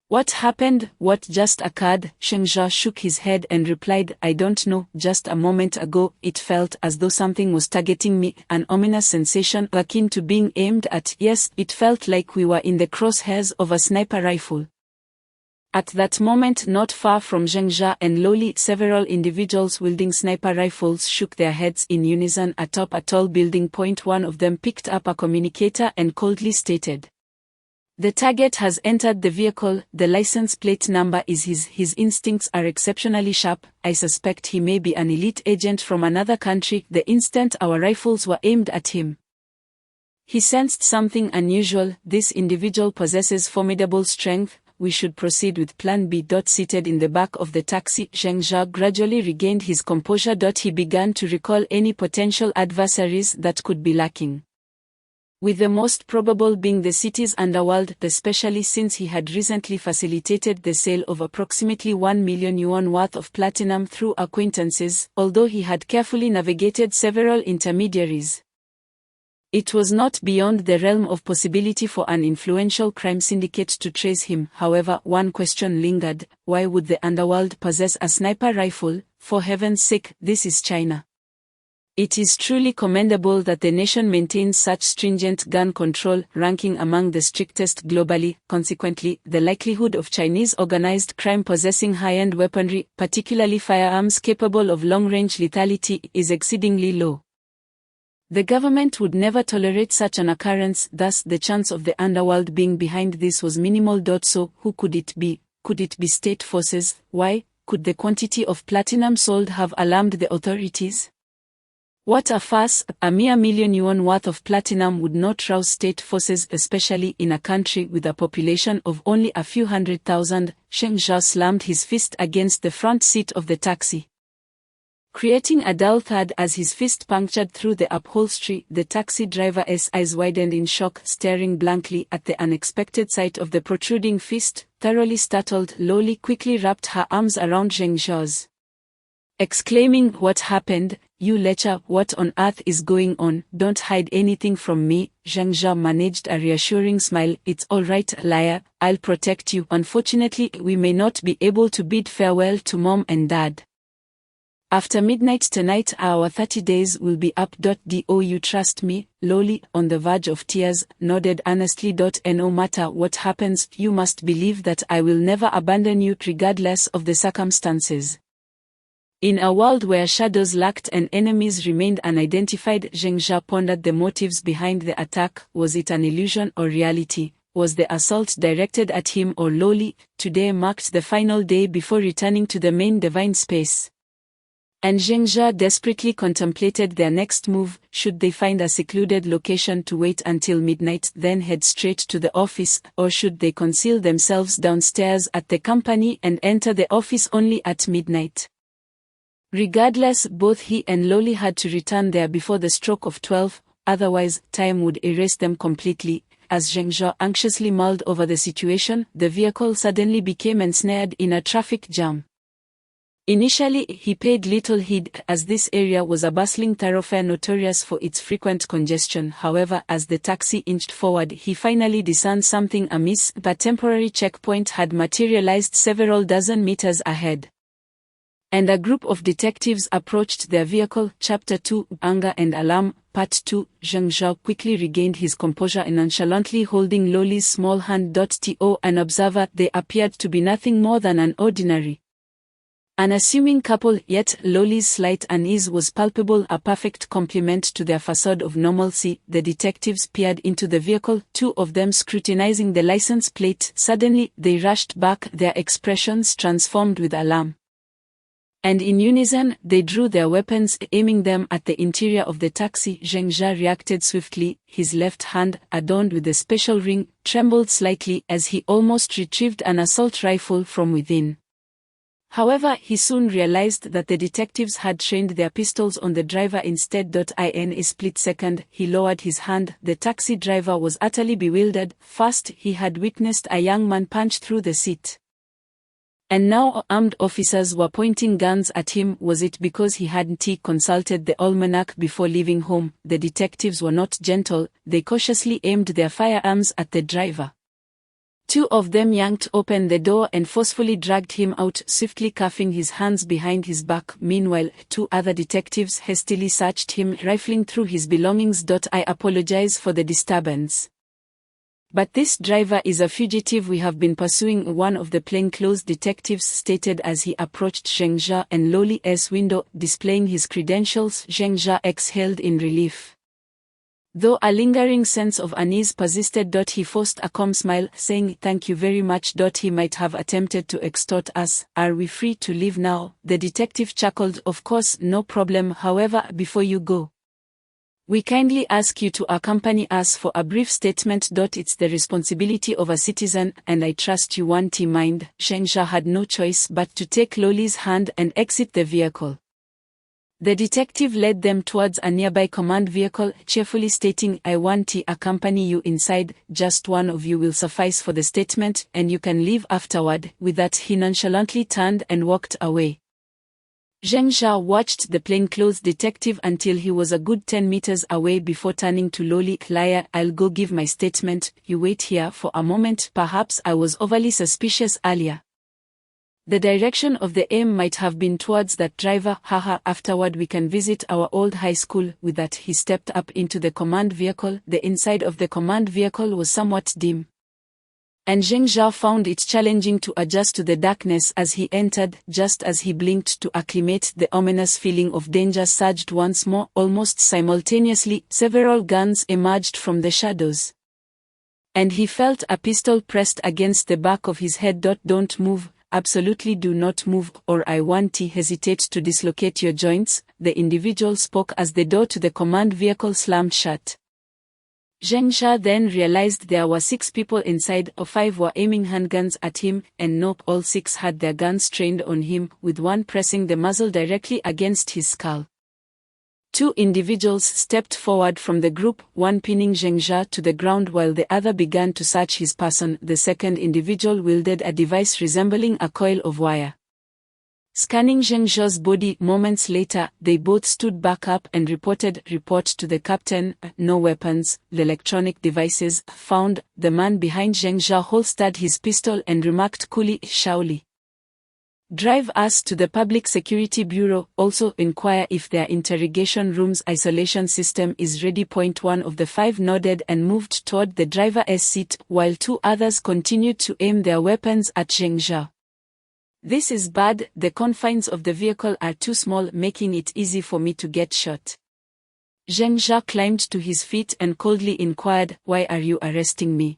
"What happened? What just occurred?" Zhengzha shook his head and replied, "I don't know. Just a moment ago, it felt as though something was targeting me, an ominous sensation akin to being aimed at. Yes, it felt like we were in the crosshairs of a sniper rifle." At that moment, not far from Zhengzha and Loli, several individuals wielding sniper rifles shook their heads in unison atop a tall building. One of them picked up a communicator and coldly stated, "The target has entered the vehicle. The license plate number is his. His instincts are exceptionally sharp. I suspect he may be an elite agent from another country." The instant our rifles were aimed at him, he sensed something unusual. "This individual possesses formidable strength. We should proceed with Plan B." Seated in the back of the taxi, Zhengzha gradually regained his composure. He began to recall any potential adversaries that could be lacking, with the most probable being the city's underworld, especially since he had recently facilitated the sale of approximately 1 million yuan worth of platinum through acquaintances. Although he had carefully navigated several intermediaries, it was not beyond the realm of possibility for an influential crime syndicate to trace him. However, one question lingered: why would the underworld possess a sniper rifle? For heaven's sake, this is China. It is truly commendable that the nation maintains such stringent gun control, ranking among the strictest globally. Consequently, the likelihood of Chinese organized crime possessing high-end weaponry, particularly firearms capable of long-range lethality, is exceedingly low. The government would never tolerate such an occurrence, thus the chance of the underworld being behind this was minimal. So, who could it be? Could it be state forces? Why? Could the quantity of platinum sold have alarmed the authorities? What a farce! A mere million yuan worth of platinum would not rouse state forces, especially in a country with a population of only a few 100,000. Zhengzha slammed his fist against the front seat of the taxi, creating a dull thud as his fist punctured through the upholstery. The taxi driver's eyes widened in shock, staring blankly at the unexpected sight of the protruding fist. Thoroughly startled, Loli quickly wrapped her arms around Zhengzha's, exclaiming, "What happened? You lecher, what on earth is going on? Don't hide anything from me." Zhengzha managed a reassuring smile. "It's all right, liar. I'll protect you. Unfortunately, we may not be able to bid farewell to Mom and Dad. After midnight tonight, our 30 days will be up. Do you trust me?" Loli, on the verge of tears, nodded earnestly. "No matter what happens, you must believe that I will never abandon you regardless of the circumstances." In a world where shadows lurked and enemies remained unidentified, Zhengzha pondered the motives behind the attack. Was it an illusion or reality? Was the assault directed at him or Loli? Today marked the final day before returning to the main divine space, and Zhengzha desperately contemplated their next move. Should they find a secluded location to wait until midnight, then head straight to the office, or should they conceal themselves downstairs at the company and enter the office only at midnight? Regardless, both he and Loli had to return there before the stroke of 12, otherwise, time would erase them completely. As Zhengzha anxiously mulled over the situation, the vehicle suddenly became ensnared in a traffic jam. Initially, he paid little heed, as this area was a bustling thoroughfare notorious for its frequent congestion. However, as the taxi inched forward, he finally discerned something amiss. The temporary checkpoint had materialized several dozen meters ahead, and a group of detectives approached their vehicle. Chapter 2, Anger and Alarm, Part 2. Zheng Zhao quickly regained his composure and nonchalantly holding Loli's small hand. To an observer, they appeared to be nothing more than an ordinary, unassuming couple, yet Loli's slight unease was palpable, a perfect complement to their facade of normalcy. The detectives peered into the vehicle, two of them scrutinizing the license plate. Suddenly, they rushed back, their expressions transformed with alarm, and in unison, they drew their weapons, aiming them at the interior of the taxi. Zheng Zhao reacted swiftly. His left hand, adorned with a special ring, trembled slightly as he almost retrieved an assault rifle from within. However, he soon realized that the detectives had trained their pistols on the driver instead. In a split second, he lowered his hand. The taxi driver was utterly bewildered. First, he had witnessed a young man punch through the seat, and now armed officers were pointing guns at him. Was it because he hadn't consulted the almanac before leaving home? The detectives were not gentle. They cautiously aimed their firearms at the driver. Two of them yanked open the door and forcefully dragged him out, swiftly cuffing his hands behind his back. Meanwhile, two other detectives hastily searched him, rifling through his belongings. I apologize for the disturbance, but this driver is a fugitive we have been pursuing, one of the plainclothes detectives stated as he approached Zheng Zhao and Loli's window, displaying his credentials. Zheng Zhao exhaled in relief, though a lingering sense of unease persisted. He forced a calm smile, saying, "Thank you very much. He might have attempted to extort us. Are we free to leave now?" The detective chuckled. "Of course, no problem. However, before you go, we kindly ask you to accompany us for a brief statement. It's the responsibility of a citizen, and I trust you won't mind." Zheng Zhao had no choice but to take Loli's hand and exit the vehicle. The detective led them towards a nearby command vehicle, cheerfully stating, "I want to accompany you inside. Just one of you will suffice for the statement, and you can leave afterward." With that, he nonchalantly turned and walked away. Zheng Zhao watched the plainclothes detective until he was a good 10 meters away before turning to Loli. "Liar, I'll go give my statement. You wait here for a moment. Perhaps I was overly suspicious earlier. The direction of the aim might have been towards that driver. Haha, afterward we can visit our old high school." With that, he stepped up into the command vehicle. The inside of the command vehicle was somewhat dim, and Zheng Zhao found it challenging to adjust to the darkness as he entered. Just as he blinked to acclimate, the ominous feeling of danger surged once more. Almost simultaneously, several guns emerged from the shadows, and he felt a pistol pressed against the back of his head. "Don't move. Absolutely do not move, or I won't hesitate to dislocate your joints," the individual spoke as the door to the command vehicle slammed shut. Zheng Zhao then realized there were 6 people inside. 5 were aiming handguns at him, and no, all 6 had their guns trained on him, with one pressing the muzzle directly against his skull. 2 individuals stepped forward from the group, one pinning Zheng Zhao to the ground while the other began to search his person. The second individual wielded a device resembling a coil of wire, scanning Zheng Zhao's body. Moments later, they both stood back up and reported, "Report to the captain, no weapons." The electronic devices found. The man behind Zheng Zhao holstered his pistol and remarked coolly, "Shaoli, drive us to the Public Security Bureau. Also inquire if their interrogation room's isolation system is ready." One of the 5 nodded and moved toward the driver's seat, while 2 others continued to aim their weapons at Zheng Zhao. "This is bad. The confines of the vehicle are too small, making it easy for me to get shot." Zheng Zhao climbed to his feet and coldly inquired, "Why are you arresting me?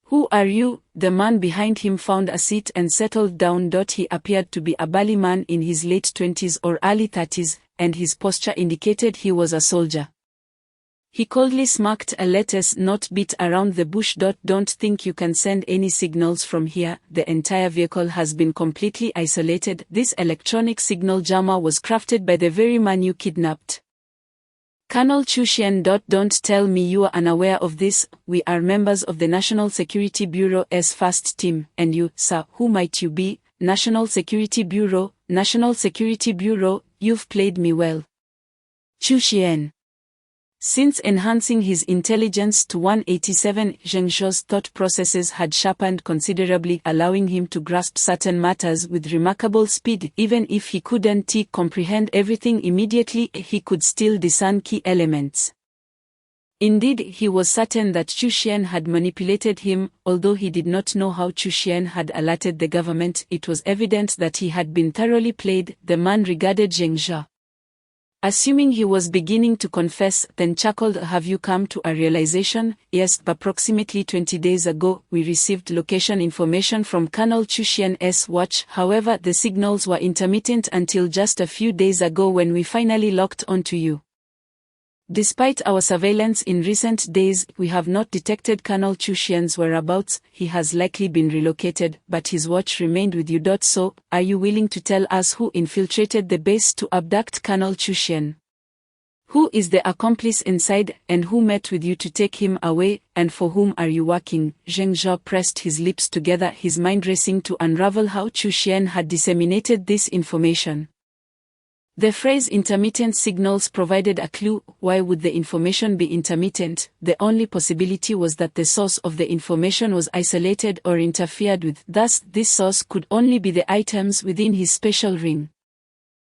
Who are you?" The man behind him found a seat and settled down. He appeared to be a burly man in his late 20s or early 30s, and his posture indicated he was a soldier. He coldly smirked. "Let us not beat around the bush. Don't think you can send any signals from here. The entire vehicle has been completely isolated. This electronic signal jammer was crafted by the very man you kidnapped. Colonel Chushian. Don't tell me you are unaware of this. We are members of the National Security Bureau's first team. And you, sir, who might you be?" "National Security Bureau," National Security Bureau, you've played me well. Chu Xian. Since enhancing his intelligence to 187, Zheng Zhao's thought processes had sharpened considerably, allowing him to grasp certain matters with remarkable speed. Even if he couldn't comprehend everything immediately, he could still discern key elements. Indeed, he was certain that Chu Xian had manipulated him. Although he did not know how Chu Xian had alerted the government, it was evident that he had been thoroughly played. The man regarded Zheng Zhao, assuming he was beginning to confess, then chuckled. Have you come to a realization? Yes, approximately 20 days ago, we received location information from Colonel Chu Xian's watch. However, the signals were intermittent until just a few days ago when we finally locked onto you. Despite our surveillance in recent days, we have not detected Colonel Chu Xian's whereabouts. He has likely been relocated, but his watch remained with you. So, are you willing to tell us who infiltrated the base to abduct Colonel Chu Xian? Who is the accomplice inside, and who met with you to take him away, and for whom are you working? Zheng Zhao pressed his lips together, his mind racing to unravel how Chu Xian had disseminated this information. The phrase intermittent signals provided a clue. Why would the information be intermittent? The only possibility was that the source of the information was isolated or interfered with. Thus, this source could only be the items within his special ring.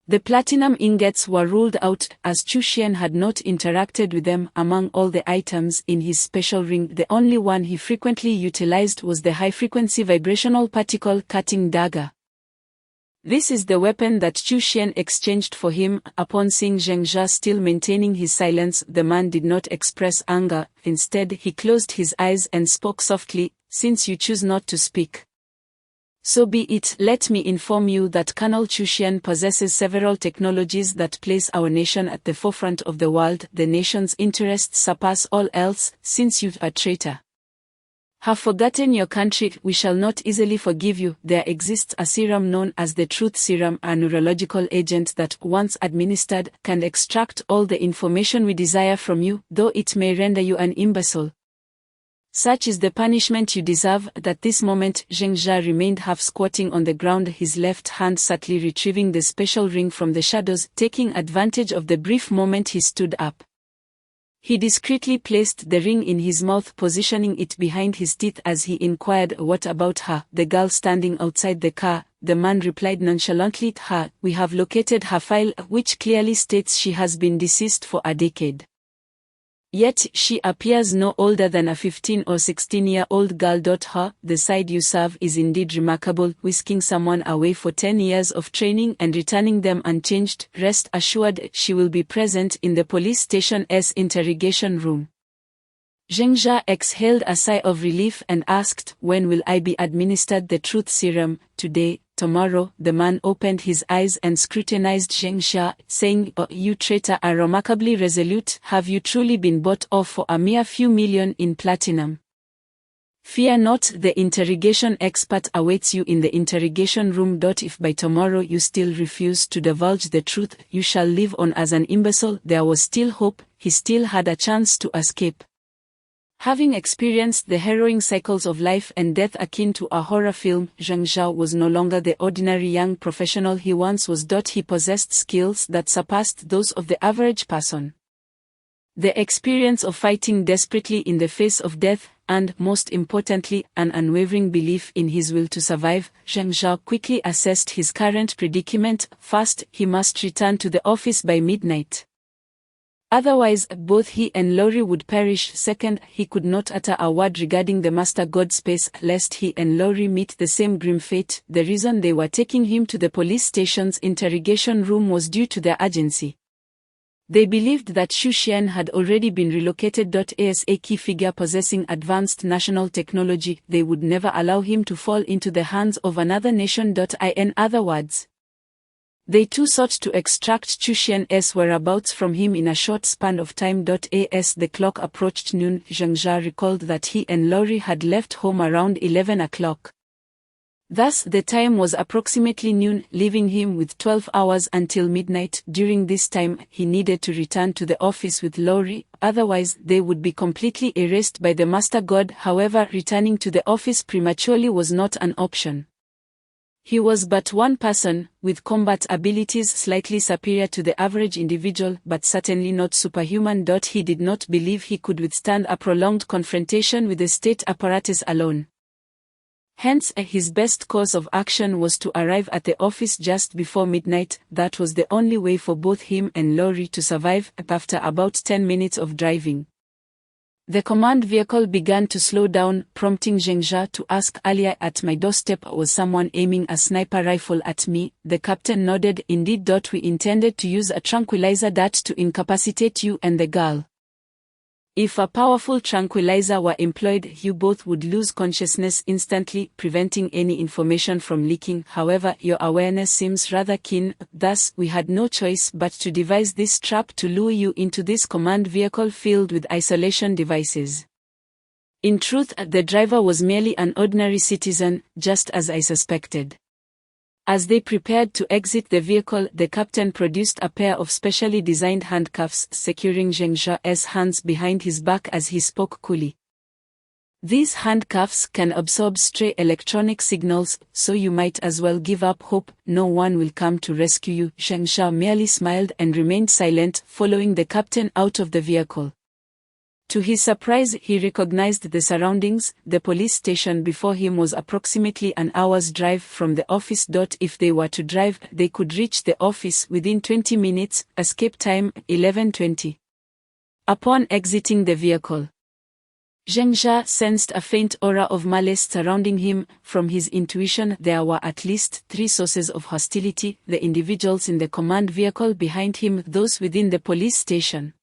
The platinum ingots were ruled out, as Chu Xian had not interacted with them. Among all the items in his special ring, the only one he frequently utilized was the high-frequency vibrational particle cutting dagger. This is the weapon that Chu Xian exchanged for him. Upon seeing Zheng Zhao still maintaining his silence, the man did not express anger. Instead, he closed his eyes and spoke softly. Since you choose not to speak, so be it. Let me inform you that Colonel Chu Xian possesses several technologies that place our nation at the forefront of the world. The nation's interests surpass all else. Since you're a traitor, have forgotten your country, we shall not easily forgive you. There exists a serum known as the Truth Serum, a neurological agent that, once administered, can extract all the information we desire from you, though it may render you an imbecile. Such is the punishment you deserve. At this moment, Zheng Zhao remained half squatting on the ground, his left hand subtly retrieving the special ring from the shadows. Taking advantage of the brief moment he stood up, he discreetly placed the ring in his mouth, positioning it behind his teeth as he inquired, what about her? The girl standing outside the car. The man replied nonchalantly, her. We have located her file, which clearly states she has been deceased for a decade. Yet, she appears no older than a 15 or 16-year-old girl. Her, the side you serve is indeed remarkable, whisking someone away for 10 years of training and returning them unchanged. Rest assured, she will be present in the police station's interrogation room. Zheng Zhao exhaled a sigh of relief and asked, when will I be administered the truth serum? Today, tomorrow? The man opened his eyes and scrutinized Zheng Zhao, saying, oh, you traitor are remarkably resolute. Have you truly been bought off for a mere few million in platinum? Fear not, the interrogation expert awaits you in the interrogation room. If by tomorrow you still refuse to divulge the truth, you shall live on as an imbecile. There was still hope, he still had a chance to escape. Having experienced the harrowing cycles of life and death akin to a horror film, Zheng Zhao was no longer the ordinary young professional he once was. He possessed skills that surpassed those of the average person. The experience of fighting desperately in the face of death, and, most importantly, an unwavering belief in his will to survive. Zheng Zhao quickly assessed his current predicament. First, he must return to the office by midnight. Otherwise, both he and Lori would perish. Second, he could not utter a word regarding the Master God space, lest he and Lori meet the same grim fate. The reason they were taking him to the police station's interrogation room was due to their urgency. They believed that Chu Xian had already been relocated. As a key figure possessing advanced national technology, they would never allow him to fall into the hands of another nation. In other words, they too sought to extract Chu Xian's whereabouts from him in a short span of time. As the clock approached noon, Zheng Zhao recalled that he and Lori had left home around 11 o'clock. Thus, the time was approximately noon, leaving him with 12 hours until midnight. During this time, he needed to return to the office with Lori, otherwise they would be completely erased by the Master God. However, returning to the office prematurely was not an option. He was but one person, with combat abilities slightly superior to the average individual but certainly not superhuman. He did not believe he could withstand a prolonged confrontation with the state apparatus alone. Hence, his best course of action was to arrive at the office just before midnight. That was the only way for both him and Laurie to survive. After about 10 minutes of driving, the command vehicle began to slow down, prompting Zhengzha to ask, "Earlier at my doorstep was someone aiming a sniper rifle at me?" The captain nodded. "Indeed. We intended to use a tranquilizer to incapacitate you and the girl. If a powerful tranquilizer were employed, you both would lose consciousness instantly, preventing any information from leaking. However, your awareness seems rather keen, thus we had no choice but to devise this trap to lure you into this command vehicle filled with isolation devices." In truth, the driver was merely an ordinary citizen, just as I suspected. As they prepared to exit the vehicle, the captain produced a pair of specially designed handcuffs, securing Zhengzha's hands behind his back as he spoke coolly. "These handcuffs can absorb stray electronic signals, so you might as well give up hope. No one will come to rescue you." Zhengzha merely smiled and remained silent, following the captain out of the vehicle. To his surprise, he recognized the surroundings. The police station before him was approximately an hour's drive from the office. If they were to drive, they could reach the office within 20 minutes, escape time 11:20. Upon exiting the vehicle, Zhengzha sensed a faint aura of malice surrounding him. From his intuition, there were at least 3 sources of hostility: the individuals in the command vehicle behind him, those within the police station,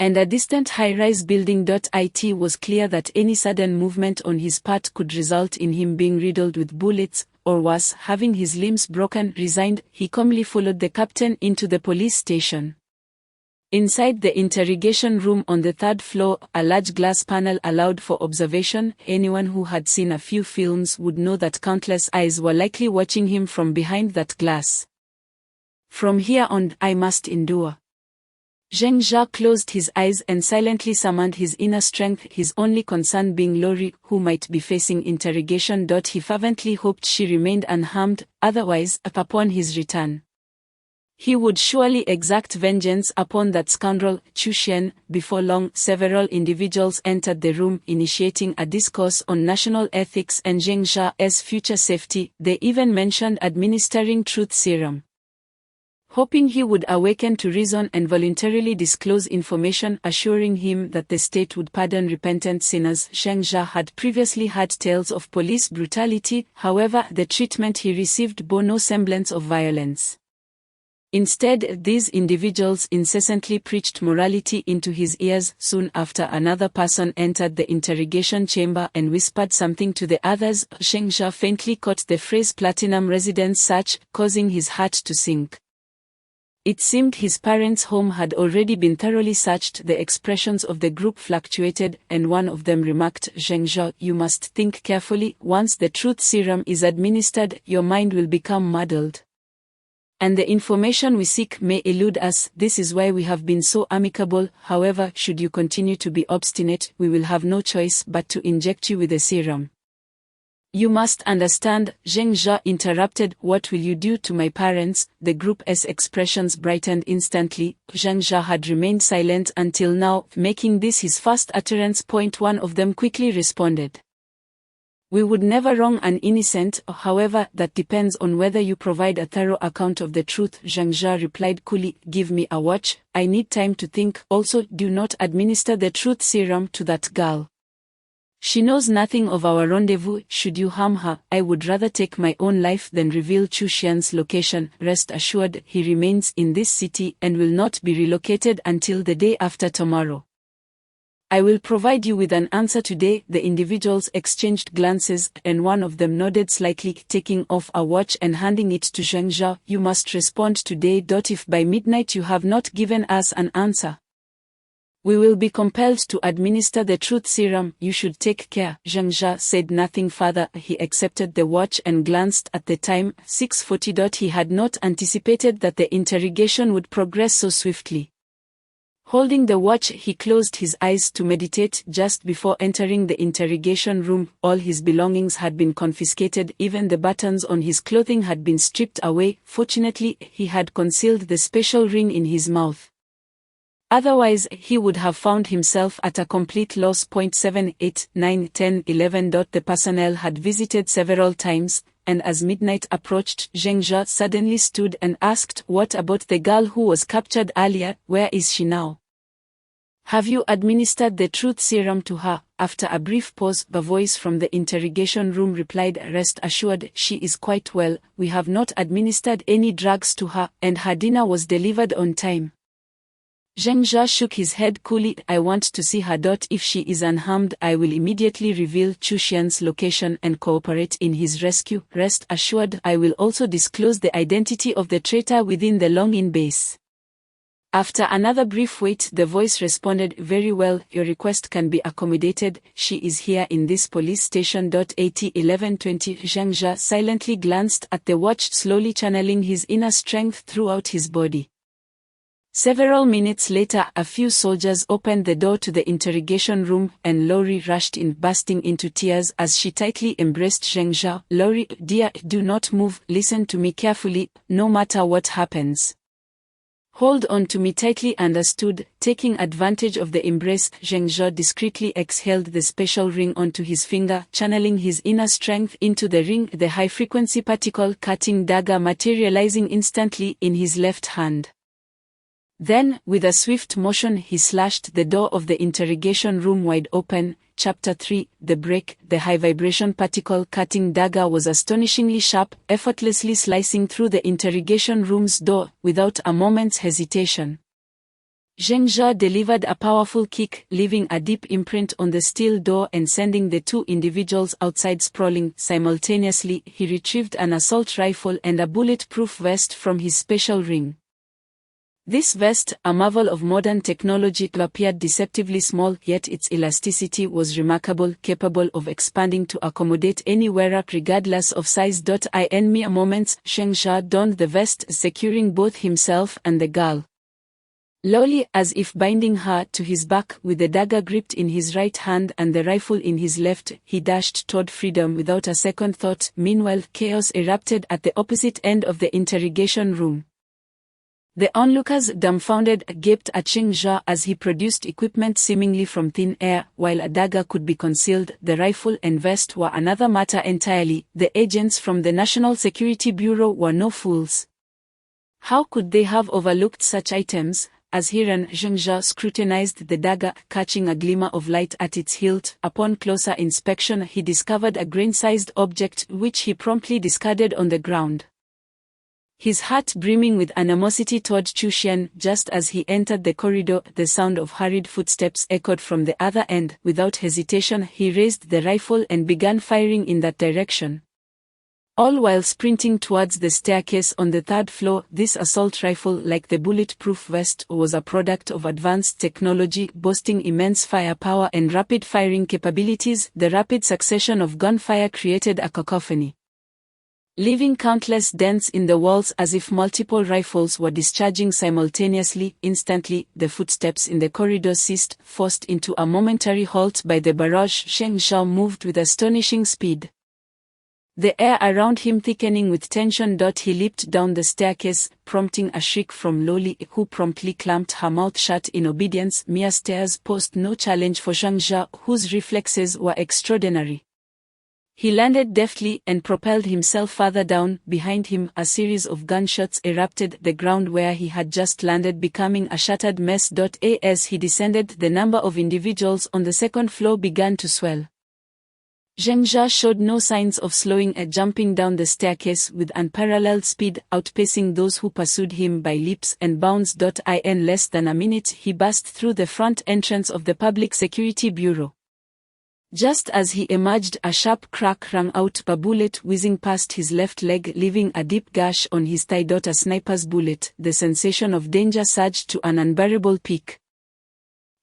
and a distant high-rise building. It was clear that any sudden movement on his part could result in him being riddled with bullets, or worse, having his limbs broken. Resigned, he calmly followed the captain into the police station. Inside the interrogation room on the 3rd floor, a large glass panel allowed for observation. Anyone who had seen a few films would know that countless eyes were likely watching him from behind that glass. "From here on, I must endure." Zhengzha closed his eyes and silently summoned his inner strength, his only concern being Laurie, who might be facing interrogation. He fervently hoped she remained unharmed, otherwise, upon his return, he would surely exact vengeance upon that scoundrel, Chu Xian. Before long, several individuals entered the room, initiating a discourse on national ethics and Zhengzha's future safety. They even mentioned administering truth serum, hoping he would awaken to reason and voluntarily disclose information, assuring him that the state would pardon repentant sinners. Zhengzha had previously heard tales of police brutality, however, the treatment he received bore no semblance of violence. Instead, these individuals incessantly preached morality into his ears. Soon after, another person entered the interrogation chamber and whispered something to the others. Zhengzha faintly caught the phrase "platinum residence search," causing his heart to sink. It seemed his parents' home had already been thoroughly searched. The expressions of the group fluctuated, and one of them remarked, "Zhengzha, you must think carefully. Once the truth serum is administered, your mind will become muddled, and the information we seek may elude us. This is why we have been so amicable. However, should you continue to be obstinate, we will have no choice but to inject you with the serum." "You must understand," Zhengzha interrupted. "What will you do to my parents?" The group's expressions brightened instantly. Zhengzha had remained silent until now, making this his first utterance. One of them quickly responded, "We would never wrong an innocent. However, that depends on whether you provide a thorough account of the truth." Zhengzha replied coolly, "Give me a watch. I need time to think. Also, do not administer the truth serum to that girl. She knows nothing of our rendezvous. Should you harm her, I would rather take my own life than reveal Chu Xian's location. Rest assured, he remains in this city and will not be relocated until the day after tomorrow. I will provide you with an answer today." The individuals exchanged glances, and one of them nodded slightly, taking off a watch and handing it to Zhengzha. "You must respond today. If by midnight you have not given us an answer, we will be compelled to administer the truth serum. You should take care." Zhengzha said nothing further. He accepted the watch and glanced at the time, 6:40. He had not anticipated that the interrogation would progress so swiftly. Holding the watch, he closed his eyes to meditate. Just before entering the interrogation room, all his belongings had been confiscated, even the buttons on his clothing had been stripped away. Fortunately, he had concealed the special ring in his mouth. Otherwise, he would have found himself at a complete loss. 7, 8, 9, 10, 11. The personnel had visited several times, and as midnight approached, Zheng Zhe suddenly stood and asked, "What about the girl who was captured earlier? Where is she now? Have you administered the truth serum to her?" After a brief pause, the voice from the interrogation room replied, "Rest assured, she is quite well. We have not administered any drugs to her, and her dinner was delivered on time." Zheng Zhe shook his head coolly. "I want to see her. If she is unharmed, I will immediately reveal Chu Xian's location and cooperate in his rescue. Rest assured, I will also disclose the identity of the traitor within the Longin base." After another brief wait, the voice responded, "Very well, your request can be accommodated. She is here in this police station. 11:20. Zheng Zhe silently glanced at the watch, slowly channeling his inner strength throughout his body. Several minutes later, a few soldiers opened the door to the interrogation room, and Lori rushed in, bursting into tears as she tightly embraced Zheng Zhe. "Lori, dear, do not move. Listen to me carefully, no matter what happens. Hold on to me tightly." Understood. Taking advantage of the embrace, Zheng Zhe discreetly exhaled the special ring onto his finger, channeling his inner strength into the ring, the high-frequency particle-cutting dagger materializing instantly in his left hand. Then, with a swift motion, he slashed the door of the interrogation room wide open. Chapter 3, The Break. The high-vibration particle-cutting dagger was astonishingly sharp, effortlessly slicing through the interrogation room's door, without a moment's hesitation. Zheng Zhe delivered a powerful kick, leaving a deep imprint on the steel door and sending the two individuals outside sprawling. Simultaneously, he retrieved an assault rifle and a bulletproof vest from his special ring. This vest, a marvel of modern technology, appeared deceptively small, yet its elasticity was remarkable, capable of expanding to accommodate any wearer regardless of size. In mere moments, Zheng Zhe donned the vest, securing both himself and the girl. Slowly, as if binding her to his back, with the dagger gripped in his right hand and the rifle in his left, he dashed toward freedom without a second thought. Meanwhile, chaos erupted at the opposite end of the interrogation room. The onlookers, dumbfounded, gaped at Zheng Zhe as he produced equipment seemingly from thin air. While a dagger could be concealed, the rifle and vest were another matter entirely. The agents from the National Security Bureau were no fools. How could they have overlooked such items? As he ran, Zheng Zhe scrutinized the dagger, catching a glimmer of light at its hilt. Upon closer inspection, he discovered a grain-sized object, which he promptly discarded on the ground. His heart brimming with animosity toward Chu Xian. Just as he entered the corridor, the sound of hurried footsteps echoed from the other end. Without hesitation, he raised the rifle and began firing in that direction, all while sprinting towards the staircase on the third floor. This assault rifle, like the bulletproof vest, was a product of advanced technology, boasting immense firepower and rapid firing capabilities. The rapid succession of gunfire created a cacophony, leaving countless dents in the walls as if multiple rifles were discharging simultaneously. Instantly, the footsteps in the corridor ceased, forced into a momentary halt by the barrage. Zheng Zhe moved with astonishing speed, the air around him thickening with tension. He leaped down the staircase, prompting a shriek from Loli, who promptly clamped her mouth shut in obedience. Mere stairs posed no challenge for Zheng Zhe, whose reflexes were extraordinary. He landed deftly and propelled himself further down. Behind him, a series of gunshots erupted, the ground where he had just landed becoming a shattered mess. As he descended, the number of individuals on the second floor began to swell. Zheng Zhe showed no signs of slowing, jumping down the staircase with unparalleled speed, outpacing those who pursued him by leaps and bounds. In less than a minute, he burst through the front entrance of the Public Security Bureau. Just as he emerged, a sharp crack rang out, a bullet whizzing past his left leg, leaving a deep gash on his thigh. A sniper's bullet. The sensation of danger surged to an unbearable peak,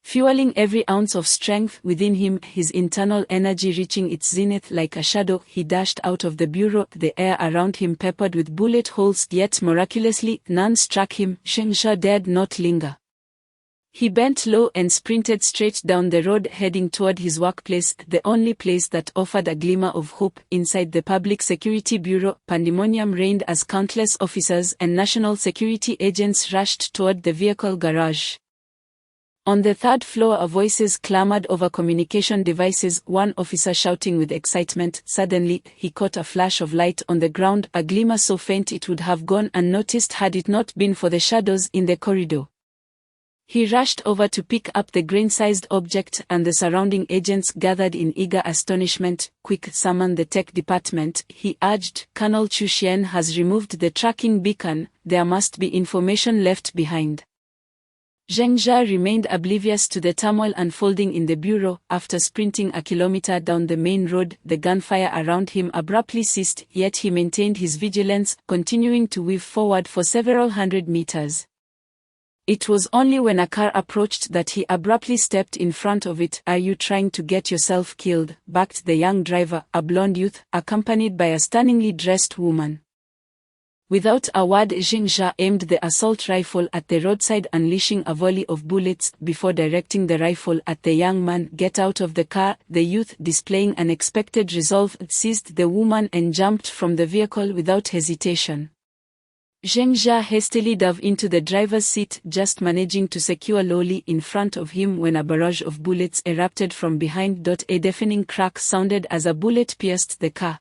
fueling every ounce of strength within him, his internal energy reaching its zenith. Like a shadow, he dashed out of the bureau, the air around him peppered with bullet holes, yet miraculously, none struck him. Zheng Zhe dared not linger. He bent low and sprinted straight down the road heading toward his workplace, the only place that offered a glimmer of hope. Inside the Public Security Bureau, pandemonium reigned as countless officers and national security agents rushed toward the vehicle garage. On the third floor, voices clamored over communication devices, one officer shouting with excitement. Suddenly, he caught a flash of light on the ground, a glimmer so faint it would have gone unnoticed had it not been for the shadows in the corridor. He rushed over to pick up the grain-sized object, and the surrounding agents gathered in eager astonishment. "Quick, summon the tech department," he urged. "Colonel Chu Xian has removed the tracking beacon. There must be information left behind." Zheng Jia remained oblivious to the turmoil unfolding in the bureau. After sprinting a kilometer down the main road, the gunfire around him abruptly ceased, yet he maintained his vigilance, continuing to weave forward for several hundred meters. It was only when a car approached that he abruptly stepped in front of it. "Are you trying to get yourself killed?" barked the young driver, a blonde youth, accompanied by a stunningly dressed woman. Without a word, Zheng Jia aimed the assault rifle at the roadside, unleashing a volley of bullets before directing the rifle at the young man. "Get out of the car!" The youth, displaying unexpected resolve, seized the woman and jumped from the vehicle without hesitation. Zheng Jia hastily dove into the driver's seat, just managing to secure Loli in front of him when a barrage of bullets erupted from behind. A deafening crack sounded as a bullet pierced the car,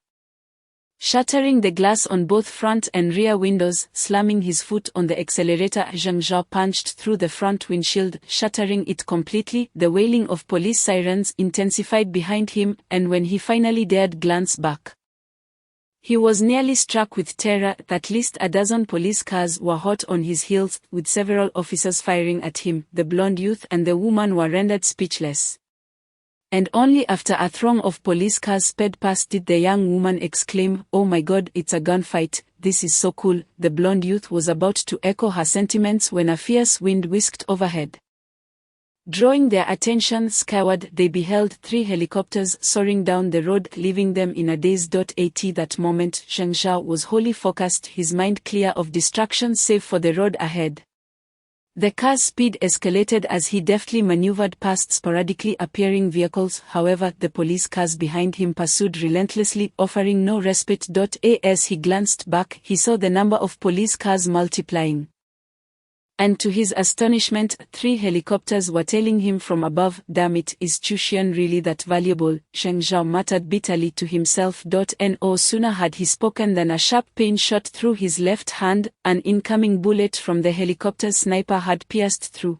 shattering the glass on both front and rear windows. Slamming his foot on the accelerator, Zheng Jia punched through the front windshield, shattering it completely. The wailing of police sirens intensified behind him, and when he finally dared glance back, he was nearly struck with terror. At least a dozen police cars were hot on his heels, with several officers firing at him. The blonde youth and the woman were rendered speechless. And only after a throng of police cars sped past did the young woman exclaim, "Oh my God, it's a gunfight, this is so cool." The blonde youth was about to echo her sentiments when a fierce wind whisked overhead. Drawing their attention skyward, they beheld 3 helicopters soaring down the road, leaving them in a daze. At that moment, Zheng Jia was wholly focused, his mind clear of distractions save for the road ahead. The car's speed escalated as he deftly maneuvered past sporadically appearing vehicles. However, the police cars behind him pursued relentlessly, offering no respite. As he glanced back, he saw the number of police cars multiplying. And to his astonishment, 3 helicopters were tailing him from above. "Damn it, is Chu Xian really that valuable?" Zheng Jia muttered bitterly to himself. No sooner had he spoken than a sharp pain shot through his left hand. An incoming bullet from the helicopter's sniper had pierced through,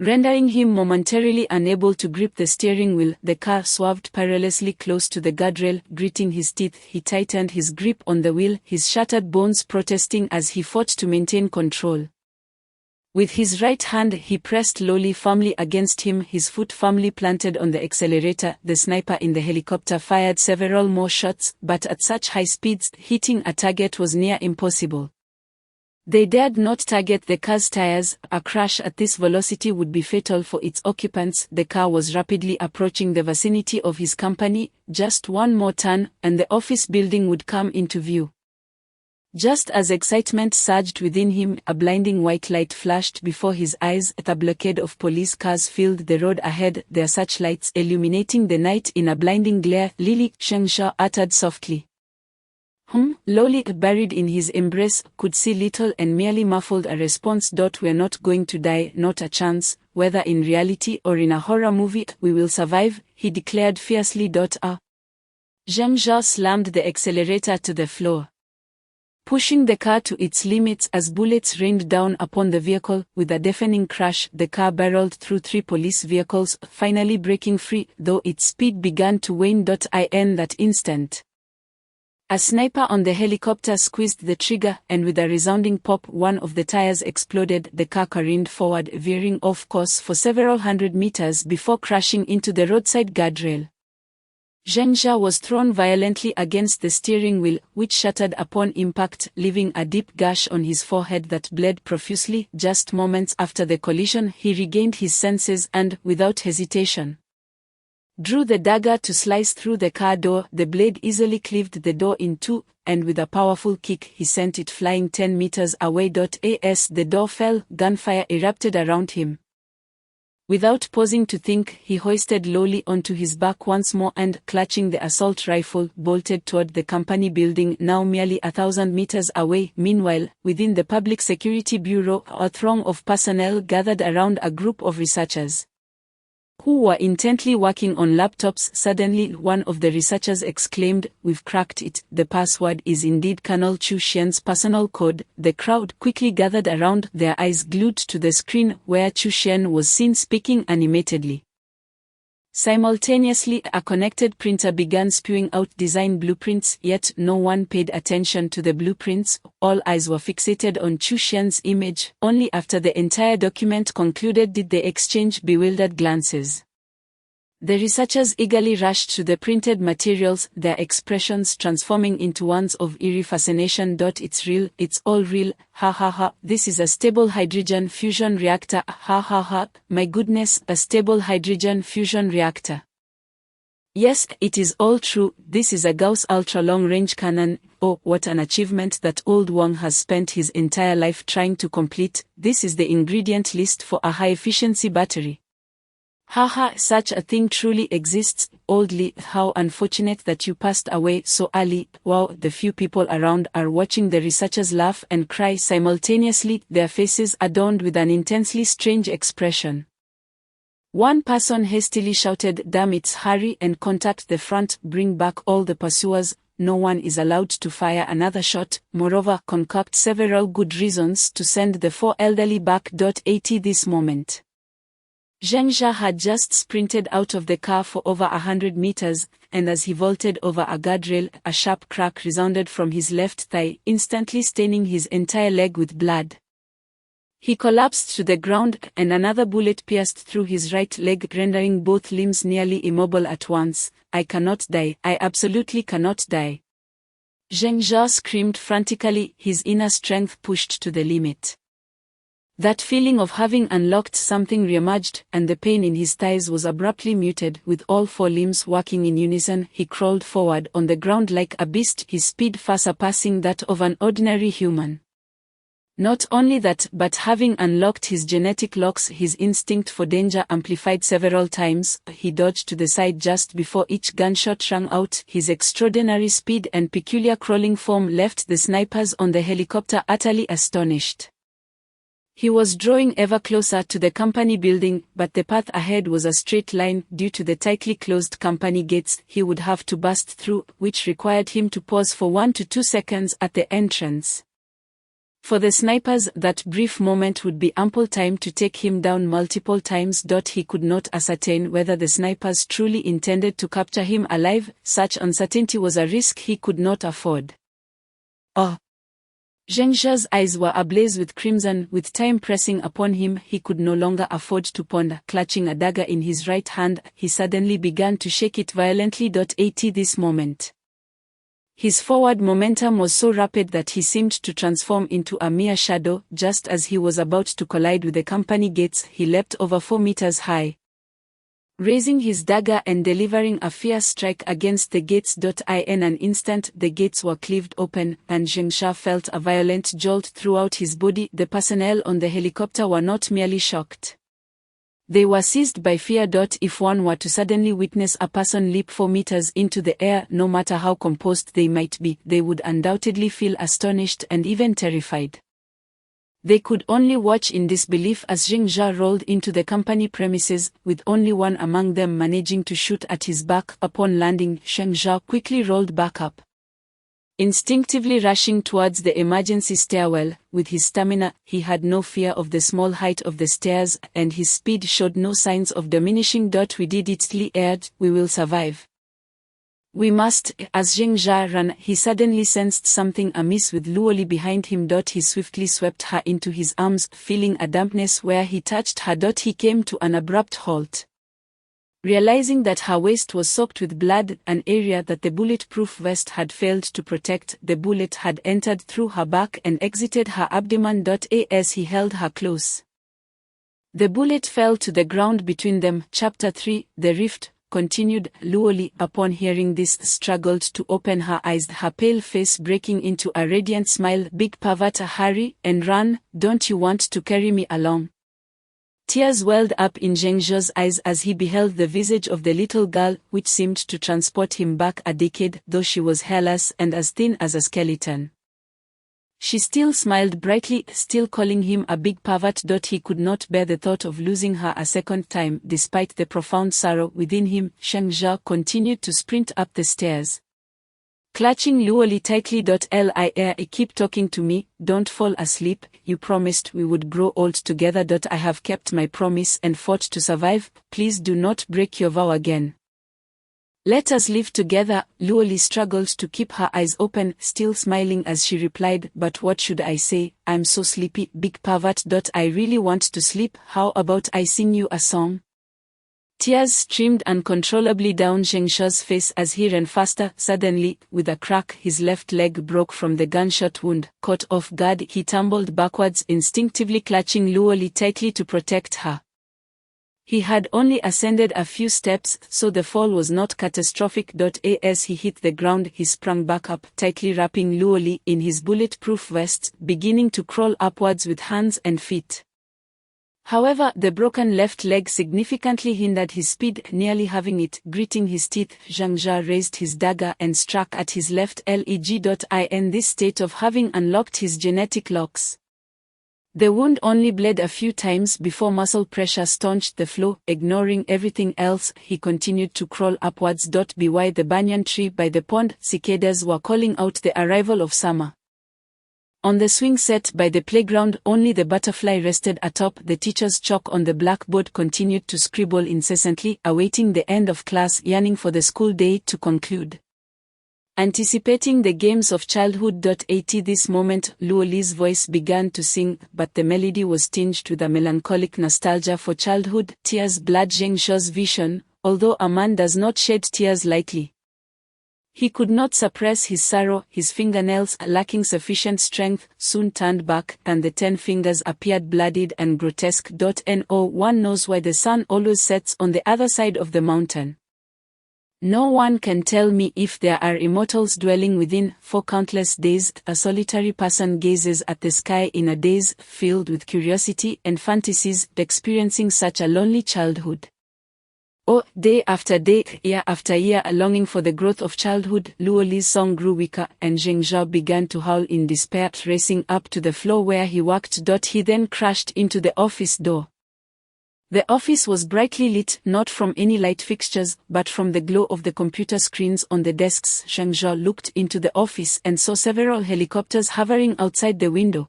rendering him momentarily unable to grip the steering wheel. The car swerved perilously close to the guardrail. Gritting his teeth, he tightened his grip on the wheel, his shattered bones protesting as he fought to maintain control. With his right hand, he pressed Loli firmly against him, his foot firmly planted on the accelerator. The sniper in the helicopter fired several more shots, but at such high speeds, hitting a target was near impossible. They dared not target the car's tires. A crash at this velocity would be fatal for its occupants. The car was rapidly approaching the vicinity of his company. Just one more turn, and the office building would come into view. Just as excitement surged within him, a blinding white light flashed before his eyes. A blockade of police cars filled the road ahead, their searchlights illuminating the night in a blinding glare. "Lily," Zheng Jia uttered softly. Loli, buried in his embrace, could see little and merely muffled a response. "We're not going to die, not a chance, whether in reality or in a horror movie. We will survive," he declared fiercely. Zheng Jia slammed the accelerator to the floor, pushing the car to its limits as bullets rained down upon the vehicle. With a deafening crash, the car barreled through 3 police vehicles, finally breaking free, though its speed began to wane. In that instant, a sniper on the helicopter squeezed the trigger, and with a resounding pop, one of the tires exploded. The car careened forward, veering off course for several hundred meters before crashing into the roadside guardrail. Zheng Jia was thrown violently against the steering wheel, which shattered upon impact, leaving a deep gash on his forehead that bled profusely. Just moments after the collision, he regained his senses and, without hesitation, drew the dagger to slice through the car door. The blade easily cleaved the door in 2, and with a powerful kick he sent it flying 10 meters away. As the door fell, gunfire erupted around him, Without pausing to think, he hoisted lowly onto his back once more and, clutching the assault rifle, bolted toward the company building, now merely 1,000 meters away. Meanwhile, within the Public Security Bureau, a throng of personnel gathered around a group of researchers who were intently working on laptops. Suddenly, one of the researchers exclaimed, "We've cracked it, the password is indeed Colonel Chu Xian's personal code." The crowd quickly gathered around, their eyes glued to the screen, where Chu Xian was seen speaking animatedly. Simultaneously, a connected printer began spewing out design blueprints, yet no one paid attention to the blueprints. All eyes were fixated on Chu Xian's image. Only after the entire document concluded did they exchange bewildered glances. The researchers eagerly rushed to the printed materials, their expressions transforming into ones of eerie fascination. "It's real, it's all real, ha ha ha, this is a stable hydrogen fusion reactor, ha ha ha, my goodness, a stable hydrogen fusion reactor. Yes, it is all true, this is a Gauss ultra-long-range cannon, oh, what an achievement that old Wang has spent his entire life trying to complete. This is the ingredient list for a high-efficiency battery. Haha, such a thing truly exists. Old Li, how unfortunate that you passed away so early. Wow." The few people around are watching the researchers laugh and cry simultaneously, their faces adorned with an intensely strange expression. One person hastily shouted, "Damn it, hurry and contact the front, bring back all the pursuers. No one is allowed to fire another shot. Moreover, concoct several good reasons to send the 4 elderly back." At this moment, Zheng Jia had just sprinted out of the car for over 100 meters, and as he vaulted over a guardrail, a sharp crack resounded from his left thigh, instantly staining his entire leg with blood. He collapsed to the ground, and another bullet pierced through his right leg, rendering both limbs nearly immobile at once. "I cannot die, I absolutely cannot die." Zheng Jia screamed frantically, his inner strength pushed to the limit. That feeling of having unlocked something reemerged, and the pain in his thighs was abruptly muted. With all 4 limbs working in unison, he crawled forward on the ground like a beast, his speed far surpassing that of an ordinary human. Not only that, but having unlocked his genetic locks, his instinct for danger amplified several times. He dodged to the side just before each gunshot rang out. His extraordinary speed and peculiar crawling form left the snipers on the helicopter utterly astonished. He was drawing ever closer to the company building, but the path ahead was a straight line. Due to the tightly closed company gates, he would have to bust through, which required him to pause for 1 to 2 seconds at the entrance. For the snipers, that brief moment would be ample time to take him down multiple times. He could not ascertain whether the snipers truly intended to capture him alive. Such uncertainty was a risk he could not afford. Oh! Zheng Jia's eyes were ablaze with crimson. With time pressing upon him, he could no longer afford to ponder. Clutching a dagger in his right hand, he suddenly began to shake it violently. At this moment, his forward momentum was so rapid that he seemed to transform into a mere shadow. Just as he was about to collide with the company gates, he leapt over 4 meters high, raising his dagger and delivering a fierce strike against the gates. In an instant, the gates were cleaved open, and Zheng Jia felt a violent jolt throughout his body. The personnel on the helicopter were not merely shocked. They were seized by fear. If one were to suddenly witness a person leap 4 meters into the air, no matter how composed they might be, they would undoubtedly feel astonished and even terrified. They could only watch in disbelief as Zheng Jia rolled into the company premises, with only one among them managing to shoot at his back. Upon landing, Zheng Jia quickly rolled back up, instinctively rushing towards the emergency stairwell. With his stamina, he had no fear of the small height of the stairs, and his speed showed no signs of diminishing. "We did it," Li aired. "We will survive. We must." As Zheng Jia ran, he suddenly sensed something amiss with Luoli behind him. He swiftly swept her into his arms, feeling a dampness where he touched her. He came to an abrupt halt, realizing that her waist was soaked with blood, an area that the bulletproof vest had failed to protect. The bullet had entered through her back and exited her abdomen. As he held her close, the bullet fell to the ground between them. Chapter 3, The Rift, continued. Luoli, upon hearing this, struggled to open her eyes, her pale face breaking into a radiant smile. "Big pervert, hurry and run, don't you want to carry me along?" Tears welled up in Zheng Zhao's eyes as he beheld the visage of the little girl, which seemed to transport him back a decade, though she was hairless and as thin as a skeleton. She still smiled brightly, still calling him a big pervert. He could not bear the thought of losing her a second time. Despite the profound sorrow within him, Zheng Zhao continued to sprint up the stairs. Clutching Luo Li tightly. Keep talking to me, don't fall asleep, you promised we would grow old together. I have kept my promise and fought to survive, please do not break your vow again. Let us live together. Luo Li struggled to keep her eyes open, still smiling as she replied, but what should I say, I'm so sleepy, big pervert. I really want to sleep, how about I sing you a song? Tears streamed uncontrollably down Zheng Zhao's face as he ran faster. Suddenly, with a crack, his left leg broke from the gunshot wound. Caught off guard, he tumbled backwards, instinctively clutching Luo Li tightly to protect her. He had only ascended a few steps, so the fall was not catastrophic. As he hit the ground, he sprang back up, tightly wrapping Luo Li in his bulletproof vest, beginning to crawl upwards with hands and feet. However, the broken left leg significantly hindered his speed, nearly having it. Gritting his teeth, Zheng Zhao raised his dagger and struck at his left leg. In this state of having unlocked his genetic locks. The wound only bled a few times before muscle pressure staunched the flow. Ignoring everything else, he continued to crawl upwards. By the banyan tree by the pond, cicadas were calling out the arrival of summer. On the swing set by the playground, only the butterfly rested atop. The teacher's chalk on the blackboard continued to scribble incessantly, awaiting the end of class, yearning for the school day to conclude. Anticipating the games of childhood. At this moment, Luo Li's voice began to sing, but the melody was tinged with a melancholic nostalgia for childhood. Tears blurred Zheng Zhao's vision, although a man does not shed tears lightly. He could not suppress his sorrow. His fingernails, lacking sufficient strength, soon turned back, and the 10 fingers appeared bloodied and grotesque. No one knows why the sun always sets on the other side of the mountain. No one can tell me if there are immortals dwelling within. For countless days, a solitary person gazes at the sky in a daze, filled with curiosity and fantasies, experiencing such a lonely childhood. Oh, day after day, year after year, a longing for the growth of childhood. Luo Li's song grew weaker, and Zheng Zhao began to howl in despair, racing up to the floor where he worked. He then crashed into the office door. The office was brightly lit, not from any light fixtures, but from the glow of the computer screens on the desks. Zheng Zhao looked into the office and saw several helicopters hovering outside the window.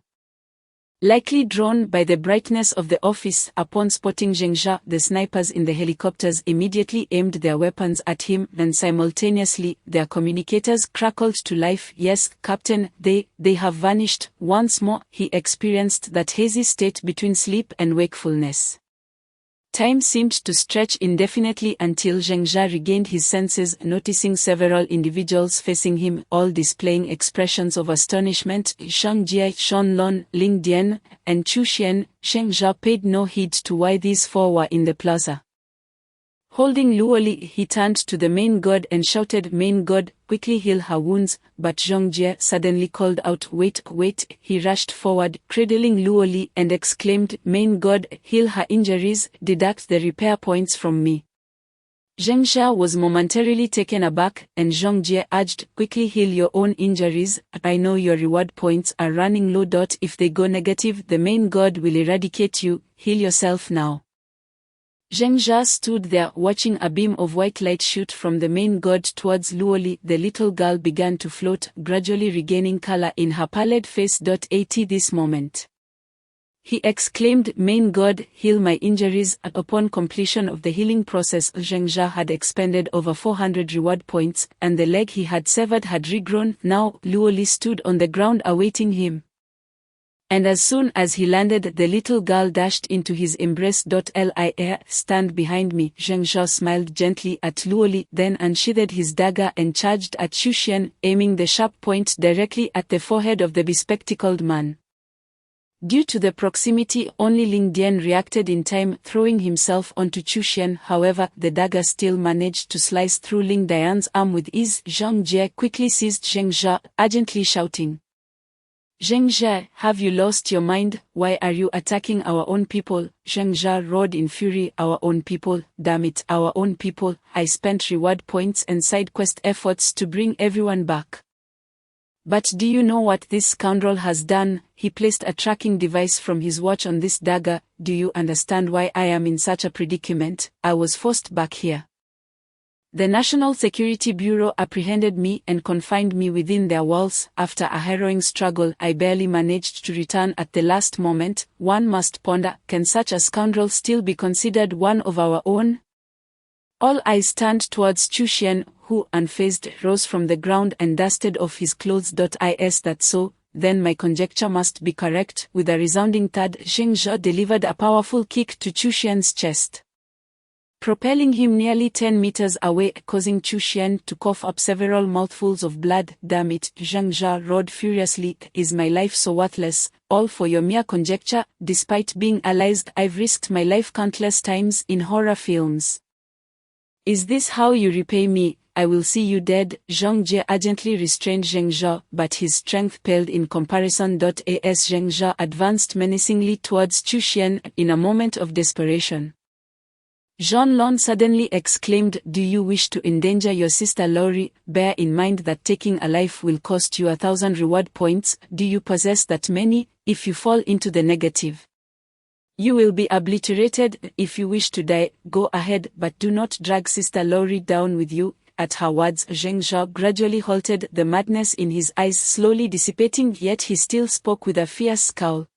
Likely drawn by the brightness of the office, upon spotting Zheng Zhao, the snipers in the helicopters immediately aimed their weapons at him, and simultaneously, their communicators crackled to life. Yes, Captain, they have vanished. Once more, he experienced that hazy state between sleep and wakefulness. Time seemed to stretch indefinitely until Zheng Zhao regained his senses, noticing several individuals facing him, all displaying expressions of astonishment. Shang Jie, Shan Lon, Ling Dian, and Chu Xian. Zheng Zhao paid no heed to why these four were in the plaza. Holding Luo Li, he turned to the main god and shouted, "Main god, quickly heal her wounds." But Zhang Jie suddenly called out, "Wait, wait." He rushed forward, cradling Luo Li, and exclaimed, "Main god, heal her injuries, deduct the repair points from me." Zheng Zhao was momentarily taken aback, and Zhang Jie urged, "Quickly heal your own injuries. I know your reward points are running low. If they go negative, the main god will eradicate you. Heal yourself now." Zheng Zhao stood there, watching a beam of white light shoot from the main god towards Luo Li. The little girl began to float, gradually regaining color in her pallid face. At this moment, he exclaimed, "Main god, heal my injuries." Upon completion of the healing process, Zheng Zhao had expended over 400 reward points, and the leg he had severed had regrown. Now, Luo Li stood on the ground awaiting him. And as soon as he landed, the little girl dashed into his embrace. "Stand behind me." Zheng Zhao smiled gently at Luo Li, then unsheathed his dagger and charged at Xu Xian, aiming the sharp point directly at the forehead of the bespectacled man. Due to the proximity, only Ling Dian reacted in time, throwing himself onto Xu Xian. However, the dagger still managed to slice through Ling Dian's arm with ease. Zhang Jie quickly seized Zheng Zhao, urgently shouting, Zheng Jia, have you lost your mind? Why are you attacking our own people? Zheng Jia roared in fury. Our own people, damn it, our own people. I spent reward points and side quest efforts to bring everyone back. But do you know what this scoundrel has done? He placed a tracking device from his watch on this dagger. Do you understand why I am in such a predicament? I was forced back here. The National Security Bureau apprehended me and confined me within their walls. After a harrowing struggle, I barely managed to return at the last moment. One must ponder, can such a scoundrel still be considered one of our own? All eyes turned towards Chu Xian, who, unfazed, rose from the ground and dusted off his clothes. Is that so? Then my conjecture must be correct. With a resounding thud, Zheng Jia delivered a powerful kick to Chu Xian's chest, propelling him nearly 10 meters away, causing Chu Xian to cough up several mouthfuls of blood. Damn it, Zheng Jia roared furiously. Is my life so worthless? All for your mere conjecture? Despite being allies, I've risked my life countless times in horror films. Is this how you repay me? I will see you dead. Zhang Jie urgently restrained Zheng Jia, but his strength paled in comparison. As Zheng Jia advanced menacingly towards Chu Xian in a moment of desperation, Jean Lon suddenly exclaimed, do you wish to endanger your sister Laurie? Bear in mind that taking a life will cost you 1,000 reward points. Do you possess that many? If you fall into the negative, you will be obliterated. If you wish to die, go ahead, but do not drag sister Laurie down with you. At her words, Zheng Jia gradually halted, the madness in his eyes slowly dissipating, yet he still spoke with a fierce scowl.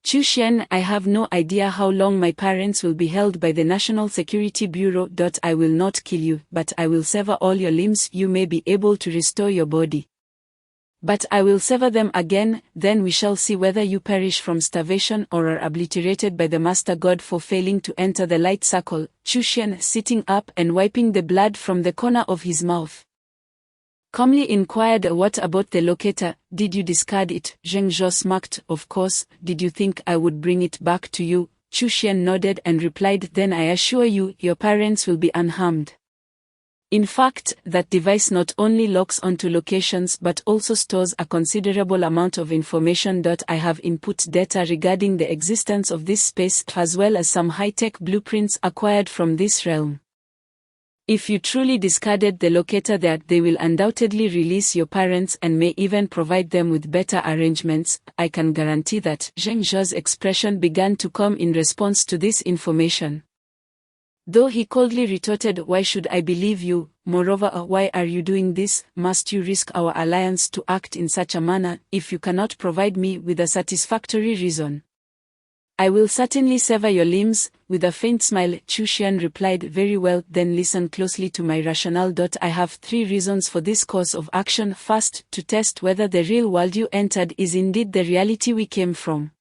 Chu Xian, I have no idea how long my parents will be held by the National Security Bureau. I will not kill you, but I will sever all your limbs. You may be able to restore your body, but I will sever them again. Then we shall see whether you perish from starvation or are obliterated by the Master God for failing to enter the light circle. Chu Xian, sitting up and wiping the blood from the corner of his mouth, calmly inquired, what about the locator? Did you discard it? Zheng Jia smirked. Of course. Did you think I would bring it back to you? Chu Xian nodded and replied, then I assure you, your parents will be unharmed. In fact, that device not only locks onto locations but also stores a considerable amount of information. I have input data regarding the existence of this space as well as some high-tech blueprints acquired from this realm. If you truly discarded the locator there, they will undoubtedly release your parents and may even provide them with better arrangements. I can guarantee that. Zheng Jia's expression began to calm in response to this information, though he coldly retorted, why should I believe you? Moreover, why are you doing this? Must you risk our alliance to act in such a manner? If you cannot provide me with a satisfactory reason, I will certainly sever your limbs. With a faint smile, Chu Xian replied, very well, then listen closely to my rationale. I have 3 reasons for this course of action. First, to test whether the real world you entered is indeed the reality we came from.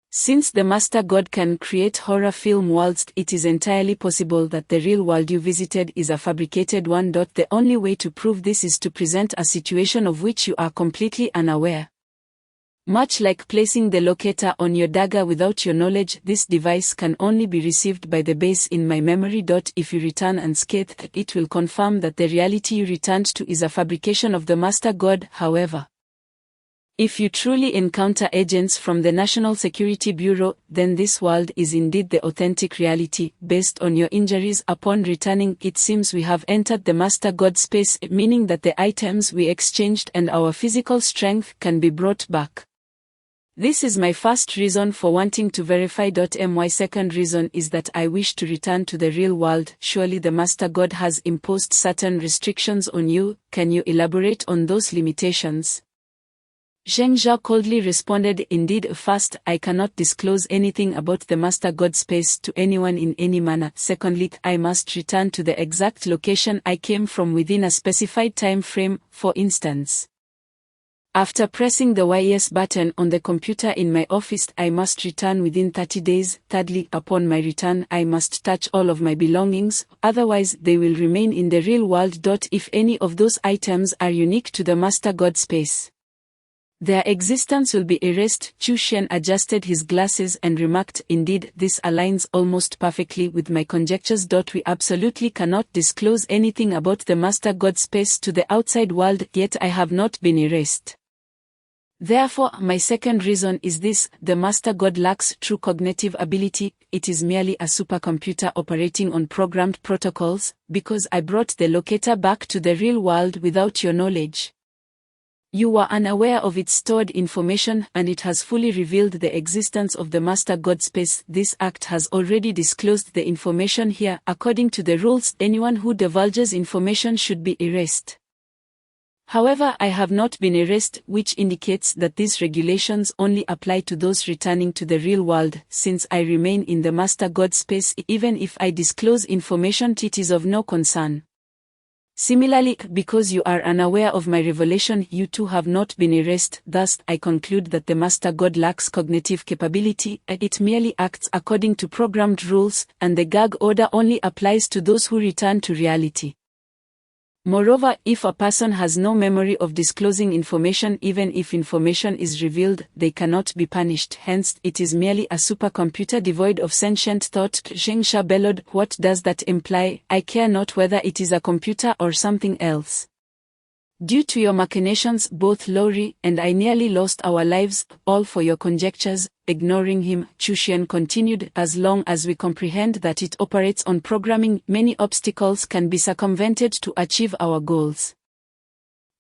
Since the Master God can create horror film worlds, it is entirely possible that the real world you visited is a fabricated one. The only way to prove this is to present a situation of which you are completely unaware. Much like placing the locator on your dagger without your knowledge, this device can only be received by the base in my memory. If you return unscathed, it will confirm that the reality you returned to is a fabrication of the Master God. However, if you truly encounter agents from the National Security Bureau, then this world is indeed the authentic reality. Based on your injuries upon returning, it seems we have entered the Master God space, meaning that the items we exchanged and our physical strength can be brought back. This is my first reason for wanting to verify. My second reason is that I wish to return to the real world. Surely the Master God has imposed certain restrictions on you. Can you elaborate on those limitations? Zheng Jia coldly responded, indeed. First, I cannot disclose anything about the Master God space to anyone in any manner. Secondly, I must return to the exact location I came from within a specified time frame. For instance, after pressing the yes button on the computer in my office, I must return within 30 days. Thirdly, upon my return, I must touch all of my belongings, otherwise they will remain in the real world. If any of those items are unique to the Master God space, their existence will be erased. Chu Xian adjusted his glasses and remarked, indeed, this aligns almost perfectly with my conjectures. We absolutely cannot disclose anything about the Master God space to the outside world, yet I have not been erased. Therefore, my second reason is this: the Master God lacks true cognitive ability, it is merely a supercomputer operating on programmed protocols, because I brought the locator back to the real world without your knowledge. You were unaware of its stored information, and it has fully revealed the existence of the Master God space. This act has already disclosed the information here. According to the rules, anyone who divulges information should be erased. However, I have not been erased, which indicates that these regulations only apply to those returning to the real world, since I remain in the Master God space. Even if I disclose information, it is of no concern. Similarly, because you are unaware of my revelation, you too have not been erased. Thus, I conclude that the Master God lacks cognitive capability, it merely acts according to programmed rules, and the gag order only applies to those who return to reality. Moreover, if a person has no memory of disclosing information, even if information is revealed, they cannot be punished. Hence, it is merely a supercomputer devoid of sentient thought. Zheng Sha bellowed. What does that imply? I care not whether it is a computer or something else. Due to your machinations, both Lori and I nearly lost our lives, all for your conjectures. Ignoring him, Chushian continued, as long as we comprehend that it operates on programming, many obstacles can be circumvented to achieve our goals.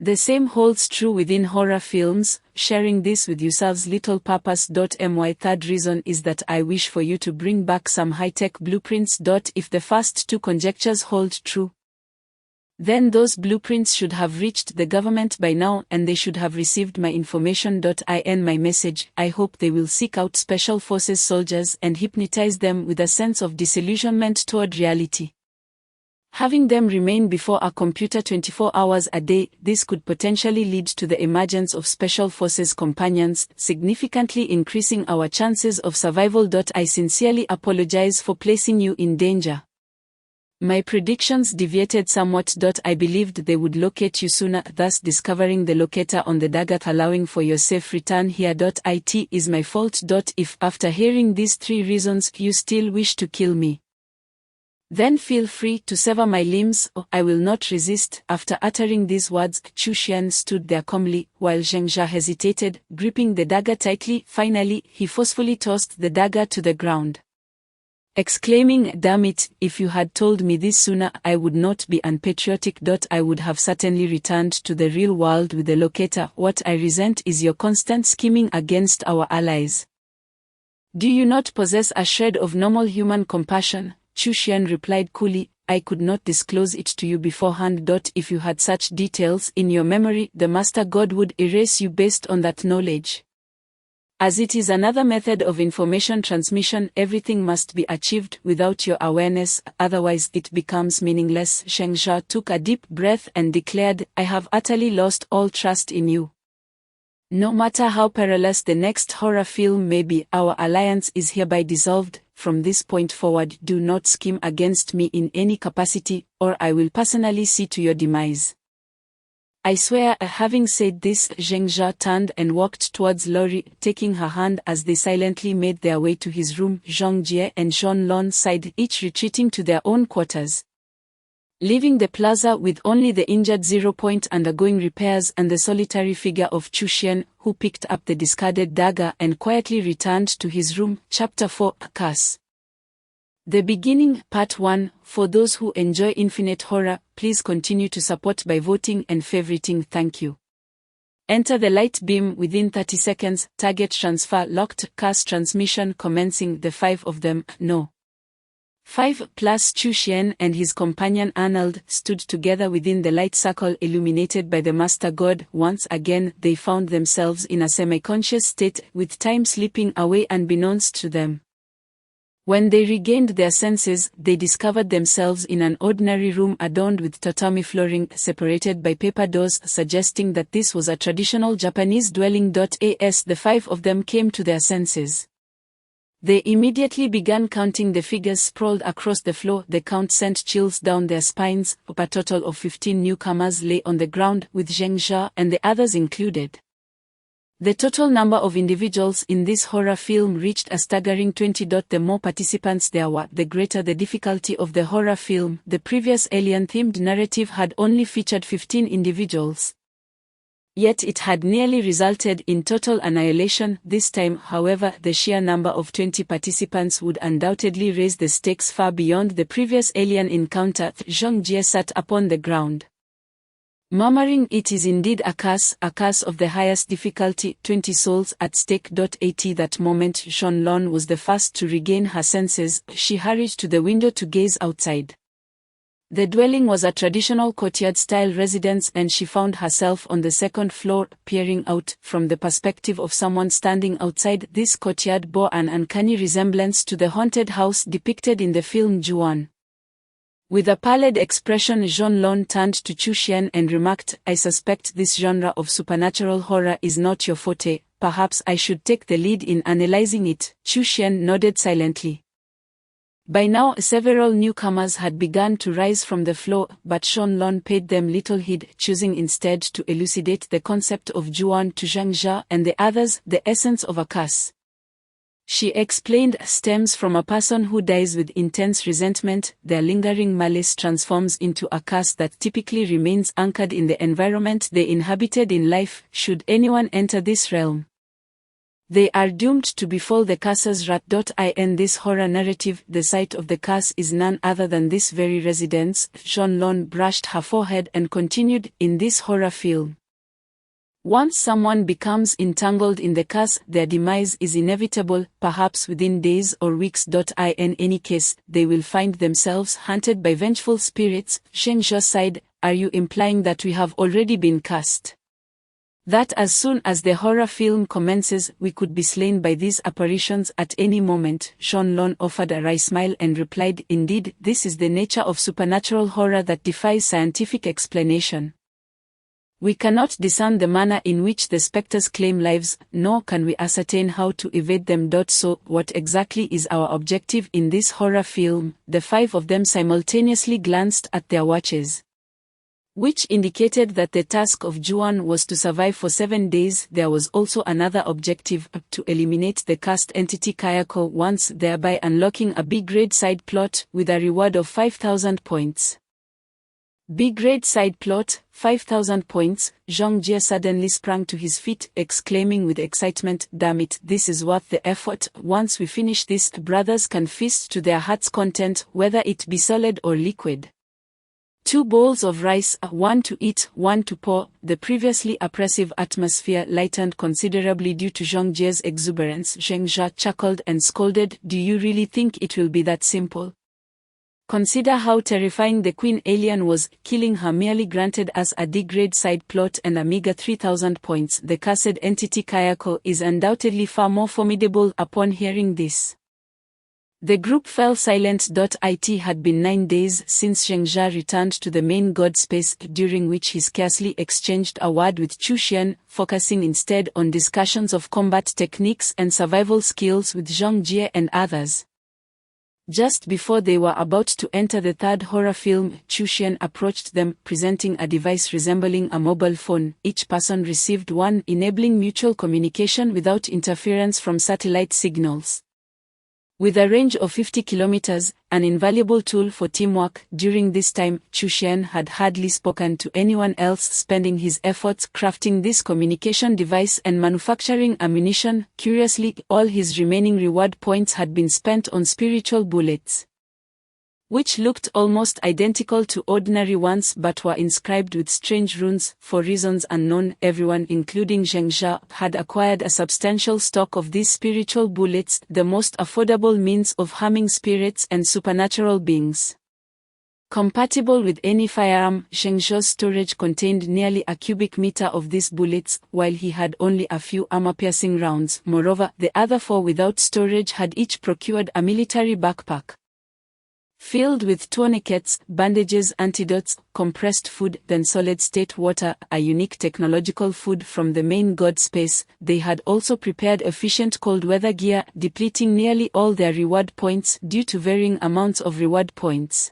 The same holds true within horror films. Sharing this with yourselves little purpose. My third reason is that I wish for you to bring back some high-tech blueprints. If the first two conjectures hold true, then those blueprints should have reached the government by now, and they should have received my information. I end my message. I hope they will seek out Special Forces soldiers and hypnotize them with a sense of disillusionment toward reality. Having them remain before a computer 24 hours a day, this could potentially lead to the emergence of Special Forces companions, significantly increasing our chances of survival. I sincerely apologize for placing you in danger. My predictions deviated somewhat. I believed they would locate you sooner, thus discovering the locator on the dagger, allowing for your safe return here. It is my fault. If after hearing these three reasons you still wish to kill me, then feel free to sever my limbs. I will not resist. After uttering these words, Chushian stood there calmly, while Zheng hesitated, gripping the dagger tightly. Finally, he forcefully tossed the dagger to the ground, exclaiming, "Damn it, if you had told me this sooner, I would not be unpatriotic. I would have certainly returned to the real world with the locator. What I resent is your constant scheming against our allies. Do you not possess a shred of normal human compassion?" Chushian replied coolly, "I could not disclose it to you beforehand. If you had such details in your memory, the Master God would erase you based on that knowledge. As it is another method of information transmission, everything must be achieved without your awareness, otherwise it becomes meaningless." Zheng Jia took a deep breath and declared, "I have utterly lost all trust in you. No matter how perilous the next horror film may be, our alliance is hereby dissolved. From this point forward, do not scheme against me in any capacity, or I will personally see to your demise." I swear. Having said this, Zheng Jia turned and walked towards Lori, taking her hand as they silently made their way to his room. Zhang Jie and Zhon Lon sighed, each retreating to their own quarters, leaving the plaza with only the injured 0 Point undergoing repairs and the solitary figure of Chushian, who picked up the discarded dagger and quietly returned to his room. Chapter 4: Curse. The Beginning, Part 1. For those who enjoy infinite horror, please continue to support by voting and favoriting. Thank you. Enter the light beam within 30 seconds. Target transfer locked. Curse transmission commencing. The 5 of them, no. 5 plus Chushian and his companion Arnold stood together within the light circle illuminated by the Master God. Once again, they found themselves in a semi-conscious state, with time slipping away unbeknownst to them. When they regained their senses, they discovered themselves in an ordinary room adorned with tatami flooring, separated by paper doors, suggesting that this was a traditional Japanese dwelling. As the 5 of them came to their senses, they immediately began counting the figures sprawled across the floor. The count sent chills down their spines. A total of 15 newcomers lay on the ground, with Zheng Jia and the others included. The total number of individuals in this horror film reached a staggering 20. The more participants there were, the greater the difficulty of the horror film. The previous alien-themed narrative had only featured 15 individuals. Yet it had nearly resulted in total annihilation. This time, however, the sheer number of 20 participants would undoubtedly raise the stakes far beyond the previous alien encounter. Zhang Jie sat upon the ground, murmuring, "It is indeed a curse of the highest difficulty, 20 souls at stake." At that moment Shenlong was the first to regain her senses. She hurried to the window to gaze outside. The dwelling was a traditional courtyard-style residence, and she found herself on the second floor, peering out. From the perspective of someone standing outside, this courtyard bore an uncanny resemblance to the haunted house depicted in the film Juan. With a pallid expression, Shenlong turned to Chu Xian and remarked, "I suspect this genre of supernatural horror is not your forte. Perhaps I should take the lead in analyzing it." Chu Xian nodded silently. By now several newcomers had begun to rise from the floor, but Shenlong paid them little heed, choosing instead to elucidate the concept of Juan to Zhang Jia and the others. "The essence of a curse," she explained, "stems from a person who dies with intense resentment. Their lingering malice transforms into a curse that typically remains anchored in the environment they inhabited in life. Should anyone enter this realm, they are doomed to befall the curse's wrath." In this horror narrative, the site of the curse is none other than this very residence. Shenlong brushed her forehead and continued, "In this horror film, once someone becomes entangled in the curse, their demise is inevitable, perhaps within days or weeks. In any case, they will find themselves hunted by vengeful spirits." Zheng Zhe sighed, "Are you implying that we have already been cursed? That as soon as the horror film commences, we could be slain by these apparitions at any moment?" Shenlong offered a wry smile and replied, "Indeed, this is the nature of supernatural horror that defies scientific explanation. We cannot discern the manner in which the specters claim lives, nor can we ascertain how to evade them. So, what exactly is our objective in this horror film?" The five of them simultaneously glanced at their watches, which indicated that the task of Juan was to survive for 7 days. There was also another objective, to eliminate the cursed entity Kayako once, thereby unlocking a B-grade side plot with a reward of 5,000 points. B-grade side plot, 5,000 points. Zhang Jie suddenly sprang to his feet, exclaiming with excitement, "Damn it, this is worth the effort. Once we finish this, brothers can feast to their heart's content, whether it be solid or liquid. 2 bowls of rice, one to eat, one to pour." The previously oppressive atmosphere lightened considerably due to Zhang Jie's exuberance. Zheng Jia chuckled and scolded, "Do you really think it will be that simple? Consider how terrifying the queen alien was. Killing her merely granted us a D-grade side plot and a meager 3,000 points. The cursed entity Kayako is undoubtedly far more formidable." Upon hearing this, the group fell silent. It had been 9 days since Zheng Jia returned to the main god space, during which he scarcely exchanged a word with Chu Xian, focusing instead on discussions of combat techniques and survival skills with Zhang Jie and others. Just before they were about to enter the third horror film, Chu Xian approached them, presenting a device resembling a mobile phone. Each person received one, enabling mutual communication without interference from satellite signals. With a range of 50 kilometers, an invaluable tool for teamwork. During this time, Chu Xian had hardly spoken to anyone else, spending his efforts crafting this communication device and manufacturing ammunition. Curiously, all his remaining reward points had been spent on spiritual bullets, which looked almost identical to ordinary ones but were inscribed with strange runes. For reasons unknown, everyone, including Zheng Jia, had acquired a substantial stock of these spiritual bullets, the most affordable means of harming spirits and supernatural beings. Compatible with any firearm, Zheng Jia's storage contained nearly a cubic meter of these bullets, while he had only a few armor-piercing rounds. Moreover, the other 4 without storage had each procured a military backpack filled with tourniquets, bandages, antidotes, compressed food, then solid-state water, a unique technological food from the main god space. They had also prepared efficient cold weather gear, depleting nearly all their reward points due to varying amounts of reward points.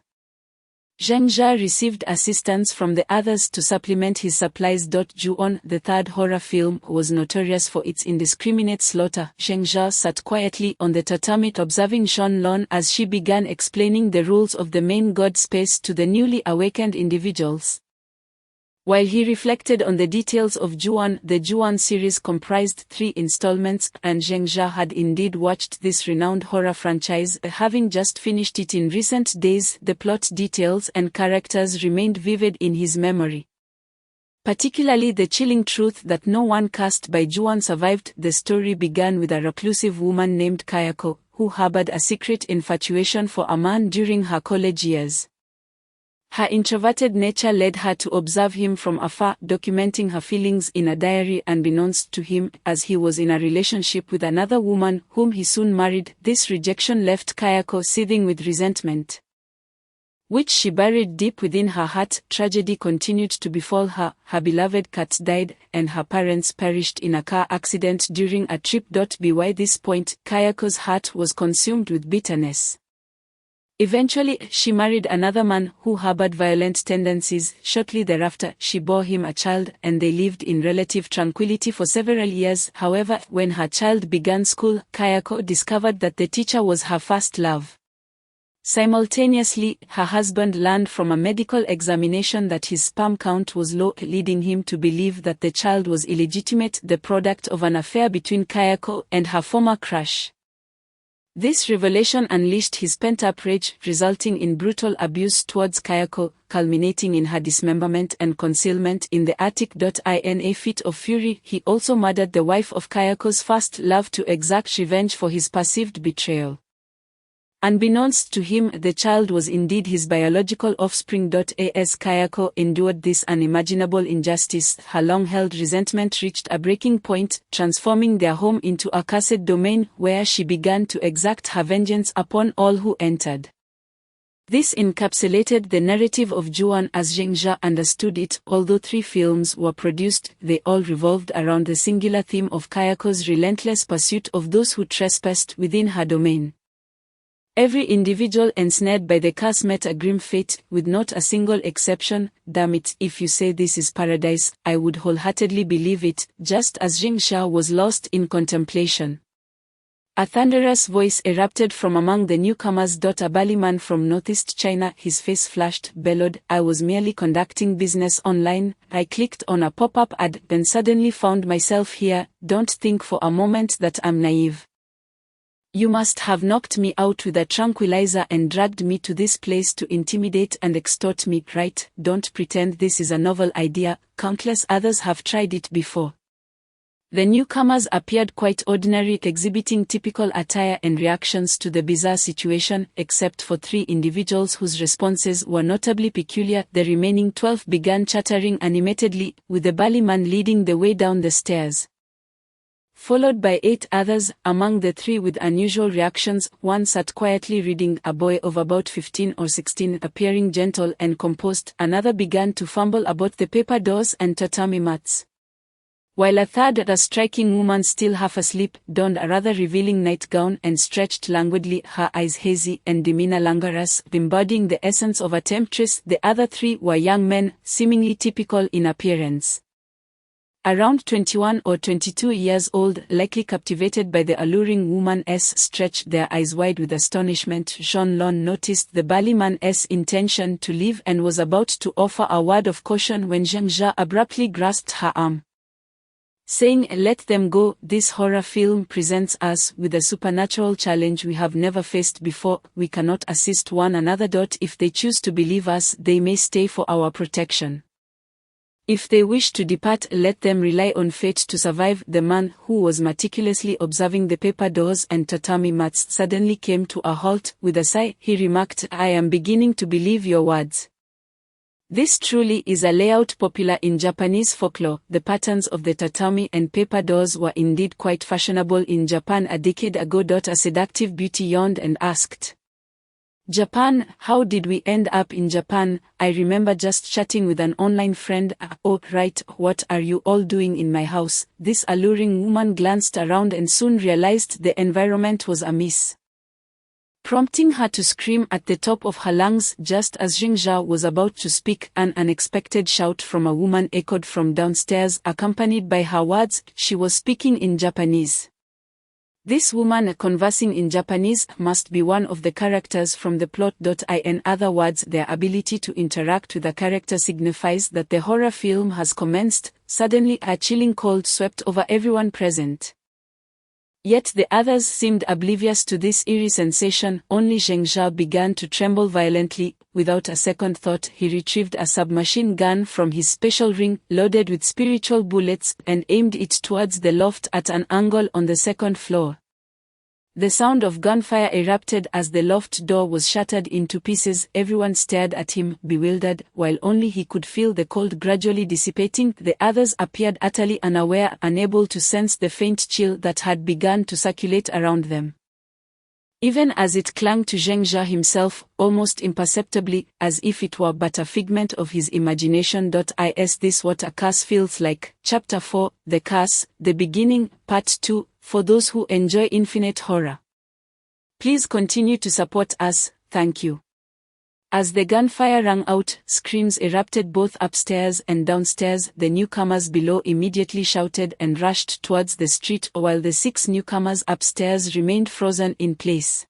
Zheng Jia received assistance from the others to supplement his supplies. Ju-on, the third horror film, was notorious for its indiscriminate slaughter. Zheng Jia sat quietly on the tatami observing Shenlong as she began explaining the rules of the main god space to the newly awakened individuals. While he reflected on the details of Ju-on, the Ju-on series comprised 3 installments, and Zheng Jia had indeed watched this renowned horror franchise, having just finished it in recent days. The plot details and characters remained vivid in his memory. Particularly the chilling truth that no one cast by Ju-on survived. The story began with a reclusive woman named Kayako, who harbored a secret infatuation for a man during her college years. Her introverted nature led her to observe him from afar, documenting her feelings in a diary unbeknownst to him, as he was in a relationship with another woman whom he soon married. This rejection left Kayako seething with resentment, which she buried deep within her heart. Tragedy continued to befall her. Her beloved cat died, and her parents perished in a car accident during a trip. By this point, Kayako's heart was consumed with bitterness. Eventually, she married another man who harbored violent tendencies. Shortly thereafter, she bore him a child, and they lived in relative tranquility for several years. However, when her child began school, Kayako discovered that the teacher was her first love. Simultaneously, her husband learned from a medical examination that his sperm count was low, leading him to believe that the child was illegitimate, the product of an affair between Kayako and her former crush. This revelation unleashed his pent-up rage, resulting in brutal abuse towards Kayako, culminating in her dismemberment and concealment in the attic. In a fit of fury, he also murdered the wife of Kayako's first love to exact revenge for his perceived betrayal. Unbeknownst to him, the child was indeed his biological offspring. As Kayako endured this unimaginable injustice, her long-held resentment reached a breaking point, transforming their home into a cursed domain where she began to exact her vengeance upon all who entered. This encapsulated the narrative of Ju-on as Zheng Jia understood it. Although 3 films were produced, they all revolved around the singular theme of Kayako's relentless pursuit of those who trespassed within her domain. Every individual ensnared by the curse met a grim fate, with not a single exception. Damn it, if you say this is paradise, I would wholeheartedly believe it, just as Zheng Jia was lost in contemplation. A thunderous voice erupted from among the newcomers. A Bali man from northeast China, his face flushed, bellowed, "I was merely conducting business online. I clicked on a pop-up ad, then suddenly found myself here. Don't think for a moment that I'm naive. You must have knocked me out with a tranquilizer and dragged me to this place to intimidate and extort me, right? Don't pretend this is a novel idea, countless others have tried it before." The newcomers appeared quite ordinary, exhibiting typical attire and reactions to the bizarre situation, except for 3 individuals whose responses were notably peculiar. The remaining 12 began chattering animatedly, with the Bali man leading the way down the stairs, followed by 8 others. Among the 3 with unusual reactions, one sat quietly reading, a boy of about 15 or 16 appearing gentle and composed. Another began to fumble about the paper doors and tatami mats, while a third, a striking woman still half asleep, donned a rather revealing nightgown and stretched languidly, her eyes hazy and demeanor languorous, embodying the essence of a temptress. The other 3 were young men, seemingly typical in appearance, around 21 or 22 years old, likely captivated by the alluring woman's stretched their eyes wide with astonishment. Jean Lon noticed the Bali man's intention to leave and was about to offer a word of caution when Zheng Jia abruptly grasped her arm, saying, "Let them go. This horror film presents us with a supernatural challenge we have never faced before. We cannot assist one another. If they choose to believe us, they may stay for our protection. If they wish to depart, let them rely on fate to survive." The man, who was meticulously observing the paper doors and tatami mats, suddenly came to a halt. With a sigh, he remarked, "I am beginning to believe your words. This truly is a layout popular in Japanese folklore." The patterns of the tatami and paper doors were indeed quite fashionable in Japan a decade ago. A seductive beauty yawned and asked, "Japan, how did we end up in Japan? I remember just chatting with an online friend." "Oh, right, what are you all doing in my house?" This alluring woman glanced around and soon realized the environment was amiss, prompting her to scream at the top of her lungs. Just as Zheng Jia was about to speak, an unexpected shout from a woman echoed from downstairs, accompanied by her words. She was speaking in Japanese. This woman conversing in Japanese must be one of the characters from the plot. In other words, their ability to interact with a character signifies that the horror film has commenced. Suddenly a chilling cold swept over everyone present. Yet the others seemed oblivious to this eerie sensation. Only Zhengzha began to tremble violently. Without a second thought, he retrieved a submachine gun from his special ring, loaded with spiritual bullets, and aimed it towards the loft at an angle on the second floor. The sound of gunfire erupted as the loft door was shattered into pieces. Everyone stared at him, bewildered, while only he could feel the cold gradually dissipating. The others appeared utterly unaware, unable to sense the faint chill that had begun to circulate around them. Even as it clung to Zhengzha himself, almost imperceptibly, as if it were but a figment of his imagination. Is this what a curse feels like? Chapter 4, The Curse, The Beginning, Part 2, for those who enjoy infinite horror. Please continue to support us, thank you. As the gunfire rang out, screams erupted both upstairs and downstairs. The newcomers below immediately shouted and rushed towards the street, while the 6 newcomers upstairs remained frozen in place.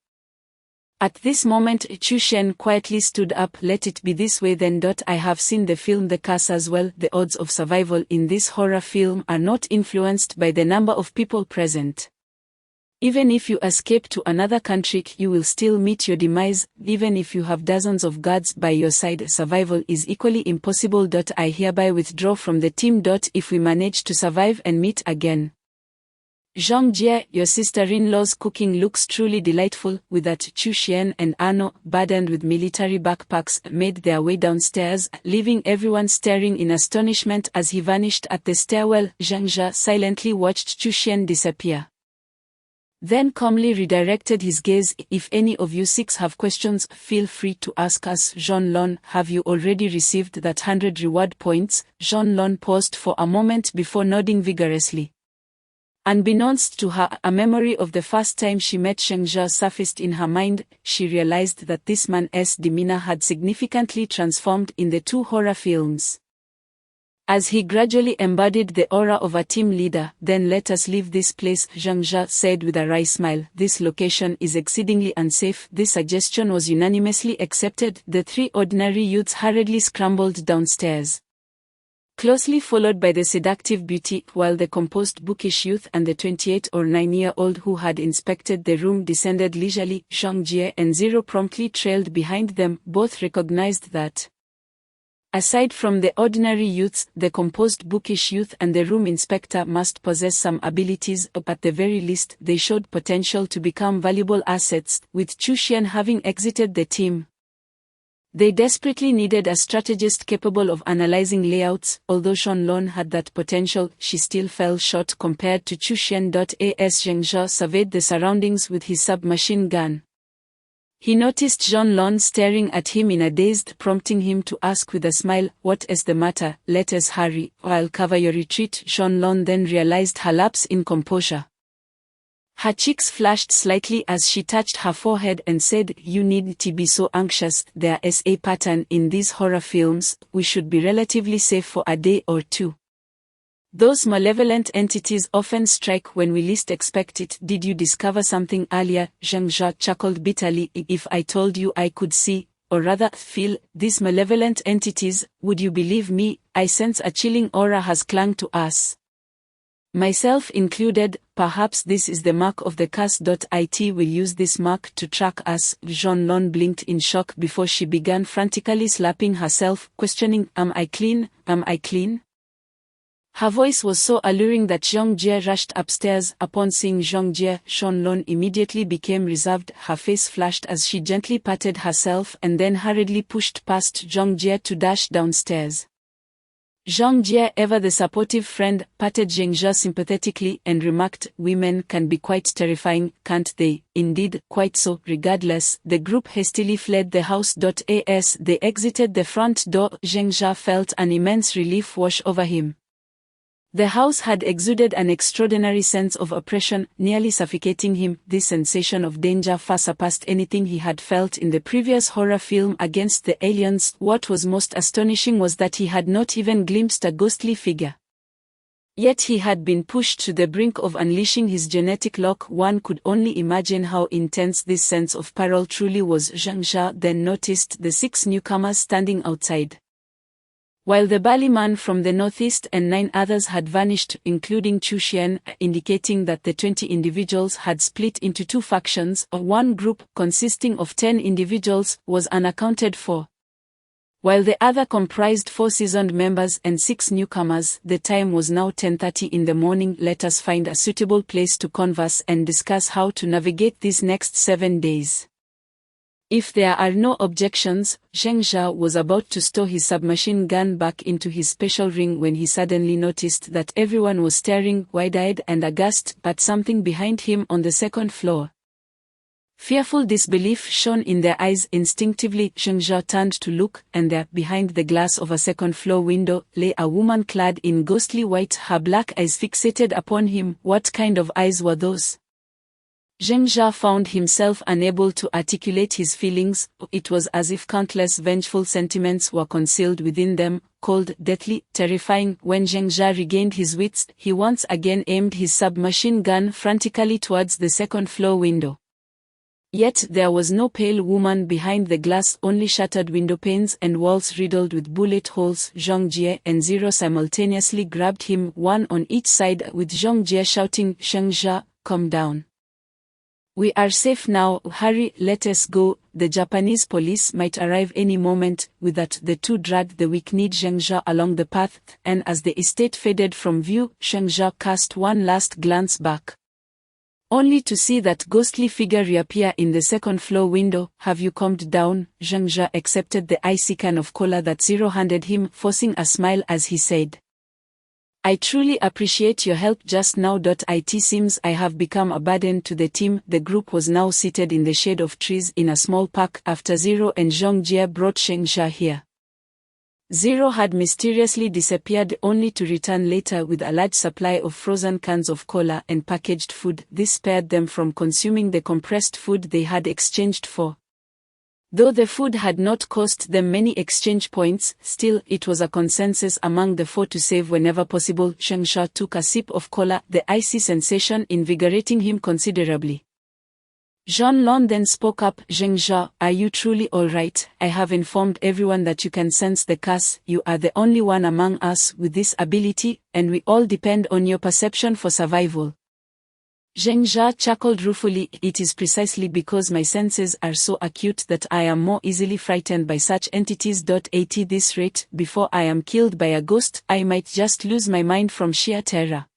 At this moment Chu Shen quietly stood up. Let it be this way then. I have seen the film The Curse as well. The odds of survival in this horror film are not influenced by the number of people present. Even if you escape to another country, you will still meet your demise. Even if you have dozens of guards by your side, survival is equally impossible. I hereby withdraw from the team. If we manage to survive and meet again. Zhang Jie, your sister-in-law's cooking looks truly delightful. With that, Chu Xian and Ano, burdened with military backpacks, made their way downstairs, leaving everyone staring in astonishment as he vanished at the stairwell. Zhang Jie silently watched Chu Xian disappear. Then calmly redirected his gaze. If any of you 6 have questions, feel free to ask us. Zhonglun, have you already received that 100 reward points? Zhonglun paused for a moment before nodding vigorously. Unbeknownst to her, a memory of the first time she met Zhengzha surfaced in her mind. She realized that this man's demeanor had significantly transformed in the 2 horror films. As he gradually embodied the aura of a team leader. Then let us leave this place, Zhengzha said with a wry smile. This location is exceedingly unsafe. This suggestion was unanimously accepted. The 3 ordinary youths hurriedly scrambled downstairs, closely followed by the seductive beauty, while the composed bookish youth and the 28 or 9-year-old who had inspected the room descended leisurely. Zhang Jie and Zero promptly trailed behind them. Both recognized that, aside from the ordinary youths, the composed bookish youth and the room inspector must possess some abilities. At the very least, they showed potential to become valuable assets. With Chu Xian having exited the team, they desperately needed a strategist capable of analyzing layouts. Although Zhonglun had that potential, she still fell short compared to Chu Xian. As Zhengzha surveyed the surroundings with his submachine gun, he noticed Zhonglun staring at him in a daze, prompting him to ask with a smile, "What is the matter? Let us hurry, or I'll cover your retreat." Zhonglun then realized her lapse in composure. Her cheeks flushed slightly as she touched her forehead and said, "You need to be so anxious. There is a pattern in these horror films. We should be relatively safe for a day or 2. Those malevolent entities often strike when we least expect it. Did you discover something earlier?" Zhengzha chuckled bitterly. "If I told you I could see, or rather feel, these malevolent entities, would you believe me? I sense a chilling aura has clung to us, myself included. Perhaps this is the mark of the curse. It will use this mark to track us." Zhonglun blinked in shock before she began frantically slapping herself, questioning, "Am I clean? Am I clean?" Her voice was so alluring that Zhang Jie rushed upstairs. Upon seeing Zhang Jie, Zhonglun immediately became reserved. Her face flushed as she gently patted herself and then hurriedly pushed past Zhang Jie to dash downstairs. Zhang Jie, ever the supportive friend, patted Zhengzha sympathetically and remarked, "Women can be quite terrifying, can't they?" "Indeed, quite so." Regardless, the group hastily fled the house. As they exited the front door, Zhengzha felt an immense relief wash over him. The house had exuded an extraordinary sense of oppression, nearly suffocating him. This sensation of danger far surpassed anything he had felt in the previous horror film against the aliens. What was most astonishing was that he had not even glimpsed a ghostly figure. Yet he had been pushed to the brink of unleashing his genetic lock. One could only imagine how intense this sense of peril truly was. Zheng Jia then noticed the 6 newcomers standing outside. While the burly man from the northeast and 9 others had vanished, including Chu Xian, indicating that the 20 individuals had split into 2 factions, or one group, consisting of 10 individuals, was unaccounted for. While the other comprised 4 seasoned members and 6 newcomers. The time was now 10:30 in the morning. Let us find a suitable place to converse and discuss how to navigate these next 7 days. If there are no objections, Zheng Jia was about to stow his submachine gun back into his special ring when he suddenly noticed that everyone was staring, wide-eyed and aghast, at something behind him on the 2nd floor. Fearful disbelief shone in their eyes. Instinctively, Zheng Jia turned to look, and there, behind the glass of a 2nd-floor window, lay a woman clad in ghostly white, her black eyes fixated upon him. What kind of eyes were those? Zheng Jia found himself unable to articulate his feelings. It was as if countless vengeful sentiments were concealed within them, cold, deathly, terrifying. When Zheng Jia regained his wits, he once again aimed his submachine gun frantically towards the 2nd-floor window. Yet there was no pale woman behind the glass, only shattered window panes and walls riddled with bullet holes. Zhang Jie and Zero simultaneously grabbed him, one on each side, with Zhang Jie shouting, "Zheng Jia, calm down. We are safe now, hurry, let us go, the Japanese police might arrive any moment." With that, the 2 dragged the weak-kneed Zheng Jia along the path, and as the estate faded from view, Zheng Jia cast one last glance back, only to see that ghostly figure reappear in the 2nd-floor window. "Have you calmed down?" Zheng Jia accepted the icy can of cola that Zero handed him, forcing a smile as he said, "I truly appreciate your help just now. It seems I have become a burden to the team." The group was now seated in the shade of trees in a small park after Zero and Zhang Jie brought Zheng Jia here. Zero had mysteriously disappeared, only to return later with a large supply of frozen cans of cola and packaged food. This spared them from consuming the compressed food they had exchanged for. Though the food had not cost them many exchange points, still, it was a consensus among the 4 to save whenever possible. Zheng Jia took a sip of cola, the icy sensation invigorating him considerably. Jean Lon then spoke up. "Zheng Jia, are you truly all right? I have informed everyone that you can sense the curse. You are the only one among us with this ability, and we all depend on your perception for survival." Zheng Jia chuckled ruefully. "It is precisely because my senses are so acute that I am more easily frightened by such entities. At this rate, before I am killed by a ghost, I might just lose my mind from sheer terror."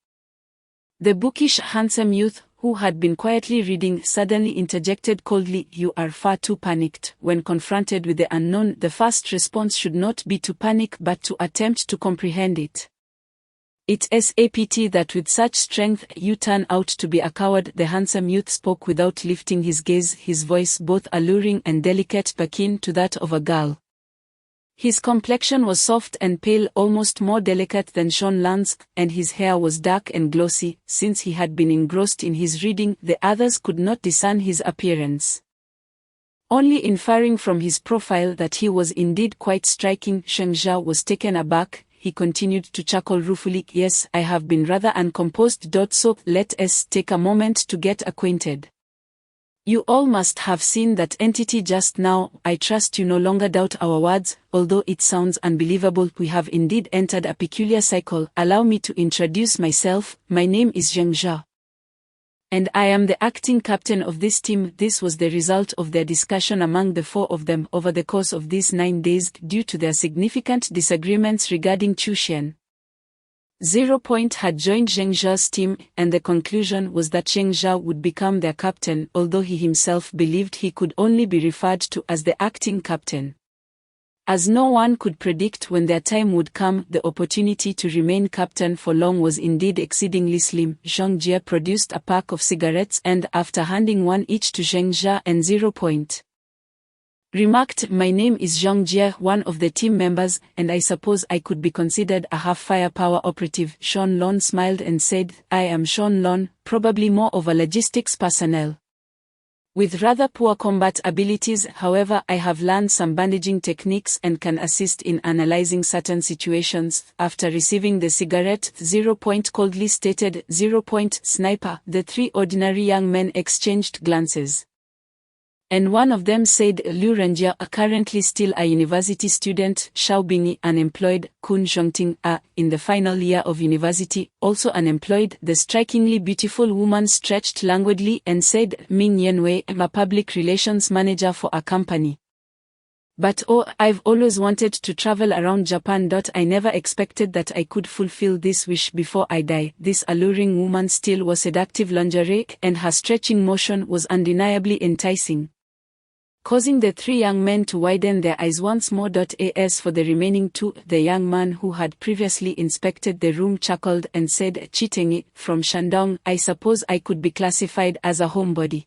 The bookish, handsome youth, who had been quietly reading, suddenly interjected coldly, "You are far too panicked. When confronted with the unknown, the first response should not be to panic but to attempt to comprehend it. It's a pity that with such strength you turn out to be a coward." The handsome youth spoke without lifting his gaze, his voice both alluring and delicate, akin to that of a girl. His complexion was soft and pale, almost more delicate than Sean Lan's, and his hair was dark and glossy. Since he had been engrossed in his reading, the others could not discern his appearance. Only inferring from his profile that he was indeed quite striking, Zheng Jia was taken aback. He continued to chuckle ruefully. "Yes, I have been rather uncomposed. So, let us take a moment to get acquainted. You all must have seen that entity just now. I trust you no longer doubt our words, although it sounds unbelievable. We have indeed entered a peculiar cycle. Allow me to introduce myself. My name is Zheng Jia, and I am the acting captain of this team." This was the result of their discussion among the 4 of them over the course of these 9 days, due to their significant disagreements regarding Chu Xian. 0 had joined Zheng Jia's team, and the conclusion was that Zheng Jia would become their captain, although he himself believed he could only be referred to as the acting captain. As no one could predict when their time would come, the opportunity to remain captain for long was indeed exceedingly slim. Zhang Jie produced a pack of cigarettes and, after handing one each to Zheng Jia and 0 remarked, "My name is Zhang Jie, one of the team members, and I suppose I could be considered a half-firepower operative." Sean Lon smiled and said, "I am Sean Lon, probably more of a logistics personnel." With rather poor combat abilities, however, I have learned some bandaging techniques and can assist in analyzing certain situations. After receiving the cigarette, coldly stated, sniper. The three ordinary young men exchanged glances. And one of them said, Liu Renjia, currently still a university student, Xiao Bingyi, unemployed, Kun Zhongting, in the final year of university, also unemployed. The strikingly beautiful woman stretched languidly and said, Ming Yanwei, I'm a public relations manager for a company. But oh, I've always wanted to travel around Japan. I never expected that I could fulfill this wish before I die. This alluring woman still wore seductive lingerie, and her stretching motion was undeniably enticing, causing the three young men to widen their eyes once more. As for the remaining two, the young man who had previously inspected the room chuckled and said, Chitengi, from Shandong, I suppose I could be classified as a homebody.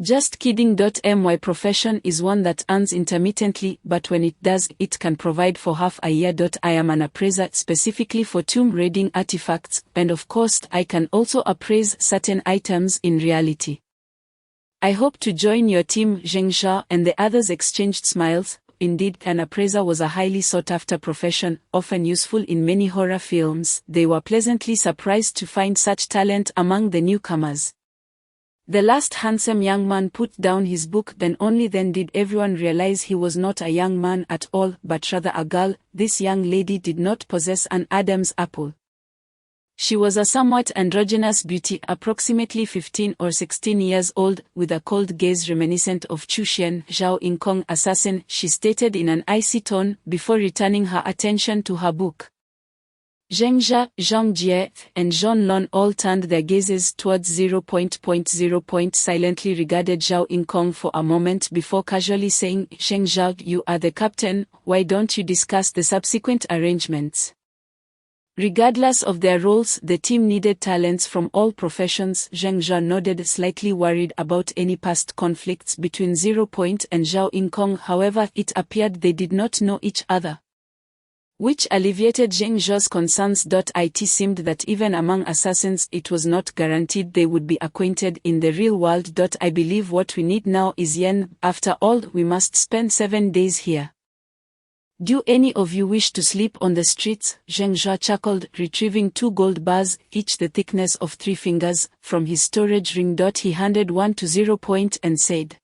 Just kidding. My profession is one that earns intermittently, but when it does, it can provide for half a year. I am an appraiser specifically for tomb raiding artifacts, and of course I can also appraise certain items in reality. I hope to join your team, Zheng Zha, and the others exchanged smiles. Indeed, an appraiser was a highly sought-after profession, often useful in many horror films. They were pleasantly surprised to find such talent among the newcomers. The last handsome young man put down his book. Only then did everyone realize he was not a young man at all, but rather a girl. This young lady did not possess an Adam's apple. She was a somewhat androgynous beauty, approximately 15 or 16 years old, with a cold gaze reminiscent of Chu Xian, Zhao Yingkong assassin, she stated in an icy tone, before returning her attention to her book. Zheng Zha, Zhang Jie, and Zhong Lon all turned their gazes towards 0.0. Silently regarded Zhao Yingkong for a moment before casually saying, Zheng Zha, you are the captain, why don't you discuss the subsequent arrangements? Regardless of their roles, the team needed talents from all professions. Zheng Zha nodded, slightly worried about any past conflicts between 0. and Zhao Yingkong. However, it appeared they did not know each other, which alleviated Zheng Zha's concerns. It seemed that even among assassins it was not guaranteed they would be acquainted in the real world. I believe what we need now is yen. After all, we must spend 7 days here. Do any of you wish to sleep on the streets? Zheng Zha chuckled, retrieving 2 gold bars, each the thickness of 3 fingers, from his storage ring. He handed one to 0. and said,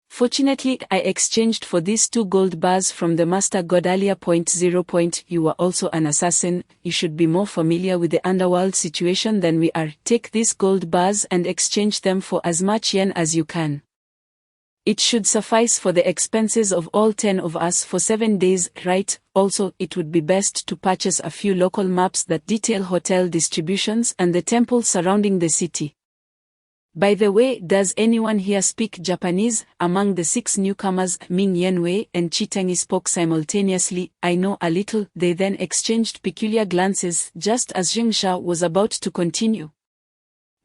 Fortunately, I exchanged for these 2 gold bars from the master god earlier. 0. You are also an assassin, you should be more familiar with the underworld situation than we are. Take these gold bars and exchange them for as much yen as you can. It should suffice for the expenses of all 10 of us for 7 days, right? Also, it would be best to purchase a few local maps that detail hotel distributions and the temples surrounding the city. By the way, does anyone here speak Japanese? Among the 6 newcomers, Ming Yanwei and Chitengi spoke simultaneously. I know a little. They then exchanged peculiar glances, just as Zheng Zha was about to continue.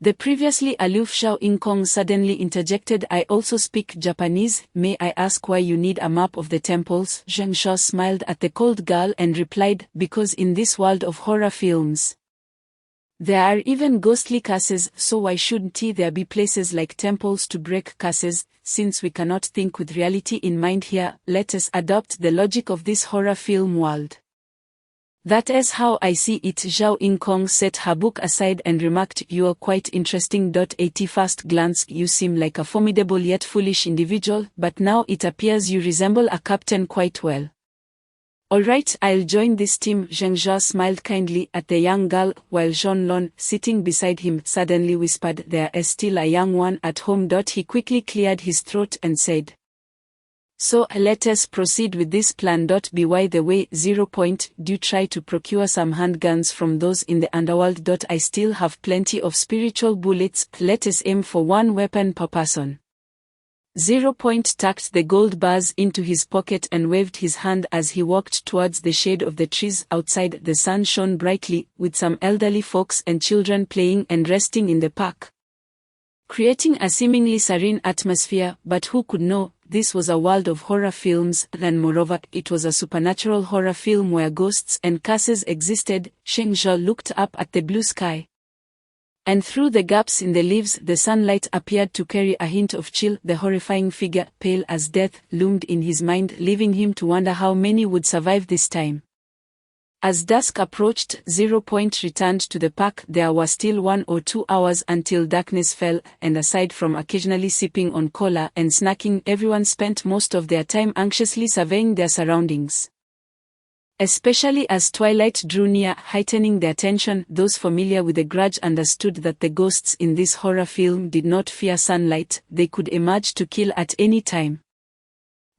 The previously aloof Zhao Yingkong suddenly interjected, I also speak Japanese, may I ask why you need a map of the temples? Zheng Zha smiled at the cold girl and replied, because in this world of horror films, there are even ghostly curses, so why shouldn't there be places like temples to break curses? Since we cannot think with reality in mind here, let us adopt the logic of this horror film world. That is how I see it. Zhao Yingkong set her book aside and remarked, you're quite interesting. At first glance you seem like a formidable yet foolish individual, but now it appears you resemble a captain quite well. Alright, I'll join this team. Zheng Zha smiled kindly at the young girl, while Zhong Lon, sitting beside him, suddenly whispered, there is still a young one at home. He quickly cleared his throat and said, so let us proceed with this plan. By the way, 0. Do try to procure some handguns from those in the underworld. I still have plenty of spiritual bullets. Let us aim for 1 weapon per person. 0. Tucked the gold bars into his pocket and waved his hand as he walked towards the shade of the trees outside. The sun shone brightly, with some elderly folks and children playing and resting in the park, creating a seemingly serene atmosphere. But who could know, this was a world of horror films, and moreover, it was a supernatural horror film where ghosts and curses existed. Zheng Zha looked up at the blue sky And through the gaps in the leaves the sunlight appeared to carry a hint of chill. The horrifying figure, pale as death, loomed in his mind, leaving him to wonder how many would survive this time. As dusk approached, 0 Point returned to the park. There were still 1 or 2 hours until darkness fell, and aside from occasionally sipping on cola and snacking, everyone spent most of their time anxiously surveying their surroundings. Especially as twilight drew near, heightening their tension, those familiar with the grudge understood that the ghosts in this horror film did not fear sunlight. They could emerge to kill at any time,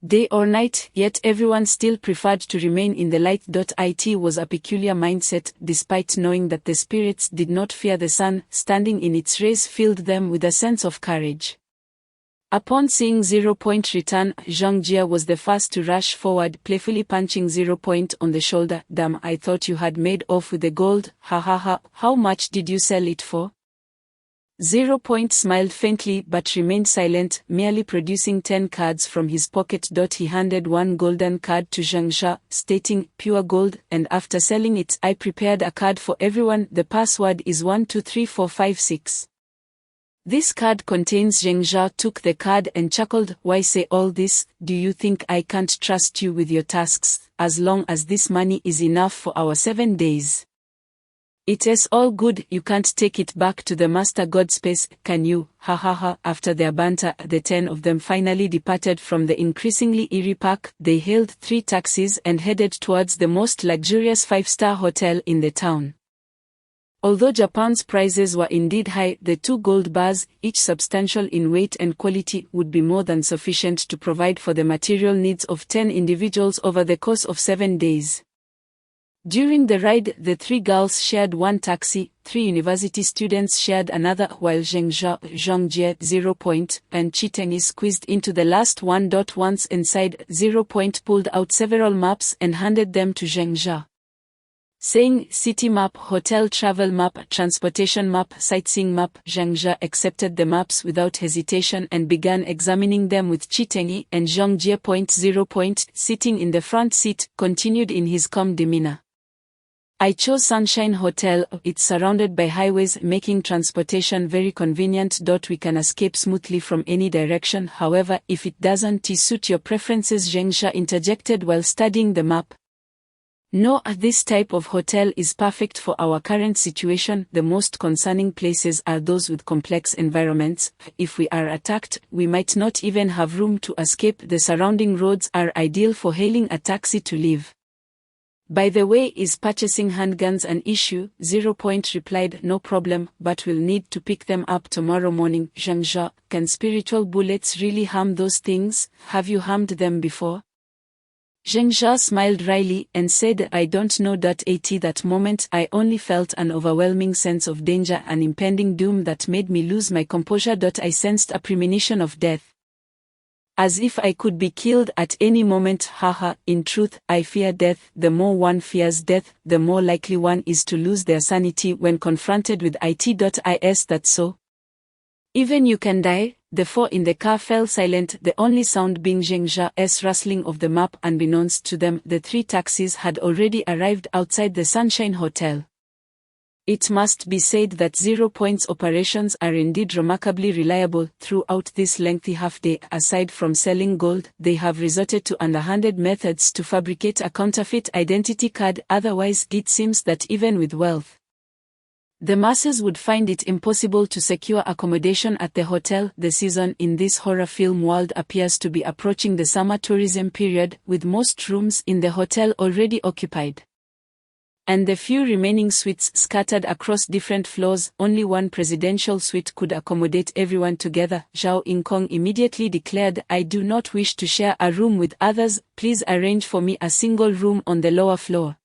day or night, yet everyone still preferred to remain in the light. It was a peculiar mindset. Despite knowing that the spirits did not fear the sun, standing in its rays filled them with a sense of courage. Upon seeing 0 Point return, Zhang Jie was the first to rush forward, playfully punching 0 Point on the shoulder. "Damn, I thought you had made off with the gold, ha ha ha, how much did you sell it for?" 0 Point smiled faintly but remained silent, merely producing 10 cards from his pocket. He handed one golden card to Zhang Jia, stating, "Pure gold, and after selling it, I prepared a card for everyone. The password is 123456. This card contains." Zhang Jia took the card and chuckled. "Why say all this? Do you think I can't trust you with your tasks, as long as this money is enough for our 7 days? It is all good. You can't take it back to the Master God Space, can you? Ha ha ha." After their banter, the 10 of them finally departed from the increasingly eerie park. They hailed 3 taxis and headed towards the most luxurious 5-star hotel in the town. Although Japan's prices were indeed high, the 2 gold bars, each substantial in weight and quality, would be more than sufficient to provide for the material needs of 10 individuals over the course of 7 days. During the ride, the 3 girls shared one taxi, 3 university students shared another, while Zhang Jie, 0 Point, and Chitengi squeezed into the last one. Once inside, 0 Point pulled out several maps and handed them to Zhang Jie, saying, "City map, hotel travel map, transportation map, sightseeing map." Zhang Jie accepted the maps without hesitation and began examining them with Chitengi, and Zhang Jie. 0 Point, sitting in the front seat, continued in his calm demeanor. "I chose Sunshine Hotel. It's surrounded by highways, making transportation very convenient. We can escape smoothly from any direction. However, if it doesn't suit your preferences," Zhang Jie interjected while studying the map. "No, this type of hotel is perfect for our current situation. The most concerning places are those with complex environments. If we are attacked, we might not even have room to escape. The surrounding roads are ideal for hailing a taxi to leave. By the way, is purchasing handguns an issue?" 0 Point replied, "No problem, but we'll need to pick them up tomorrow morning." Zhang Jie, "Can spiritual bullets really harm those things? Have you harmed them before?" Zhang Jie smiled wryly and said, "I don't know. At that moment I only felt an overwhelming sense of danger, an impending doom that made me lose my composure. I sensed a premonition of death. As if I could be killed at any moment. Haha, in truth, I fear death. The more one fears death, the more likely one is to lose their sanity when confronted with it. Is that so? Even you can die." The 4 in the car fell silent, the only sound being Zhang Jie's rustling of the map. Unbeknownst to them, the 3 taxis had already arrived outside the Sunshine Hotel. It must be said that 0 Point's operations are indeed remarkably reliable. Throughout this lengthy half-day, aside from selling gold, they have resorted to underhanded methods to fabricate a counterfeit identity card. Otherwise, it seems that even with wealth, the masses would find it impossible to secure accommodation at the hotel. The season in this horror film world appears to be approaching the summer tourism period, with most rooms in the hotel already occupied, and the few remaining suites scattered across different floors. Only one presidential suite could accommodate everyone together. Zhao Yingkong immediately declared, "I do not wish to share a room with others. Please arrange for me a single room on the lower floor,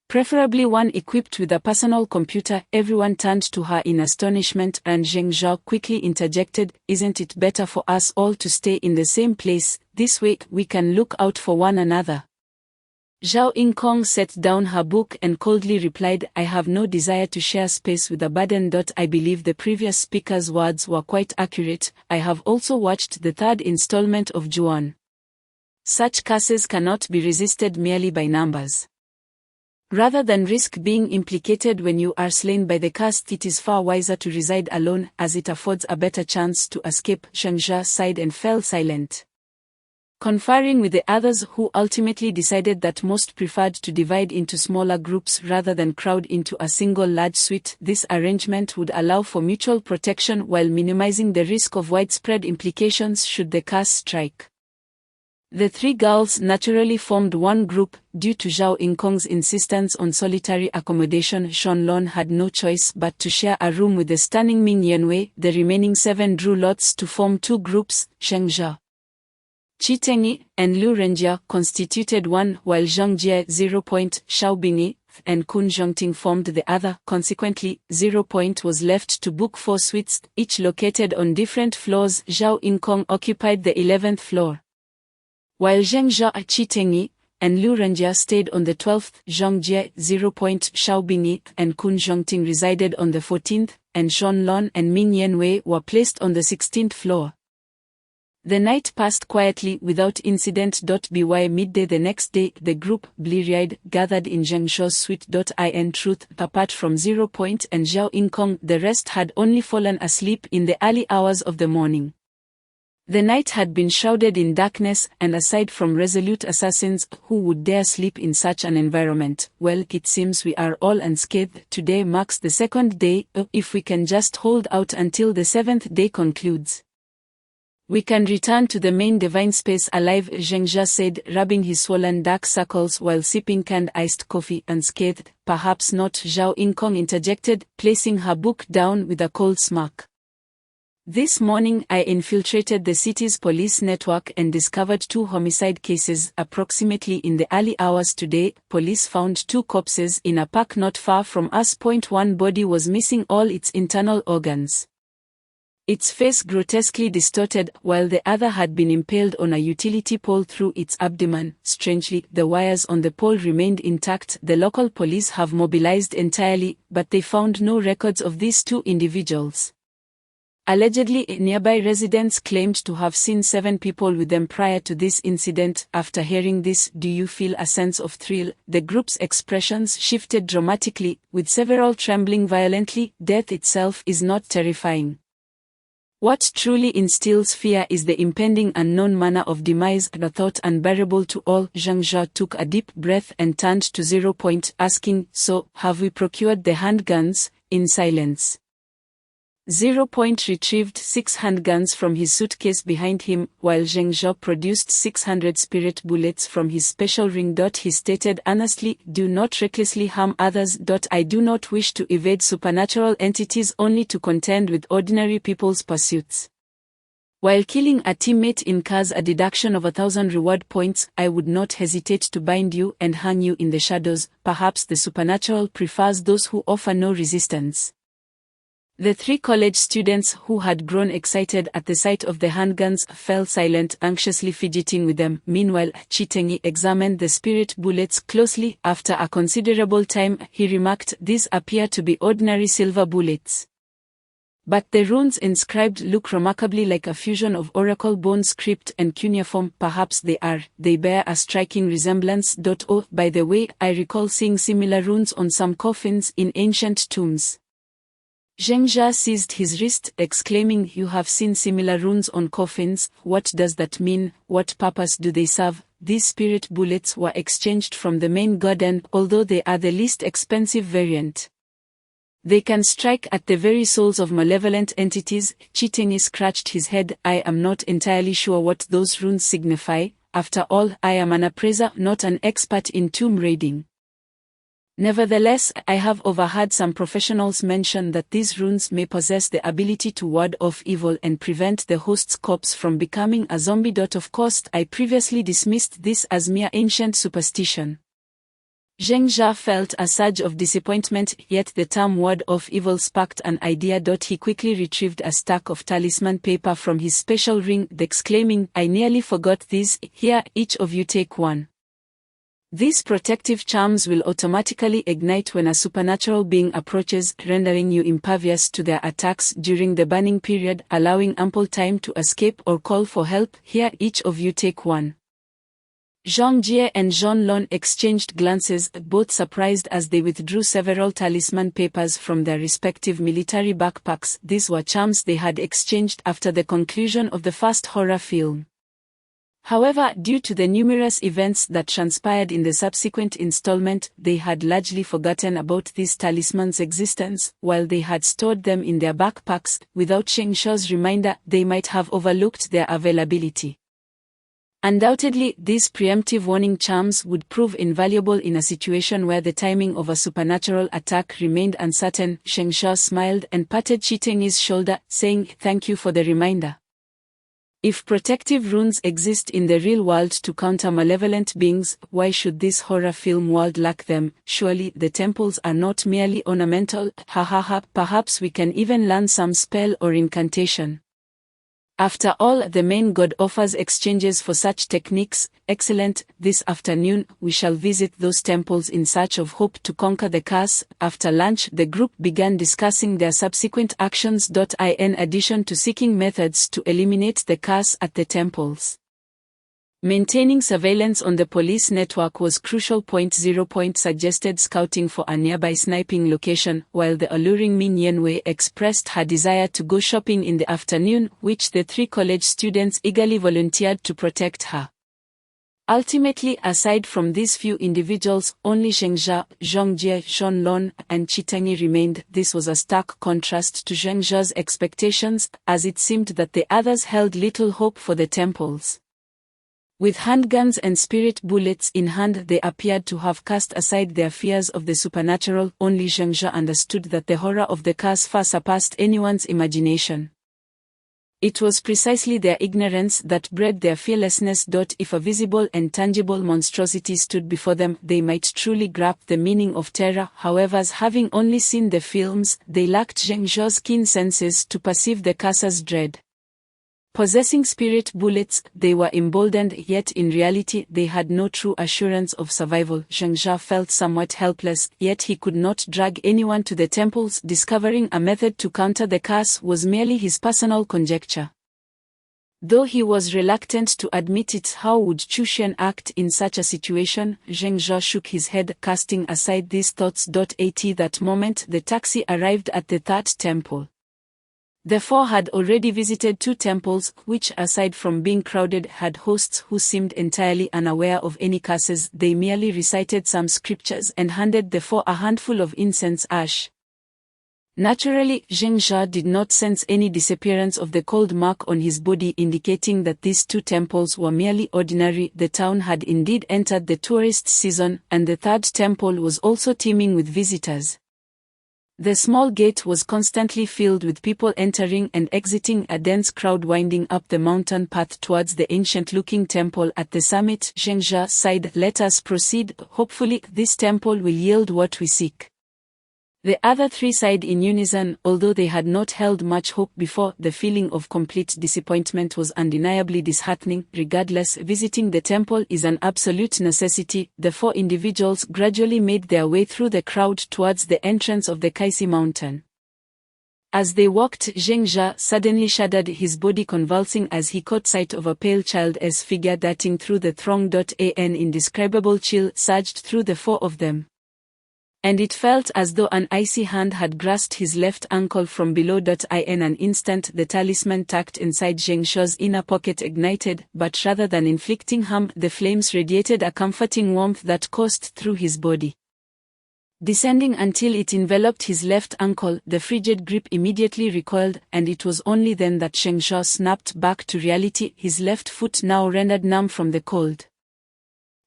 preferably one equipped with a personal computer." Everyone turned to her in astonishment, and Zhang Jie quickly interjected, "Isn't it better for us all to stay in the same place? This way, we can look out for one another." Zhao Yingkong set down her book and coldly replied, "I have no desire to share space with a burden. I believe the previous speaker's words were quite accurate. I have also watched the 3rd installment of Juon. Such curses cannot be resisted merely by numbers." Rather than risk being implicated when you are slain by the cast, it is far wiser to reside alone, as it affords a better chance to escape. Zhengzha sighed and fell silent. Conferring with the others, who ultimately decided that most preferred to divide into smaller groups rather than crowd into a single large suite, this arrangement would allow for mutual protection while minimizing the risk of widespread implications should the curse strike. The three girls naturally formed one group. Due to Zhao Yingkong's insistence on solitary accommodation, Shanlong had no choice but to share a room with the stunning Ming Yanwei. The remaining 7 drew lots to form 2 groups. Zhengzha, Qi Tengyi, and Lu Renjia constituted one, while Zhang Jie, Xiaobingyi, and Kun Zhongting formed the other. Consequently, 0 was left to book 4 suites, each located on different floors. Zhao Yingkong occupied the 11th floor, while Zhengzha, Qi Tengyi, and Lu Renjia stayed on the 12th. Zhang Jie, Xiaobingyi, and Kun Zhongting resided on the 14th, and Shanlong and Ming Yanwei were placed on the 16th floor. The night passed quietly without incident. By midday the next day, the group, bleary-eyed, gathered in Zhengzha's suite. In truth, apart from 0 and Zhao Yingkong, the rest had only fallen asleep in the early hours of the morning. The night had been shrouded in darkness, and aside from resolute assassins who would dare sleep in such an environment, well, it seems we are all unscathed. Today marks the 2nd day. If we can just hold out until the 7th day concludes, we can return to the main divine space alive, Zhengzha said, rubbing his swollen dark circles while sipping canned iced coffee. Unscathed? Perhaps not, Zhao Yingkong interjected, placing her book down with a cold smirk. This morning I infiltrated the city's police network and discovered 2 homicide cases. Approximately in the early hours today, police found 2 corpses in a park not far from us. One body was missing all its internal organs, its face grotesquely distorted, while the other had been impaled on a utility pole through its abdomen. Strangely, the wires on the pole remained intact. The local police have mobilized entirely, but they found no records of these 2 individuals. Allegedly, nearby residents claimed to have seen 7 people with them prior to this incident. After hearing this, do you feel a sense of thrill? The group's expressions shifted dramatically, with several trembling violently. Death itself is not terrifying. What truly instills fear is the impending unknown manner of demise, the thought unbearable to all. Zhengzha took a deep breath and turned to 0, asking, so, have we procured the handguns? In silence, 0 retrieved 6 handguns from his suitcase behind him, while Zhengzha produced 600 spirit bullets from his special ring. He stated earnestly, do not recklessly harm others. I do not wish to evade supernatural entities only to contend with ordinary people's pursuits. While killing a teammate incurs a deduction of 1,000 reward points, I would not hesitate to bind you and hang you in the shadows. Perhaps the supernatural prefers those who offer no resistance. The 3 college students who had grown excited at the sight of the handguns fell silent, anxiously fidgeting with them. Meanwhile, Qi Tengyi examined the spirit bullets closely. After a considerable time, he remarked, these appear to be ordinary silver bullets, but the runes inscribed look remarkably like a fusion of oracle bone script and cuneiform. Perhaps they are. They bear a striking resemblance. Oh, by the way, I recall seeing similar runes on some coffins in ancient tombs. Zhengzha seized his wrist, exclaiming, you have seen similar runes on coffins? What does that mean? What purpose do they serve? These spirit bullets were exchanged from the main god, and although they are the least expensive variant, they can strike at the very souls of malevolent entities. Qi Tengyi scratched his head. I am not entirely sure what those runes signify. After all, I am an appraiser, not an expert in tomb raiding. Nevertheless, I have overheard some professionals mention that these runes may possess the ability to ward off evil and prevent the host's corpse from becoming a zombie. Of course, I previously dismissed this as mere ancient superstition. Zhengzha felt a surge of disappointment, yet the term ward off evil sparked an idea. He quickly retrieved a stack of talisman paper from his special ring, exclaiming, I nearly forgot these. Here, each of you take one. These protective charms will automatically ignite when a supernatural being approaches, rendering you impervious to their attacks during the burning period, allowing ample time to escape or call for help. Here, each of you take one. Zhang Jie and Zhong Lon exchanged glances, both surprised as they withdrew several talisman papers from their respective military backpacks. These were charms they had exchanged after the conclusion of the first horror film. However, due to the numerous events that transpired in the subsequent installment, they had largely forgotten about these talismans' existence. While they had stored them in their backpacks, without Sheng Shuo's reminder, they might have overlooked their availability. Undoubtedly, these preemptive warning charms would prove invaluable in a situation where the timing of a supernatural attack remained uncertain. Sheng Shuo smiled and patted Qi Tengyi's shoulder, saying, "Thank you for the reminder. If protective runes exist in the real world to counter malevolent beings, why should this horror film world lack them? Surely the temples are not merely ornamental. Perhaps we can even learn some spell or incantation. After all, the main god offers exchanges for such techniques." Excellent. This afternoon, we shall visit those temples in search of hope to conquer the curse. After lunch, the group began discussing their subsequent actions. In addition to seeking methods to eliminate the curse at the temples, maintaining surveillance on the police network was crucial. 0. Suggested scouting for a nearby sniping location, while the alluring Min Yanwei expressed her desire to go shopping in the afternoon, which the 3 college students eagerly volunteered to protect her. Ultimately, aside from these few individuals, only Zheng Jia, Zhang Jie, Zhong Lon, and Qi Tengyi remained. This was a stark contrast to Zheng Jia's expectations, as it seemed that the others held little hope for the temples. With handguns and spirit bullets in hand, they appeared to have cast aside their fears of the supernatural. Only Zheng Jia understood that the horror of the curse far surpassed anyone's imagination. It was precisely their ignorance that bred their fearlessness. If a visible and tangible monstrosity stood before them, they might truly grasp the meaning of terror. However, having only seen the films, they lacked Zheng Jia's keen senses to perceive the curse's dread. Possessing spirit bullets, they were emboldened, yet in reality they had no true assurance of survival. Zheng Jia felt somewhat helpless, yet he could not drag anyone to the temples. Discovering a method to counter the curse was merely his personal conjecture. Though he was reluctant to admit it, how would Chu Xuan act in such a situation? Zheng Jia shook his head, casting aside these thoughts. At that moment, the taxi arrived at the 3rd temple. The 4 had already visited 2 temples, which aside from being crowded had hosts who seemed entirely unaware of any curses. They merely recited some scriptures and handed the 4 a handful of incense ash. Naturally, Zheng Jia did not sense any disappearance of the cold mark on his body, indicating that these 2 temples were merely ordinary. The town had indeed entered the tourist season, and the 3rd temple was also teeming with visitors. The small gate was constantly filled with people entering and exiting, a dense crowd winding up the mountain path towards the ancient-looking temple at the summit. Zheng Jia sighed. "Let us proceed. Hopefully, this temple will yield what we seek." The other 3 sighed in unison. Although they had not held much hope before, the feeling of complete disappointment was undeniably disheartening. Regardless, visiting the temple is an absolute necessity. The 4 individuals gradually made their way through the crowd towards the entrance of the Kaisi mountain. As they walked, Zheng Jia suddenly shuddered, his body convulsing as he caught sight of a pale child's figure darting through the throng. An indescribable chill surged through the 4 of them, and it felt as though an icy hand had grasped his left ankle from below. In an instant, the talisman tucked inside Zheng Shuo's inner pocket ignited, but rather than inflicting harm, the flames radiated a comforting warmth that coursed through his body, descending until it enveloped his left ankle. The frigid grip immediately recoiled, and it was only then that Zheng Shuo snapped back to reality, his left foot now rendered numb from the cold.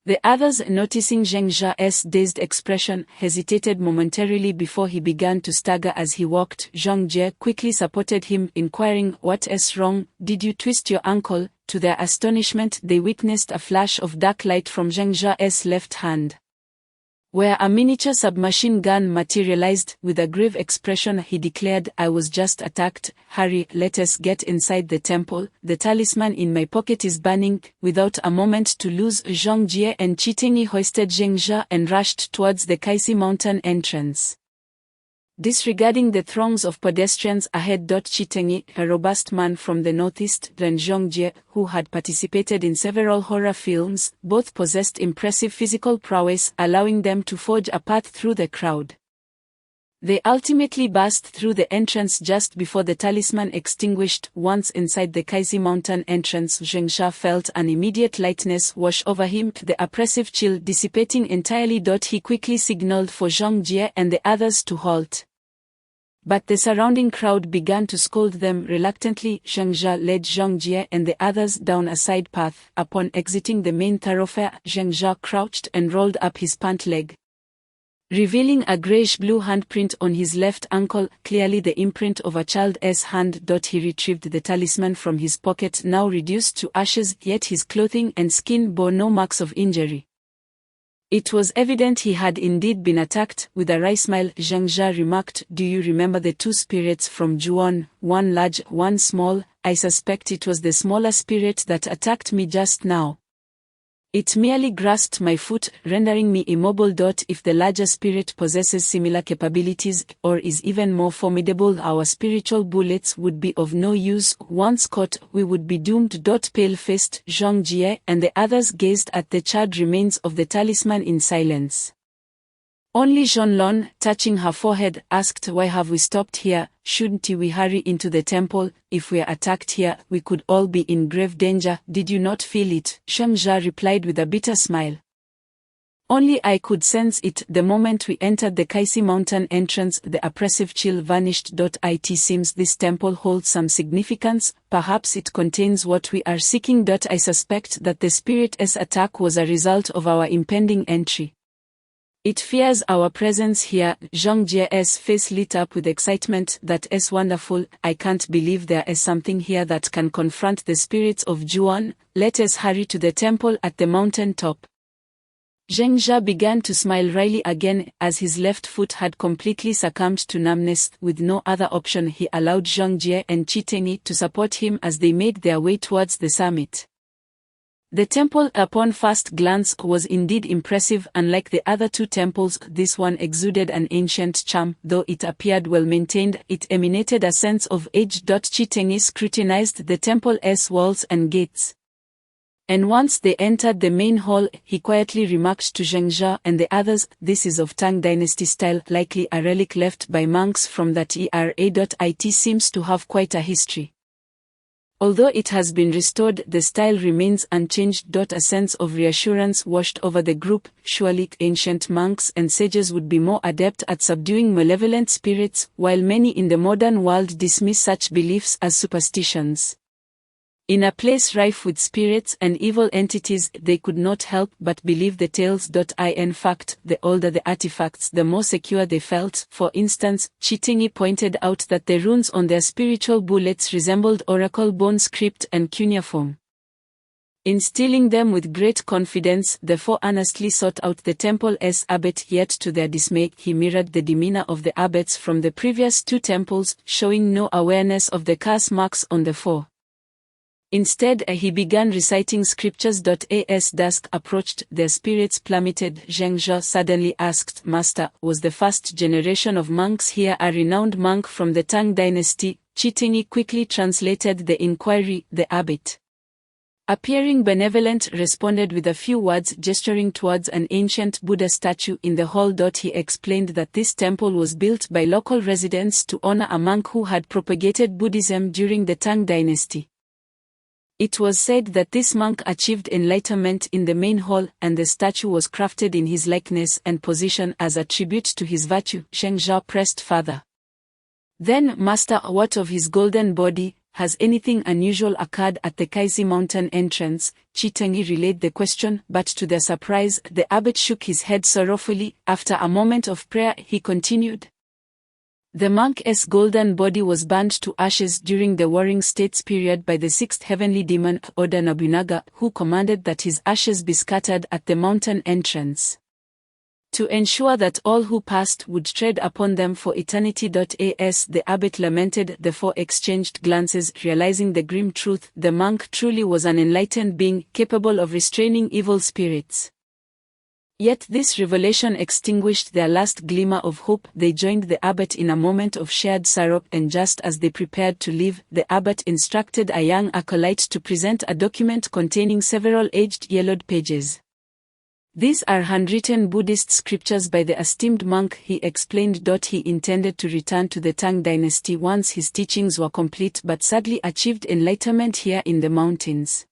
The others, noticing Zheng Jia's dazed expression, hesitated momentarily before he began to stagger as he walked. Zhang Jie quickly supported him, inquiring, "What's wrong? Did you twist your ankle?" To their astonishment, they witnessed a flash of dark light from Zheng Jia's left hand, where a miniature submachine gun materialized. With a grave expression, he declared, "I was just attacked. Hurry, let us get inside the temple. The talisman in my pocket is burning." Without a moment to lose, Zhang Jie and Qi Tengyi hoisted Zheng Jia and rushed towards the Kaisi mountain entrance. Disregarding the throngs of pedestrians ahead. Chitengi, a robust man from the northeast, and Zhongjie, who had participated in several horror films, both possessed impressive physical prowess, allowing them to forge a path through the crowd. They ultimately burst through the entrance just before the talisman extinguished. Once inside the Kaisi Mountain entrance, Zhengsha felt an immediate lightness wash over him, the oppressive chill dissipating entirely. He quickly signaled for Zhongjie and the others to halt. But the surrounding crowd began to scold them reluctantly. Zhengsha led Zhongjie and the others down a side path. Upon exiting the main thoroughfare, Zhengsha crouched and rolled up his pant leg, revealing a grayish-blue handprint on his left ankle, clearly the imprint of a child's hand. He retrieved the talisman from his pocket, now reduced to ashes, yet his clothing and skin bore no marks of injury. It was evident he had indeed been attacked. With a wry smile, Zhengsha remarked, "Do you remember the two spirits from Juon, one large, one small? I suspect it was the smaller spirit that attacked me just now. It merely grasped my foot, rendering me immobile. If the larger spirit possesses similar capabilities, or is even more formidable, our spiritual bullets would be of no use. Once caught, we would be doomed." Pale-faced, Zhongjie and the others gazed at the charred remains of the talisman in silence. Only Zhonlon, touching her forehead, asked, "Why have we stopped here? Shouldn't we hurry into the temple? If we are attacked here, we could all be in grave danger. Did you not feel it?" Zhengsha replied with a bitter smile. "Only I could sense it. The moment we entered the Kaisi Mountain entrance, the oppressive chill vanished. It seems this temple holds some significance. Perhaps it contains what we are seeking. I suspect that the spirit's attack was a result of our impending entry. It fears our presence here." Zhongjie's face lit up with excitement. "That's wonderful. I can't believe there is something here that can confront the spirits of Juon. Let us hurry to the temple at the mountain top." Zhengsha began to smile wryly again, as his left foot had completely succumbed to numbness. With no other option, he allowed Zhongjie and Chitengi to support him as they made their way towards the summit. The temple, upon first glance, was indeed impressive. Unlike the other two temples, this one exuded an ancient charm. Though it appeared well maintained, it emanated a sense of age. Chitengi scrutinized the temple's walls and gates, and once they entered the main hall, he quietly remarked to Zhengsha and the others, "This is of Tang Dynasty style, likely a relic left by monks from that era. It seems to have quite a history. Although it has been restored, the style remains unchanged." A sense of reassurance washed over the group. Surely ancient monks and sages would be more adept at subduing malevolent spirits, while many in the modern world dismiss such beliefs as superstitions. In a place rife with spirits and evil entities, they could not help but believe the tales. In fact, the older the artifacts, the more secure they felt. For instance, Chitengi pointed out that the runes on their spiritual bullets resembled oracle bone script and cuneiform. Instilling them with great confidence, the four earnestly sought out the temple's abbot. Yet to their dismay, he mirrored the demeanor of the abbots from the previous two temples, showing no awareness of the curse marks on the four. Instead, he began reciting scriptures. As dusk approached, their spirits plummeted. Zhengsha suddenly asked, "Master, was the first generation of monks here a renowned monk from the Tang Dynasty?" Chitengi quickly translated the inquiry. The abbot, appearing benevolent, responded with a few words, gesturing towards an ancient Buddha statue in the hall. He explained that this temple was built by local residents to honor a monk who had propagated Buddhism during the Tang Dynasty. It was said that this monk achieved enlightenment in the main hall, and the statue was crafted in his likeness and position as a tribute to his virtue. Zhengsha pressed further. "Then, Master, what of his golden body? Has anything unusual occurred at the Kaisi Mountain entrance?" Chitengi relayed the question, but to their surprise, the abbot shook his head sorrowfully. After a moment of prayer, he continued, "The monk's golden body was burned to ashes during the Warring States period by the sixth heavenly demon, Oda Nobunaga, who commanded that his ashes be scattered at the mountain entrance, to ensure that all who passed would tread upon them for eternity. As the abbot lamented, the four exchanged glances, realizing the grim truth. The monk truly was an enlightened being, capable of restraining evil spirits. Yet this revelation extinguished their last glimmer of hope. They joined the abbot in a moment of shared sorrow, and just as they prepared to leave, the abbot instructed a young acolyte to present a document containing several aged yellowed pages. These are handwritten Buddhist scriptures by the esteemed monk, he explained. He intended to return to the Tang dynasty once his teachings were complete, but sadly achieved enlightenment here in the mountains.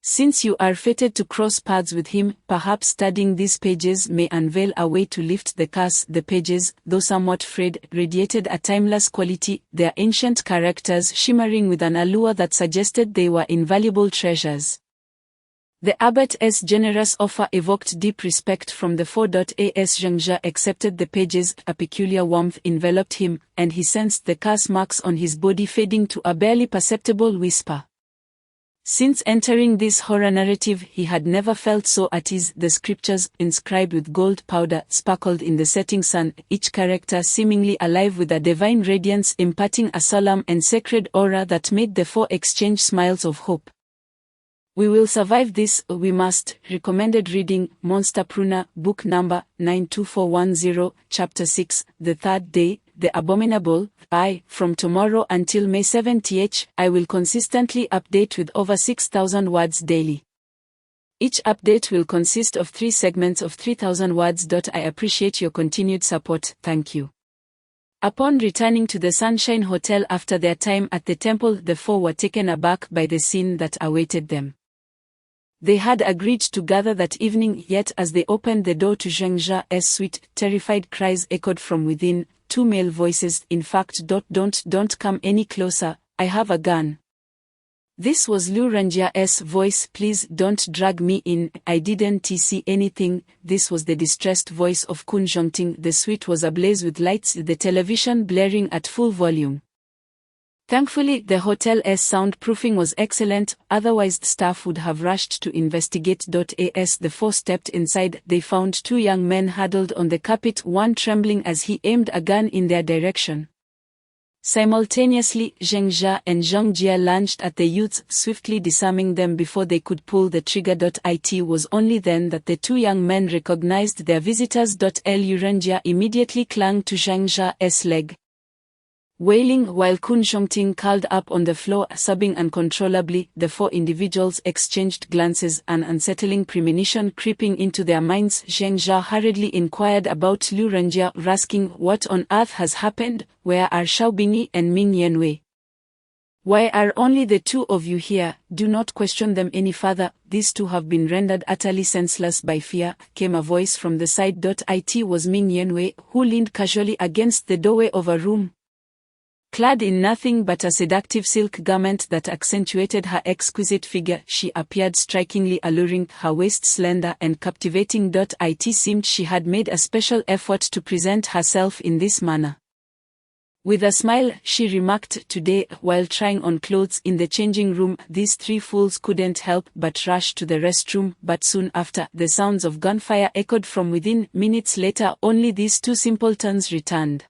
Since you are fated to cross paths with him, perhaps studying these pages may unveil a way to lift the curse. The pages, though somewhat frayed, radiated a timeless quality, their ancient characters shimmering with an allure that suggested they were invaluable treasures. The abbot's generous offer evoked deep respect from the four. As Zhengzhe accepted the pages, a peculiar warmth enveloped him, and he sensed the curse marks on his body fading to a barely perceptible whisper. Since entering this horror narrative, he had never felt so at ease. The scriptures, inscribed with gold powder, sparkled in the setting sun, each character seemingly alive with a divine radiance, imparting a solemn and sacred aura that made the four exchange smiles of hope. We will survive this, we must. Recommended reading, Monster Pruner, book number 92410, chapter 6, The Third Day, The Abominable. From tomorrow until May 7th, I will consistently update with over 6,000 words daily. Each update will consist of 3 segments of 3,000 words. I appreciate your continued support, thank you. Upon returning to the Sunshine Hotel after their time at the temple, the four were taken aback by the scene that awaited them. They had agreed to gather that evening, yet as they opened the door to Zhengzhe's suite, terrified cries echoed from within, 2 male voices. In fact, don't come any closer, I have a gun. This was Lu Renjia's voice. Please don't drag me in, I didn't see anything. This was the distressed voice of Kun Zhongting. The suite was ablaze with lights, the television blaring at full volume. Thankfully, the hotel's soundproofing was excellent, otherwise staff would have rushed to investigate. As the four stepped inside, they found 2 young men huddled on the carpet, one trembling as he aimed a gun in their direction. Simultaneously, Zhengzhe and Zhongjie lunged at the youths, swiftly disarming them before they could pull the trigger. It was only then that the 2 young men recognized their visitors. Lu Renjia immediately clung to Zhengzhe's leg, wailing, while Kun Zhongting curled up on the floor, sobbing uncontrollably. The 4 individuals exchanged glances, an unsettling premonition creeping into their minds. Zhengzhe hurriedly inquired about Lu Renjia, asking, "What on earth has happened? Where are Xiaobingyi and Ming Yanwei? Why are only the 2 of you here? Do not question them any further, these 2 have been rendered utterly senseless by fear," came a voice from the side. It was Ming Yanwei, who leaned casually against the doorway of a room. Clad in nothing but a seductive silk garment that accentuated her exquisite figure, she appeared strikingly alluring, her waist slender and captivating. It seemed she had made a special effort to present herself in this manner. With a smile, she remarked, "Today, while trying on clothes in the changing room, these 3 fools couldn't help but rush to the restroom." But soon after, the sounds of gunfire echoed from within. Minutes later, only these 2 simpletons returned.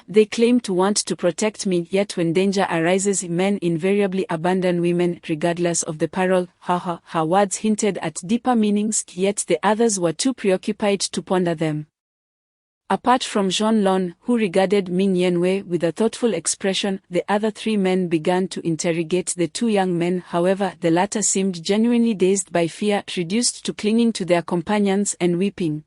They claim to want to protect me, yet when danger arises, men invariably abandon women, regardless of the peril. Her words hinted at deeper meanings, yet the others were too preoccupied to ponder them. Apart from Zhon Lon, who regarded Ming Yanwei with a thoughtful expression, the other 3 men began to interrogate the 2 young men. However, the latter seemed genuinely dazed by fear, reduced to clinging to their companions and weeping.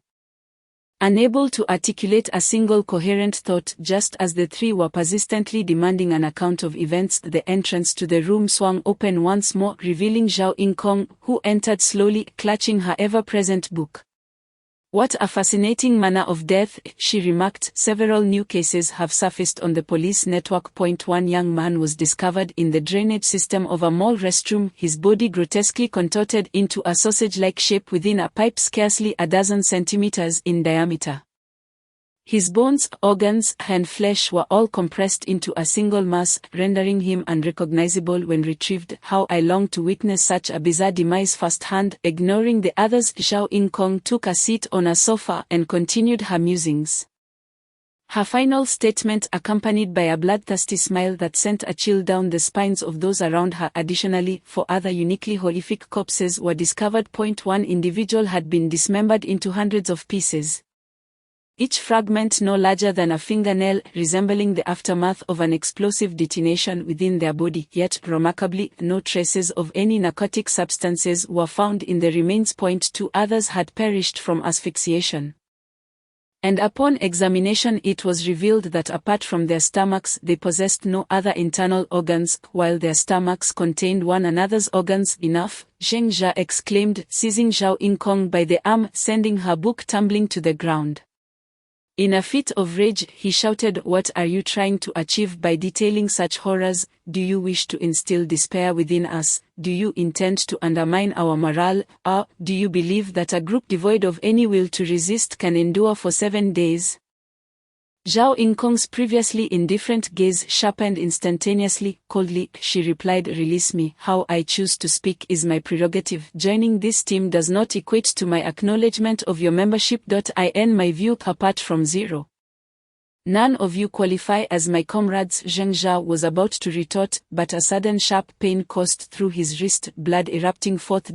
Unable to articulate a single coherent thought, just as the 3 were persistently demanding an account of events, the entrance to the room swung open once more, revealing Zhao Yingkong, who entered slowly, clutching her ever-present book. "What a fascinating manner of death," she remarked. "Several new cases have surfaced on the police network. One young man was discovered in the drainage system of a mall restroom, his body grotesquely contorted into a sausage-like shape within a pipe scarcely a dozen centimeters in diameter. His bones, organs, and flesh were all compressed into a single mass, rendering him unrecognizable when retrieved. How I long to witness such a bizarre demise firsthand." Ignoring the others, Zhao Yingkong took a seat on a sofa and continued her musings. Her final statement, accompanied by a bloodthirsty smile that sent a chill down the spines of those around her. Additionally, 4 other uniquely horrific corpses were discovered. One individual had been dismembered into hundreds of pieces, each fragment no larger than a fingernail, resembling the aftermath of an explosive detonation within their body. Yet, remarkably, no traces of any narcotic substances were found in the remains. 2 others had perished from asphyxiation, and upon examination it was revealed that apart from their stomachs they possessed no other internal organs, while their stomachs contained one another's organs. Enough, Zheng Jia exclaimed, seizing Zhao Yingkong by the arm, sending her book tumbling to the ground. In a fit of rage, he shouted, "What are you trying to achieve by detailing such horrors? Do you wish to instill despair within us? Do you intend to undermine our morale? Or do you believe that a group devoid of any will to resist can endure for 7 days?" Zhao Yingkong's previously indifferent gaze sharpened instantaneously. Coldly, she replied, "Release me. How I choose to speak is my prerogative. Joining this team does not equate to my acknowledgement of your membership. In my view, apart from 0. None of you qualify as my comrades." Zheng Jia was about to retort, but a sudden sharp pain coursed through his wrist, blood erupting forth.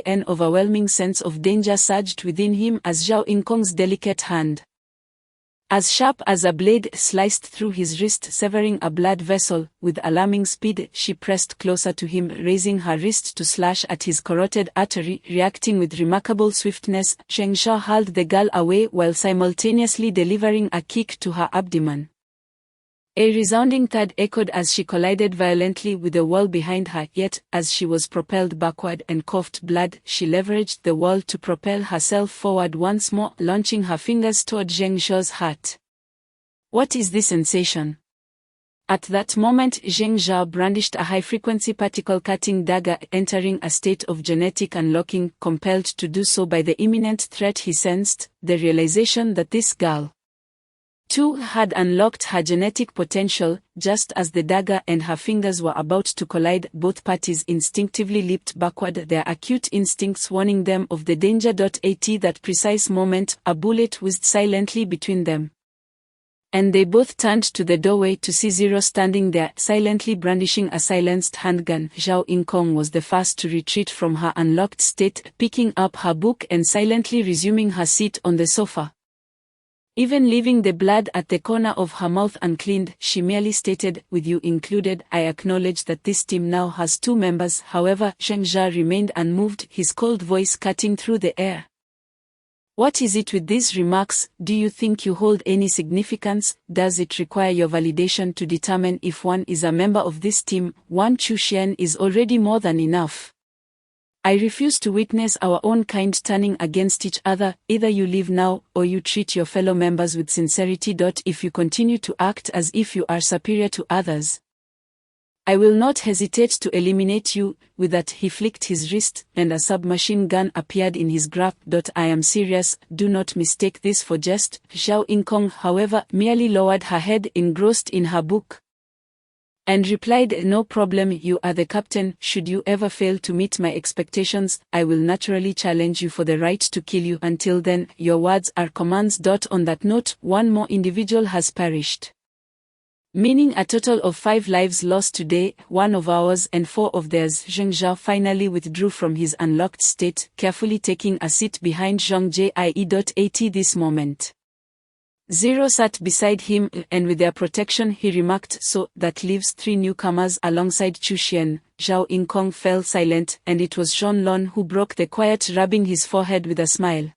An overwhelming sense of danger surged within him as Zhao Yingkong's delicate hand, as sharp as a blade, sliced through his wrist, severing a blood vessel. With alarming speed, she pressed closer to him, raising her wrist to slash at his carotid artery. Reacting with remarkable swiftness, Zheng Jia hurled the girl away while simultaneously delivering a kick to her abdomen. A resounding thud echoed as she collided violently with the wall behind her, yet, as she was propelled backward and coughed blood, she leveraged the wall to propel herself forward once more, launching her fingers toward Zheng Zhao's heart. "What is this sensation?" At that moment, Zheng Jia brandished a high-frequency particle-cutting dagger, entering a state of genetic unlocking, compelled to do so by the imminent threat he sensed, the realization that this girl, too, had unlocked her genetic potential. Just as the dagger and her fingers were about to collide, both parties instinctively leaped backward, their acute instincts warning them of the danger. At that precise moment, a bullet whizzed silently between them, and they both turned to the doorway to see Zero standing there, silently brandishing a silenced handgun. Zhao Yingkong was the first to retreat from her unlocked state, picking up her book and silently resuming her seat on the sofa. Even leaving the blood at the corner of her mouth uncleaned, she merely stated, "With you included, I acknowledge that this team now has 2 members." However, Zheng Jia remained unmoved, his cold voice cutting through the air. "What is it with these remarks? Do you think you hold any significance? Does it require your validation to determine if one is a member of this team? One Chu Xian is already more than enough. I refuse to witness our own kind turning against each other. Either you leave now, or you treat your fellow members with sincerity. If you continue to act as if you are superior to others, I will not hesitate to eliminate you." With that, he flicked his wrist, and a submachine gun appeared in his grasp. "I am serious, do not mistake this for jest." Zhao Yingkong, however, merely lowered her head, engrossed in her book, and replied, "No problem, you are the captain. Should you ever fail to meet my expectations, I will naturally challenge you for the right to kill you. Until then, your words are commands." On that note, 1 more individual has perished, meaning a total of 5 lives lost today, 1 of ours and 4 of theirs. Zheng Jia finally withdrew from his unlocked state, carefully taking a seat behind Zhang Jie. At this moment, Zero sat beside him, and with their protection, he remarked, "So, that leaves 3 newcomers alongside Chu Xian." Zhao Yingkong fell silent, and it was Zhon Lon who broke the quiet, rubbing his forehead with a smile.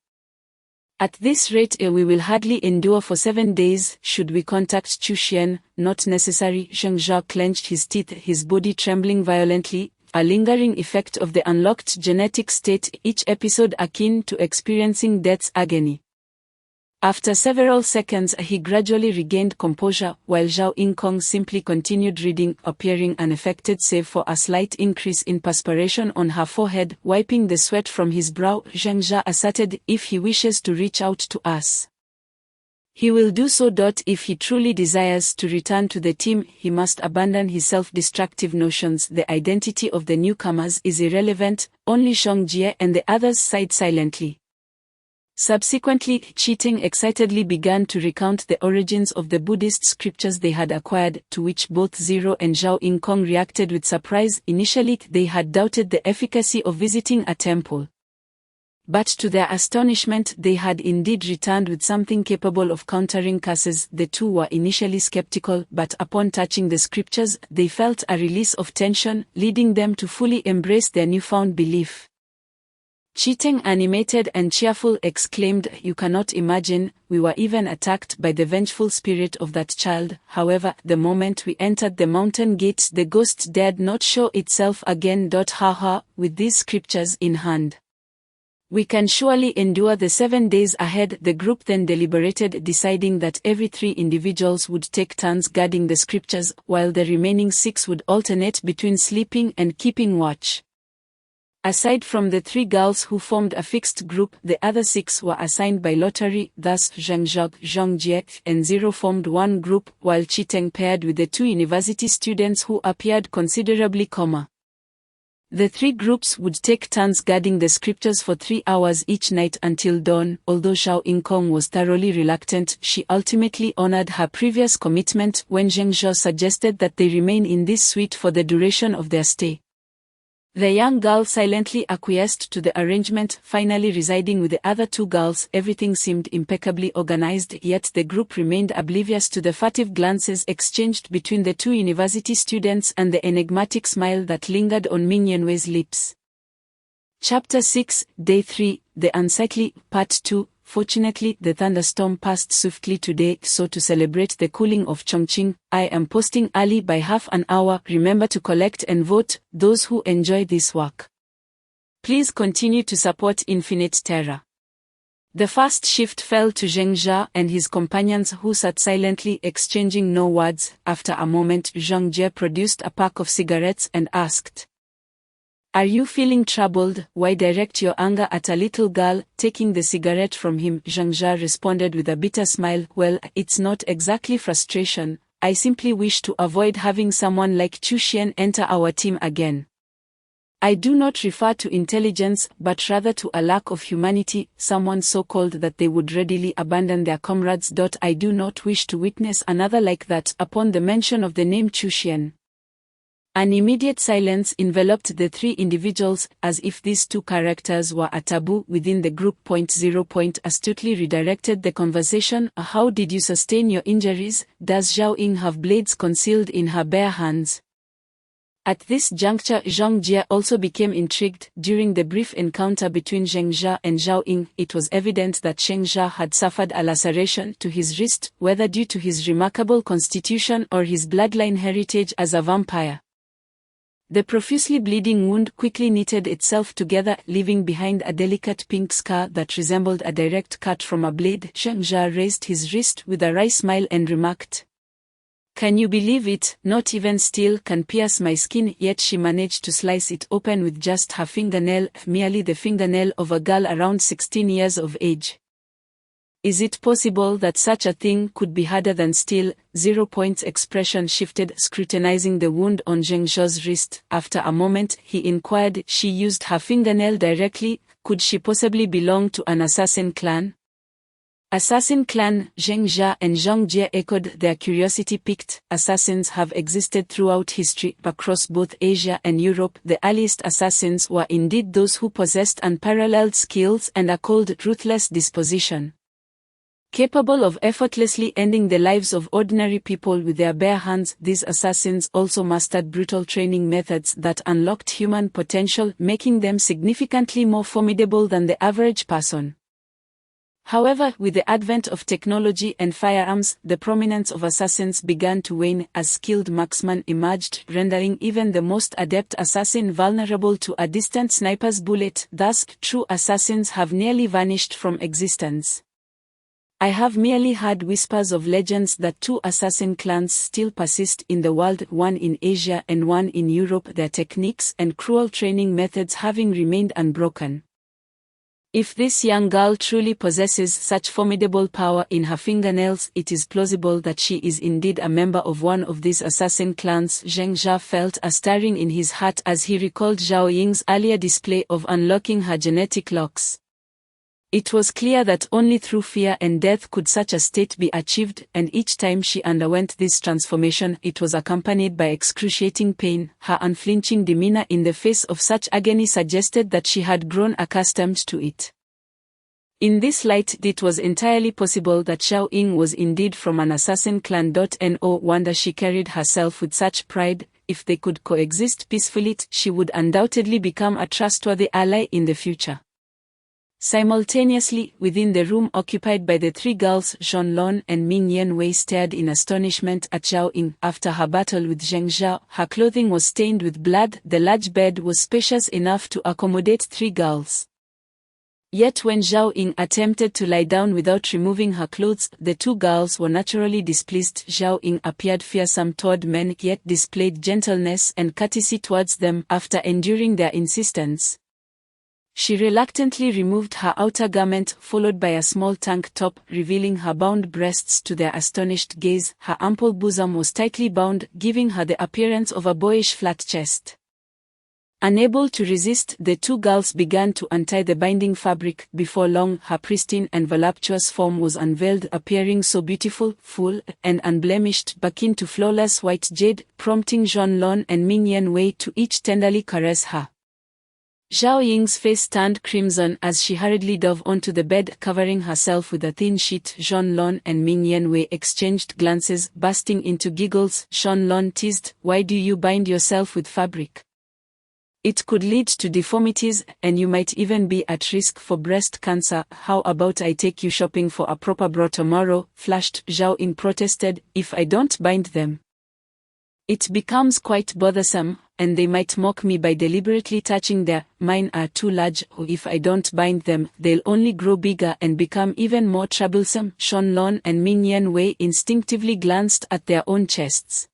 "At this rate, we will hardly endure for 7 days. Should we contact Chu Xian?" "Not necessary." Zheng Jia clenched his teeth, his body trembling violently, a lingering effect of the unlocked genetic state, each episode akin to experiencing death's agony. After several seconds, he gradually regained composure, while Zhao Yingkong simply continued reading, appearing unaffected save for a slight increase in perspiration on her forehead. Wiping the sweat from his brow, Zheng Jia asserted, "If he wishes to reach out to us, he will do so. If he truly desires to return to the team, he must abandon his self-destructive notions." The identity of the newcomers is irrelevant, only Zhang Jie and the others sighed silently. Subsequently, Cheating excitedly began to recount the origins of the Buddhist scriptures they had acquired, to which both Zero and Zhao Yingkong reacted with surprise. Initially, they had doubted the efficacy of visiting a temple. But to their astonishment, they had indeed returned with something capable of countering curses. The two were initially skeptical, but upon touching the scriptures, they felt a release of tension, leading them to fully embrace their newfound belief. Cheating, animated and cheerful, exclaimed, "You cannot imagine, we were even attacked by the vengeful spirit of that child. However, the moment we entered the mountain gates, the ghost dared not show itself again. Haha, with these scriptures in hand, we can surely endure the 7 days ahead." The group then deliberated, deciding that every 3 individuals would take turns guarding the scriptures, while the remaining 6 would alternate between sleeping and keeping watch. Aside from the 3 girls who formed a fixed group, the other 6 were assigned by lottery. Thus Zheng Zhao, Zhang Jie, and Zero formed one group, while Chiteng paired with the 2 university students who appeared considerably calmer. The 3 groups would take turns guarding the scriptures for 3 hours each night until dawn. Although Zhao Yingkong was thoroughly reluctant, she ultimately honored her previous commitment when Zheng Zhao suggested that they remain in this suite for the duration of their stay. The young girl silently acquiesced to the arrangement, finally residing with the other 2 girls. Everything seemed impeccably organized, yet the group remained oblivious to the furtive glances exchanged between the 2 university students and the enigmatic smile that lingered on Mingyunwei's lips. Chapter 6, Day 3, The Unsightly, Part 2. Fortunately, the thunderstorm passed swiftly today, so to celebrate the cooling of Chongqing, I am posting early by half an hour. Remember to collect and vote, those who enjoy this work. Please continue to support Infinite Terror. The first shift fell to Zheng Zhao and his companions, who sat silently exchanging no words. After a moment, Zhang Jie produced a pack of cigarettes and asked, "Are you feeling troubled? Why direct your anger at a little girl?" Taking the cigarette from him, Zhang Zhao responded with a bitter smile, "Well, it's not exactly frustration. I simply wish to avoid having someone like Chu Xian enter our team again. I do not refer to intelligence, but rather to a lack of humanity, someone so cold that they would readily abandon their comrades. I do not wish to witness another like that." Upon the mention of the name Chu Xian, an immediate silence enveloped the 3 individuals, as if these 2 characters were a taboo within the group. 0. Astutely redirected the conversation. "How did you sustain your injuries? Does Zhao Ying have blades concealed in her bare hands?" At this juncture, Zhang Jie also became intrigued. During the brief encounter between Zheng Zhao and Zhao Ying, it was evident that Zheng Zhao had suffered a laceration to his wrist, whether due to his remarkable constitution or his bloodline heritage as a vampire. The profusely bleeding wound quickly knitted itself together, leaving behind a delicate pink scar that resembled a direct cut from a blade. Zheng Zhao raised his wrist with a wry smile and remarked, "Can you believe it? Not even steel can pierce my skin." Yet she managed to slice it open with just her fingernail, merely the fingernail of a girl around 16 years of age. Is it possible that such a thing could be harder than steel? 0. Expression shifted, scrutinizing the wound on Zheng Zhao's wrist. After a moment, he inquired, "She used her fingernail directly. Could she possibly belong to an assassin clan?" Assassin clan, Zheng Zhao and Zhang Jie echoed, their curiosity piqued. Assassins have existed throughout history, across both Asia and Europe. The earliest assassins were indeed those who possessed unparalleled skills and a cold, ruthless disposition. Capable of effortlessly ending the lives of ordinary people with their bare hands, these assassins also mastered brutal training methods that unlocked human potential, making them significantly more formidable than the average person. However, with the advent of technology and firearms, the prominence of assassins began to wane as skilled marksmen emerged, rendering even the most adept assassin vulnerable to a distant sniper's bullet. Thus, true assassins have nearly vanished from existence. I have merely heard whispers of legends that 2 assassin clans still persist in the world, one in Asia and one in Europe, their techniques and cruel training methods having remained unbroken. If this young girl truly possesses such formidable power in her fingernails, it is plausible that she is indeed a member of one of these assassin clans. Zheng Zhao felt a stirring in his heart as he recalled Zhao Ying's earlier display of unlocking her genetic locks. It was clear that only through fear and death could such a state be achieved, and each time she underwent this transformation, it was accompanied by excruciating pain. Her unflinching demeanor in the face of such agony suggested that she had grown accustomed to it. In this light, it was entirely possible that Zhao Ying was indeed from an assassin clan. No wonder she carried herself with such pride. If they could coexist peacefully, she would undoubtedly become a trustworthy ally in the future. Simultaneously, within the room occupied by the three girls, Zhonglun and Ming Yanwei stared in astonishment at Zhao Ying. After her battle with Zheng Zhao, her clothing was stained with blood. The large bed was spacious enough to accommodate three girls. Yet when Zhao Ying attempted to lie down without removing her clothes, the two girls were naturally displeased. Zhao Ying appeared fearsome toward men, yet displayed gentleness and courtesy towards them. After enduring their insistence, she reluctantly removed her outer garment, followed by a small tank top, revealing her bound breasts to their astonished gaze. Her ample bosom was tightly bound, giving her the appearance of a boyish flat chest. Unable to resist, the two girls began to untie the binding fabric. Before long, her pristine and voluptuous form was unveiled, appearing so beautiful, full, and unblemished, akin to flawless white jade, prompting Zhonglun and Ming Yanwei to each tenderly caress her. Zhao Ying's face turned crimson as she hurriedly dove onto the bed, covering herself with a thin sheet. Zhonglun and Ming Yanwei exchanged glances, bursting into giggles. Zhonglun teased, "Why do you bind yourself with fabric? It could lead to deformities, and you might even be at risk for breast cancer. How about I take you shopping for a proper bra tomorrow?" flashed. Zhao Ying protested. "If I don't bind them, it becomes quite bothersome, and they might mock me by deliberately touching their, mine are too large, or if I don't bind them, they'll only grow bigger and become even more troublesome." Zhonglun and Ming Yanwei instinctively glanced at their own chests.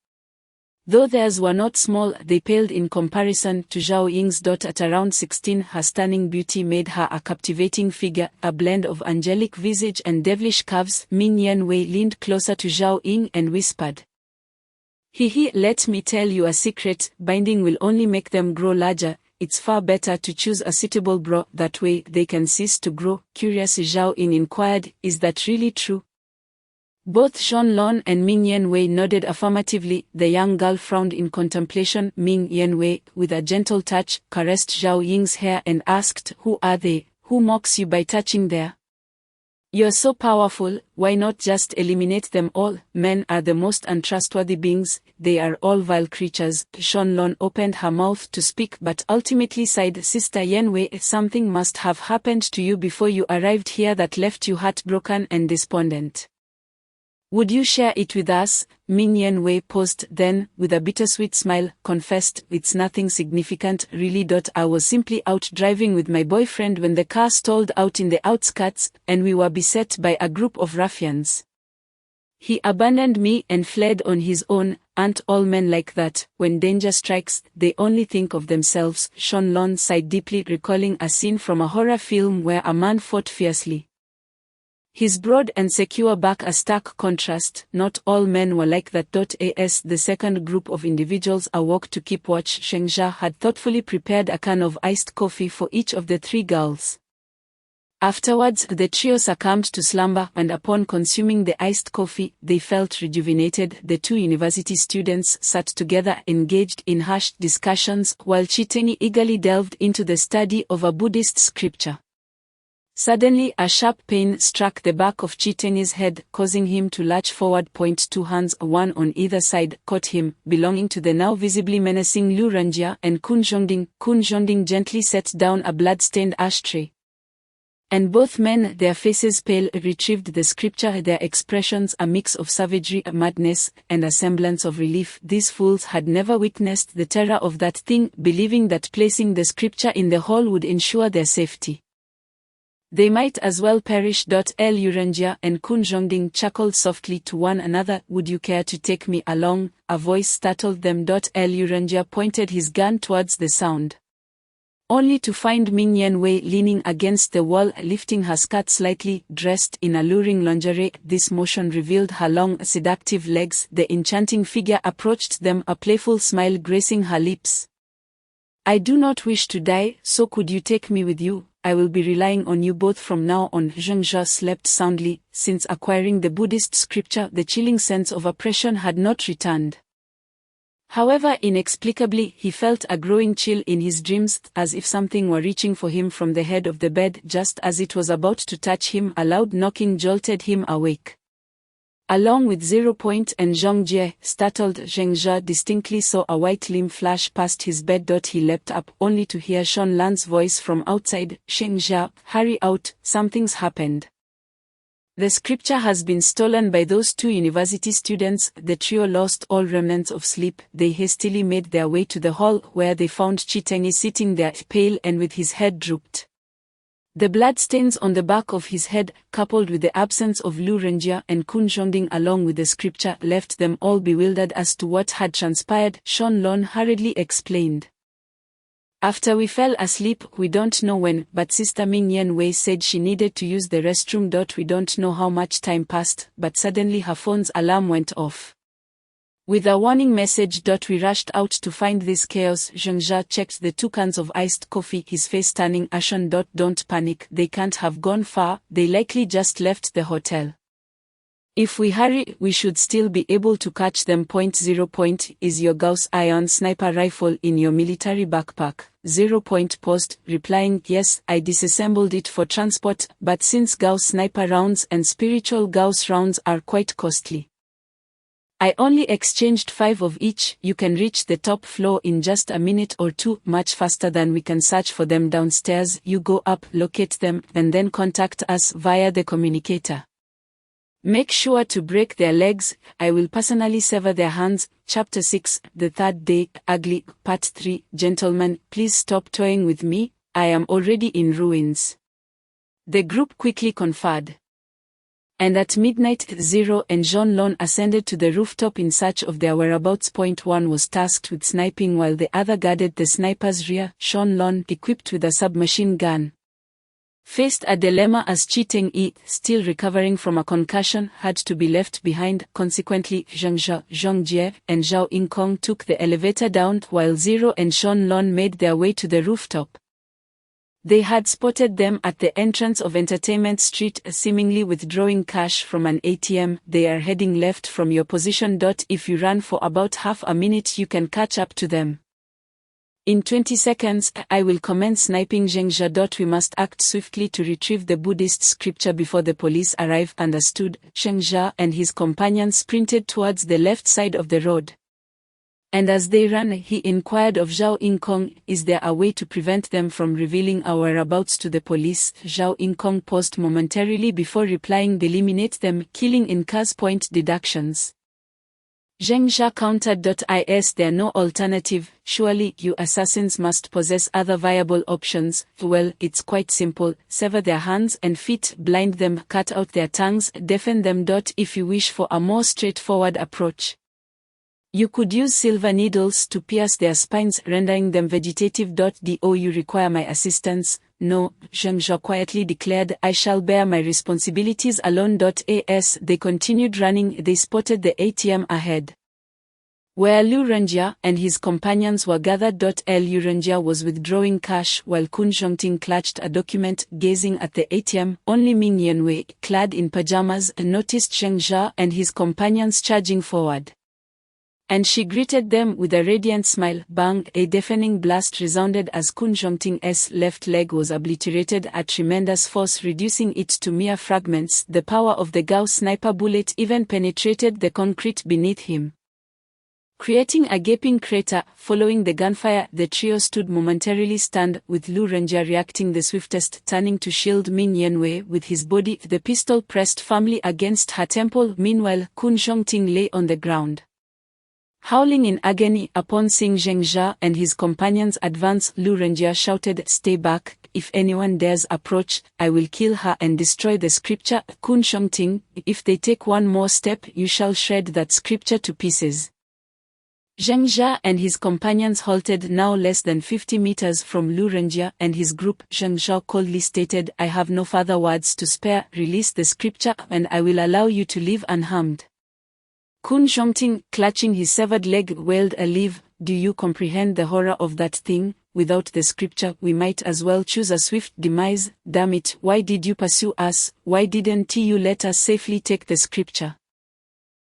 Though theirs were not small, they paled in comparison to Zhao Ying's. At around 16, her stunning beauty made her a captivating figure, a blend of angelic visage and devilish curves. Ming Yanwei leaned closer to Zhao Ying and whispered, Let me tell you a secret, binding will only make them grow larger. It's far better to choose a suitable bra, that way they can cease to grow." Curious, Zhao Ying inquired, "Is that really true?" Both Zhonglun and Ming Yanwei nodded affirmatively. The young girl frowned in contemplation. Ming Yanwei, with a gentle touch, caressed Zhao Ying's hair and asked, "Who are they? Who mocks you by touching their? You're so powerful, why not just eliminate them all? Men are the most untrustworthy beings, they are all vile creatures." Zhonglun opened her mouth to speak but ultimately sighed. "Sister Yanwei, something must have happened to you before you arrived here that left you heartbroken and despondent. Would you share it with us?" Ming Yanwei paused, then, with a bittersweet smile, confessed, "It's nothing significant, really. I was simply out driving with my boyfriend when the car stalled out in the outskirts, and we were beset by a group of ruffians. He abandoned me and fled on his own. Aren't all men like that? When danger strikes, they only think of themselves." Zhonglun sighed deeply, recalling a scene from a horror film where a man fought fiercely, his broad and secure back a stark contrast. Not all men were like that. As the second group of individuals awoke to keep watch, Zheng Zhao had thoughtfully prepared a can of iced coffee for each of the three girls. Afterwards, the trio succumbed to slumber, and upon consuming the iced coffee, they felt rejuvenated. The two university students sat together, engaged in hushed discussions, while Chiteni eagerly delved into the study of a Buddhist scripture. Suddenly, a sharp pain struck the back of Chiteni's head, causing him to lurch forward. Two hands, one on either side, caught him, belonging to the now visibly menacing Liu Renjia and Kun Zhongding. Kun Zhongding gently set down a blood-stained ashtray, and both men, their faces pale, retrieved the scripture, their expressions a mix of savagery, madness, and a semblance of relief. These fools had never witnessed the terror of that thing, believing that placing the scripture in the hall would ensure their safety. They might as well perish. Liu Renjia and Kun Zhongding chuckled softly to one another. "Would you care to take me along?" a voice startled them. Liu Renjia pointed his gun towards the sound, only to find Ming Yanwei leaning against the wall, lifting her skirt slightly, dressed in alluring lingerie. This motion revealed her long, seductive legs. The enchanting figure approached them, a playful smile gracing her lips. "I do not wish to die, so could you take me with you? I will be relying on you both from now on. Zheng Zha slept soundly. Since acquiring the Buddhist scripture, the chilling sense of oppression had not returned. However, inexplicably, he felt a growing chill in his dreams, as if something were reaching for him from the head of the bed. Just as it was about to touch him, a loud knocking jolted him awake. Along with 0 and Zhang Jie, startled, Zheng Zha distinctly saw a white limb flash past his bed. He leapt up, only to hear Shan Lan's voice from outside. Zheng Zha, hurry out, something's happened. The scripture has been stolen by those 2 university students. The trio lost all remnants of sleep. They hastily made their way to the hall, where they found Chitengi sitting there, pale and with his head drooped. The bloodstains on the back of his head, coupled with the absence of Lu Renjia and Kun Zhongding along with the scripture, left them all bewildered as to what had transpired. Shan Lon hurriedly explained. After we fell asleep, we don't know when, but Sister Ming Yen Wei said she needed to use the restroom. We don't know how much time passed, but suddenly her phone's alarm went off. With a warning message. We rushed out to find this chaos. Zheng Zha checked the 2 cans of iced coffee, his face turning ashen. Don't panic, they can't have gone far, they likely just left the hotel. If we hurry, we should still be able to catch them. 0. Is your Gauss ion sniper rifle in your military backpack? 0. Post, replying, yes, I disassembled it for transport, but since Gauss sniper rounds and spiritual Gauss rounds are quite costly, I only exchanged 5 of each. You can reach the top floor in just a minute or 2, much faster than we can search for them downstairs. You go up, locate them, and then contact us via the communicator. Make sure to break their legs, I will personally sever their hands. Chapter 6, The Third Day, Ugly, Part 3. Gentlemen, please stop toying with me, I am already in ruins. The group quickly conferred. And at midnight, 0 and Jean Lon ascended to the rooftop in search of their whereabouts. 1 was tasked with sniping while the other guarded the sniper's rear. Jean Lon, equipped with a submachine gun, faced a dilemma as Chitengi, still recovering from a concussion, had to be left behind. Consequently, Zheng Zha, Zhang Jie, and Zhao Yingkong took the elevator down, while 0 and Shan Lon made their way to the rooftop. They had spotted them at the entrance of Entertainment Street, seemingly withdrawing cash from an ATM. They are heading left from your position. If you run for about half a minute, you can catch up to them. In 20 seconds, I will commence sniping. Zheng Zha. We must act swiftly to retrieve the Buddhist scripture before the police arrive. Understood. Zheng Zha and his companions sprinted towards the left side of the road. And as they ran, he inquired of Zhao Yingkong, is there a way to prevent them from revealing our whereabouts to the police? Zhao Yingkong paused momentarily before replying, eliminate them, killing in cars. Deductions. Zheng Zha countered. Is there no alternative? Surely, you assassins must possess other viable options. Well, it's quite simple, sever their hands and feet, blind them, cut out their tongues, deafen them. If you wish for a more straightforward approach, you could use silver needles to pierce their spines, rendering them vegetative. Do you require my assistance? No, Zheng Zha quietly declared, I shall bear my responsibilities alone. As they continued running, they spotted the ATM ahead, where Lu Renjia and his companions were gathered. Lu Renjia was withdrawing cash while Kun Zhongting clutched a document, gazing at the ATM. Only Ming Yanwei, clad in pajamas, noticed Zheng Zha and his companions charging forward, and she greeted them with a radiant smile. Bang! A deafening blast resounded as Kun Zhongting's left leg was obliterated at tremendous force, reducing it to mere fragments. The power of the Gauss sniper bullet even penetrated the concrete beneath him, creating a gaping crater. Following the gunfire, the trio stood momentarily stunned, with Lu Renjia reacting the swiftest, turning to shield Ming Yanwei with his body, the pistol pressed firmly against her temple. Meanwhile, Kun Zhongting lay on the ground, howling in agony. Upon seeing Zheng Zha and his companions advance, Lu Renjia shouted, stay back, if anyone dares approach, I will kill her and destroy the scripture. Kun Zhongting, if they take one more step, you shall shred that scripture to pieces. Zheng Zha and his companions halted, now less than 50 meters from Lu Renjia and his group. Zheng Zha coldly stated, I have no further words to spare, release the scripture and I will allow you to live unharmed. Kun Zhongting, clutching his severed leg, wailed, leave, do you comprehend the horror of that thing? without the scripture we might as well choose a swift demise. Damn it, why did you pursue us? Why didn't you let us safely take the scripture?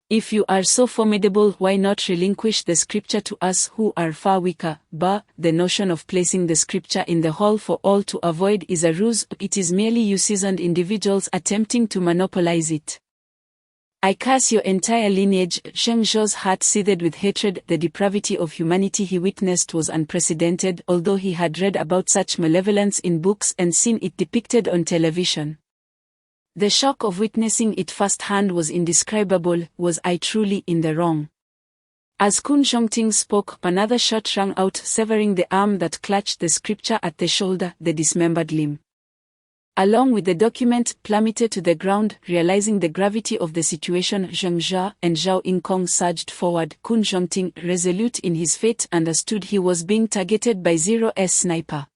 If you are so formidable, why not relinquish the scripture to us who are far weaker? Bah, the notion of placing the scripture in the hall for all to avoid is a ruse. It is merely you seasoned individuals attempting to monopolize it. I curse your entire lineage. Zheng Zhao's heart seethed with hatred. The depravity of humanity he witnessed was unprecedented, although he had read about such malevolence in books and seen it depicted on television. The shock of witnessing it firsthand was indescribable. Was I truly in the wrong? As Kun Zhongting spoke, another shot rang out, severing the arm that clutched the scripture at the shoulder. The dismembered limb, along with the document, plummeted to the ground. Realizing the gravity of the situation, Zheng Zhao and Zhao Yingkong surged forward. Kun Zhongting, resolute in his fate, understood he was being targeted by Zero's sniper.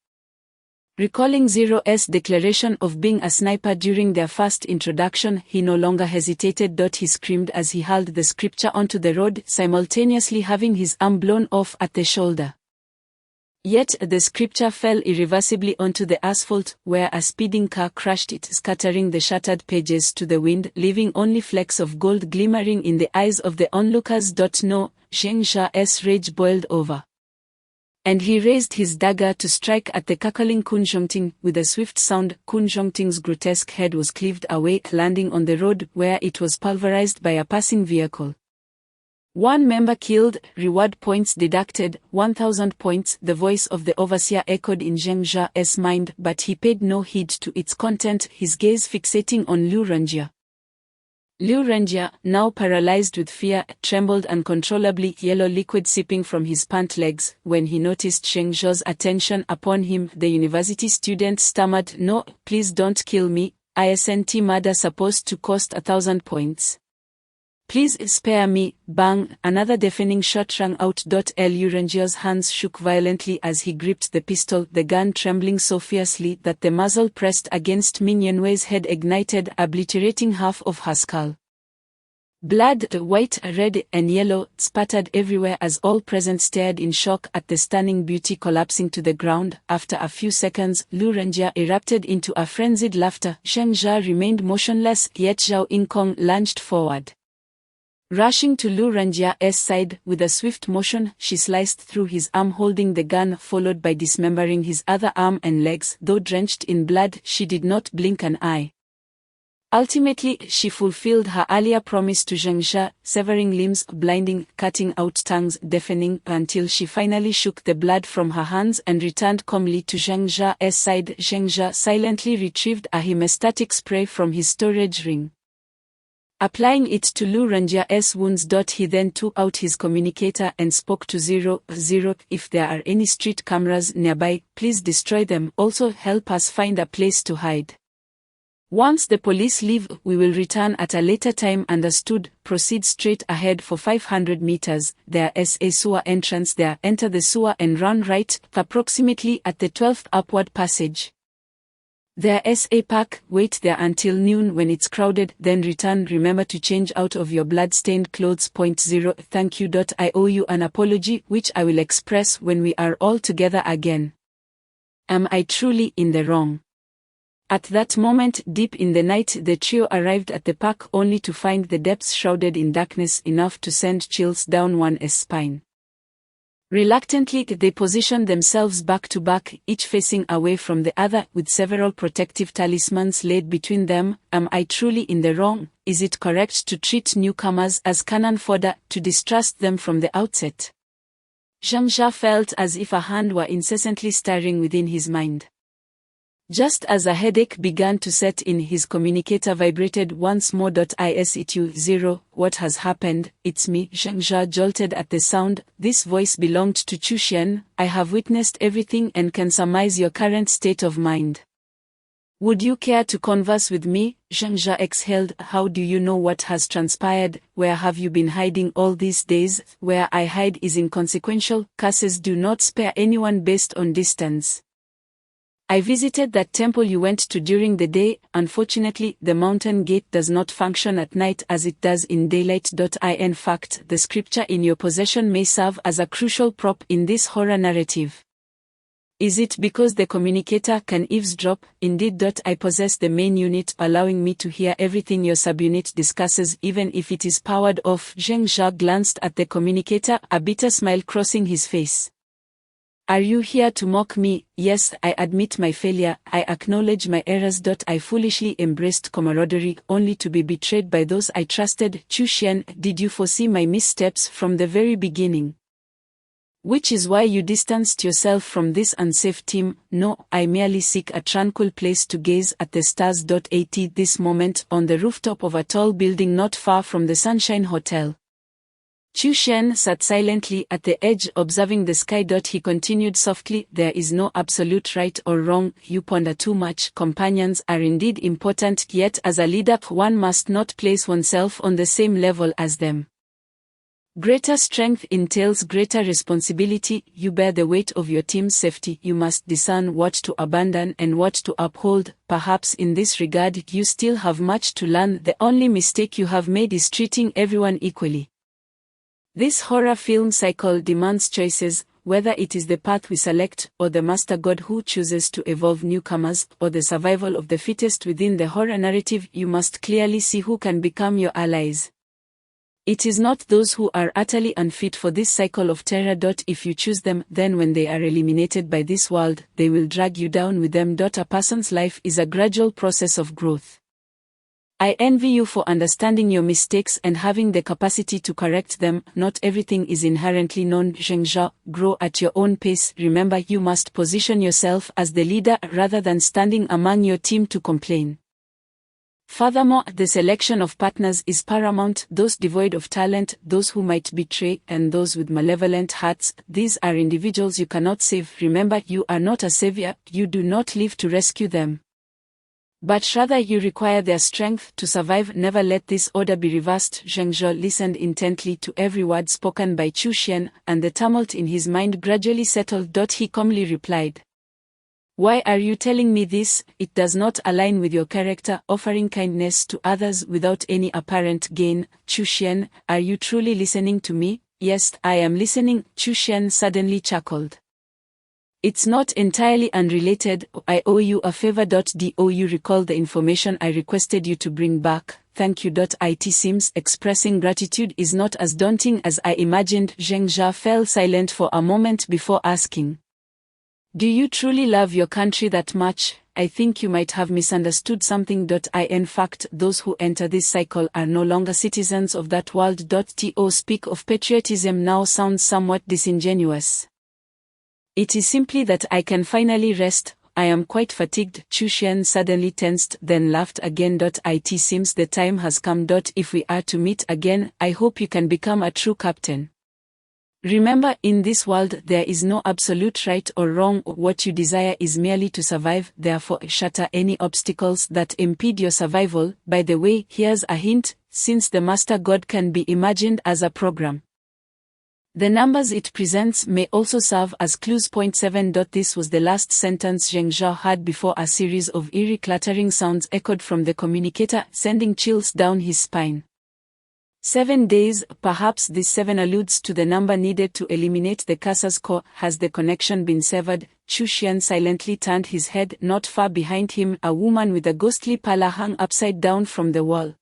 Recalling Zero's declaration of being a sniper during their first introduction, he no longer hesitated. He screamed as he hurled the scripture onto the road, simultaneously having his arm blown off at the shoulder. Yet the scripture fell irreversibly onto the asphalt, where a speeding car crushed it, scattering the shattered pages to the wind, leaving only flecks of gold glimmering in the eyes of the onlookers. No, Zheng Zhao's rage boiled over, and he raised his dagger to strike at the cackling Kun Zhongting. With a swift sound, Kun Zhongting's grotesque head was cleaved away, landing on the road, where it was pulverized by a passing vehicle. One member killed, reward points deducted, 1,000 points. The voice of the overseer echoed in Zheng Zhao's mind, but he paid no heed to its content, his gaze fixating on Liu Renjie. Liu Renjie, now paralyzed with fear, trembled uncontrollably, yellow liquid seeping from his pant legs. When he noticed Zheng Zhao's attention upon him, the university student stammered, "No, please don't kill me. Isn't murder supposed to cost 1,000 points? Please spare me." Bang! Another deafening shot rang out. Liu Renjie's hands shook violently as he gripped the pistol, the gun trembling so fiercely that the muzzle pressed against Min Yanwei's head ignited, obliterating half of her skull. Blood, white, red, and yellow, spattered everywhere as all present stared in shock at the stunning beauty collapsing to the ground. After a few seconds, Liu Renjie erupted into a frenzied laughter. Zheng Zhao remained motionless, yet Zhao Yingkong lunged forward. Rushing to Liu Renjie's side, with a swift motion, she sliced through his arm holding the gun, followed by dismembering his other arm and legs. Though drenched in blood, she did not blink an eye. Ultimately, she fulfilled her earlier promise to Zheng Zhao, severing limbs, blinding, cutting out tongues, deafening, until she finally shook the blood from her hands and returned calmly to Zheng Zhao's side. Zheng Zhao silently retrieved a hemostatic spray from his storage ring. Applying it to Liu Renjie's wounds. He then took out his communicator and spoke to Zero. If there are any street cameras nearby, please destroy them. Also help us find a place to hide. Once the police leave, we will return at a later time. Understood. Proceed straight ahead for 500 meters. There is a sewer entrance there. Enter the sewer and run right, approximately at the 12th upward passage. There is a park. Wait there until noon when it's crowded, then return. Remember to change out of your blood-stained clothes. 0. Thank you. I owe you an apology, which I will express when we are all together again. Am I truly in the wrong? At that moment, deep in the night, the trio arrived at the park only to find the depths shrouded in darkness enough to send chills down one's spine. Reluctantly, they positioned themselves back to back, each facing away from the other, with several protective talismans laid between them. Am I truly in the wrong? Is it correct to treat newcomers as cannon fodder, to distrust them from the outset? Zheng Zhao felt as if a hand were incessantly stirring within his mind. Just as a headache began to set in, his communicator vibrated once more. Is it you, Zero? What has happened? It's me. Zheng Zhao jolted at the sound. This voice belonged to Chu Xian. I have witnessed everything and can surmise your current state of mind. Would you care to converse with me? Zheng Zhao exhaled. How do you know what has transpired? Where have you been hiding all these days? Where I hide is inconsequential. Curses do not spare anyone based on distance. I visited that temple you went to during the day. Unfortunately, the mountain gate does not function at night as it does in daylight. In fact, the scripture in your possession may serve as a crucial prop in this horror narrative. Is it because the communicator can eavesdrop? Indeed. I possess the main unit allowing me to hear everything your subunit discusses even if it is powered off. Zheng Zhao glanced at the communicator, a bitter smile crossing his face. Are you here to mock me? Yes, I admit my failure, I acknowledge my errors. I foolishly embraced camaraderie, only to be betrayed by those I trusted. Chu Xian, did you foresee my missteps from the very beginning? Which is why you distanced yourself from this unsafe team. No, I merely seek a tranquil place to gaze at the stars. At this moment, on the rooftop of a tall building not far from the Sunshine Hotel, Chu Xian sat silently at the edge observing the sky. He continued softly, there is no absolute right or wrong, you ponder too much. Companions are indeed important, yet as a leader one must not place oneself on the same level as them. Greater strength entails greater responsibility, you bear the weight of your team's safety, you must discern what to abandon and what to uphold. Perhaps in this regard you still have much to learn. The only mistake you have made is treating everyone equally. This horror film cycle demands choices, whether it is the path we select, or the master god who chooses to evolve newcomers, or the survival of the fittest within the horror narrative. You must clearly see who can become your allies. It is not those who are utterly unfit for this cycle of terror. If you choose them, then when they are eliminated by this world, they will drag you down with them. A person's life is a gradual process of growth. I envy you for understanding your mistakes and having the capacity to correct them. Not everything is inherently known. Zheng Zhao, grow at your own pace. Remember, you must position yourself as the leader rather than standing among your team to complain. Furthermore, the selection of partners is paramount. Those devoid of talent, those who might betray, and those with malevolent hearts, these are individuals you cannot save. Remember, you are not a savior, you do not live to rescue them, but rather you require their strength to survive. Never let this order be reversed. Zheng Zhao listened intently to every word spoken by Chu Xian, and the tumult in his mind gradually settled. He calmly replied, why are you telling me this? It does not align with your character, offering kindness to others without any apparent gain. Chu Xian, are you truly listening to me? Yes, I am listening. Chu Xian suddenly chuckled. It's not entirely unrelated. I owe you a favor. Do you recall the information I requested you to bring back? Thank you. It seems expressing gratitude is not as daunting as I imagined. Zheng Zhao fell silent for a moment before asking, do you truly love your country that much? I think you might have misunderstood something. In fact, those who enter this cycle are no longer citizens of that world. To speak of patriotism now sounds somewhat disingenuous. It is simply that I can finally rest. I am quite fatigued. Chu Xian suddenly tensed, then laughed again. It seems the time has come. If we are to meet again, I hope you can become a true captain. Remember, in this world there is no absolute right or wrong. What you desire is merely to survive, therefore shatter any obstacles that impede your survival. By the way, here's a hint, since the Master God can be imagined as a program, the numbers it presents may also serve as clues. 7. This was the last sentence Zheng Zhao heard before a series of eerie clattering sounds echoed from the communicator, sending chills down his spine. 7 days, perhaps this 7 alludes to the number needed to eliminate the Casa's core. Has the connection been severed? Chu Xian silently turned his head. Not far behind him, a woman with a ghostly pallor hung upside down from the wall,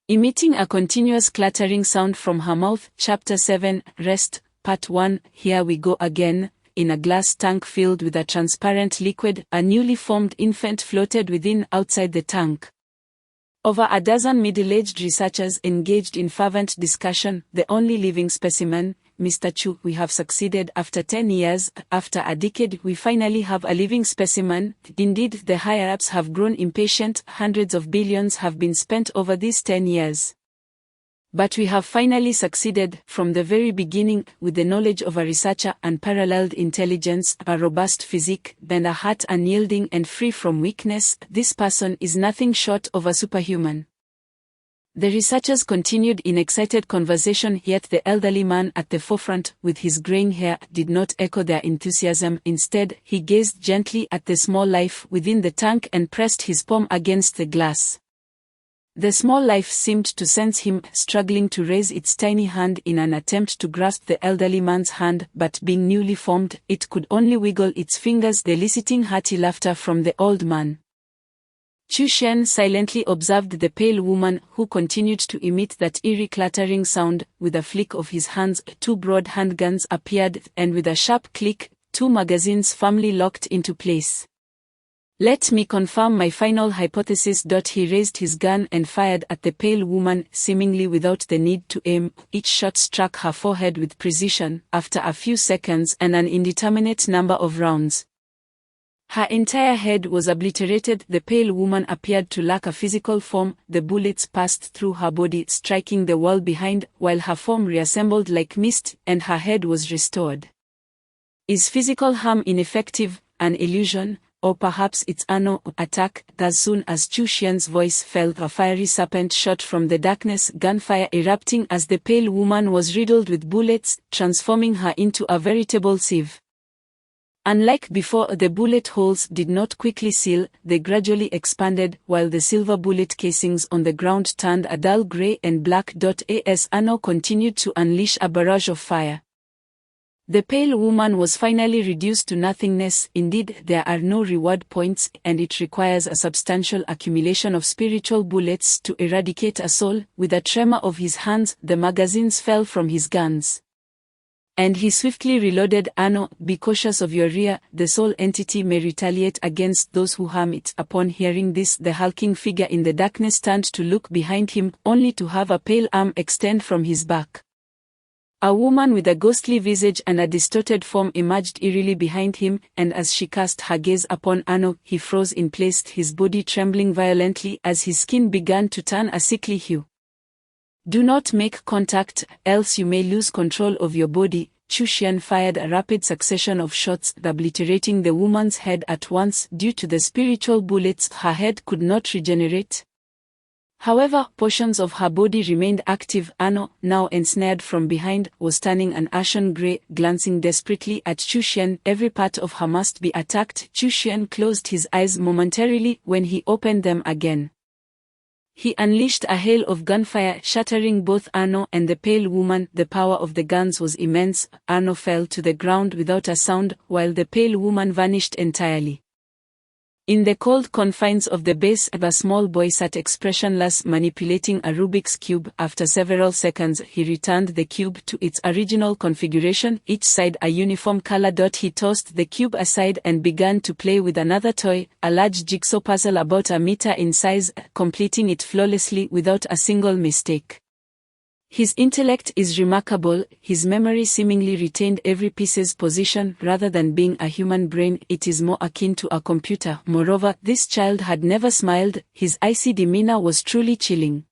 emitting a continuous clattering sound from her mouth. Chapter 7, Rest, Part 1. Here we go again. In a glass tank filled with a transparent liquid, a newly formed infant floated within. Outside the tank, over a dozen middle-aged researchers engaged in fervent discussion. The only living specimen, Mr. Chu, we have succeeded. After 10 years, after a decade, we finally have a living specimen. Indeed, the higher-ups have grown impatient. Hundreds of billions have been spent over these 10 years. But we have finally succeeded. From the very beginning, with the knowledge of a researcher, unparalleled intelligence, a robust physique, and a heart unyielding and free from weakness, this person is nothing short of a superhuman. The researchers continued in excited conversation, yet the elderly man at the forefront, with his graying hair, did not echo their enthusiasm. Instead, he gazed gently at the small life within the tank and pressed his palm against the glass. The small life seemed to sense him, struggling to raise its tiny hand in an attempt to grasp the elderly man's hand, but being newly formed, it could only wiggle its fingers, eliciting hearty laughter from the old man. Chu Shen silently observed the pale woman, who continued to emit that eerie clattering sound. With a flick of his hands, 2 broad handguns appeared, and with a sharp click, 2 magazines firmly locked into place. Let me confirm my final hypothesis. He raised his gun and fired at the pale woman, seemingly without the need to aim. Each shot struck her forehead with precision, after a few seconds and an indeterminate number of rounds. Her entire head was obliterated. The pale woman appeared to lack a physical form. The bullets passed through her body, striking the wall behind, while her form reassembled like mist, and her head was restored. Is physical harm ineffective, an illusion, or perhaps it's an attack? As soon as Chu Xian's voice fell, a fiery serpent shot from the darkness, gunfire erupting as the pale woman was riddled with bullets, transforming her into a veritable sieve. Unlike before, the bullet holes did not quickly seal, they gradually expanded, while the silver bullet casings on the ground turned a dull gray and black. As Anno continued to unleash a barrage of fire. The pale woman was finally reduced to nothingness. Indeed, there are no reward points, and it requires a substantial accumulation of spiritual bullets to eradicate a soul. With a tremor of his hands, the magazines fell from his guns. And he swiftly reloaded. Anno, be cautious of your rear, the soul entity may retaliate against those who harm it. Upon hearing this, the hulking figure in the darkness turned to look behind him, only to have a pale arm extend from his back. A woman with a ghostly visage and a distorted form emerged eerily behind him, and as she cast her gaze upon Anno, he froze in place, his body trembling violently as his skin began to turn a sickly hue. Do not make contact, else you may lose control of your body. Chu Xian fired a rapid succession of shots, obliterating the woman's head at once. Due to the spiritual bullets, her head could not regenerate. However, portions of her body remained active. Anno, now ensnared from behind, was turning an ashen grey, glancing desperately at Chu Xian. Every part of her must be attacked. Chu Xian closed his eyes momentarily. When he opened them again, he unleashed a hail of gunfire, shattering both Anno and the pale woman. The power of the guns was immense. Anno fell to the ground without a sound, while the pale woman vanished entirely. In the cold confines of the base, a small boy sat expressionless, manipulating a Rubik's cube. After several seconds, he returned the cube to its original configuration, each side a uniform color. He tossed the cube aside and began to play with another toy, a large jigsaw puzzle about a meter in size, completing it flawlessly without a single mistake. His intellect is remarkable. His memory seemingly retained every piece's position. Rather than being a human brain, it is more akin to a computer. Moreover, this child had never smiled. His icy demeanor was truly chilling.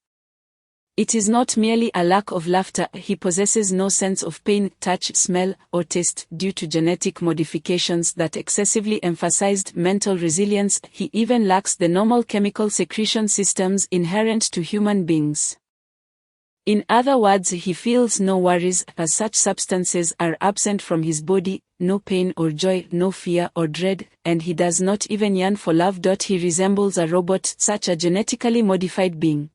It is not merely a lack of laughter. He possesses no sense of pain, touch, smell, or taste. Due to genetic modifications that excessively emphasized mental resilience, he even lacks the normal chemical secretion systems inherent to human beings. In other words, he feels no worries, as such substances are absent from his body, no pain or joy, no fear or dread, and he does not even yearn for love. He resembles a robot, such a genetically modified being.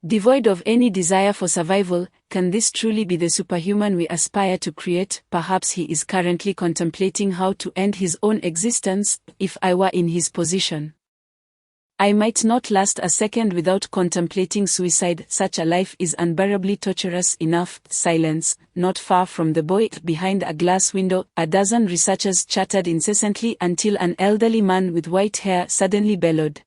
Devoid of any desire for survival. Can this truly be the superhuman we aspire to create? Perhaps he is currently contemplating how to end his own existence. If I were in his position, I might not last a second without contemplating suicide. Such a life is unbearably torturous enough. Silence. Not far from the boy, behind a glass window, a dozen researchers chattered incessantly until an elderly man with white hair suddenly bellowed,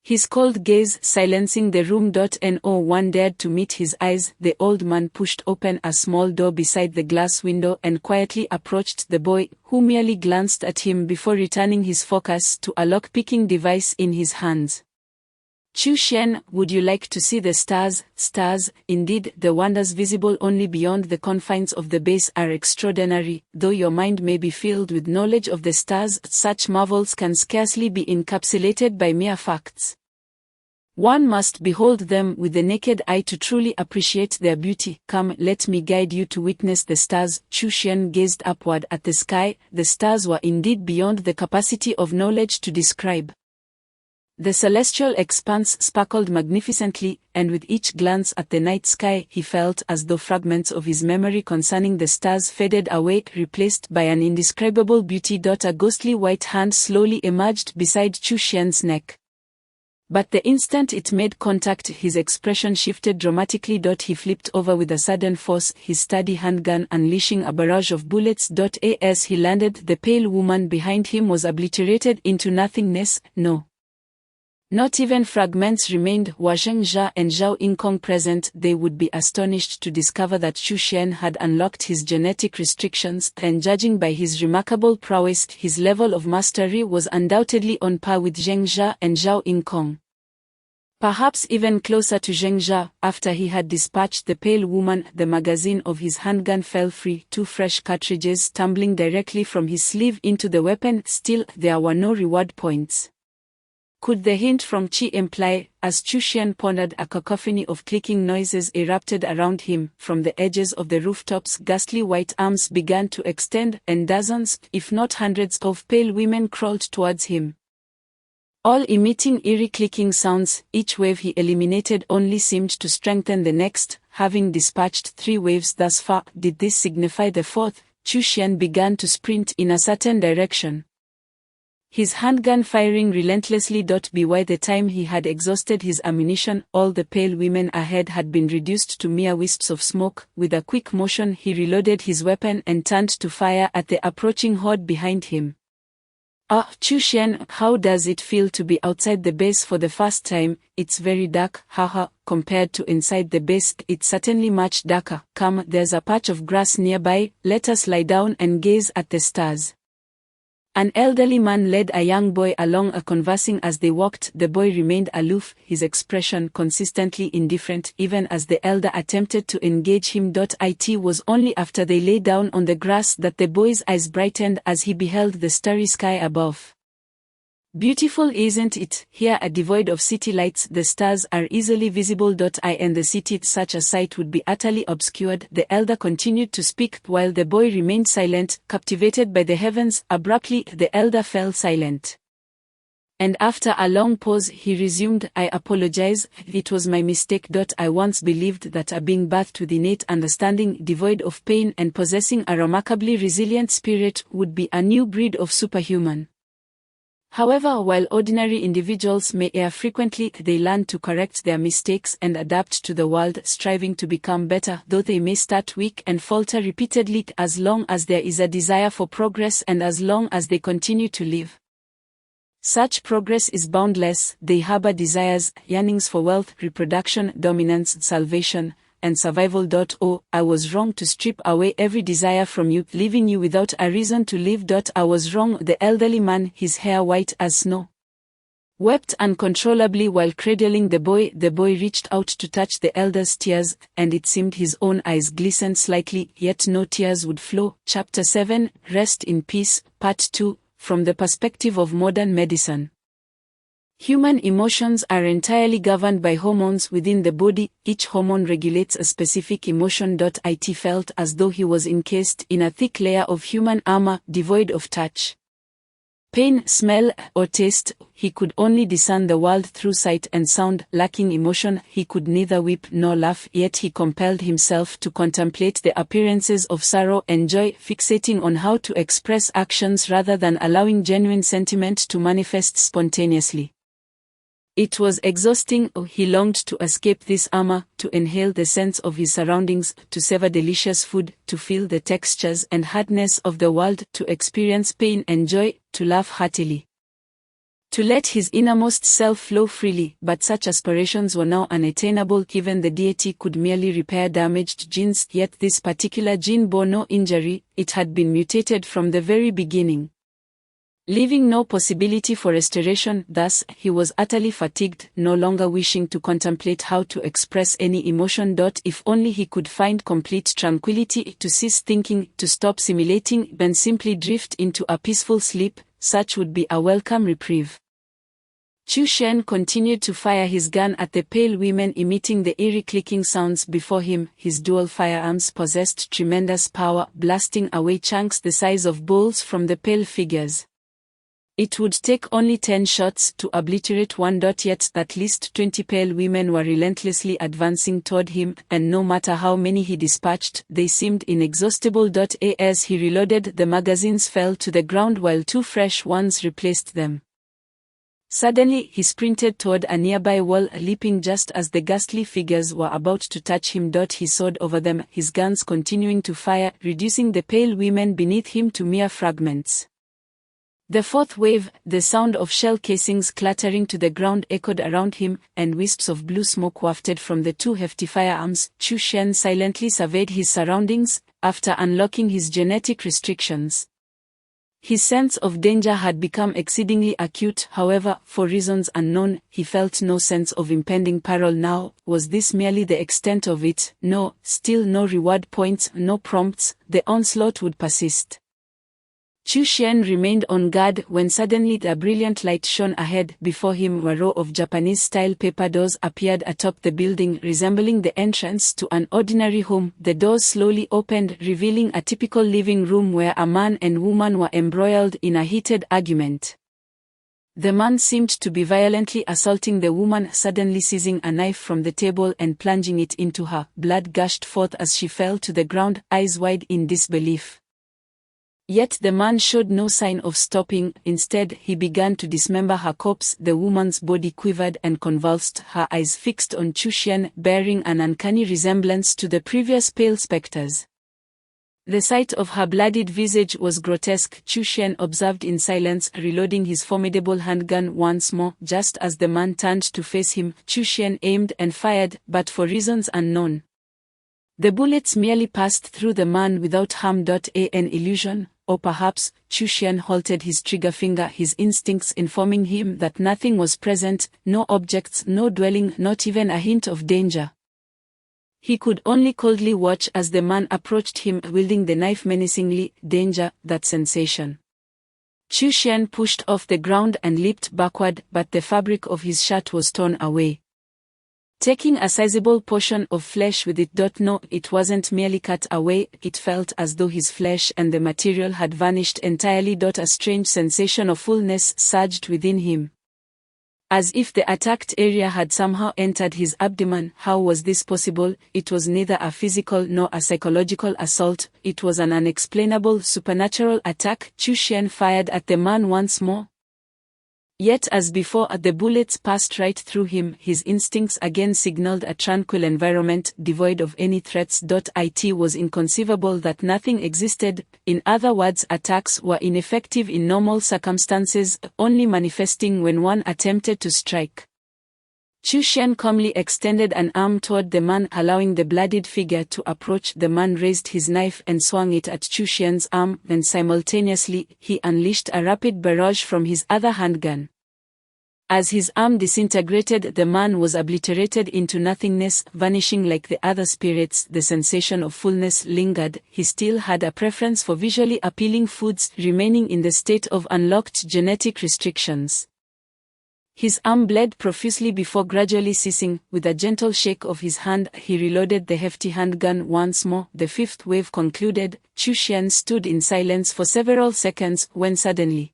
his cold gaze silencing the room. No one dared to meet his eyes. The old man pushed open a small door beside the glass window and quietly approached the boy, who merely glanced at him before returning his focus to a lock-picking device in his hands. Chu Xian, would you like to see the stars? Stars, indeed, the wonders visible only beyond the confines of the base are extraordinary. Though your mind may be filled with knowledge of the stars, such marvels can scarcely be encapsulated by mere facts. One must behold them with the naked eye to truly appreciate their beauty. Come, let me guide you to witness the stars. Chu Xian gazed upward at the sky. The stars were indeed beyond the capacity of knowledge to describe. The celestial expanse sparkled magnificently, and with each glance at the night sky he felt as though fragments of his memory concerning the stars faded away, replaced by an indescribable beauty. A ghostly white hand slowly emerged beside Chu Xian's neck. But the instant it made contact, his expression shifted dramatically. He flipped over with a sudden force, his steady handgun unleashing a barrage of bullets. As he landed, the pale woman behind him was obliterated into nothingness. No. Not even fragments remained. Were Zheng Jia and Zhao Yingkong present, they would be astonished to discover that Chu Xian had unlocked his genetic restrictions, and judging by his remarkable prowess, his level of mastery was undoubtedly on par with Zheng Jia and Zhao Yingkong. Perhaps even closer to Zheng Jia. After he had dispatched the pale woman, the magazine of his handgun fell free, 2 fresh cartridges tumbling directly from his sleeve into the weapon. Still, there were no reward points. Could the hint from Qi imply? As Chu Xian pondered, a cacophony of clicking noises erupted around him. From the edges of the rooftops, ghastly white arms began to extend, and dozens, if not hundreds, of pale women crawled towards him, all emitting eerie clicking sounds. Each wave he eliminated only seemed to strengthen the next. Having dispatched 3 waves thus far, did this signify the 4th? Chu Xian began to sprint in a certain direction, his handgun firing relentlessly. By the time he had exhausted his ammunition, all the pale women ahead had been reduced to mere wisps of smoke. With a quick motion he reloaded his weapon and turned to fire at the approaching horde behind him. Chu Xian, how does it feel to be outside the base for the first time? It's very dark, haha. Compared to inside the base, it's certainly much darker. Come, there's a patch of grass nearby, let us lie down and gaze at the stars. An elderly man led a young boy along, conversing as they walked. The boy remained aloof, his expression consistently indifferent, even as the elder attempted to engage him. It was only after they lay down on the grass that the boy's eyes brightened as he beheld the starry sky above. Beautiful, isn't it? Here, devoid of city lights, the stars are easily visible. And the city, such a sight would be utterly obscured. The elder continued to speak while the boy remained silent, captivated by the heavens. Abruptly, the elder fell silent. And after a long pause, he resumed, I apologize, it was my mistake. I once believed that a being birthed with innate understanding, devoid of pain and possessing a remarkably resilient spirit, would be a new breed of superhuman. However, while ordinary individuals may err frequently, they learn to correct their mistakes and adapt to the world, striving to become better. Though they may start weak and falter repeatedly, as long as there is a desire for progress and as long as they continue to live, such progress is boundless. They harbor desires, yearnings for wealth, reproduction, dominance, salvation, and survival. I was wrong to strip away every desire from you, leaving you without a reason to live. I was wrong. The elderly man, his hair white as snow, wept uncontrollably while cradling the boy. The boy reached out to touch the elder's tears, and it seemed his own eyes glistened slightly, yet no tears would flow. Chapter 7, Rest in Peace, Part 2, From the Perspective of Modern Medicine. Human emotions are entirely governed by hormones within the body. Each hormone regulates a specific emotion. It felt as though he was encased in a thick layer of human armor, devoid of touch, pain, smell, or taste. He could only discern the world through sight and sound. Lacking emotion, he could neither weep nor laugh, yet he compelled himself to contemplate the appearances of sorrow and joy, fixating on how to express actions rather than allowing genuine sentiment to manifest spontaneously. It was exhausting. He longed to escape this armor, to inhale the scents of his surroundings, to savor delicious food, to feel the textures and hardness of the world, to experience pain and joy, to laugh heartily, to let his innermost self flow freely. But such aspirations were now unattainable, given the deity could merely repair damaged genes. Yet this particular gene bore no injury, it had been mutated from the very beginning, leaving no possibility for restoration. Thus, he was utterly fatigued, no longer wishing to contemplate how to express any emotion. If only he could find complete tranquility, to cease thinking, to stop simulating, and simply drift into a peaceful sleep, such would be a welcome reprieve. Chu Xian continued to fire his gun at the pale women, emitting the eerie clicking sounds before him. His dual firearms possessed tremendous power, blasting away chunks the size of bowls from the pale figures. It would take only 10 shots to obliterate one. Yet at least 20 pale women were relentlessly advancing toward him, and no matter how many he dispatched, they seemed inexhaustible. As he reloaded, the magazines fell to the ground while two fresh ones replaced them. Suddenly, he sprinted toward a nearby wall, leaping just as the ghastly figures were about to touch him. He soared over them, his guns continuing to fire, reducing the pale women beneath him to mere fragments. The fourth wave, the sound of shell casings clattering to the ground echoed around him, and wisps of blue smoke wafted from the two hefty firearms. Chu Xian silently surveyed his surroundings, after unlocking his genetic restrictions. His sense of danger had become exceedingly acute. However, for reasons unknown, he felt no sense of impending peril now. Was this merely the extent of it? No, still no reward points, no prompts. The onslaught would persist. Chu Xian remained on guard when suddenly a brilliant light shone ahead. Before him, a row of Japanese-style paper doors appeared atop the building, resembling the entrance to an ordinary home. The doors slowly opened, revealing a typical living room where a man and woman were embroiled in a heated argument. The man seemed to be violently assaulting the woman, suddenly seizing a knife from the table and plunging it into her. Blood gushed forth as she fell to the ground, eyes wide in disbelief. Yet the man showed no sign of stopping. Instead, he began to dismember her corpse. The woman's body quivered and convulsed, her eyes fixed on Chu Xian, bearing an uncanny resemblance to the previous pale specters. The sight of her bloodied visage was grotesque. Chu Xian observed in silence, reloading his formidable handgun once more. Just as the man turned to face him, Chu Xian aimed and fired, but for reasons unknown. The bullets merely passed through the man without harm. An illusion? Or perhaps, Chu Xian halted his trigger finger, his instincts informing him that nothing was present, no objects, no dwelling, not even a hint of danger. He could only coldly watch as the man approached him, wielding the knife menacingly. Danger, that sensation. Chu Xian pushed off the ground and leaped backward, but the fabric of his shirt was torn away, taking a sizable portion of flesh with it. No, it wasn't merely cut away, it felt as though his flesh and the material had vanished entirely. A strange sensation of fullness surged within him, as if the attacked area had somehow entered his abdomen. How was this possible? It was neither a physical nor a psychological assault, it was an unexplainable supernatural attack. Chu Xian fired at the man once more. Yet as before, the bullets passed right through him. His instincts again signaled a tranquil environment, devoid of any threats. It was inconceivable that nothing existed. In other words, attacks were ineffective in normal circumstances, only manifesting when one attempted to strike. Chu Xian calmly extended an arm toward the man, allowing the bloodied figure to approach. The man raised his knife and swung it at Chu Xian's arm, and simultaneously, he unleashed a rapid barrage from his other handgun. As his arm disintegrated, the man was obliterated into nothingness, vanishing like the other spirits. The sensation of fullness lingered. He still had a preference for visually appealing foods, remaining in the state of unlocked genetic restrictions. His arm bled profusely before gradually ceasing. With a gentle shake of his hand, he reloaded the hefty handgun once more. The fifth wave concluded. Chu Xian stood in silence for several seconds, when suddenly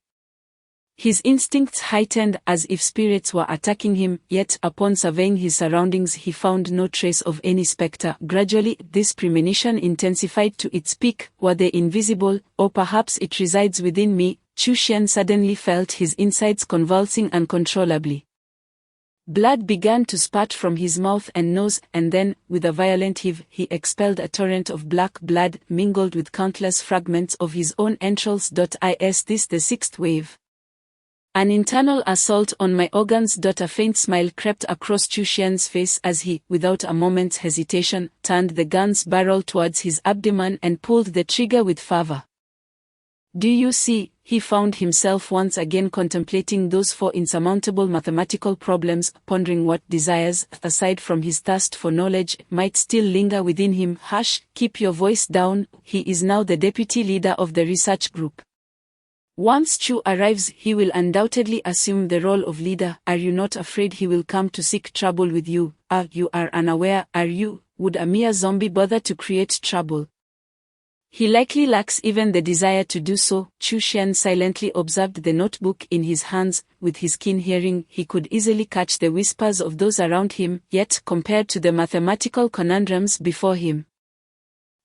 his instincts heightened, as if spirits were attacking him. Yet upon surveying his surroundings, he found no trace of any specter. Gradually, this premonition intensified to its peak. Were they invisible, or perhaps it resides within me? Chu Xian suddenly felt his insides convulsing uncontrollably. Blood began to spurt from his mouth and nose, and then, with a violent heave, he expelled a torrent of black blood, mingled with countless fragments of his own entrails. Is this the sixth wave? An internal assault on my organs. A faint smile crept across Chu Xian's face as he, without a moment's hesitation, turned the gun's barrel towards his abdomen and pulled the trigger with fervor. Do you see? He found himself once again contemplating those four insurmountable mathematical problems, pondering what desires, aside from his thirst for knowledge, might still linger within him. Hush, keep your voice down. He is now the deputy leader of the research group. Once Chu arrives, he will undoubtedly assume the role of leader. Are you not afraid he will come to seek trouble with you? You are unaware, are you? Would a mere zombie bother to create trouble? He likely lacks even the desire to do so. Chu Xian silently observed the notebook in his hands. With his keen hearing, he could easily catch the whispers of those around him, yet, compared to the mathematical conundrums before him,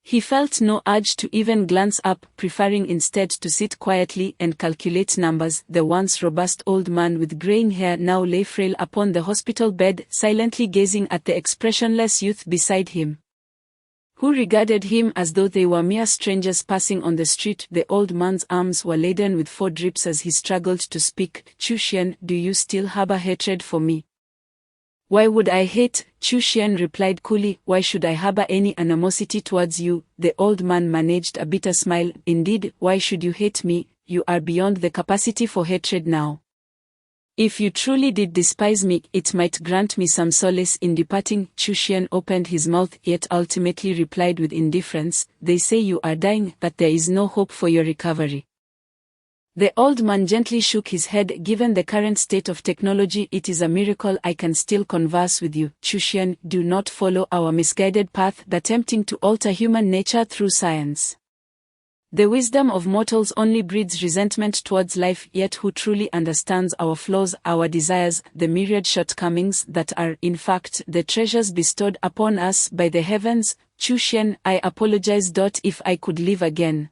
he felt no urge to even glance up, preferring instead to sit quietly and calculate numbers. The once robust old man with graying hair now lay frail upon the hospital bed, silently gazing at the expressionless youth beside him, who regarded him as though they were mere strangers passing on the street. The old man's arms were laden with 4 drips as he struggled to speak. Chu Xian, do you still harbor hatred for me? Why would I hate? Chu Xian replied coolly. Why should I harbor any animosity towards you? The old man managed a bitter smile. Indeed, why should you hate me? You are beyond the capacity for hatred now. If you truly did despise me, it might grant me some solace in departing. Chu Xian opened his mouth yet ultimately replied with indifference. They say you are dying, that there is no hope for your recovery. The old man gently shook his head. Given the current state of technology, it is a miracle I can still converse with you. Chu Xian, do not follow our misguided path, attempting to alter human nature through science. The wisdom of mortals only breeds resentment towards life, yet who truly understands our flaws, our desires, the myriad shortcomings that are, in fact, the treasures bestowed upon us by the heavens? Chu Xian, I apologize. If I could live again,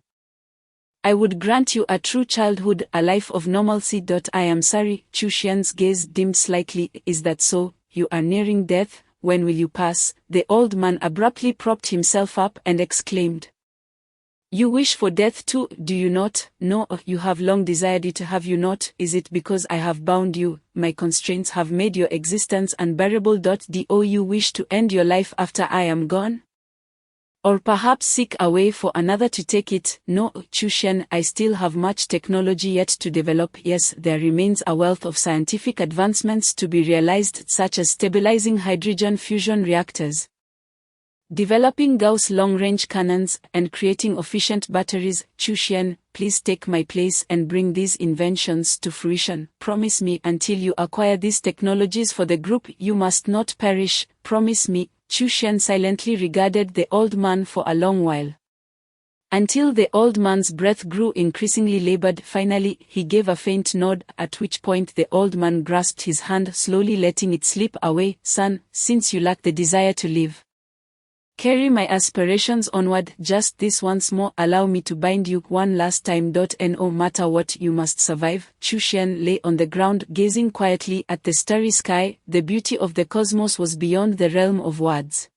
I would grant you a true childhood, a life of normalcy. I am sorry. Chu Xian's gaze dimmed slightly. Is that so? You are nearing death. When will you pass? The old man abruptly propped himself up and exclaimed. You wish for death too, do you not? No, you have long desired it, have you not? Is it because I have bound you, my constraints have made your existence unbearable? Do you wish to end your life after I am gone? Or perhaps seek a way for another to take it? No, Chu Xian, I still have much technology yet to develop. Yes, there remains a wealth of scientific advancements to be realized, such as stabilizing hydrogen fusion reactors, developing Gauss long-range cannons, and creating efficient batteries. Chu Xian, please take my place and bring these inventions to fruition. Promise me. Until you acquire these technologies for the group, you must not perish. Promise me. Chu Xian silently regarded the old man for a long while, until the old man's breath grew increasingly labored. Finally, he gave a faint nod, at which point the old man grasped his hand, slowly letting it slip away. Son, since you lack the desire to live, carry my aspirations onward. Just this once more, allow me to bind you one last time. No matter what, you must survive. Chu Xian lay on the ground, gazing quietly at the starry sky. The beauty of the cosmos was beyond the realm of words.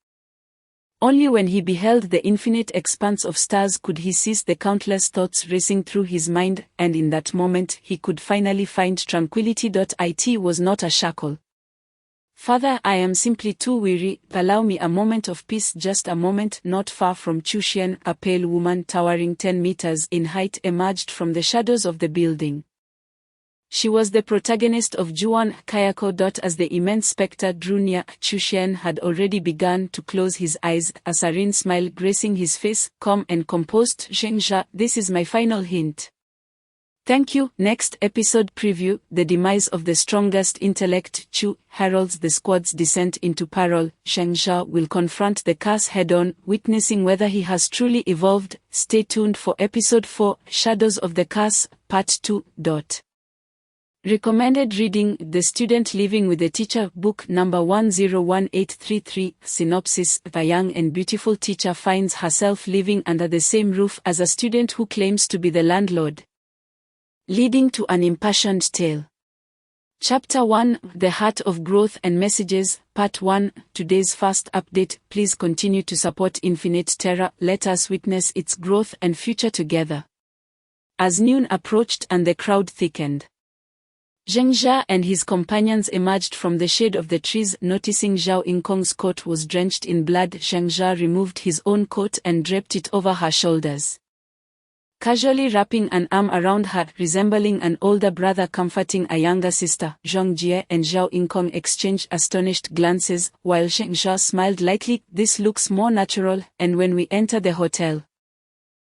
Only when he beheld the infinite expanse of stars could he cease the countless thoughts racing through his mind, and in that moment he could finally find tranquility. It was not a shackle. Father, I am simply too weary. Allow me a moment of peace, just a moment. Not far from Chu Xian, a pale woman towering 10 meters in height emerged from the shadows of the building. She was the protagonist of Juan Kayako. As the immense spectre drew near, Chu Xian had already begun to close his eyes, a serene smile gracing his face. Calm and composed, Zhengzha, this is my final hint. Thank you. Next episode preview: the demise of the strongest intellect. Chu heralds the squad's descent into peril. Zhengzha will confront the curse head-on, witnessing whether he has truly evolved. Stay tuned for episode 4, Shadows of the Curse, Part 2. Recommended reading: The Student Living with the Teacher, book number 101833. Synopsis: the young and beautiful teacher finds herself living under the same roof as a student who claims to be the landlord, leading to an impassioned tale. Chapter 1: The Heart of Growth and Messages, Part 1. Today's first update: please continue to support Infinite Terror. Let us witness its growth and future together. As noon approached and the crowd thickened, Zhengzha and his companions emerged from the shade of the trees. Noticing Zhao Yingkong's coat was drenched in blood, Zhengzha removed his own coat and draped it over her shoulders, casually wrapping an arm around her, resembling an older brother comforting a younger sister. Zhang Jie and Zhao Yingkong exchanged astonished glances, while Zhengzha smiled lightly. This looks more natural, and when we enter the hotel,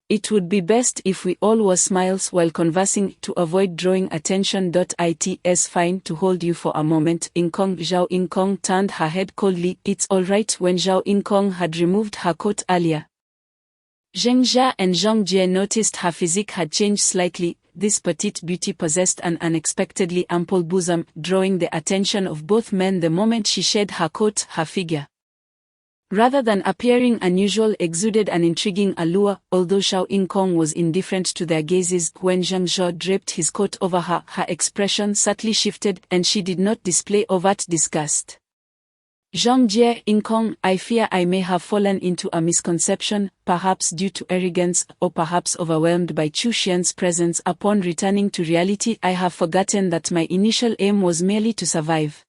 it would be best if we all wore smiles while conversing to avoid drawing attention. It's fine to hold you for a moment, Yingkong. Zhao Yingkong turned her head coldly. It's all right. When Zhao Yingkong had removed her coat earlier, Zheng Jia and Zhang Jie noticed her physique had changed slightly. This petite beauty possessed an unexpectedly ample bosom, drawing the attention of both men the moment she shed her coat. Her figure, rather than appearing unusual, exuded an intriguing allure. Although Zhao Yingkong was indifferent to their gazes, when Zhang Zhao draped his coat over her, her expression subtly shifted, and she did not display overt disgust. Zhang Jie, Yingkong, I fear I may have fallen into a misconception, perhaps due to arrogance, or perhaps overwhelmed by Chu Xian's presence. Upon returning to reality, I have forgotten that my initial aim was merely to survive.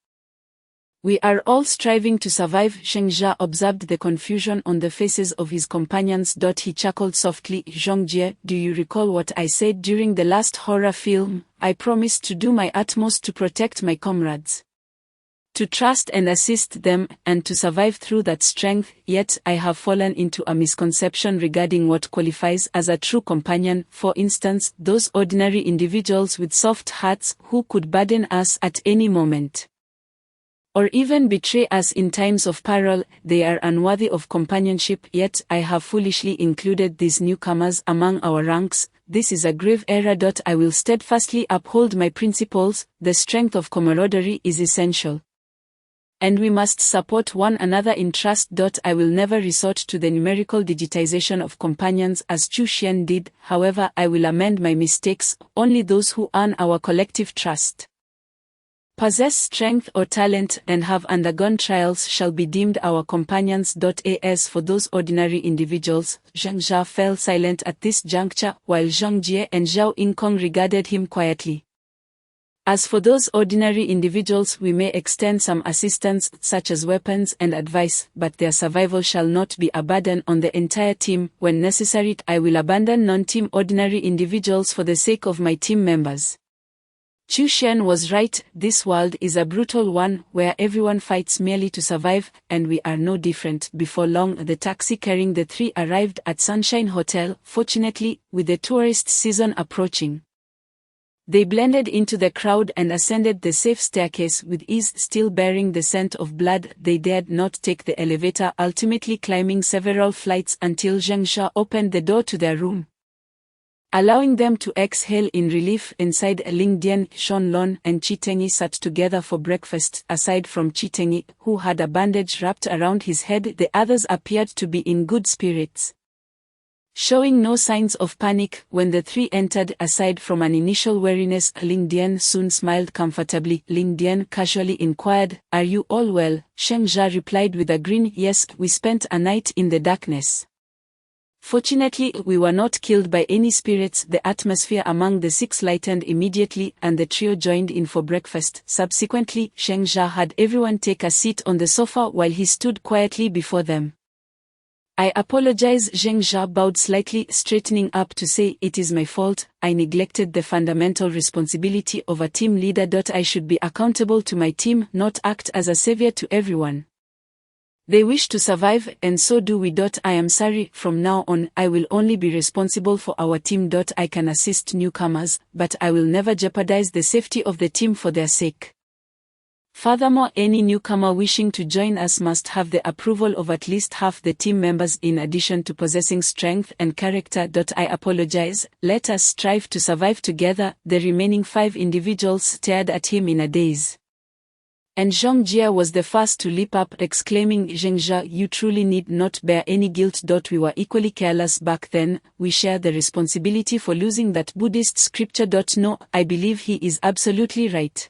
We are all striving to survive. Zheng Jia observed the confusion on the faces of his companions. He chuckled softly. Zhang Jie, do you recall what I said during the last horror film? I promised to do my utmost to protect my comrades, to trust and assist them, and to survive through that strength. Yet I have fallen into a misconception regarding what qualifies as a true companion. For instance, those ordinary individuals with soft hearts who could burden us at any moment, or even betray us in times of peril. They are unworthy of companionship. Yet I have foolishly included these newcomers among our ranks. This is a grave error. I will steadfastly uphold my principles. The strength of camaraderie is essential, and we must support one another in trust. I will never resort to the numerical digitization of companions as Chu Xian did. However, I will amend my mistakes. Only those who earn our collective trust, possess strength or talent, and have undergone trials shall be deemed our companions. As for those ordinary individuals, Zheng Jia fell silent at this juncture, while Zhang Jie and Zhao Yingkong regarded him quietly. As for those ordinary individuals, we may extend some assistance, such as weapons and advice, but their survival shall not be a burden on the entire team. When necessary, I will abandon non-team ordinary individuals for the sake of my team members. Chu Xian was right. This world is a brutal one, where everyone fights merely to survive, and we are no different. Before long, the taxi carrying the three arrived at Sunshine Hotel. Fortunately, with the tourist season approaching, they blended into the crowd and ascended the safe staircase with ease. Still bearing the scent of blood, they dared not take the elevator, ultimately climbing several flights until Zheng Jia opened the door to their room, allowing them to exhale in relief. Inside, Ling Dian, Shanlong, and Qi Tengyi sat together for breakfast. Aside from Qi Tengyi, who had a bandage wrapped around his head, the others appeared to be in good spirits, showing no signs of panic. When the three entered, aside from an initial wariness, Ling Dian soon smiled comfortably. Ling Dian casually inquired, "Are you all well?" Zheng Jia replied with a grin, "Yes, we spent a night in the darkness. Fortunately, we were not killed by any spirits." The atmosphere among the six lightened immediately, and the trio joined in for breakfast. Subsequently, Zheng Jia had everyone take a seat on the sofa while he stood quietly before them. "I apologize." Zheng Jia bowed slightly, straightening up to say, "It is my fault. I neglected the fundamental responsibility of a team leader. I should be accountable to my team, not act as a savior to everyone. They wish to survive, and so do we. I am sorry. From now on, I will only be responsible for our team. I can assist newcomers, but I will never jeopardize the safety of the team for their sake. Furthermore, any newcomer wishing to join us must have the approval of at least half the team members, in addition to possessing strength and character. I apologize. Let us strive to survive together." The remaining 5 individuals stared at him in a daze, and Zhang Jie was the first to leap up, exclaiming, "Zheng Jia, you truly need not bear any guilt. We were equally careless back then. We share the responsibility for losing that Buddhist scripture. No, I believe he is absolutely right."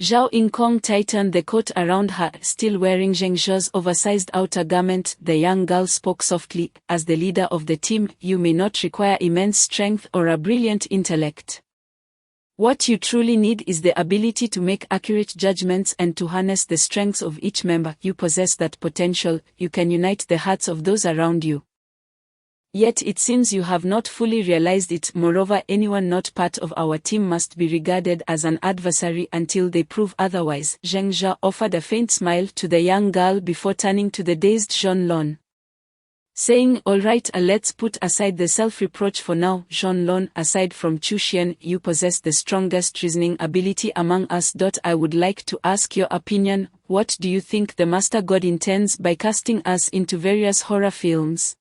Zhao Yingkong tightened the coat around her, still wearing Zheng Jia's oversized outer garment. The young girl spoke softly, "As the leader of the team, you may not require immense strength or a brilliant intellect. What you truly need is the ability to make accurate judgments and to harness the strengths of each member. You possess that potential. You can unite the hearts of those around you. Yet it seems you have not fully realized it. Moreover, anyone not part of our team must be regarded as an adversary until they prove otherwise." Zheng Jia offered a faint smile to the young girl before turning to the dazed Shanlong, saying, "All right, let's put aside the self-reproach for now. Shanlong, aside from Chu Xian, you possess the strongest reasoning ability among us. I would like to ask your opinion. What do you think the Master God intends by casting us into various horror films?"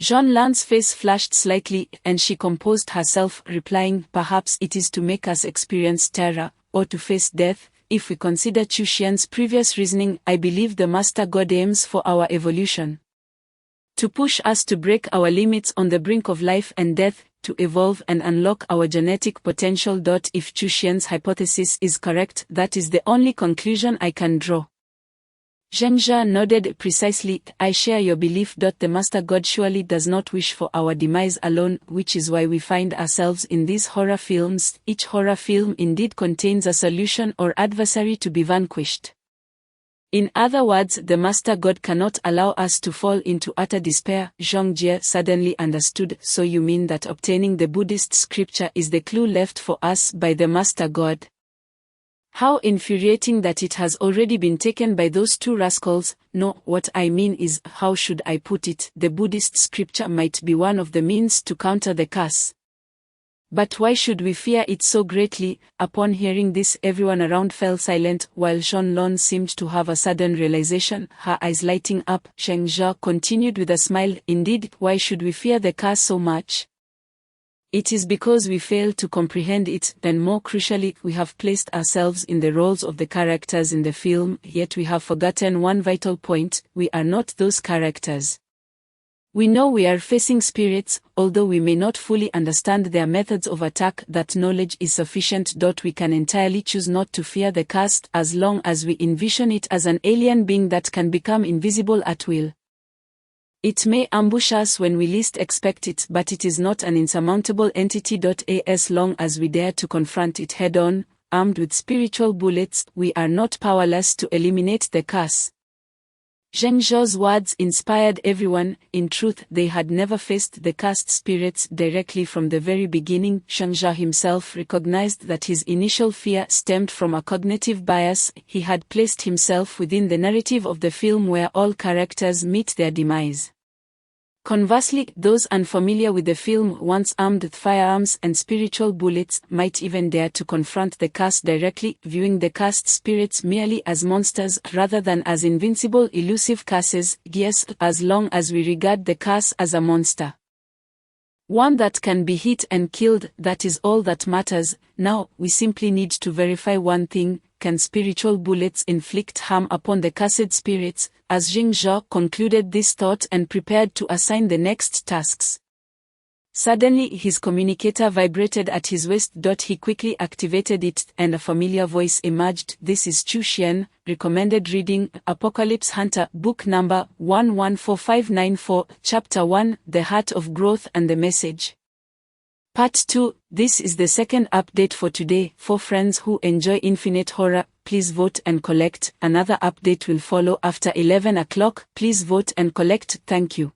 Jean Lan's face flashed slightly, and she composed herself, replying, "Perhaps it is to make us experience terror, or to face death. If we consider Chu Xian's previous reasoning, I believe the Master God aims for our evolution. To push us to break our limits on the brink of life and death, to evolve and unlock our genetic potential. If Chu Xian's hypothesis is correct, that is the only conclusion I can draw." Zheng Jia nodded. "Precisely, I share your belief. The Master God surely does not wish for our demise alone, which is why we find ourselves in these horror films. Each horror film indeed contains a solution or adversary to be vanquished. In other words, the Master God cannot allow us to fall into utter despair." Zhang Jie suddenly understood. "So you mean that obtaining the Buddhist scripture is the clue left for us by the Master God? How infuriating that it has already been taken by those two rascals." "No, what I mean is, how should I put it, the Buddhist scripture might be one of the means to counter the curse. But why should we fear it so greatly?" Upon hearing this, everyone around fell silent, while Zhong Lon seemed to have a sudden realization, her eyes lighting up. Zheng Jia continued with a smile, "Indeed, why should we fear the curse so much? It is because we fail to comprehend it. Then more crucially, we have placed ourselves in the roles of the characters in the film, yet we have forgotten one vital point: we are not those characters. We know we are facing spirits, although we may not fully understand their methods of attack. That knowledge is sufficient. We can entirely choose not to fear the curse, as long as we envision it as an alien being that can become invisible at will. It may ambush us when we least expect it, but it is not an insurmountable entity. As long as we dare to confront it head-on, armed with spiritual bullets, we are not powerless to eliminate the curse." Zheng Zhao's words inspired everyone. In truth, they had never faced the cursed spirits directly from the very beginning. Zheng Zhao himself recognized that his initial fear stemmed from a cognitive bias. He had placed himself within the narrative of the film where all characters meet their demise. Conversely, those unfamiliar with the film, once armed with firearms and spiritual bullets, might even dare to confront the curse directly, viewing the cursed spirits merely as monsters rather than as invincible elusive curses. Yes, as long as we regard the curse as a monster, one that can be hit and killed, that is all that matters. Now, we simply need to verify one thing: can spiritual bullets inflict harm upon the cursed spirits? As Zheng Zhao concluded this thought and prepared to assign the next tasks, suddenly his communicator vibrated at his waist. He quickly activated it, and a familiar voice emerged. "This is Chu Xian. Recommended reading, Apocalypse Hunter, book number 114594, chapter 1, The Heart of Growth and the Message. Part 2. This is the second update for today. For friends who enjoy infinite horror, please vote and collect. Another update will follow after 11 o'clock. Please vote and collect. Thank you."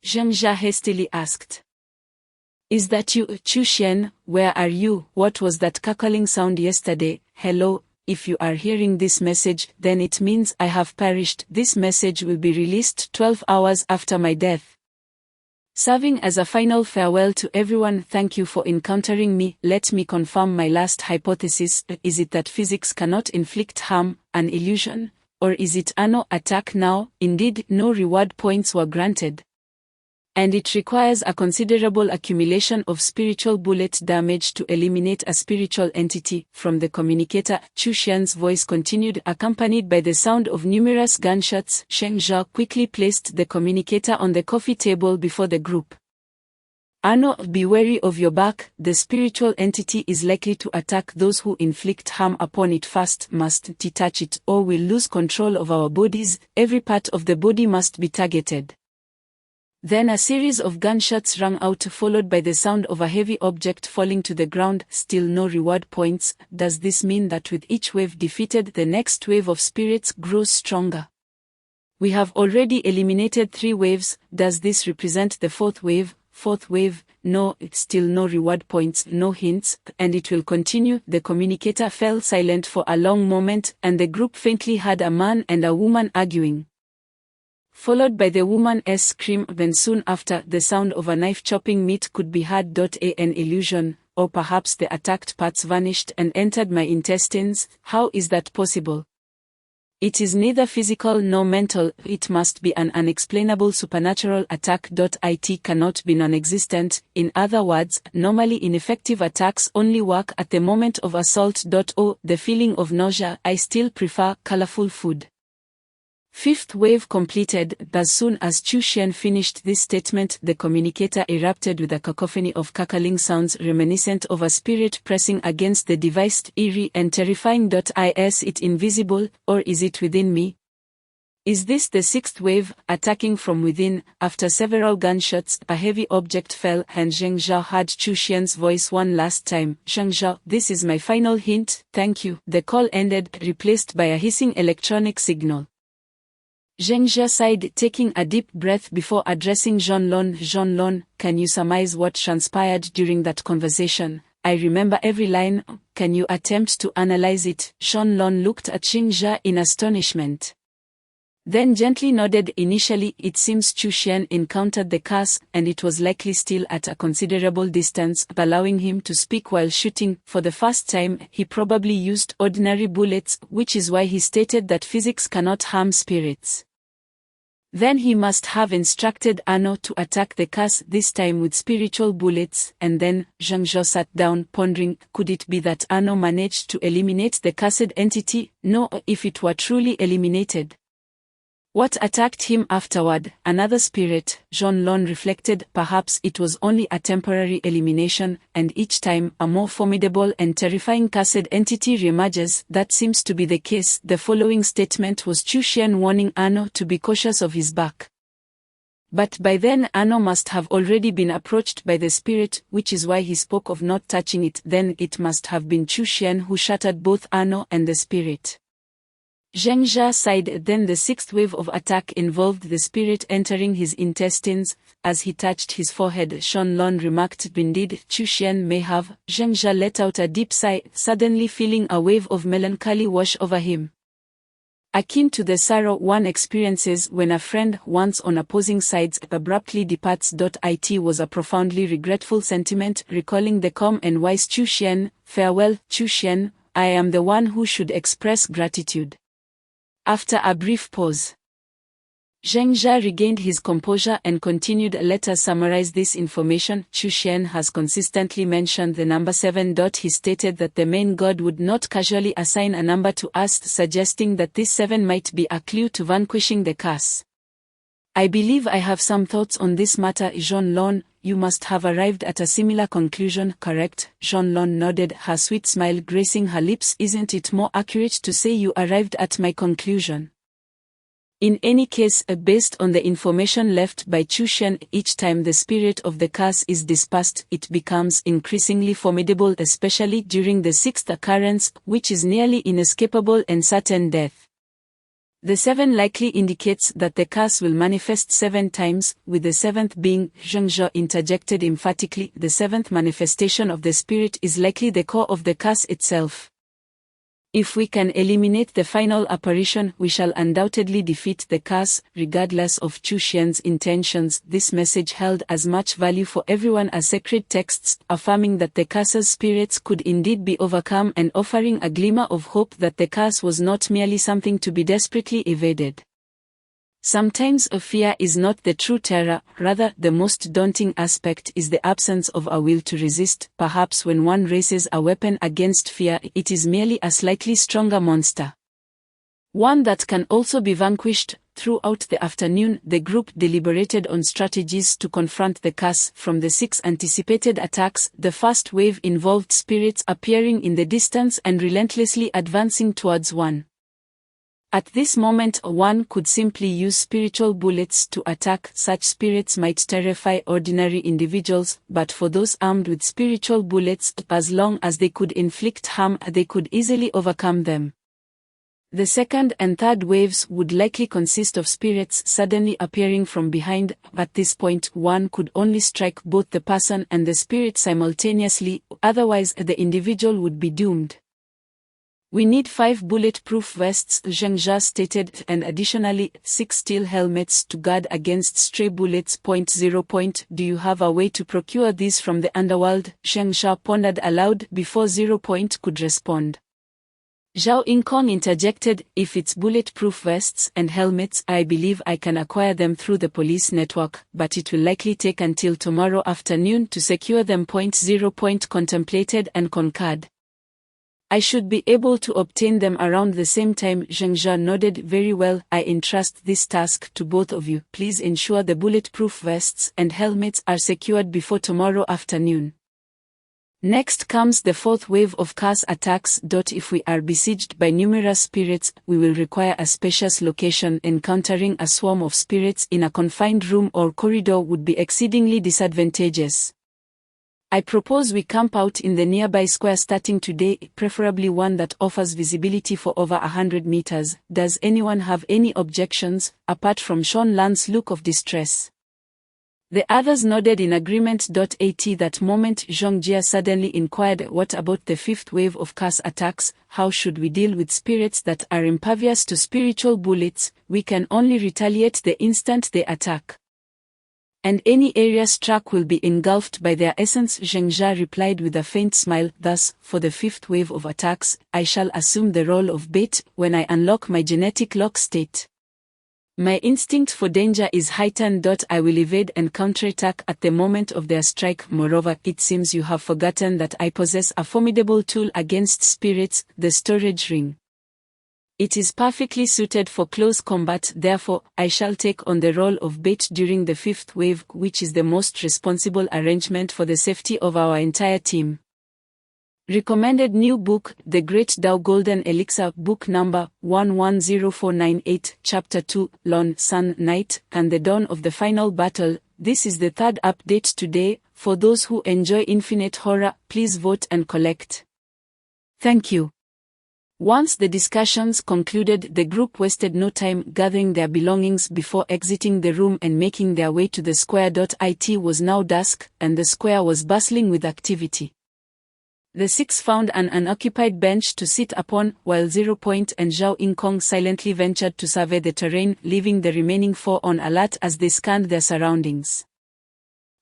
Zheng Jia hastily asked, "Is that you, Chu Xian? Where are you? What was that cackling sound yesterday?" "Hello, if you are hearing this message, then it means I have perished. This message will be released 12 hours after my death. Serving as a final farewell to everyone, thank you for encountering me. Let me confirm my last hypothesis. Is it that physics cannot inflict harm, an illusion? Or is it no attack now? Indeed, no reward points were granted. And it requires a considerable accumulation of spiritual bullet damage to eliminate a spiritual entity." From the communicator, Chu Xian's voice continued, accompanied by the sound of numerous gunshots. Zheng Zhao quickly placed the communicator on the coffee table before the group. "Ano, be wary of your back. The spiritual entity is likely to attack those who inflict harm upon it first. Must detach it, or we'll lose control of our bodies. Every part of the body must be targeted." Then a series of gunshots rang out, followed by the sound of a heavy object falling to the ground. Still no reward points. Does this mean that with each wave defeated, the next wave of spirits grows stronger? We have already eliminated 3 waves. Does this represent the 4th wave? 4th wave? No, it's still no reward points, no hints, and it will continue. The communicator fell silent for a long moment, and the group faintly heard a man and a woman arguing, followed by the woman's scream. Then soon after, the sound of a knife chopping meat could be heard. An illusion, or perhaps the attacked parts vanished and entered my intestines. How is that possible? It is neither physical nor mental, it must be an unexplainable supernatural attack. It cannot be non-existent, in other words, normally ineffective attacks only work at the moment of assault. Oh, the feeling of nausea, I still prefer colorful food. Fifth wave completed. As soon as Chu Xian finished this statement, the communicator erupted with a cacophony of cackling sounds reminiscent of a spirit pressing against the device. Eerie and terrifying. Is it invisible, or is it within me? Is this the sixth wave, attacking from within? After several gunshots, a heavy object fell, and Zheng Zhao heard Chu Xian's voice one last time. Zheng Zhao, this is my final hint, thank you. The call ended, replaced by a hissing electronic signal. Zheng Zhao sighed, taking a deep breath before addressing Zhonlong. Zhonlong, can you surmise what transpired during that conversation? I remember every line, can you attempt to analyze it? Zhonlong looked at Zheng Zhao in astonishment. Then gently nodded. Initially, it seems Chu Xian encountered the curse, and it was likely still at a considerable distance, allowing him to speak while shooting. For the first time, he probably used ordinary bullets, which is why he stated that physics cannot harm spirits. Then he must have instructed Ano to attack the curse, this time with spiritual bullets, and then, Zheng Zhao sat down, pondering, could it be that Ano managed to eliminate the cursed entity? No, if it were truly eliminated. What attacked him afterward? Another spirit, Zhonlong reflected. Perhaps it was only a temporary elimination, and each time, a more formidable and terrifying cursed entity reemerges. That seems to be the case. The following statement was Chu Xian warning Ano to be cautious of his back. But by then Ano must have already been approached by the spirit, which is why he spoke of not touching it. Then it must have been Chu Xian who shattered both Ano and the spirit. Zheng Zhao sighed. Then the sixth wave of attack involved the spirit entering his intestines. As he touched his forehead, Zhonlong remarked, indeed, Chu Xian may have. Zheng Zhao let out a deep sigh, suddenly feeling a wave of melancholy wash over him. Akin to the sorrow one experiences when a friend, once on opposing sides, abruptly departs. It was a profoundly regretful sentiment, recalling the calm and wise Chu Xian. Farewell, Chu Xian, I am the one who should express gratitude. After a brief pause, Zheng Zhao regained his composure and continued. Let us summarize this information. Chu Xian has consistently mentioned the number 7. He stated that the main god would not casually assign a number to us, suggesting that this 7 might be a clue to vanquishing the curse. I believe I have some thoughts on this matter. Zhonlong, you must have arrived at a similar conclusion, correct? Zhonlong nodded, her sweet smile gracing her lips. Isn't it more accurate to say you arrived at my conclusion? In any case, based on the information left by Chu Xian, each time the spirit of the curse is dispersed, it becomes increasingly formidable, especially during the sixth occurrence, which is nearly inescapable and certain death. The 7 likely indicates that the curse will manifest 7 times, with the 7th being, Zheng Zhao interjected emphatically, the 7th manifestation of the spirit is likely the core of the curse itself. If we can eliminate the final apparition, we shall undoubtedly defeat the curse, regardless of Chu Xian's intentions. This message held as much value for everyone as sacred texts, affirming that the curse's spirits could indeed be overcome and offering a glimmer of hope that the curse was not merely something to be desperately evaded. Sometimes a fear is not the true terror, rather the most daunting aspect is the absence of a will to resist. Perhaps when one raises a weapon against fear, it is merely a slightly stronger monster. One that can also be vanquished. Throughout the afternoon, the group deliberated on strategies to confront the curse. From the 6 anticipated attacks, the first wave involved spirits appearing in the distance and relentlessly advancing towards one. At this moment, one could simply use spiritual bullets to attack. Such spirits might terrify ordinary individuals, but for those armed with spiritual bullets, as long as they could inflict harm, they could easily overcome them. The second and third waves would likely consist of spirits suddenly appearing from behind. At this point, one could only strike both the person and the spirit simultaneously, otherwise the individual would be doomed. We need 5 bulletproof vests, Zheng Zhao stated, and additionally, 6 steel helmets to guard against stray bullets. 0. Do you have a way to procure these from the underworld? Zheng Zhao pondered aloud before 0. could respond. Zhao Yingkong interjected, if it's bulletproof vests and helmets, I believe I can acquire them through the police network, but it will likely take until tomorrow afternoon to secure them. 0. Contemplated and concurred. I should be able to obtain them around the same time. Zheng Jia nodded. Very well, I entrust this task to both of you. Please ensure the bulletproof vests and helmets are secured before tomorrow afternoon. Next comes the fourth wave of curse attacks. If we are besieged by numerous spirits, we will require a spacious location. Encountering a swarm of spirits in a confined room or corridor would be exceedingly disadvantageous. I propose we camp out in the nearby square starting today, preferably one that offers visibility for over 100 meters. Does anyone have any objections, apart from Sean Lan's look of distress? The others nodded in agreement. At that moment Zhang Jia suddenly inquired, what about the fifth wave of curse attacks? How should we deal with spirits that are impervious to spiritual bullets? We can only retaliate the instant they attack. And any area struck will be engulfed by their essence. Zheng Jia replied with a faint smile. Thus, for the fifth wave of attacks, I shall assume the role of bait when I unlock my genetic lock state. My instinct for danger is heightened. I will evade and counterattack at the moment of their strike. Moreover, it seems you have forgotten that I possess a formidable tool against spirits, the storage ring. It is perfectly suited for close combat. Therefore, I shall take on the role of bait during the fifth wave, which is the most responsible arrangement for the safety of our entire team. Recommended new book, The Great Tao Golden Elixir, book number 110498, chapter 2, Lone Sun Night, and the Dawn of the Final Battle. This is the third update today. For those who enjoy infinite horror, please vote and collect. Thank you. Once the discussions concluded, the group wasted no time gathering their belongings before exiting the room and making their way to the square. It was now dusk, and the square was bustling with activity. The six found an unoccupied bench to sit upon, while 0. and Zhao Yingkong silently ventured to survey the terrain, leaving the remaining four on alert as they scanned their surroundings.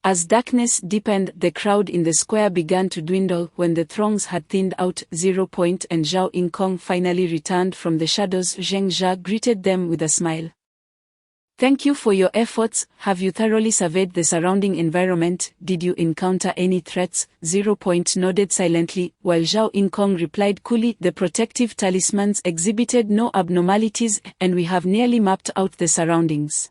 As darkness deepened, the crowd in the square began to dwindle. When the throngs had thinned out, 0. and Zhao Yingkong finally returned from the shadows. Zheng Jia greeted them with a smile. Thank you for your efforts. Have you thoroughly surveyed the surrounding environment? Did you encounter any threats? 0. nodded silently, while Zhao Yingkong replied coolly, the protective talismans exhibited no abnormalities, and we have nearly mapped out the surroundings.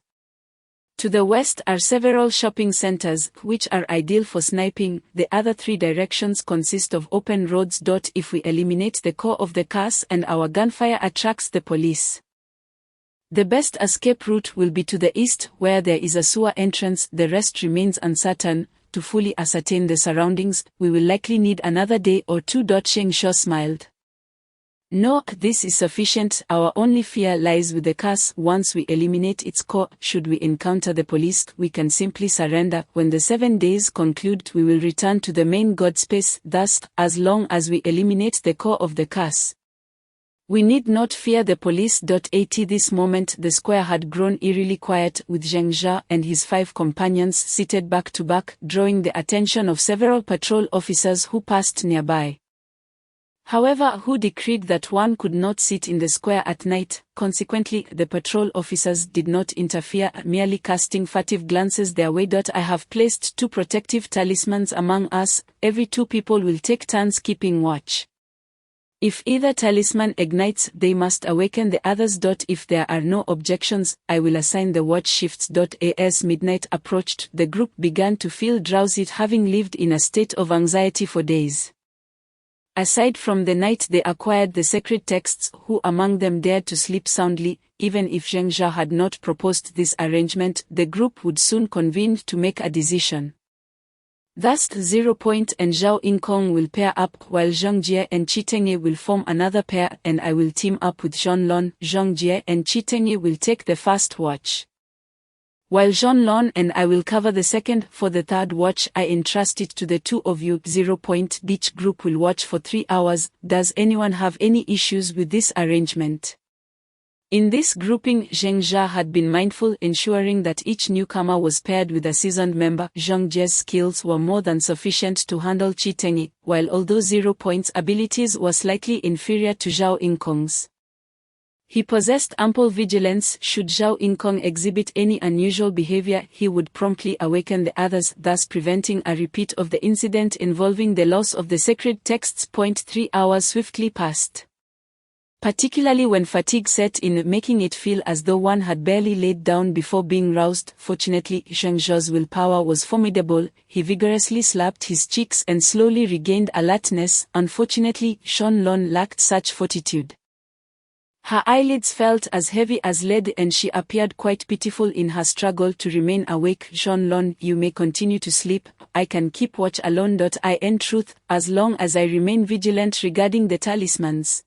To the west are several shopping centers, which are ideal for sniping. The other three directions consist of open roads. If we eliminate the core of the curse and our gunfire attracts the police, the best escape route will be to the east, where there is a sewer entrance. The rest remains uncertain. To fully ascertain the surroundings, we will likely need another day or two. Sheng Shuo smiled. No, this is sufficient. Our only fear lies with the curse. Once we eliminate its core, should we encounter the police, we can simply surrender. When the 7 days conclude, we will return to the main god space. Thus, as long as we eliminate the core of the curse, we need not fear the police. At this moment the square had grown eerily quiet, with Zheng Jia and his 5 companions seated back to back, drawing the attention of several patrol officers who passed nearby. However, who decreed that one could not sit in the square at night? Consequently, the patrol officers did not interfere, merely casting furtive glances their way. I have placed 2 protective talismans among us. Every 2 people will take turns keeping watch. If either talisman ignites, they must awaken the others. If there are no objections, I will assign the watch shifts. As midnight approached, the group began to feel drowsy, having lived in a state of anxiety for days. Aside from the night they acquired the sacred texts, who among them dared to sleep soundly? Even if Zheng Jia had not proposed this arrangement, the group would soon convene to make a decision. Thus 0. and Zhao Yingkong will pair up, while Zhang Jie and Chitenge will form another pair, and I will team up with Zhonglong. Zhang Jie and Chitenge will take the first watch, while Zhonglong and I will cover the second. For the third watch, I entrust it to the 2 of you. 0. Each group will watch for 3 hours. Does anyone have any issues with this arrangement? In this grouping, Zheng Jia had been mindful, ensuring that each newcomer was paired with a seasoned member. Zheng Jie's skills were more than sufficient to handle Qi Tengyi, while although 0 points abilities were slightly inferior to Zhao Yingkong's. He possessed ample vigilance. Should Zhao Yingkong exhibit any unusual behavior, he would promptly awaken the others, thus preventing a repeat of the incident involving the loss of the sacred texts. 3 hours swiftly passed, particularly when fatigue set in, making it feel as though one had barely laid down before being roused. Fortunately, Zheng Zhao's willpower was formidable. He vigorously slapped his cheeks and slowly regained alertness. Unfortunately, Shanlong lacked such fortitude. Her eyelids felt as heavy as lead and she appeared quite pitiful in her struggle to remain awake. Shanlong, you may continue to sleep. I can keep watch alone. In truth, as long as I remain vigilant regarding the talismans.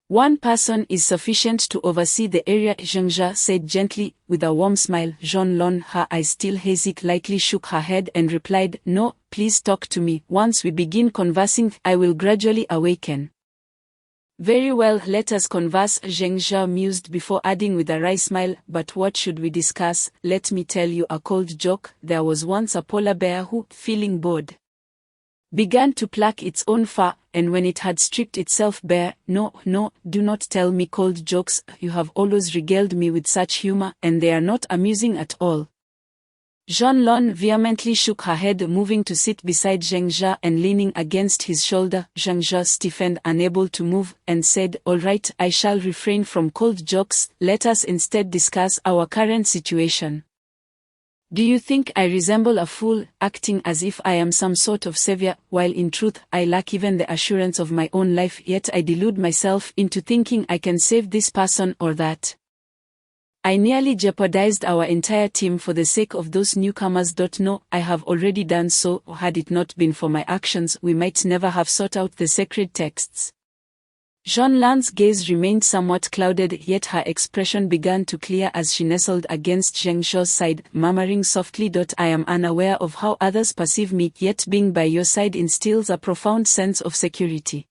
One person is sufficient to oversee the area, Zheng Jia said gently, with a warm smile. Shanlong, her eyes still hazy, lightly shook her head and replied, no, please talk to me. Once we begin conversing, I will gradually awaken. Very well, let us converse, Zheng Jia mused before adding with a wry smile, but what should we discuss? Let me tell you a cold joke. There was once a polar bear who, feeling bored, began to pluck its own fur, and when it had stripped itself bare, no, do not tell me cold jokes. You have always regaled me with such humor, and they are not amusing at all. Shanlong vehemently shook her head, moving to sit beside Zheng Jia and leaning against his shoulder. Zheng Jia stiffened, unable to move, and said, all right, I shall refrain from cold jokes. Let us instead discuss our current situation. Do you think I resemble a fool, acting as if I am some sort of savior, while in truth I lack even the assurance of my own life, yet I delude myself into thinking I can save this person or that? I nearly jeopardized our entire team for the sake of those newcomers. No, I have already done so. Had it not been for my actions, we might never have sought out the sacred texts. Shanlong's gaze remained somewhat clouded, yet her expression began to clear as she nestled against Zheng Zhao's side, murmuring softly, I am unaware of how others perceive me, yet being by your side instills a profound sense of security.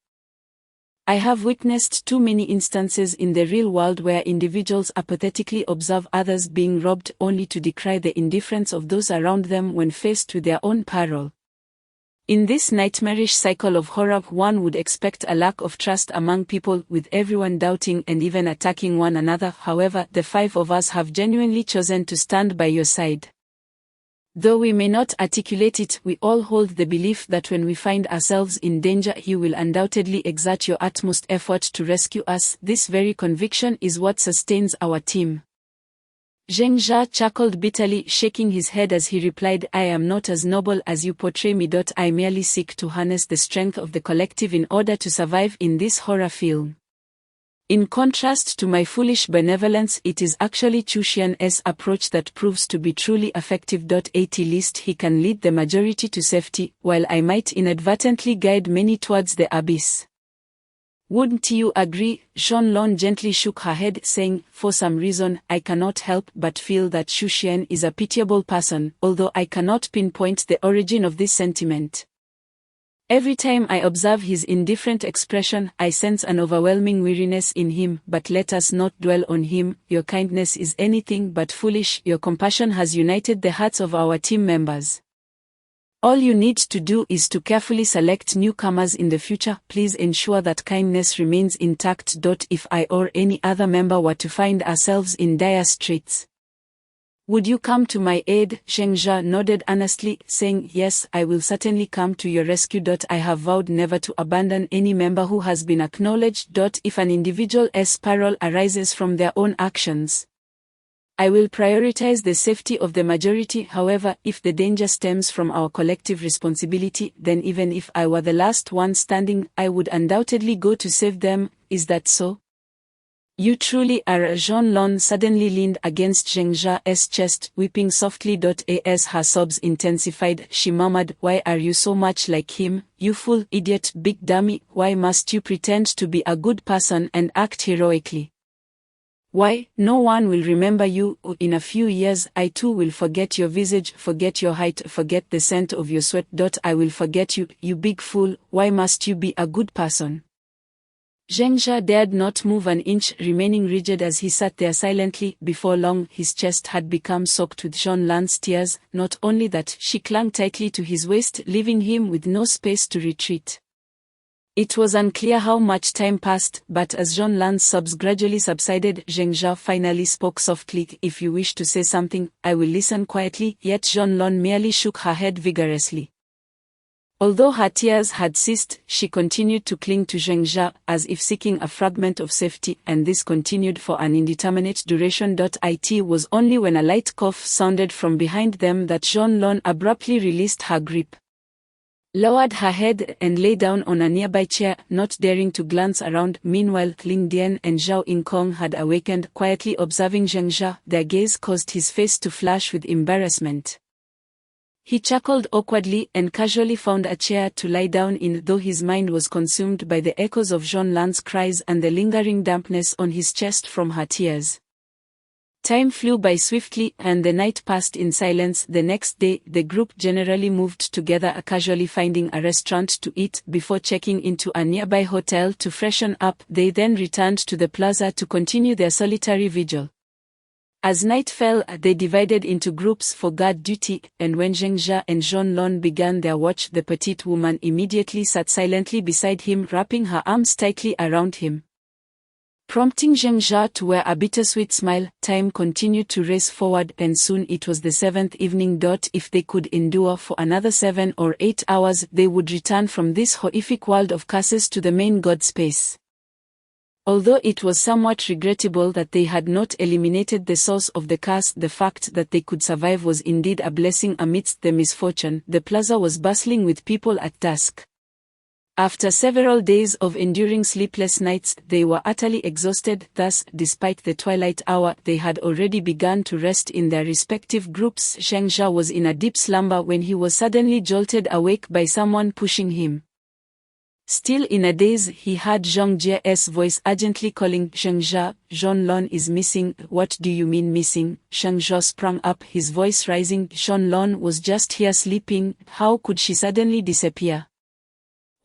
I have witnessed too many instances in the real world where individuals apathetically observe others being robbed only to decry the indifference of those around them when faced with their own peril. In this nightmarish cycle of horror, one would expect a lack of trust among people, with everyone doubting and even attacking one another. However, the 5 of us have genuinely chosen to stand by your side. Though we may not articulate it, we all hold the belief that when we find ourselves in danger, you will undoubtedly exert your utmost effort to rescue us. This very conviction is what sustains our team. Zheng Jia chuckled bitterly, shaking his head as he replied, I am not as noble as you portray me. I merely seek to harness the strength of the collective in order to survive in this horror film. In contrast to my foolish benevolence, it is actually Chu Xian's approach that proves to be truly effective. At least he can lead the majority to safety, while I might inadvertently guide many towards the abyss. Wouldn't you agree? Shanlong gently shook her head, saying, for some reason, I cannot help but feel that Chu Xian is a pitiable person, although I cannot pinpoint the origin of this sentiment. Every time I observe his indifferent expression, I sense an overwhelming weariness in him, but let us not dwell on him. Your kindness is anything but foolish. Your compassion has united the hearts of our team members. All you need to do is to carefully select newcomers in the future. Please ensure that kindness remains intact. If I or any other member were to find ourselves in dire straits, would you come to my aid? Zheng Jia nodded earnestly, saying, yes, I will certainly come to your rescue. I have vowed never to abandon any member who has been acknowledged. If an individual's peril arises from their own actions, I will prioritize the safety of the majority. However, if the danger stems from our collective responsibility, then even if I were the last one standing, I would undoubtedly go to save them. Is that so? You truly are. Shanlong suddenly leaned against Zheng Jia's chest, weeping softly. As her sobs intensified, she murmured, why are you so much like him, you fool, idiot, big dummy? Why must you pretend to be a good person and act heroically? Why, no one will remember you. In a few years, I too will forget your visage, forget your height, forget the scent of your sweat. I will forget you, you big fool. Why must you be a good person? Zheng dared not move an inch, remaining rigid as he sat there silently. Before long, his chest had become soaked with Zhonlan's tears. Not only that, she clung tightly to his waist, leaving him with no space to retreat. It was unclear how much time passed, but as Zhonlan's sobs gradually subsided, Zheng finally spoke softly. If you wish to say something, I will listen quietly. Yet Zhonlan merely shook her head vigorously. Although her tears had ceased, she continued to cling to Zheng as if seeking a fragment of safety, and this continued for an indeterminate duration. It was only when a light cough sounded from behind them that Zhonlan abruptly released her grip, lowered her head, and lay down on a nearby chair, not daring to glance around. Meanwhile, Ling Dian and Zhao Yingkong had awakened, quietly observing Zheng. Their gaze caused his face to flash with embarrassment. He chuckled awkwardly and casually found a chair to lie down in, though his mind was consumed by the echoes of Zhonlan's cries and the lingering dampness on his chest from her tears. Time flew by swiftly, and the night passed in silence. The next day, the group generally moved together, casually finding a restaurant to eat before checking into a nearby hotel to freshen up. They then returned to the plaza to continue their solitary vigil. As night fell, they divided into groups for guard duty, and when Zheng and Zhonlan began their watch, the petite woman immediately sat silently beside him, wrapping her arms tightly around him, prompting Zheng to wear a bittersweet smile. Time continued to race forward, and soon it was the 7th evening. If they could endure for another 7 or 8 hours, they would return from this horrific world of curses to the main god space. Although it was somewhat regrettable that they had not eliminated the source of the curse, the fact that they could survive was indeed a blessing amidst the misfortune. The plaza was bustling with people at dusk. After several days of enduring sleepless nights, they were utterly exhausted. Thus, despite the twilight hour, they had already begun to rest in their respective groups. Zheng was in a deep slumber when he was suddenly jolted awake by someone pushing him. Still in a daze, he heard Zhang Jie's voice urgently calling, Zheng, Zhonlan is missing. What do you mean missing? Zheng sprang up, his voice rising. Zhonlan was just here sleeping. How could she suddenly disappear?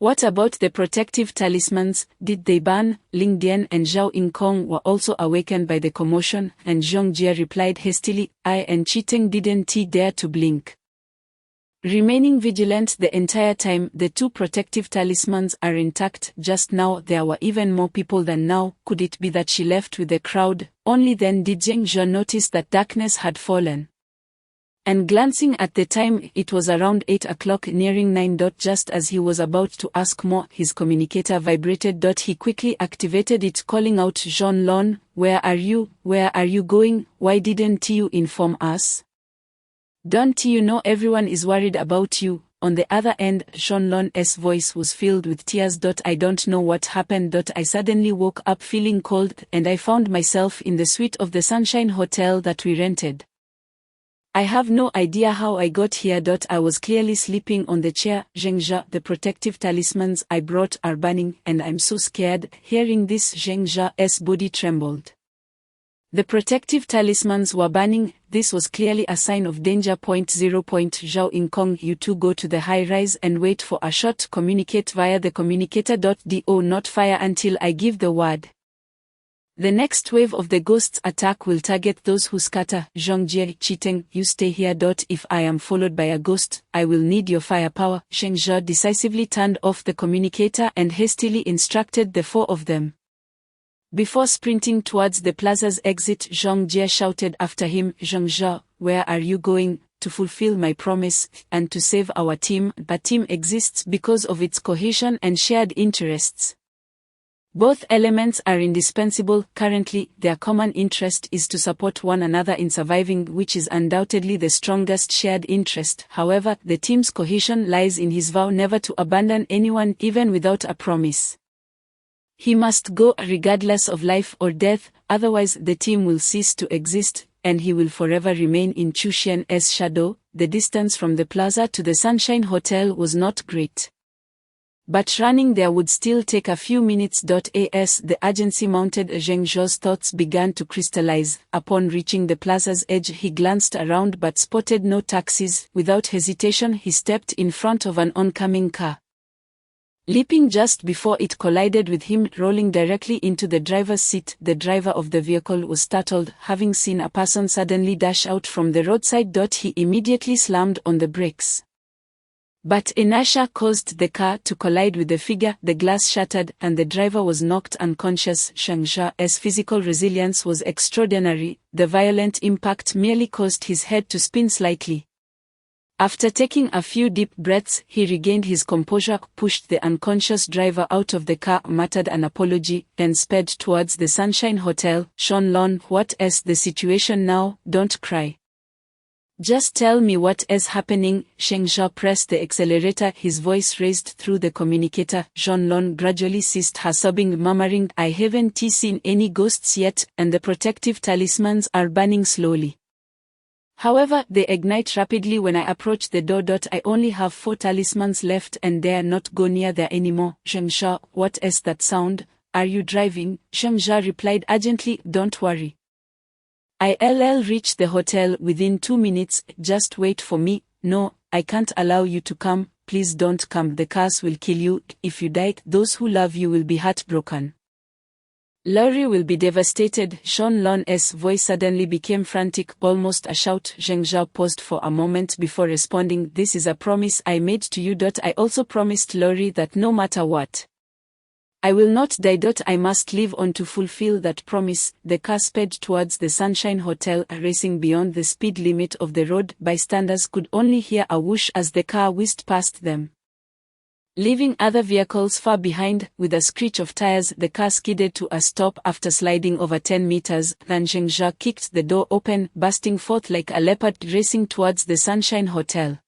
What about the protective talismans? Did they burn? Ling Dian and Zhao Yingkong were also awakened by the commotion, and Zhang Jie replied hastily, I and Chiteng didn't dare to blink. Remaining vigilant the entire time, the 2 protective talismans are intact. Just now there were even more people than now. Could it be that she left with the crowd? Only then did Zheng notice that darkness had fallen. And glancing at the time, it was around 8 o'clock, nearing 9. Just as he was about to ask more, his communicator vibrated. He quickly activated it, calling out, Zhonlan, where are you? Where are you going? Why didn't you inform us? Don't you know everyone is worried about you? On the other end, Zhonlan's voice was filled with tears. I don't know what happened. I suddenly woke up feeling cold, and I found myself in the suite of the Sunshine Hotel that we rented. I have no idea how I got here. I was clearly sleeping on the chair. Zheng, the protective talismans I brought are burning, and I'm so scared. Hearing this, Zheng's body trembled. The protective talismans were burning. This was clearly a sign of danger. Zhao Yingkong, you two go to the high rise and wait for a shot. Communicate via the communicator. Do not fire until I give the word. The next wave of the ghost's attack will target those who scatter. Zhang Jie, Chiteng, you stay here. If I am followed by a ghost, I will need your firepower. Zheng decisively turned off the communicator and hastily instructed the 4 of them. Before sprinting towards the plaza's exit, Zhang Jie shouted after him, Zheng, where are you going? To fulfill my promise, and to save our team. The team exists because of its cohesion and shared interests. Both elements are indispensable. Currently, their common interest is to support one another in surviving, which is undoubtedly the strongest shared interest. However, the team's cohesion lies in his vow never to abandon anyone, even without a promise. He must go regardless of life or death, otherwise the team will cease to exist, and he will forever remain in Chu Xian's shadow. The distance from the plaza to the Sunshine Hotel was not great, but running there would still take a few minutes. As the urgency mounted, Zheng's thoughts began to crystallize. Upon reaching the plaza's edge, he glanced around but spotted no taxis. Without hesitation, he stepped in front of an oncoming car. Leaping just before it collided with him, rolling directly into the driver's seat. The driver of the vehicle was startled, having seen a person suddenly dash out from the roadside. He immediately slammed on the brakes. But inertia caused the car to collide with the figure, the glass shattered, and the driver was knocked unconscious. Sheng Zha's physical resilience was extraordinary. The violent impact merely caused his head to spin slightly. After taking a few deep breaths, he regained his composure, pushed the unconscious driver out of the car, muttered an apology, and sped towards the Sunshine Hotel. Shenlong, what is the situation now? Don't cry. Just tell me what is happening. Sheng Zha pressed the accelerator, his voice raised through the communicator. Shenlong gradually ceased her sobbing, murmuring, I haven't seen any ghosts yet, and the protective talismans are burning slowly. However, they ignite rapidly when I approach the door. I only have 4 talismans left and dare not go near there anymore. Sheng Zha, what is that sound? Are you driving? Sheng Zha replied urgently, don't worry. I'll reach the hotel within 2 minutes, just wait for me. No, I can't allow you to come, please don't come. The cars will kill you. If you die, those who love you will be heartbroken. Laurie will be devastated. Shenlong's voice suddenly became frantic, almost a shout. Sheng Zha paused for a moment before responding, this is a promise I made to you. I also promised Laurie that no matter what, I will not die. I must live on to fulfill that promise. The car sped towards the Sunshine Hotel, racing beyond the speed limit of the road. Bystanders could only hear a whoosh as the car whizzed past them, leaving other vehicles far behind. With a screech of tires, the car skidded to a stop after sliding over 10 meters. Then Sheng Zha kicked the door open, bursting forth like a leopard, racing towards the Sunshine Hotel.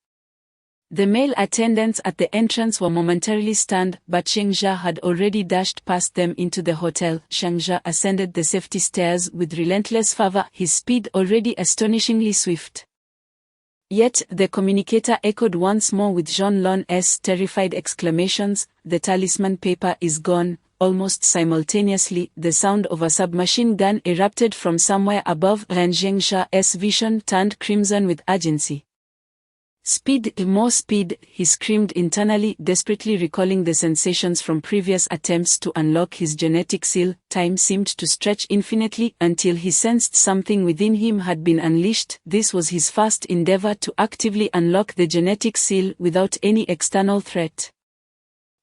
The male attendants at the entrance were momentarily stunned, but Sheng Zha had already dashed past them into the hotel. Sheng Zha ascended the safety stairs with relentless fervor, his speed already astonishingly swift. Yet, the communicator echoed once more with Shenlong's terrified exclamations, the talisman paper is gone. Almost simultaneously, the sound of a submachine gun erupted from somewhere above, and Sheng Zha's vision turned crimson with urgency. Speed, more speed, he screamed internally, desperately recalling the sensations from previous attempts to unlock his genetic seal. Time seemed to stretch infinitely until he sensed something within him had been unleashed. This was his first endeavor to actively unlock the genetic seal without any external threat.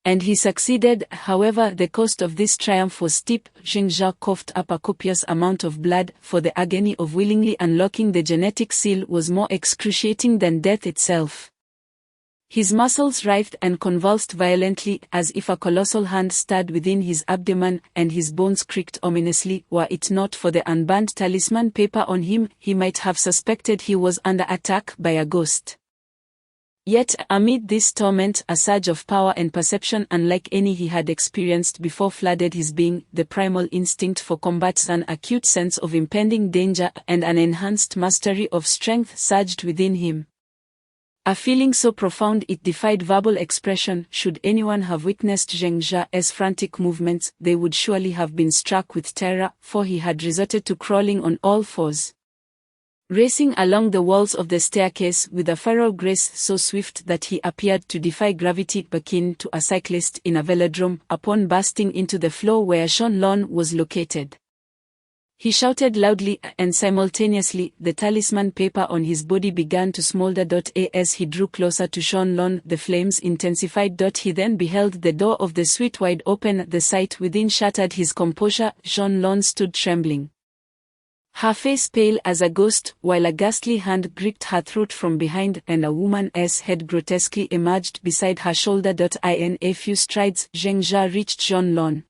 And he succeeded. However, the cost of this triumph was steep. Sheng Zha coughed up a copious amount of blood, for the agony of willingly unlocking the genetic seal was more excruciating than death itself. His muscles writhed and convulsed violently, as if a colossal hand stirred within his abdomen, and his bones creaked ominously. Were it not for the unburned talisman paper on him, he might have suspected he was under attack by a ghost. Yet, amid this torment, a surge of power and perception unlike any he had experienced before flooded his being. The primal instinct for combat, an acute sense of impending danger, and an enhanced mastery of strength surged within him. A feeling so profound it defied verbal expression. Should anyone have witnessed Sheng Zha's frantic movements, they would surely have been struck with terror, for he had resorted to crawling on all fours, racing along the walls of the staircase with a feral grace so swift that he appeared to defy gravity, akin to a cyclist in a velodrome. Upon bursting into the floor where Shenlong was located, he shouted loudly, and simultaneously, the talisman paper on his body began to smolder. As he drew closer to Shenlong, the flames intensified. He then beheld the door of the suite wide open. The sight within shattered his composure. Shenlong stood trembling, her face pale as a ghost, while a ghastly hand gripped her throat from behind, and a woman's head grotesquely emerged beside her shoulder. In a few strides, Sheng Zha reached Shenlong.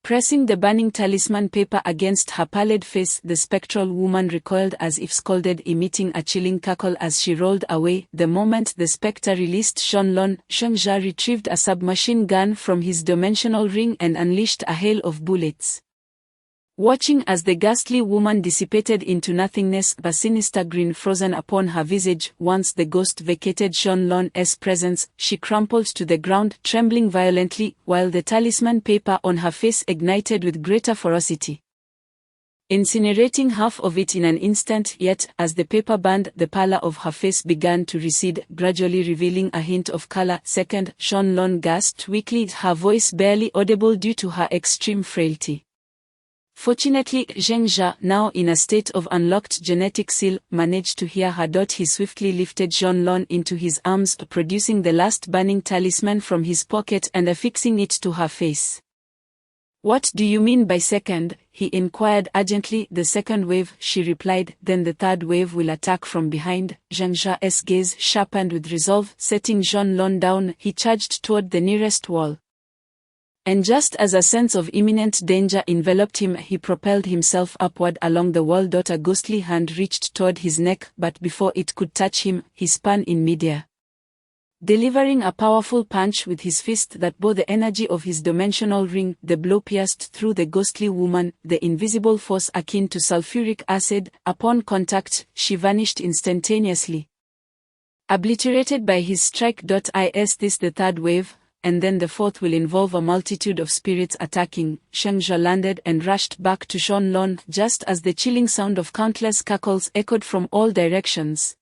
Pressing the burning talisman paper against her pallid face, the spectral woman recoiled as if scalded, emitting a chilling cackle as she rolled away. The moment the spectre released Shenlong, Sheng Zha retrieved a submachine gun from his dimensional ring and unleashed a hail of bullets. Watching as the ghastly woman dissipated into nothingness, a sinister grin frozen upon her visage. Once the ghost vacated Shenlong's presence, she crumpled to the ground, trembling violently, while the talisman paper on her face ignited with greater ferocity. incinerating half of it in an instant. Yet, as the paper burned, the pallor of her face began to recede, gradually revealing a hint of color. Second, Shanlon gasped weakly, her voice barely audible due to her extreme frailty. Fortunately, Zheng Jia, now in a state of unlocked genetic seal, managed to hear her. He swiftly lifted Shanlon into his arms, producing the last burning talisman from his pocket and affixing it to her face. "What do you mean by second?" he inquired urgently. "The second wave," she replied. "Then the third wave will attack from behind." Zheng Jia's gaze sharpened with resolve. Setting Shanlon down, he charged toward the nearest wall. And just as a sense of imminent danger enveloped him, he propelled himself upward along the wall. A ghostly hand reached toward his neck, but before it could touch him, he spun in midair. Delivering a powerful punch with his fist that bore the energy of his dimensional ring, the blow pierced through the ghostly woman, the invisible force akin to sulfuric acid. Upon contact, she vanished instantaneously, obliterated by his strike. Is this the third wave? And then the fourth will involve a multitude of spirits attacking. Zheng Jia landed and rushed back to Shanlon just as the chilling sound of countless cackles echoed from all directions,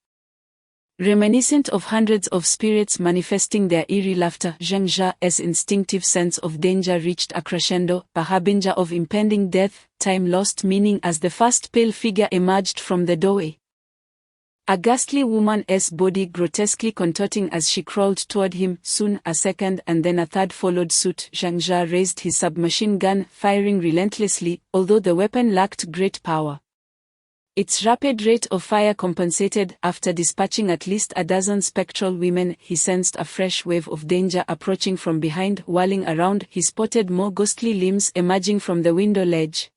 reminiscent of hundreds of spirits manifesting their eerie laughter. Zheng Jia's instinctive sense of danger reached a crescendo, a harbinger of impending death. Time lost meaning as the first pale figure emerged from the doorway. A ghastly woman's body grotesquely contorting as she crawled toward him. Soon a second and then a third followed suit. Zheng Jia raised his submachine gun, firing relentlessly, although the weapon lacked great power. Its rapid rate of fire compensated. After dispatching at least a dozen spectral women, he sensed a fresh wave of danger approaching from behind. Whirling around, he spotted more ghostly limbs emerging from the window ledge.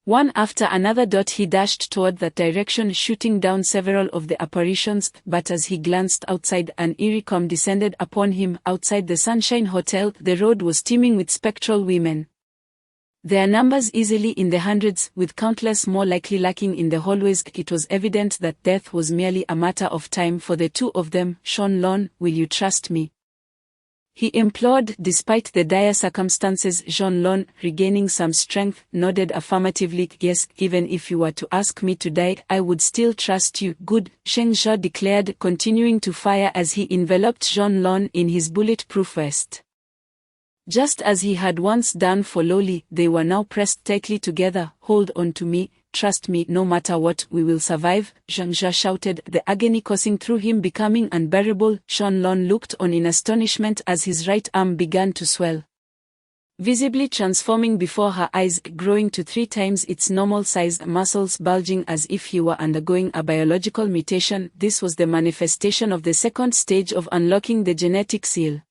One after another. He dashed toward that direction, shooting down several of the apparitions, but as he glanced outside, an eerie calm descended upon him. Outside the Sunshine Hotel, the road was teeming with spectral women, their numbers easily in the hundreds, with countless more likely lurking in the hallways. It was evident that death was merely a matter of time for the two of them. "Shanlon, will you trust me?" he implored. Despite the dire circumstances, Shanlon, regaining some strength, nodded affirmatively. "Yes, even if you were to ask me to die, I would still trust you." "Good," Zheng Jia declared, continuing to fire as he enveloped Shanlon in his bulletproof vest. Just as he had once done for Loli, they were now pressed tightly together. "Hold on to me, trust me, no matter what, we will survive," Zheng Jia shouted, the agony coursing through him becoming unbearable. Shanlon looked on in astonishment as his right arm began to swell, visibly transforming before her eyes, growing to 3 times its normal size, muscles bulging as if he were undergoing a biological mutation. This was the manifestation of the second stage of unlocking the genetic seal.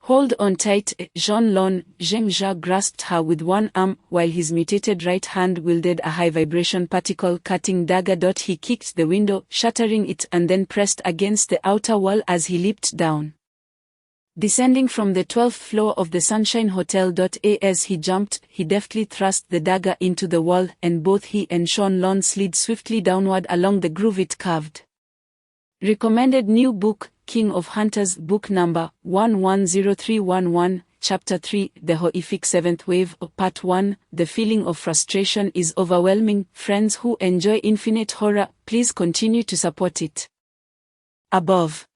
"Hold on tight, Shanlon." Zheng Jia grasped her with one arm, while his mutated right hand wielded a high-vibration particle-cutting dagger. He kicked the window, shattering it, and then pressed against the outer wall as he leaped down, descending from the 12th floor of the Sunshine Hotel. As he jumped, he deftly thrust the dagger into the wall, and both he and Shanlon slid swiftly downward along the groove it carved. Recommended new book, King of Hunters, book number 110311, chapter 3, The Horrific Seventh Wave, part 1. The feeling of frustration is overwhelming. Friends who enjoy infinite horror, please continue to support it. Above.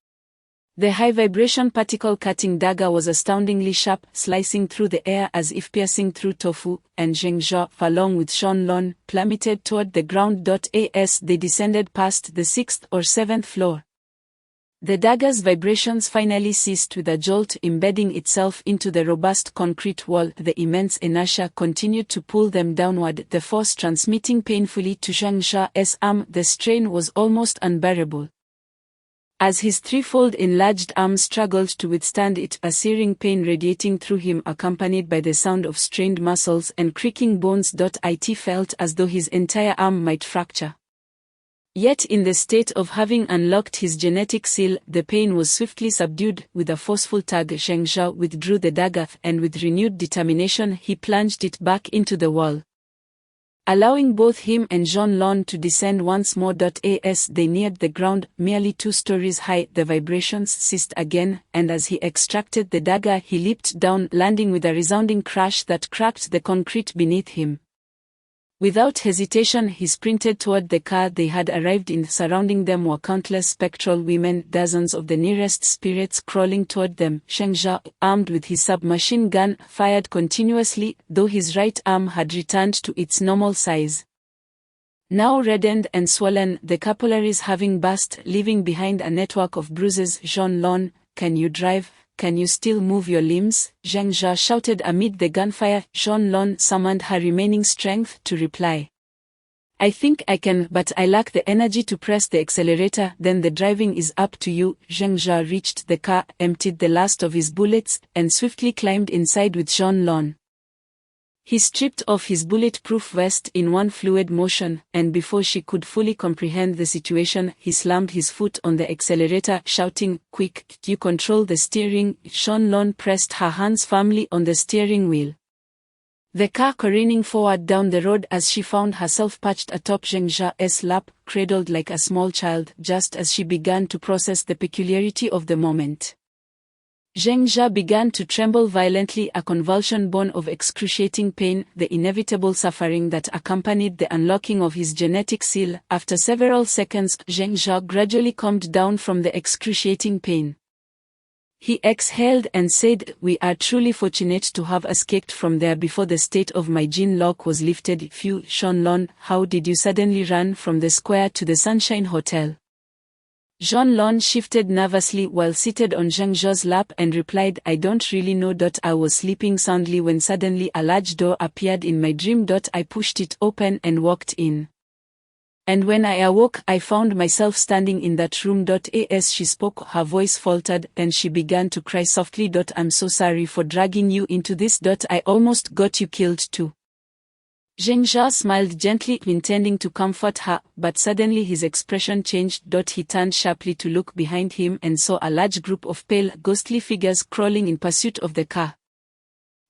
The high-vibration particle-cutting dagger was astoundingly sharp, slicing through the air as if piercing through tofu, and Zheng Jia, along with Shanlon, plummeted toward the ground. As they descended past the 6th or 7th floor, the dagger's vibrations finally ceased with a jolt, embedding itself into the robust concrete wall. The immense inertia continued to pull them downward, the force transmitting painfully to Zheng Jia's arm. The strain was almost unbearable. As his threefold enlarged arm struggled to withstand it, a searing pain radiating through him, accompanied by the sound of strained muscles and creaking bones. It felt as though his entire arm might fracture. Yet in the state of having unlocked his genetic seal, the pain was swiftly subdued. With a forceful tug, Zheng Jia withdrew the dagger, and with renewed determination he plunged it back into the wall, allowing both him and Shanlon to descend once more. As they neared the ground, merely 2 stories high, the vibrations ceased again, and as he extracted the dagger he leaped down, landing with a resounding crash that cracked the concrete beneath him. Without hesitation he sprinted toward the car they had arrived in. Surrounding them were countless spectral women, dozens of the nearest spirits crawling toward them. Zhengzha, armed with his submachine gun, fired continuously, though his right arm had returned to its normal size. Now reddened and swollen, the capillaries having burst, leaving behind a network of bruises. Zhonglun, can you drive? Can you still move your limbs? Zhengzha shouted amid the gunfire. Zhonglun summoned her remaining strength to reply. I think I can, but I lack the energy to press the accelerator. Then the driving is up to you. Zhengzha reached the car, emptied the last of his bullets, and swiftly climbed inside with Zhonglun. He stripped off his bulletproof vest in one fluid motion, and before she could fully comprehend the situation, he slammed his foot on the accelerator, shouting, "Quick, you control the steering." Zhonglun pressed her hands firmly on the steering wheel. The car careening forward down the road as she found herself perched atop Zhengzha's lap, cradled like a small child, just as she began to process the peculiarity of the moment. Zhengzha began to tremble violently, a convulsion born of excruciating pain, the inevitable suffering that accompanied the unlocking of his genetic seal. After several seconds, Zhengzha gradually calmed down from the excruciating pain. He exhaled and said, "We are truly fortunate to have escaped from there before the state of my gene lock was lifted." Phew, Zhonglun, how did you suddenly run from the square to the Sunshine Hotel? Zhonglun shifted nervously while seated on Zhengzha's lap and replied, "I don't really know. I was sleeping soundly when suddenly a large door appeared in my dream. I pushed it open and walked in. And when I awoke, I found myself standing in that room." As she spoke, her voice faltered, and she began to cry softly. "I'm so sorry for dragging you into this. I almost got you killed too." Zhengzha smiled gently, intending to comfort her, but suddenly his expression changed. He turned sharply to look behind him and saw a large group of pale, ghostly figures crawling in pursuit of the car.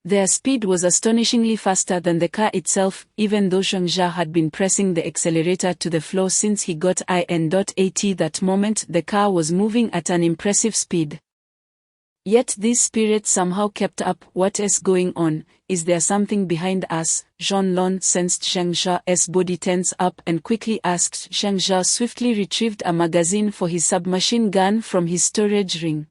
Their speed was astonishingly faster than the car itself, even though Zhengzha had been pressing the accelerator to the floor since he got in. At that moment the car was moving at an impressive speed. Yet these spirits somehow kept up. What is going on? Is there something behind us? Zhonglun sensed Zhengzha's body tense up and quickly asked. Zhengzha swiftly retrieved a magazine for his submachine gun from his storage ring.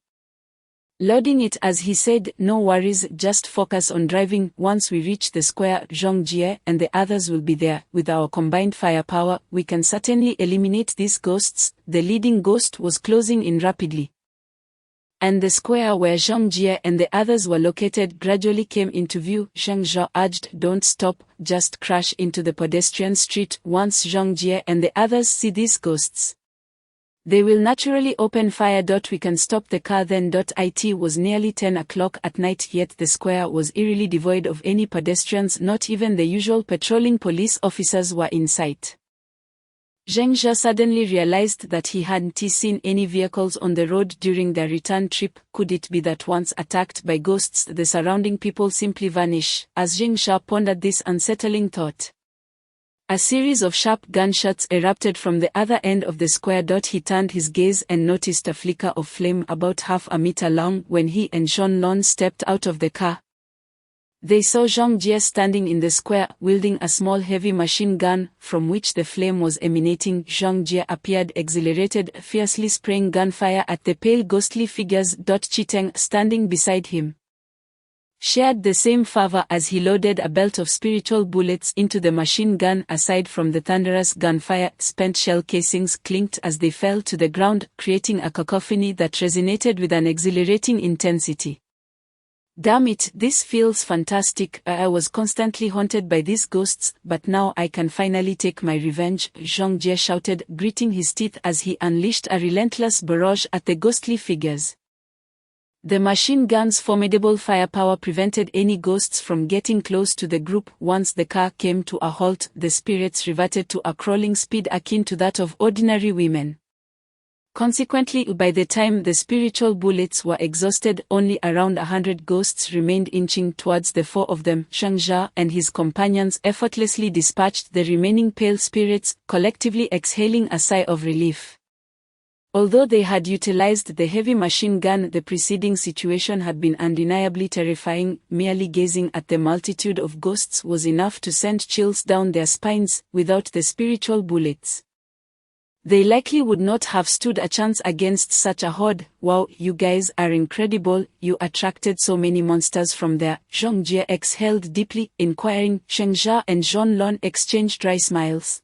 Loading it as he said, "No worries, just focus on driving. Once we reach the square, Zhongjie and the others will be there. With our combined firepower, we can certainly eliminate these ghosts." The leading ghost was closing in rapidly. And the square where Zhongjie and the others were located gradually came into view. Zhengzha urged, "Don't stop, just crash into the pedestrian street. Once Zhongjie and the others see these ghosts, they will naturally open fire. We can stop the car then." It was nearly 10 o'clock at night, yet the square was eerily devoid of any pedestrians. Not even the usual patrolling police officers were in sight. Zhengzha suddenly realized that he hadn't seen any vehicles on the road during their return trip. Could it be that once attacked by ghosts the surrounding people simply vanish? As Zhengzha pondered this unsettling thought, a series of sharp gunshots erupted from the other end of the square. He turned his gaze and noticed a flicker of flame about half a meter long. When he and Zhonglun stepped out of the car, they saw Zhongjie standing in the square, wielding a small heavy machine gun, from which the flame was emanating. Zhongjie appeared exhilarated, fiercely spraying gunfire at the pale ghostly figures. Chiteng, standing beside him, shared the same fervor as he loaded a belt of spiritual bullets into the machine gun. Aside from the thunderous gunfire, spent shell casings clinked as they fell to the ground, creating a cacophony that resonated with an exhilarating intensity. "Damn it, this feels fantastic. I was constantly haunted by these ghosts, but now I can finally take my revenge," Zhongjie shouted, gritting his teeth as he unleashed a relentless barrage at the ghostly figures. The machine gun's formidable firepower prevented any ghosts from getting close to the group. Once the car came to a halt, the spirits reverted to a crawling speed akin to that of ordinary women. Consequently, by the time the spiritual bullets were exhausted, only around 100 ghosts remained, inching towards the four of them. Zhengzha and his companions effortlessly dispatched the remaining pale spirits, collectively exhaling a sigh of relief. Although they had utilized the heavy machine gun, the preceding situation had been undeniably terrifying. Merely gazing at the multitude of ghosts was enough to send chills down their spines. Without the spiritual bullets, they likely would not have stood a chance against such a horde. Wow, you guys are incredible. You attracted so many monsters from there. Zhongjie exhaled deeply, inquiring. Zhengzha and Zhonlong exchanged dry smiles.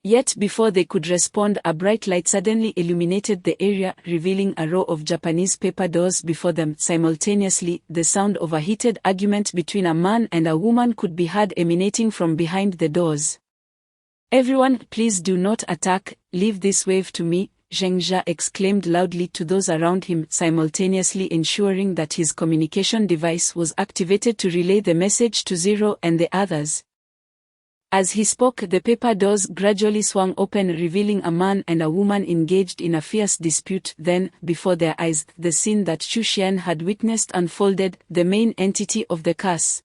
Yet before they could respond, a bright light suddenly illuminated the area, revealing a row of Japanese paper doors before them. Simultaneously, the sound of a heated argument between a man and a woman could be heard emanating from behind the doors. "Everyone, please do not attack, leave this wave to me," Zhengzha exclaimed loudly to those around him, simultaneously ensuring that his communication device was activated to relay the message to Zero and the others. As he spoke, the paper doors gradually swung open, revealing a man and a woman engaged in a fierce dispute. Then, before their eyes, the scene that Chu Xian had witnessed unfolded. The main entity of the curse,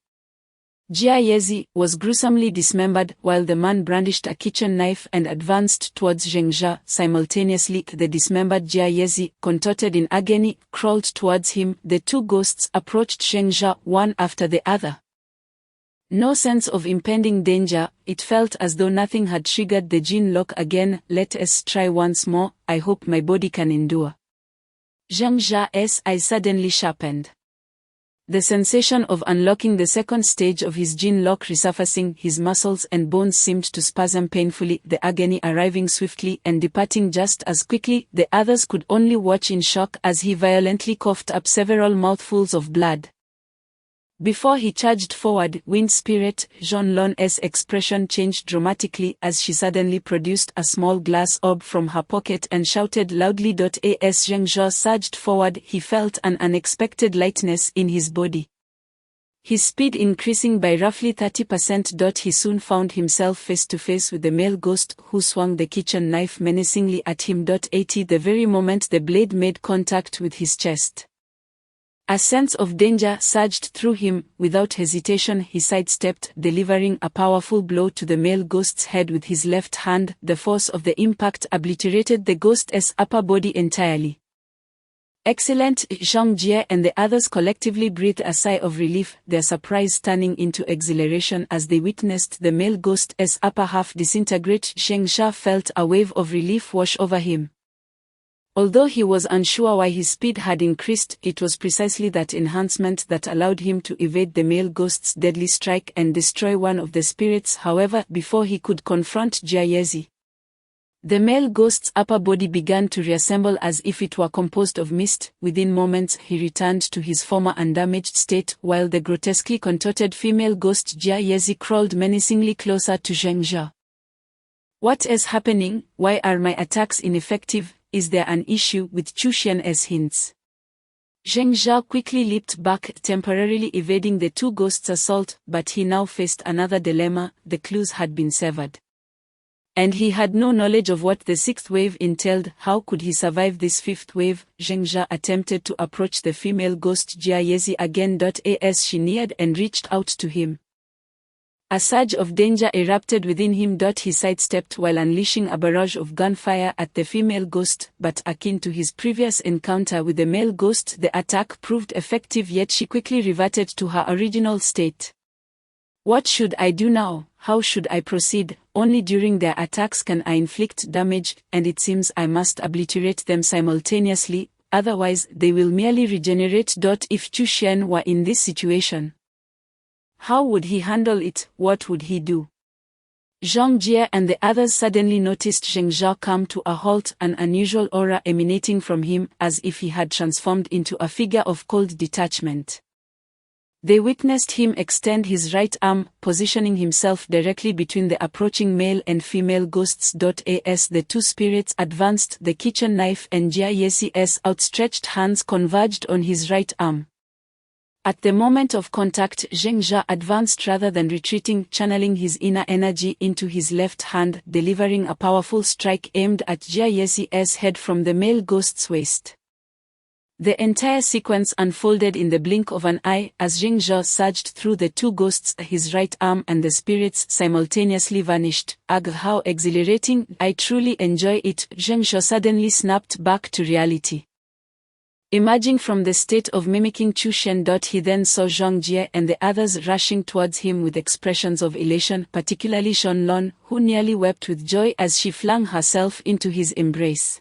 Jia Yezi, was gruesomely dismembered, while the man brandished a kitchen knife and advanced towards Zhengzha. Simultaneously, the dismembered Jia Yezi, contorted in agony, crawled towards him. The two ghosts approached Zhengzha one after the other. No sense of impending danger. It felt as though nothing had triggered the gene lock again. "Let us try once more. I hope my body can endure." Zhengzha's eyes suddenly sharpened. The sensation of unlocking the second stage of his gene lock resurfacing, his muscles and bones seemed to spasm painfully, the agony arriving swiftly and departing just as quickly. The others could only watch in shock as he violently coughed up several mouthfuls of blood. Before he charged forward, Wind Spirit, Zhonlong's expression changed dramatically as she suddenly produced a small glass orb from her pocket and shouted loudly. As Zhengzha surged forward, he felt an unexpected lightness in his body, his speed increasing by roughly 30%. He soon found himself face to face with the male ghost, who swung the kitchen knife menacingly at him. The very moment the blade made contact with his chest, a sense of danger surged through him. Without hesitation, he sidestepped, delivering a powerful blow to the male ghost's head with his left hand. The force of the impact obliterated the ghost's upper body entirely. "Excellent!" Zhongjie and the others collectively breathed a sigh of relief, their surprise turning into exhilaration as they witnessed the male ghost's upper half disintegrate. Zhengzha felt a wave of relief wash over him. Although he was unsure why his speed had increased, it was precisely that enhancement that allowed him to evade the male ghost's deadly strike and destroy one of the spirits. However, before he could confront Jia Yezi, the male ghost's upper body began to reassemble as if it were composed of mist. Within moments, he returned to his former undamaged state, while the grotesquely contorted female ghost Jia Yezi crawled menacingly closer to Zhengzha. "What is happening? Why are my attacks ineffective? Is there an issue with Chu Xian's hints?" Zhengzha quickly leaped back, temporarily evading the two ghosts' assault, but he now faced another dilemma. The clues had been severed, and he had no knowledge of what the sixth wave entailed. How could he survive this fifth wave? Zhengzha attempted to approach the female ghost Jia Yezi again. As she neared and reached out to him, a surge of danger erupted within him. He sidestepped while unleashing a barrage of gunfire at the female ghost, but akin to his previous encounter with the male ghost, the attack proved effective, yet she quickly reverted to her original state. "What should I do now? How should I proceed? Only during their attacks can I inflict damage, and it seems I must obliterate them simultaneously, otherwise they will merely regenerate. If Chu Xian were in this situation, how would he handle it? What would he do?" Zhongjie and the others suddenly noticed Zhengzha come to a halt, an unusual aura emanating from him, as if he had transformed into a figure of cold detachment. They witnessed him extend his right arm, positioning himself directly between the approaching male and female ghosts. As the two spirits advanced, the kitchen knife and Jia Yezi's outstretched hands converged on his right arm. At the moment of contact, Zhengzha advanced rather than retreating, channeling his inner energy into his left hand, delivering a powerful strike aimed at Jia Yezi's head from the male ghost's waist. The entire sequence unfolded in the blink of an eye as Jing Zhao surged through the two ghosts. His right arm and the spirits simultaneously vanished. Ugh, how exhilarating! I truly enjoy it. Jing Zhao suddenly snapped back to reality. Emerging from the state of mimicking Chu Shen. He then saw Zhang Jie and the others rushing towards him with expressions of elation, particularly Shan Lon, who nearly wept with joy as she flung herself into his embrace.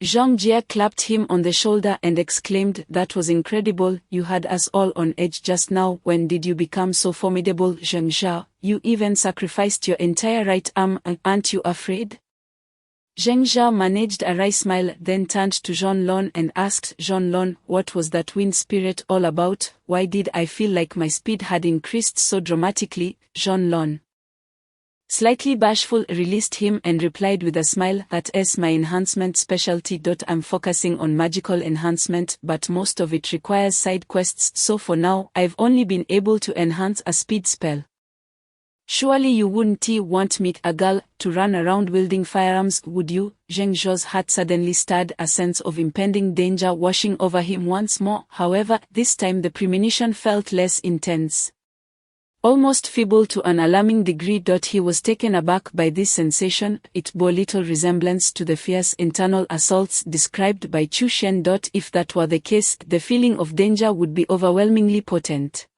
Zhang Jie clapped him on the shoulder and exclaimed, "That was incredible, you had us all on edge just now. When did you become so formidable, Zheng Zhao? You even sacrificed your entire right arm, aren't you afraid?" Zheng Zhao managed a wry smile, then turned to Zhang Lon and asked, "Zhang Lon, what was that wind spirit all about? Why did I feel like my speed had increased so dramatically?" Zhang Lon, slightly bashful, released him and replied with a smile, "That's my enhancement specialty. I'm focusing on magical enhancement, but most of it requires side quests, so for now, I've only been able to enhance a speed spell." "Surely you wouldn't want me, a girl, to run around wielding firearms, would you?" Zheng Zhao's heart suddenly stirred, a sense of impending danger washing over him once more. However, this time the premonition felt less intense. Almost feeble to an alarming degree. He was taken aback by this sensation. It bore little resemblance to the fierce internal assaults described by Chu Shen. If that were the case, the feeling of danger would be overwhelmingly potent.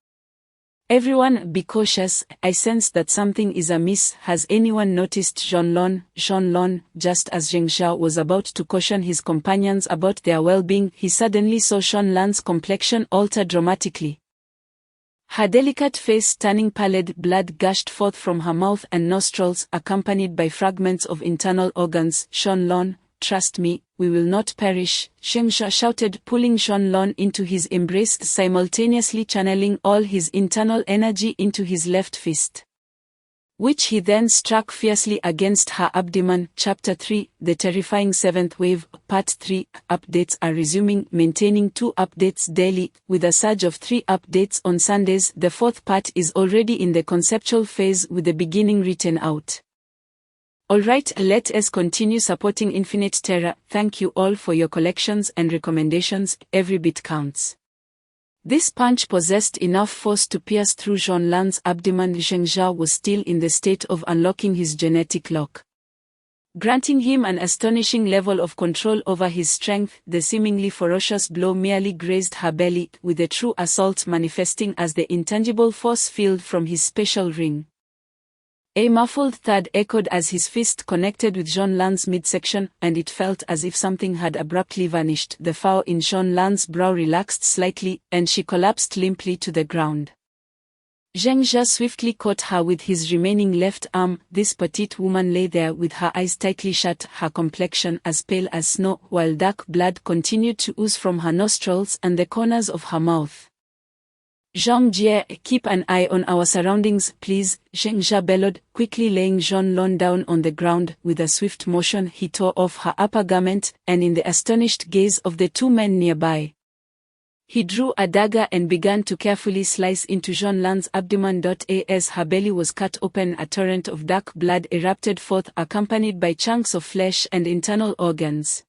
"Everyone, be cautious. I sense that something is amiss. Has anyone noticed Zhang Lon?" Zhang Lon, just as Zheng Zhao was about to caution his companions about their well-being, he suddenly saw Zhang Lan's complexion alter dramatically. Her delicate face turning pallid, blood gushed forth from her mouth and nostrils, accompanied by fragments of internal organs. "Zhang Lon, trust me, we will not perish," Zheng Zhao shouted, pulling Zhang Lon into his embrace, simultaneously channeling all his internal energy into his left fist, which he then struck fiercely against her abdomen. Chapter 3, The Terrifying Seventh Wave, Part 3. Updates are resuming, maintaining 2 updates daily, with a surge of 3 updates on Sundays. The 4th part is already in the conceptual phase with the beginning written out. Alright, let us continue supporting Infinite Terror. Thank you all for your collections and recommendations, every bit counts. This punch possessed enough force to pierce through Zhang Lan's abdomen. Zheng Zhao was still in the state of unlocking his genetic lock, granting him an astonishing level of control over his strength. The seemingly ferocious blow merely grazed her belly, with the true assault manifesting as the intangible force field from his special ring. A muffled thud echoed as his fist connected with Zhang Lan's midsection, and it felt as if something had abruptly vanished. The frown in Zhang Lan's brow relaxed slightly, and she collapsed limply to the ground. Zheng Zhao swiftly caught her with his remaining left arm. This petite woman lay there with her eyes tightly shut, her complexion as pale as snow, while dark blood continued to ooze from her nostrils and the corners of her mouth. "Zhang Jie, keep an eye on our surroundings, please," Zheng Zhao bellowed, quickly laying Zhang Lon down on the ground. With a swift motion he tore off her upper garment, and in the astonished gaze of the 2 men nearby, he drew a dagger and began to carefully slice into Zhang Lan's abdomen. As her belly was cut open, a torrent of dark blood erupted forth, accompanied by chunks of flesh and internal organs.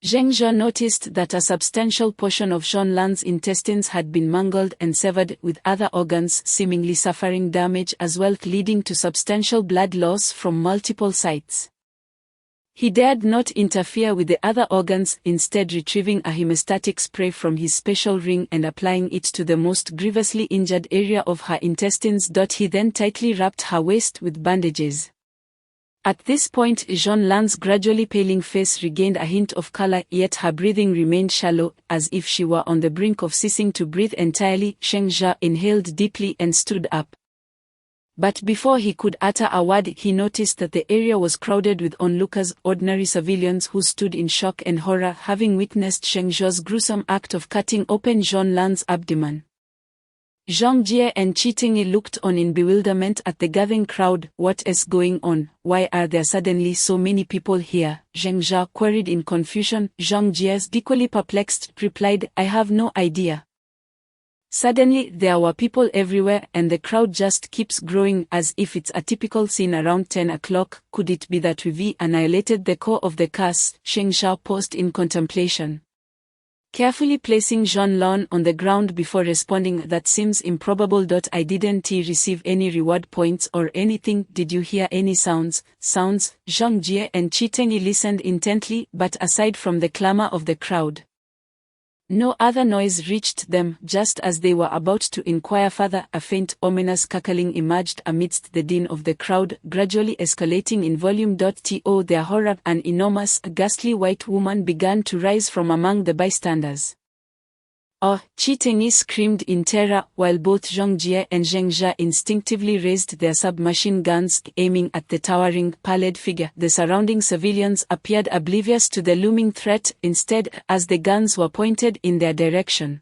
Zheng Zhao noticed that a substantial portion of Zhang Lan's intestines had been mangled and severed, with other organs seemingly suffering damage as well, leading to substantial blood loss from multiple sites. He dared not interfere with the other organs, instead retrieving a hemostatic spray from his special ring and applying it to the most grievously injured area of her intestines. He then tightly wrapped her waist with bandages. At this point, Zhang Lan's gradually paling face regained a hint of color, yet her breathing remained shallow, as if she were on the brink of ceasing to breathe entirely. Zheng Zhao inhaled deeply and stood up. But before he could utter a word, he noticed that the area was crowded with onlookers, ordinary civilians who stood in shock and horror, having witnessed Zheng Zhao's gruesome act of cutting open Zhang Lan's abdomen. Zhang Jie and Qi Tingyi looked on in bewilderment at the gathering crowd. "What is going on? Why are there suddenly so many people here?" Zheng Zhao queried in confusion. Zhang Jie, equally perplexed, replied, "I have no idea. Suddenly there were people everywhere and the crowd just keeps growing, as if it's a typical scene around 10 o'clock. Could it be that we've annihilated the core of the curse?" Zheng Zhao paused in contemplation. Carefully placing Jean Lon on the ground before responding, "That seems improbable. I didn't receive any reward points or anything. Did you hear any sounds?" Sounds. Zhang Jie and Qi Tengyi listened intently, but aside from the clamor of the crowd, no other noise reached them. Just as they were about to inquire further, a faint, ominous cackling emerged amidst the din of the crowd, gradually escalating in volume. To their horror, an enormous, ghastly white woman began to rise from among the bystanders. "Oh!" Qi Tengyi screamed in terror, while both Zhang Jie and Zheng Jia instinctively raised their submachine guns, aiming at the towering, pallid figure. The surrounding civilians appeared oblivious to the looming threat, instead, as the guns were pointed in their direction.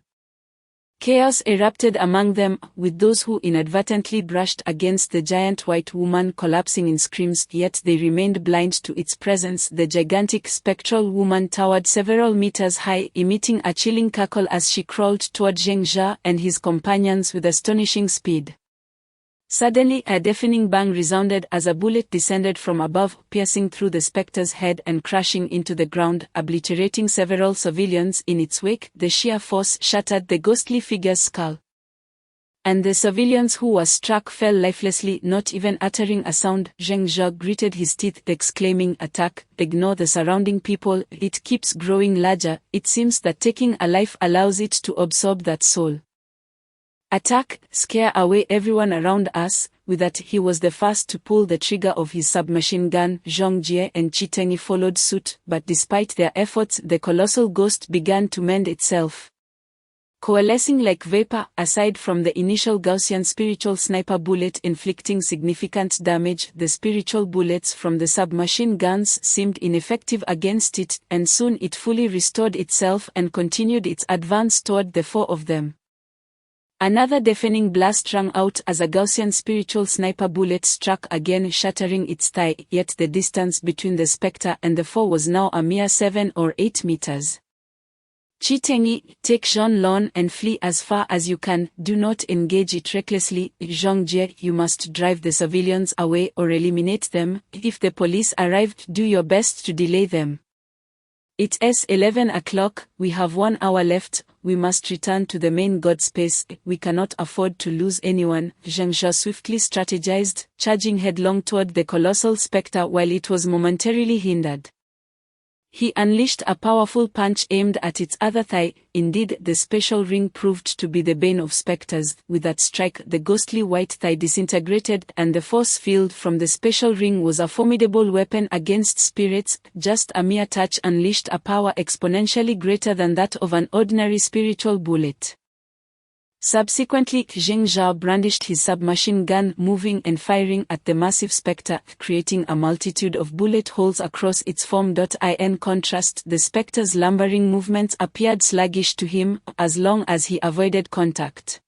Chaos erupted among them, with those who inadvertently brushed against the giant white woman collapsing in screams, yet they remained blind to its presence. The gigantic spectral woman towered several meters high, emitting a chilling cackle as she crawled toward Zheng Jia and his companions with astonishing speed. Suddenly, a deafening bang resounded as a bullet descended from above, piercing through the specter's head and crashing into the ground, obliterating several civilians in its wake. The sheer force shattered the ghostly figure's skull, and the civilians who were struck fell lifelessly, not even uttering a sound. Zheng Jia gritted his teeth, exclaiming, "Attack! Ignore the surrounding people. It keeps growing larger. It seems that taking a life allows it to absorb that soul. Attack! Scare away everyone around us." With that, he was the first to pull the trigger of his submachine gun. Zhang Jie and Qi Tengyi followed suit, but despite their efforts, the colossal ghost began to mend itself, coalescing like vapor. Aside from the initial Gaussian spiritual sniper bullet inflicting significant damage, the spiritual bullets from the submachine guns seemed ineffective against it, and soon it fully restored itself and continued its advance toward the four of them. Another deafening blast rang out as a Gaussian spiritual sniper bullet struck again, shattering its thigh, yet the distance between the spectre and the four was now a mere 7 or 8 meters. "Qi Tengyi, take Jean Lon and flee as far as you can. Do not engage it recklessly. Zhang Jie, you must drive the civilians away or eliminate them. If the police arrived, do your best to delay them. It's 11 o'clock, we have 1 hour left. We must return to the main god space. We cannot afford to lose anyone." Zheng Jia swiftly strategized, charging headlong toward the colossal spectre while it was momentarily hindered. He unleashed a powerful punch aimed at its other thigh. Indeed, the special ring proved to be the bane of specters. With that strike, the ghostly white thigh disintegrated, and the force field from the special ring was a formidable weapon against spirits. Just a mere touch unleashed a power exponentially greater than that of an ordinary spiritual bullet. Subsequently, Zheng Jia brandished his submachine gun, moving and firing at the massive spectre, creating a multitude of bullet holes across its form. In contrast, the spectre's lumbering movements appeared sluggish to him, as long as he avoided contact.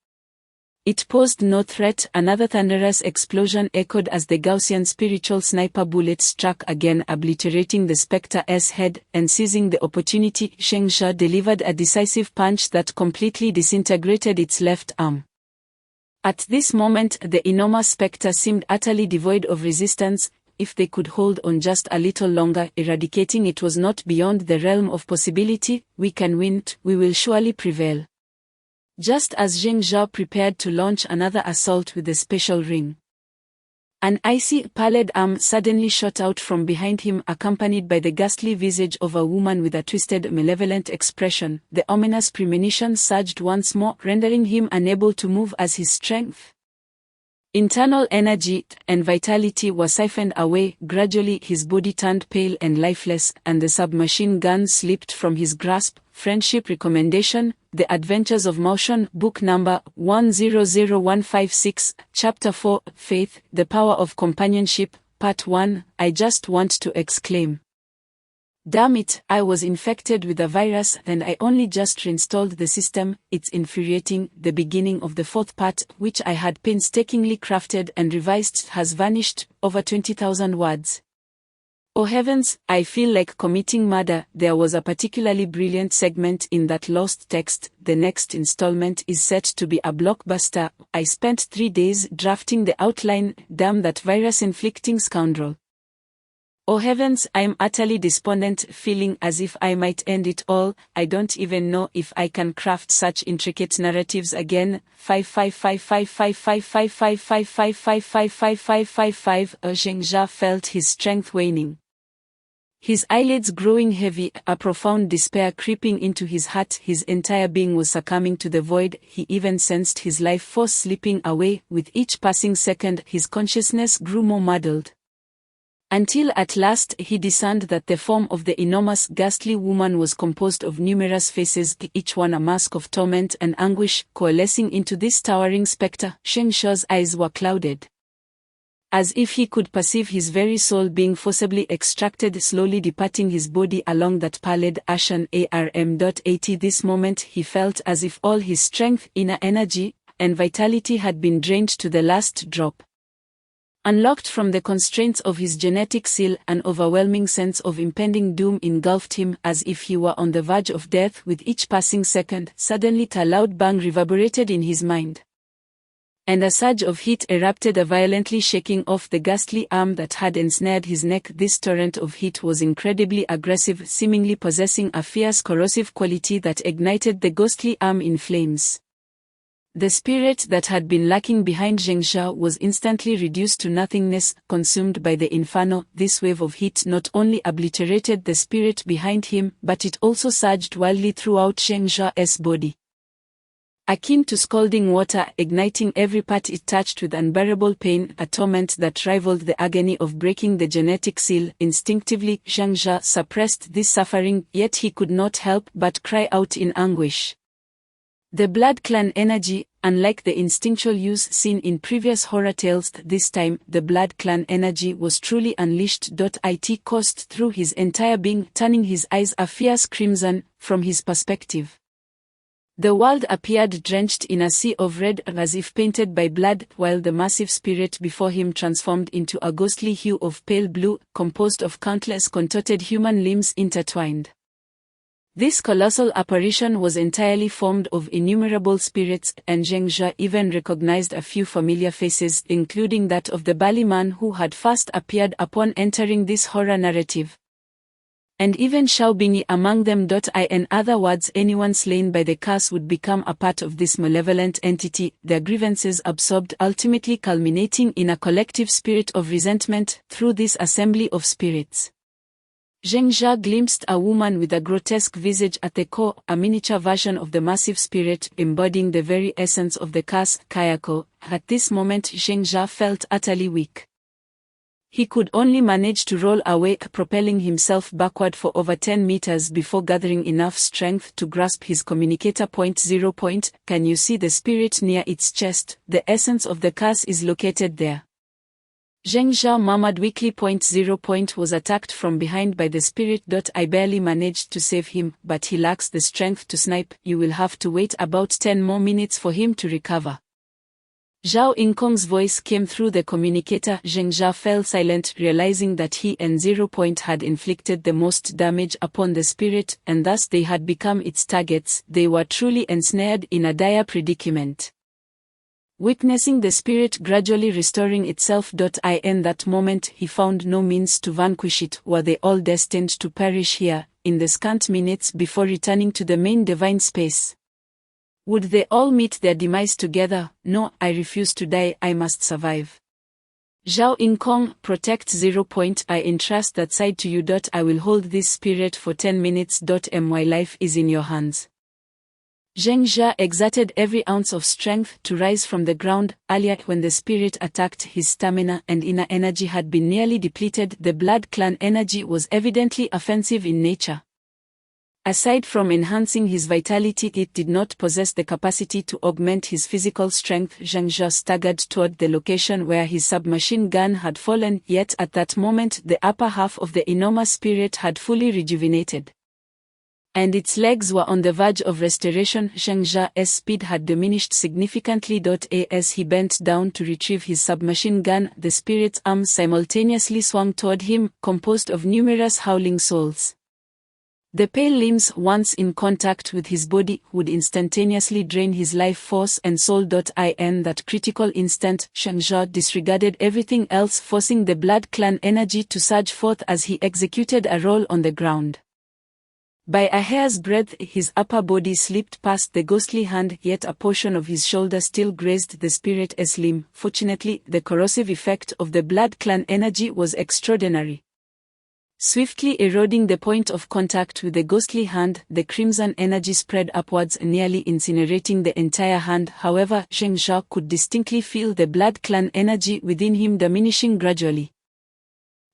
It posed no threat. Another thunderous explosion echoed as the Gaussian spiritual sniper bullet struck again, obliterating the spectre's head, and seizing the opportunity, Zheng Jia delivered a decisive punch that completely disintegrated its left arm. At this moment, the enormous spectre seemed utterly devoid of resistance. If they could hold on just a little longer, eradicating it was not beyond the realm of possibility. "We can win. We will surely prevail." Just as Zheng Jia prepared to launch another assault with the special ring, an icy, pallid arm suddenly shot out from behind him, accompanied by the ghastly visage of a woman with a twisted, malevolent expression. The ominous premonition surged once more, rendering him unable to move as his strength, internal energy, and vitality were siphoned away. Gradually, his body turned pale and lifeless, and the submachine gun slipped from his grasp. Friendship recommendation: The Adventures of Motion, book number 100156, chapter 4, Faith, the Power of Companionship, part 1. I just want to exclaim, "Damn it, I was infected with a virus and I only just reinstalled the system. It's infuriating." The beginning of the 4th part, which I had painstakingly crafted and revised, has vanished, over 20,000 words. Oh heavens, I feel like committing murder. There was a particularly brilliant segment in that lost text. The next installment is set to be a blockbuster. I spent 3 days drafting the outline. Damn that virus-inflicting scoundrel. Oh heavens, I'm utterly despondent, feeling as if I might end it all. I don't even know if I can craft such intricate narratives again. 55555555555555555. Zhengzha felt his strength waning. His eyelids growing heavy, a profound despair creeping into his heart. His entire being was succumbing to the void. He even sensed his life force slipping away. With each passing second, his consciousness grew more muddled. Until at last he discerned that the form of the enormous, ghastly woman was composed of numerous faces, each one a mask of torment and anguish, coalescing into this towering spectre. Zhengzha's eyes were clouded. As if he could perceive his very soul being forcibly extracted, slowly departing his body along that pallid, ashen arm.at. This moment he felt as if all his strength, inner energy, and vitality had been drained to the last drop. Unlocked from the constraints of his genetic seal, an overwhelming sense of impending doom engulfed him, as if he were on the verge of death with each passing second. Suddenly a loud bang reverberated in his mind. And a surge of heat erupted, violently shaking off the ghastly arm that had ensnared his neck. This torrent of heat was incredibly aggressive, seemingly possessing a fierce corrosive quality that ignited the ghostly arm in flames. The spirit that had been lurking behind Zhengzha was instantly reduced to nothingness, consumed by the inferno. This wave of heat not only obliterated the spirit behind him, but it also surged wildly throughout Zhengzha's body. Akin to scalding water, igniting every part it touched with unbearable pain, a torment that rivaled the agony of breaking the genetic seal. Instinctively, Zhengzha suppressed this suffering, yet he could not help but cry out in anguish. The blood clan energy, unlike the instinctual use seen in previous horror tales, this time the blood clan energy was truly unleashed. It coursed through his entire being, turning his eyes a fierce crimson. From his perspective, the world appeared drenched in a sea of red, as if painted by blood, while the massive spirit before him transformed into a ghostly hue of pale blue, composed of countless contorted human limbs intertwined. This colossal apparition was entirely formed of innumerable spirits, and Zhengzha even recognized a few familiar faces, including that of the burly man who had first appeared upon entering this horror narrative. And even Xiaobingyi among them. In other words, anyone slain by the curse would become a part of this malevolent entity, their grievances absorbed, ultimately culminating in a collective spirit of resentment through this assembly of spirits. Zhengzha glimpsed a woman with a grotesque visage at the core, a miniature version of the massive spirit, embodying the very essence of the curse, Kayako. At this moment Zhengzha felt utterly weak. He could only manage to roll away, propelling himself backward for over 10 meters before gathering enough strength to grasp his communicator. .0. Can you see the spirit near its chest? The essence of the curse is located there. Zhengzha murmured weakly. .0. Was attacked from behind by the spirit. I barely managed to save him, but he lacks the strength to snipe. You will have to wait about 10 more minutes for him to recover. Zhao Yingkong's voice came through the communicator. Zhengzha fell silent, realizing that he and 0. had inflicted the most damage upon the spirit, and thus they had become its targets. They were truly ensnared in a dire predicament. Witnessing the spirit gradually restoring itself. In that moment he found no means to vanquish it. Were they all destined to perish here, in the scant minutes before returning to the main divine space? Would they all meet their demise together? No, I refuse to die, I must survive. Zhao Yingkong, protect 0. I entrust that side to you. I will hold this spirit for 10 minutes. My life is in your hands. Zhengzha exerted every ounce of strength to rise from the ground. Earlier, when the spirit attacked, his stamina and inner energy had been nearly depleted. The blood clan energy was evidently offensive in nature. Aside from enhancing his vitality, it did not possess the capacity to augment his physical strength. Zhengzha staggered toward the location where his submachine gun had fallen, yet at that moment the upper half of the enormous spirit had fully rejuvenated, and its legs were on the verge of restoration. Zhengzha's speed had diminished significantly. As he bent down to retrieve his submachine gun, the spirit's arms simultaneously swung toward him, composed of numerous howling souls. The pale limbs, once in contact with his body, would instantaneously drain his life force and soul. In that critical instant, Shengzhou disregarded everything else, forcing the blood clan energy to surge forth as he executed a roll on the ground. By a hair's breadth, his upper body slipped past the ghostly hand, yet a portion of his shoulder still grazed the spirit's limb. Fortunately, the corrosive effect of the blood clan energy was extraordinary. Swiftly eroding the point of contact with the ghostly hand, the crimson energy spread upwards, nearly incinerating the entire hand. However, Shengzhou could distinctly feel the blood clan energy within him diminishing gradually.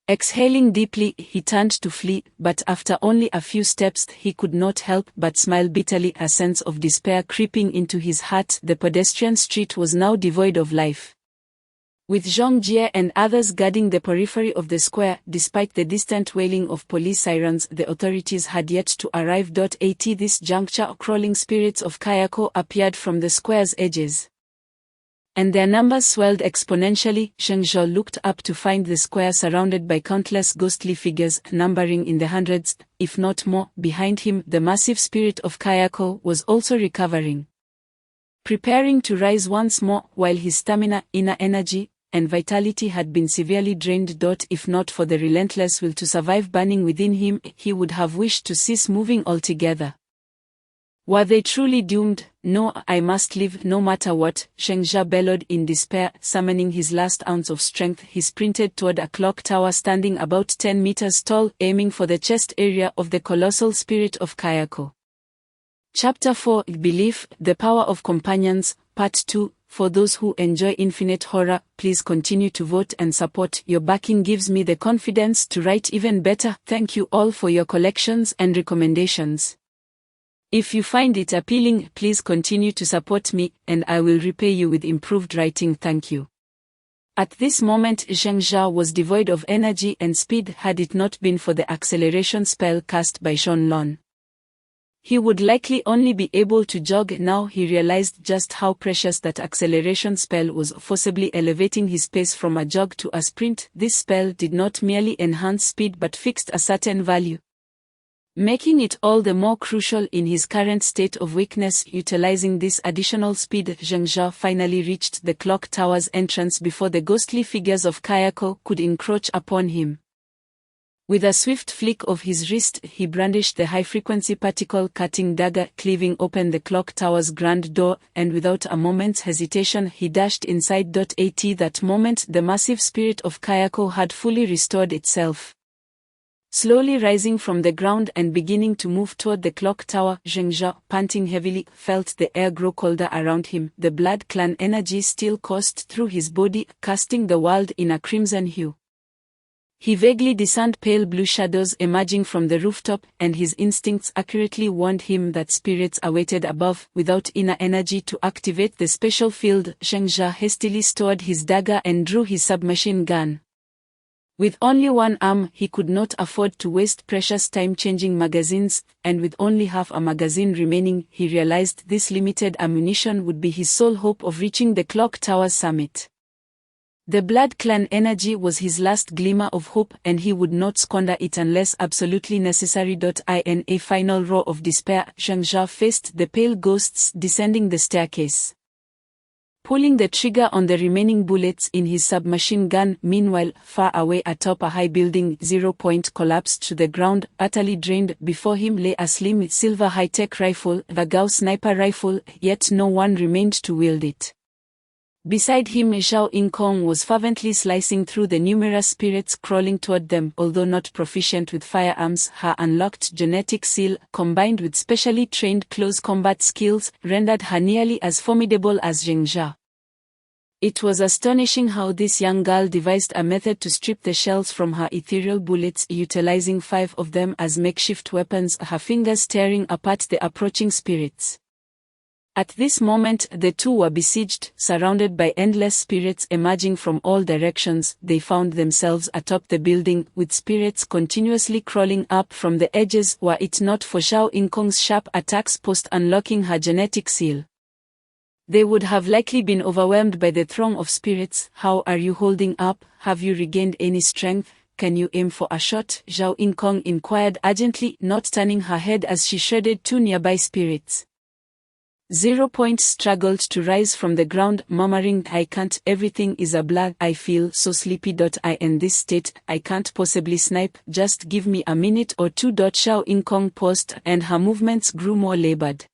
Exhaling deeply, he turned to flee, but after only a few steps he could not help but smile bitterly, a sense of despair creeping into his heart. The pedestrian street was now devoid of life. With Zhong Jie and others guarding the periphery of the square, despite the distant wailing of police sirens, the authorities had yet to arrive. At this juncture, crawling spirits of Kayako appeared from the square's edges, and their numbers swelled exponentially. Shengzhou looked up to find the square surrounded by countless ghostly figures, numbering in the hundreds, if not more. Behind him, the massive spirit of Kayako was also recovering, preparing to rise once more, while his stamina, inner energy, and vitality had been severely drained. If not for the relentless will to survive burning within him, he would have wished to cease moving altogether. Were they truly doomed? No, I must live no matter what, Shengzhou bellowed in despair. Summoning his last ounce of strength, he sprinted toward a clock tower standing about 10 meters tall, aiming for the chest area of the colossal spirit of Kayako. Chapter 4: Belief, the Power of Companions, Part 2. For those who enjoy infinite horror, please continue to vote and support. Your backing gives me the confidence to write even better. Thank you all for your collections and recommendations. If you find it appealing, please continue to support me, and I will repay you with improved writing. Thank you. At this moment, Shengzhou was devoid of energy and speed. Had it not been for the acceleration spell cast by Shenlong, he would likely only be able to jog. Now he realized just how precious that acceleration spell was, forcibly elevating his pace from a jog to a sprint. This spell did not merely enhance speed but fixed a certain value, making it all the more crucial in his current state of weakness. Utilizing this additional speed, Shengzhou finally reached the clock tower's entrance before the ghostly figures of Kayako could encroach upon him. With a swift flick of his wrist, he brandished the high-frequency particle-cutting dagger, cleaving open the clock tower's grand door, and without a moment's hesitation he dashed inside. At that moment the massive spirit of Kayako had fully restored itself. Slowly rising from the ground and beginning to move toward the clock tower, Shengzhou, panting heavily, felt the air grow colder around him. The blood clan energy still coursed through his body, casting the world in a crimson hue. He vaguely discerned pale blue shadows emerging from the rooftop, and his instincts accurately warned him that spirits awaited above. Without inner energy to activate the special field, Shengzhou hastily stored his dagger and drew his submachine gun. With only one arm, he could not afford to waste precious time changing magazines, and with only half a magazine remaining, he realized this limited ammunition would be his sole hope of reaching the clock tower's summit. The blood clan energy was his last glimmer of hope, and he would not squander it unless absolutely necessary. In a final roar of despair, Shengzhou faced the pale ghosts descending the staircase, pulling the trigger on the remaining bullets in his submachine gun. Meanwhile, far away atop a high building, 0 Point collapsed to the ground, utterly drained. Before him lay a slim silver high-tech rifle, the Gauss sniper rifle, yet no one remained to wield it. Beside him, Zhao Yingkong was fervently slicing through the numerous spirits crawling toward them. Although not proficient with firearms, her unlocked genetic seal, combined with specially trained close combat skills, rendered her nearly as formidable as Shengzhou. It was astonishing how this young girl devised a method to strip the shells from her ethereal bullets, utilizing 5 of them as makeshift weapons, her fingers tearing apart the approaching spirits. At this moment, the two were besieged, surrounded by endless spirits emerging from all directions. They found themselves atop the building, with spirits continuously crawling up from the edges. Were it not for Zhao Yingkong's sharp attacks post-unlocking her genetic seal, they would have likely been overwhelmed by the throng of spirits. How are you holding up? Have you regained any strength? can you aim for a shot? Zhao Inkong inquired urgently, not turning her head as she shredded two nearby spirits. 0 struggled to rise from the ground, murmuring, I can't, everything is a blur, I feel so sleepy. I in this state, I can't possibly snipe, just give me a minute or two. Zhao Inkong paused, and her movements grew more labored.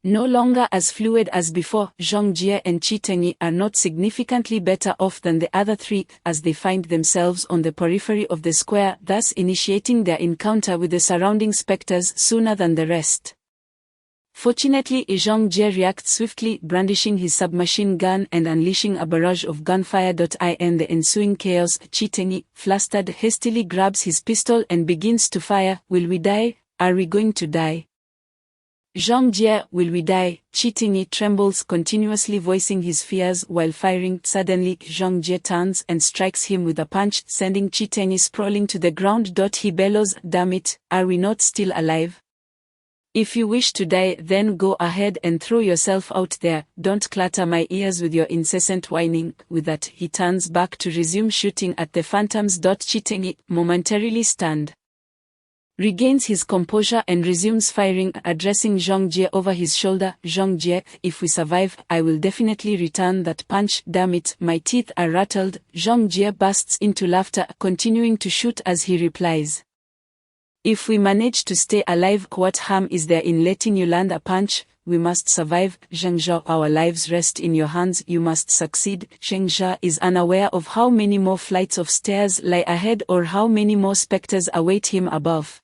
No longer as fluid as before, Zhang Jie and Qi Tengyi are not significantly better off than the other three, as they find themselves on the periphery of the square, thus initiating their encounter with the surrounding specters sooner than the rest. Fortunately, Zhang Jie reacts swiftly, brandishing his submachine gun and unleashing a barrage of gunfire. In the ensuing chaos, Qi Tengyi, flustered, hastily grabs his pistol and begins to fire. Will we die? Are we going to die? Zhang Jie, will we die? Qi Tengyi trembles, continuously voicing his fears while firing. Suddenly, Zhang Jie turns and strikes him with a punch, sending Qi Tengyi sprawling to the ground. He bellows, damn it, are we not still alive? If you wish to die, then go ahead and throw yourself out there, don't clutter my ears with your incessant whining. With that, he turns back to resume shooting at the phantoms. Qi Tengyi, momentarily stunned, regains his composure and resumes firing, addressing Zhang Jie over his shoulder. Zhang Jie, if we survive, I will definitely return that punch, damn it, my teeth are rattled. Zhang Jie bursts into laughter, continuing to shoot as he replies, if we manage to stay alive, what harm is there in letting you land a punch? We must survive, Zheng Zhao, our lives rest in your hands, you must succeed. Zheng Zhao is unaware of how many more flights of stairs lie ahead or how many more specters await him above.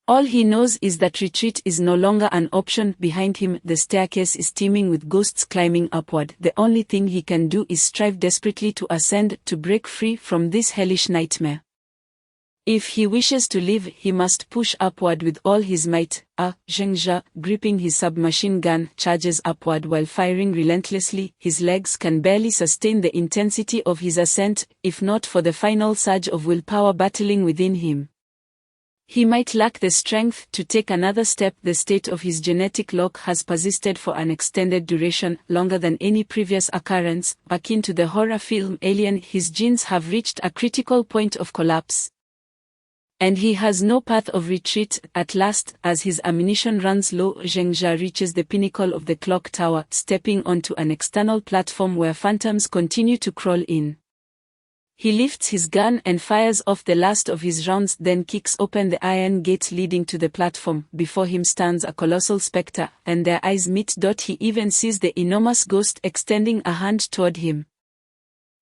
All he knows is that retreat is no longer an option. Behind him, the staircase is teeming with ghosts climbing upward. The only thing he can do is strive desperately to ascend, to break free from this hellish nightmare. If he wishes to live, he must push upward with all his might. Zheng Zhao, gripping his submachine gun, charges upward while firing relentlessly. His legs can barely sustain the intensity of his ascent, if not for the final surge of willpower battling within him. He might lack the strength to take another step. The state of his genetic lock has persisted for an extended duration, longer than any previous occurrence. Akin to the horror film Alien, his genes have reached a critical point of collapse, and he has no path of retreat. At last, as his ammunition runs low, Zheng Zhao reaches the pinnacle of the clock tower, stepping onto an external platform where phantoms continue to crawl in. He lifts his gun and fires off the last of his rounds, then kicks open the iron gate leading to the platform. Before him stands a colossal spectre, and their eyes meet. He even sees the enormous ghost extending a hand toward him.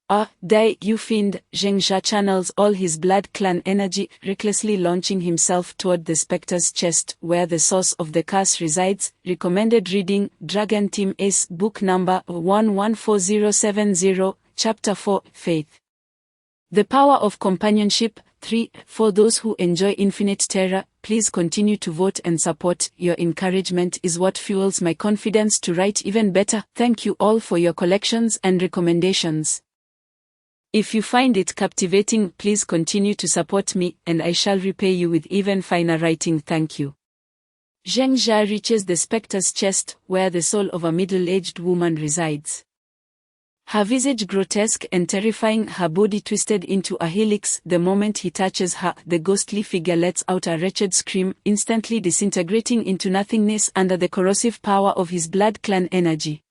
Die, you fiend! Zheng Zhao channels all his blood clan energy, recklessly launching himself toward the specter's chest, where the source of the curse resides. Recommended reading, Dragon Team Ace, book number 114070, chapter 4, Faith. The Power of Companionship. 3. For those who enjoy Infinite Terror, please continue to vote and support. Your encouragement is what fuels my confidence to write even better. Thank you all for your collections and recommendations. If you find it captivating, please continue to support me, and I shall repay you with even finer writing. Thank you. Zheng Zhao reaches the specter's chest, where the soul of a middle-aged woman resides. Her visage grotesque and terrifying, her body twisted into a helix. The moment he touches her, the ghostly figure lets out a wretched scream, instantly disintegrating into nothingness under the corrosive power of his blood clan energy.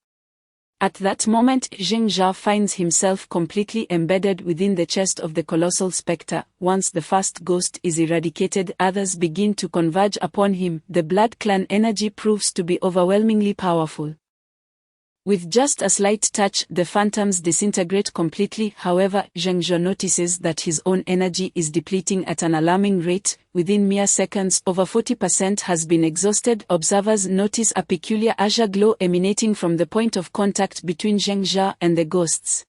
At that moment, Zheng Zhao finds himself completely embedded within the chest of the colossal spectre. Once the first ghost is eradicated, others begin to converge upon him. The blood clan energy proves to be overwhelmingly powerful. With just a slight touch, the phantoms disintegrate completely. However, Zheng Zhao notices that his own energy is depleting at an alarming rate. Within mere seconds, over 40% has been exhausted. Observers notice a peculiar azure glow emanating from the point of contact between Zheng Zhao and the ghosts.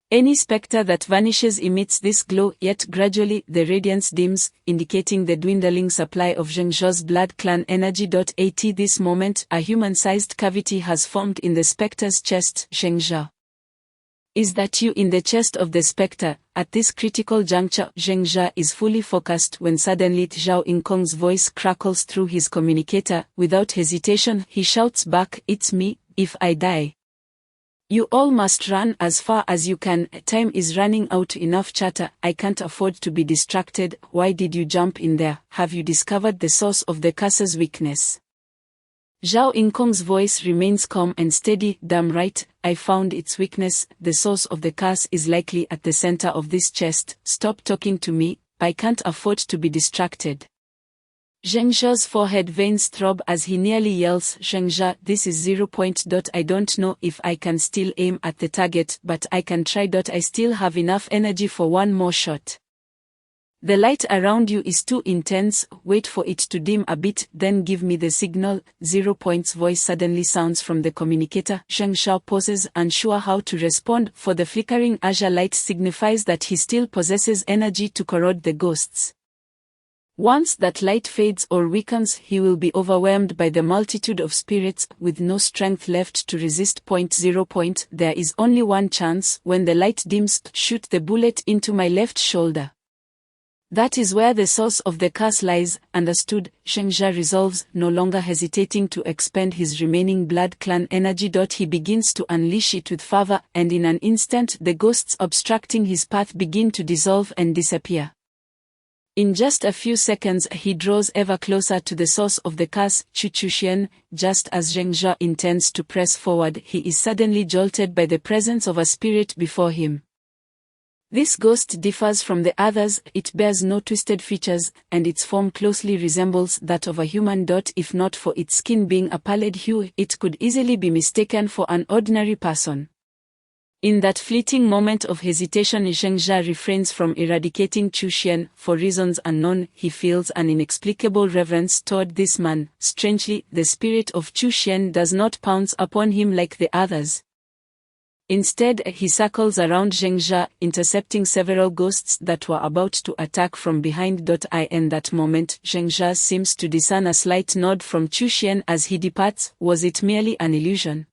Any spectre that vanishes emits this glow, yet gradually the radiance dims, indicating the dwindling supply of Zheng Zhao's blood clan energy. At this moment, a human-sized cavity has formed in the spectre's chest. Zheng Zhao, is that you in the chest of the spectre? At this critical juncture, Zheng Zhao is fully focused when suddenly Zhao Inkong's voice crackles through his communicator. Without hesitation, he shouts back, "It's me, if I die. You all must run as far as you can, time is running out. Enough chatter, I can't afford to be distracted. Why did you jump in there? Have you discovered the source of the curse's weakness? Zhao Yingkong's voice remains calm and steady. Damn right, I found its weakness. The source of the curse is likely at the center of this chest. Stop talking to me, I can't afford to be distracted. Zheng Zha's forehead veins throb as he nearly yells, Zheng Zha, this is 0. I don't know if I can still aim at the target, but I can try. I still have enough energy for one more shot. The light around you is too intense, wait for it to dim a bit, then give me the signal. 0. Voice suddenly sounds from the communicator. Zheng Zhao pauses, unsure how to respond, for the flickering azure light signifies that he still possesses energy to corrode the ghosts. Once that light fades or weakens, he will be overwhelmed by the multitude of spirits, with no strength left to resist. 0. There is only one chance. When the light dims, shoot the bullet into my left shoulder. That is where the source of the curse lies. Understood, Zheng Zha resolves, no longer hesitating to expend his remaining blood clan energy. He begins to unleash it with fervor, and in an instant the ghosts obstructing his path begin to dissolve and disappear. In just a few seconds he draws ever closer to the source of the curse, Chuchuxian. Just as Zheng Zha intends to press forward, he is suddenly jolted by the presence of a spirit before him. This ghost differs from the others, it bears no twisted features, and its form closely resembles that of a human. If not for its skin being a pallid hue, it could easily be mistaken for an ordinary person. In that fleeting moment of hesitation, Zheng Zha refrains from eradicating Chuxian. For reasons unknown, he feels an inexplicable reverence toward this man. Strangely, the spirit of Chuxian does not pounce upon him like the others. Instead, he circles around Zheng Zha, intercepting several ghosts that were about to attack from behind. In that moment, Zheng Zha seems to discern a slight nod from Chuxian as he departs. Was it merely an illusion?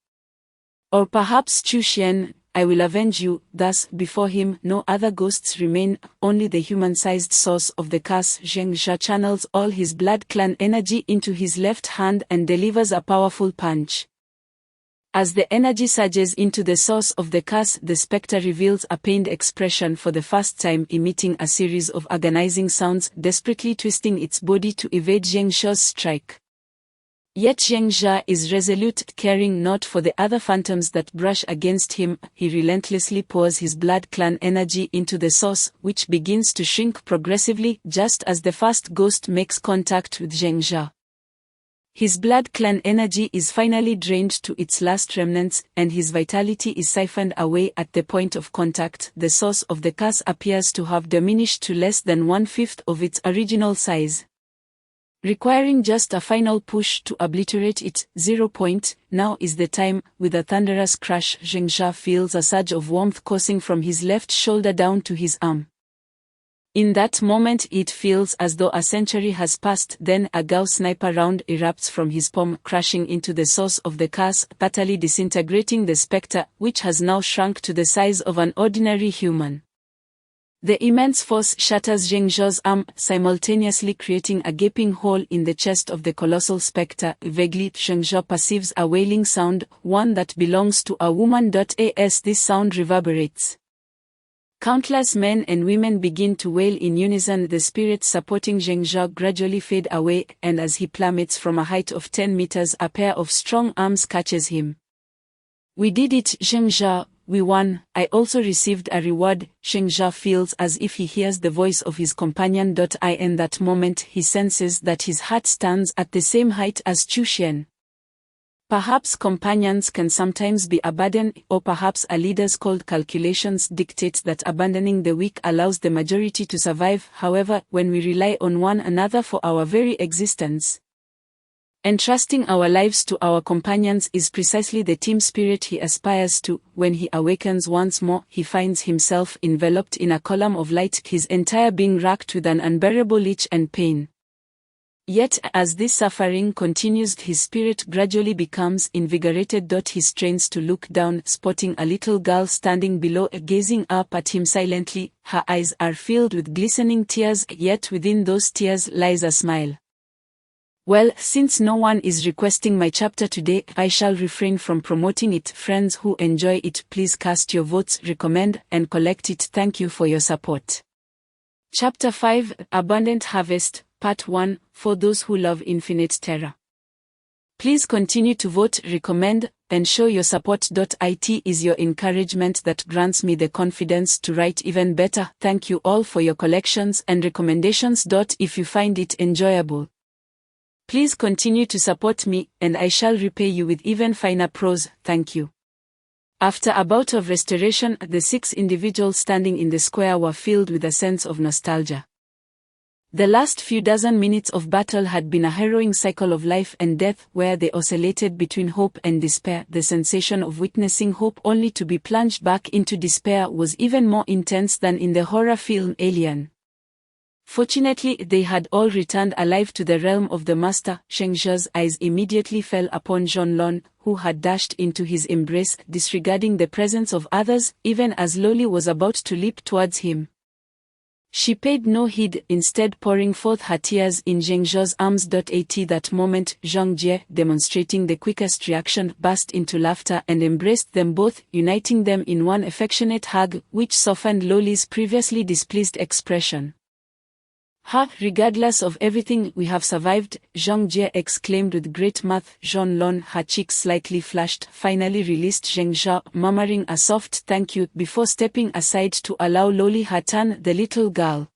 Or perhaps Chuxian, I will avenge you. Thus, before him, no other ghosts remain, only the human-sized source of the curse. Zheng Zha channels all his blood clan energy into his left hand and delivers a powerful punch. As the energy surges into the source of the curse, the spectre reveals a pained expression for the first time, emitting a series of agonizing sounds, desperately twisting its body to evade Zheng Zha's strike. Yet Zheng Zha is resolute, caring not for the other phantoms that brush against him. He relentlessly pours his blood clan energy into the source, which begins to shrink progressively just as the first ghost makes contact with Zheng Zha. His blood clan energy is finally drained to its last remnants, and his vitality is siphoned away at the point of contact. The source of the curse appears to have diminished to less than 1/5 of its original size, requiring just a final push to obliterate it. 0. Now is the time. With a thunderous crash, Zheng Zha feels a surge of warmth coursing from his left shoulder down to his arm. In that moment it feels as though a century has passed. Then a Gauss sniper round erupts from his palm, crashing into the source of the curse, fatally disintegrating the spectre, which has now shrunk to the size of an ordinary human. The immense force shatters Zheng Zha's arm, simultaneously creating a gaping hole in the chest of the colossal spectre. Vaguely, Zheng Zha perceives a wailing sound, one that belongs to a woman. As this sound reverberates, countless men and women begin to wail in unison. The spirits supporting Zheng Zha gradually fade away, and as he plummets from a height of 10 meters, a pair of strong arms catches him. We did it, Zheng Zha, we won. I also received a reward. Zheng Zha feels as if he hears the voice of his companion. In that moment he senses that his heart stands at the same height as Chuxian. Perhaps companions can sometimes be a burden, or perhaps a leader's cold calculations dictate that abandoning the weak allows the majority to survive. However, when we rely on one another for our very existence, entrusting our lives to our companions is precisely the team spirit he aspires to. When he awakens once more, he finds himself enveloped in a column of light, his entire being racked with an unbearable itch and pain. Yet, as this suffering continues, his spirit gradually becomes invigorated. He strains to look down, spotting a little girl standing below, gazing up at him silently. Her eyes are filled with glistening tears, yet within those tears lies a smile. Well, since no one is requesting my chapter today, I shall refrain from promoting it. Friends who enjoy it, please cast your votes, recommend, and collect it. Thank you for your support. Chapter 5, Abundant Harvest, Part 1, for those who love infinite terror. Please continue to vote, recommend, and show your support. It is your encouragement that grants me the confidence to write even better. Thank you all for your collections and recommendations. If you find it enjoyable, please continue to support me, and I shall repay you with even finer prose. Thank you. After a bout of restoration, the 6 individuals standing in the square were filled with a sense of nostalgia. The last few dozen minutes of battle had been a harrowing cycle of life and death, where they oscillated between hope and despair. The sensation of witnessing hope only to be plunged back into despair was even more intense than in the horror film Alien. Fortunately, they had all returned alive to the realm of the master. Sheng Zhe's eyes immediately fell upon Zhonlon, who had dashed into his embrace, disregarding the presence of others, even as Loli was about to leap towards him. She paid no heed, instead pouring forth her tears in Zheng Zhe's arms. At that moment, Zhang Jie, demonstrating the quickest reaction, burst into laughter and embraced them both, uniting them in one affectionate hug, which softened Loli's previously displeased expression. "Ha, regardless of everything, we have survived," Zhang Jie exclaimed with great mirth. Zhonlon, her cheeks slightly flushed, finally released Zheng Zhe, murmuring a soft thank you before stepping aside to allow Loli her turn. The little girl,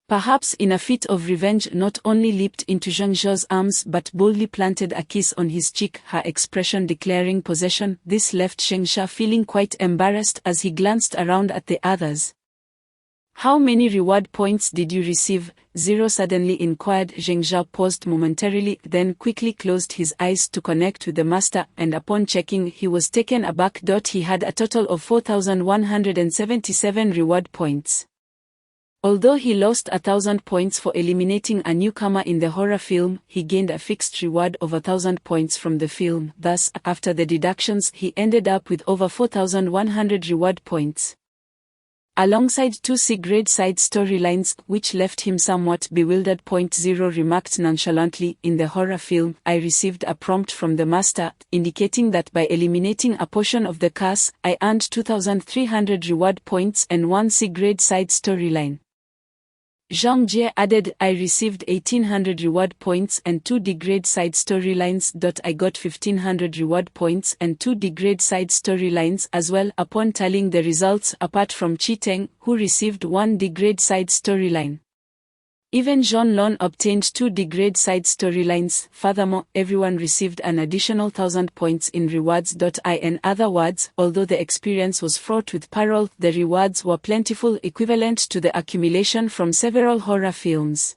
perhaps in a fit of revenge, not only leaped into Zheng Zhe's arms but boldly planted a kiss on his cheek, her expression declaring possession. This left Zheng Zhe feeling quite embarrassed as he glanced around at the others. "How many reward points did you receive?" 0 suddenly inquired. Zheng Zhe paused momentarily, then quickly closed his eyes to connect with the master, and upon checking, he was taken aback. He had a total of 4,177 reward points. Although he lost 1,000 points for eliminating a newcomer in the horror film, he gained a fixed reward of 1,000 points from the film. Thus, after the deductions, he ended up with over 4,100 reward points. Alongside 2 C-grade side storylines, which left him somewhat bewildered. 0 remarked nonchalantly, "In the horror film, I received a prompt from the master, indicating that by eliminating a portion of the curse, I earned 2,300 reward points and 1 C-grade side storyline." Zhang Jie added, "I received 1,800 reward points and 2 D-grade side storylines. I got 1,500 reward points and 2 D-grade side storylines as well." Upon tallying the results, apart from Qi Teng, who received 1 D-grade side storyline, even Zhonlon obtained 2 D-grade side storylines. Furthermore, everyone received an additional 1,000 points in rewards. In other words, although the experience was fraught with peril, the rewards were plentiful, equivalent to the accumulation from several horror films.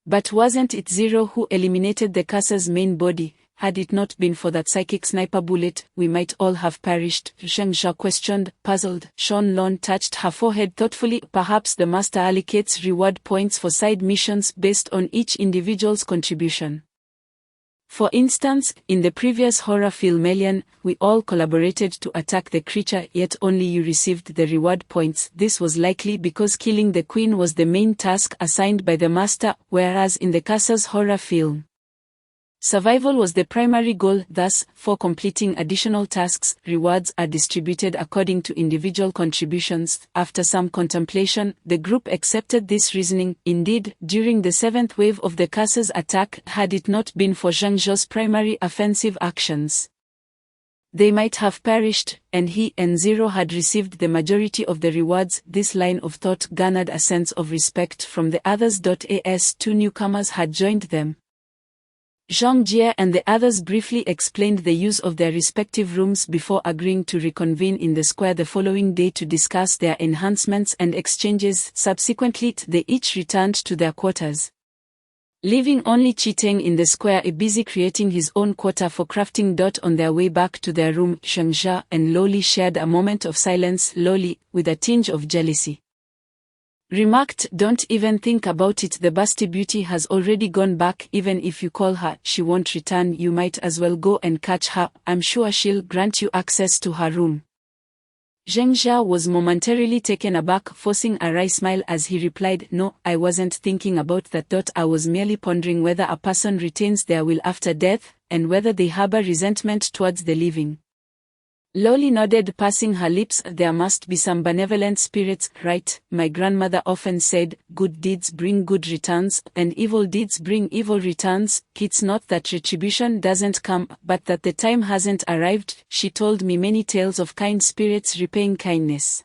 But wasn't it Zero who eliminated the curse's main body? Had it not been for that psychic sniper bullet, we might all have perished, Zheng Zhe questioned, puzzled. Zhonlon touched her forehead thoughtfully. Perhaps the master allocates reward points for side missions based on each individual's contribution. For instance, in the previous horror film Alien, we all collaborated to attack the creature, yet only you received the reward points. This was likely because killing the queen was the main task assigned by the master, whereas in the curse's horror film, survival was the primary goal. Thus, for completing additional tasks, rewards are distributed according to individual contributions. After some contemplation, the group accepted this reasoning. Indeed, during the 7th wave of the curse's attack, had it not been for Zhang Zhe's primary offensive actions, they might have perished, and he and Zero had received the majority of the rewards. This line of thought garnered a sense of respect from the others. As 2 newcomers had joined them, Zhang Jie and the others briefly explained the use of their respective rooms before agreeing to reconvene in the square the following day to discuss their enhancements and exchanges. Subsequently, they each returned to their quarters, leaving only Qi Teng in the square busy creating his own quarter for crafting. On their way back to their room, Zheng Zhe and Loli shared a moment of silence. Loli, with a tinge of jealousy, remarked, "Don't even think about it. The busty beauty has already gone back. Even if you call her, she won't return. You might as well go and catch her. I'm sure she'll grant you access to her room." Zheng Jia was momentarily taken aback, forcing a wry smile as he replied, "No, I wasn't thinking about that. I was merely pondering whether a person retains their will after death, and whether they harbor resentment towards the living." Loli nodded, pursing her lips. "There must be some benevolent spirits, right? My grandmother often said, good deeds bring good returns, and evil deeds bring evil returns. It's not that retribution doesn't come, but that the time hasn't arrived." She told me many tales of kind spirits repaying kindness.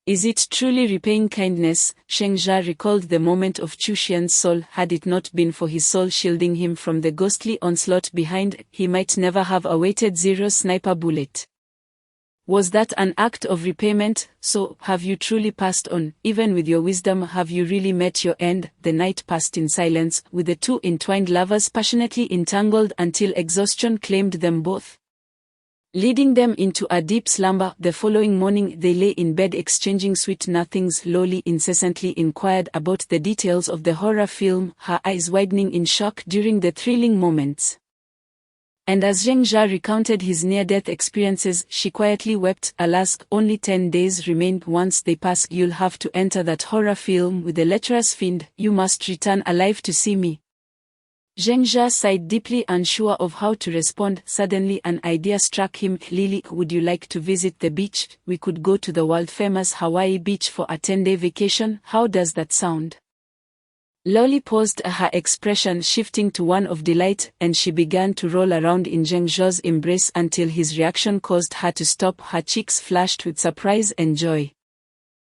Is it truly repaying kindness? Zheng Jia recalled the moment of Chu Xian's soul. Had it not been for his soul shielding him from the ghostly onslaught behind, he might never have awaited Zero's sniper bullet. Was that an act of repayment? So, have you truly passed on? Even with your wisdom, have you really met your end? The night passed in silence, with the two entwined lovers passionately entangled until exhaustion claimed them both, leading them into a deep slumber. The following morning they lay in bed exchanging sweet nothings. Loli incessantly inquired about the details of the horror film, her eyes widening in shock during the thrilling moments. And as Zheng Jia recounted his near-death experiences, she quietly wept. Alas, only 10 days remained. Once they pass, you'll have to enter that horror film with the lecherous fiend. You must return alive to see me. Zheng Jia sighed deeply, unsure of how to respond. Suddenly an idea struck him. "Lily, would you like to visit the beach? We could go to the world-famous Hawaii beach for a 10-day vacation. How does that sound?" Loli paused, her expression shifting to one of delight, and she began to roll around in Zheng Jia's embrace until his reaction caused her to stop. Her cheeks flashed with surprise and joy.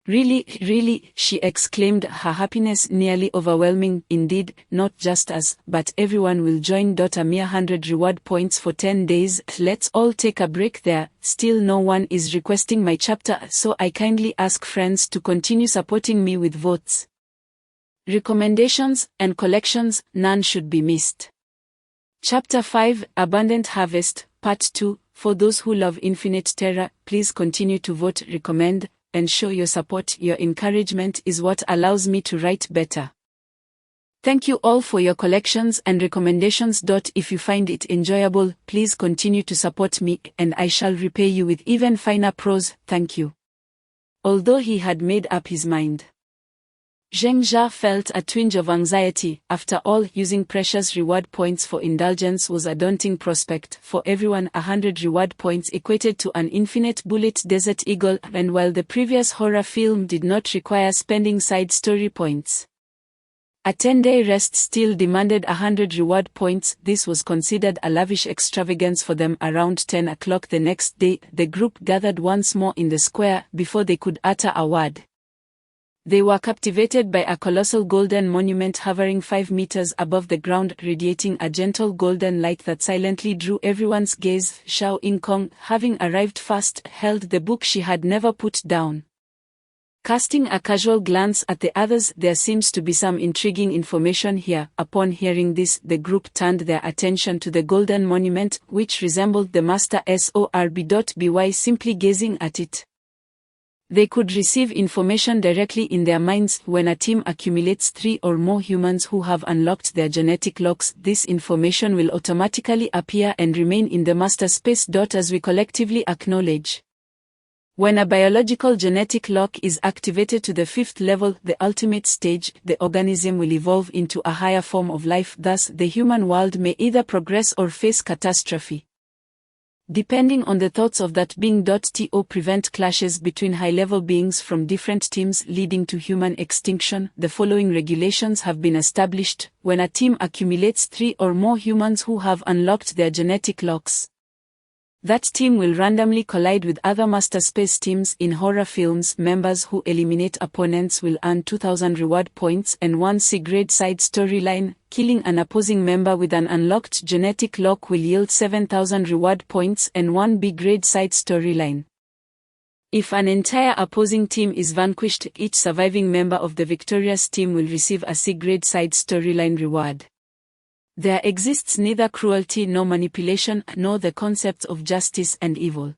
"Really, really," she exclaimed, her happiness nearly overwhelming. "Indeed, not just us, but everyone will join. A mere 100 reward points for 10 days. Let's all take a break there. Still no one is requesting my chapter, so I kindly ask friends to continue supporting me with votes, recommendations, and collections. None should be missed." Chapter 5, Abundant Harvest, Part 2. For those who love infinite terror, please continue to vote, recommend, and show your support. Your encouragement is what allows me to write better. Thank you all for your collections and recommendations. If you find it enjoyable, please continue to support me, and I shall repay you with even finer prose. Thank you. Although he had made up his mind, Zheng Jia felt a twinge of anxiety. After all, using precious reward points for indulgence was a daunting prospect. For everyone, 100 reward points equated to an infinite bullet Desert Eagle, and while the previous horror film did not require spending side story points, a 10-day rest still demanded 100 reward points. This was considered a lavish extravagance for them. Around 10 o'clock the next day, the group gathered once more in the square. Before they could utter a word, they were captivated by a colossal golden monument hovering 5 meters above the ground, radiating a gentle golden light that silently drew everyone's gaze. Xiao Yingkong, having arrived first, held the book she had never put down. Casting a casual glance at the others, "There seems to be some intriguing information here." Upon hearing this, the group turned their attention to the golden monument, which resembled the master sword. Simply gazing at it, they could receive information directly in their minds. When a team accumulates 3 or more humans who have unlocked their genetic locks, this information will automatically appear and remain in the master space. As we collectively acknowledge, when a biological genetic lock is activated to the 5th level, the ultimate stage, the organism will evolve into a higher form of life. Thus, the human world may either progress or face catastrophe, depending on the thoughts of that being. To prevent clashes between high-level beings from different teams leading to human extinction, the following regulations have been established. When a team accumulates 3 or more humans who have unlocked their genetic locks, that team will randomly collide with other master space teams. In horror films, members who eliminate opponents will earn 2,000 reward points and 1 C-grade side storyline. Killing an opposing member with an unlocked genetic lock will yield 7,000 reward points and 1 B-grade side storyline. If an entire opposing team is vanquished, each surviving member of the victorious team will receive a C-grade side storyline reward. There exists neither cruelty nor manipulation, nor the concepts of justice and evil.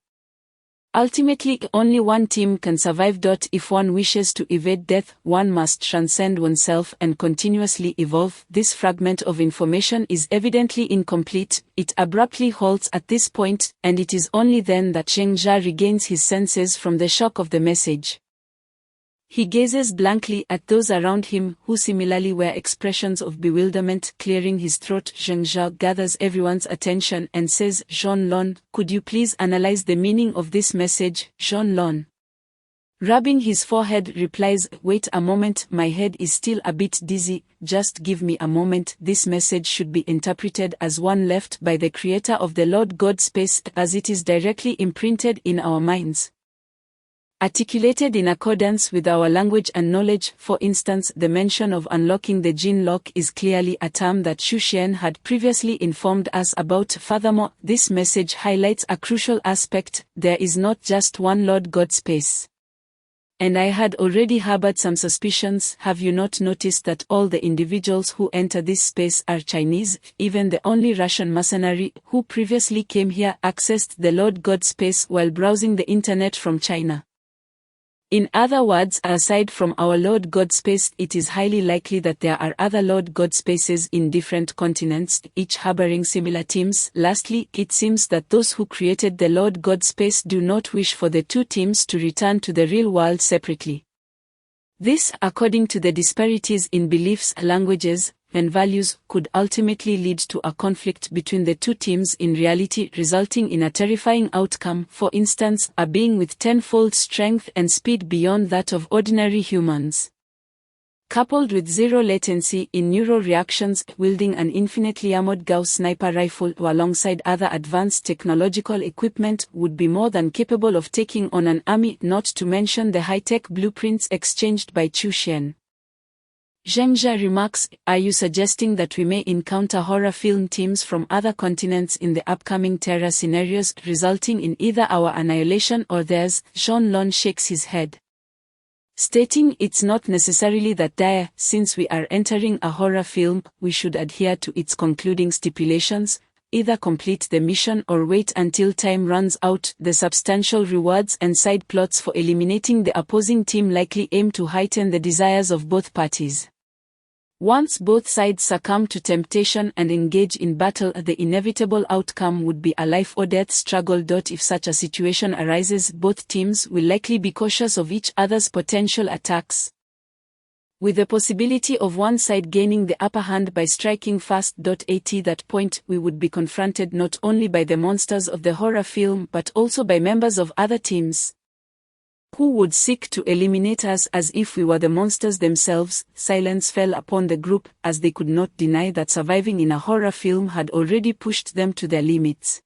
Ultimately, only one team can survive. If one wishes to evade death, one must transcend oneself and continuously evolve. This fragment of information is evidently incomplete. It abruptly halts at this point, and it is only then that Zheng Jia regains his senses from the shock of the message. He gazes blankly at those around him, who similarly wear expressions of bewilderment. Clearing his throat, Zheng Jia gathers everyone's attention and says, "Jean Lon, could you please analyze the meaning of this message?" Jean Lon, rubbing his forehead, replies, "Wait a moment, my head is still a bit dizzy, just give me a moment." This message should be interpreted as one left by the creator of the Lord God space, as it is directly imprinted in our minds, articulated in accordance with our language and knowledge. For instance, the mention of unlocking the gene lock is clearly a term that Xu Xian had previously informed us about. Furthermore, this message highlights a crucial aspect: there is not just one Lord God space. And I had already harbored some suspicions. Have you not noticed that all the individuals who enter this space are Chinese? Even the only Russian mercenary who previously came here accessed the Lord God space while browsing the internet from China. In other words, aside from our Lord God space, it is highly likely that there are other Lord God spaces in different continents, each harboring similar teams. Lastly, it seems that those who created the Lord God space do not wish for the two teams to return to the real world separately. This, according to the disparities in beliefs, languages, and values, could ultimately lead to a conflict between the two teams in reality, resulting in a terrifying outcome. For instance, a being with tenfold strength and speed beyond that of ordinary humans, coupled with zero latency in neural reactions, wielding an infinitely armored Gauss sniper rifle alongside other advanced technological equipment, would be more than capable of taking on an army, not to mention the high-tech blueprints exchanged by Xu Xian. Zheng Jia remarks, "Are you suggesting that we may encounter horror film teams from other continents in the upcoming Terra scenarios, resulting in either our annihilation or theirs?" Jean Lon shakes his head, stating, "It's not necessarily that dire. Since we are entering a horror film, we should adhere to its concluding stipulations, either complete the mission or wait until time runs out. The substantial rewards and side plots for eliminating the opposing team likely aim to heighten the desires of both parties. Once both sides succumb to temptation and engage in battle, the inevitable outcome would be a life or death struggle. If such a situation arises, both teams will likely be cautious of each other's potential attacks, with the possibility of one side gaining the upper hand by striking first. At that point, we would be confronted not only by the monsters of the horror film but also by members of other teams, who would seek to eliminate us as if we were the monsters themselves." Silence fell upon the group, as they could not deny that surviving in a horror film had already pushed them to their limits.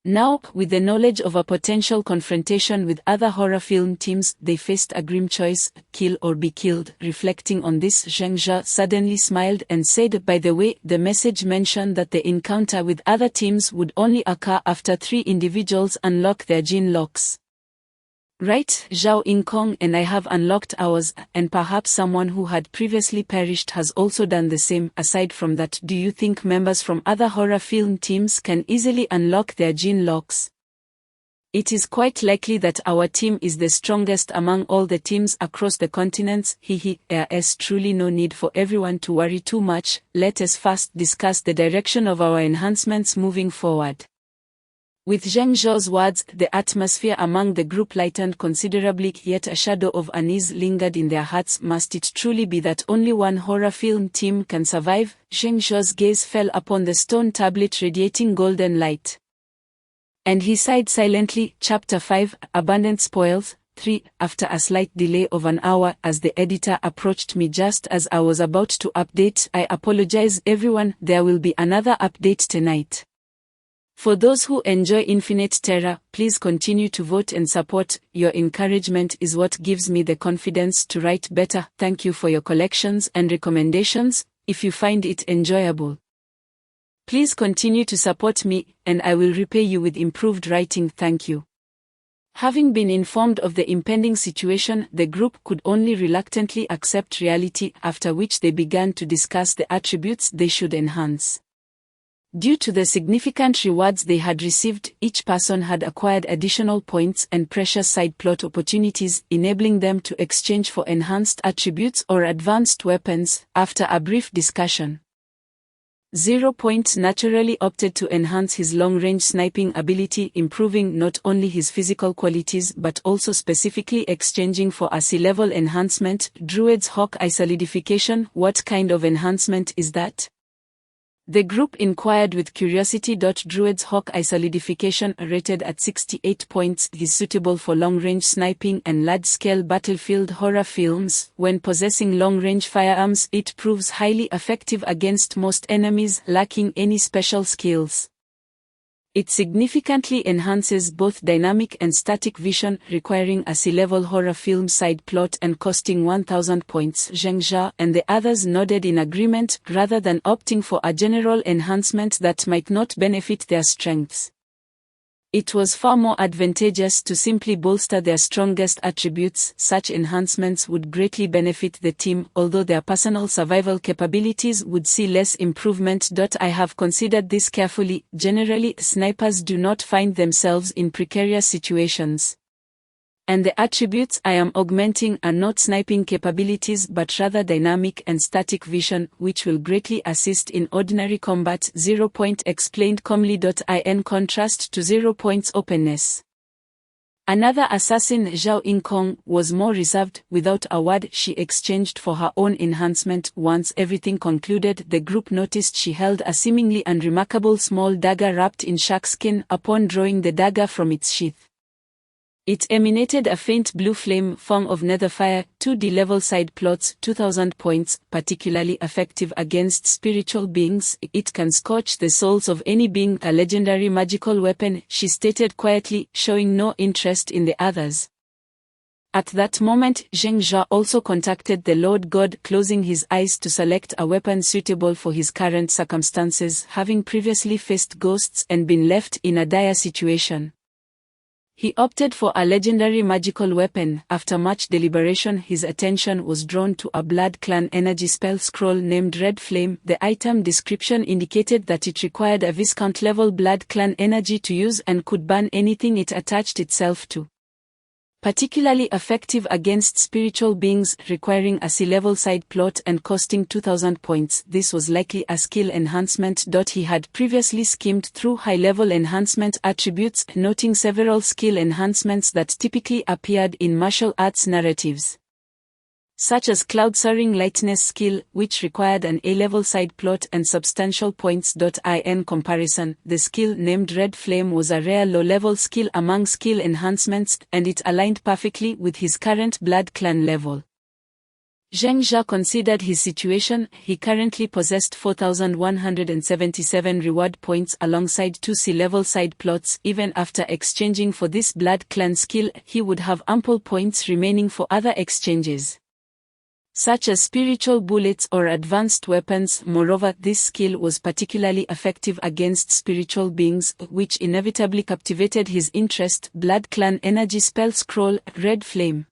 Now, with the knowledge of a potential confrontation with other horror film teams, they faced a grim choice: kill or be killed. Reflecting on this, Zheng Jia suddenly smiled and said, "By the way, the message mentioned that the encounter with other teams would only occur after 3 individuals unlock their gene locks. Right, Zhao Inkong and I have unlocked ours, and perhaps someone who had previously perished has also done the same. Aside from that, do you think members from other horror film teams can easily unlock their gene locks?" "It is quite likely that our team is the strongest among all the teams across the continents." There's truly no need for everyone to worry too much. Let us first discuss the direction of our enhancements moving forward. With Zheng Zhao's words, the atmosphere among the group lightened considerably, yet a shadow of unease lingered in their hearts. Must it truly be that only one horror film team can survive? Zheng Zhao's gaze fell upon the stone tablet radiating golden light, and he sighed silently. Chapter 5, Abundant Spoils. 3. After a slight delay of an hour, as the editor approached me just as I was about to update, "I apologize everyone, there will be another update tonight. For those who enjoy Infinite Terra, please continue to vote and support. Your encouragement is what gives me the confidence to write better. Thank you for your collections and recommendations. If you find it enjoyable, please continue to support me, and I will repay you with improved writing. Thank you." Having been informed of the impending situation, the group could only reluctantly accept reality, after which they began to discuss the attributes they should enhance. Due to the significant rewards they had received, each person had acquired additional points and precious side plot opportunities, enabling them to exchange for enhanced attributes or advanced weapons. After a brief discussion, 0 Point naturally opted to enhance his long-range sniping ability, improving not only his physical qualities but also specifically exchanging for a C-level enhancement, Druid's Hawkeye solidification. What kind of enhancement is that? The group inquired with curiosity. Druid's Hawkeye solidification, rated at 68 points, is suitable for long-range sniping and large-scale battlefield horror films. When possessing long-range firearms, it proves highly effective against most enemies, lacking any special skills. It significantly enhances both dynamic and static vision, requiring a C-level horror film side plot and costing 1000 points. Zheng Jia and the others nodded in agreement, rather than opting for a general enhancement that might not benefit their strengths. It was far more advantageous to simply bolster their strongest attributes. Such enhancements would greatly benefit the team, although their personal survival capabilities would see less improvement. I have considered this carefully. Generally, snipers do not find themselves in precarious situations. And the attributes I am augmenting are not sniping capabilities but rather dynamic and static vision, which will greatly assist in ordinary combat. 0 Point explained calmly. In contrast to 0 Point's openness, another assassin, Zhao Yingkong, was more reserved. Without a word, she exchanged for her own enhancement. Once everything concluded, the group noticed she held a seemingly unremarkable small dagger wrapped in shark skin. Upon drawing the dagger from its sheath, it emanated a faint blue flame form of netherfire. 2D level side plots, 2000 points, particularly effective against spiritual beings. It can scorch the souls of any being. A legendary magical weapon, she stated quietly, showing no interest in the others. At that moment, Zheng Jia also contacted the Lord God, closing his eyes to select a weapon suitable for his current circumstances, having previously faced ghosts and been left in a dire situation. He opted for a legendary magical weapon. After much deliberation, his attention was drawn to a Blood Clan energy spell scroll named Red Flame. The item description indicated that it required a Viscount-level Blood Clan energy to use and could burn anything it attached itself to. Particularly effective against spiritual beings, requiring a C-level side plot and costing 2000 points. This was likely a skill enhancement. He had previously skimmed through high-level enhancement attributes, noting several skill enhancements that typically appeared in martial arts narratives, such as Cloud Soaring Lightness skill, which required an A-level side plot and substantial points. In comparison, the skill named Red Flame was a rare low-level skill among skill enhancements, and it aligned perfectly with his current Blood Clan level. Zheng Jia considered his situation. He currently possessed 4177 reward points alongside 2 C-level side plots. Even after exchanging for this Blood Clan skill, he would have ample points remaining for other exchanges, such as spiritual bullets or advanced weapons. Moreover, this skill was particularly effective against spiritual beings, which inevitably captivated his interest. Blood Clan energy spell scroll, Red Flame.